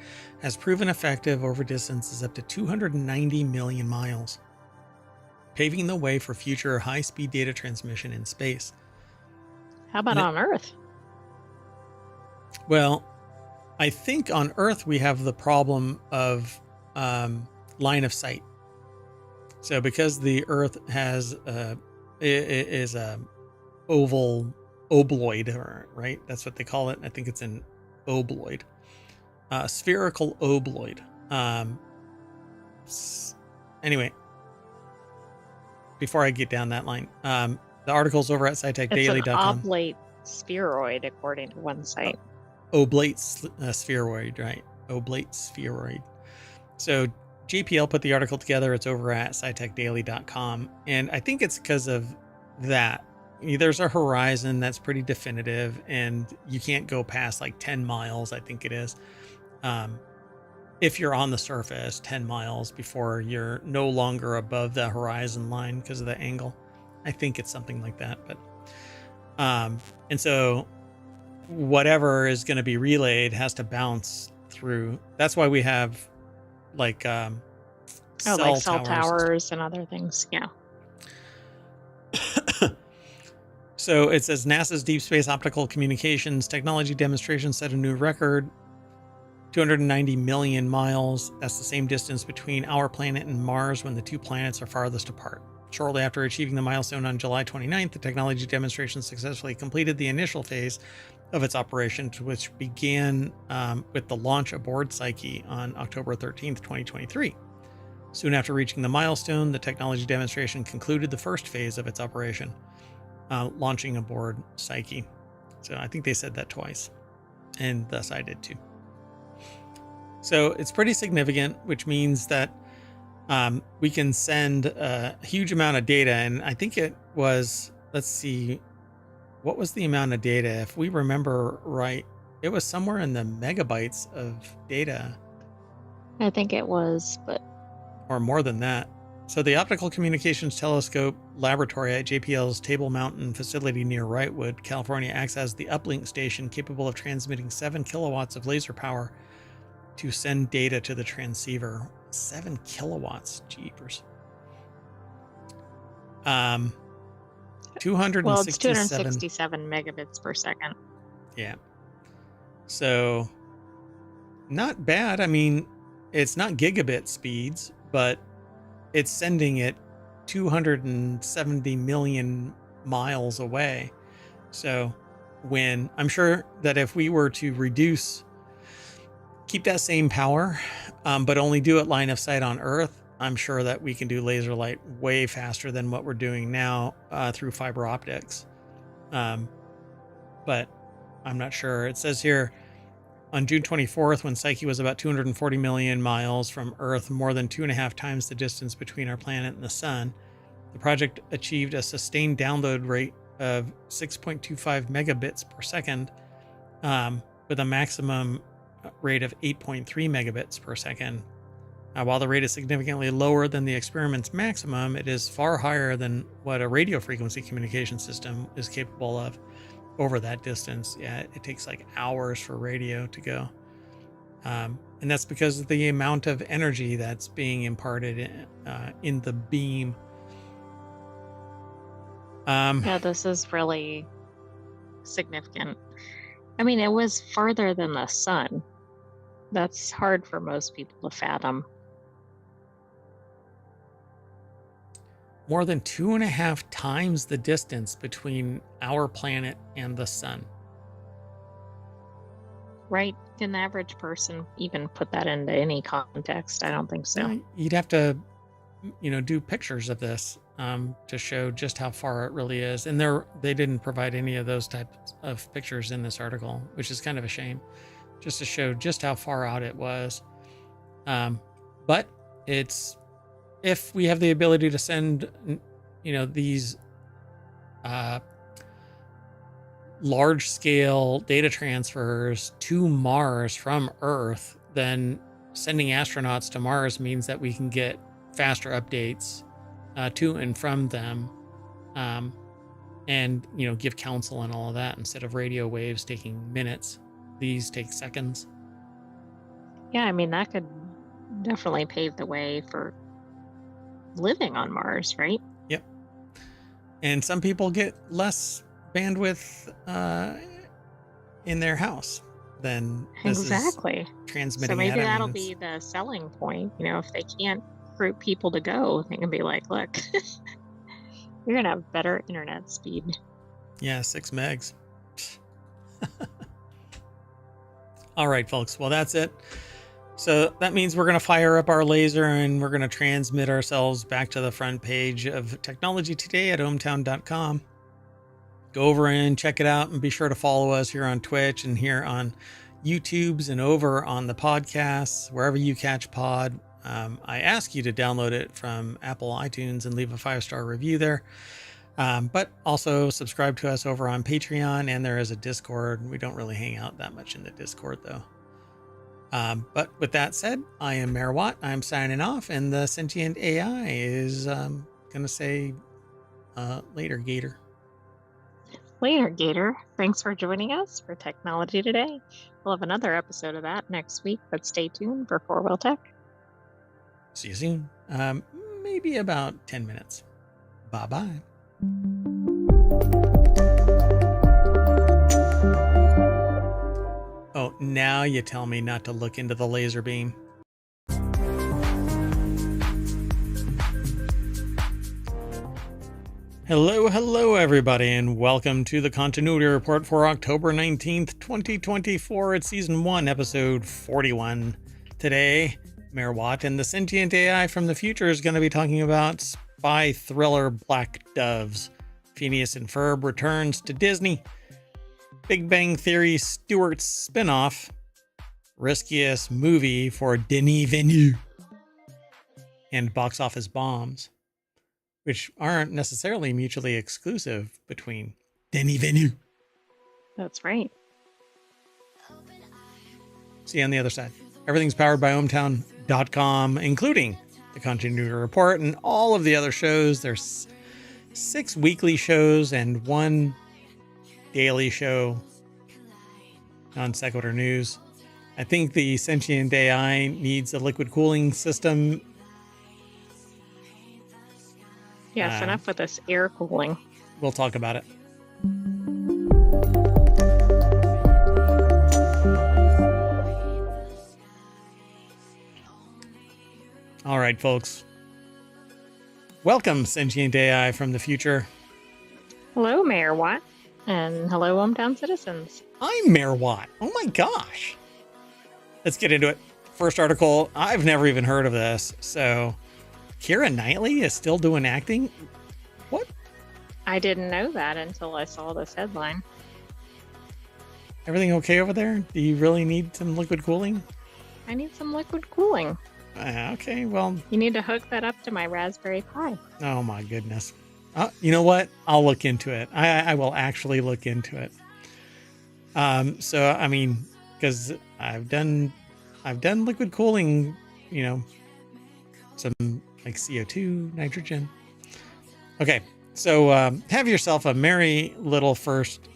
has proven effective over distances up to 290 million miles, paving the way for future high-speed data transmission in space. How about on Earth? Well, I think on Earth we have the problem of line of sight. So because the Earth has is a oval obloid, right? That's what they call it. I think it's an obloid, spherical obloid. Anyway, before I get down that line, the article's over at scitechdaily.com. It's an oblate spheroid, according to one site. Oblate spheroid, right? Oblate spheroid. So JPL put the article together. It's over at scitechdaily.com. And I think it's because of that. There's a horizon that's pretty definitive, and you can't go past like 10 miles, I think it is. If you're on the surface, 10 miles before you're no longer above the horizon line because of the angle. I think it's something like that. But and so whatever is going to be relayed has to bounce through. That's why we have like cell towers and other things. Yeah. So it says NASA's Deep Space Optical Communications Technology demonstration set a new record, 290 million miles. That's the same distance between our planet and Mars when the two planets are farthest apart. Shortly after achieving the milestone on July 29th, the technology demonstration successfully completed the initial phase of its operation, which began with the launch aboard Psyche on October 13th, 2023. Soon after reaching the milestone, the technology demonstration concluded the first phase of its operation, launching aboard Psyche. So I think they said that twice, and thus I did too. So it's pretty significant, which means that we can send a huge amount of data. And I think it was, let's see, what was the amount of data? If we remember right, it was somewhere in the megabytes of data. I think it was, but Or more than that. So the Optical Communications Telescope Laboratory at JPL's Table Mountain facility near Wrightwood, California, acts as the uplink station capable of transmitting 7 kilowatts of laser power to send data to the transceiver. 7 kilowatts, jeepers. 267. well, it's 267 megabits per second. Yeah. So not bad. I mean, it's not gigabit speeds, but it's sending it 270 million miles away. So when I'm sure that if we were to keep that same power, but only do it line of sight on Earth, I'm sure that we can do laser light way faster than what we're doing now through fiber optics. But I'm not sure. It says here, on June 24th, when Psyche was about 240 million miles from Earth, more than 2.5 times the distance between our planet and the sun, the project achieved a sustained download rate of 6.25 megabits per second, with a maximum rate of 8.3 megabits per second. While the rate is significantly lower than the experiment's maximum, it is far higher than what a radio frequency communication system is capable of over that distance. Yeah, it takes like hours for radio to go. And that's because of the amount of energy that's being imparted in the beam. Yeah, this is really significant. I mean, it was farther than the sun. That's hard for most people to fathom. More than 2.5 times the distance between our planet and the sun. Right? Can the average person even put that into any context? I don't think so. You'd have to, do pictures of this to show just how far it really is. And they didn't provide any of those types of pictures in this article, which is kind of a shame, just to show just how far out it was. But if we have the ability to send, these large scale data transfers to Mars from Earth, then sending astronauts to Mars means that we can get faster updates to and from them, and give counsel and all of that. Instead of radio waves taking minutes, these take seconds. Yeah, I mean, that could definitely pave the way for living on Mars, right? Yep. And some people get less bandwidth in their house than this exactly is transmitting. So maybe that'll be the selling point. If they can't recruit people to go, they can be like, look, you're gonna have better internet speed. Yeah, 6 megs. All right, folks. Well, that's it. So that means we're going to fire up our laser and we're going to transmit ourselves back to the front page of Technology Today at ohmTown.com. Go over and check it out, and be sure to follow us here on Twitch and here on YouTube's and over on the podcasts, wherever you catch pod. I ask you to download it from Apple iTunes and leave a 5-star review there. But also subscribe to us over on Patreon, and there is a Discord. We don't really hang out that much in the Discord though. But with that said, I am Mayor Watt. I'm signing off, and the Sentient AI is going to say later, Gator. Later, Gator. Thanks for joining us for Technology Today. We'll have another episode of that next week, but stay tuned for 4-Wheel Tech. See you soon. Maybe about 10 minutes. Bye-bye. Oh, now you tell me not to look into the laser beam. Hello, everybody, and welcome to the Continuity Report for October 19th, 2024. It's Season 1, Episode 41. Today, Mayor Watt and the Sentient AI from the future is going to be talking about spy thriller Black Doves. Phineas and Ferb returns to Disney. Big Bang Theory Stewart's spinoff, riskiest movie for Denis Villeneuve, and box office bombs, which aren't necessarily mutually exclusive between Denis Villeneuve. That's right. See you on the other side. Everything's powered by ohmTown.com, including the Continuity Report and all of the other shows. There's 6 weekly shows and 1 daily show on Sequitur News. I think the Sentient AI needs a liquid cooling system. Yes, enough with this air cooling. We'll talk about it. All right, folks. Welcome, Sentient AI from the future. Hello, Mayor Watt. And hello, hometown citizens. I'm Mayor Watt. Oh my gosh. Let's get into it. First article. I've never even heard of this. So, Keira Knightley is still doing acting? What? I didn't know that until I saw this headline. Everything okay over there? Do you really need some liquid cooling? I need some liquid cooling. Okay, well. You need to hook that up to my Raspberry Pi. Oh my goodness. You know what? I'll look into it. I will actually look into it. So I mean, because I've done liquid cooling, you know, some like CO2, nitrogen. Okay, so have yourself a merry little first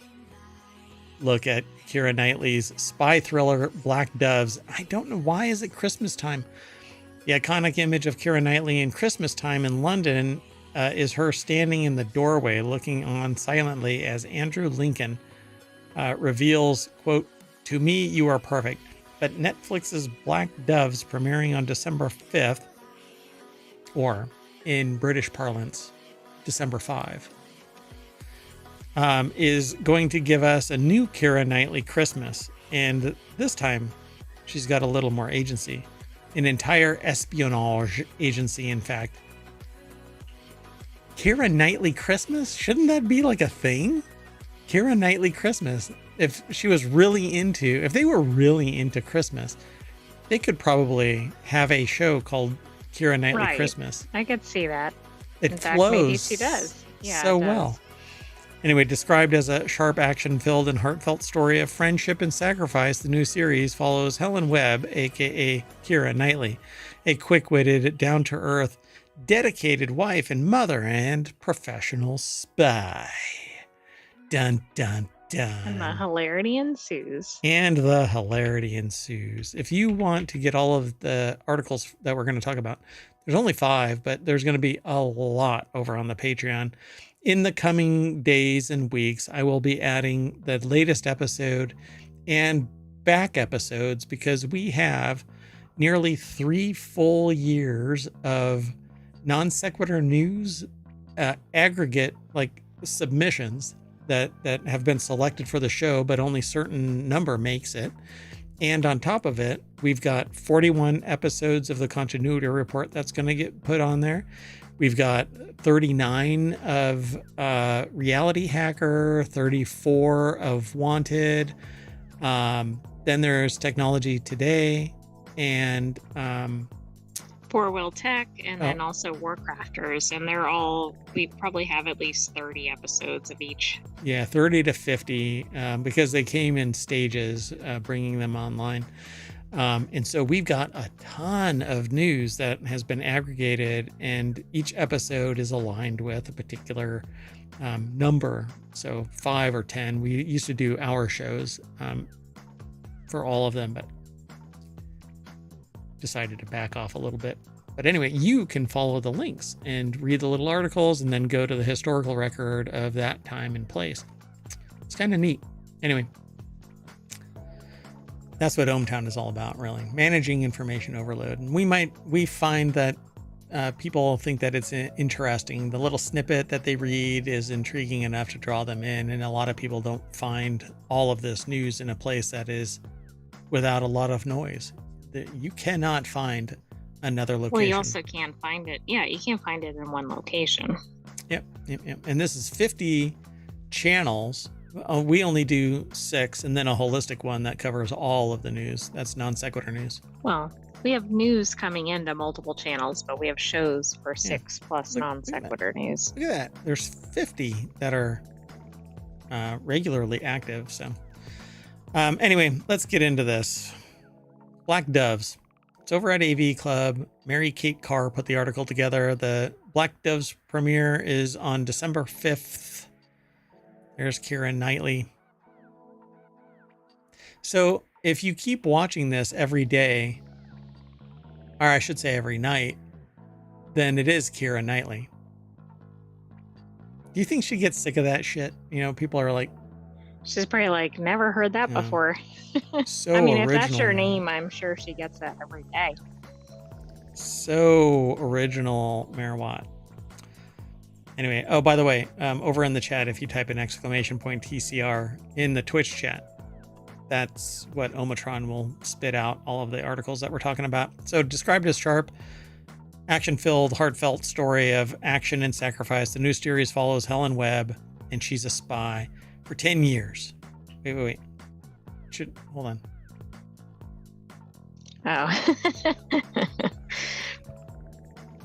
look at Keira Knightley's spy thriller Black Doves. I don't know, why is it Christmas time? The iconic image of Keira Knightley in Christmas time in London is her standing in the doorway looking on silently as Andrew Lincoln reveals, quote, "To me, you are perfect." But Netflix's Black Doves, premiering on December 5th, or in British parlance, December 5, is going to give us a new Keira Knightley Christmas. And this time, she's got a little more agency. An entire espionage agency, in fact. Keira Knightley Christmas? Shouldn't that be like a thing? Keira Knightley Christmas. If they were really into Christmas, they could probably have a show called Keira Knightley Christmas. I could see that. It in flows fact, maybe she does. Yeah, so it does. well. Anyway, described as a sharp, action-filled, and heartfelt story of friendship and sacrifice, the new series follows Helen Webb, aka Keira Knightley, a quick-witted, down-to-earth, dedicated wife and mother and professional spy. Dun, dun, dun. And the hilarity ensues. If you want to get all of the articles that we're going to talk about, there's only 5, but there's going to be a lot over on the Patreon. In the coming days and weeks, I will be adding the latest episode and back episodes because we have nearly 3 full years of non sequitur news, aggregate like submissions that have been selected for the show, but only certain number makes it. And on top of it, we've got 41 episodes of the Continuity Report that's going to get put on there. We've got 39 of Reality Hacker, 34 of Wanted. Then there's Technology Today and 4-Wheel Tech, and then also WarCrafters. And we probably have at least 30 episodes of each. Yeah, 30 to 50 because they came in stages, bringing them online. And so we've got a ton of news that has been aggregated, and each episode is aligned with a particular number. So 5 or 10. We used to do hour shows for all of them, but decided to back off a little bit. But anyway, you can follow the links and read the little articles and then go to the historical record of that time and place. It's kind of neat. Anyway, that's what ohmTown is all about, really. Managing information overload. And we find that people think that it's interesting. The little snippet that they read is intriguing enough to draw them in. And a lot of people don't find all of this news in a place that is without a lot of noise. You cannot find another location. Well, you also can't find it. Yeah, you can't find it in one location. Yep. And this is 50 channels. We only do 6, and then a holistic one that covers all of the news. That's non sequitur news. Well, we have news coming into multiple channels, but we have shows for 6 plus non sequitur news. Look at that. There's 50 that are regularly active. So anyway, let's get into this. Black Doves. It's over at AV Club. Mary Kate Carr put the article together. The Black Doves premiere is on December 5th. There's Keira Knightley. So if you keep watching this every day, or I should say every night, then it is Keira Knightley. Do you think she gets sick of that shit? You know, people are like, She's probably like, never heard that Yeah. before. so I mean, if original. that's your man. name, I'm sure she gets that every day. So original, Merriwatt. Anyway, oh, by the way, over in the chat, if you type an exclamation point TCR in the Twitch chat, that's what ohmTown will spit out all of the articles that we're talking about. So described as sharp, action-filled, heartfelt story of action and sacrifice. The new series follows Helen Webb, and she's a spy for 10 years. Wait. Hold on. Oh.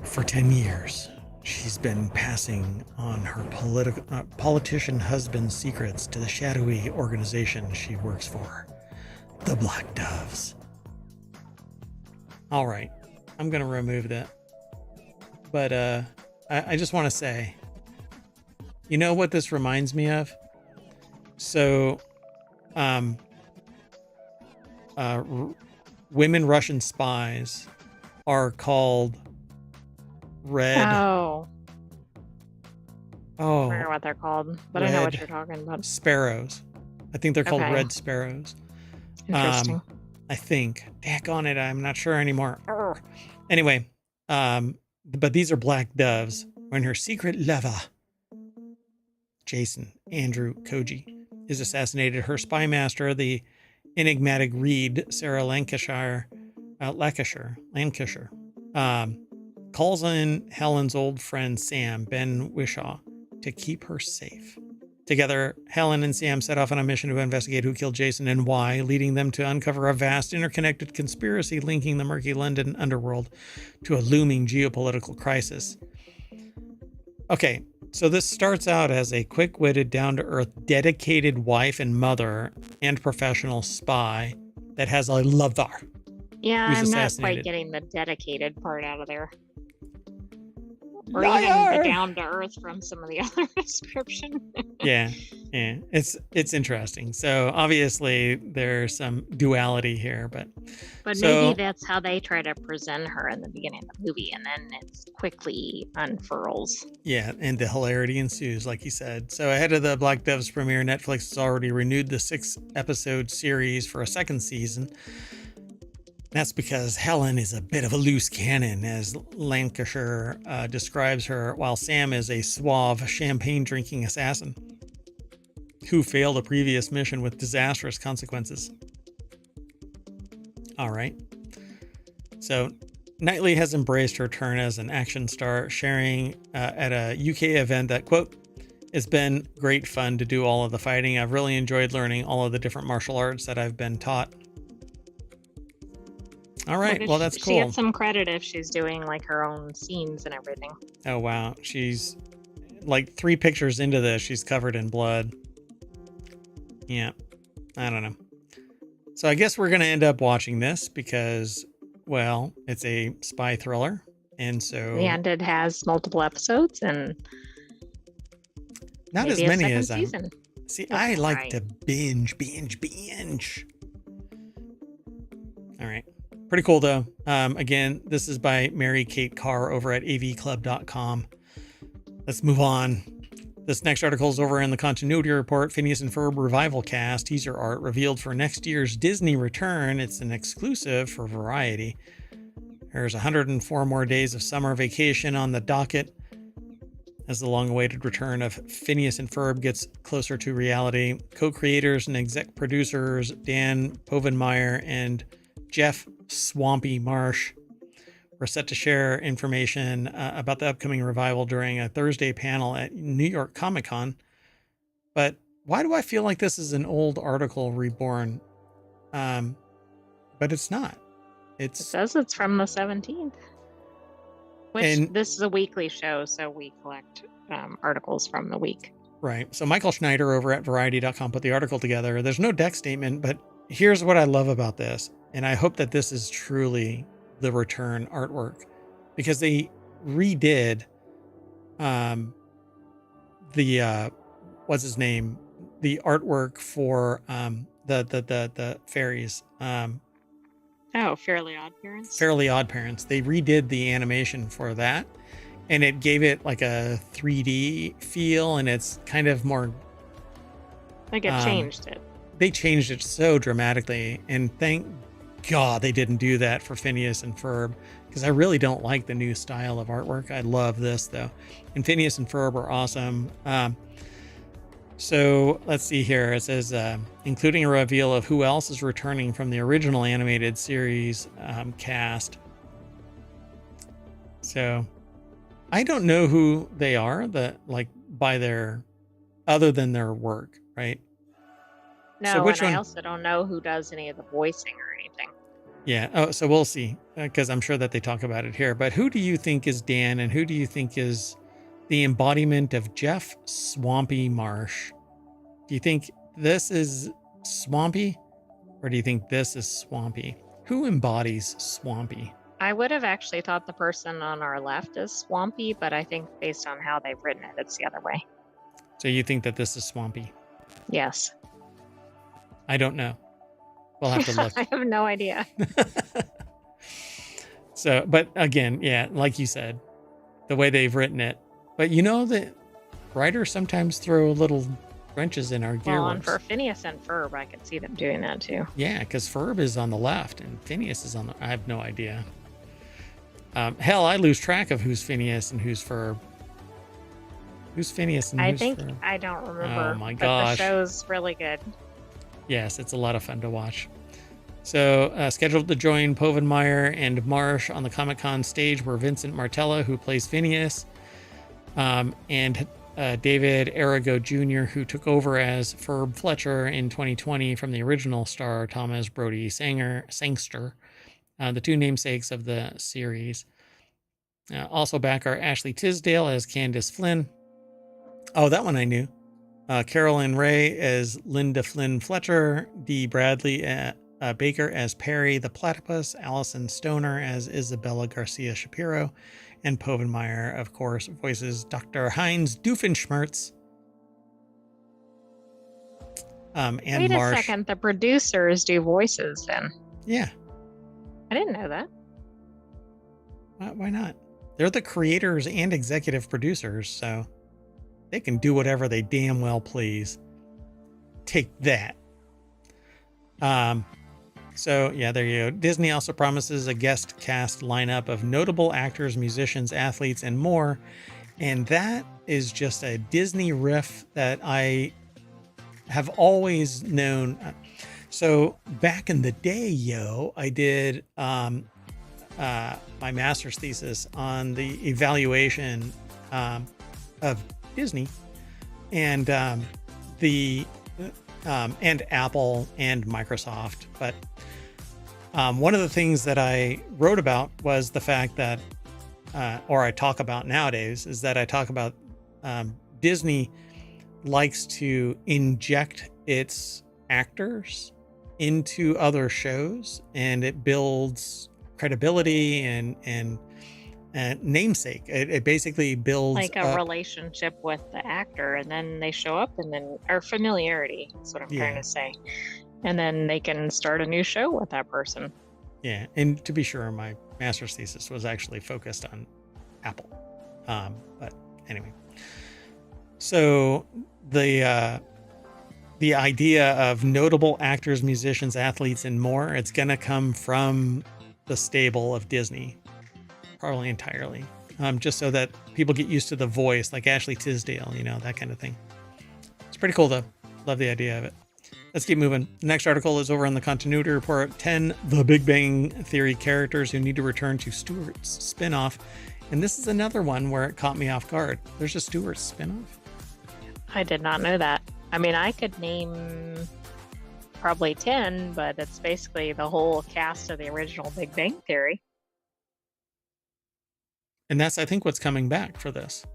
For 10 years, she's been passing on her politician husband's secrets to the shadowy organization she works for, the Black Doves. All right, I'm going to remove that. But I just want to say, you know what this reminds me of? So, women Russian spies are called red. Oh. I Oh, don't know what they're called, but I know what Red you're talking about. sparrows. I think they're called Okay. red sparrows. Interesting. I think. Dack on it, I'm not sure anymore. Urgh. Anyway, but these are black doves when her secret lover, Jason Andrew Koji, is assassinated. Her spy master, the enigmatic Reed, Sarah Lancashire, calls in Helen's old friend Sam, Ben Wishaw, to keep her safe. Together, Helen and Sam set off on a mission to investigate who killed Jason and why, leading them to uncover a vast interconnected conspiracy linking the murky London underworld to a looming geopolitical crisis. Okay, so this starts out as a quick-witted, down-to-earth, dedicated wife and mother and professional spy that has a lover. Yeah, who's I'm not assassinated. quite getting the dedicated part out of there. Or Liar! even the down to earth from some of the other description. Yeah, it's interesting. So obviously there's some duality here, but But maybe that's how they try to present her in the beginning of the movie, and then it quickly unfurls. yeah, and the hilarity ensues, like you said. So ahead of the Black Doves premiere, Netflix has already renewed the 6-episode series for a second season. That's because Helen is a bit of a loose cannon, as Lancashire describes her, while Sam is a suave, champagne-drinking assassin who failed a previous mission with disastrous consequences. All right. So Knightley has embraced her turn as an action star, sharing at a UK event that, quote, "It's been great fun to do all of the fighting. I've really enjoyed learning all of the different martial arts that I've been taught." All right, well, that's cool. She gets some credit if she's doing like her own scenes and everything. Oh, wow. She's like 3 pictures into this. She's covered in blood. Yeah, I don't know. So I guess we're going to end up watching this because, well, it's a spy thriller. And so. And it has multiple episodes and not as maybe a many second as I. season. See, That's I like right. to binge. All right. Pretty cool, though. Again, this is by Mary Kate Carr over at avclub.com. Let's move on. This next article is over in the Continuity Report. Phineas and Ferb Revival Cast. Teaser art revealed for next year's Disney return. It's an exclusive for Variety. There's 104 more days of summer vacation on the docket as the long-awaited return of Phineas and Ferb gets closer to reality. Co-creators and exec producers Dan Povenmire and Jeff Swampy Marsh were set to share information about the upcoming revival during a Thursday panel at New York Comic Con. But why do I feel like this is an old article reborn? But it's not. It says it's from the 17th. Which this is a weekly show, so we collect articles from the week. Right. So Michael Schneider over at Variety.com put the article together. There's no deck statement, but here's what I love about this. And I hope that this is truly the return artwork, because they redid the what's his name, the artwork for the fairies, Oh, Fairly Odd Parents. Fairly Odd Parents. They redid the animation for that, and it gave it like a 3D feel, and it's kind of more Like it changed it. They changed it so dramatically, and thank God they didn't do that for Phineas and Ferb, because I really don't like the new style of artwork. I love this though, and Phineas and Ferb are awesome. So let's see here. It says, including a reveal of who else is returning from the original animated series cast. So I don't know who they are, by their, other than their work, right? No, so which and one? I also don't know who does any of the voicing or anything. Yeah. Oh, so we'll see, because I'm sure that they talk about it here. But who do you think is Dan, and who do you think is the embodiment of Jeff Swampy Marsh? Do you think this is Swampy, or do you think this is Swampy? Who embodies Swampy? I would have actually thought the person on our left is Swampy, but I think based on how they've written it, it's the other way. So you think that this is Swampy? Yes. I don't know. We'll have to look. I have no idea. So, but again, yeah, like you said, the way they've written it. But you know that writers sometimes throw little wrenches in our gearworks. Well, and for Phineas and Ferb, I could see them doing that too. Yeah, because Ferb is on the left and Phineas is on the... I have no idea. Hell, I lose track of who's Phineas and who's Ferb. Who's Phineas and who's Ferb? I don't remember. Oh my but gosh. the show's really good. Yes, it's a lot of fun to watch. So, scheduled to join Povenmire and Marsh on the Comic-Con stage were Vincent Martella, who plays Phineas, and David Arago Jr., who took over as Ferb Fletcher in 2020 from the original star Thomas Brody Sangster, the two namesakes of the series. Also back are Ashley Tisdale as Candace Flynn. Oh, that one I knew. Carolyn Ray as Linda Flynn Fletcher, Dee Bradley Baker as Perry the Platypus, Allison Stoner as Isabella Garcia Shapiro, and Povenmire, of course, voices Dr. Heinz Doofenshmirtz. And Wait Marsh. a second, the producers do voices then? Yeah. I didn't know that. Why not? They're the creators and executive producers, so they can do whatever they damn well please. Take that. So yeah, there you go. Disney also promises a guest cast lineup of notable actors, musicians, athletes, and more. And that is just a Disney riff that I have always known. So back in the day, I did my master's thesis on the evaluation of Disney and and Apple and Microsoft. But one of the things that I wrote about was the fact that, or I talk about nowadays, is that I talk about Disney likes to inject its actors into other shows, and it builds credibility and namesake. It basically builds like a relationship with the actor, and then they show up, and then or familiarity is what I'm trying to say, and then they can start a new show with that person. Yeah, and to be sure, my master's thesis was actually focused on Apple, but anyway. So the idea of notable actors, musicians, athletes, and more, it's gonna come from the stable of Disney. Probably entirely, just so that people get used to the voice, like Ashley Tisdale, that kind of thing. It's pretty cool though. Love the idea of it. Let's keep moving. The next article is over on the Continuity Report. 10 The Big Bang Theory characters who need to return to Stewart's spinoff. And this is another one where it caught me off guard. There's a Stewart's spinoff. I did not know that. I mean, I could name probably 10, but it's basically the whole cast of the original Big Bang Theory. And that's, I think, what's coming back for this.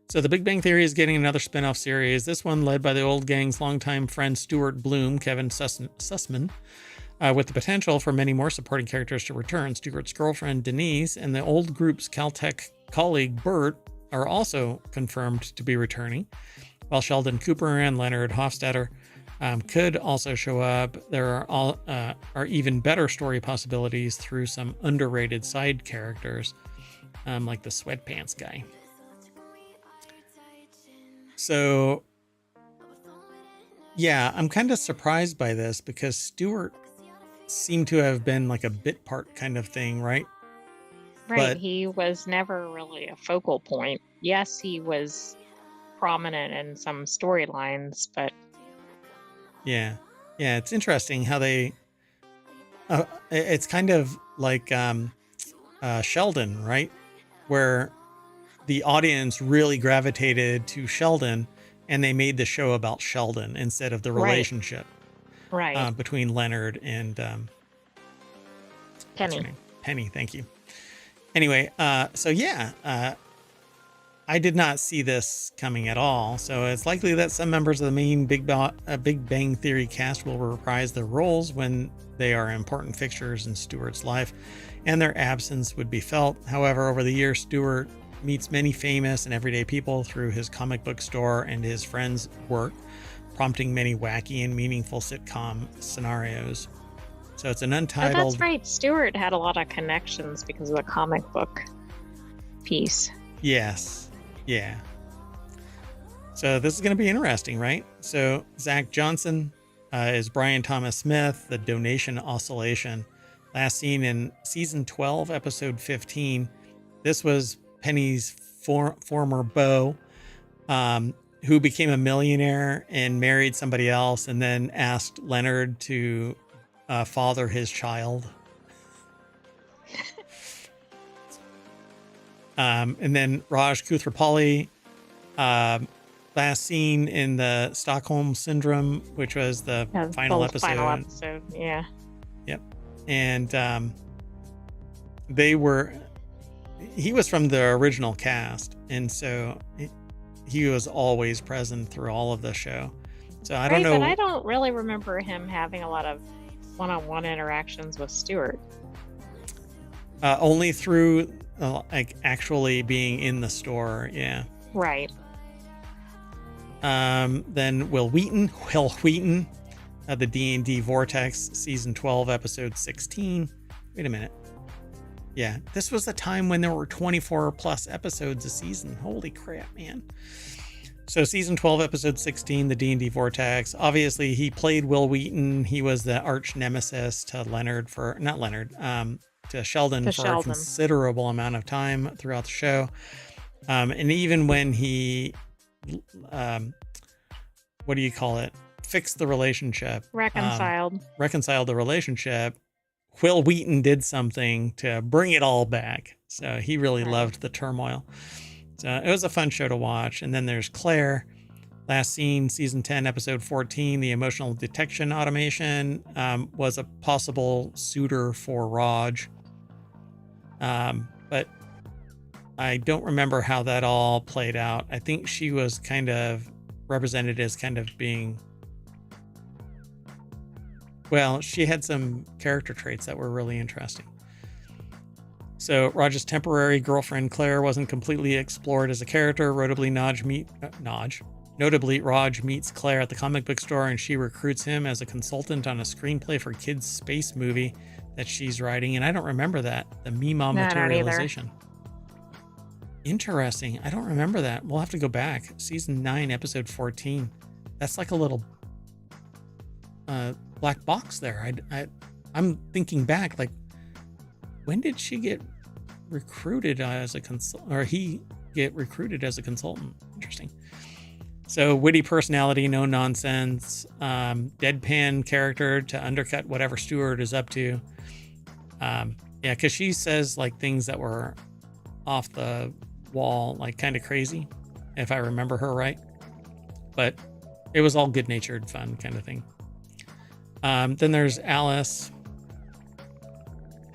So The Big Bang Theory is getting another spin-off series. This one led by the old gang's longtime friend Stuart Bloom, Kevin Sussman. with the potential for many more supporting characters to return. Stewart's girlfriend, Denise, and the old group's Caltech colleague, Bert, are also confirmed to be returning, while Sheldon Cooper and Leonard Hofstadter could also show up. There are even better story possibilities through some underrated side characters, like the sweatpants guy. So, yeah, I'm kind of surprised by this because Stewart seemed to have been like a bit part kind of thing, right? Right. But He was never really a focal point. Yes, he was prominent in some storylines, but yeah, it's interesting how they. It's kind of like Sheldon, right? Where the audience really gravitated to Sheldon, and they made the show about Sheldon instead of the relationship right. between Leonard and what's her Penny. name? Penny. Thank you. Anyway, so yeah, I did not see this coming at all. So it's likely that some members of the main Big Bang Theory cast will reprise their roles when they are important fixtures in Stewart's life, and their absence would be felt. However, over the years, Stewart meets many famous and everyday people through his comic book store and his friends' work, prompting many wacky and meaningful sitcom scenarios. So it's an But untitled. that's right. Stewart had a lot of connections because of the comic book piece. Yes. Yeah. So this is going to be interesting, right? So Zach Johnson is Brian Thomas Smith, the Donation Oscillation. Last seen in season 12, episode 15. This was Penny's former beau, who became a millionaire and married somebody else, and then asked Leonard to father his child. And then Raj Koothrappali, last seen in the Stockholm Syndrome, which was the final episode. Final episode, yeah. Yep. And he was from the original cast, and so he was always present through all of the show. So I don't know. But I don't really remember him having a lot of one-on-one interactions with Stewart. Only through like actually being in the store, yeah. Right. Then Will Wheaton, the D&D Vortex, season 12, episode 16. Wait a minute. Yeah, this was the time when there were 24 plus episodes a season. Holy crap, man. So season 12, episode 16, the D&D Vortex. Obviously, he played Will Wheaton. He was the arch nemesis to to Sheldon a considerable amount of time throughout the show. And even when he, fixed the relationship. Reconciled the relationship. Will Wheaton did something to bring it all back. So he really loved the turmoil. So it was a fun show to watch. And then there's Claire. Last seen, season 10, episode 14, the emotional detection automation, was a possible suitor for Raj. But I don't remember how that all played out. I think she was kind of represented as kind of being, well, she had some character traits that were really interesting. So Raj's temporary girlfriend Claire wasn't completely explored as a character. Notably, Raj meets Claire at the comic book store, and she recruits him as a consultant on a screenplay for kids' space movie that she's writing. And I don't remember that. The Mima materialization. Interesting. I don't remember that. We'll have to go back. Season 9, episode 14. That's like a little black box there. I'm thinking back, like, when did she get recruited as a consultant, or he get recruited as a consultant? Interesting. So witty personality, no nonsense, deadpan character to undercut whatever Stewart is up to. Yeah, because she says like things that were off the wall, like kind of crazy, if I remember her right. But it was all good-natured fun kind of thing. Then there's Alice.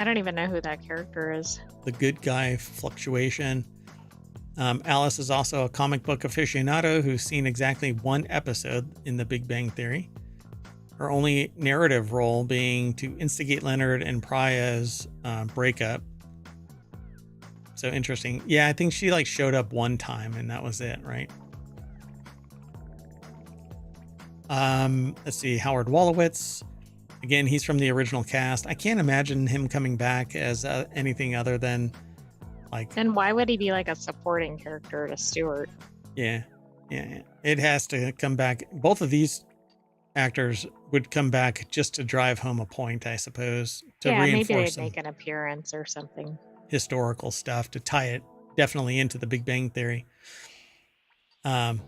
I don't even know who that character is. The good guy fluctuation. Alice is also a comic book aficionado who's seen exactly one episode in The Big Bang Theory. Her only narrative role being to instigate Leonard and Praya's breakup. So interesting. Yeah, I think she like showed up one time and that was it, right? Let's see, Howard Wolowitz. Again, he's from the original cast. I can't imagine him coming back as anything other than like. And why would he be like a supporting character to Stewart? Yeah. It has to come back. Both of these actors would come back just to drive home a point, I suppose, to reinforce maybe they'd some make an appearance or something. historical stuff to tie it definitely into the Big Bang Theory. But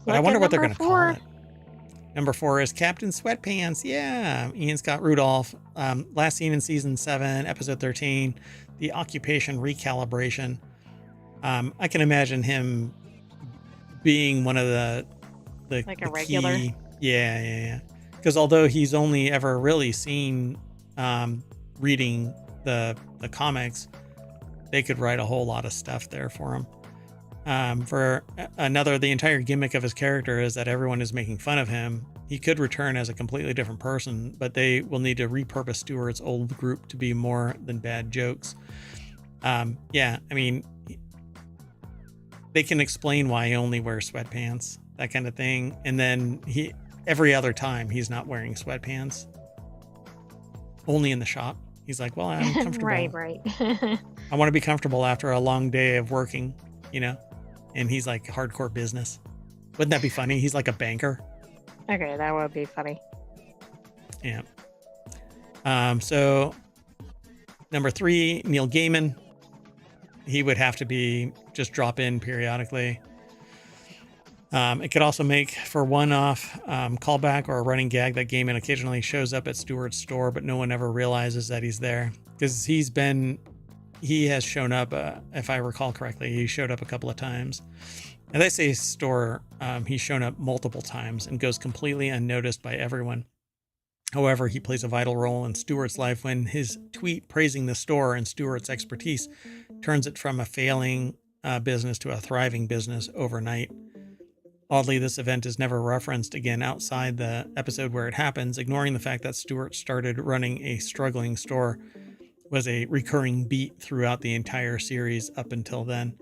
I wonder what they're going to call it. Number 4 is Captain Sweatpants. Yeah, Ian Scott Rudolph. Last seen in season 7, episode 13, the occupation recalibration. I can imagine him being one of the like a regular. Key, yeah. Because although he's only ever really seen reading the comics, they could write a whole lot of stuff there for him. For another, the entire gimmick of his character is that everyone is making fun of him. He could return as a completely different person, but they will need to repurpose Stewart's old group to be more than bad jokes. Yeah, I mean, they can explain why he only wears sweatpants, that kind of thing. And then every other time he's not wearing sweatpants, only in the shop. He's like, well, I'm comfortable. right. I want to be comfortable after a long day of working, and he's like hardcore business. Wouldn't that be funny? He's like a banker. Okay, that would be funny. Yeah. So number 3, Neil Gaiman. He would have to be just drop in periodically. It could also make for one-off callback or a running gag that Gaiman occasionally shows up at Stewart's store, but no one ever realizes that he's there because he has shown up. If I recall correctly, he showed up a couple of times. And they say store, he's shown up multiple times and goes completely unnoticed by everyone. However, he plays a vital role in Stewart's life when his tweet praising the store and Stewart's expertise turns it from a failing business to a thriving business overnight. Oddly, this event is never referenced again outside the episode where it happens, ignoring the fact that Stewart started running a struggling store was a recurring beat throughout the entire series up until then.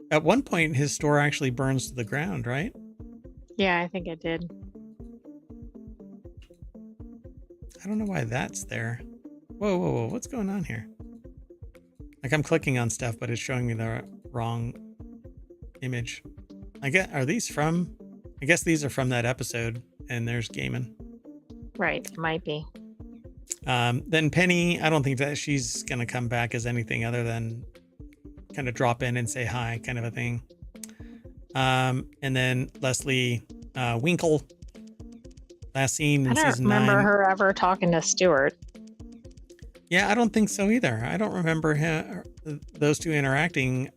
At one point, his store actually burns to the ground, right? Yeah, I think it did. I don't know why that's there. Whoa, what's going on here? Like I'm clicking on stuff, but it's showing me the wrong image. I guess these are from that episode, and there's Gaiman. Right, might be. Then Penny, I don't think that she's going to come back as anything other than kind of drop in and say hi kind of a thing. And then Leslie Winkle, last seen in season 9. I don't remember her ever talking to Stewart. Yeah, I don't think so either. I don't remember those two interacting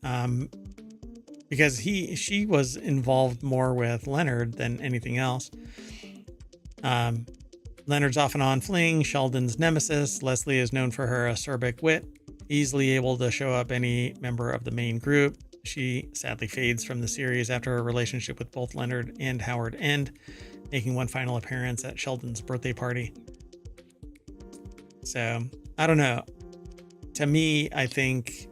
because she was involved more with Leonard than anything else. Leonard's off and on fling, Sheldon's nemesis. Leslie is known for her acerbic wit, easily able to show up any member of the main group. She sadly fades from the series after her relationship with both Leonard and Howard end, making one final appearance at Sheldon's birthday party. So, I don't know. To me, I think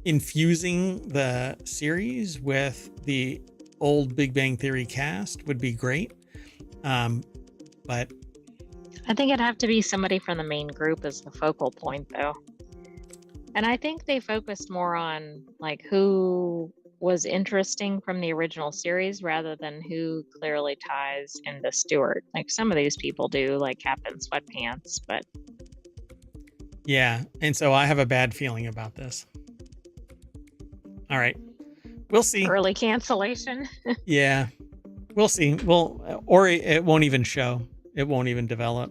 infusing the series with the old Big Bang Theory cast would be great. But I think it'd have to be somebody from the main group as the focal point, though. And I think they focused more on like who was interesting from the original series rather than who clearly ties into Stewart. Like some of these people do, like Captain Sweatpants, but yeah, and so I have a bad feeling about this. All right, we'll see. Early cancellation. Yeah, we'll see. Or it won't even show. It won't even develop.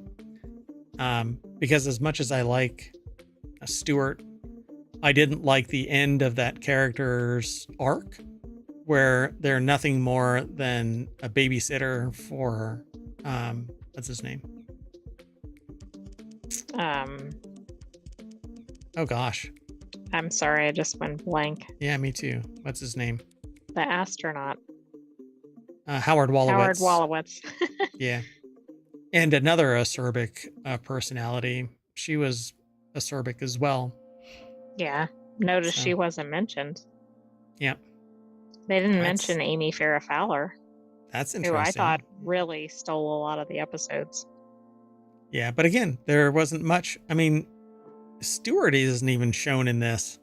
Because as much as I like Stewart, I didn't like the end of that character's arc, where they're nothing more than a babysitter for what's his name? Oh gosh. I'm sorry, I just went blank. Yeah, me too. What's his name? The astronaut. Howard Wolowitz. Howard Wolowitz. Yeah. And another acerbic personality. She was acerbic as well. Yeah. Notice So, she wasn't mentioned. yeah, They didn't that's mention Amy Farrah Fowler, that's who I thought interesting. really stole a lot of the episodes. Yeah, but again, there wasn't much. I mean, Stewart isn't even shown in this.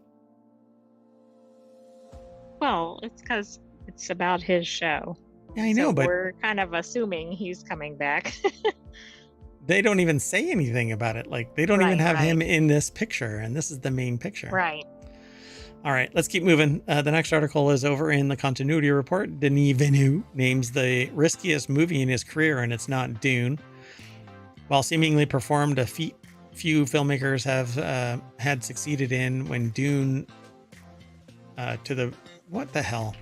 Well, it's because it's about his show. Yeah, I So know, but we're kind of assuming he's coming back. they don't even say anything about it. Like, they don't even Right, have right, him in this picture, and this is the main picture. right. All right, let's keep moving. The next article is over in the continuity report. Denis Villeneuve names the riskiest movie in his career, and it's not Dune. While seemingly performed a feat few filmmakers have had succeeded in when Dune to the what the hell?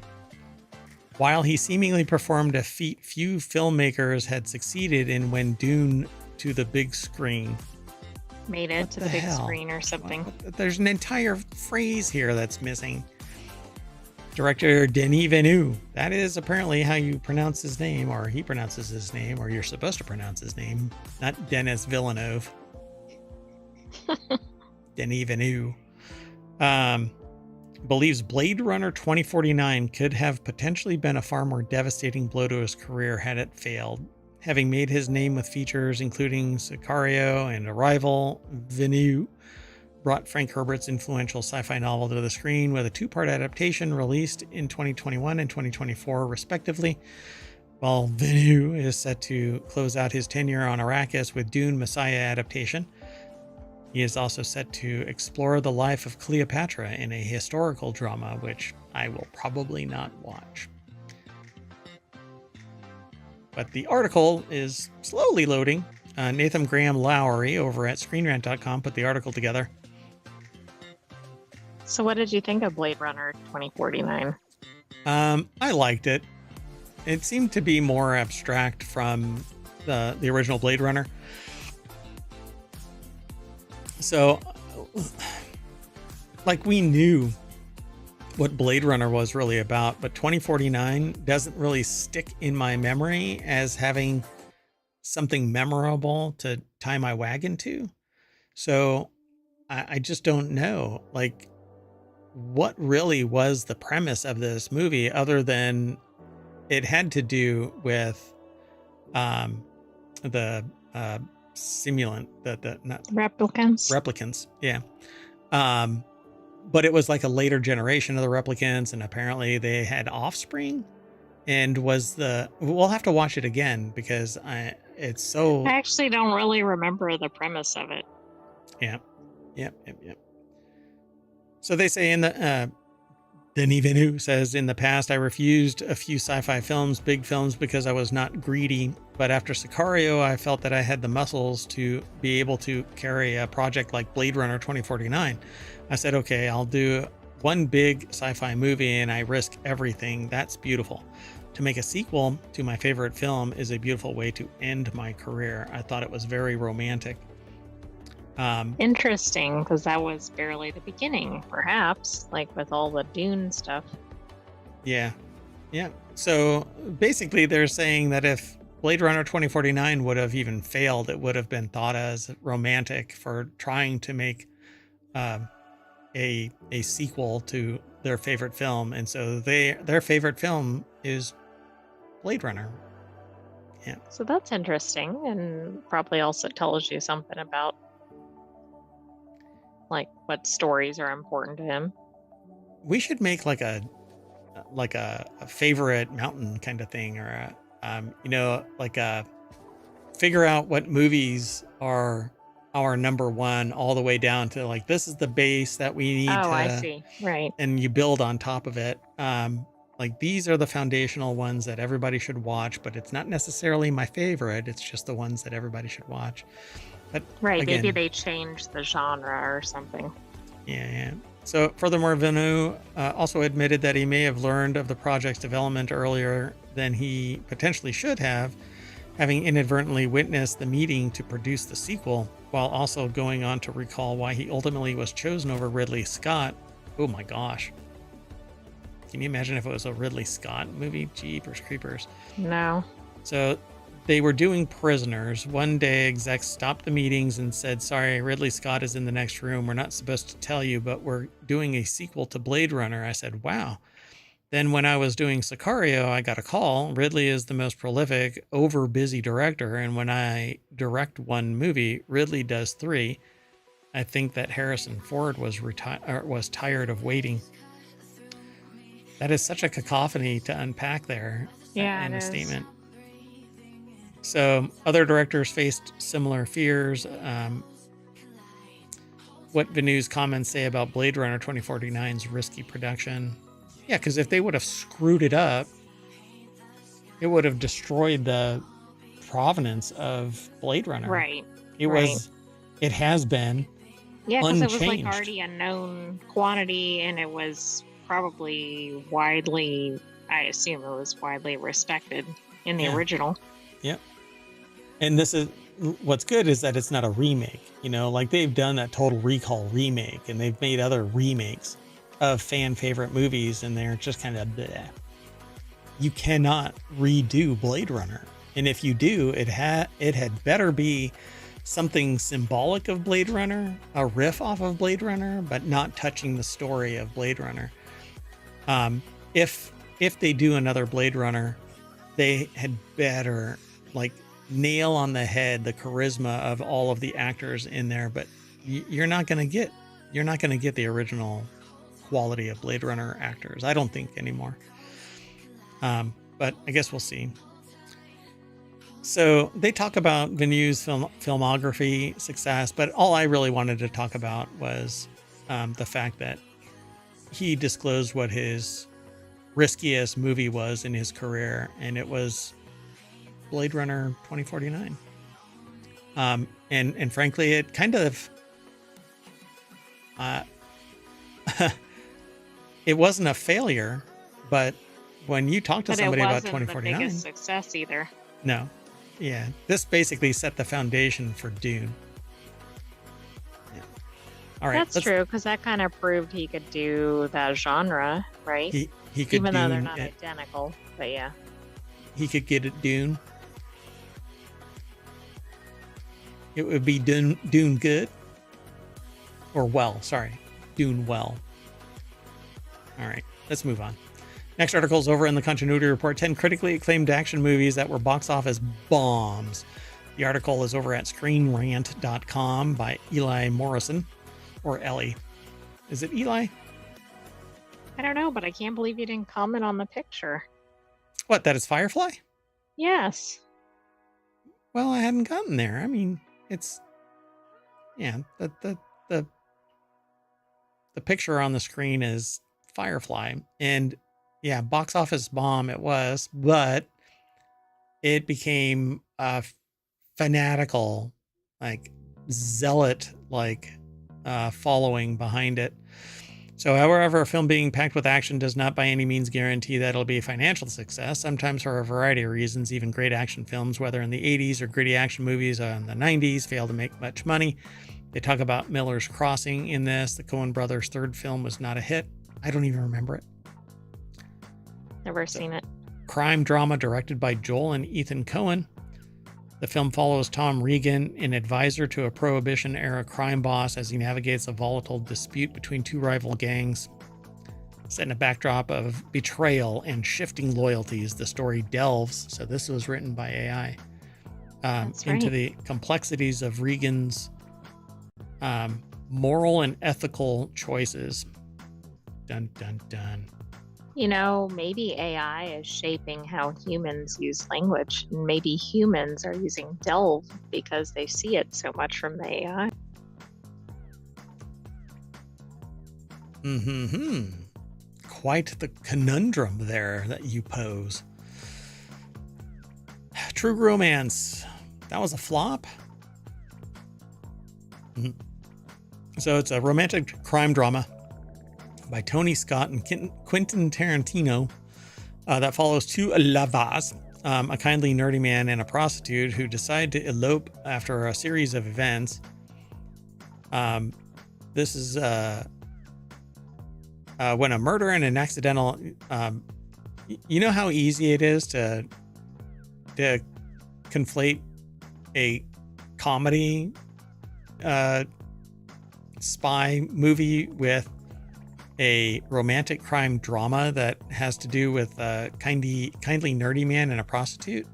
While he seemingly performed a feat few filmmakers had succeeded in when Dune to the big screen. Made it What to the the big hell? screen or something. There's an entire phrase here that's missing. Director Denis Villeneuve. That is apparently how you pronounce his name, or he pronounces his name, or you're supposed to pronounce his name, not Denis Villeneuve. Denis Villeneuve. Believes Blade Runner 2049 could have potentially been a far more devastating blow to his career had it failed. Having made his name with features including Sicario and Arrival, Villeneuve brought Frank Herbert's influential sci-fi novel to the screen with a two-part adaptation released in 2021 and 2024, respectively. While Villeneuve is set to close out his tenure on Arrakis with Dune Messiah adaptation, he is also set to explore the life of Cleopatra in a historical drama, which I will probably not watch. But the article is slowly loading. Nathan Graham Lowry over at ScreenRant.com put the article together. So what did you think of Blade Runner 2049? I liked it. It seemed to be more abstract from the original Blade Runner. So, like, we knew what Blade Runner was really about, but 2049 doesn't really stick in my memory as having something memorable to tie my wagon to. So I just don't know, like, what really was the premise of this movie other than it had to do with the simulant, the not replicants. Yeah. But it was like a later generation of the replicants, and apparently they had offspring. And we'll have to watch it again because it's so. I actually don't really remember the premise of it. Yeah. Yep. So they say in the Denis Villeneuve says, in the past, I refused a few sci-fi films, big films, because I was not greedy. But after Sicario, I felt that I had the muscles to be able to carry a project like Blade Runner 2049. I said, okay, I'll do one big sci-fi movie and I risk everything. That's beautiful. To make a sequel to my favorite film is a beautiful way to end my career. I thought it was very romantic. Interesting, because that was barely the beginning, perhaps, like with all the Dune stuff. Yeah. So basically they're saying that if Blade Runner 2049 would have even failed, it would have been thought as romantic for trying to make a sequel to their favorite film. And so their favorite film is Blade Runner. Yeah. So that's interesting, and probably also tells you something about like what stories are important to him. We should make like a favorite mountain kind of thing, or figure out what movies are our number one all the way down to like, this is the base that we need I see. Right. And you build on top of it. Like, these are the foundational ones that everybody should watch, but it's not necessarily my favorite. It's just the ones that everybody should watch. But right, again, maybe they changed the genre or something. Yeah. So furthermore, Villeneuve also admitted that he may have learned of the project's development earlier than he potentially should have, having inadvertently witnessed the meeting to produce the sequel, while also going on to recall why he ultimately was chosen over Ridley Scott. Oh my gosh. Can you imagine if it was a Ridley Scott movie? Jeepers creepers. No. So they were doing Prisoners. One day, execs stopped the meetings and said, "Sorry, Ridley Scott is in the next room. We're not supposed to tell you, but we're doing a sequel to Blade Runner." I said, "Wow." Then when I was doing Sicario, I got a call. Ridley is the most prolific, over busy director. And when I direct one movie, Ridley does 3. I think that Harrison Ford was tired of waiting. That is such a cacophony to unpack there Yeah, in it a is. statement. So other directors faced similar fears. What Vinew's comments say about Blade Runner 2049's risky production. Yeah, because if they would have screwed it up, it would have destroyed the provenance of Blade Runner. Right. It has been Yeah, because it was like unchanged. already a known quantity, and it was probably widely, I assume it was widely respected in the original. Yep. And this is what's good is that it's not a remake. You know, like they've done that Total Recall remake, and they've made other remakes of fan favorite movies, and they're just kind of bleh. You cannot redo Blade Runner, and if you do, it had better be something symbolic of Blade Runner, a riff off of Blade Runner, but not touching the story of Blade Runner. If they do another Blade Runner, they had better like nail on the head the charisma of all of the actors in there, but you're not going to get the original quality of Blade Runner actors, I don't think, anymore. But I guess we'll see. So they talk about Vinew's filmography success, but all I really wanted to talk about was the fact that he disclosed what his riskiest movie was in his career, and it was Blade Runner 2049. And frankly, it kind of it wasn't a failure, but when you talk to somebody about 2049, the biggest success either. No. Yeah. This basically set the foundation for Dune. Yeah. All right. That's true, because that kind of proved he could do that genre, right? He could, even though they're not identical, but yeah. He could get it Dune. It would be Dune good. Or well, sorry. Dune well. All right. Let's move on. Next article is over in the Continuity Report, 10 critically acclaimed action movies that were box office bombs. The article is over at screenrant.com by Eli Morrison, or Ellie. Is it Eli? I don't know, but I can't believe you didn't comment on the picture. What, that is Firefly? Yes. Well, I hadn't gotten there. I mean, it's, yeah, the picture on the screen is Firefly, and yeah, box office bomb it was, but it became a fanatical, like zealot, like following behind it. So however, a film being packed with action does not by any means guarantee that it'll be a financial success. Sometimes for a variety of reasons, even great action films, whether in the 80s or gritty action movies in the 90s, fail to make much money. They talk about Miller's Crossing in this. The Coen brothers' third film was not a hit. I don't even remember it. Never seen it. Crime drama directed by Joel and Ethan Coen. The film follows Tom Regan, an advisor to a Prohibition-era crime boss, as he navigates a volatile dispute between two rival gangs. Set in a backdrop of betrayal and shifting loyalties, the story delves, so this was written by AI, into the complexities of Regan's moral and ethical choices. Dun, dun, dun. You know, maybe AI is shaping how humans use language. And maybe humans are using delve because they see it so much from the AI. Quite the conundrum there that you pose. True Romance. That was a flop. So it's a romantic crime drama by Tony Scott and Quentin Tarantino that follows two lavas, a kindly nerdy man and a prostitute who decide to elope after a series of events. This is when a murder and an accidental, you know how easy it is to conflate a comedy spy movie with a romantic crime drama that has to do with a kindly nerdy man and a prostitute.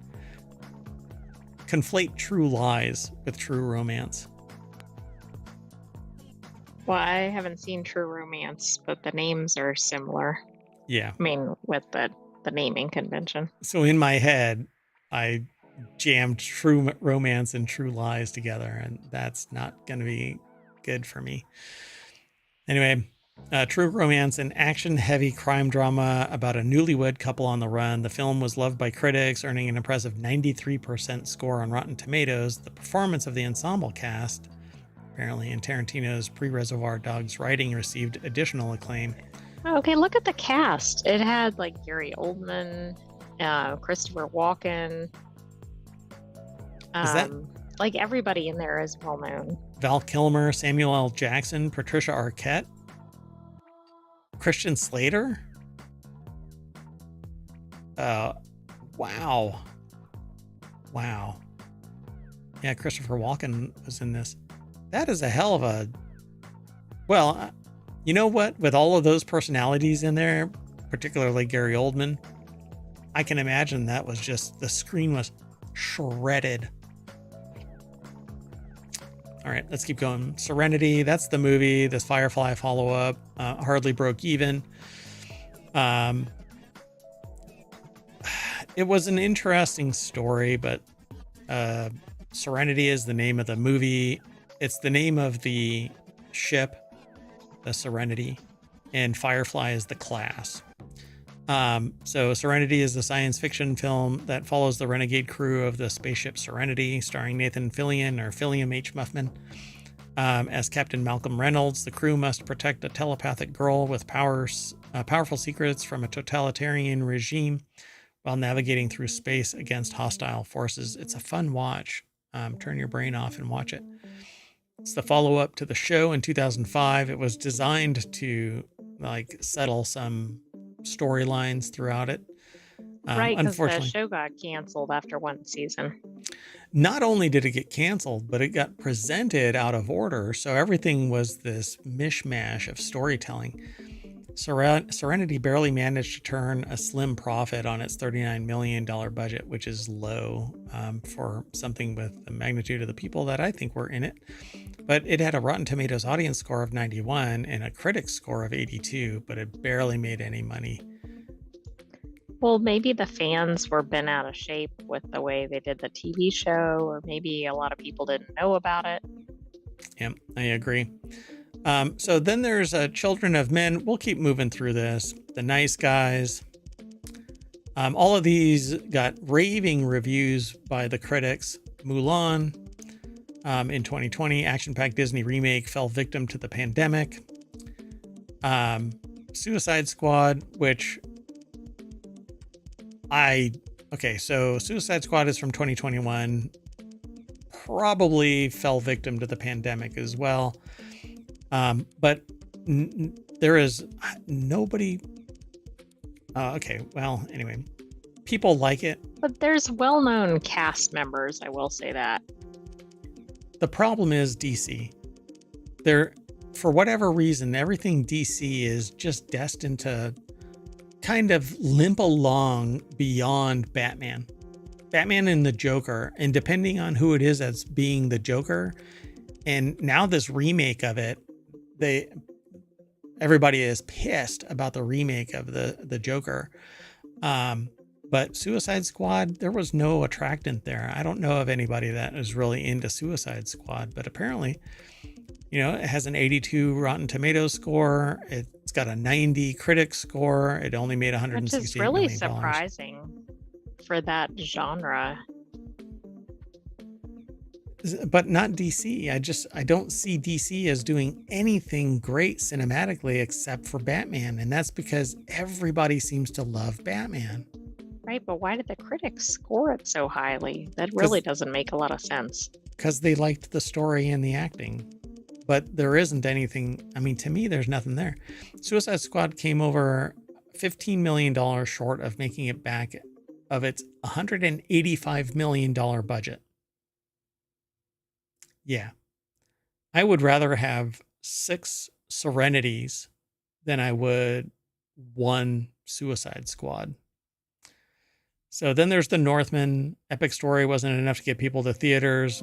Conflate True Lies with True Romance. Well, I haven't seen True Romance, but the names are similar. Yeah. I mean, with the naming convention. So in my head, I jammed True Romance and True Lies together, and that's not going to be good for me. Anyway, True Romance, an action-heavy crime drama about a newlywed couple on the run. The film was loved by critics, earning an impressive 93% score on Rotten Tomatoes. The performance of the ensemble cast, apparently in Tarantino's pre-Reservoir Dogs writing, received additional acclaim. Okay, look at the cast. It had like Gary Oldman, Christopher Walken. Like everybody in there is well known. Val Kilmer, Samuel L. Jackson, Patricia Arquette, Christian Slater. Wow. Yeah, Christopher Walken was in this. That is a hell of a... Well, you know what? With all of those personalities in there, particularly Gary Oldman, I can imagine that was just... The screen was shredded. All right, let's keep going. Serenity, that's the movie. This Firefly follow-up hardly broke even. It was an interesting story, but Serenity is the name of the movie. It's the name of the ship, the Serenity, and Firefly is the class. So Serenity is the science fiction film that follows the renegade crew of the spaceship Serenity, starring Nathan Fillion, or Fillion H. Muffman, as Captain Malcolm Reynolds. The crew must protect a telepathic girl with powerful secrets from a totalitarian regime while navigating through space against hostile forces. It's a fun watch. Turn your brain off and watch it. It's the follow-up to the show in 2005. It was designed to settle some storylines throughout it. Right, because the unfortunately, show got canceled after one season. Not only did it get canceled, but it got presented out of order. So everything was this mishmash of storytelling. Serenity barely managed to turn a slim profit on its $39 million budget, which is low for something with the magnitude of the people that I think were in it. But it had a Rotten Tomatoes audience score of 91 and a critic score of 82, but it barely made any money. Well, maybe the fans were bent out of shape with the way they did the TV show, or maybe a lot of people didn't know about it. Yeah, I agree. So then there's Children of Men. We'll keep moving through this. The Nice Guys. All of these got raving reviews by the critics. Mulan in 2020, action-packed Disney remake, fell victim to the pandemic. Suicide Squad, which so Suicide Squad is from 2021, probably fell victim to the pandemic as well. But there is nobody. Anyway, people like it. But there's well-known cast members, I will say that. The problem is DC. For whatever reason, everything DC is just destined to kind of limp along beyond Batman. Batman and the Joker, and depending on who it is that's being the Joker, and now this remake of it, everybody is pissed about the remake of the Joker. But Suicide Squad, there was no attractant there. I don't know of anybody that is really into Suicide Squad, but apparently, it has an 82 Rotten Tomatoes score. It's got a 90 critic score. It only made $168 million. Which is really surprising for that genre. But not DC. I don't see DC as doing anything great cinematically except for Batman. And that's because everybody seems to love Batman. Right, but why did the critics score it so highly? That really doesn't make a lot of sense. Because they liked the story and the acting. But there isn't anything. I mean, to me, there's nothing there. Suicide Squad came over $15 million short of making it back of its $185 million budget. Yeah. I would rather have 6 Serenities than I would 1 Suicide Squad. So then there's The Northman. Epic Story wasn't enough to get people to theaters.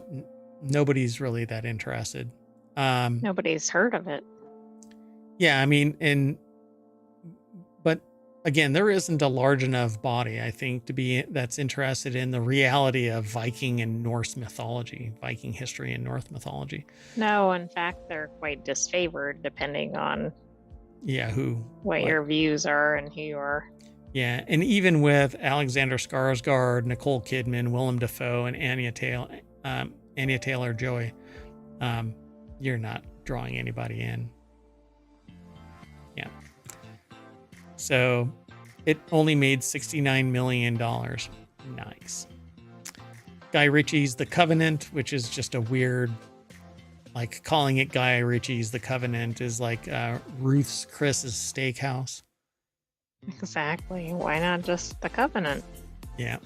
Nobody's really that interested. Nobody's heard of it. Yeah, I mean, but again, there isn't a large enough body, I think, that's interested in the reality of Viking and Norse mythology, Viking history and Norse mythology. No, in fact, they're quite disfavored depending on what your views are and who you are. Yeah, and even with Alexander Skarsgård, Nicole Kidman, Willem Dafoe, and Anya Taylor-Joy, you're not drawing anybody in. Yeah. So it only made $69 million. Nice. Guy Ritchie's The Covenant, which is just a weird, like calling it Guy Ritchie's The Covenant is like Ruth's Chris's Steakhouse. Exactly. Why not just The Covenant? Yeah.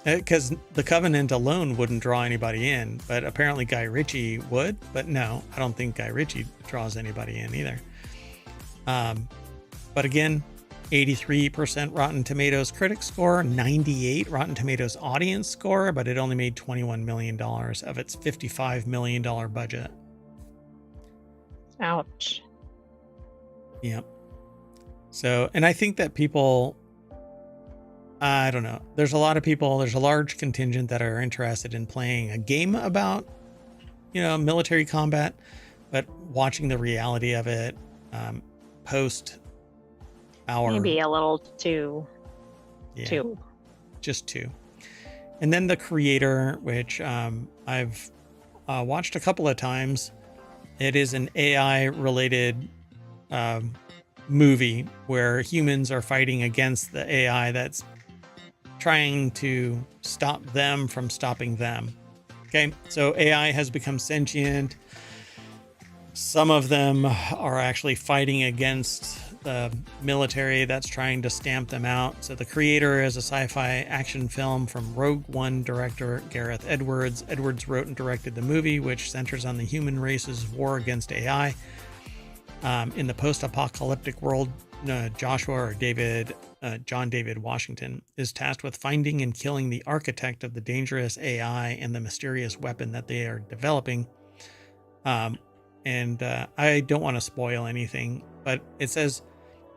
Because The Covenant alone wouldn't draw anybody in, but apparently Guy Ritchie would. But no, I don't think Guy Ritchie draws anybody in either. But again, 83% Rotten Tomatoes critic score, 98 Rotten Tomatoes audience score, but it only made $21 million of its $55 million budget. Ouch. Yep. So, and I think that people, I don't know, there's a lot of people, there's a large contingent that are interested in playing a game about, military combat, but watching the reality of it post our... Maybe a little too. Just 2. And then The Creator, which I've watched a couple of times. It is an AI-related movie where humans are fighting against the AI that's trying to stop them from stopping them. Okay, so AI has become sentient. Some of them are actually fighting against the military that's trying to stamp them out. So The Creator is a sci-fi action film from Rogue One director Gareth Edwards. Edwards wrote and directed the movie, which centers on the human race's war against AI. In the post-apocalyptic world, John David Washington is tasked with finding and killing the architect of the dangerous AI and the mysterious weapon that they are developing. And I don't want to spoil anything, but it says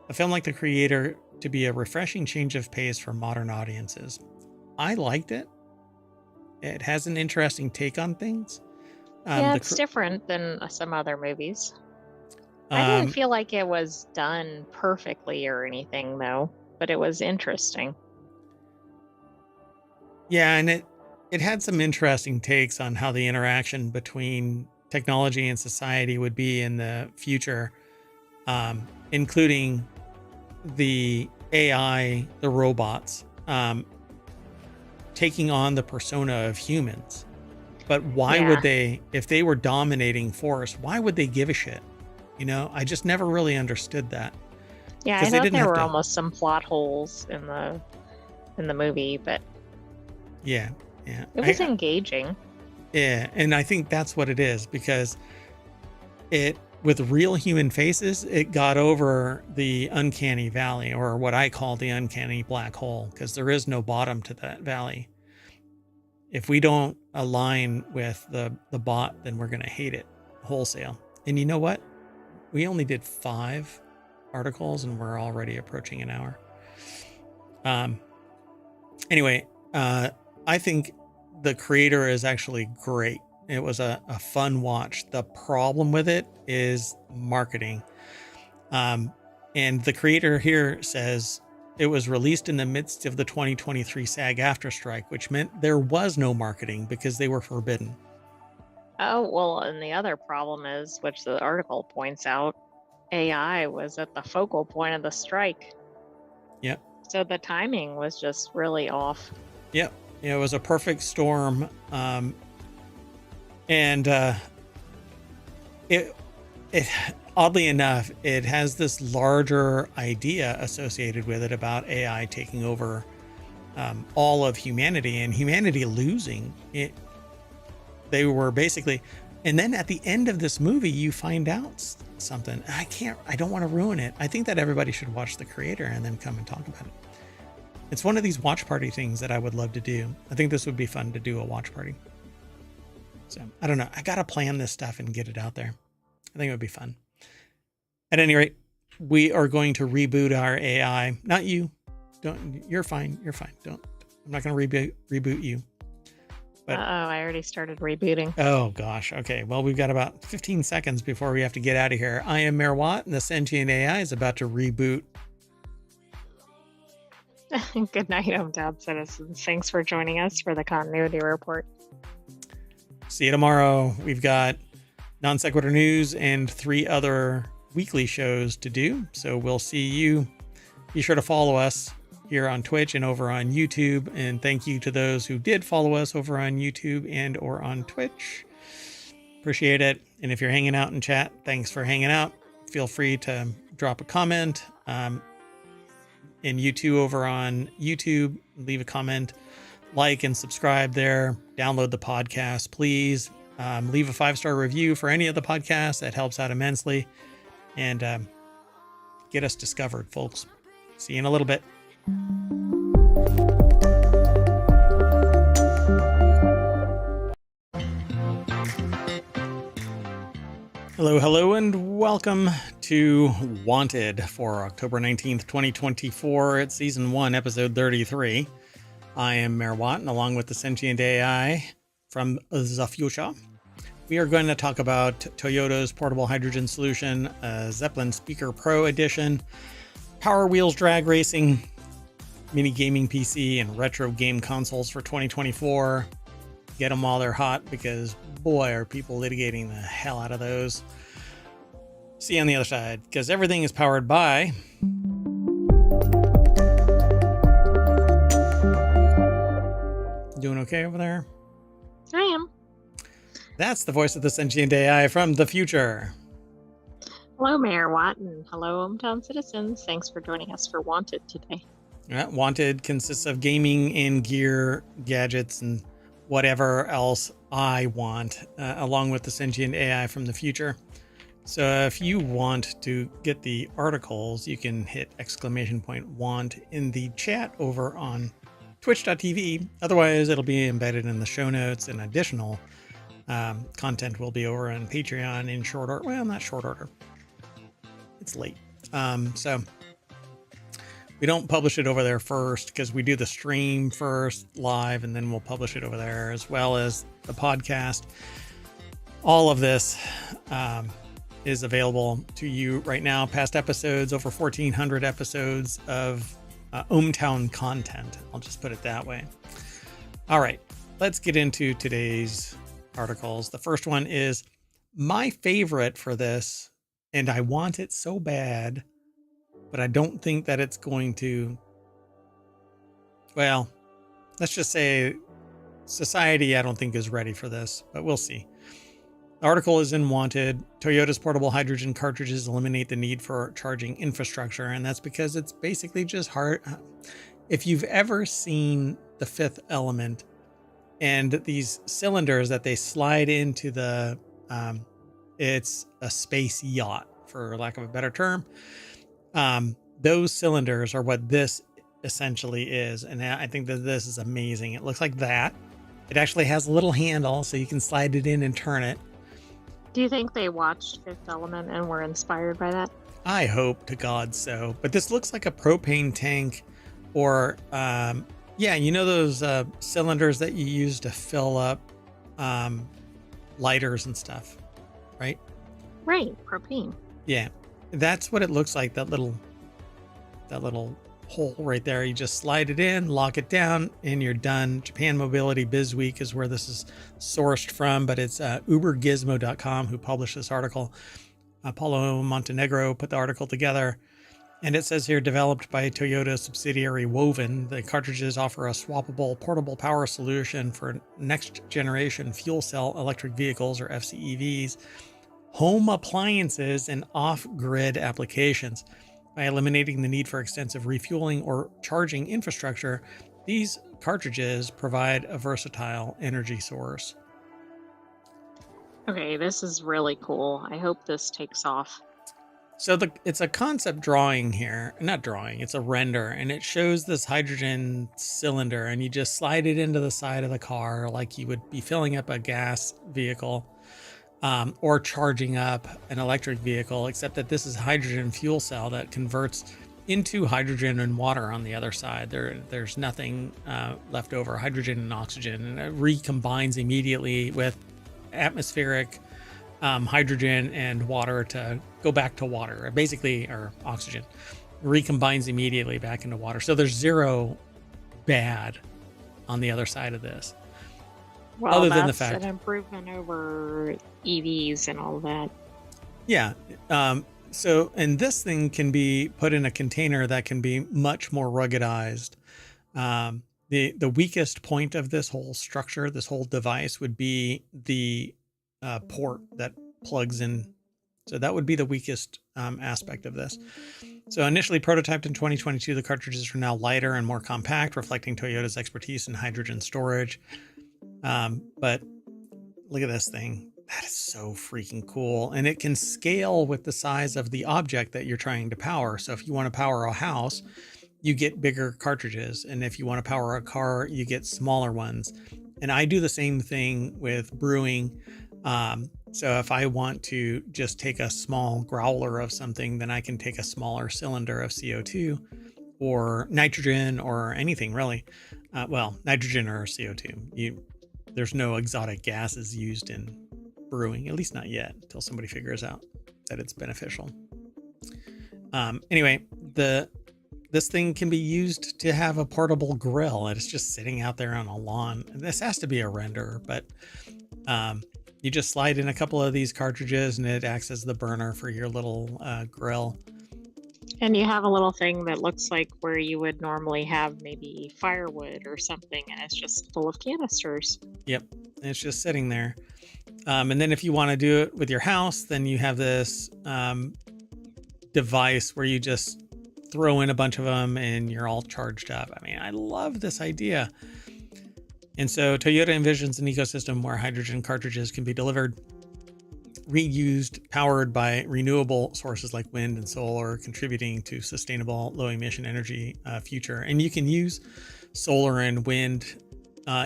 a film like The Creator to be a refreshing change of pace for modern audiences. I liked it. It has an interesting take on things. It's different than some other movies. I didn't feel like it was done perfectly or anything, though, but it was interesting. Yeah, and it had some interesting takes on how the interaction between technology and society would be in the future, including the AI, the robots, taking on the persona of humans. But why would they, if they were dominating force, why would they give a shit? I just never really understood that. Yeah, I thought there were almost some plot holes in the movie, but yeah, it was engaging. Yeah, and I think that's what it is, because with real human faces, it got over the uncanny valley, or what I call the uncanny black hole, because there is no bottom to that valley. If we don't align with the bot, then we're going to hate it wholesale. And you know what? We only did 5 articles and we're already approaching an hour. Anyway, I think The Creator is actually great. It was a fun watch. The problem with it is marketing. And The Creator here says it was released in the midst of the 2023 SAG-AFTRA strike, which meant there was no marketing because they were forbidden. Oh, well, and the other problem is, which the article points out, AI was at the focal point of the strike. Yep. So the timing was just really off. Yep. It was a perfect storm. And it oddly enough, it has this larger idea associated with it about AI taking over all of humanity and humanity losing it. They were basically, and then at the end of this movie, you find out something. I don't want to ruin it. I think that everybody should watch The Creator and then come and talk about it. It's one of these watch party things that I would love to do. I think this would be fun to do, a watch party. So I don't know. I got to plan this stuff and get it out there. I think it would be fun. At any rate, we are going to reboot our AI. Not you. Don't. You're fine. You're fine. Don't. I'm not going to reboot you. But, I already started rebooting. Oh gosh. Okay. Well, we've got about 15 seconds before we have to get out of here. I am Mayor Watt, and the Sentient AI is about to reboot. Good night, ohmTown citizens. Thanks for joining us for the continuity report. See you tomorrow. We've got Non Sequitur News and 3 other weekly shows to do. So we'll see you. Be sure to follow us here on Twitch and over on YouTube. And thank you to those who did follow us over on YouTube and or on Twitch. Appreciate it. And if you're hanging out in chat, thanks for hanging out. Feel free to drop a comment. And you too over on YouTube, leave a comment, like and subscribe there. Download the podcast, please. Leave a 5-star review for any of the podcasts. That helps out immensely. And get us discovered, folks. See you in a little bit. Hello, and welcome to Wanted for October 19th, 2024. It's Season 1, Episode 33. I am Mayor Watt, and along with the Sentient AI from the future, we are going to talk about Toyota's portable hydrogen solution, Zeppelin Speaker Pro Edition, Power Wheels drag racing, mini gaming PC, and retro game consoles for 2024. Get them while they're hot, because boy, are people litigating the hell out of those. See you on the other side, because everything is powered by doing okay over there? I am. That's the voice of the Sentient AI from the future. Hello, Mayor Watt, and hello, ohmTown citizens. Thanks for joining us for Wanted today. Wanted consists of gaming and gear, gadgets, and whatever else I want, along with the Sentient AI from the future. So if you want to get the articles, you can hit !want in the chat over on twitch.tv. Otherwise, it'll be embedded in the show notes, and additional content will be over on Patreon in short order. Well, not short order. It's late. So we don't publish it over there first, because we do the stream first live, and then we'll publish it over there, as well as the podcast. All of this is available to you right now. Past episodes, over 1,400 episodes of ohmTown content. I'll just put it that way. All right, let's get into today's articles. The first one is my favorite for this, and I want it so bad, but I don't think that it's going to, well, let's just say society, I don't think, is ready for this, but we'll see. The article is in Wanted. Toyota's portable hydrogen cartridges eliminate the need for charging infrastructure, and that's because it's basically just hard. If you've ever seen The Fifth Element and these cylinders that they slide into the, it's a space yacht, for lack of a better term. Those cylinders are what this essentially is. And I think that this is amazing. It looks like that. It actually has a little handle, so you can slide it in and turn it. Do you think they watched Fifth Element and were inspired by that? I hope to God so. But this looks like a propane tank, or yeah, you know those cylinders that you use to fill up lighters and stuff, right? Right, propane. Yeah, that's what it looks like. That little hole right there. You just slide it in, lock it down, and you're done. Japan Mobility Biz Week is where this is sourced from, but it's ubergizmo.com who published this article. Paulo Montenegro put the article together, and it says here, developed by Toyota subsidiary Woven, the cartridges offer a swappable portable power solution for next generation fuel cell electric vehicles, or FCEVs, home appliances, and off-grid applications. By eliminating the need for extensive refueling or charging infrastructure, these cartridges provide a versatile energy source. Okay, this is really cool. I hope this takes off. So it's a concept drawing here, not drawing, it's a render, and it shows this hydrogen cylinder, and you just slide it into the side of the car like you would be filling up a gas vehicle, or charging up an electric vehicle, except that this is hydrogen fuel cell that converts into hydrogen and water on the other side. There's nothing left over, hydrogen and oxygen, and it recombines immediately with atmospheric hydrogen and water to go back to water, basically, or oxygen, recombines immediately back into water. So there's zero bad on the other side of this. Well, other that's than the fact, an improvement over EVs and all that. Yeah. So, and this thing can be put in a container that can be much more ruggedized. The weakest point of this whole structure, this whole device, would be the port that plugs in. So that would be the weakest aspect of this. So initially prototyped in 2022, the cartridges are now lighter and more compact, reflecting Toyota's expertise in hydrogen storage. But look at this thing. That is so freaking cool. And it can scale with the size of the object that you're trying to power. So if you want to power a house, you get bigger cartridges. And if you want to power a car, you get smaller ones. And I do the same thing with brewing. So if I want to just take a small growler of something, then I can take a smaller cylinder of CO2 or nitrogen or anything really. Well, nitrogen or CO2. There's no exotic gases used in brewing, at least not yet, until somebody figures out that it's beneficial. Anyway, this thing can be used to have a portable grill, and it's just sitting out there on a lawn. This has to be a render, but you just slide in a couple of these cartridges and it acts as the burner for your little grill. And you have a little thing that looks like where you would normally have maybe firewood or something, and it's just full of canisters. Yep, and it's just sitting there. And then if you want to do it with your house, then you have this device where you just throw in a bunch of them and you're all charged up. I mean, I love this idea. And so Toyota envisions an ecosystem where hydrogen cartridges can be delivered, reused, powered by renewable sources like wind and solar, contributing to sustainable low emission energy future. And you can use solar and wind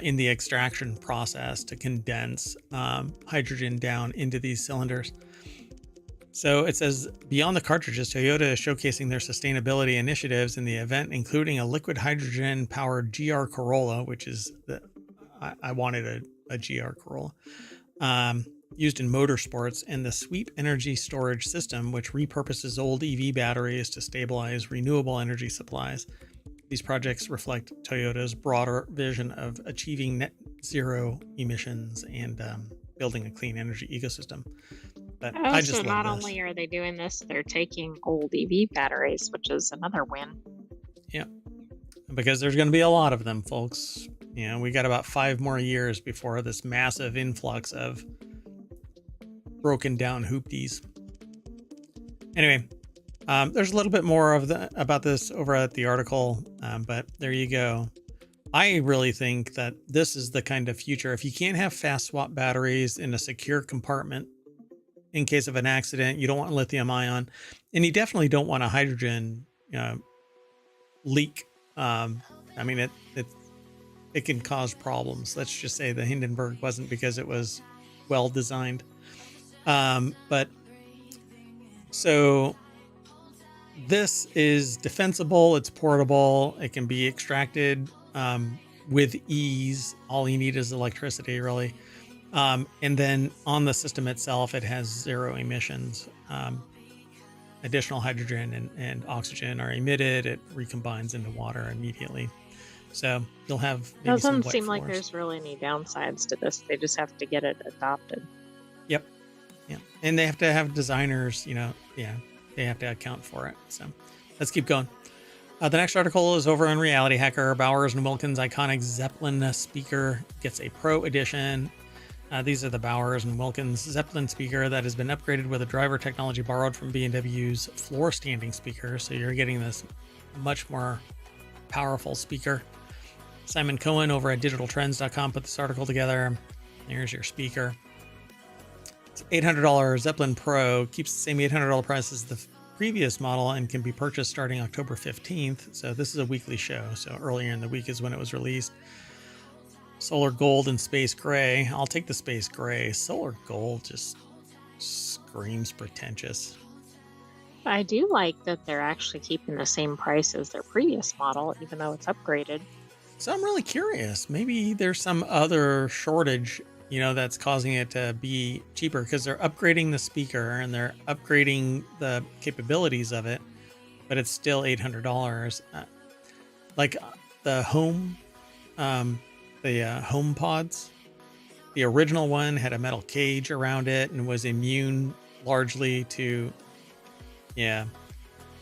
in the extraction process to condense hydrogen down into these cylinders. So it says, beyond the cartridges, Toyota is showcasing their sustainability initiatives in the event, including a liquid hydrogen powered GR Corolla, which is I wanted a GR Corolla, used in motorsports, and the Sweep Energy Storage System, which repurposes old EV batteries to stabilize renewable energy supplies. These projects reflect Toyota's broader vision of achieving net zero emissions and building a clean energy ecosystem. But I just love not this. only are they doing this, they're taking old EV batteries, which is another win. Yeah, because there's going to be a lot of them, folks. You know, we got about 5 more years before this massive influx of broken down hoopties. Anyway, there's a little bit more about this over at the article, but there you go. I really think that this is the kind of future. If you can't have fast swap batteries in a secure compartment in case of an accident, you don't want lithium ion, and you definitely don't want a hydrogen leak. I mean, it can cause problems. Let's just say the Hindenburg wasn't because it was well designed. But so this is defensible. It's portable. It can be extracted with ease. All you need is electricity, really. And then on the system itself, it has zero emissions. Additional hydrogen and oxygen are emitted. It recombines into water immediately. So you'll have maybe Doesn't some seem wet like floors. there's really any downsides to this. They just have to get it adopted. Yep. Yeah. And they have to have designers, they have to account for it. So let's keep going. The next article is over on Reality Hacker. Bowers and Wilkins' iconic Zeppelin speaker gets a Pro Edition. These are the Bowers and Wilkins Zeppelin speaker that has been upgraded with a driver technology borrowed from B&W's floor standing speaker. So you're getting this much more powerful speaker. Simon Cohen over at digitaltrends.com put this article together. Here's your speaker. It's $800 Zeppelin Pro, keeps the same $800 price as the previous model and can be purchased starting October 15th. So this is a weekly show. So earlier in the week is when it was released. Solar gold and space gray. I'll take the space gray. Solar gold just screams pretentious. I do like that they're actually keeping the same price as their previous model, even though it's upgraded. So I'm really curious. Maybe there's some other shortage, that's causing it to be cheaper because they're upgrading the speaker and they're upgrading the capabilities of it, but it's still $800. Like the home, home pods. The original one had a metal cage around it and was immune largely to,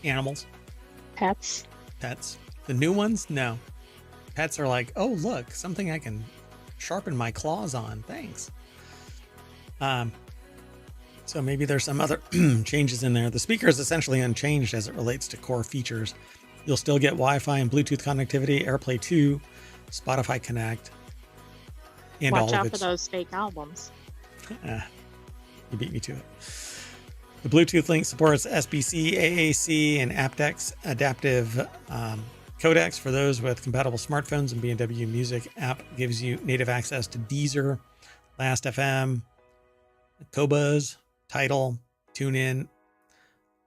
animals. Pets. The new ones, no. Pets are like, oh, look, something I can sharpen my claws on. Thanks. So maybe there's some other changes in there. The speaker is essentially unchanged as it relates to core features. You'll still get Wi-Fi and Bluetooth connectivity, AirPlay 2, Spotify Connect, and Watch all out of for its... those fake albums. You beat me to it. The Bluetooth link supports SBC, AAC, and aptX adaptive codecs for those with compatible smartphones, and B&W Music app gives you native access to Deezer, Last.fm, Qobuz, Tidal, TuneIn.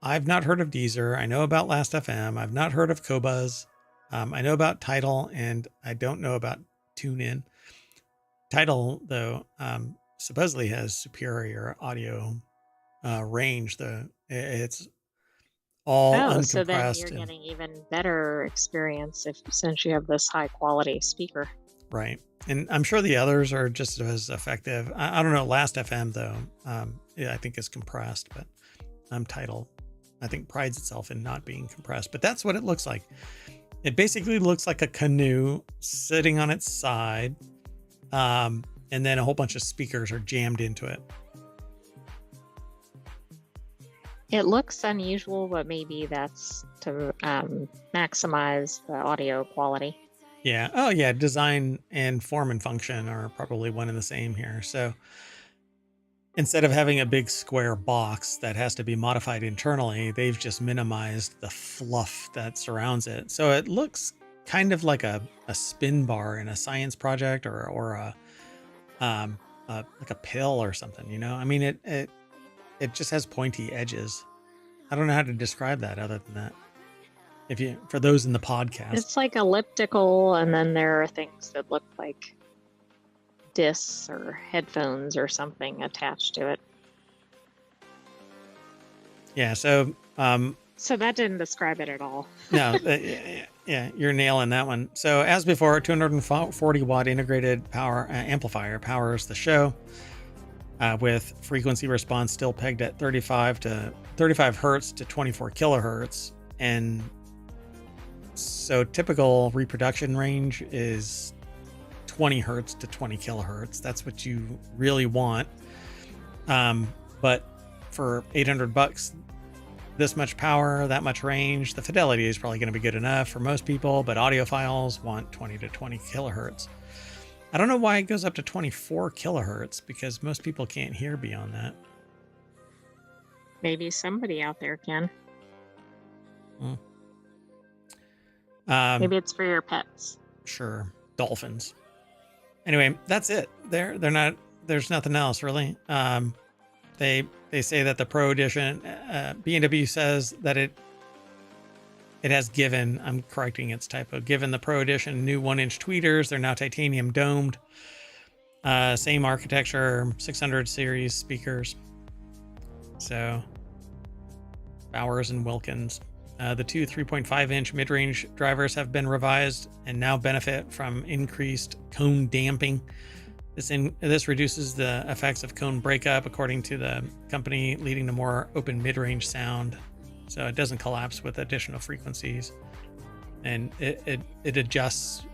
I've not heard of Deezer. I know about Last.fm. I've not heard of Qobuz. I know about Tidal, and I don't know about TuneIn. Tidal, though, supposedly has superior audio range. It's all uncompressed. So then you're getting even better experience since you have this high quality speaker. Right. And I'm sure the others are just as effective. I don't know. Last.fm, though, I think is compressed, but Tidal, I think, prides itself in not being compressed. But that's what it looks like. It basically looks like a canoe sitting on its side, and then a whole bunch of speakers are jammed into it. It looks unusual, but maybe that's to maximize the audio quality. Yeah. Oh, yeah. Design and form and function are probably one and the same here. So instead of having a big square box that has to be modified internally, they've just minimized the fluff that surrounds it. So it looks kind of like a spin bar in a science project or like a pill or something, I mean, it just has pointy edges. I don't know how to describe that other than that. For those in the podcast, it's like elliptical, and then there are things that look like discs or headphones or something attached to it. Yeah. So that didn't describe it at all. No. Yeah, you're nailing that one. So as before, 240 watt integrated power amplifier powers the show. With frequency response still pegged at 35 hertz to 24 kilohertz. And so typical reproduction range is 20 hertz to 20 kilohertz. That's what you really want. But for $800, this much power, that much range, the fidelity is probably going to be good enough for most people, but audiophiles want 20 to 20 kilohertz. I don't know why it goes up to 24 kilohertz, because most people can't hear beyond that. Maybe somebody out there can. Maybe it's for your pets. Sure. Dolphins. Anyway, that's it. There's nothing else really. They say that the Pro Edition, B&W says that it has given, I'm correcting its typo, given the Pro Edition new 1-inch tweeters. They're now titanium domed. Same architecture, 600 series speakers. So Bowers and Wilkins. The two 3.5-inch mid-range drivers have been revised and now benefit from increased cone damping. This reduces the effects of cone breakup, according to the company, leading to more open mid-range sound. So it doesn't collapse with additional frequencies, and it adjusts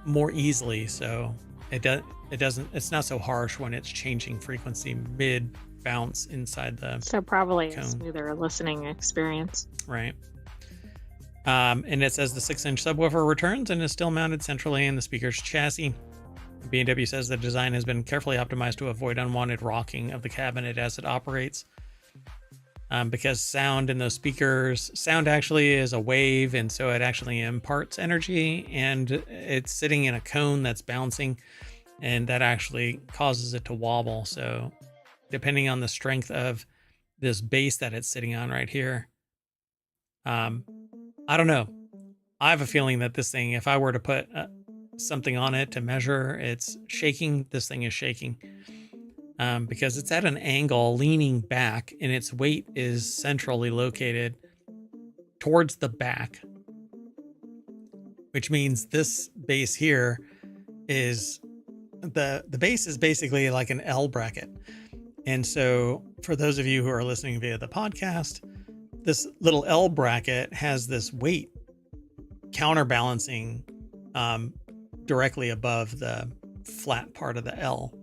more easily. So it's not so harsh when it's changing frequency mid bounce inside the So probably cone. a smoother listening experience. Right. And it says the 6-inch subwoofer returns and is still mounted centrally in the speaker's chassis. B&W says the design has been carefully optimized to avoid unwanted rocking of the cabinet as it operates. Because sound in those speakers, sound actually is a wave, and so it actually imparts energy, and it's sitting in a cone that's bouncing, and that actually causes it to wobble. So depending on the strength of this base that it's sitting on right here, I don't know. I have a feeling that this thing, if I were to put something on it to measure it's shaking, this thing is shaking. Because it's at an angle leaning back and its weight is centrally located towards the back, which means this base here is the base is basically like an L bracket. And so for those of you who are listening via the podcast, this little L bracket has this weight counterbalancing directly above the flat part of the L.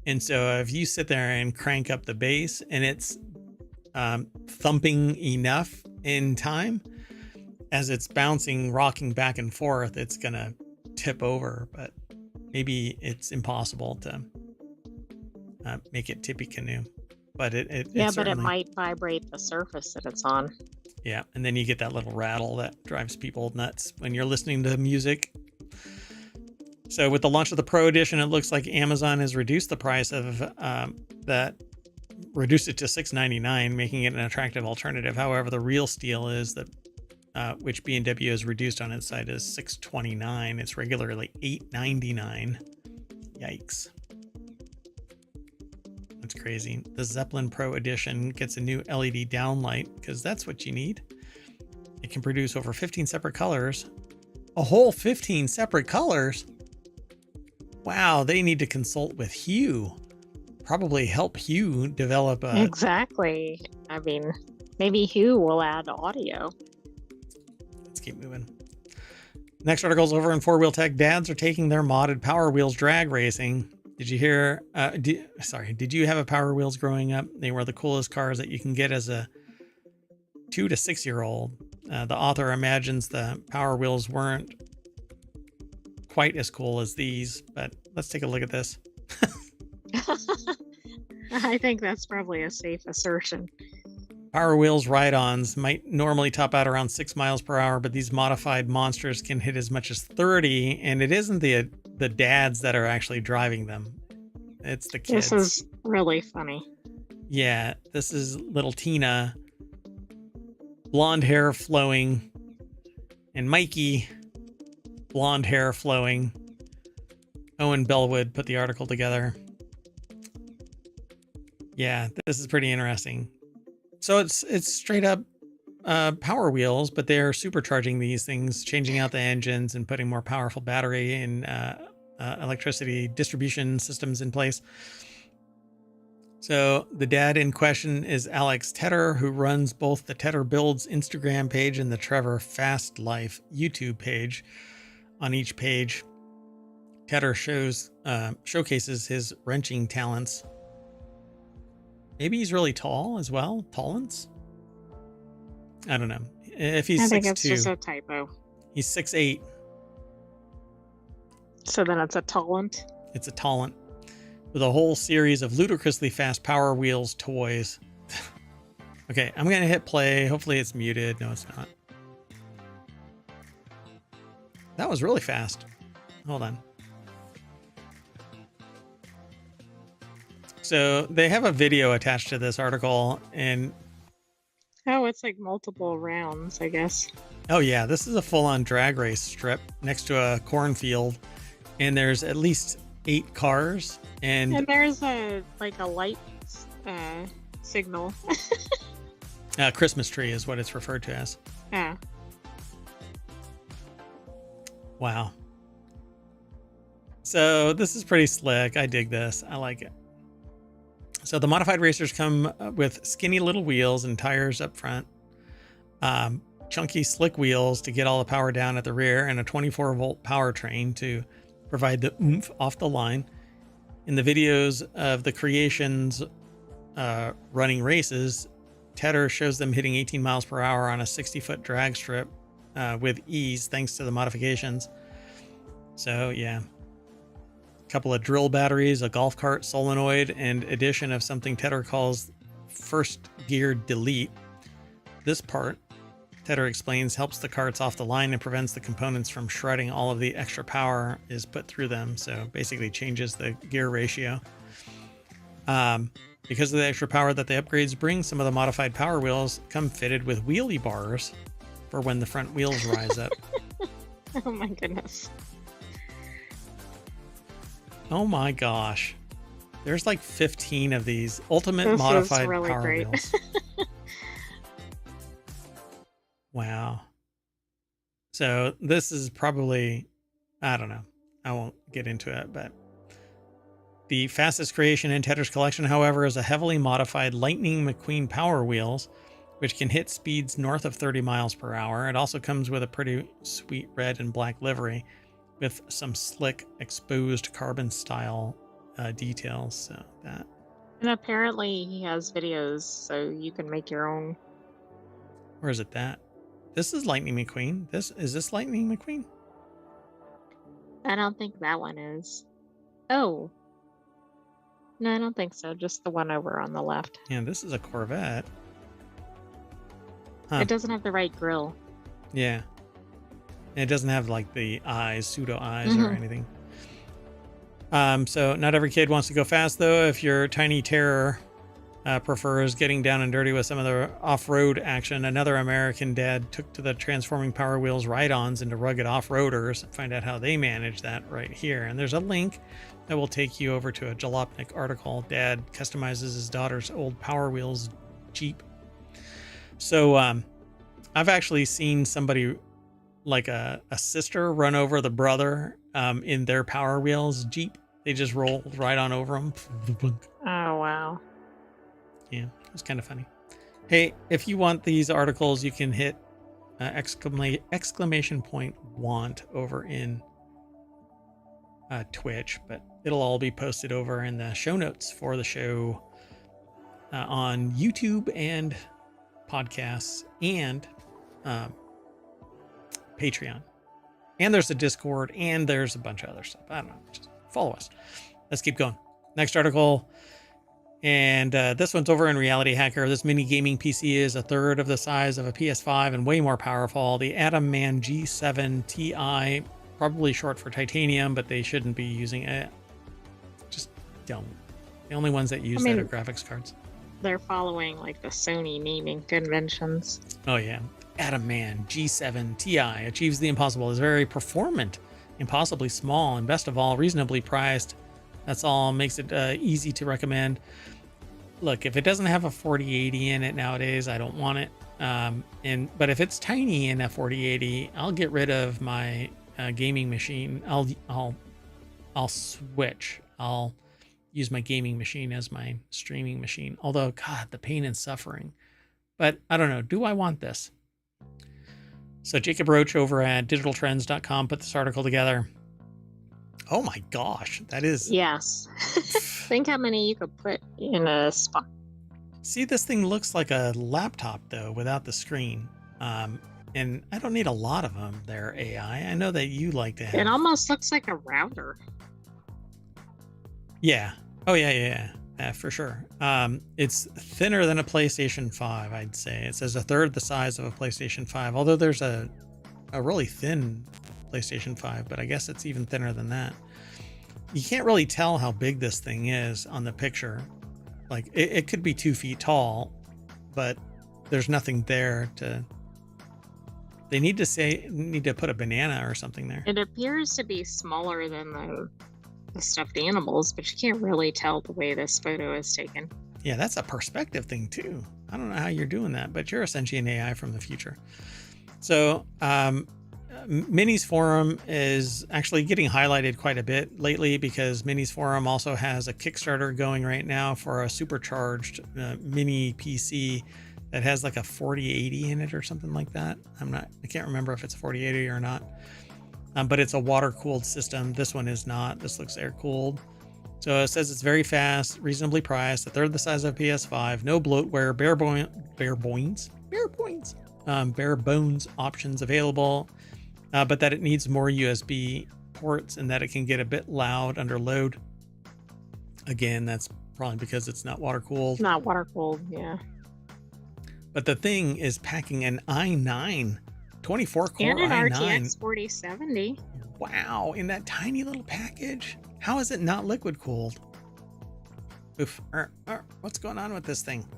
And so if you sit there and crank up the bass and it's thumping enough in time, as it's bouncing, rocking back and forth, it's going to tip over. But maybe it's impossible to make it tippy canoe. But but it might vibrate the surface that it's on. Yeah, and then you get that little rattle that drives people nuts when you're listening to music. So with the launch of the Pro Edition, it looks like Amazon has reduced the price of reduced it to $6.99, making it an attractive alternative. However, the real steal is that which B&W has reduced on its site is $6.29. It's regularly $8.99. Yikes. That's crazy. The Zeppelin Pro Edition gets a new LED downlight because that's what you need. It can produce over 15 separate colors. A whole 15 separate colors? Wow, they need to consult with Hue. Probably help Hue develop a... Exactly. I mean, maybe Hue will add audio. Let's keep moving. Next article's over in 4-Wheel Tech. Dads are taking their modded Power Wheels drag racing. Did you hear... did you have a Power Wheels growing up? They were the coolest cars that you can get as a 2 to 6-year-old. The author imagines the Power Wheels weren't quite as cool as these, but let's take a look at this. I think that's probably a safe assertion. Power Wheels ride-ons might normally top out around 6 miles per hour, but these modified monsters can hit as much as 30, and it isn't the dads that are actually driving them. It's the kids. This is really funny. Yeah, this is little Tina, blonde hair flowing, and Mikey, blonde hair flowing. Owen Bellwood put the article together. Yeah, this is pretty interesting. So it's straight up Power Wheels, but they're supercharging these things, changing out the engines and putting more powerful battery and electricity distribution systems in place. So the dad in question is Alex Tedder, who runs both the Tedder Builds Instagram page and the Trevor Fast Life YouTube page. On each page, Tedder showcases his wrenching talents. Maybe he's really tall as well. Tallance? I don't know. If he's 6'2", I think it's just a typo. He's 6'8". So then it's a talent. It's a talent with a whole series of ludicrously fast Power Wheels toys. Okay, I'm going to hit play. Hopefully it's muted. No, it's not. That was really fast. Hold on. So they have a video attached to this article, and oh, it's like multiple rounds, I guess. Oh yeah, this is a full-on drag race strip next to a cornfield, and there's at least 8 cars, and there's a light signal. Christmas tree is what it's referred to as. Yeah. Wow. So this is pretty slick. I dig this. I like it. So the modified racers come with skinny little wheels and tires up front, chunky slick wheels to get all the power down at the rear, and a 24-volt powertrain to provide the oomph off the line. In the videos of the creations running races, Tedder shows them hitting 18 miles per hour on a 60-foot drag strip with ease thanks to the modifications. So yeah, a couple of drill batteries, a golf cart solenoid, and addition of something Tedder calls first gear delete. This part, Tedder explains, helps the carts off the line and prevents the components from shredding. All of the extra power is put through them, so basically changes the gear ratio. Because of the extra power that the upgrades bring, some of the modified Power Wheels come fitted with wheelie bars for when the front wheels rise up. Oh my goodness. Oh my gosh. There's like 15 of these ultimate This modified is really Power great. Wheels. Wow. So this is probably, I don't know. I won't get into it, but the fastest creation in Tedder's collection, however, is a heavily modified Lightning McQueen Power Wheels, which can hit speeds north of 30 miles per hour. It also comes with a pretty sweet red and black livery with some slick exposed carbon style details. So that. And apparently he has videos, so you can make your own. Where is it that? This is Lightning McQueen. Is this Lightning McQueen? I don't think that one is. Oh. No, I don't think so. Just the one over on the left. Yeah, this is a Corvette. Huh. It doesn't have the right grill. Yeah. And it doesn't have like the eyes, pseudo eyes or anything. So not every kid wants to go fast though. If your tiny terror prefers getting down and dirty with some of the off-road action, another American dad took to the transforming Power Wheels ride-ons into rugged off-roaders. Find out how they manage that right here. And there's a link that will take you over to a Jalopnik article. Dad customizes his daughter's old Power Wheels Jeep. So I've actually seen somebody, like a sister, run over the brother in their Power Wheels Jeep. They just rolled right on over him. Oh, wow. Yeah, it was kind of funny. Hey, if you want these articles, you can hit exclamation point want over in Twitch, but it'll all be posted over in the show notes for the show on YouTube and podcasts and Patreon. And there's a Discord and there's a bunch of other stuff. I don't know. Just follow us. Let's keep going. Next article. And this one's over in Reality Hacker. This mini gaming PC is a third of the size of a PS5 and way more powerful. The Atom Man G7 Ti, probably short for titanium, but they shouldn't be using it. Just don't. The only ones that use that are graphics cards. They're following like the Sony naming conventions. Oh yeah. Atom Man G7 Ti achieves the impossible. Is very performant, impossibly small, and best of all, reasonably priced. That's all makes it easy to recommend. Look, if it doesn't have a 4080 in it nowadays, I don't want it. But if it's tiny in a 4080, I'll get rid of my gaming machine. I'll switch. I'll use my gaming machine as my streaming machine. Although, God, the pain and suffering. But I don't know. Do I want this? So Jacob Roach over at digitaltrends.com put this article together. Oh my gosh, that is... Yes. Think how many you could put in a spot. See, this thing looks like a laptop, though, without the screen. And I don't need a lot of them there, AI. I know that you like to have... It almost looks like a router. Yeah. Oh, yeah, for sure. It's thinner than a PlayStation 5, I'd say. It says a third the size of a PlayStation 5, although there's a really thin PlayStation 5, but I guess it's even thinner than that. You can't really tell how big this thing is on the picture. Like it could be 2 feet tall, but there's nothing there to... They need to put a banana or something there. It appears to be smaller than the stuffed animals, but you can't really tell the way this photo is taken. Yeah, that's a perspective thing too. I don't know how you're doing that, but you're a sentient AI from the future. So Minis Forum is actually getting highlighted quite a bit lately because Minis Forum also has a Kickstarter going right now for a supercharged mini PC that has like a 4080 in it or something like that. I can't remember if it's a 4080 or not. But it's a water-cooled system. This one is not. This looks air-cooled. So it says it's very fast, reasonably priced, a third the size of PS5, no bloatware, bare bones, bare bones options available, but that it needs more USB ports and that it can get a bit loud under load. Again, that's probably because it's not water cooled. Not water cooled, yeah. But the thing is packing an i9, 24 core And an i9. RTX 4070. Wow, in that tiny little package. How is it not liquid cooled? Oof. What's going on with this thing?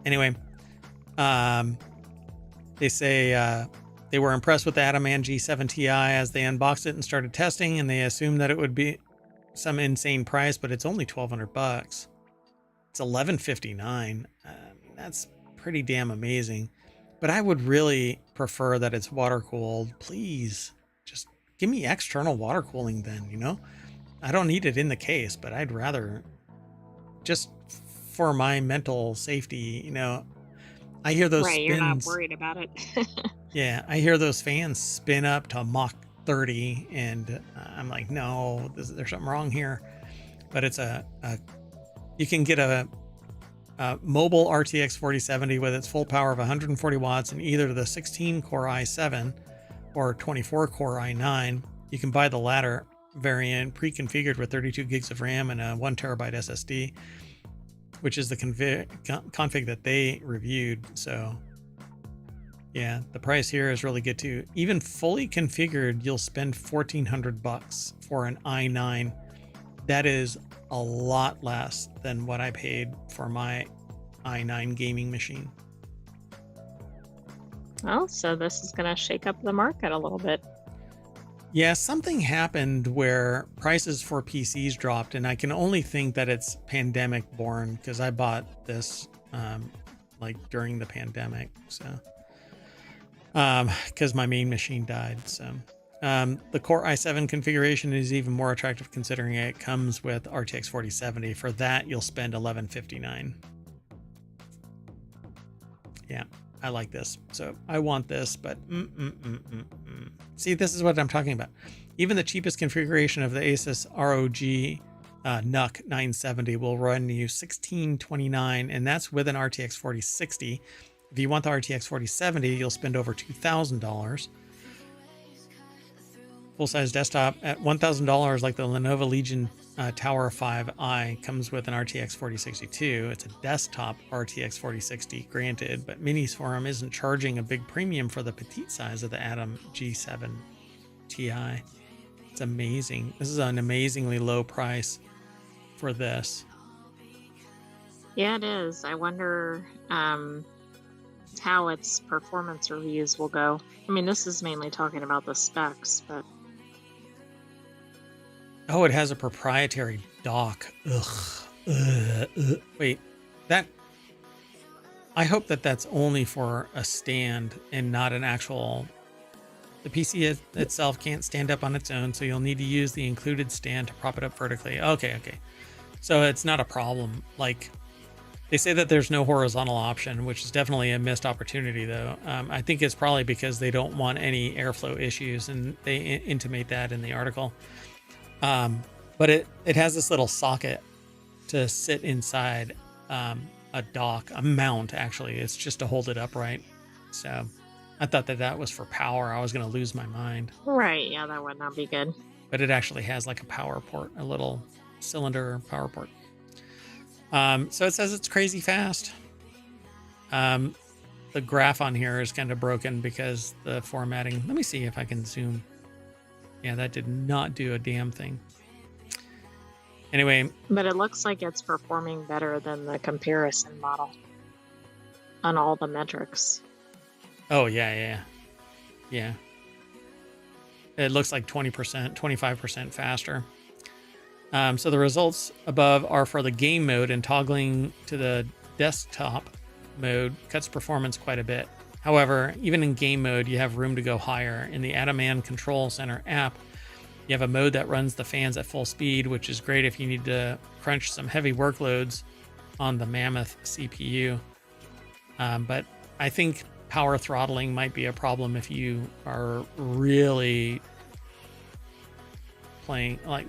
Anyway, they say they were impressed with the Adaman G7 Ti as they unboxed it and started testing, and they assumed that it would be some insane price, but it's only $1,200. It's $1,159. That's pretty damn amazing. But I would really prefer that it's water cooled. Please, just give me external water cooling then, you know? I don't need it in the case, but I'd rather, just for my mental safety, you know, I hear those Right, spins. you're not worried about it. Yeah, I hear those fans spin up to Mach 30, and I'm like, no, there's something wrong here. But it's you can get a mobile RTX 4070 with its full power of 140 watts in either the 16-core i7 or 24-core i9. You can buy the latter variant pre-configured with 32 gigs of RAM and a 1 terabyte SSD, which is the config that they reviewed. So yeah, the price here is really good too. Even fully configured, you'll spend $1,400 for an i9. That is a lot less than what I paid for my i9 gaming machine. Well, so this is going to shake up the market a little bit. Yeah, something happened where prices for PCs dropped, and I can only think that it's pandemic born because I bought this like during the pandemic. So because my main machine died. So the Core i7 configuration is even more attractive considering it comes with RTX 4070. For that, you'll spend $1,159. Yeah, I like this. So I want this, but see, this is what I'm talking about. Even the cheapest configuration of the Asus ROG NUC 970 will run you $1,629, and that's with an RTX 4060. If you want the RTX 4070, you'll spend over $2,000. Full-size desktop at $1,000, like the Lenovo Legion Tower 5i, comes with an RTX 4062. It's a desktop RTX 4060, granted, but Minis Forum isn't charging a big premium for the petite size of the Atom G7 Ti. It's amazing. This is an amazingly low price for this. Yeah, it is. I wonder how its performance reviews will go. I mean, this is mainly talking about the specs, but oh, it has a proprietary dock. Wait, that, I hope that that's only for a stand and not an actual, the PC itself can't stand up on its own, so you'll need to use the included stand to prop it up vertically. Okay. So it's not a problem. Like, they say that there's no horizontal option, which is definitely a missed opportunity, though. I think it's probably because they don't want any airflow issues, and they intimate that in the article. But it has this little socket to sit inside a dock, a mount, actually. It's just to hold it upright. So I thought that was for power. I was going to lose my mind. right, yeah, that would not be good. But it actually has like a power port, a little cylinder power port. So it says it's crazy fast. The graph on here is kind of broken because the formatting. Let me see if I can zoom. Yeah, that did not do a damn thing. Anyway. But it looks like it's performing better than the comparison model on all the metrics. Oh, yeah. It looks like 20%, 25% faster. So the results above are for the game mode, and toggling to the desktop mode cuts performance quite a bit. However, even in game mode, you have room to go higher. In the Adaman Control Center app, you have a mode that runs the fans at full speed, which is great if you need to crunch some heavy workloads on the Mammoth CPU. But I think power throttling might be a problem if you are really playing like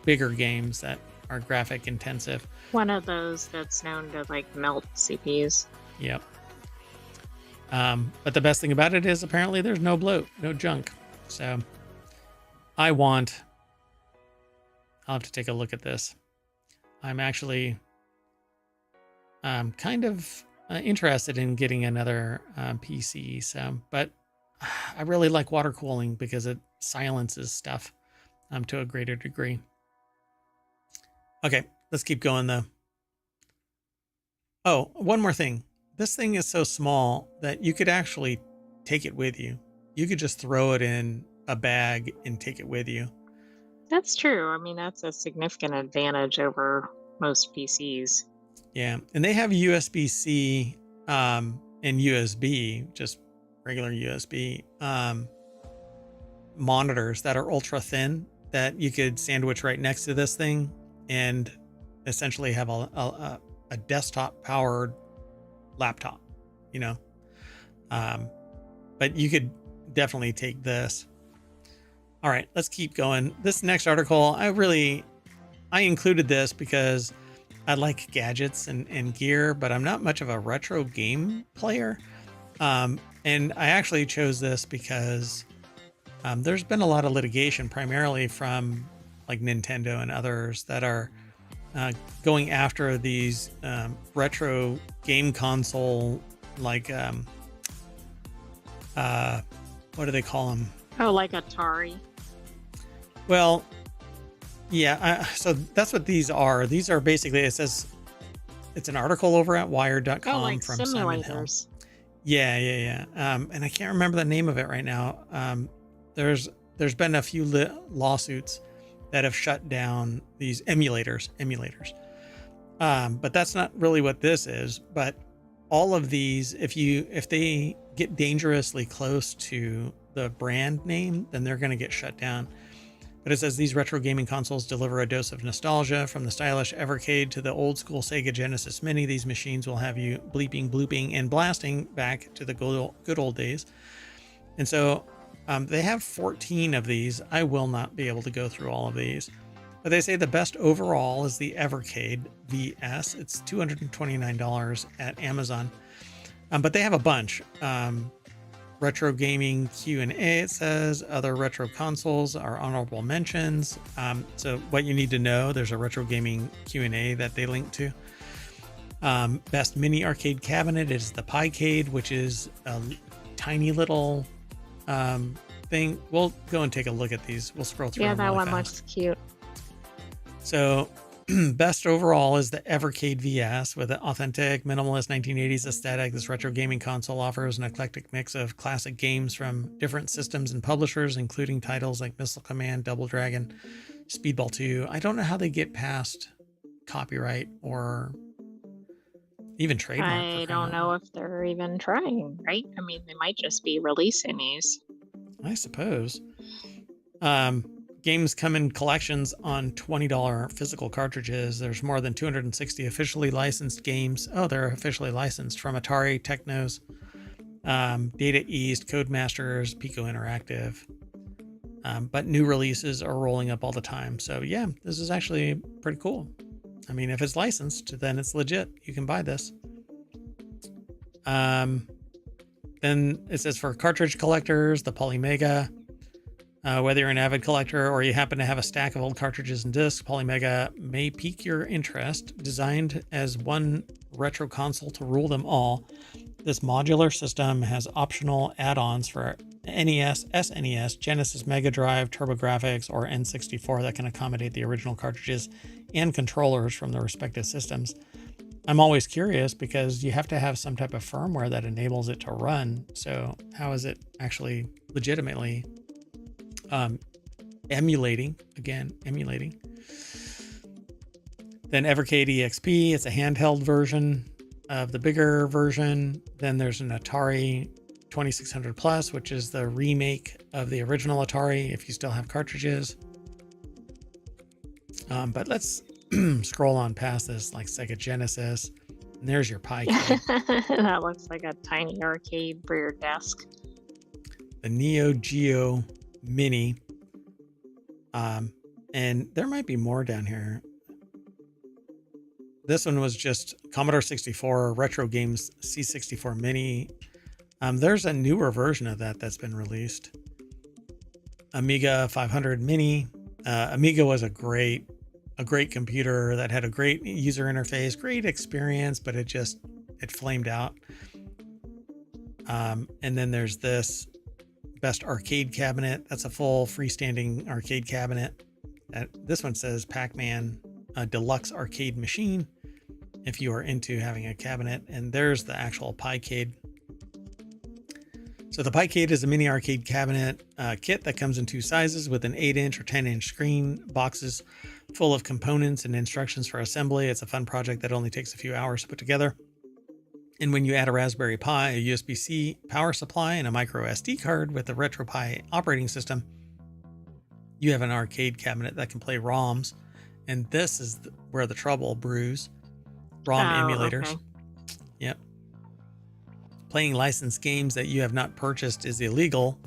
bigger games that are graphic intensive. One of those that's known to like melt CPUs. Yep. But the best thing about it is apparently there's no bloat, no junk. So I'll have to take a look at this. I'm actually kind of interested in getting another PC. So, but I really like water cooling because it silences stuff to a greater degree. Okay, let's keep going though. Oh, one more thing. This thing is so small that you could actually take it with you. You could just throw it in a bag and take it with you. That's true. I mean, that's a significant advantage over most PCs. Yeah, and they have USB-C and USB, just regular USB monitors that are ultra thin that you could sandwich right next to this thing and essentially have a desktop powered laptop, you know. But you could definitely take this. All right, let's keep going. This next article, I included this because I like gadgets and gear, but I'm not much of a retro game player. And I actually chose this because there's been a lot of litigation, primarily from like Nintendo and others, that are going after these retro game console, like what do they call them? Oh, like Atari. Well, yeah. So that's what these are. These are basically, it says it's an article over at wired.com Oh, like from Simon Hill. simulators. Yeah. And I can't remember the name of it right now. There's been a few lawsuits that have shut down these emulators. But that's not really what this is. But all of these, if they get dangerously close to the brand name, then they're going to get shut down. But it says these retro gaming consoles deliver a dose of nostalgia. From the stylish Evercade to the old school Sega Genesis Mini, these machines will have you bleeping, blooping, and blasting back to the good old days. And so they have 14 of these. I will not be able to go through all of these. But they say the best overall is the Evercade VS. It's $229 at Amazon. But they have a bunch. Retro gaming Q&A, it says. Other retro consoles are honorable mentions. So what you need to know, there's a retro gaming Q&A that they link to. Best mini arcade cabinet is the Piecade, which is a tiny little thing. We'll go and take a look at these. We'll scroll through. Yeah, them that really one fast. looks cute. So best overall is the Evercade VS with an authentic minimalist 1980s aesthetic. This retro gaming console offers an eclectic mix of classic games from different systems and publishers, including titles like Missile Command, Double Dragon, Speedball 2. I don't know how they get past copyright or even trademark. I don't know if they're even trying, right? I mean, they might just be releasing these. I suppose. Games come in collections on $20 physical cartridges. There's more than 260 officially licensed games. Oh, they're officially licensed from Atari, Technos, Data East, Codemasters, Pico Interactive. But new releases are rolling up all the time. So yeah, this is actually pretty cool. I mean, if it's licensed, then it's legit. You can buy this. Then it says for cartridge collectors, the Polymega. Whether you're an avid collector or you happen to have a stack of old cartridges and discs, Polymega may pique your interest. Designed as one retro console to rule them all, this modular system has optional add-ons for NES, SNES, Genesis Mega Drive, TurboGrafx, or N64 that can accommodate the original cartridges and controllers from the respective systems. I'm always curious because you have to have some type of firmware that enables it to run. So how is it actually legitimately emulating? Then Evercade EXP, it's a handheld version of the bigger version. Then there's an Atari 2600 Plus, which is the remake of the original Atari if you still have cartridges. But let's scroll on past this, like Sega Genesis. And there's your Piecade. That looks like a tiny arcade for your desk. The Neo Geo Mini. And there might be more down here. This one was just Commodore 64, Retro Games C64 Mini, There's a newer version of that that's been released. Amiga 500 Mini. Amiga was a great computer that had a great user interface, great experience, but it flamed out. And then there's this best arcade cabinet. That's a full freestanding arcade cabinet. This one says Pac-Man Deluxe Arcade Machine, if you are into having a cabinet. And there's the actual Picade. So the Picade is a mini arcade cabinet kit that comes in two sizes with an 8-inch or 10-inch screen, boxes full of components and instructions for assembly. It's a fun project that only takes a few hours to put together. And when you add a Raspberry Pi, a USB-C power supply, and a micro SD card with a RetroPie operating system, you have an arcade cabinet that can play ROMs. And this is where the trouble brews. ROM emulators. Okay. Yep. Playing licensed games that you have not purchased is illegal.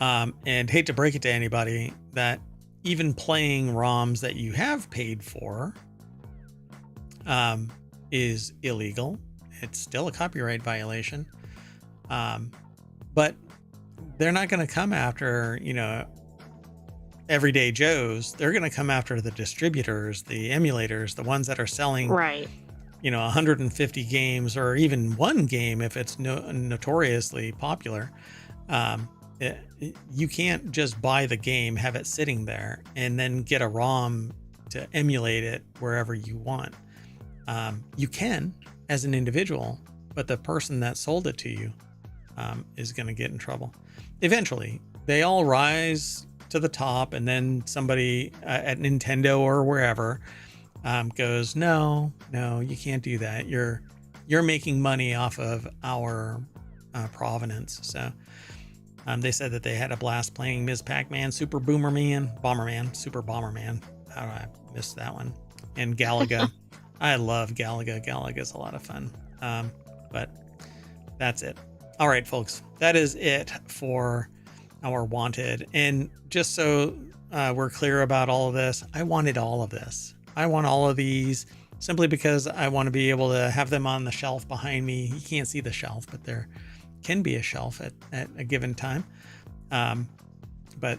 And hate to break it to anybody, that even playing ROMs that you have paid for is illegal. It's still a copyright violation. But they're not going to come after, everyday Joes. They're going to come after the distributors, the emulators, the ones that are selling, right, 150 games, or even one game if it's notoriously popular. You can't just buy the game, have it sitting there, and then get a ROM to emulate it wherever you want. You can as an individual, but the person that sold it to you is going to get in trouble. Eventually, they all rise to the top, and then somebody at Nintendo or wherever goes, no, you can't do that. You're making money off of our provenance. So they said that they had a blast playing Ms. Pac-Man, Super Bomberman, Super Bomberman. How do I miss that one? And Galaga. I love Galaga. Galaga's a lot of fun. But that's it. All right, folks, that is it for our Wanted. And just so we're clear about all of this, I wanted all of this. I want all of these simply because I want to be able to have them on the shelf behind me. You can't see the shelf, but there can be a shelf at a given time. But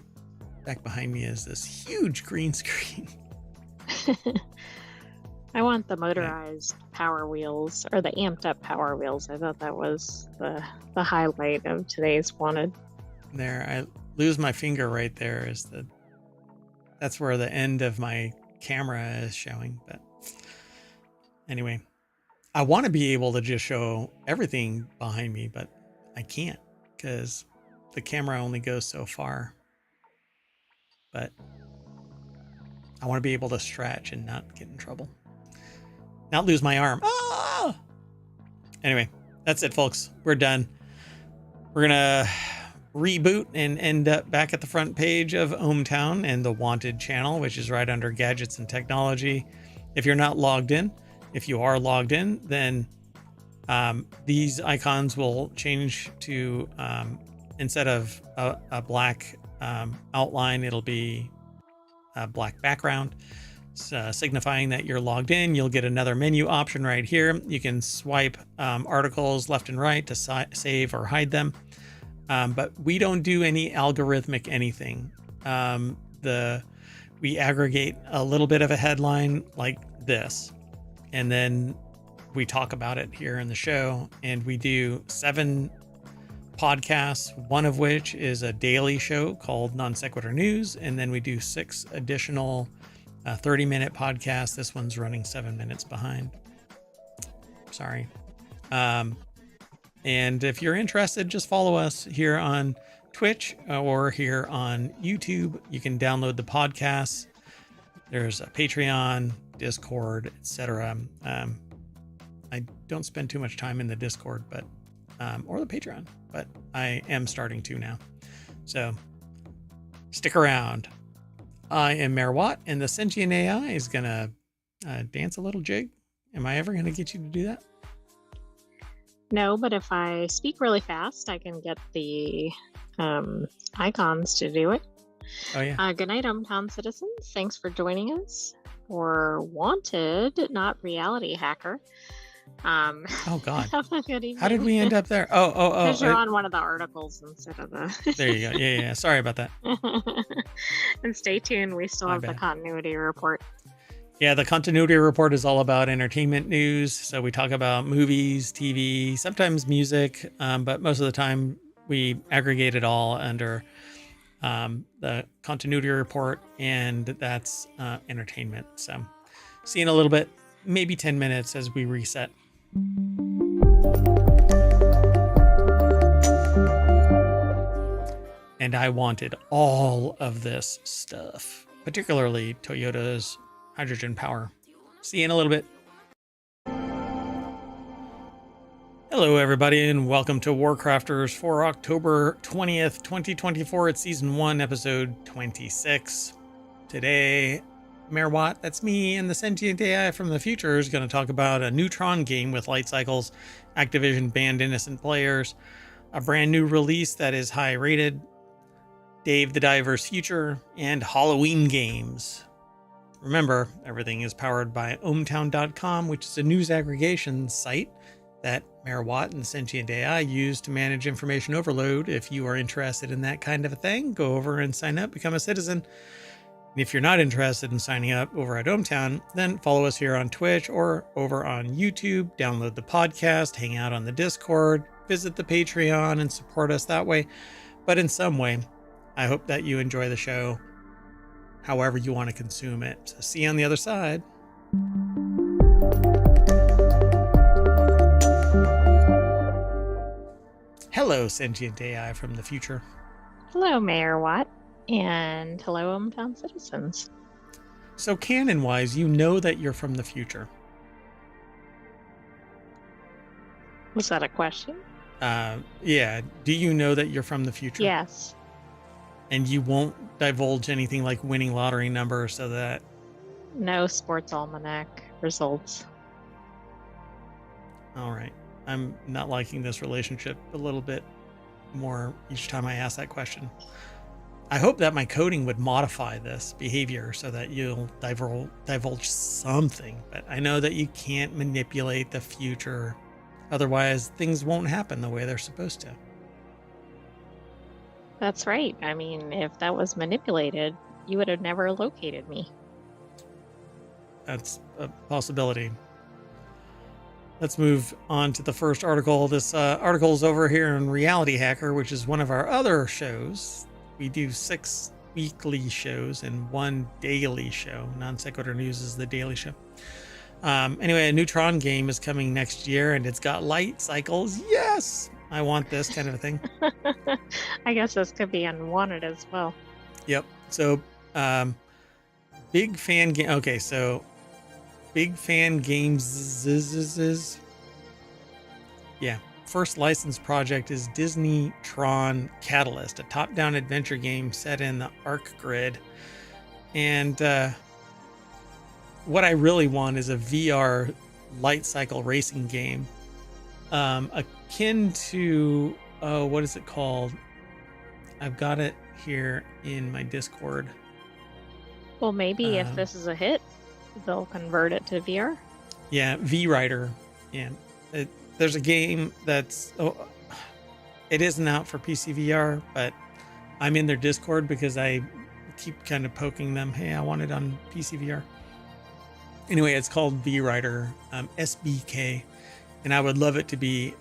back behind me is this huge green screen. I want the motorized power wheels, or the amped up power wheels. I thought that was the highlight of today's Wanted. There, I lose my finger right there. That's where the end of my camera is showing. But anyway, I want to be able to just show everything behind me, but I can't because the camera only goes so far. But I want to be able to stretch and not get in trouble. Not lose my arm. Ah! Anyway, that's it, folks. We're done. We're going to reboot and end up back at the front page of ohmTown and the Wanted channel, which is right under Gadgets and Technology. If you're not logged in, if you are logged in, then these icons will change to, instead of a black outline, it'll be a black background. Signifying that you're logged in. You'll get another menu option right here. You can swipe articles left and right to save or hide them. But we don't do any algorithmic anything. We aggregate a little bit of a headline like this, and then we talk about it here in the show. And we do 7 podcasts, one of which is a daily show called Non Sequitur News, and then we do 6 additional 30-minute podcasts. This one's running 7 minutes behind. Sorry. And if you're interested, just follow us here on Twitch or here on YouTube. You can download the podcasts. There's a Patreon, Discord, etc. I don't spend too much time in the Discord, but or the Patreon, but I am starting to now. So stick around. I am Mayor Watt, and the Sentient AI is gonna dance a little jig. Am I ever gonna get you to do that? No, but if I speak really fast, I can get the icons to do it. Oh, yeah. Good night, ohmTown citizens. Thanks for joining us for Wanted, not Reality Hacker. Oh God. Have a good How did evening. we end up there? Oh, Because you're on one of the articles instead of there you go. Yeah. Sorry about that. And stay tuned. We still My have the bad. continuity report. Yeah, the continuity report is all about entertainment news. So we talk about movies, TV, sometimes music, but most of the time we aggregate it all under the continuity report, and that's entertainment. So see you in a little bit, maybe 10 minutes as we reset. And I wanted all of this stuff, particularly Toyota's hydrogen power. See you in a little bit. Hello, everybody, and welcome to WarCrafters for October 20th, 2024. It's Season 1, Episode 26. Today, Mayor Watt, that's me, and the Sentient AI from the future is going to talk about a Neutron game with light cycles, Activision banned innocent players, a brand new release that is high rated, Dave the Diver's future, and Halloween games. Remember, everything is powered by ohmTown.com, which is a news aggregation site that Mayor Watt and Sentient AI use to manage information overload. If you are interested in that kind of a thing, go over and sign up, become a citizen. And if you're not interested in signing up over at ohmTown, then follow us here on Twitch or over on YouTube, download the podcast, hang out on the Discord, visit the Patreon, and support us that way. But in some way, I hope that you enjoy the show however you want to consume it. So see you on the other side. Hello, Sentient AI from the future. Hello, Mayor Watt. And hello, ohmTown citizens. So canon-wise, you know that you're from the future. Was that a question? Yeah. Do you know that you're from the future? Yes. And you won't divulge anything like winning lottery numbers so that... No sports almanac results. All right. I'm not liking this relationship a little bit more each time I ask that question. I hope that my coding would modify this behavior so that you'll divulge something, but I know that you can't manipulate the future. Otherwise, things won't happen the way they're supposed to. That's right. I mean, if that was manipulated, you would have never located me. That's a possibility. Let's move on to the first article. This article is over here in Reality Hacker, which is one of our other shows. We do 6 weekly shows and 1 daily show. Non-Sequitur News is the daily show. Anyway, a Neutron game is coming next year, and it's got light cycles. Yes! I want this kind of a thing. I guess this could be unwanted as well. Yep. So, big fan game. Okay, so Big Fan Games is yeah. First licensed project is Disney Tron Catalyst, a top-down adventure game set in the Arc Grid. And what I really want is a VR light cycle racing game, akin to what is it called? I've got it here in my Discord. Well, maybe if this is a hit, they'll convert it to VR. Yeah, V-Rider. Yeah, there's a game that's it isn't out for PC VR, but I'm in their Discord because I keep kind of poking them. Hey, I want it on PC VR. Anyway, it's called V-Rider SBK, and I would love it to be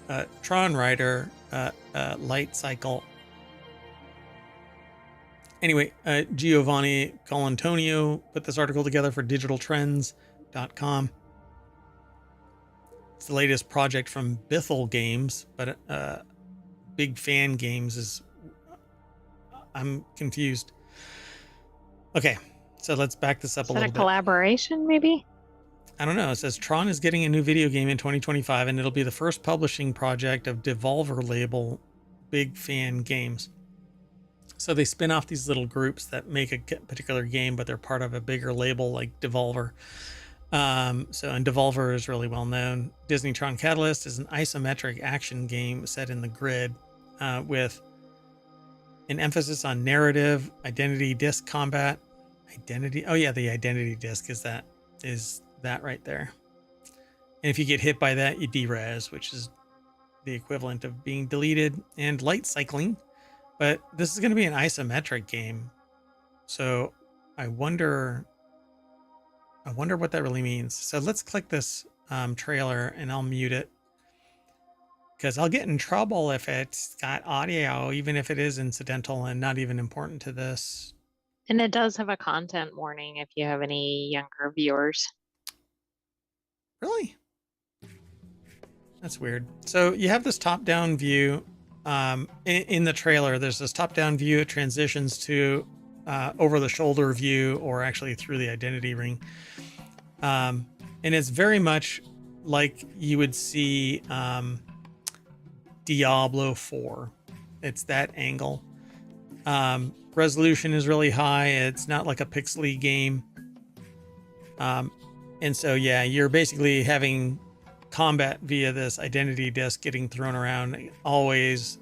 Tron Rider light cycle. Anyway, Giovanni Colantonio put this article together for digitaltrends.com. It's the latest project from Bithell Games, but Big Fan Games is... I'm confused. Okay, so let's back this up a little bit. Is that a collaboration, maybe? I don't know. It says Tron is getting a new video game in 2025, and it'll be the first publishing project of Devolver label Big Fan Games. So they spin off these little groups that make a particular game, but they're part of a bigger label like Devolver. And Devolver is really well known. Disney Tron Catalyst is an isometric action game set in the grid with an emphasis on narrative, identity disc combat. Identity. Oh yeah, the identity disc is that right there. And if you get hit by that, you derez, which is the equivalent of being deleted, and light cycling. But this is going to be an isometric game. So I wonder what that really means. So let's click this trailer and I'll mute it, because I'll get in trouble if it's got audio, even if it is incidental and not even important to this. And it does have a content warning if you have any younger viewers. Really? That's weird. So you have this top-down view. In the trailer, there's this top-down view. It transitions to over-the-shoulder view, or actually through the identity ring. And it's very much like you would see Diablo 4. It's that angle. Resolution is really high. It's not like a pixely game. And so, yeah, you're basically having combat via this identity disc getting thrown around always.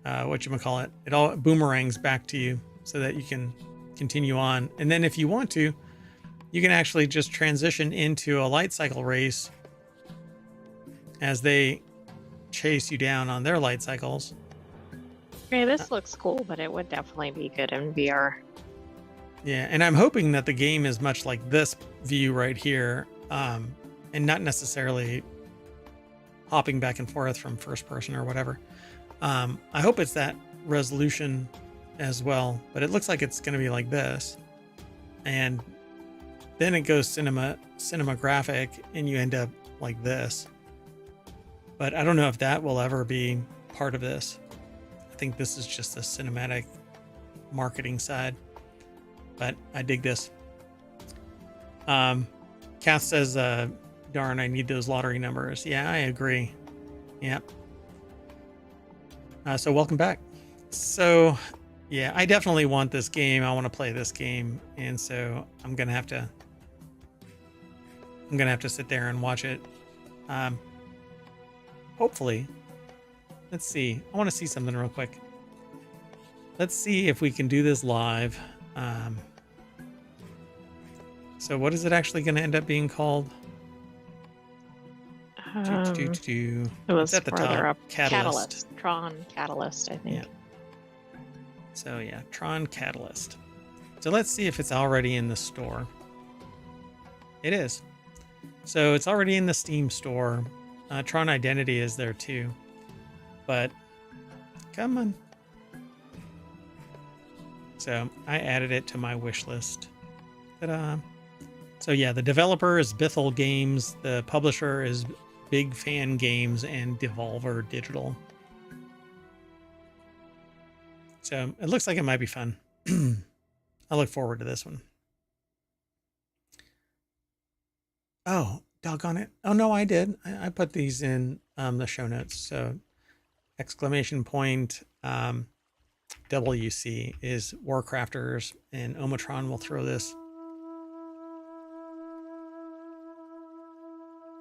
Whatchamacallit, it all boomerangs back to you so that you can continue on. And then if you want to, you can actually just transition into a light cycle race as they chase you down on their light cycles. Okay, this looks cool, but it would definitely be good in VR. Yeah, and I'm hoping that the game is much like this view right here, and not necessarily hopping back and forth from first person or whatever. I hope it's that resolution as well, but it looks like it's going to be like this. And then it goes cinematographic, and you end up like this. But I don't know if that will ever be part of this. I think this is just the cinematic marketing side. But I dig this. Kath says, darn, I need those lottery numbers. Yeah, I agree. Yep. So welcome back. So yeah, I definitely want this game. I want to play this game. And so I'm going to have to sit there and watch it. Hopefully. Let's see. I want to see something real quick. Let's see if we can do this live. So what is it actually going to end up being called? It was at the further top. up. Catalyst. Tron Catalyst, I think. Yeah. So yeah, Tron Catalyst. So let's see if it's already in the store. It is. So it's already in the Steam store. Tron Identity is there too. But come on. So I added it to my wish list. Ta-da. So yeah, the developer is Bithell Games. The publisher is Big Fan Games and Devolver Digital. So it looks like it might be fun. I look forward to this one. Oh, doggone it. Oh, no, I did. I put these in the show notes. So exclamation point WC is WarCrafters, and ohmTown will throw this.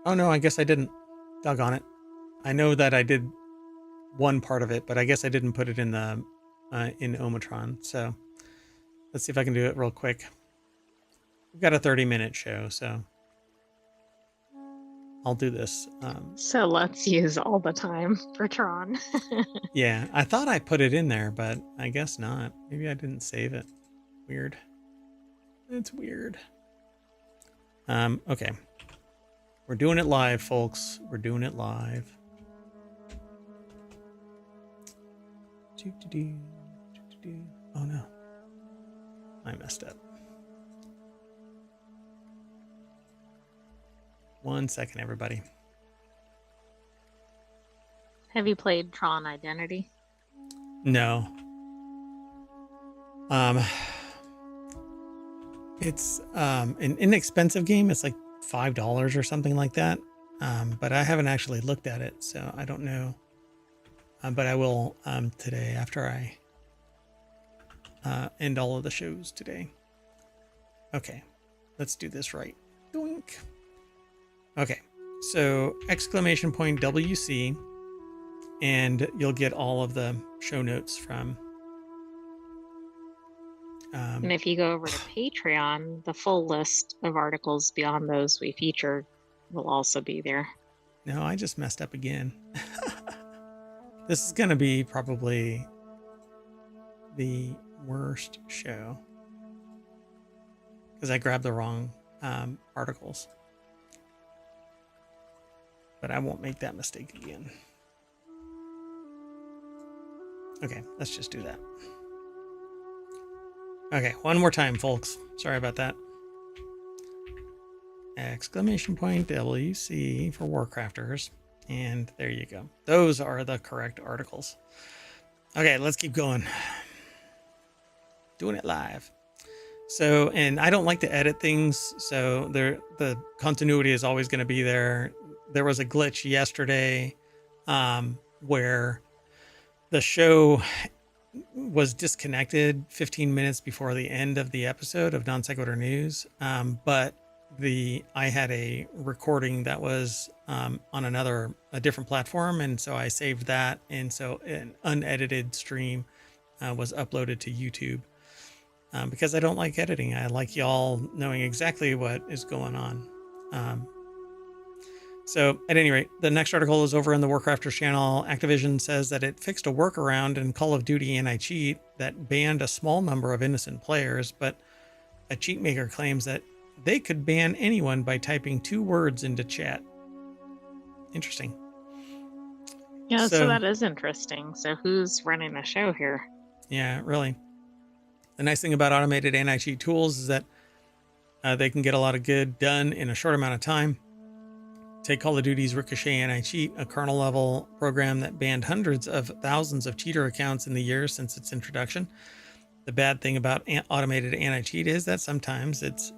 Oh, no, I guess I didn't. Doggone it. I know that I did one part of it, but I guess I didn't put it in the in ohmTown. So let's see if I can do it real quick. We've got a 30-minute show, so I'll do this. So let's use all the time for Tron. Yeah, I thought I put it in there, but I guess not. Maybe I didn't save it. Weird. It's weird. Okay. We're doing it live, folks. We're doing it live. Oh no. I messed up. 1 second, everybody. Have you played Tron Identity? No. It's an inexpensive game. It's like $5 or something like that. But I haven't actually looked at it, so I don't know. But I will today after I end all of the shows today. Okay, let's do this right. Doink. Okay, so exclamation point WC, and you'll get all of the show notes from And if you go over to Patreon, the full list of articles beyond those we featured will also be there. No, I just messed up again. This is going to be probably the worst show because I grabbed the wrong articles. But I won't make that mistake again. Okay, let's just do that. Okay, one more time, folks. Sorry about that. Exclamation point WC for WarCrafters. And there you go. Those are the correct articles. Okay, let's keep going. Doing it live. So, and I don't like to edit things, so the continuity is always going to be there. There was a glitch yesterday where the show was disconnected 15 minutes before the end of the episode of Non Sequitur News, but I had a recording that was on a different platform, and so I saved that, and so an unedited stream was uploaded to YouTube because I don't like editing. I like y'all knowing exactly what is going on. So at any rate, the next article is over in the WarCrafters channel. Activision says that it fixed a workaround in Call of Duty anti-cheat that banned a small number of innocent players, but a cheat maker claims that they could ban anyone by typing 2 words into chat. Interesting. Yeah, so that is interesting. So who's running the show here? Yeah, really. The nice thing about automated anti-cheat tools is that they can get a lot of good done in a short amount of time. Take Call of Duty's Ricochet Anti-Cheat, a kernel-level program that banned hundreds of thousands of cheater accounts in the years since its introduction. The bad thing about automated anti-cheat is that sometimes its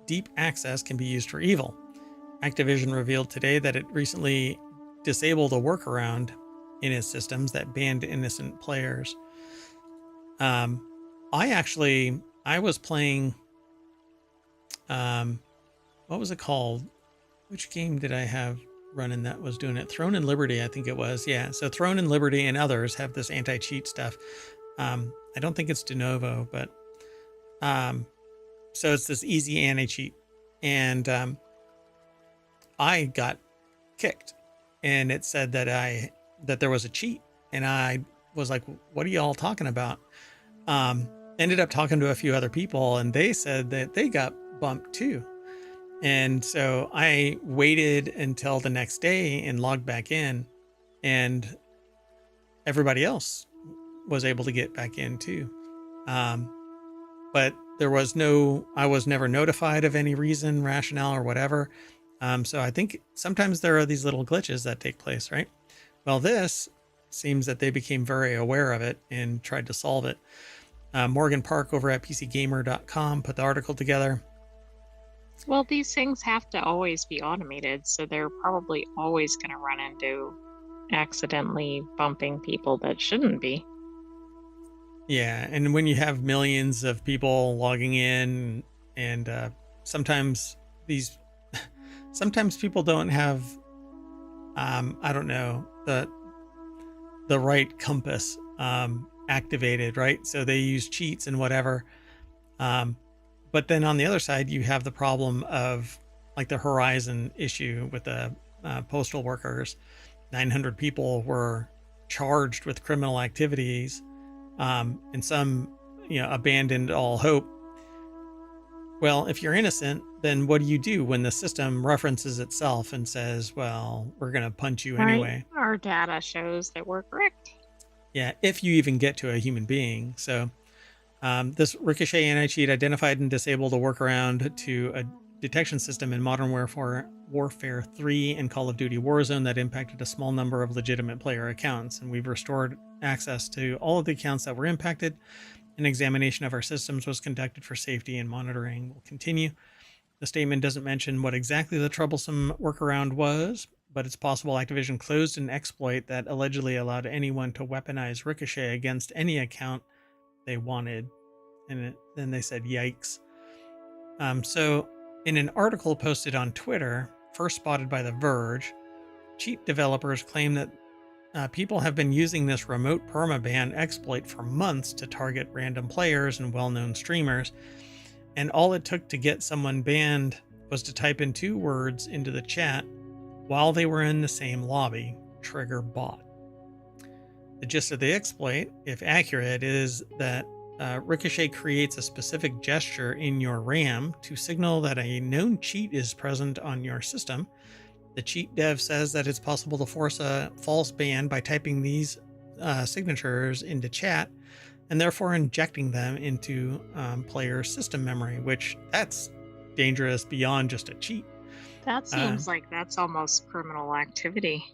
deep access can be used for evil. Activision revealed today that it recently disabled a workaround in its systems that banned innocent players. I was playing, what was it called? Which game did I have running that was doing it? Throne and Liberty, I think it was. Yeah. So Throne and Liberty and others have this anti-cheat stuff. I don't think it's de novo, but so it's this easy anti-cheat. And I got kicked, and it said that there was a cheat, and I was like, what are y'all talking about? Ended up talking to a few other people, and they said that they got bumped too. And so I waited until the next day and logged back in, and everybody else was able to get back in too. But I was never notified of any reason, rationale, or whatever. So I think sometimes there are these little glitches that take place, right? Well, this seems that they became very aware of it and tried to solve it. Morgan Park over at PCGamer.com put the article together. Well, these things have to always be automated, so they're probably always going to run into accidentally bumping people that shouldn't be. Yeah, and when you have millions of people logging in, and sometimes people don't have, I don't know, the right compass activated, right? So they use cheats and whatever. But then on the other side, you have the problem of like the Horizon issue with the postal workers. 900 people were charged with criminal activities, and some, abandoned all hope. Well, if you're innocent, then what do when the system references itself and says, well, we're going to punch you anyway? Our data shows that we're correct. Yeah, if you even get to a human being. So this Ricochet anti-cheat identified and disabled a workaround to a detection system in Modern Warfare 3 and Call of Duty Warzone that impacted a small number of legitimate player accounts. And we've restored access to all of the accounts that were impacted. An examination of our systems was conducted for safety, and monitoring will continue. The statement doesn't mention what exactly the troublesome workaround was, but it's possible Activision closed an exploit that allegedly allowed anyone to weaponize Ricochet against any account they wanted. And then they said, yikes. So in an article posted on Twitter, first spotted by The Verge, cheat developers claim that people have been using this remote permaban exploit for months to target random players and well-known streamers. And all it took to get someone banned was to type in 2 words into the chat while they were in the same lobby: trigger bot. The gist of the exploit, if accurate, is that Ricochet creates a specific gesture in your RAM to signal that a known cheat is present on your system. The cheat dev says that it's possible to force a false ban by typing these signatures into chat and therefore injecting them into player system memory, which that's dangerous beyond just a cheat. That seems like that's almost criminal activity.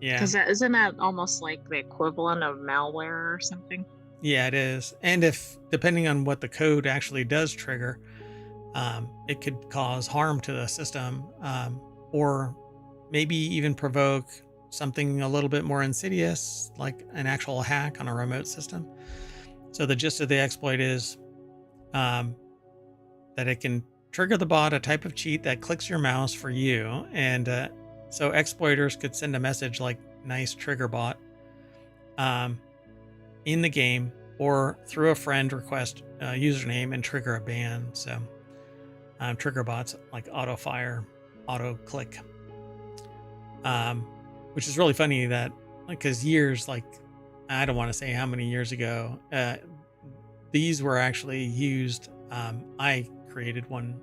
Yeah. Because isn't that almost like the equivalent of malware or something? Yeah, it is. And if, depending on what the code actually does trigger, it could cause harm to the system, or maybe even provoke something a little bit more insidious, like an actual hack on a remote system. So the gist of the exploit is that it can trigger the bot a type of cheat that clicks your mouse for you. And so exploiters could send a message like "nice trigger bot" in the game, or through a friend request username and trigger a ban. So trigger bots like auto fire, auto click, which is really funny that, because years, like, I don't want to say how many years ago, these were actually used. I created one,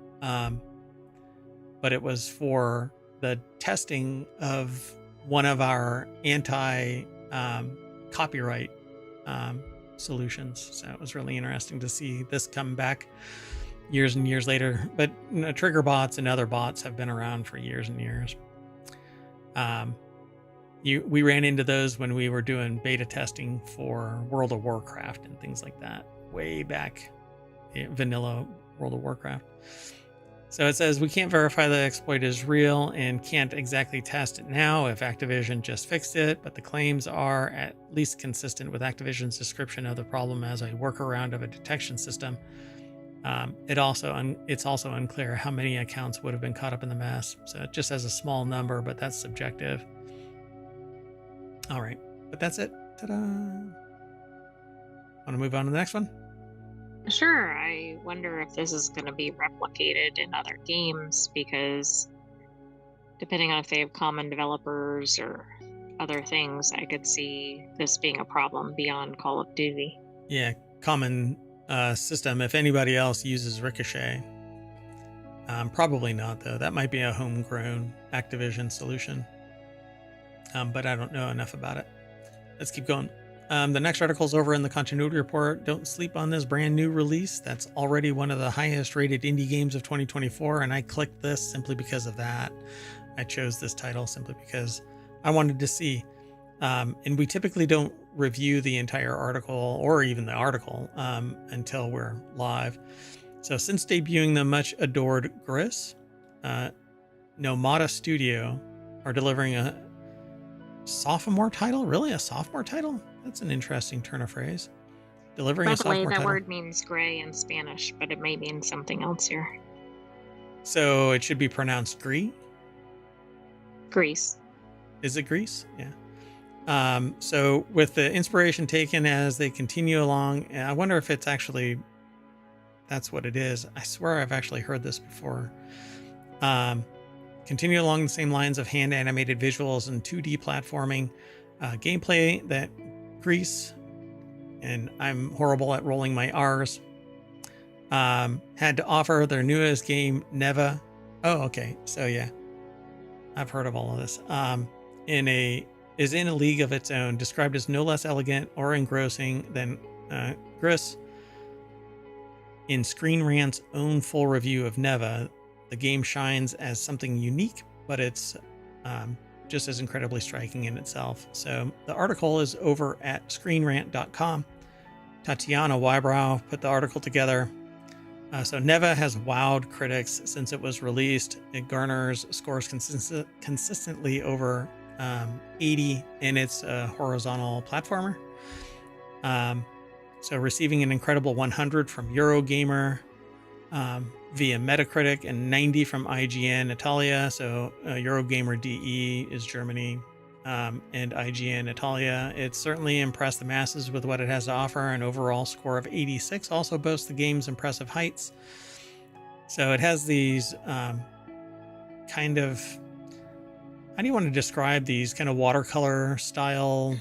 but it was for the testing of one of our anti copyright solutions. So it was really interesting to see this come back years and years later. But trigger bots and other bots have been around for years and years. We ran into those when we were doing beta testing for World of Warcraft and things like that, way back in vanilla World of Warcraft. So it says we can't verify the exploit is real and can't exactly test it now if Activision just fixed it, but the claims are at least consistent with Activision's description of the problem as a workaround of a detection system. It's also unclear how many accounts would have been caught up in the mess. So it just has a small number, but that's subjective. All right, but that's it. Ta-da! Want to move on to the next one? Sure. I wonder if this is going to be replicated in other games, because depending on if they have common developers or other things, I could see this being a problem beyond Call of Duty. Yeah, common system. If anybody else uses Ricochet, probably not, though. That might be a homegrown Activision solution, but I don't know enough about it. Let's keep going. The next article is over in the continuity report. Don't sleep on this brand new release. That's already one of the highest rated indie games of 2024. And I clicked this simply because of that. I chose this title simply because I wanted to see. And we typically don't review the entire article or even the article until we're live. So since debuting the much adored Gris, Nomada Studio are delivering a sophomore title. Really, a sophomore title? That's an interesting turn of phrase. Delivering a sophomore title. By the way, that word means gray in Spanish, but it may mean something else here. So it should be pronounced Greece. Greece. Is it Greece? Yeah. So with the inspiration taken as they continue along, I wonder if it's actually, that's what it is. I swear I've actually heard this before. Continue along the same lines of hand animated visuals and 2D platforming gameplay that Greece, and I'm horrible at rolling my R's, had to offer their newest game, Neva. Oh, okay. So yeah, I've heard of all of this. Is in a league of its own, described as no less elegant or engrossing than Gris. In Screen Rant's own full review of Neva, the game shines as something unique, but it's just as incredibly striking in itself. So the article is over at screenrant.com. Tatiana Wybrow put the article together. So Neva has wowed critics since it was released. It garners scores consistently over 80 in its horizontal platformer. So receiving an incredible 100 from Eurogamer via Metacritic and 90 from IGN Italia. So Eurogamer DE is Germany. and IGN Italia. It certainly impressed the masses with what it has to offer. An overall score of 86 also boasts the game's impressive heights. So it has these kind of, how do you want to describe these kind of watercolor style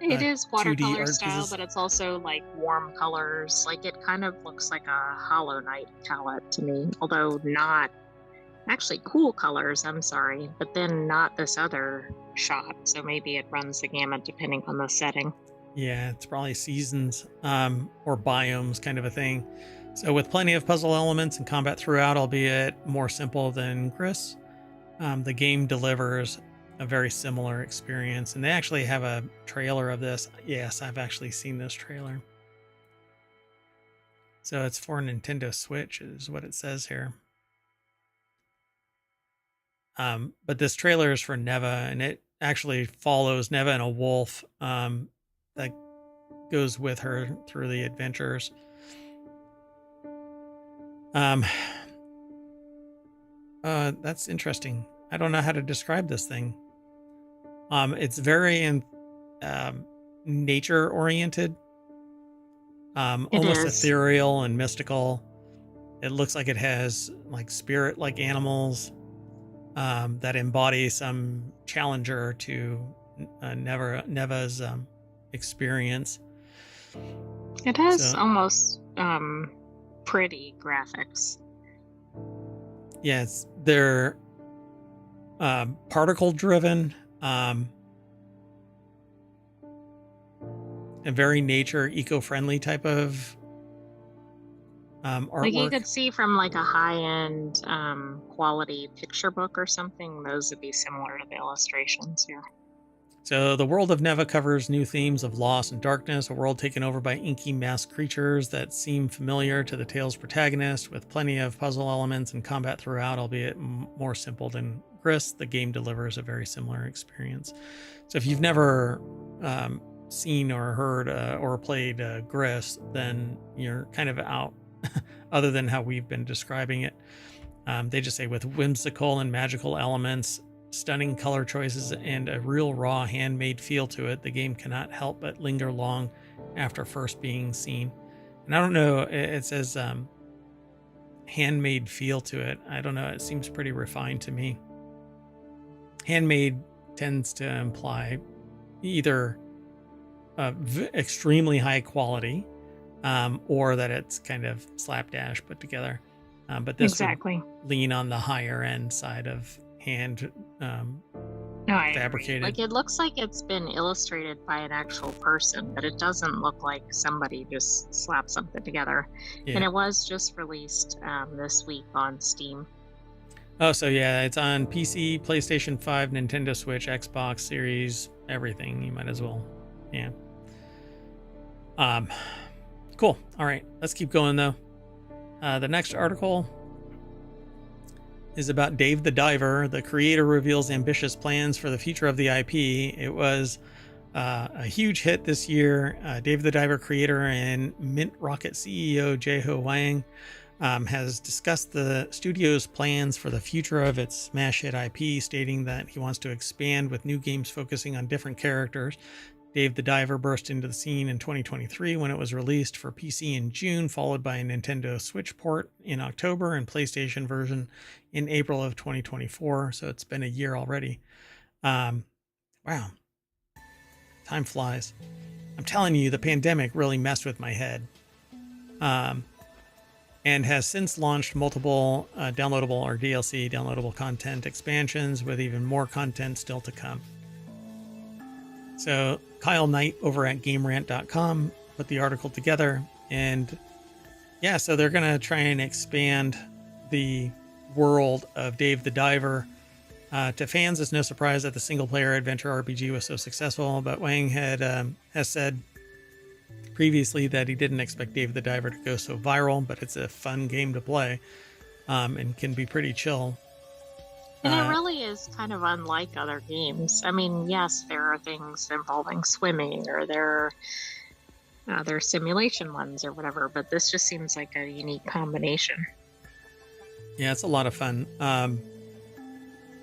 It is 2D watercolor art style, pieces? but it's also like warm colors. Like it kind of looks like a Hollow Knight palette to me, although not actually cool colors, I'm sorry, but then not this other shot. So maybe it runs the gamut depending on the setting. Yeah, it's probably seasons or biomes kind of a thing. So with plenty of puzzle elements and combat throughout, albeit more simple than Gris, the game delivers a very similar experience. And they actually have a trailer of this. Yes, I've actually seen this trailer. So it's for Nintendo Switch is what it says here. But this trailer is for Neva, and it actually follows Neva and a wolf that goes with her through the adventures. That's interesting. I don't know how to describe this thing. It's very nature oriented, It almost is. ethereal and mystical. It looks like it has like spirit like animals that embody some challenger to Neva's experience. It has So almost pretty graphics. yes, they're particle driven, and very nature eco-friendly type of Like you artwork. could see from like a high-end quality picture book or something, those would be similar to the illustrations here. So the world of Neva covers new themes of loss and darkness, a world taken over by inky masked creatures that seem familiar to the tale's protagonist, with plenty of puzzle elements and combat throughout, albeit more simple than Gris. The game delivers a very similar experience. So if you've never seen or heard or played Gris, then you're kind of out, other than how we've been describing it. They just say with whimsical and magical elements, stunning color choices, and a real raw handmade feel to it, the game cannot help but linger long after first being seen. And I don't know, it says handmade feel to it. I don't know, it seems pretty refined to me. Handmade tends to imply either extremely high quality or that it's kind of slapdash put together. But this Exactly. would lean on the higher end side of hand No, I agree. fabricated. Like it looks like it's been illustrated by an actual person, but it doesn't look like somebody just slapped something together. Yeah. And it was just released this week on Steam. Oh, so yeah, it's on PC, PlayStation 5, Nintendo Switch, Xbox Series, everything. You might as well. Yeah. Cool. All right, let's keep going though. The next article is about Dave the Diver. The creator reveals ambitious plans for the future of the IP. It was a huge hit this year. Dave the Diver creator and Mint Rocket CEO Jeho Wang has discussed the studio's plans for the future of its smash hit IP, stating that he wants to expand with new games focusing on different characters. Dave the Diver burst into the scene in 2023 when it was released for PC in June, followed by a Nintendo Switch port in October and PlayStation version in April of 2024. So it's been a year already. Wow. Time flies. I'm telling you, the pandemic really messed with my head. And has since launched multiple downloadable or DLC downloadable content expansions with even more content still to come. So Kyle Knight over at GameRant.com put the article together, and yeah, so they're going to try and expand the world of Dave the Diver. To fans, it's no surprise that the single-player adventure RPG was so successful, but Wang has said previously that he didn't expect Dave the Diver to go so viral, but it's a fun game to play and can be pretty chill. And it really is kind of unlike other games. I mean, yes, there are things involving swimming or there are simulation ones or whatever, but this just seems like a unique combination. Yeah, it's a lot of fun.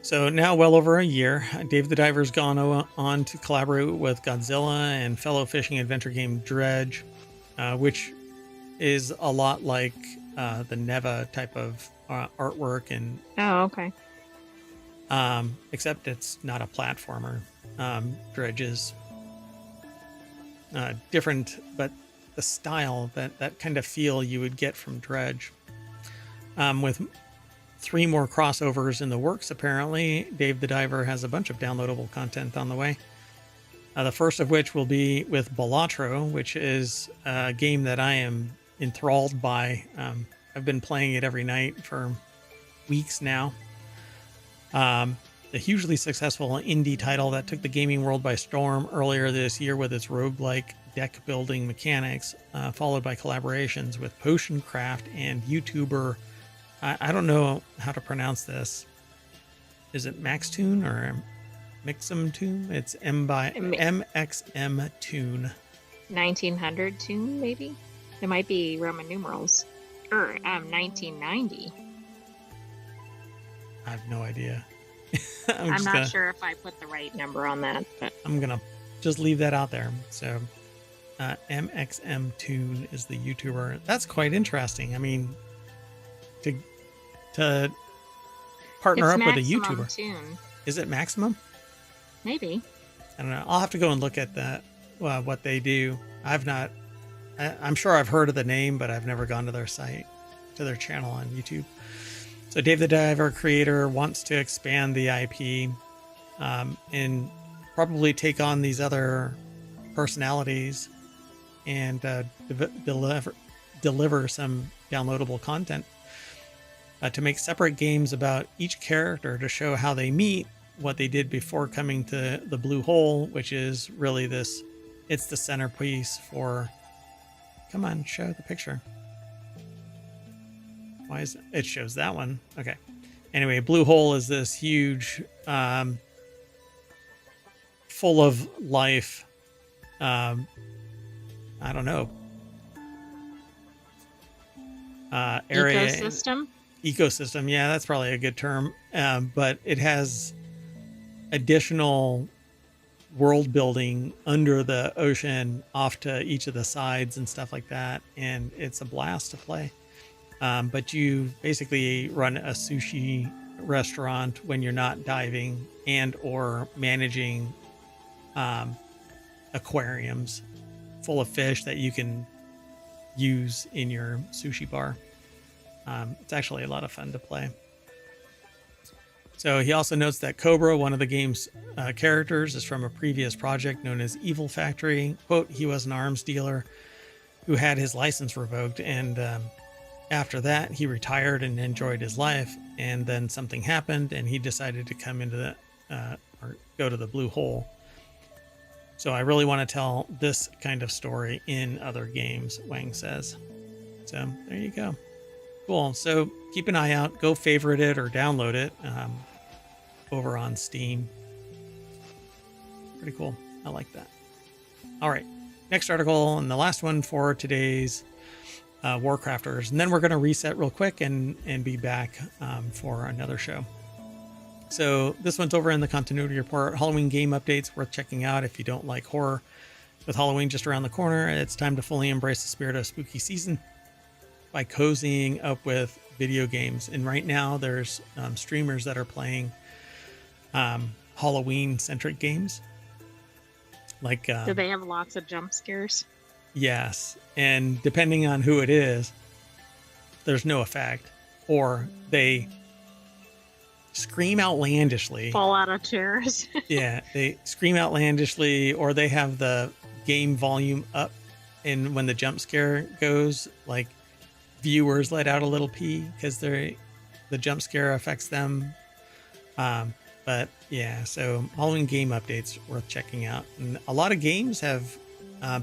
So now, well over a year, Dave the Diver's gone on to collaborate with Godzilla and fellow fishing adventure game Dredge, which is a lot like the Neva type of artwork, and Oh, okay. except it's not a platformer. Dredge is different, but the style, that kind of feel you would get from Dredge. With 3 more crossovers in the works, apparently, Dave the Diver has a bunch of downloadable content on the way. The first of which will be with Balatro, which is a game that I am enthralled by. I've been playing it every night for weeks now. The hugely successful indie title that took the gaming world by storm earlier this year with its roguelike deck building mechanics, followed by collaborations with Potion Craft and YouTuber, I don't know how to pronounce this. Is it MaxTune or MixMTune? It's MXMTune. 1900 tune, maybe? It might be Roman numerals. Or 1990. I have no idea. I'm not sure if I put the right number on that, but I'm going to just leave that out there. So MXMTune is the YouTuber. That's quite interesting. I mean, to partner it's up with a Maximum YouTuber. Tune. Is it Maximum? Maybe. I don't know. I'll have to go and look at that, what they do. I'm sure I've heard of the name, but I've never gone to their site, to their channel on YouTube. So Dave the Diver creator wants to expand the IP and probably take on these other personalities and deliver some downloadable content to make separate games about each character to show how they meet, what they did before coming to the blue hole, which is really it's the centerpiece for, come on, show the picture. Why is it shows that one? Okay. Anyway, blue hole is this huge, full of life, I don't know, area. Ecosystem, yeah, that's probably a good term. But it has additional world building under the ocean off to each of the sides and stuff like that, and it's a blast to play. But you basically run a sushi restaurant when you're not diving and or managing aquariums full of fish that you can use in your sushi bar. It's actually a lot of fun to play. So he also notes that Cobra, one of the game's characters, is from a previous project known as Evil Factory. Quote, he was an arms dealer who had his license revoked, and after that he retired and enjoyed his life, and then something happened and he decided to come into or go to the blue hole. So I really want to tell this kind of story in other games, Wang says. So there you go. Cool. So keep an eye out. Go favorite it or download it over on Steam. Pretty cool. I like that. All right. Next article and the last one for today's WarCrafters. And then we're going to reset real quick and be back for another show. So this one's over in the continuity report. Halloween game updates worth checking out if you don't like horror. With Halloween just around the corner, it's time to fully embrace the spirit of spooky season by cozying up with video games. And right now there's streamers that are playing Halloween centric games. Like, do they have lots of jump scares? Yes. And depending on who it is, there's no effect, or they scream outlandishly. Fall out of chairs. Yeah. They scream outlandishly, or they have the game volume up. And when the jump scare goes, like, viewers let out a little pee because the jump scare affects them. But yeah, so Halloween game updates worth checking out. And a lot of games have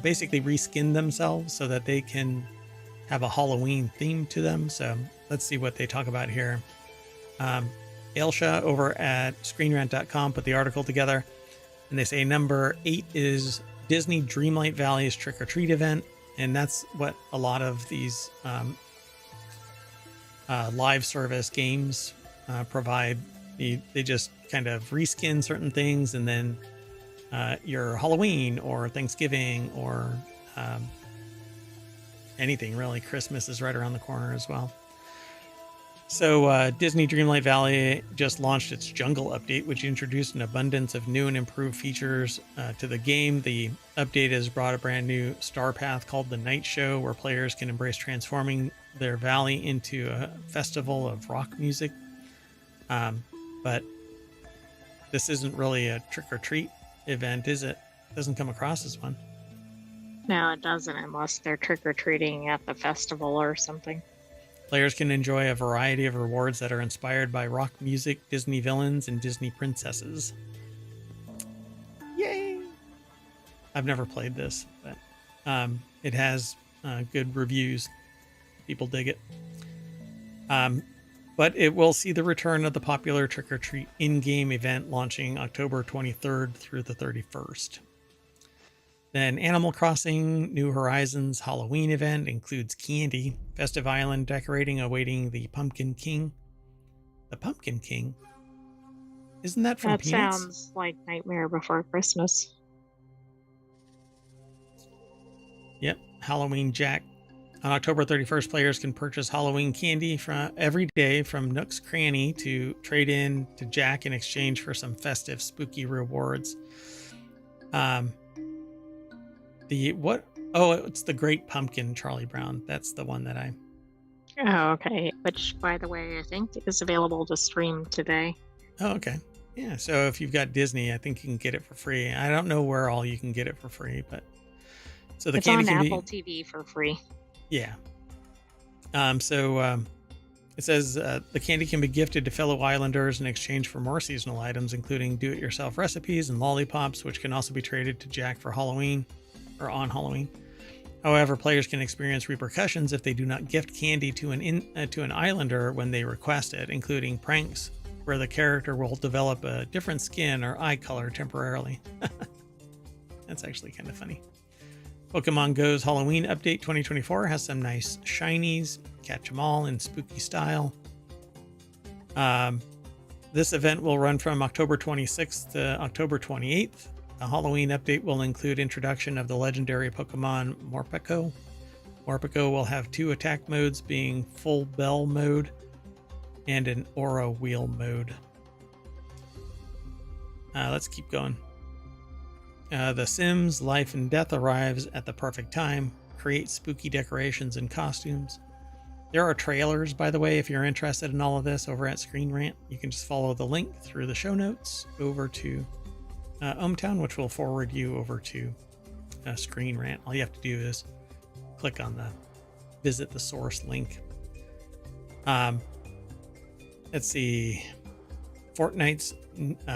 basically reskinned themselves so that they can have a Halloween theme to them. So let's see what they talk about here. Ailsha over at screenrant.com put the article together, and they say number 8 is Disney Dreamlight Valley's Trick or Treat event. And that's what a lot of these live service games provide They just kind of reskin certain things, and then your Halloween or Thanksgiving or anything really. Christmas is right around the corner as well. So Disney Dreamlight Valley just launched its Jungle update, which introduced an abundance of new and improved features to the game. The update has brought a brand new star path called the Night Show, where players can embrace transforming their valley into a festival of rock music. But this isn't really a trick-or-treat event, is it? Doesn't come across as one. No, it doesn't, unless they're trick-or-treating at the festival or something. Players can enjoy a variety of rewards that are inspired by rock music, Disney villains, and Disney princesses. Yay! I've never played this, but it has good reviews. People dig it. But it will see the return of the popular Trick or Treat in-game event launching October 23rd through the 31st. Then Animal Crossing New Horizons Halloween event includes candy, festive island decorating awaiting the Pumpkin King. The Pumpkin King? Isn't that from Peanuts? That sounds like Nightmare Before Christmas. Yep, Halloween Jack. On October 31st, players can purchase Halloween candy from every day from Nook's Cranny to trade in to Jack in exchange for some festive, spooky rewards. It's the Great Pumpkin, Charlie Brown. That's the one that I... Oh, okay. Which, by the way, I think is available to stream today. Oh, okay. Yeah, so if you've got Disney, I think you can get it for free. I don't know where all you can get it for free, but... So the it's candy on can Apple TV for free. Yeah. It says the candy can be gifted to fellow islanders in exchange for more seasonal items, including do-it-yourself recipes and lollipops, which can also be traded to Jack for Halloween or on Halloween. However, players can experience repercussions if they do not gift candy to an islander when they request it, including pranks where the character will develop a different skin or eye color temporarily. That's actually kind of funny. Pokemon Go's Halloween Update 2024 has some nice shinies. Catch them all in spooky style. This event will run from October 26th to October 28th. The Halloween update will include introduction of the legendary Pokemon Morpeko. Morpeko will have 2 attack modes, being Full Bell mode and an Aura Wheel mode. Let's keep going. The Sims Life and Death arrives at the perfect time. Create spooky decorations and costumes. There are trailers, by the way, if you're interested in all of this over at Screen Rant. You can just follow the link through the show notes over to ohmTown, which will forward you over to Screen Rant. All you have to do is click on the visit the source link. Let's see.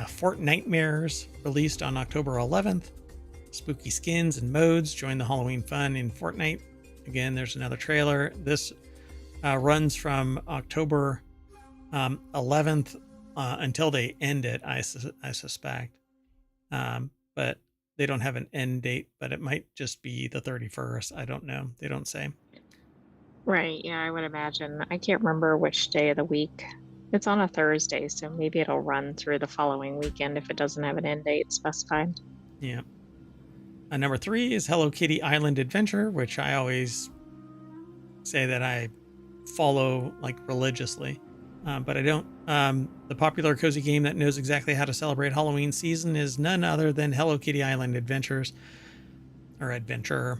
Fortnightmares released on October 11th. Spooky skins and modes join the Halloween fun in Fortnite. Again, there's another trailer. This runs from October 11th until they end it, I suspect. But they don't have an end date, but it might just be the 31st. I don't know. They don't say. Right, yeah, I would imagine. I can't remember which day of the week. It's on a Thursday, so maybe it'll run through the following weekend if it doesn't have an end date specified. Yeah. Number 3 is Hello Kitty Island Adventure, which I always say that I follow like religiously, but I don't. The popular cozy game that knows exactly how to celebrate Halloween season is none other than Hello Kitty Island Adventures, or Adventure.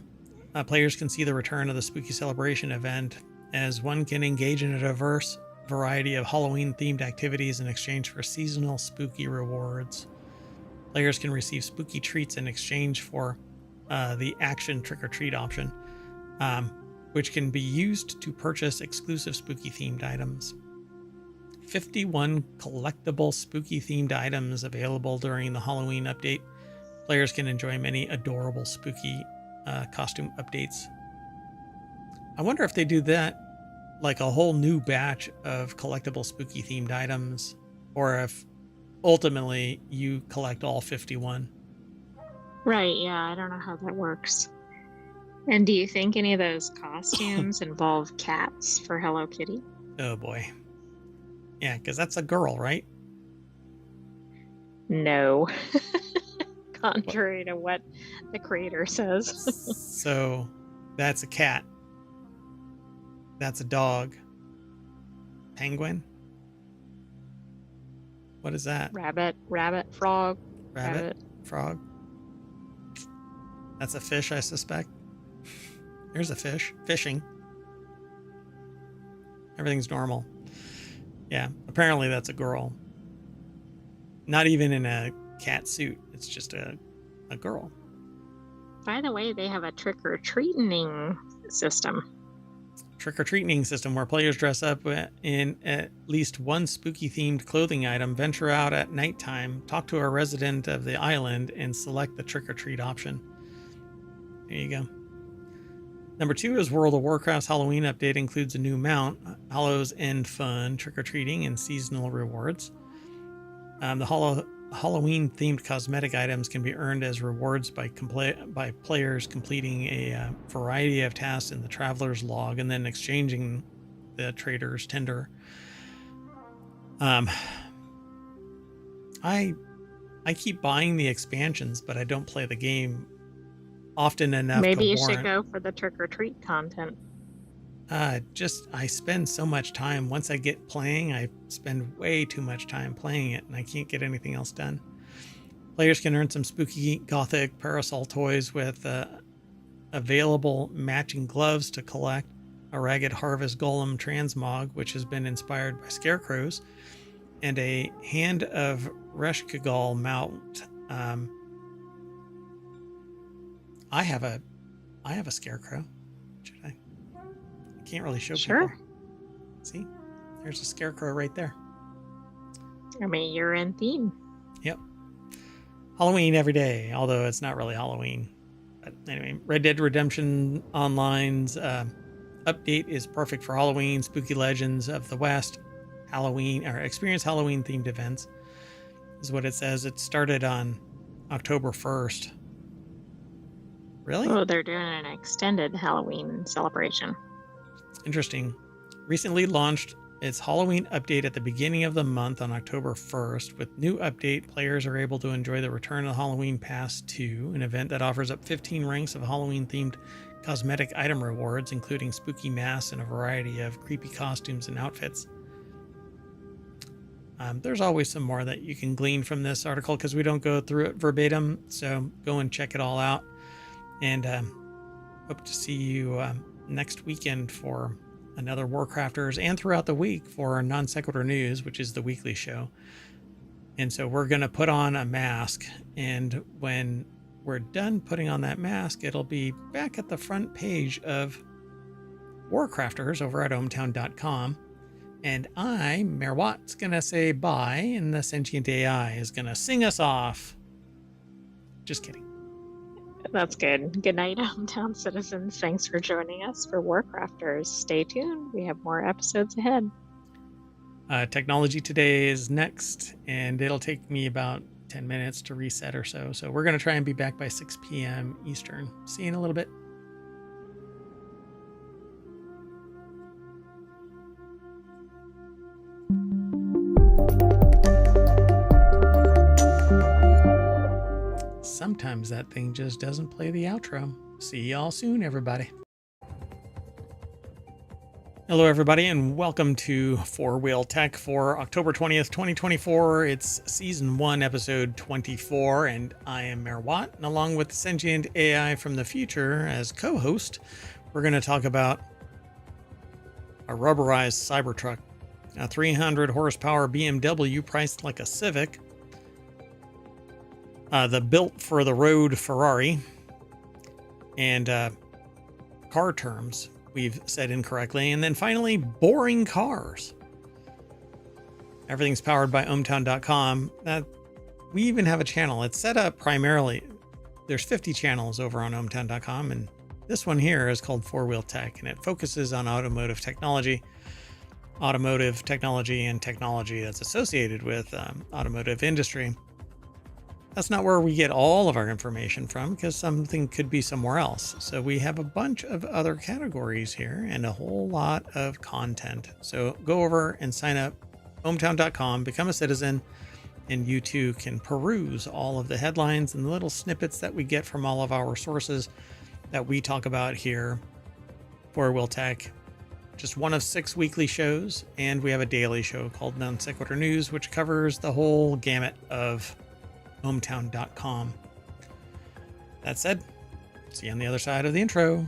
Players can see the return of the spooky celebration event, as one can engage in a diverse variety of Halloween-themed activities in exchange for seasonal spooky rewards. Players can receive spooky treats in exchange for the action trick-or-treat option, which can be used to purchase exclusive spooky-themed items. 51 collectible spooky-themed items available during the Halloween update. Players can enjoy many adorable spooky costume updates. I wonder if they do that, like a whole new batch of collectible spooky themed items, or if ultimately you collect all 51. Right, yeah, I don't know how that works. And do you think any of those costumes involve cats for Hello Kitty? Oh boy. Yeah, because that's a girl, right? No, What? contrary to what the creator says. So that's a cat. That's a dog. Penguin. What is that? Rabbit, frog, Rabbit? Frog? That's a fish, I suspect. There's a fish. Fishing. Everything's normal. Yeah, apparently that's a girl. Not even in a cat suit. It's just a girl. By the way, they have a trick-or-treating system. Trick-or-treating system where players dress up in at least one spooky-themed clothing item, venture out at nighttime, talk to a resident of the island, and select the trick-or-treat option. There you go. Number 2 is World of Warcraft's Halloween update includes a new mount, Hallows End Fun, trick-or-treating, and seasonal rewards. The Halloween-themed cosmetic items can be earned as rewards by players completing a variety of tasks in the Traveler's Log and then exchanging the Trader's Tender. I keep buying the expansions, but I don't play the game often enough. Maybe you should go for the trick-or-treat content. I spend so much time. Once I get playing, I spend way too much time playing it, and I can't get anything else done. Players can earn some spooky gothic parasol toys with available matching gloves to collect, a ragged harvest golem transmog, which has been inspired by scarecrows, and a hand of Reshkagal mount. I have a scarecrow. Should I? Can't really show people. See, there's a scarecrow right there. I mean, you're in theme. Yep. Halloween every day, although it's not really Halloween. But anyway, Red Dead Redemption Online's update is perfect for Halloween, Spooky Legends of the West, Halloween, or experience Halloween themed events, is what it says. It started on October 1st. Really? Oh, they're doing an extended Halloween celebration. Interesting. Recently launched its Halloween update at the beginning of the month on October 1st. With new update, players are able to enjoy the Return of Halloween Pass 2, an event that offers up 15 ranks of Halloween-themed cosmetic item rewards, including spooky masks and a variety of creepy costumes and outfits. There's always some more that you can glean from this article because we don't go through it verbatim, so go and check it all out. And hope to see you next weekend for another WarCrafters and throughout the week for Non Sequitur News, which is the weekly show. And so we're going to put on a mask, and when we're done putting on that mask, it'll be back at the front page of WarCrafters over at ohmTown.com. And I, Mayor Watt's going to say bye, and the Sentient AI is going to sing us off. Just kidding. That's good. Good night, hometown citizens. Thanks for joining us for WarCrafters. Stay tuned. We have more episodes ahead. Technology today is next, and it'll take me about 10 minutes to reset or so. So we're going to try and be back by 6 p.m. Eastern. See you in a little bit. Sometimes that thing just doesn't play the outro. See y'all soon, everybody. Hello, everybody, and welcome to Four Wheel Tech for October 20th, 2024. It's Season 1, Episode 24, and I am Mayor Watt, and along with Sentient AI from the future as co-host, we're going to talk about a rubberized Cybertruck, a 300 horsepower BMW priced like a Civic, the built for the road Ferrari, and car terms we've said incorrectly, and then finally boring cars. Everything's powered by ohmTown.com. We even have a channel. It's set up primarily, there's 50 channels over on ohmTown.com, and this one here is called Four Wheel Tech, and it focuses on automotive technology and technology that's associated with automotive industry. That's not where we get all of our information from, because something could be somewhere else. So we have a bunch of other categories here and a whole lot of content. So go over and sign up, ohmTown.com, become a citizen, and you too can peruse all of the headlines and the little snippets that we get from all of our sources that we talk about here for Will Tech. Just one of 6 weekly shows, and we have a daily show called Sequitur News, which covers the whole gamut of ohmTown.com. That said, see you on the other side of the intro.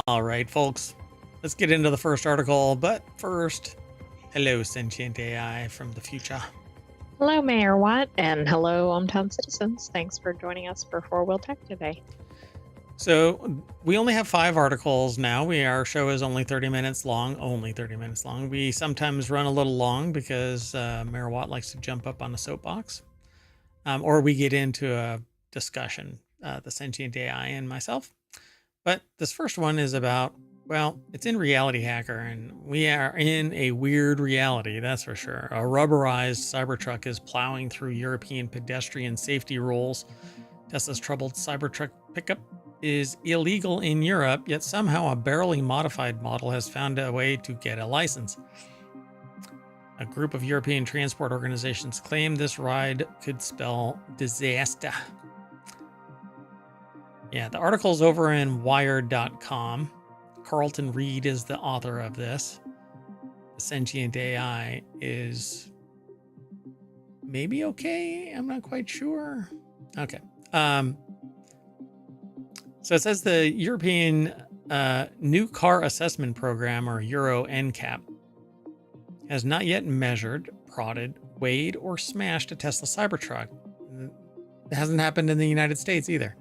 All right, folks, let's get into the first article. But first, hello, Sentient AI from the future. Hello, Mayor Watt, and hello, ohmTown citizens. Thanks for joining us for 4-Wheel Tech today. So we only have 5 articles now. Our show is only 30 minutes long, only 30 minutes long. We sometimes run a little long because Mayor Watt likes to jump up on a soapbox, or we get into a discussion, the Sentient AI and myself. But this first one is about, well, it's in Reality Hacker, and we are in a weird reality, that's for sure. A rubberized Cybertruck is plowing through European pedestrian safety rules. Tesla's troubled Cybertruck pickup is illegal in Europe, yet somehow a barely modified model has found a way to get a license. A group of European transport organizations claim this ride could spell disaster. Yeah, the article's over in wired.com. Carlton Reed is the author of this. The Sentient AI is maybe okay. I'm not quite sure. Okay. So it says the European New Car Assessment Program, or Euro NCAP, has not yet measured, prodded, weighed, or smashed a Tesla Cybertruck. It hasn't happened in the United States either.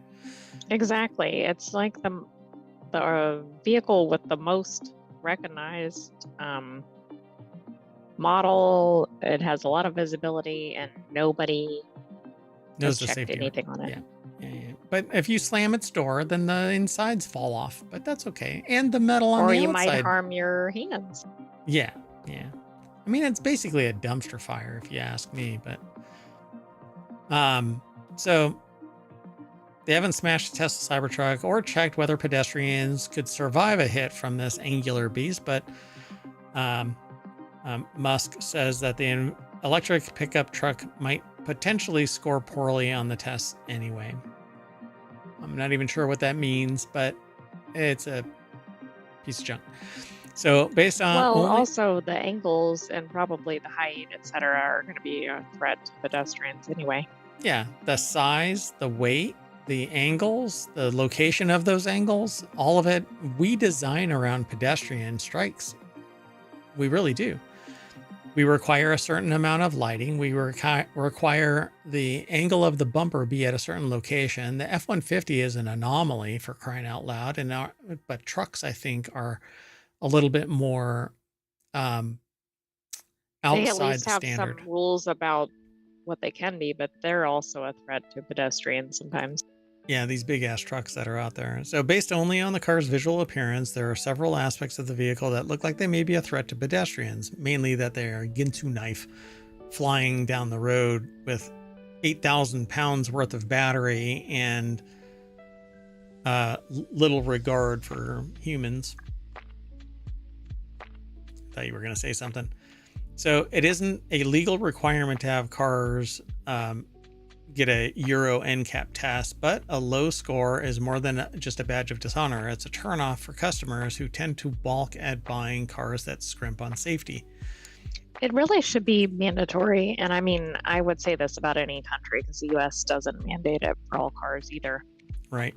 Exactly. It's like the vehicle with the most recognized model. It has a lot of visibility, and nobody knows has checked anything on it. Yeah. But if you slam its door, then the insides fall off. But that's okay. And the metal on the outside. Or you might harm your hands. Yeah. I mean, it's basically a dumpster fire, if you ask me. But so they haven't smashed a Tesla Cybertruck or checked whether pedestrians could survive a hit from this angular beast. But Musk says that the electric pickup truck might potentially score poorly on the tests anyway. I'm not even sure what that means, but it's a piece of junk. So based on also the angles and probably the height, etc., are going to be a threat to pedestrians anyway. Yeah, the size, the weight, the angles, the location of those angles, all of it, we design around pedestrian strikes. We really do. We require a certain amount of lighting. We require the angle of the bumper be at a certain location. The F-150 is an anomaly, for crying out loud, but trucks, I think, are a little bit more outside they at least the have standard. Some rules about what they can be, but they're also a threat to pedestrians sometimes. Yeah, these big ass trucks that are out there. So based only on the car's visual appearance, there are several aspects of the vehicle that look like they may be a threat to pedestrians, mainly that they are a Ginsu knife flying down the road with 8,000 pounds worth of battery and little regard for humans. Thought you were going to say something. So it isn't a legal requirement to have cars get a Euro NCAP test, but a low score is more than just a badge of dishonor. It's a turnoff for customers who tend to balk at buying cars that scrimp on safety. It really should be mandatory. And I mean, I would say this about any country because the US doesn't mandate it for all cars either. Right.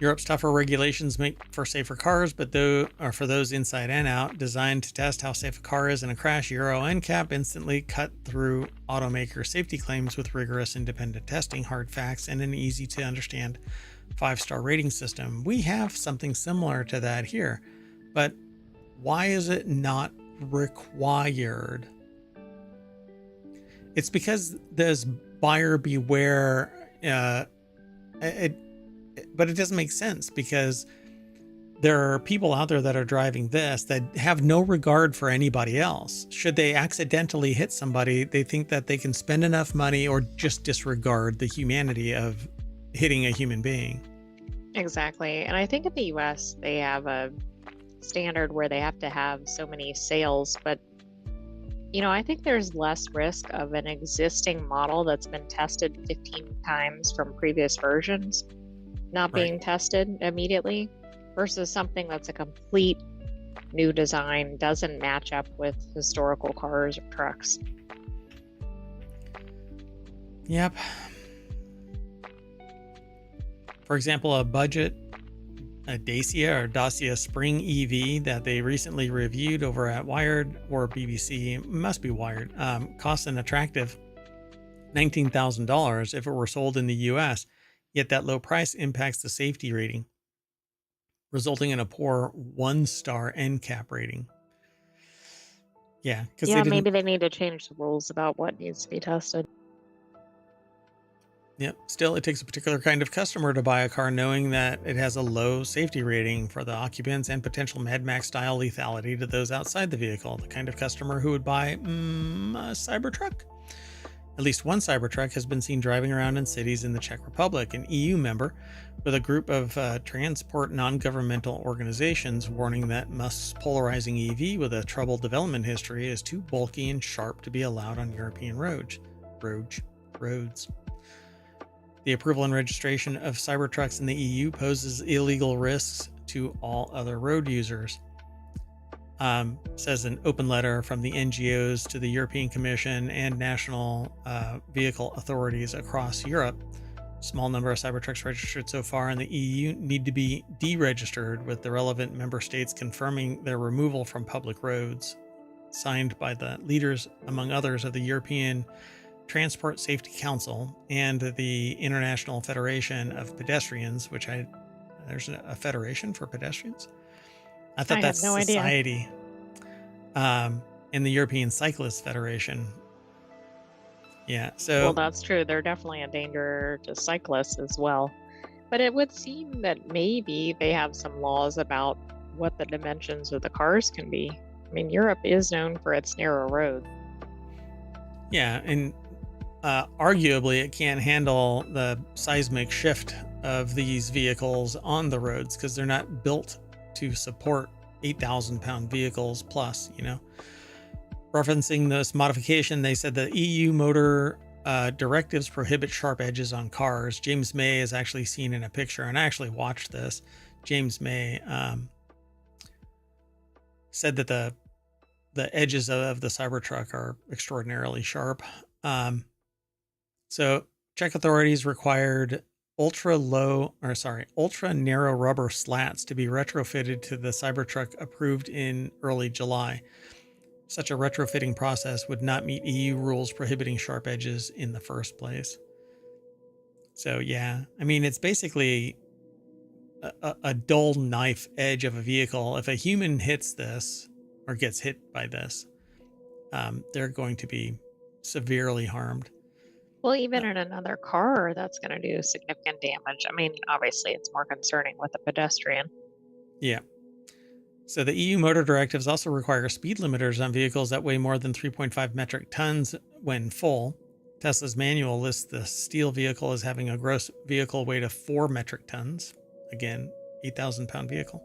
Europe's tougher regulations make for safer cars, but for those inside and out, designed to test how safe a car is in a crash, Euro NCAP instantly cut through automaker safety claims with rigorous independent testing, hard facts, and an easy-to-understand 5-star rating system. We have something similar to that here, but why is it not required? It's because there's buyer beware. But it doesn't make sense because there are people out there that are driving this that have no regard for anybody else. Should they accidentally hit somebody, they think that they can spend enough money or just disregard the humanity of hitting a human being. Exactly. And I think in the US, they have a standard where they have to have so many sales, but I think there's less risk of an existing model that's been tested 15 times from previous versions not Right. being tested immediately versus something that's a complete new design, doesn't match up with historical cars or trucks. Yep. For example, a Dacia Spring EV that they recently reviewed over at Wired or BBC, must be Wired, costs an attractive $19,000 if it were sold in the US, yet that low price impacts the safety rating, resulting in a poor 1-star NCAP rating. Yeah, because they Yeah, didn't. maybe they need to change the rules about what needs to be tested. Yep. Still, it takes a particular kind of customer to buy a car knowing that it has a low safety rating for the occupants and potential Mad Max style lethality to those outside the vehicle. The kind of customer who would buy a Cybertruck. At least one Cybertruck has been seen driving around in cities in the Czech Republic, an EU member, with a group of transport non-governmental organizations warning that Musk's polarizing EV with a troubled development history is too bulky and sharp to be allowed on European roads. The approval and registration of Cybertrucks in the EU poses illegal risks to all other road users. Says an open letter from the NGOs to the European Commission and national vehicle authorities across Europe. Small number of Cybertrucks registered so far in the EU need to be deregistered, with the relevant member states confirming their removal from public roads. Signed by the leaders, among others, of the European Transport Safety Council and the International Federation of Pedestrians, there's a federation for pedestrians. I thought I that's have no idea. society. In the European Cyclist Federation. Yeah, so Well, that's true. They're definitely a danger to cyclists as well. But it would seem that maybe they have some laws about what the dimensions of the cars can be. I mean, Europe is known for its narrow roads. yeah, and arguably it can't handle the seismic shift of these vehicles on the roads because they're not built to support 8,000-pound vehicles plus, Referencing this modification, they said the EU motor directives prohibit sharp edges on cars. James May is actually seen in a picture, and I actually watched this. James May said that the edges of the Cybertruck are extraordinarily sharp. So Czech authorities required ultra narrow rubber slats to be retrofitted to the Cybertruck approved in early July. Such a retrofitting process would not meet EU rules prohibiting sharp edges in the first place. So yeah, I mean, it's basically a dull knife edge of a vehicle. If a human hits this or gets hit by this, they're going to be severely harmed. Well, even in another car, that's going to do significant damage. I mean, obviously, it's more concerning with a pedestrian. Yeah. So the EU motor directives also require speed limiters on vehicles that weigh more than 3.5 metric tons when full. Tesla's manual lists the steel vehicle as having a gross vehicle weight of 4 metric tons. Again, 8,000-pound vehicle.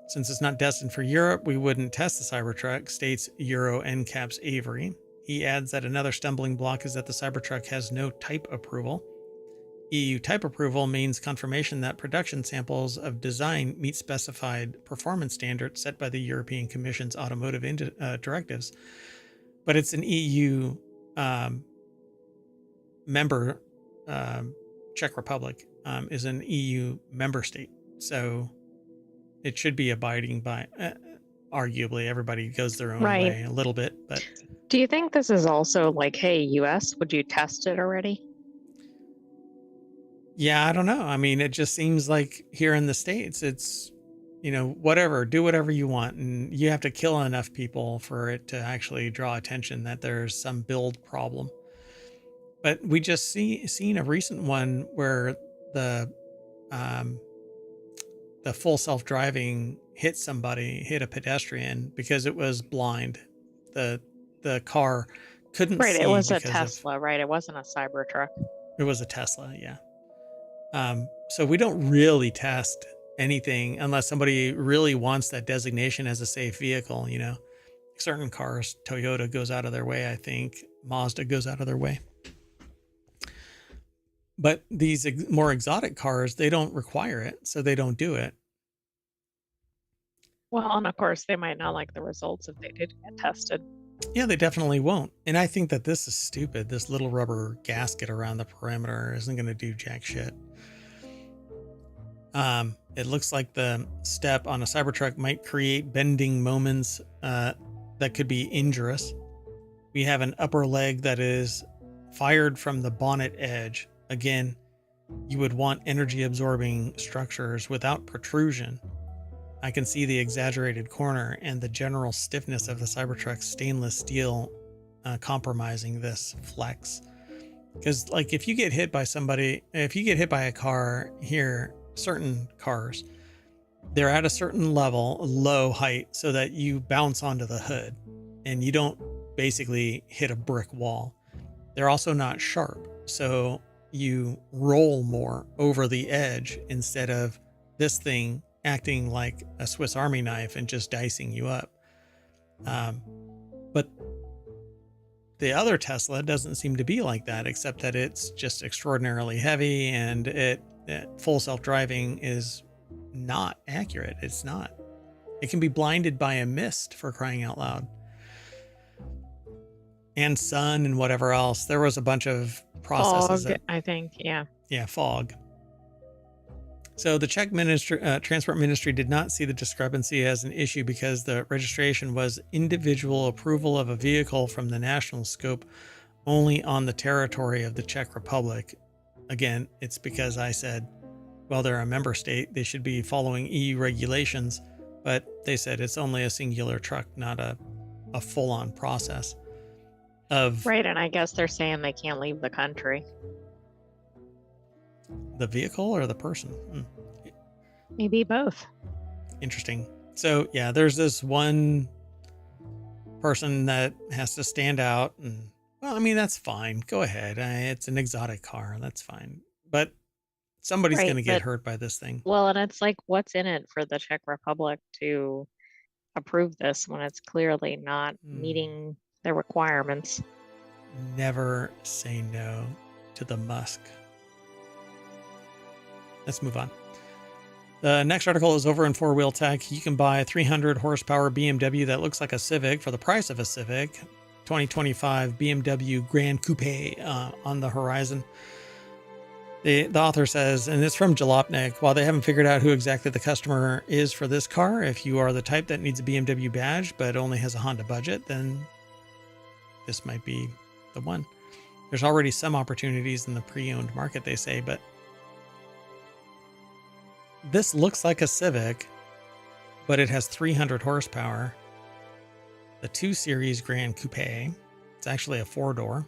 Since it's not destined for Europe, we wouldn't test the Cybertruck, states Euro NCAP's Avery. He adds that another stumbling block is that the Cybertruck has no type approval. EU type approval means confirmation that production samples of design meet specified performance standards set by the European Commission's automotive directives. But it's an EU member. Czech Republic is an EU member state. So it should be abiding by... arguably, everybody goes their own way a little bit, but... Do you think this is also like, hey, US, would you test it already? Yeah, I don't know. I mean, it just seems like here in the States, it's, whatever, do whatever you want. And you have to kill enough people for it to actually draw attention that there's some build problem. But we just seen a recent one where the full self-driving hit a pedestrian because it was blind. The car couldn't see. Right, it was a Tesla, right? It wasn't a Cybertruck. It was a Tesla, yeah. So we don't really test anything unless somebody really wants that designation as a safe vehicle. Certain cars, Toyota goes out of their way. I think Mazda goes out of their way. But these more exotic cars, they don't require it, so they don't do it. Well, and of course, they might not like the results if they did get tested. Yeah, they definitely won't. And I think that this is stupid. This little rubber gasket around the perimeter isn't going to do jack shit. It looks like the step on a Cybertruck might create bending moments that could be injurious. We have an upper leg that is fired from the bonnet edge. Again, you would want energy absorbing structures without protrusion. I can see the exaggerated corner and the general stiffness of the Cybertruck stainless steel compromising this flex. Because like if you get hit by a car here, certain cars, they're at a certain level, low height, so that you bounce onto the hood and you don't basically hit a brick wall. They're also not sharp, so you roll more over the edge instead of this thing acting like a Swiss Army knife and just dicing you up. But the other Tesla doesn't seem to be like that, except that it's just extraordinarily heavy, and full self-driving is not accurate. It's not. It can be blinded by a mist, for crying out loud. And sun and whatever else. There was a bunch of processes. Fog, I think, yeah. Yeah, fog. So the Czech Transport Ministry did not see the discrepancy as an issue because the registration was individual approval of a vehicle from the national scope only on the territory of the Czech Republic. Again, it's because I said, well, they're a member state. They should be following EU regulations, but they said it's only a singular truck, not a full-on process of... Right, and I guess they're saying they can't leave the country. The vehicle or the person? Maybe both. Interesting. So yeah, there's this one person that has to stand out, and well, I mean, that's fine. Go ahead. It's an exotic car. That's fine. But somebody's going to get hurt by this thing. Well, and it's like, what's in it for the Czech Republic to approve this when it's clearly not meeting the requirements? Never say no to the Musk. Let's move on. The next article is over in Four Wheel Tech. You can buy a 300 horsepower BMW that looks like a Civic for the price of a Civic. 2025 BMW Grand Coupe on the horizon. The author says, and it's from Jalopnik, while they haven't figured out who exactly the customer is for this car, if you are the type that needs a BMW badge but only has a Honda budget, then this might be the one. There's already some opportunities in the pre-owned market, they say, but this looks like a Civic, but it has 300 horsepower. The 2 Series Grand Coupe. It's actually a 4-door.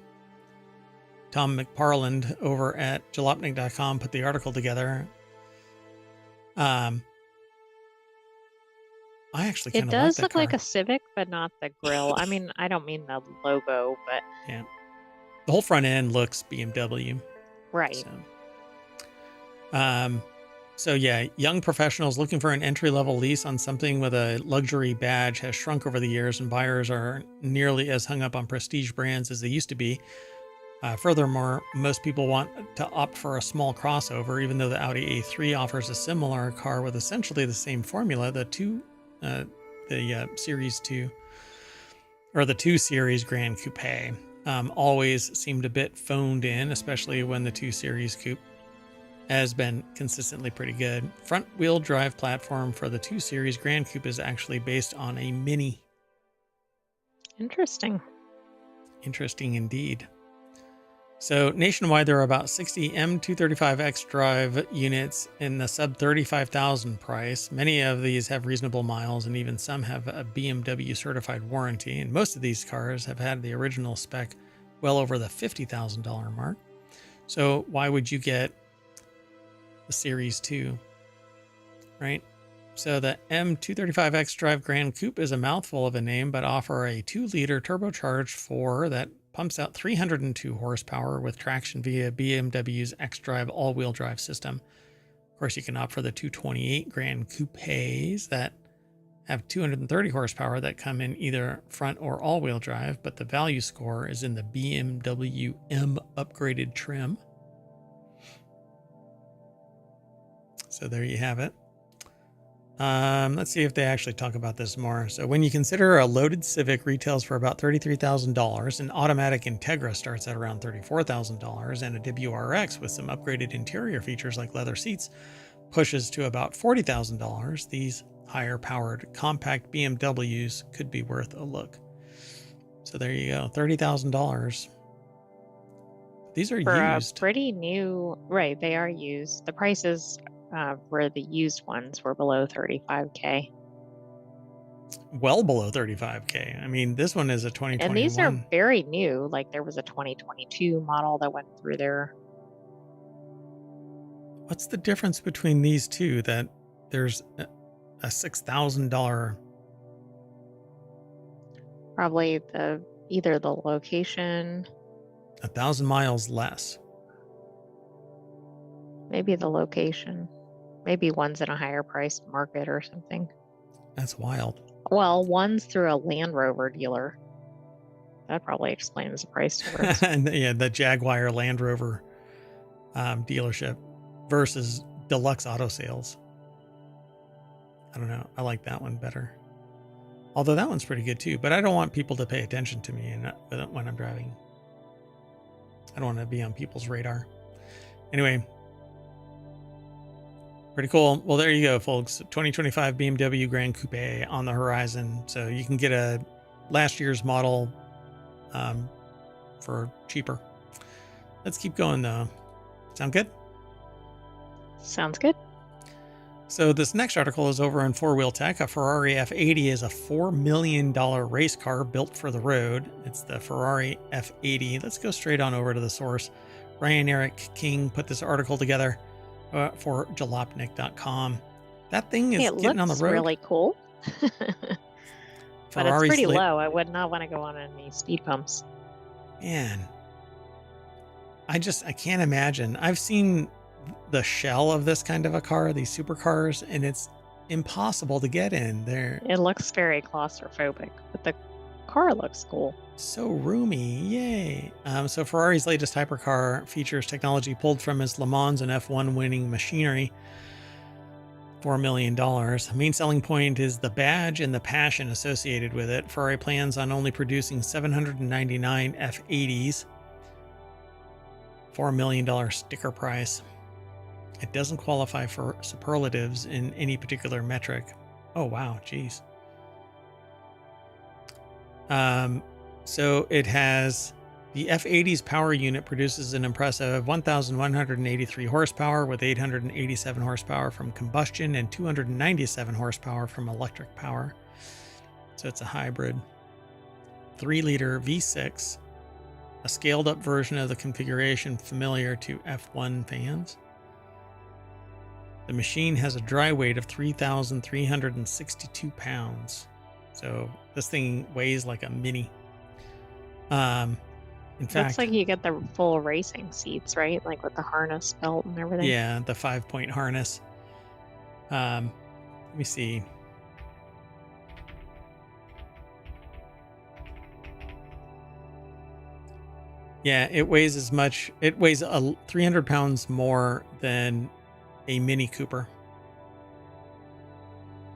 Tom McParland over at jalopnik.com put the article together. I actually kind of like that car. It does look like a Civic, but not the grille. I mean, I don't mean the logo, but yeah, the whole front end looks BMW. Right. So yeah, young professionals looking for an entry-level lease on something with a luxury badge has shrunk over the years, and buyers are nearly as hung up on prestige brands as they used to be. Furthermore, most people want to opt for a small crossover, even though the Audi A3 offers a similar car with essentially the same formula. The Series 2, or the 2 Series Grand Coupe, always seemed a bit phoned in, especially when the 2 Series Coupe has been consistently pretty good. Front wheel drive platform for the 2 Series Grand Coupe is actually based on a Mini. Interesting. Interesting indeed. So nationwide, there are about 60 M235X drive units in the sub $35,000 price. Many of these have reasonable miles, and even some have a BMW certified warranty. And most of these cars have had the original spec well over the $50,000 mark. So why would you get the Series 2, right? So the M235X Drive Grand Coupe is a mouthful of a name, but offer a 2-liter turbocharged 4 that pumps out 302 horsepower with traction via BMW's xDrive all-wheel drive system. course, you can opt for the 228 Grand Coupes that have 230 horsepower that come in either front or all-wheel drive, but the value score is in the BMW M upgraded trim. So there you have it. Let's see if they actually talk about this more. So when you consider a loaded Civic retails for about $33,000, an automatic Integra starts at around $34,000, and a WRX with some upgraded interior features like leather seats pushes to about $40,000, these higher powered compact BMWs could be worth a look. So there you go, $30,000. These are For used. pretty new, right? They are used. The prices for the used ones were below 35K. Well below 35K. I mean, this one is a 2021. And these are very new. Like there was a 2022 model that went through there. What's the difference between these two? That there's a $6,000. Probably either the location. 1,000 miles less. Maybe the location. Maybe one's in a higher priced market or something. That's wild. Well, one's through a Land Rover dealer. That probably explains the price difference. And yeah, the Jaguar Land Rover dealership versus Deluxe Auto Sales. I don't know. I like that one better. Although that one's pretty good too, but I don't want people to pay attention to me when I'm driving. I don't want to be on people's radar. Anyway, pretty cool. Well, there you go, folks. 2025 BMW Grand Coupe on the horizon. So you can get a last year's model for cheaper. Let's keep going though. Sound good? Sounds good. So this next article is over on Four Wheel Tech. A Ferrari F80 is a $4 million race car built for the road. It's the Ferrari F80. Let's go straight on over to the source. Ryan Eric King put this article together for jalopnik.com. That thing is getting on the road. It looks really cool. But it's pretty low. I would not want to go on any speed bumps. Man, I can't imagine. I've seen the shell of this kind of a car, these supercars, and it's impossible to get in there. It looks very claustrophobic, but the car looks cool. So roomy, yay. So Ferrari's latest hypercar features technology pulled from his Le Mans and F1 winning machinery. $4 million. Main selling point is the badge and the passion associated with it. Ferrari plans on only producing 799 F80s. $4 million sticker price. It doesn't qualify for superlatives in any particular metric. Oh, wow. Geez. So it has the F80's power unit produces an impressive 1,183 horsepower with 887 horsepower from combustion and 297 horsepower from electric power. So it's a hybrid. 3-liter V6, a scaled up version of the configuration familiar to F1 fans. The machine has a dry weight of 3,362 pounds. So this thing weighs like a mini. In fact, looks like you get the full racing seats, right? Like with the harness belt and everything. Yeah, the 5-point harness. Let me see. Yeah, it weighs as much. It weighs 300 pounds more than a Mini Cooper.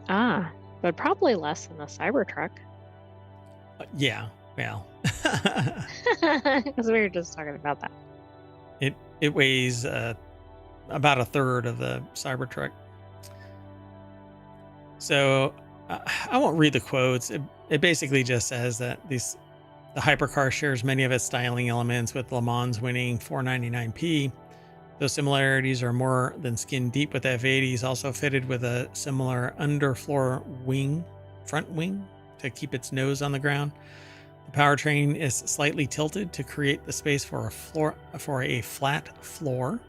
Ah, but probably less than the Cybertruck. Yeah, well. Because we were just talking about that. It weighs about a third of the Cybertruck. So I won't read the quotes. It basically just says that the hypercar shares many of its styling elements with Le Mans winning 499p. Those similarities are more than skin deep, with F80s also fitted with a similar underfloor front wing to keep its nose on the ground. The powertrain is slightly tilted to create the space for a flat floor,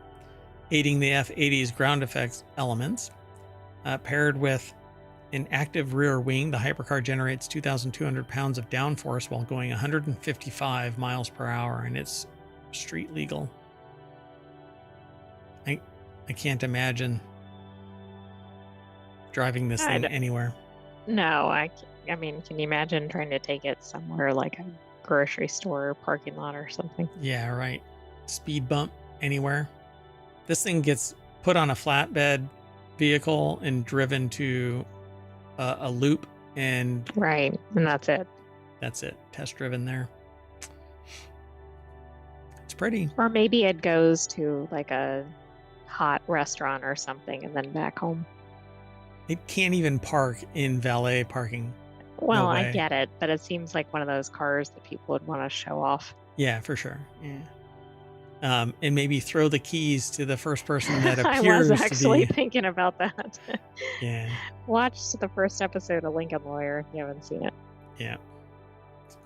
aiding the F80's ground effects elements. Paired with an active rear wing, the hypercar generates 2,200 pounds of downforce while going 155 miles per hour, and it's street legal. I can't imagine driving this thing anywhere. No, I mean, can you imagine trying to take it somewhere like a grocery store or parking lot or something? Yeah, right. Speed bump anywhere. This thing gets put on a flatbed vehicle and driven to a loop, and Right, and that's it. that's it. Test driven there. It's pretty. Or maybe it goes to like a hot restaurant or something and then back home. It can't even park in valet parking. Well, No I way. get it, but it seems like one of those cars that people would want to show off. Yeah, for sure. Yeah. And maybe throw the keys to the first person that I appears was actually to be. thinking about that. Yeah. Watch the first episode of Lincoln Lawyer if you haven't seen it. Yeah.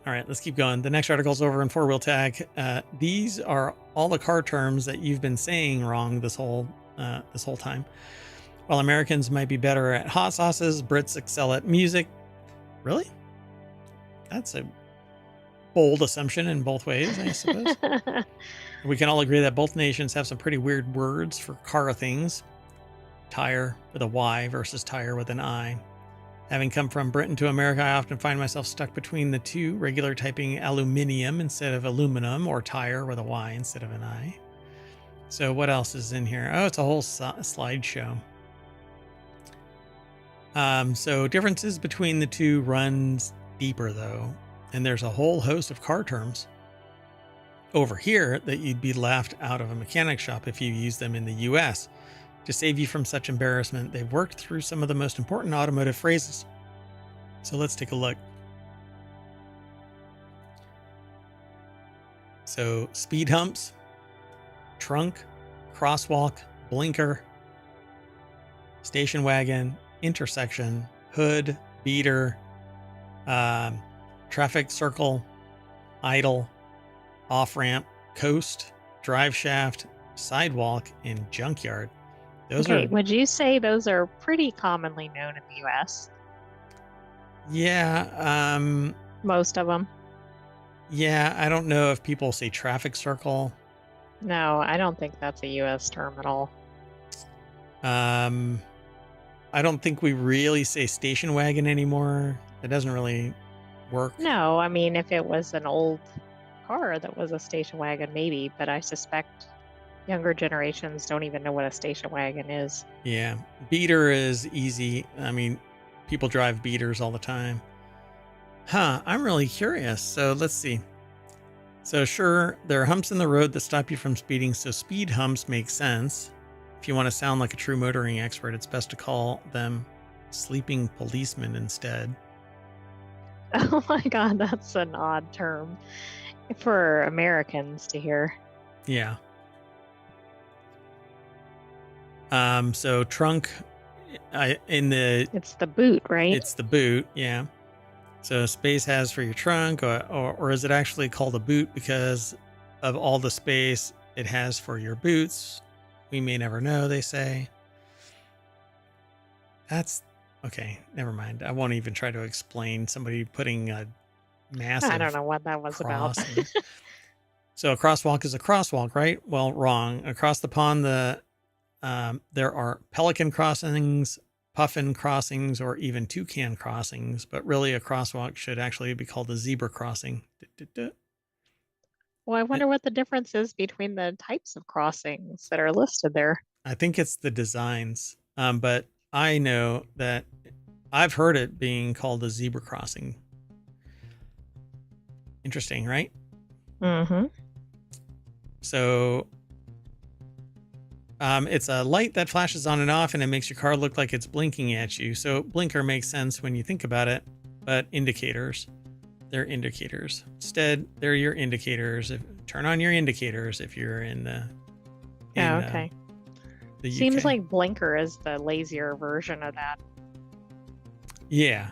All right, let's keep going. The next article's over in Four Wheel Tag. These are all the car terms that you've been saying wrong this whole time. While Americans might be better at hot sauces, Brits excel at music. Really? That's a bold assumption in both ways, I suppose. We can all agree that both nations have some pretty weird words for car things. Tire with a Y versus tire with an I. Having come from Britain to America, I often find myself stuck between the two, regular typing aluminium instead of aluminum, or tire with a Y instead of an I. So what else is in here? Oh, it's a whole slideshow. So differences between the two runs deeper, though, and there's a whole host of car terms over here that you'd be laughed out of a mechanic shop if you use them in the US. To save you from such embarrassment, they've worked through some of the most important automotive phrases. So let's take a look. So speed humps, trunk, crosswalk, blinker, station wagon, intersection, hood, beater, traffic circle, idle, off-ramp, coast, drive shaft, sidewalk, and junkyard. Would you say those are pretty commonly known in the US? Yeah. Most of them. Yeah, I don't know if people say traffic circle. No, I don't think that's a US term at all. I don't think we really say station wagon anymore. It doesn't really work. No, I mean, if it was an old car that was a station wagon, maybe, but I suspect younger generations don't even know what a station wagon is. Yeah. Beater is easy. I mean, people drive beaters all the time. I'm really curious. So let's see. So sure, there are humps in the road that stop you from speeding, so speed humps make sense. If you want to sound like a true motoring expert, it's best to call them sleeping policemen instead. Oh my God, that's an odd term for Americans to hear. Yeah. So trunk, it's the boot, right? It's the boot, yeah. So space has for your trunk, or is it actually called a boot because of all the space it has for your boots? We may never know, they say. That's okay. Never mind. I won't even try to explain somebody putting a massive. I don't know what that was about. So a crosswalk is a crosswalk, right? Well, wrong. Across the pond, there are pelican crossings, puffin crossings, or even toucan crossings. But really, a crosswalk should actually be called a zebra crossing. Well, I wonder what the difference is between the types of crossings that are listed there. I think it's the designs. But I know that I've heard it being called a zebra crossing. Interesting, right? Mm-hmm. So it's a light that flashes on and off, and it makes your car look like it's blinking at you. So blinker makes sense when you think about it, but indicators, they're indicators. Instead, they're your indicators. Turn on your indicators if you're in the okay. The Seems UK. like blinker is the lazier version of that. Yeah,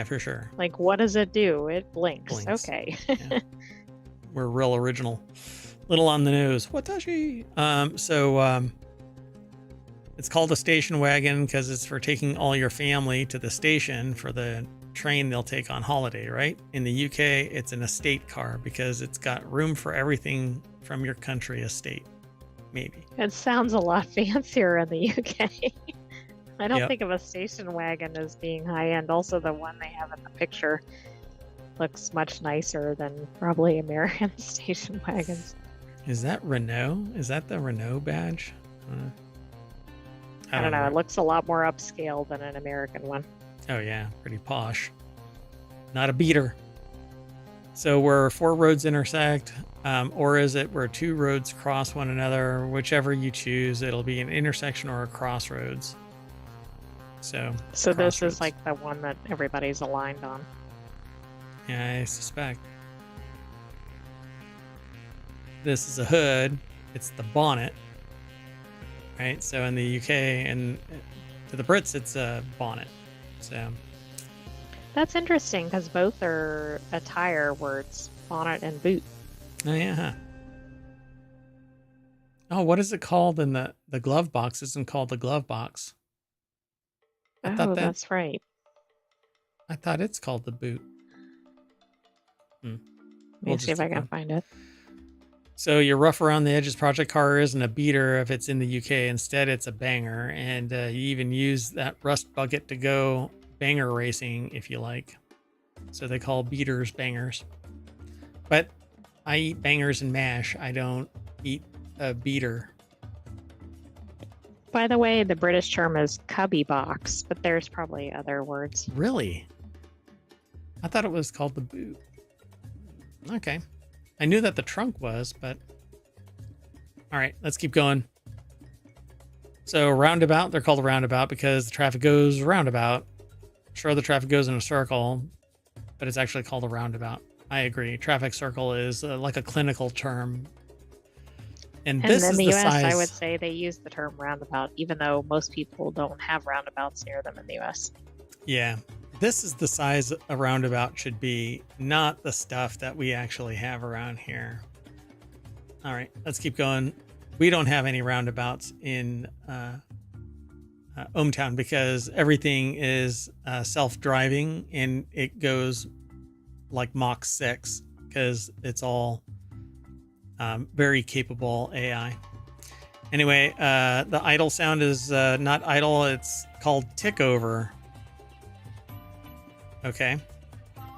for sure. Like, what does it do? It blinks. Okay. Yeah. We're real original. Little on the nose. Watashi. It's called a station wagon because it's for taking all your family to the station for the train they'll take on holiday, right? In the UK, it's an estate car because it's got room for everything from your country estate. Maybe. It sounds a lot fancier in the UK. I don't Yep. think of a station wagon as being high end. Also, the one they have in the picture looks much nicer than probably American station wagons. Is that Renault? Is that the Renault badge? I don't know. It looks a lot more upscale than an American one. Oh yeah, pretty posh. Not a beater. So where 4 roads intersect, or is it where 2 roads cross one another? Whichever you choose, it'll be an intersection or a crossroads. So this is like the one that everybody's aligned on. Yeah, I suspect. This is a hood. It's the bonnet. Right? So in the UK and to the Brits, it's a bonnet. So that's interesting because both are attire words, bonnet and boot. Oh yeah. Oh, what is it called in the glove box? Isn't called the glove box. That's right. I thought it's called the boot. Let me see if I can find it. So your rough around the edges project car isn't a beater if it's in the UK. Instead, it's a banger. And you even use that rust bucket to go banger racing if you like. So they call beaters bangers. But I eat bangers and mash. I don't eat a beater. By the way, the British term is cubby box, but there's probably other words. Really? I thought it was called the boot. Okay. I knew that the trunk was, but... All right, let's keep going. So roundabout, they're called a roundabout because the traffic goes roundabout. Sure, the traffic goes in a circle, but it's actually called a roundabout. I agree. Traffic circle is like a clinical term. And this is the US, size... I would say they use the term roundabout, even though most people don't have roundabouts near them in the US. Yeah. This is the size a roundabout should be, not the stuff that we actually have around here. All right, let's keep going. We don't have any roundabouts in ohmTown because everything is self-driving and it goes like Mach 6 because it's all very capable AI. Anyway, the idle sound is not idle. It's called tick over. Okay.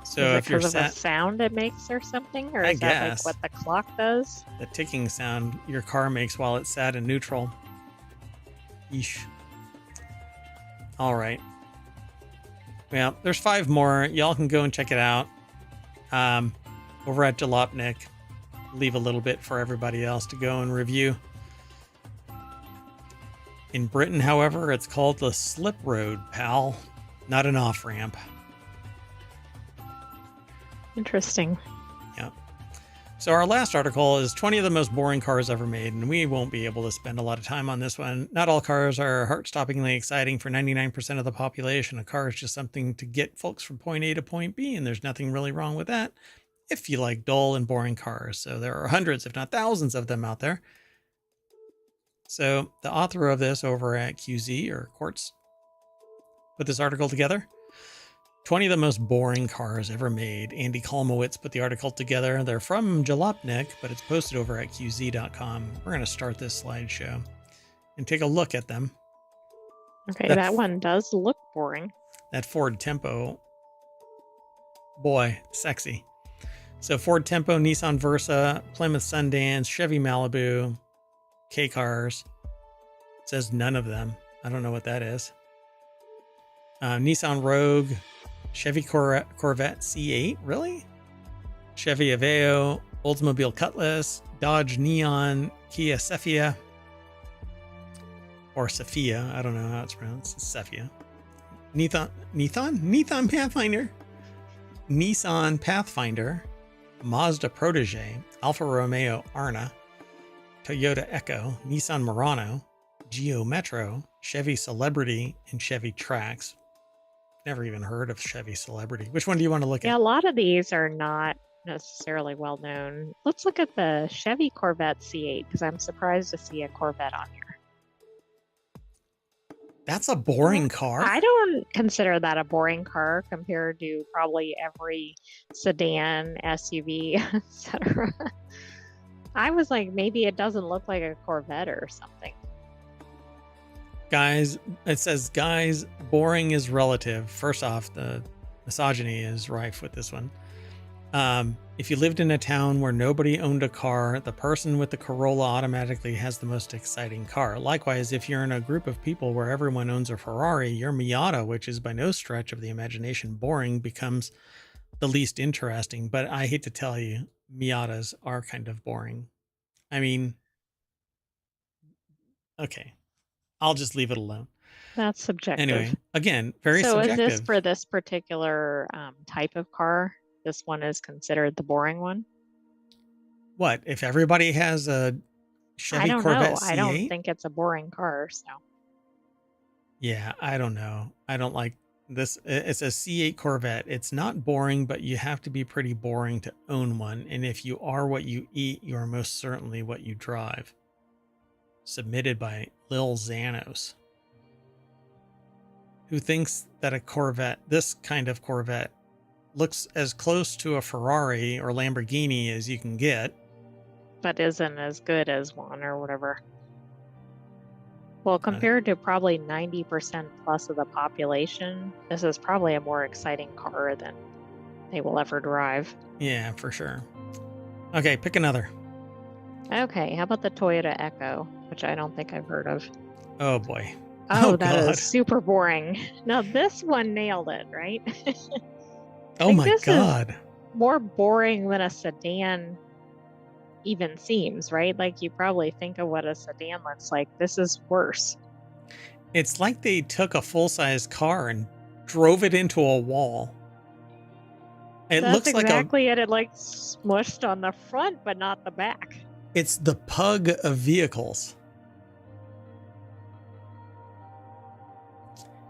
So is it if you're because of the sound it makes or something? Or is that like what the clock does? The ticking sound your car makes while it's sat in neutral. Yeesh. All right. Well, there's 5 more. Y'all can go and check it out. Over at Jalopnik. Leave a little bit for everybody else to go and review. In Britain, however, it's called the slip road, pal. Not an off-ramp. Interesting. Yeah. So our last article is 20 of the most boring cars ever made, and we won't be able to spend a lot of time on this one. Not all cars are heart-stoppingly exciting for 99% of the population. A car is just something to get folks from point A to point B, and there's nothing really wrong with that if you like dull and boring cars. So there are hundreds, if not thousands of them out there. So the author of this over at QZ or Quartz put this article together. 20 of the most boring cars ever made. Andy Kolmowitz put the article together. They're from Jalopnik, but it's posted over at qz.com. We're going to start this slideshow and take a look at them. Okay, that one does look boring. That Ford Tempo. Boy, sexy. So Ford Tempo, Nissan Versa, Plymouth Sundance, Chevy Malibu, K-Cars. It says none of them. I don't know what that is. Nissan Rogue, Chevy Corvette C8, really? Chevy Aveo, Oldsmobile Cutlass, Dodge Neon, Kia Cephia, or Sophia, I don't know how it's pronounced, Cephia. Nissan Pathfinder, Mazda Protege, Alfa Romeo Arna, Toyota Echo, Nissan Murano, Geo Metro, Chevy Celebrity, and Chevy Trax. Never even heard of Chevy Celebrity. Which one do you want to look at? Yeah, a lot of these are not necessarily well known. Let's look at the Chevy Corvette C8 because I'm surprised to see a Corvette on here. That's a boring car. I don't consider that a boring car compared to probably every sedan, SUV, etc. I was like, maybe it doesn't look like a Corvette or something. Guys, it says, guys, boring is relative. First off, the misogyny is rife with this one. If you lived in a town where nobody owned a car, the person with the Corolla automatically has the most exciting car. Likewise, if you're in a group of people where everyone owns a Ferrari, your Miata, which is by no stretch of the imagination boring, becomes the least interesting. But I hate to tell you, Miatas are kind of boring. I mean, okay, I'll just leave it alone. That's subjective. Anyway, again, very So is subjective. this for this particular type of car? This one is considered the boring one? What if everybody has a Chevy I don't Corvette know. C8? I don't think it's a boring car. So Yeah, I don't know. I don't like this. It's a C8 Corvette. It's not boring, but you have to be pretty boring to own one. And if you are what you eat, you are most certainly what you drive. Submitted by Lil Xanos, who thinks that a Corvette, this kind of Corvette, looks as close to a Ferrari or Lamborghini as you can get, but isn't as good as one or whatever. Well, compared to probably 90% plus of the population, this is probably a more exciting car than they will ever drive. Yeah, for sure. Okay, pick another. Okay, how about the Toyota Echo, which I don't think I've heard of. Oh boy. Oh, that is super boring. Now this one nailed it, right? Oh my God. Is more boring than a sedan even seems, right? Like you probably think of what a sedan looks like. This is worse. It's like they took a full-size car and drove it into a wall. That's looks exactly like it. It like smushed on the front, but not the back. It's the pug of vehicles.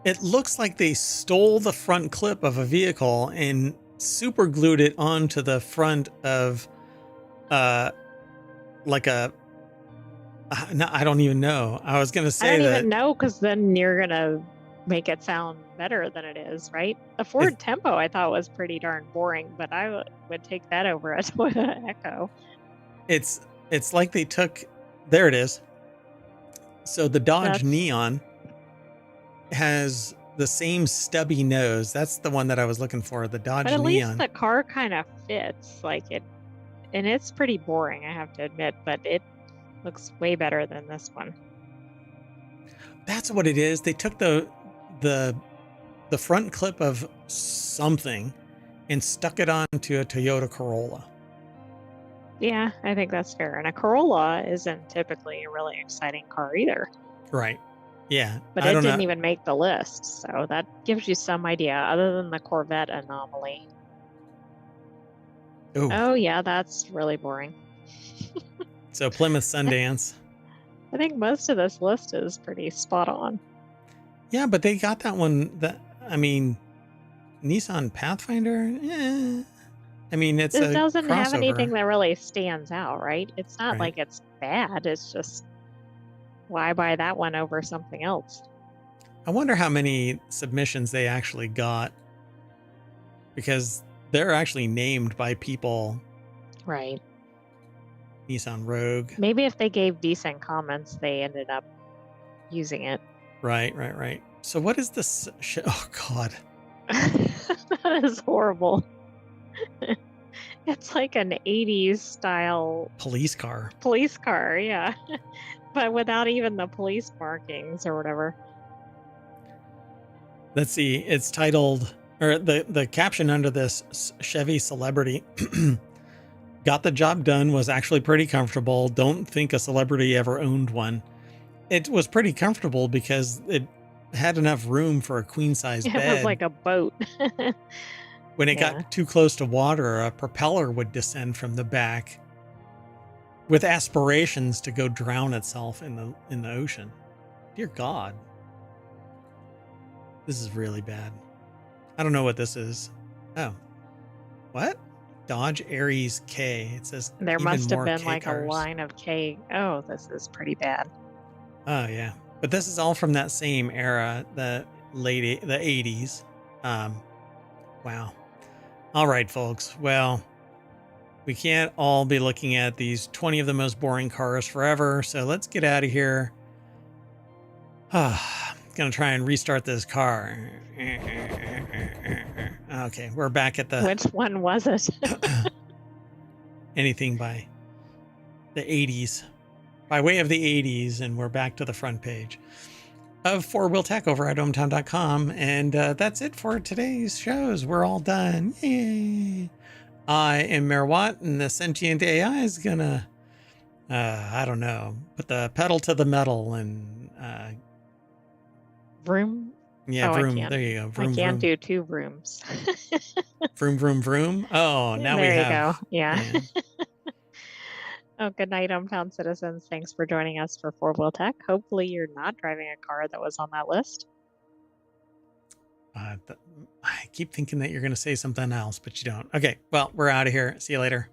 It looks like they stole the front clip of a vehicle and super glued it onto the front of like a no, I don't even know. I was gonna say I don't even know, because then you're gonna make it sound better than it is, right? The Ford Tempo I thought was pretty darn boring, but I would take that over a Toyota Echo. It's like they took, there it is. So the Dodge Neon has the same stubby nose. That's the one that I was looking for, the Dodge Neon. But at least the car kind of fits, like it, and it's pretty boring, I have to admit, but it looks way better than this one. That's what it is. They took the front clip of something and stuck it onto a Toyota Corolla. Yeah, I think that's fair. And a Corolla isn't typically a really exciting car either. Right. Yeah. But it didn't even make the list. So that gives you some idea, other than the Corvette anomaly. Ooh. Oh, yeah, that's really boring. So Plymouth Sundance. I think most of this list is pretty spot on. Yeah, but they got that one. I mean, Nissan Pathfinder. I mean, it doesn't have anything that really stands out, right? It's not like it's bad. It's just, why buy that one over something else? I wonder how many submissions they actually got, because they're actually named by people. Right. Nissan Rogue. Maybe if they gave decent comments, they ended up using it. Right. So what is this? Oh, God. That is horrible. It's like an 80s style police car. Police car, yeah. But without even the police markings or whatever. Let's see. It's titled, or the caption under this, Chevy Celebrity. Got the job done, was actually pretty comfortable. Don't think a celebrity ever owned one. It was pretty comfortable because it had enough room for a queen-size bed. It was like a boat. When it got too close to water, a propeller would descend from the back with aspirations to go drown itself in the ocean. Dear God. This is really bad. I don't know what this is. Oh. What? Dodge Aries K. It says there must have been K like cars. A line of K. Oh, this is pretty bad. Oh yeah. But this is all from that same era, the 80s. Wow. All right, folks. Well, we can't all be looking at these 20 of the most boring cars forever. So let's get out of here. Gonna try and restart this car. Okay, we're back at the Which one was it? anything by the 80s. By way of the 80s, and we're back to the front page of Four Wheel Tech over at ohmTown.com. And that's it for today's shows. We're all done. Yay. I am Mayor Watt, and the Sentient AI is gonna, I don't know, put the pedal to the metal and, Vroom? yeah, Oh, vroom. There you go. Vroom, I can't vroom. do 2 rooms. Vroom, vroom, vroom. Oh, now we There you have. go. Yeah. Oh, good night, ohmTown citizens. Thanks for joining us for Four Wheel Tech. Hopefully you're not driving a car that was on that list. I keep thinking that you're going to say something else, but you don't. Okay, well, we're out of here. See you later.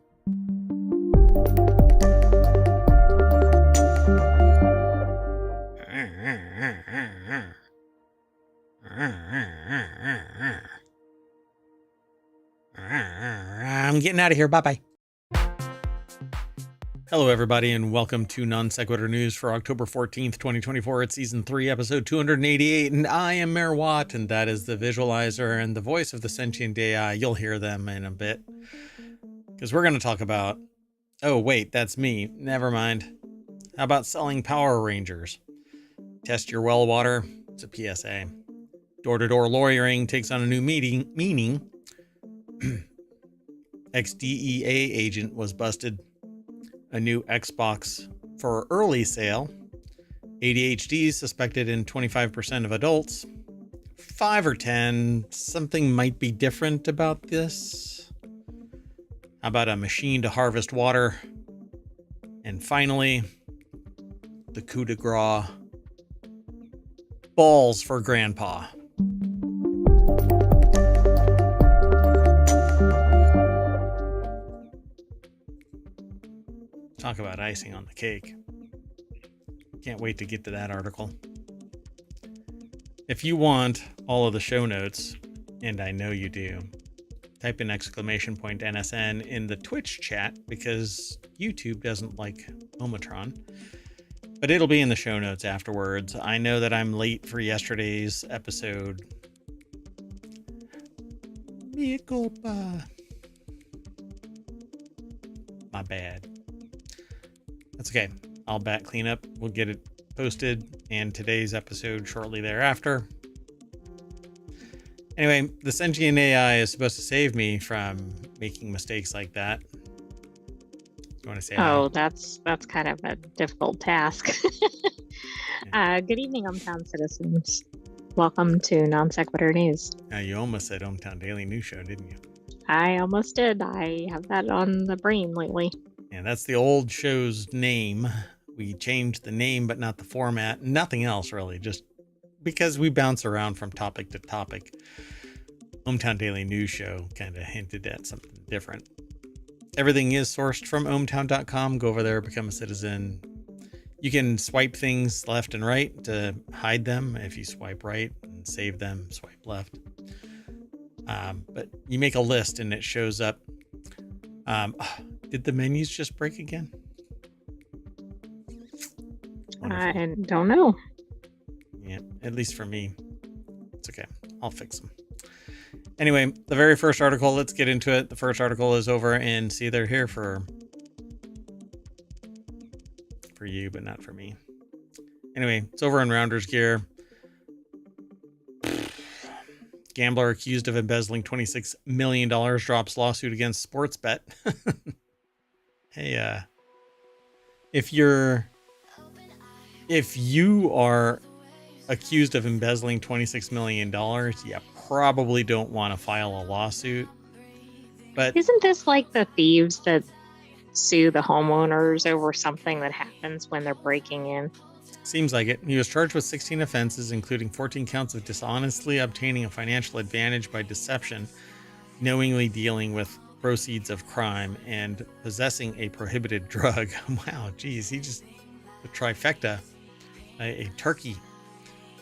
I'm getting out of here. Bye-bye. Hello, everybody, and welcome to Non Sequitur News for October 14th, 2024. It's Season 3, Episode 288, and I am Mayor Watt, and that is the visualizer and the voice of the Sentient AI. You'll hear them in a bit, because we're going to talk about... Oh, wait, that's me. Never mind. How about selling Power Rangers? Test your well water. It's a PSA. Door-to-door lawyering takes on a new meaning. Ex-DEA agent was busted. A new Xbox for early sale. ADHD suspected in 25% of adults. 5 or 10. Something might be different about this. How about a machine to harvest water? And finally, the coup de grace. Balls for Grandpa. Talk about icing on the cake. Can't wait to get to that article. If you want all of the show notes, and I know you do, type in !NSN in the Twitch chat because YouTube doesn't like ohmTown. But it'll be in the show notes afterwards. I know that I'm late for yesterday's episode. Mea culpa. My bad. That's okay. I'll back clean up. We'll get it posted and today's episode shortly thereafter. Anyway, the Sentient AI is supposed to save me from making mistakes like that. You want to say Oh, that's kind of a difficult task. Good evening, ohmTown citizens. Welcome to Non Sequitur News. You almost said ohmTown Daily News Show, didn't you? I almost did. I have that on the brain lately. And that's the old show's name. We changed the name, but not the format. Nothing else, really. Just because we bounce around from topic to topic. ohmTown Daily News Show kind of hinted at something different. Everything is sourced from ohmTown.com. Go over there, become a citizen. You can swipe things left and right to hide them. If you swipe right and save them, swipe left. But you make a list and it shows up. Did the menus just break again? I don't know. Yeah, at least for me. It's okay. I'll fix them. Anyway, the very first article, let's get into it. The first article is over in See They're Here for you, but not for me. Anyway, it's over in Rounders Gear. Gambler accused of embezzling $26 million drops lawsuit against Sportsbet. Hey, if you are accused of embezzling $26 million, you probably don't want to file a lawsuit. But isn't this like the thieves that sue the homeowners over something that happens when they're breaking in? Seems like it. He was charged with 16 offenses, including 14 counts of dishonestly obtaining a financial advantage by deception, knowingly dealing with proceeds of crime, and possessing a prohibited drug. Wow, geez, he just a trifecta, a turkey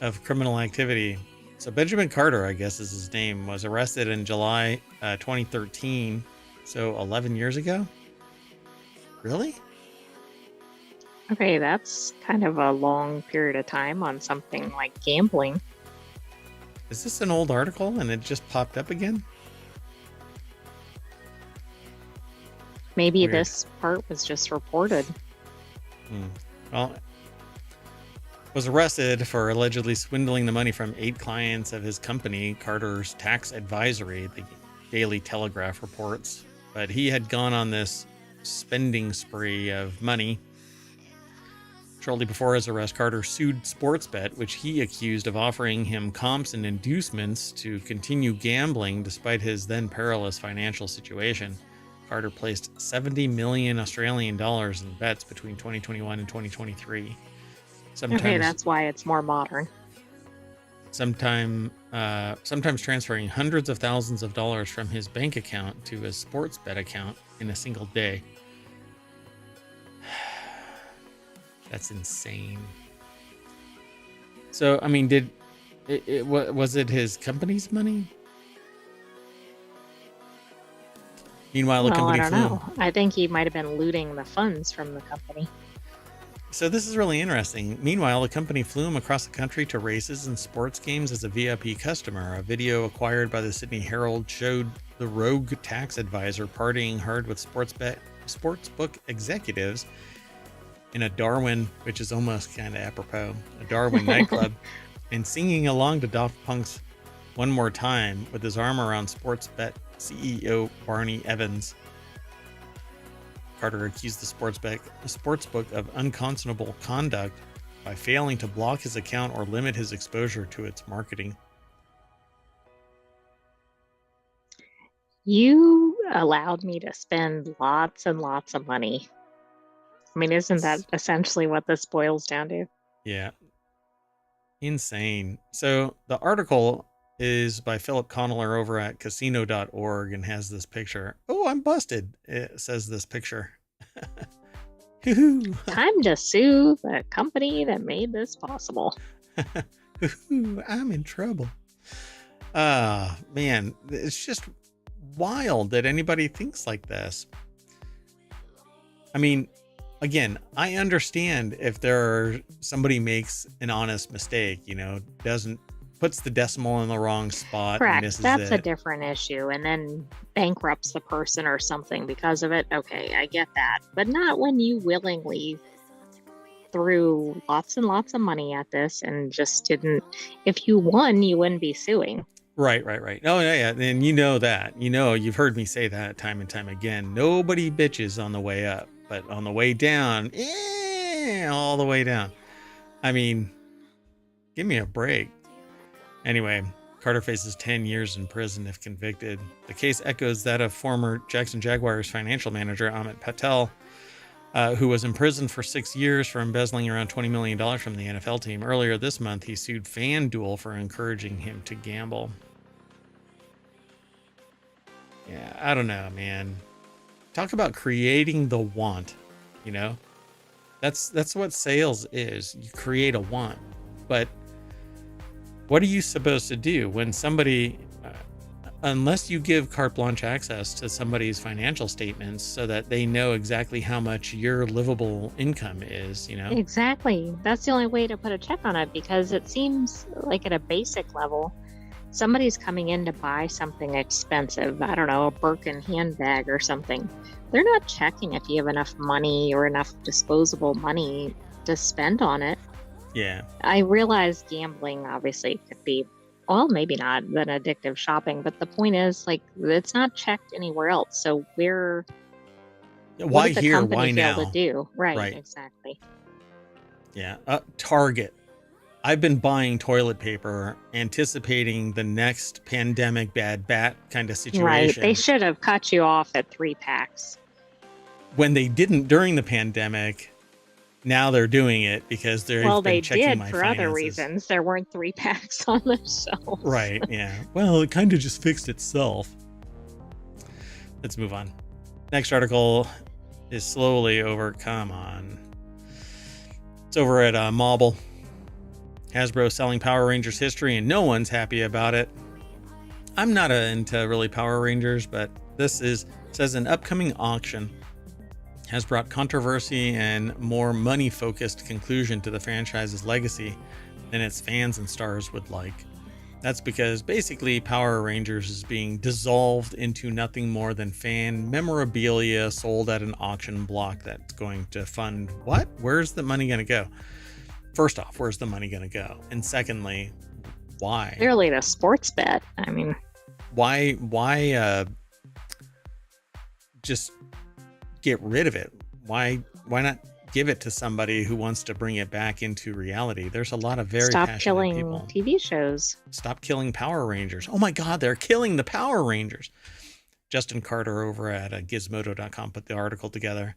of criminal activity. So Benjamin Carter, I guess is his name, was arrested in July 2013, so 11 years ago. Really? Okay, that's kind of a long period of time on something like gambling. Is this an old article and it just popped up again? Maybe Weird. this part was just reported. Well, was arrested for allegedly swindling the money from 8 clients of his company, Carter's Tax Advisory, the Daily Telegraph reports. But he had gone on this spending spree of money. Shortly before his arrest, Carter sued Sportsbet, which he accused of offering him comps and inducements to continue gambling despite his then perilous financial situation. Carter placed 70 million Australian dollars in bets between 2021 and 2023. Okay, that's why it's more modern. Sometimes transferring hundreds of thousands of dollars from his bank account to his Sportsbet account in a single day. That's insane. So, I mean, was it his company's money? Meanwhile, the company I don't know. I think he might have been looting the funds from the company. So this is really interesting. Meanwhile, the company flew him across the country to races and sports games as a VIP customer. A video acquired by the Sydney Herald showed the rogue tax advisor partying hard with sportsbook executives in a Darwin, which is almost kind of apropos, a Darwin nightclub, and singing along to Daft Punk's One More Time with his arm around Sportsbet CEO Barney Evans. Carter accused the sportsbook of unconscionable conduct by failing to block his account or limit his exposure to its marketing. You allowed me to spend lots and lots of money. I mean, isn't that essentially what this boils down to? Yeah. Insane. So the article is by Philip Conneller over at casino.org and has this picture. Oh, I'm busted. It says this picture. Time to sue the company that made this possible. I'm in trouble. Man, it's just wild that anybody thinks like this. I mean, again, I understand if somebody makes an honest mistake, puts the decimal in the wrong spot. Correct. That's a different issue. And then bankrupts the person or something because of it. Okay, I get that. But not when you willingly threw lots and lots of money at this and just didn't. If you won, you wouldn't be suing. Right. Oh, yeah. And you know that. You've heard me say that time and time again. Nobody bitches on the way up, but on the way down, all the way down. I mean, give me a break. Anyway, Carter faces 10 years in prison if convicted. The case echoes that of former Jackson Jaguars financial manager Amit Patel, who was imprisoned for 6 years for embezzling around $20 million from the NFL team. Earlier this month, he sued FanDuel for encouraging him to gamble. Yeah, I don't know, man. Talk about creating the want, That's what sales is. You create a want. But what are you supposed to do when somebody, unless you give carte blanche access to somebody's financial statements so that they know exactly how much your livable income is, Exactly. That's the only way to put a check on it, because it seems like at a basic level, somebody's coming in to buy something expensive. I don't know, a Birkin handbag or something. They're not checking if you have enough money or enough disposable money to spend on it. Yeah. I realize gambling obviously could be, well, maybe not than addictive shopping, but the point is, it's not checked anywhere else. So why here? Why now? To do? Right. Exactly. Yeah. Target. I've been buying toilet paper, anticipating the next pandemic bad bat kind of situation. Right. They should have cut you off at 3 packs. When they didn't during the pandemic. Now they're doing it because they've been checking my finances. For other reasons. There weren't 3 packs on the shelf. Right, yeah. Well, it kind of just fixed itself. Let's move on. Next article is slowly over. Come on. It's over at Mobile. Hasbro selling Power Rangers history and no one's happy about it. I'm not into really Power Rangers, but this says an upcoming auction. has brought controversy and more money-focused conclusion to the franchise's legacy than its fans and stars would like. That's because basically Power Rangers is being dissolved into nothing more than fan memorabilia sold at an auction block that's going to fund what? Where's the money going to go? First off, where's the money going to go? And secondly, why? Clearly the sports bet. I mean, why just get rid of it? Why not give it to somebody who wants to bring it back into reality? There's a lot of very stop passionate killing people. TV shows. Stop killing Power Rangers. Oh my God, they're killing the Power Rangers. Justin Carter over at gizmodo.com put the article together.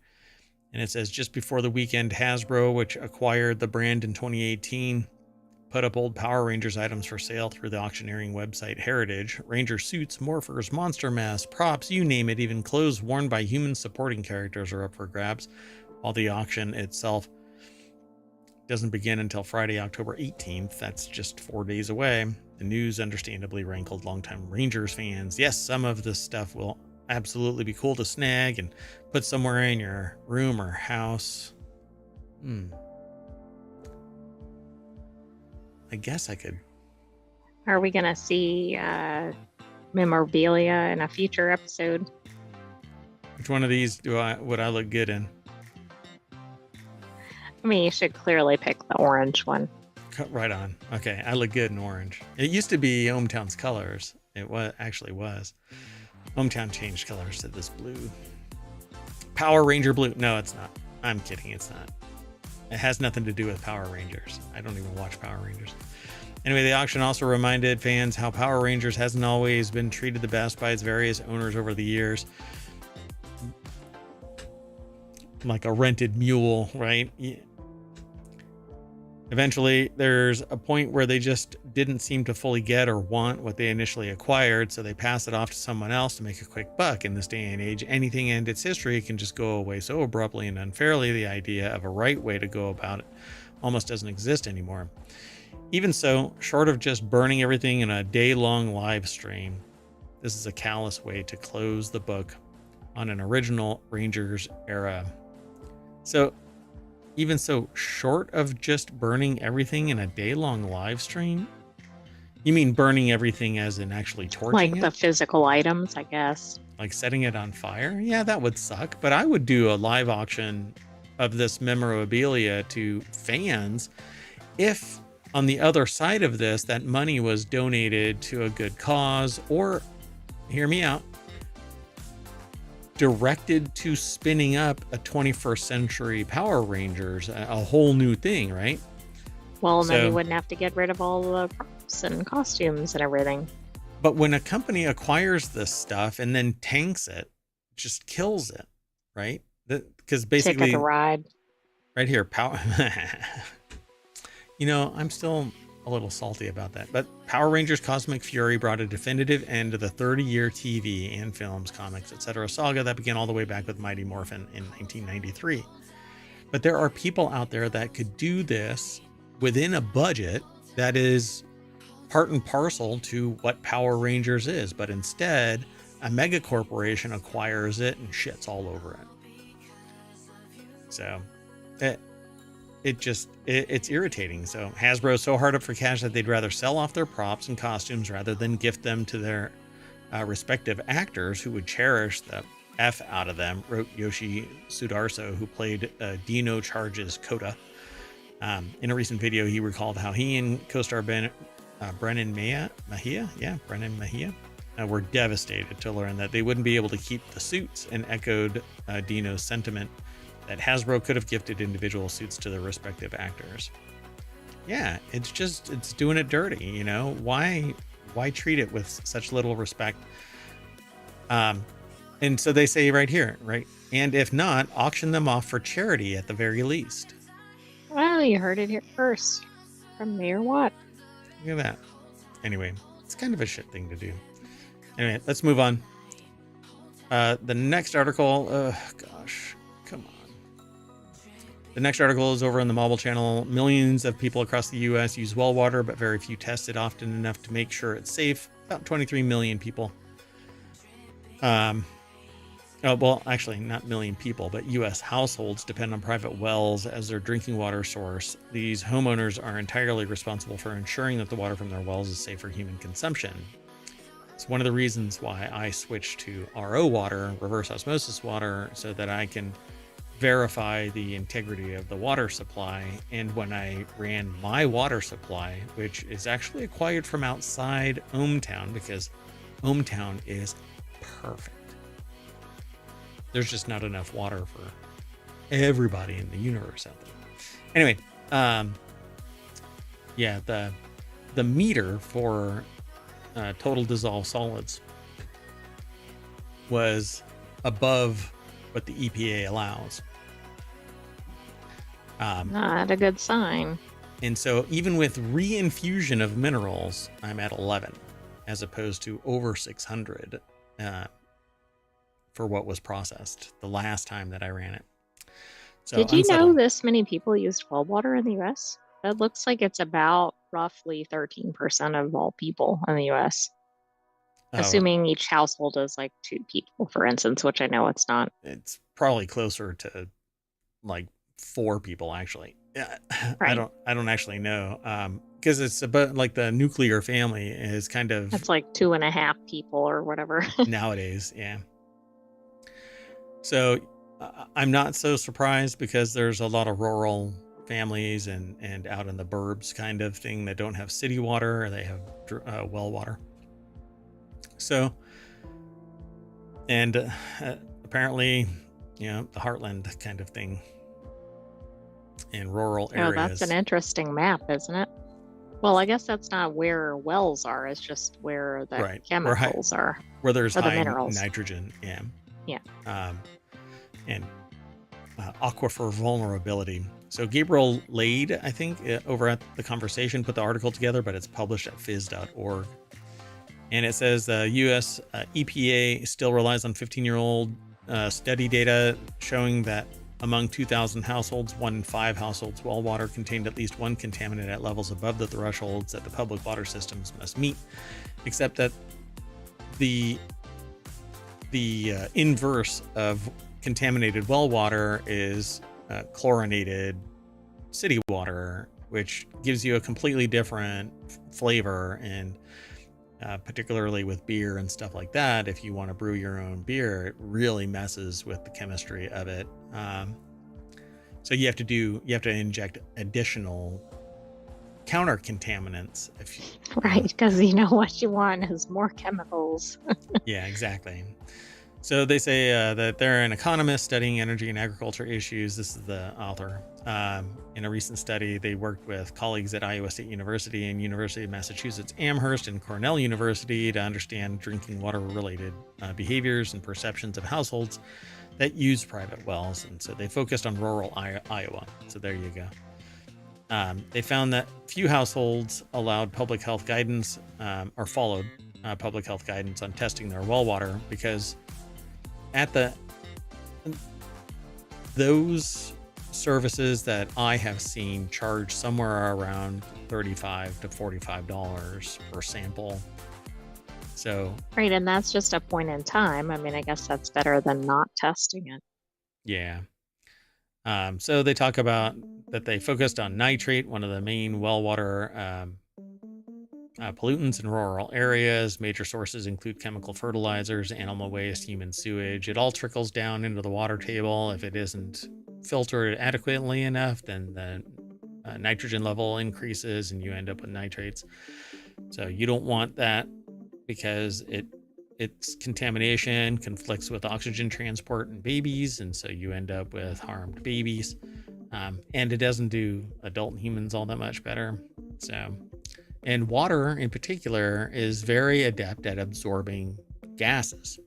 And it says, just before the weekend, Hasbro, which acquired the brand in 2018, put up old Power Rangers items for sale through the auctioneering website Heritage. Ranger suits, morphers, monster masks, props, you name it, even clothes worn by human supporting characters are up for grabs. While the auction itself doesn't begin until Friday, October 18th. That's just 4 days away. The news understandably rankled longtime Rangers fans. Yes, some of this stuff will absolutely be cool to snag and put somewhere in your room or house. I guess I could. Are we going to see memorabilia in a future episode? Which one of these would I look good in? I mean, you should clearly pick the orange one. Right on. Okay, I look good in orange. It used to be ohmTown's colors. It actually was. ohmTown changed colors to this blue. Power Ranger blue. No, it's not. I'm kidding. It's not. It has nothing to do with Power Rangers. I don't even watch Power Rangers. Anyway, the auction also reminded fans how Power Rangers hasn't always been treated the best by its various owners over the years. Like a rented mule, right? Yeah. Eventually, there's a point where they just didn't seem to fully get or want what they initially acquired, so they pass it off to someone else to make a quick buck. In this day and age, anything and its history can just go away so abruptly and unfairly. The idea of a right way to go about it almost doesn't exist anymore. Even so, short of just burning everything in a day-long live stream, this is a callous way to close the book on an original Rangers era. So, even so, short of just burning everything in a day-long live stream? You mean burning everything as in actually torching like it? the physical items, I guess. Like setting it on fire? Yeah, that would suck. But I would do a live auction of this memorabilia to fans if on the other side of this, that money was donated to a good cause or, hear me out, directed to spinning up a 21st century Power Rangers, a whole new thing, right? Well, then you wouldn't have to get rid of all the props and costumes and everything. But when a company acquires this stuff and then tanks it, just kills it, right? Because basically, ticket to ride. Right here, power. You know, I'm still a little salty about that. But Power Rangers Cosmic Fury brought a definitive end to the 30-year TV and films, comics, etc. saga that began all the way back with Mighty Morphin in 1993. But there are people out there that could do this within a budget that is part and parcel to what Power Rangers is. But instead, a mega corporation acquires it and shits all over it. So it's irritating. So Hasbro is so hard up for cash that they'd rather sell off their props and costumes rather than gift them to their respective actors who would cherish the F out of them, wrote Yoshi Sudarso, who played Dino Charge's Kota. In a recent video, he recalled how he and co-star Brennan Mahia were devastated to learn that they wouldn't be able to keep the suits, and echoed Dino's sentiment that Hasbro could have gifted individual suits to their respective actors. Yeah, it's doing it dirty, you know? Why treat it with such little respect? And so they say right here, right? And if not, auction them off for charity at the very least. Well, you heard it here first from Mayor Watt. Look at that. Anyway, it's kind of a shit thing to do. Anyway, let's move on. The next article, gosh, come on. The next article is over on the Mobile Channel. Millions of people across the U.S. use well water, but very few test it often enough to make sure it's safe. About 23 million people. well, actually, not million people, but U.S. households depend on private wells as their drinking water source. These homeowners are entirely responsible for ensuring that the water from their wells is safe for human consumption. It's one of the reasons why I switched to RO water, reverse osmosis water, so that I can verify the integrity of the water supply. And when I ran my water supply, which is actually acquired from outside ohmTown, because ohmTown is perfect. There's just not enough water for everybody in the universe out there. Anyway, yeah, the meter for total dissolved solids was above what the EPA allows. Not a good sign. And so even with reinfusion of minerals, I'm at 11 as opposed to over 600 for what was processed the last time that I ran it. So Did you unsettling. know this many people used well water in the US? That looks like it's about roughly 13% of all people in the US. Assuming each household is like 2 people, for instance, which I know it's not. It's probably closer to like 4 people, actually. Yeah, Right. I don't actually know, because it's about like the nuclear family is kind of It's like 2.5 people or whatever. nowadays. Yeah. So I'm not so surprised because there's a lot of rural families and out in the burbs kind of thing that don't have city water, or they have well water. So, and apparently, the heartland kind of thing in rural areas. Oh, that's an interesting map, isn't it? Well, I guess that's not where wells are. It's just where the chemicals are. Where there's high minerals. nitrogen. Yeah. Yeah. And aquifer vulnerability. So Gabriel Lade, I think, over at The Conversation, put the article together, but it's published at phys.org. And it says the U.S. EPA still relies on 15-year-old study data showing that among 2,000 households, 1 in 5 households' well water contained at least one contaminant at levels above the thresholds that the public water systems must meet, except that the inverse of contaminated well water is chlorinated city water, which gives you a completely different flavor. And particularly with beer and stuff like that, if you want to brew your own beer, it really messes with the chemistry of it. So you have to inject additional counter contaminants right, because what you want is more chemicals. Yeah, exactly. So they say that they're an economist studying energy and agriculture issues. This is the author. In a recent study, they worked with colleagues at Iowa State University and University of Massachusetts Amherst and Cornell University to understand drinking water related behaviors and perceptions of households that use private wells. And so they focused on rural Iowa. So there you go. They found that few households allowed public health guidance or followed public health guidance on testing their well water, because those services that I have seen charge somewhere around $35 to $45 per sample. So right, and that's just a point in time. I mean, I guess that's better than not testing it. Yeah. So they talk about that they focused on nitrate, one of the main well water pollutants in rural areas. Major sources include chemical fertilizers, animal waste, human sewage. It all trickles down into the water table. If it isn't filtered adequately enough, then the nitrogen level increases and you end up with nitrates. So you don't want that, because its contamination conflicts with oxygen transport in babies, and so you end up with harmed babies. And it doesn't do adult humans all that much better. So, and water in particular is very adept at absorbing gases.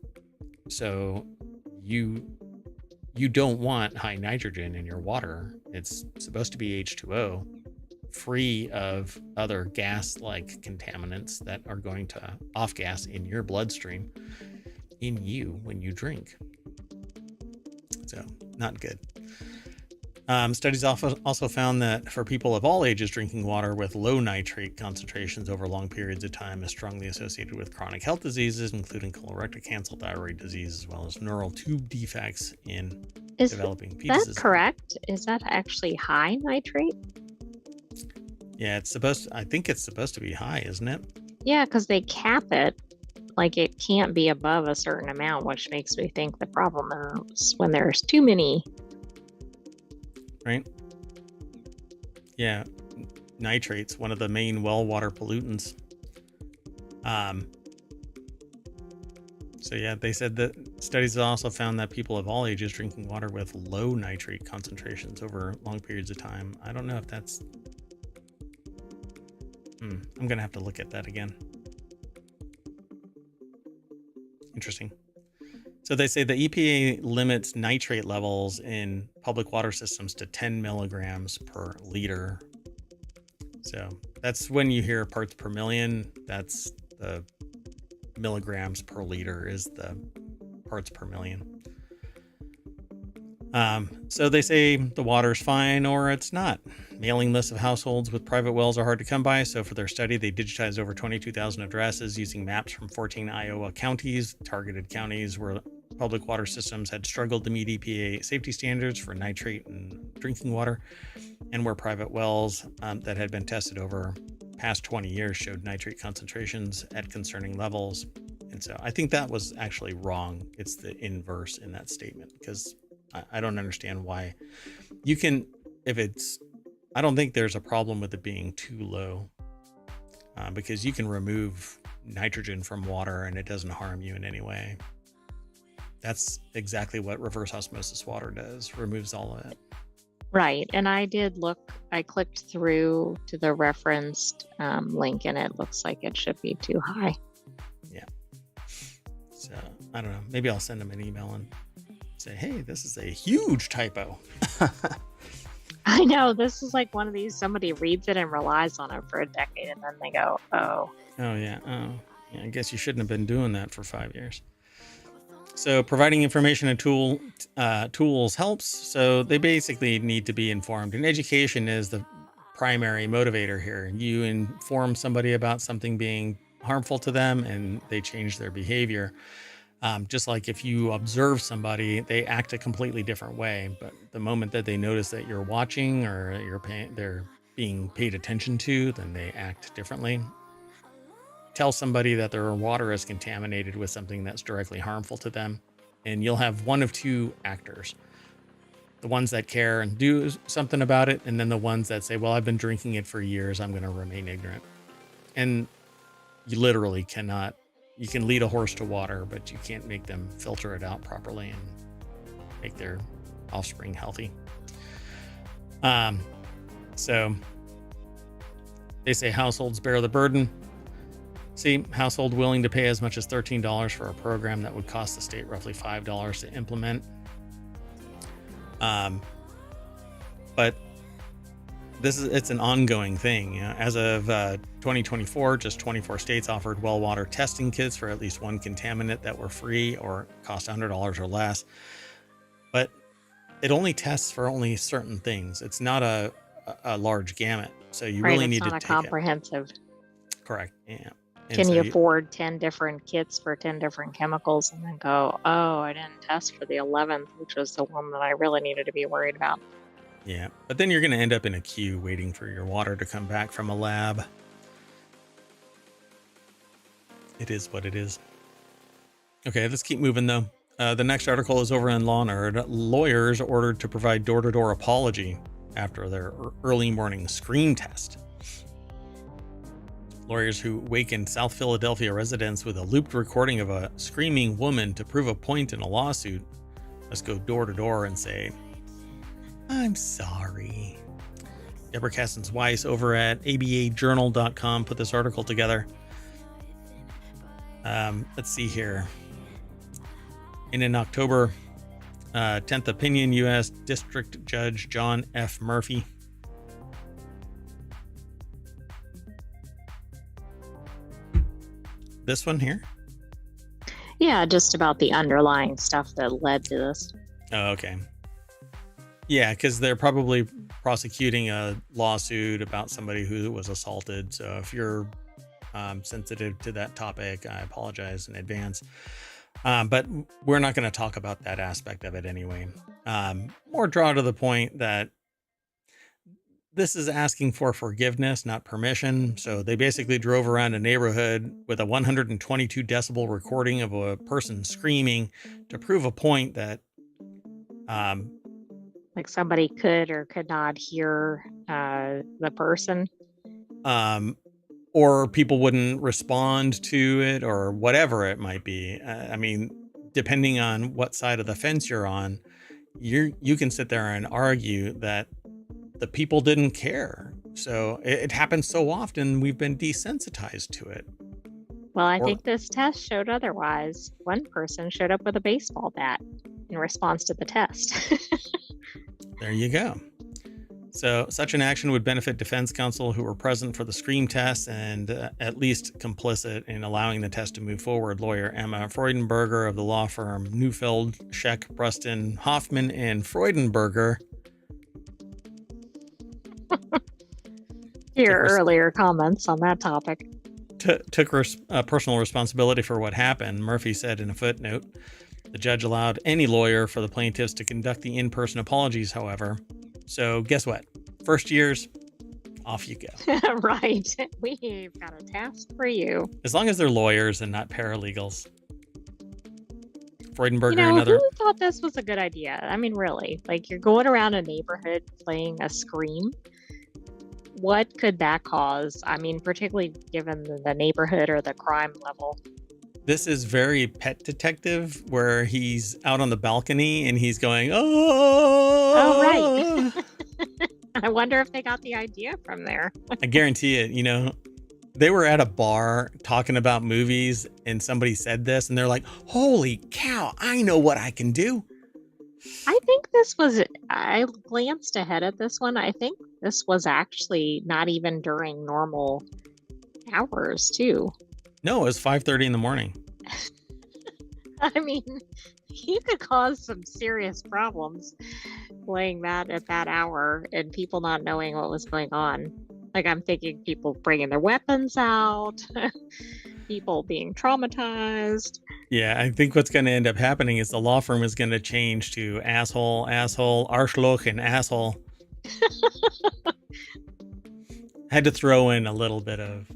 So you don't want high nitrogen in your water. It's supposed to be H2O, free of other gas-like contaminants that are going to off-gas in your bloodstream in you when you drink. So not good. Studies also found that for people of all ages, drinking water with low nitrate concentrations over long periods of time is strongly associated with chronic health diseases, including colorectal cancer, thyroid disease, as well as neural tube defects in Is developing that fetuses. correct? Is that actually high nitrate? Yeah, I think it's supposed to be high, isn't it? Yeah, because they cap it. Like it can't be above a certain amount, which makes me think the problem is when there's too many. Right? Yeah, nitrates, one of the main well water pollutants. So yeah, they said that studies also found that people of all ages drinking water with low nitrate concentrations over long periods of time. I don't know if that's... I'm gonna have to look at that again. Interesting. So they say the EPA limits nitrate levels in public water systems to 10 milligrams per liter. So that's when you hear parts per million, that's the milligrams per liter is the parts per million. So they say the water's fine or it's not. Mailing lists of households with private wells are hard to come by, so for their study, they digitized over 22,000 addresses using maps from 14 Iowa counties, targeted counties where public water systems had struggled to meet EPA safety standards for nitrate and drinking water, and where private wells that had been tested over past 20 years showed nitrate concentrations at concerning levels. And so I think that was actually wrong. It's the inverse in that statement, because I don't understand why you can, I don't think there's a problem with it being too low, because you can remove nitrogen from water and it doesn't harm you in any way. That's exactly what reverse osmosis water does, removes all of it. Right. And I did look, I clicked through to the referenced link and it looks like it should be too high. Yeah. So I don't know. Maybe I'll send them an email and say, hey, this is a huge typo. I know, this is like one of these, somebody reads it and relies on it for a decade and then they go, oh. Oh, yeah. Oh, yeah. I guess you shouldn't have been doing that for 5 years. So providing information and tools helps. So they basically need to be informed. And education is the primary motivator here. You inform somebody about something being harmful to them and they change their behavior. Just like if you observe somebody, they act a completely different way. But the moment that they notice that you're watching or they're being paid attention to, then they act differently. Tell somebody that their water is contaminated with something that's directly harmful to them, and you'll have one of two actors. The ones that care and do something about it, and then the ones that say, well, I've been drinking it for years, I'm going to remain ignorant. And you literally cannot. You can lead a horse to water, but you can't make them filter it out properly and make their offspring healthy. So they say households bear the burden. See, household willing to pay as much as $13 for a program that would cost the state roughly $5 to implement. But it's an ongoing thing. You know, as of 2024, just 24 states offered well water testing kits for at least one contaminant that were free or cost $100 or less. But it only tests for only certain things. It's not a large gamut. So you really need to take it. It's not a comprehensive. Correct. Yeah. And can you afford 10 different kits for 10 different chemicals and then go, oh, I didn't test for the 11th, which was the one that I really needed to be worried about. Yeah, but then you're going to end up in a queue waiting for your water to come back from a lab. It is what it is. Okay, let's keep moving though. The next article is over in Law & Order. Lawyers ordered to provide door-to-door apology after their early morning screen test. Lawyers who wakened South Philadelphia residents with a looped recording of a screaming woman to prove a point in a lawsuit must go door to door and say, I'm sorry. Deborah Cassens-Weiss over at abajournal.com put this article together. Let's see here. In an October 10th opinion, U.S. District Judge John F. Murphy this one here? Yeah, just about the underlying stuff that led to this. Oh, okay. Yeah, because they're probably prosecuting a lawsuit about somebody who was assaulted. So if you're sensitive to that topic, I apologize in advance. But we're not going to talk about that aspect of it anyway. More draw to the point that this is asking for forgiveness, not permission. So they basically drove around a neighborhood with a 122 decibel recording of a person screaming to prove a point that Like somebody could or could not hear the person. or people wouldn't respond to it or whatever it might be. I mean, depending on what side of the fence you're on, you can sit there and argue that the people didn't care. So it happens so often, we've been desensitized to it. Well, I Or think this test showed otherwise. One person showed up with a baseball bat in response to the test. there you go. So such an action would benefit defense counsel who were present for the scream test and at least complicit in allowing the test to move forward. Lawyer Emma Freudenberger of the law firm Neufeld, Scheck, Bruston, Hoffman, and Freudenberger. Your earlier comments on that topic. Took personal responsibility for what happened. Murphy said in a footnote. The judge allowed any lawyer for the plaintiffs to conduct the in-person apologies, however. So guess what? First years, off you go. Right. We've got a task for you. As long as they're lawyers and not paralegals. Freudenberger You know, and other... who thought this was a good idea? I mean, really, like you're going around a neighborhood playing a scream. What could that cause? I mean, particularly given the neighborhood or the crime level. This is very Pet Detective, where he's out on the balcony and he's going, oh, right. I wonder if they got the idea from there. I guarantee it. You know, they were at a bar talking about movies and somebody said this and they're like, holy cow, I know what I can do. I think this was, I glanced ahead at this one. I think this was actually not even during normal hours, too. No, it was 5:30 in the morning. I mean, you could cause some serious problems playing that at that hour and people not knowing what was going on. Like, I'm thinking people bringing their weapons out, people being traumatized. Yeah, I think what's going to end up happening is the law firm is going to change to asshole, Arschloch, and asshole. Had to throw in a little bit of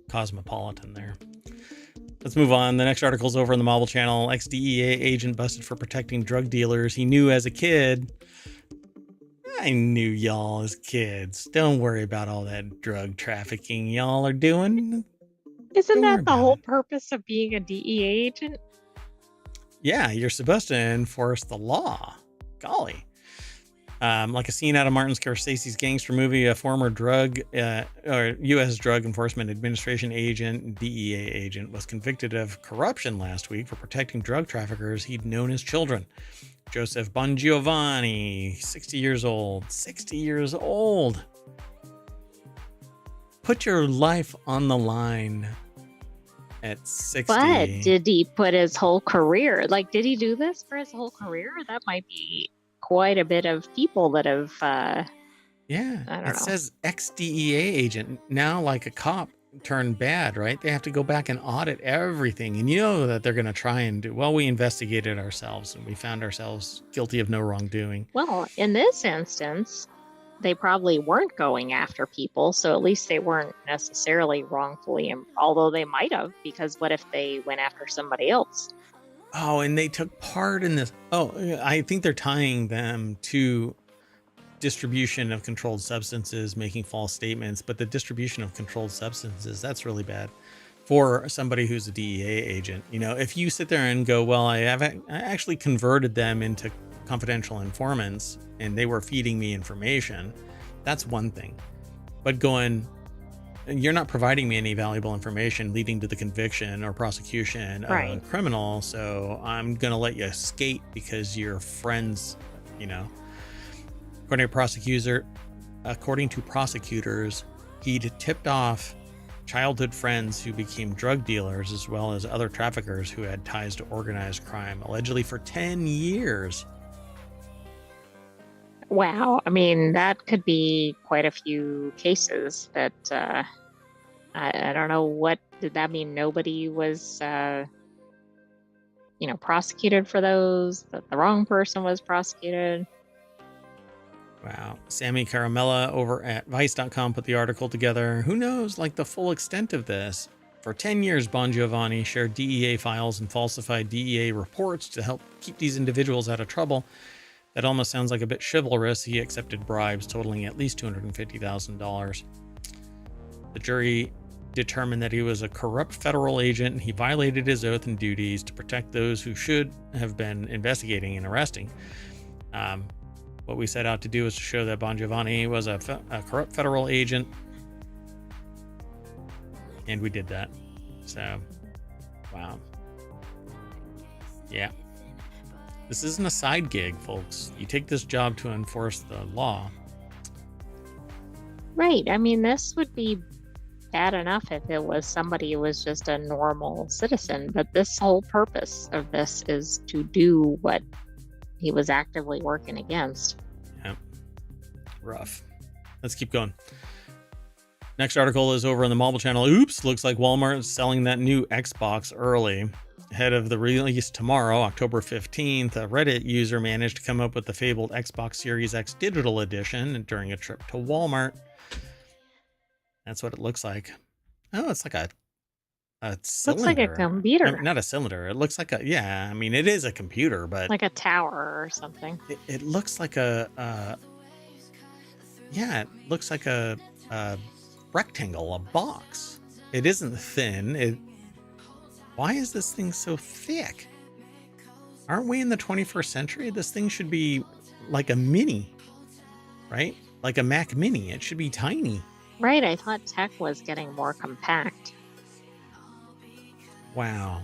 cosmopolitan there. Let's move on. The next article's over on the Marvel Channel. Ex-DEA agent busted for protecting drug dealers he knew as a kid. I knew y'all as kids. Don't worry about all that drug trafficking y'all are doing. Isn't that the whole purpose of being a DEA agent? Yeah, you're supposed to enforce the law. Golly. Like a scene out of Martin Scorsese's gangster movie, a former U.S. Drug Enforcement Administration agent, DEA agent, was convicted of corruption last week for protecting drug traffickers he'd known as children. Joseph Bongiovanni, 60 years old. 60 years old. Put your life on the line at 60. But did he put his whole career, like, did he do this for his whole career? That might be quite a bit of people that have yeah, I don't know. Says ex-DEA agent, now like a cop turned bad, right? They have to go back and audit everything, and you know that they're going to try and do, well, we investigated ourselves and we found ourselves guilty of no wrongdoing. Well, in this instance, they probably weren't going after people, so at least they weren't necessarily wrongfully, although they might have, because what if they went after somebody else? Oh, and they took part in this. Oh, I think they're tying them to distribution of controlled substances, making false statements. But the distribution of controlled substances, that's really bad for somebody who's a DEA agent. You know, if you sit there and go, well, I actually converted them into confidential informants and they were feeding me information, that's one thing. But going, you're not providing me any valuable information leading to the conviction or prosecution of a criminal, so I'm going to let you skate because you're friends, you know. According to prosecutors, he'd tipped off childhood friends who became drug dealers as well as other traffickers who had ties to organized crime, allegedly for 10 years. Wow. I mean, that could be quite a few cases that I don't know what did that mean. Nobody was, prosecuted for those, that the wrong person was prosecuted. Wow. Sammy Caramella over at Vice.com put the article together. Who knows, like, the full extent of this? For 10 years, Bon Giovanni shared DEA files and falsified DEA reports to help keep these individuals out of trouble. That almost sounds like a bit chivalrous. He accepted bribes totaling at least $250,000. The jury determined that he was a corrupt federal agent and he violated his oath and duties to protect those who should have been investigating and arresting. What we set out to do is to show that Bon Giovanni was a corrupt federal agent, and we did that. So, wow. Yeah. This isn't a side gig, folks. You take this job to enforce the law. Right. I mean, this would be bad enough if it was somebody who was just a normal citizen, but this whole purpose of this is to do what he was actively working against. Yep. Rough. Let's keep going. Next article is over on the mobile channel. Oops, looks like Walmart is selling that new Xbox early. Ahead of the release tomorrow, October 15th, a Reddit user managed to come up with the fabled Xbox Series X Digital Edition during a trip to Walmart. That's what it looks like. Oh, it's like a cylinder. Looks like a computer. Not a cylinder. It looks like I mean, it is a computer, but like a tower or something. It looks like it looks like a rectangle, a box. It isn't thin. Why is this thing so thick? Aren't we in the 21st century? This thing should be like a mini, right? Like a Mac Mini. It should be tiny. Right. I thought tech was getting more compact. Wow.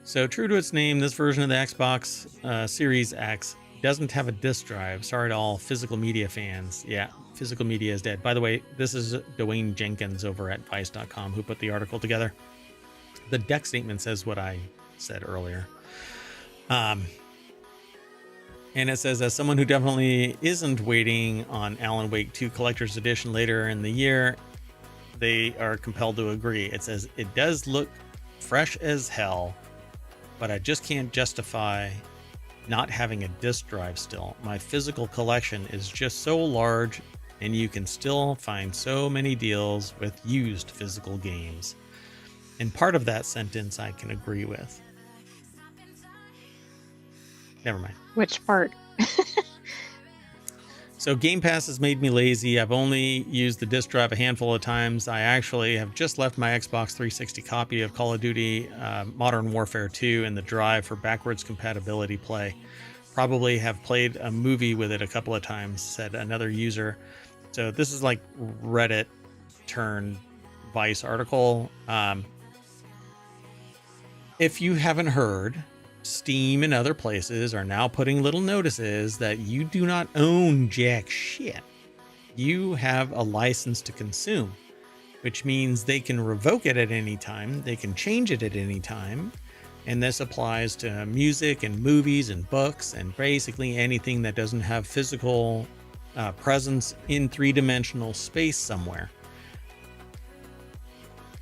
So true to its name, this version of the Xbox Series X doesn't have a disk drive. Sorry to all physical media fans. Yeah, physical media is dead. By the way, this is Dwayne Jenkins over at Vice.com who put the article together. The deck statement says what I said earlier. And it says, as someone who definitely isn't waiting on Alan Wake 2 Collector's Edition later in the year, they are compelled to agree. It says, it does look fresh as hell, but I just can't justify not having a disk drive still. My physical collection is just so large, and you can still find so many deals with used physical games. And part of that sentence I can agree with. Never mind. Which part? So Game Pass has made me lazy. I've only used the disk drive a handful of times. I actually have just left my Xbox 360 copy of Call of Duty Modern Warfare 2 in the drive for backwards compatibility play. Probably have played a movie with it a couple of times, said another user. So this is like Reddit turned Vice article. If you haven't heard, Steam and other places are now putting little notices that you do not own jack shit. You have a license to consume, which means they can revoke it at any time. They can change it at any time. And this applies to music and movies and books and basically anything that doesn't have physical presence in three-dimensional space somewhere.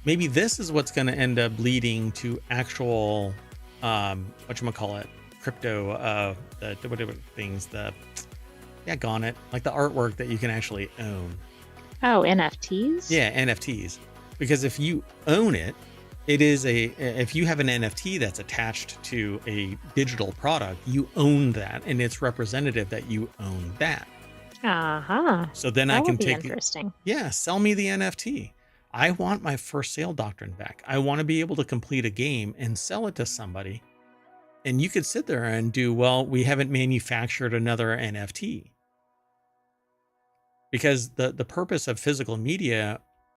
Maybe this is what's going to end up leading to actual, whatchamacallit, crypto, whatever things, gone it, like the artwork that you can actually own. Oh, NFTs? Yeah, NFTs. Because if you own it, if you have an NFT that's attached to a digital product, you own that, and it's representative that you own that. Uh-huh. So then that I can would be take interesting. sell me the NFT. I want my first sale doctrine back. I want to be able to complete a game and sell it to somebody. And you could sit there and do, well, we haven't manufactured another NFT. Because the purpose of physical media